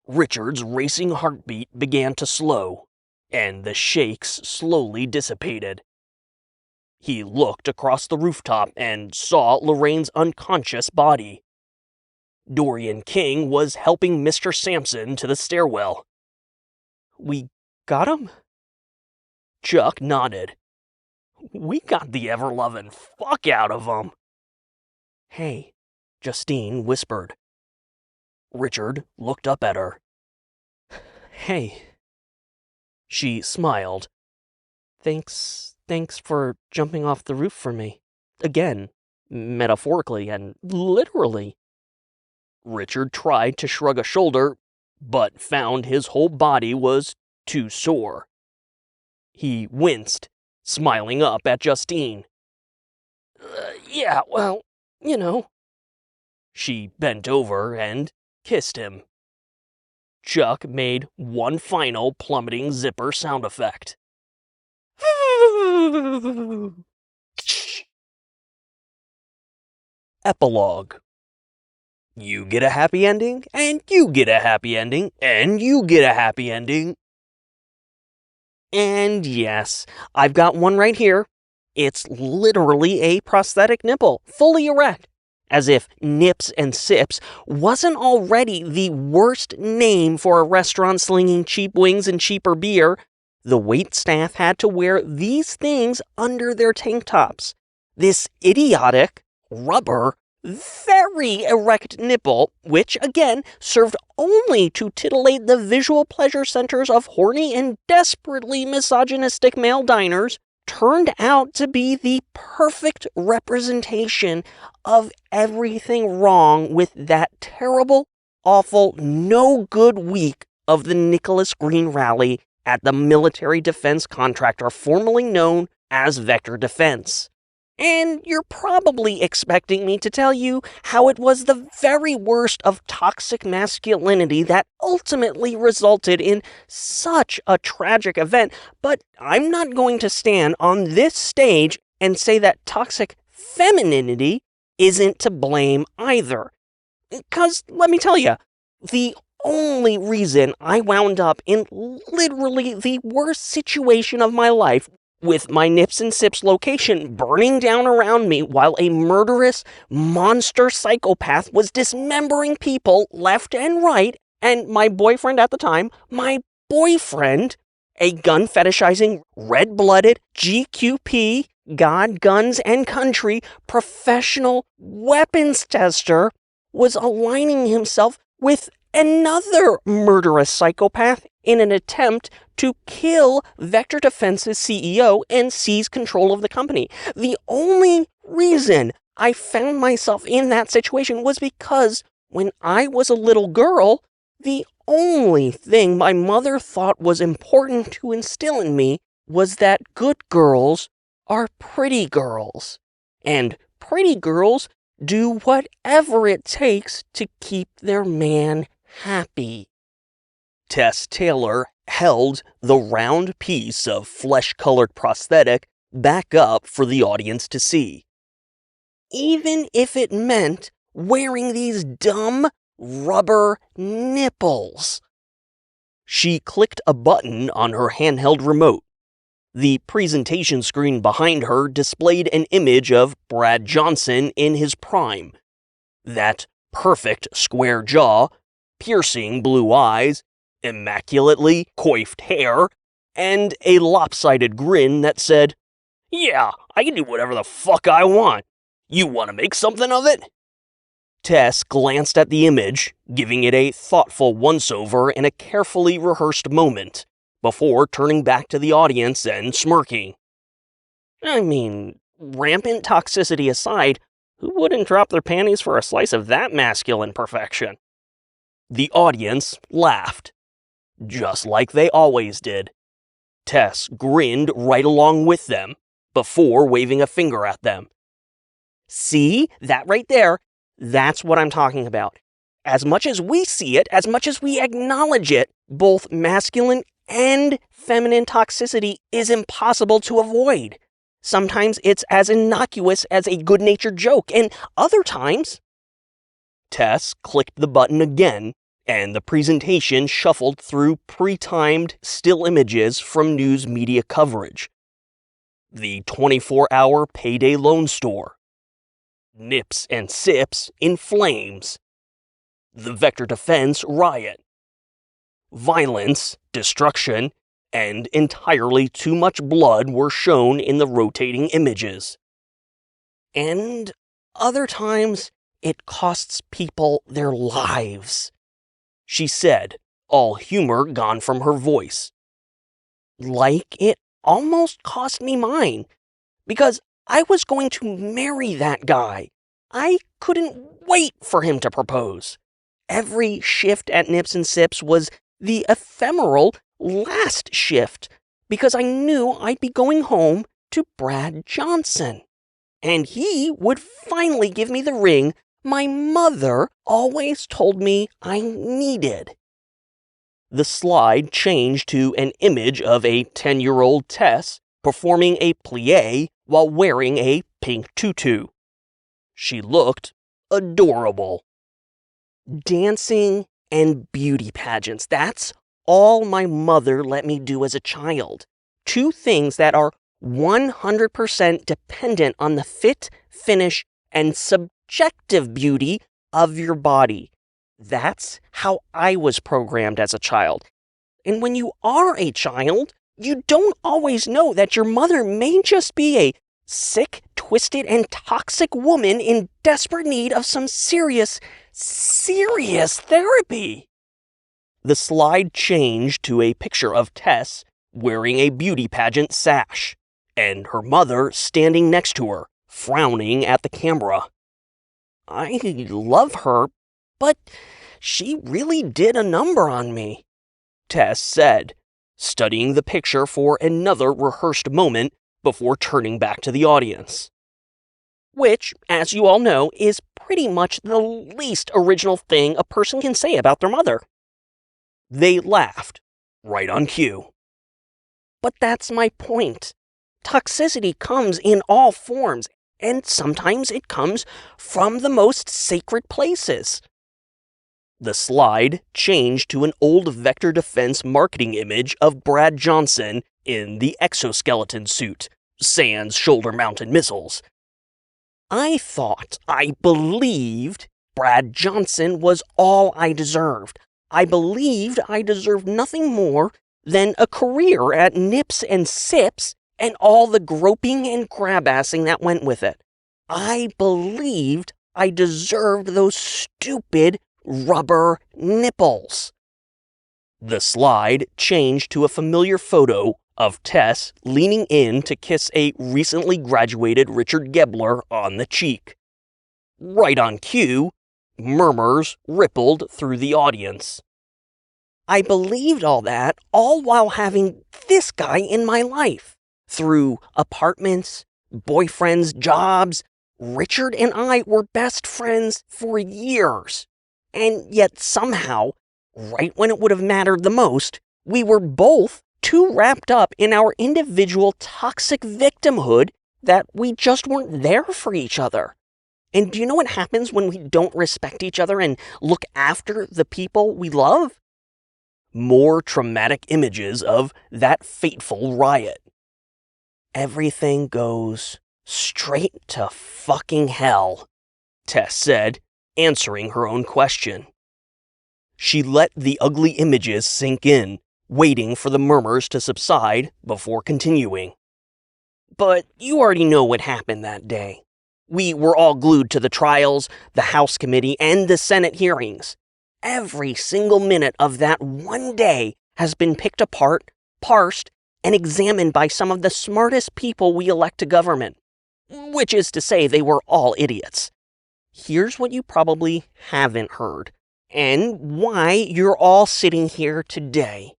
Richard's racing heartbeat began to slow, and the shakes slowly dissipated. He looked across the rooftop and saw Lorraine's unconscious body. Dorian King was helping Mr. Sampson to the stairwell. We got him? Chuck nodded. We got the ever-loving fuck out of him. Hey, Justine whispered. Richard looked up at her. Hey. She smiled. Thanks for jumping off the roof for me. Again, metaphorically and literally. Richard tried to shrug a shoulder, but found his whole body was too sore. He winced, smiling up at Justine. Yeah, well, you know. She bent over and kissed him. Chuck made one final plummeting zipper sound effect. Epilogue. You get a happy ending, and you get a happy ending, and you get a happy ending. And yes, I've got one right here. It's literally a prosthetic nipple, fully erect. As if Nips and Sips wasn't already the worst name for a restaurant slinging cheap wings and cheaper beer, the waitstaff had to wear these things under their tank tops. This idiotic, rubber, very erect nipple, which again served only to titillate the visual pleasure centers of horny and desperately misogynistic male diners, turned out to be the perfect representation of everything wrong with that terrible, awful, no good week of the Nicholas Green rally at the military defense contractor formerly known as Vector Defense. And you're probably expecting me to tell you how it was the very worst of toxic masculinity that ultimately resulted in such a tragic event, but I'm not going to stand on this stage and say that toxic femininity isn't to blame either. Because, let me tell you, the only reason I wound up in literally the worst situation of my life, with my Nips and Sips location burning down around me while a murderous monster psychopath was dismembering people left and right, and my boyfriend at the time, a gun fetishizing, red-blooded, GQP, God, Guns, and Country professional weapons tester, was aligning himself with another murderous psychopath in an attempt to kill Vector Defense's CEO and seize control of the company. The only reason I found myself in that situation was because when I was a little girl, The only thing my mother thought was important to instill in me was that good girls are pretty girls, and pretty girls do whatever it takes to keep their man happy. Tess Taylor held the round piece of flesh-colored prosthetic back up for the audience to see. Even if it meant wearing these dumb rubber nipples. She clicked a button on her handheld remote. The presentation screen behind her displayed an image of Brad Johnson in his prime. That perfect square jaw, piercing blue eyes, immaculately coiffed hair, and a lopsided grin that said, "Yeah, I can do whatever the fuck I want. You want to make something of it?" Tess glanced at the image, giving it a thoughtful once-over in a carefully rehearsed moment, before turning back to the audience and smirking. I mean, rampant toxicity aside, who wouldn't drop their panties for a slice of that masculine perfection? The audience laughed, just like they always did. Tess grinned right along with them, before waving a finger at them. See, that right there, that's what I'm talking about. As much as we see it, as much as we acknowledge it, both masculine and feminine toxicity is impossible to avoid. Sometimes it's as innocuous as a good-natured joke, and other times... Tess clicked the button again, and the presentation shuffled through pre-timed still images from news media coverage. The 24-hour payday loan store. Nips and Sips in flames. The Vector Defense riot. Violence, destruction, and entirely too much blood were shown in the rotating images. And other times, it costs people their lives, she said, all humor gone from her voice. Like it almost cost me mine, because I was going to marry that guy. I couldn't wait for him to propose. Every shift at Nips and Sips was the ephemeral last shift, because I knew I'd be going home to Brad Johnson. And he would finally give me the ring my mother always told me I needed. The slide changed to an image of a 10-year-old Tess performing a plie while wearing a pink tutu. She looked adorable. Dancing and beauty pageants, that's all my mother let me do as a child. Two things that are 100% dependent on the fit, finish, and subjective beauty of your body. That's how I was programmed as a child. And when you are a child, you don't always know that your mother may just be a sick, twisted, and toxic woman in desperate need of some serious therapy. The slide changed to a picture of Tess wearing a beauty pageant sash, and her mother standing next to her, frowning at the camera. I love her, but she really did a number on me, Tess said, studying the picture for another rehearsed moment before turning back to the audience. Which, as you all know, is pretty much the least original thing a person can say about their mother. They laughed, right on cue. But that's my point. Toxicity comes in all forms, and sometimes it comes from the most sacred places. The slide changed to an old Vector Defense marketing image of Brad Johnson in the exoskeleton suit, sans shoulder-mounted missiles. I believed Brad Johnson was all I deserved. I believed I deserved nothing more than a career at Nips and Sips and all the groping and grab-assing that went with it. I believed I deserved those stupid rubber nipples. The slide changed to a familiar photo of Tess leaning in to kiss a recently graduated Richard Gobbler on the cheek. Right on cue, murmurs rippled through the audience. I believed all that, all while having this guy in my life. Through apartments, boyfriends, jobs, Richard and I were best friends for years. And yet somehow, right when it would have mattered the most, we were both too wrapped up in our individual toxic victimhood that we just weren't there for each other. And do you know what happens when we don't respect each other and look after the people we love? More traumatic images of that fateful riot. Everything goes straight to fucking hell, Tess said, answering her own question. She let the ugly images sink in, waiting for the murmurs to subside before continuing. But you already know what happened that day. We were all glued to the trials, the House Committee, and the Senate hearings. Every single minute of that one day has been picked apart, parsed, and examined by some of the smartest people we elect to government. Which is to say, they were all idiots. Here's what you probably haven't heard, and why you're all sitting here today.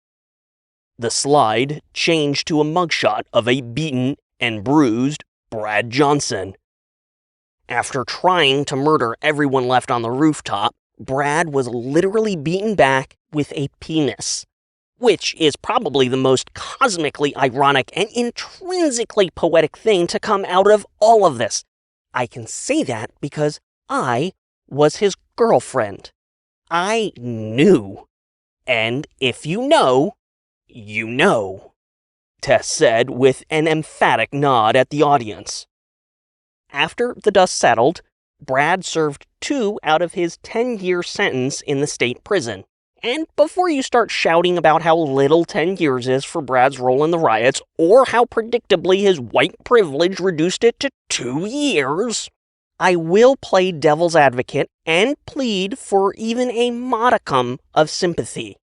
The slide changed to a mugshot of a beaten and bruised Brad Johnson. After trying to murder everyone left on the rooftop, Brad was literally beaten back with a penis, which is probably the most cosmically ironic and intrinsically poetic thing to come out of all of this. I can say that because I was his girlfriend. I knew. And if you know, you know, Tess said with an emphatic nod at the audience. After the dust settled, Brad served 2 out of his 10-year sentence in the state prison. And before you start shouting about how little 10 years is for Brad's role in the riots, or how predictably his white privilege reduced it to 2 years, I will play devil's advocate and plead for even a modicum of sympathy.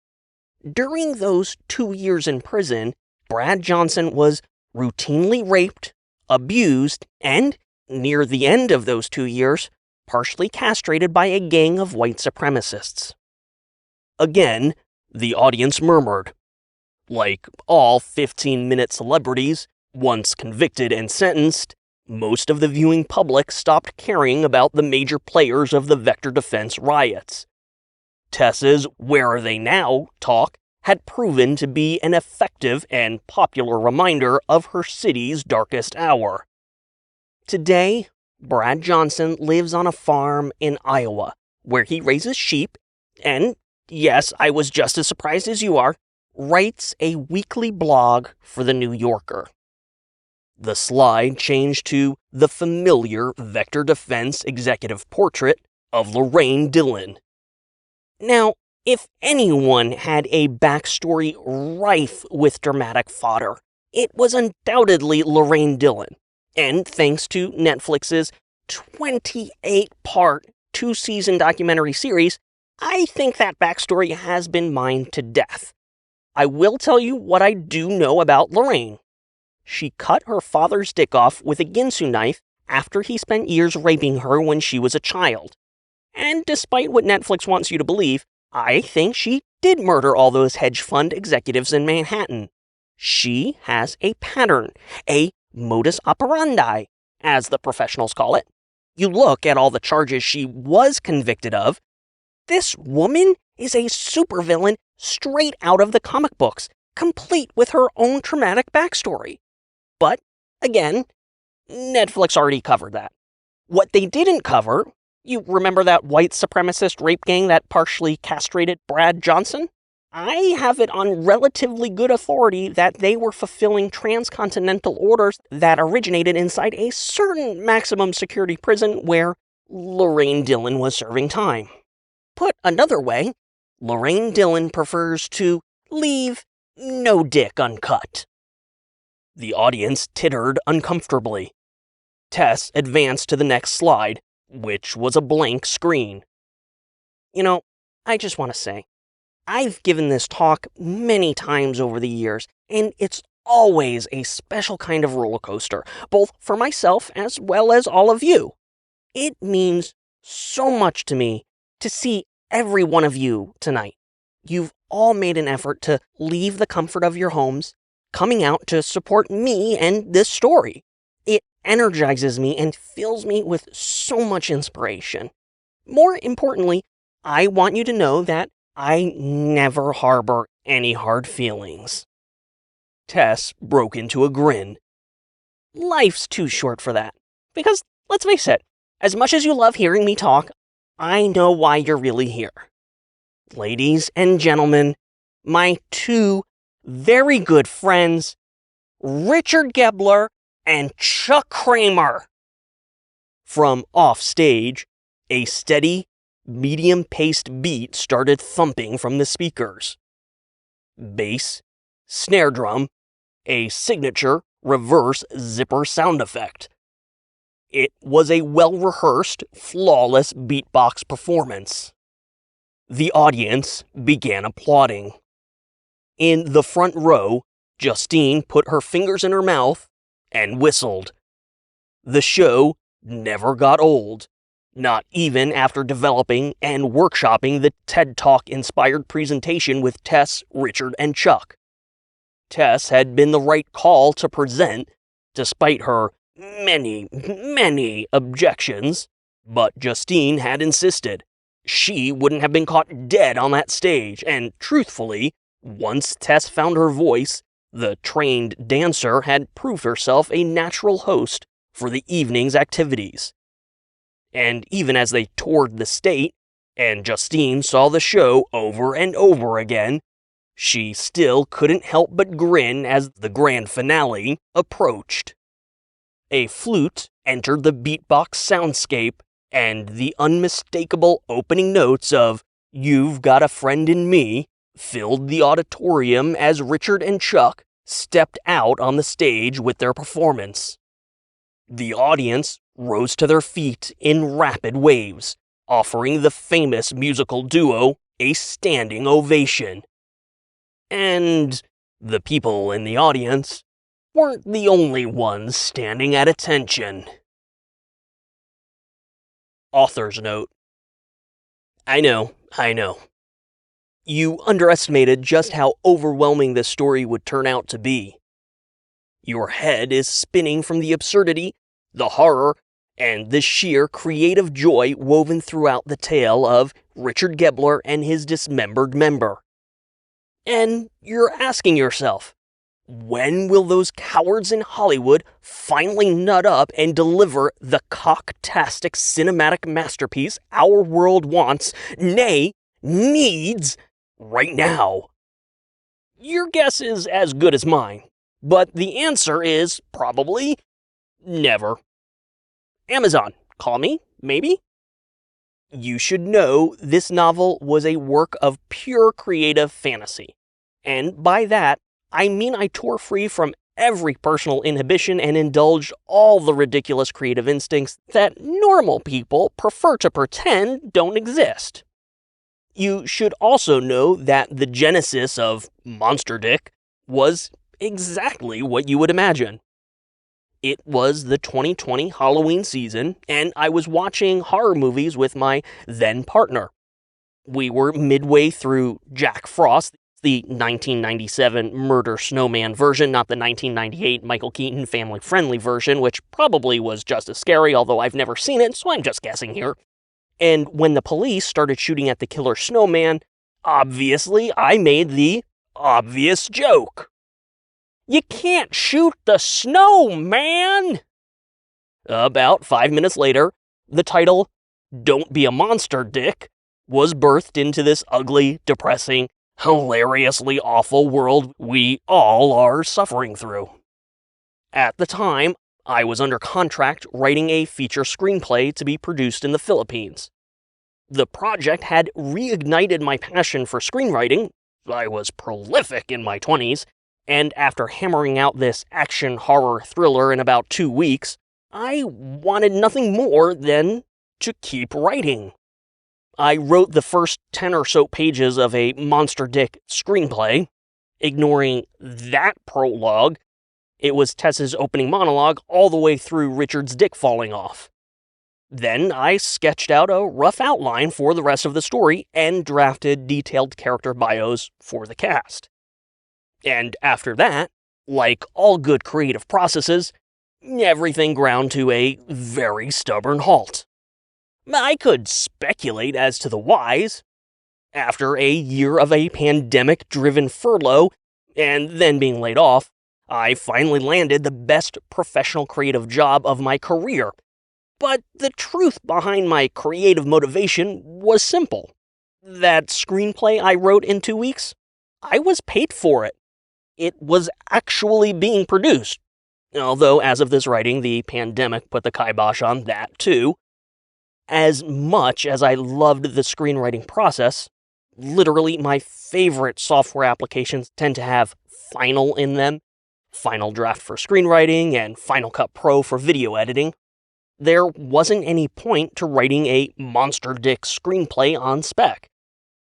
During those 2 years in prison, Brad Johnson was routinely raped, abused, and, near the end of those 2 years, partially castrated by a gang of white supremacists. Again, the audience murmured. Like all 15-minute celebrities, once convicted and sentenced, most of the viewing public stopped caring about the major players of the vector defense riots. Tess's "Where Are They Now?" talk had proven to be an effective and popular reminder of her city's darkest hour. Today, Brad Johnson lives on a farm in Iowa, where he raises sheep and, yes, I was just as surprised as you are, writes a weekly blog for The New Yorker. The slide changed to the familiar vector defense executive portrait of Lorraine Dillon. Now, if anyone had a backstory rife with dramatic fodder, it was undoubtedly Lorraine Dillon. And thanks to Netflix's 28-part, 2-season documentary series, I think that backstory has been mined to death. I will tell you what I do know about Lorraine. She cut her father's dick off with a Ginsu knife after he spent years raping her when she was a child. And despite what Netflix wants you to believe, I think she did murder all those hedge fund executives in Manhattan. She has a pattern, a modus operandi, as the professionals call it. You look at all the charges she was convicted of. This woman is a supervillain straight out of the comic books, complete with her own traumatic backstory. But, again, Netflix already covered that. What they didn't cover, you remember that white supremacist rape gang that partially castrated Brad Johnson? I have it on relatively good authority that they were fulfilling transcontinental orders that originated inside a certain maximum security prison where Lorraine Dillon was serving time. Put another way, Lorraine Dillon prefers to leave no dick uncut. The audience tittered uncomfortably. Tess advanced to the next slide, which was a blank screen. You know, I just want to say, I've given this talk many times over the years, and it's always a special kind of roller coaster, both for myself as well as all of you. It means so much to me to see every one of you tonight. You've all made an effort to leave the comfort of your homes, coming out to support me and this story. It energizes me and fills me with so much inspiration. More importantly, I want you to know that I never harbor any hard feelings." Tess broke into a grin. "Life's too short for that. Because, let's face it, as much as you love hearing me talk, I know why you're really here. Ladies and gentlemen, my two very good friends, Richard Gobbler and Chuck Kramer." From offstage, a steady, medium-paced beat started thumping from the speakers. Bass, snare drum, a signature reverse zipper sound effect. It was a well-rehearsed, flawless beatbox performance. The audience began applauding. In the front row, Justine put her fingers in her mouth and whistled. The show never got old, not even after developing and workshopping the TED Talk-inspired presentation with Tess, Richard, and Chuck. Tess had been the right call to present, despite her many objections, but Justine had insisted. She wouldn't have been caught dead on that stage, and truthfully, once Tess found her voice, the trained dancer had proved herself a natural host for the evening's activities. And even as they toured the state, and Justine saw the show over and over again, she still couldn't help but grin as the grand finale approached. A flute entered the beatbox soundscape, and the unmistakable opening notes of "You've Got a Friend in Me" filled the auditorium as Richard and Chuck stepped out on the stage with their performance. The audience rose to their feet in rapid waves, offering the famous musical duo a standing ovation. And the people in the audience weren't the only ones standing at attention. Author's note. I know. You underestimated just how overwhelming this story would turn out to be. Your head is spinning from the absurdity, the horror, and the sheer creative joy woven throughout the tale of Richard Gobbler and his dismembered member. And you're asking yourself, when will those cowards in Hollywood finally nut up and deliver the cocktastic cinematic masterpiece our world wants, nay, needs, right now? Your guess is as good as mine, but the answer is probably never. Amazon, call me, maybe? You should know this novel was a work of pure creative fantasy. And by that, I mean I tore free from every personal inhibition and indulged all the ridiculous creative instincts that normal people prefer to pretend don't exist. You should also know that the genesis of Monsterdick was exactly what you would imagine. It was the 2020 Halloween season, and I was watching horror movies with my then partner. We were midway through Jack Frost, the 1997 Murder Snowman version, not the 1998 Michael Keaton family-friendly version, which probably was just as scary, although I've never seen it, so I'm just guessing here. And when the police started shooting at the killer snowman, obviously I made the obvious joke. You can't shoot the snowman! About 5 minutes later, the title, Don't Be a Monster, Dick, was birthed into this ugly, depressing, hilariously awful world we all are suffering through. At the time, I was under contract writing a feature screenplay to be produced in the Philippines. The project had reignited my passion for screenwriting. I was prolific in my 20s, and after hammering out this action horror thriller in about 2 weeks, I wanted nothing more than to keep writing. I wrote the first 10 or so pages of a Monsterdick screenplay. Ignoring that prologue, it was Tess's opening monologue all the way through Richard's dick falling off. Then I sketched out a rough outline for the rest of the story and drafted detailed character bios for the cast. And after that, like all good creative processes, everything ground to a very stubborn halt. I could speculate as to the whys. After a year of a pandemic-driven furlough, and then being laid off, I finally landed the best professional creative job of my career. But the truth behind my creative motivation was simple. That screenplay I wrote in 2 weeks, I was paid for it. It was actually being produced. Although, as of this writing, the pandemic put the kibosh on that too. As much as I loved the screenwriting process, literally my favorite software applications tend to have Final in them, Final Draft for screenwriting, and Final Cut Pro for video editing. There wasn't any point to writing a Monster Dick screenplay on spec.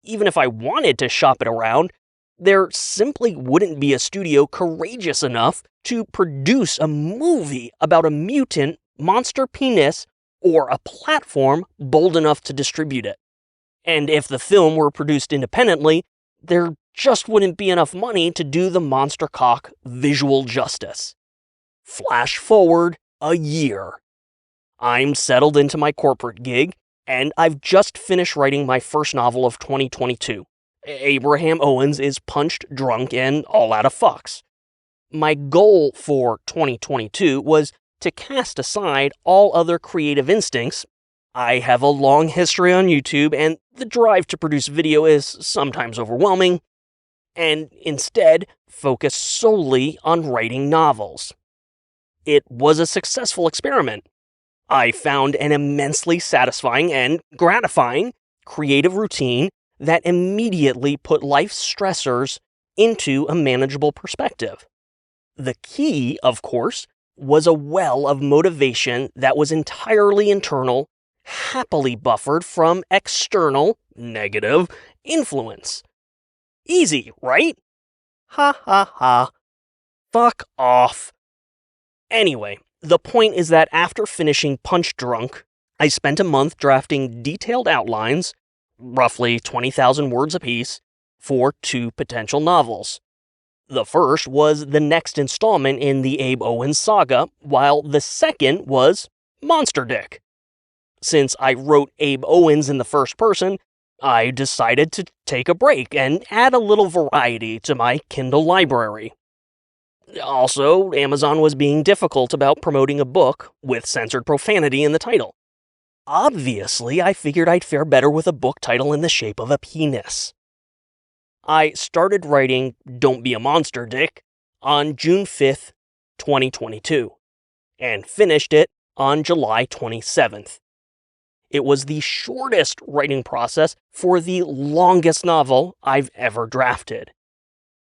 Even if I wanted to shop it around, there simply wouldn't be a studio courageous enough to produce a movie about a mutant, monster penis, or a platform bold enough to distribute it. And if the film were produced independently, there just wouldn't be enough money to do the monster cock visual justice. Flash forward a year. I'm settled into my corporate gig, and I've just finished writing my first novel of 2022. Abraham Owens is punched, drunk, and all out of fucks. My goal for 2022 was to cast aside all other creative instincts. I have a long history on YouTube, and the drive to produce video is sometimes overwhelming, and instead focus solely on writing novels. It was a successful experiment. I found an immensely satisfying and gratifying creative routine that immediately put life's stressors into a manageable perspective. The key, of course, was a well of motivation that was entirely internal, happily buffered from external, negative influence. Easy, right? Ha ha ha. Fuck off. Anyway, the point is that after finishing Punch Drunk, I spent a month drafting detailed outlines, roughly 20,000 words apiece, for 2 potential novels. The first was the next installment in the Abe Owens saga, while the second was Monster Dick. Since I wrote Abe Owens in the first person, I decided to take a break and add a little variety to my Kindle library. Also, Amazon was being difficult about promoting a book with censored profanity in the title. Obviously, I figured I'd fare better with a book title in the shape of a penis. I started writing Don't Be a Monster Dick on June 5th, 2022, and finished it on July 27th. It was the shortest writing process for the longest novel I've ever drafted.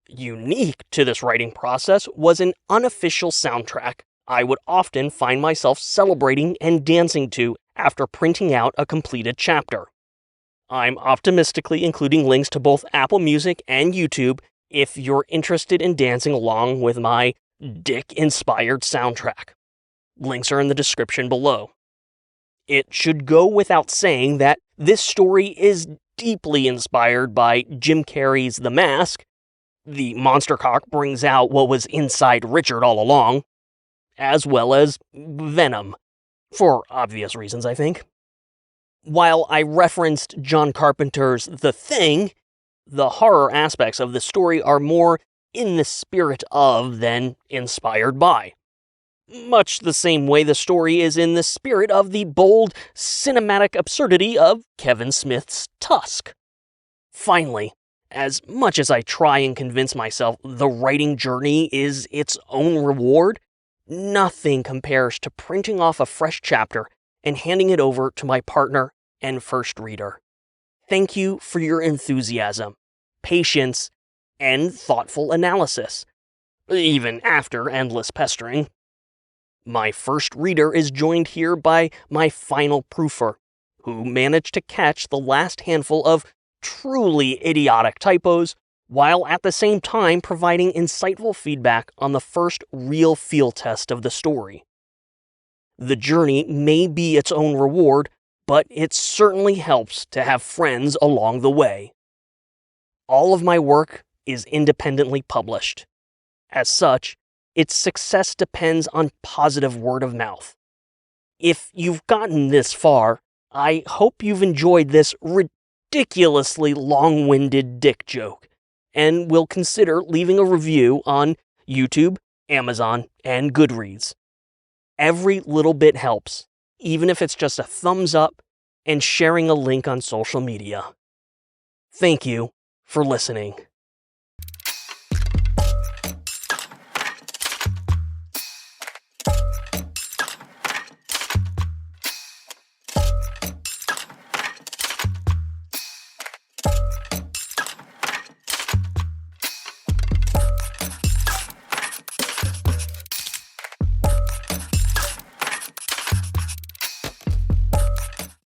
Unique to this writing process was an unofficial soundtrack I would often find myself celebrating and dancing to after printing out a completed chapter. I'm optimistically including links to both Apple Music and YouTube if you're interested in dancing along with my dick-inspired soundtrack. Links are in the description below. It should go without saying that this story is deeply inspired by Jim Carrey's The Mask. The monster cock brings out what was inside Richard all along, as well as Venom, for obvious reasons, I think. While I referenced John Carpenter's The Thing, the horror aspects of the story are more in the spirit of than inspired by. Much the same way the story is in the spirit of the bold, cinematic absurdity of Kevin Smith's Tusk. Finally, as much as I try and convince myself the writing journey is its own reward, nothing compares to printing off a fresh chapter and handing it over to my partner and first reader. Thank you for your enthusiasm, patience, and thoughtful analysis, even after endless pestering. My first reader is joined here by my final proofer, who managed to catch the last handful of truly idiotic typos, while at the same time providing insightful feedback on the first real field test of the story. The journey may be its own reward, but it certainly helps to have friends along the way. All of my work is independently published. As such, its success depends on positive word of mouth. If you've gotten this far, I hope you've enjoyed this ridiculously long-winded dick joke, and will consider leaving a review on YouTube, Amazon, and Goodreads. Every little bit helps, even if it's just a thumbs up and sharing a link on social media. Thank you for listening.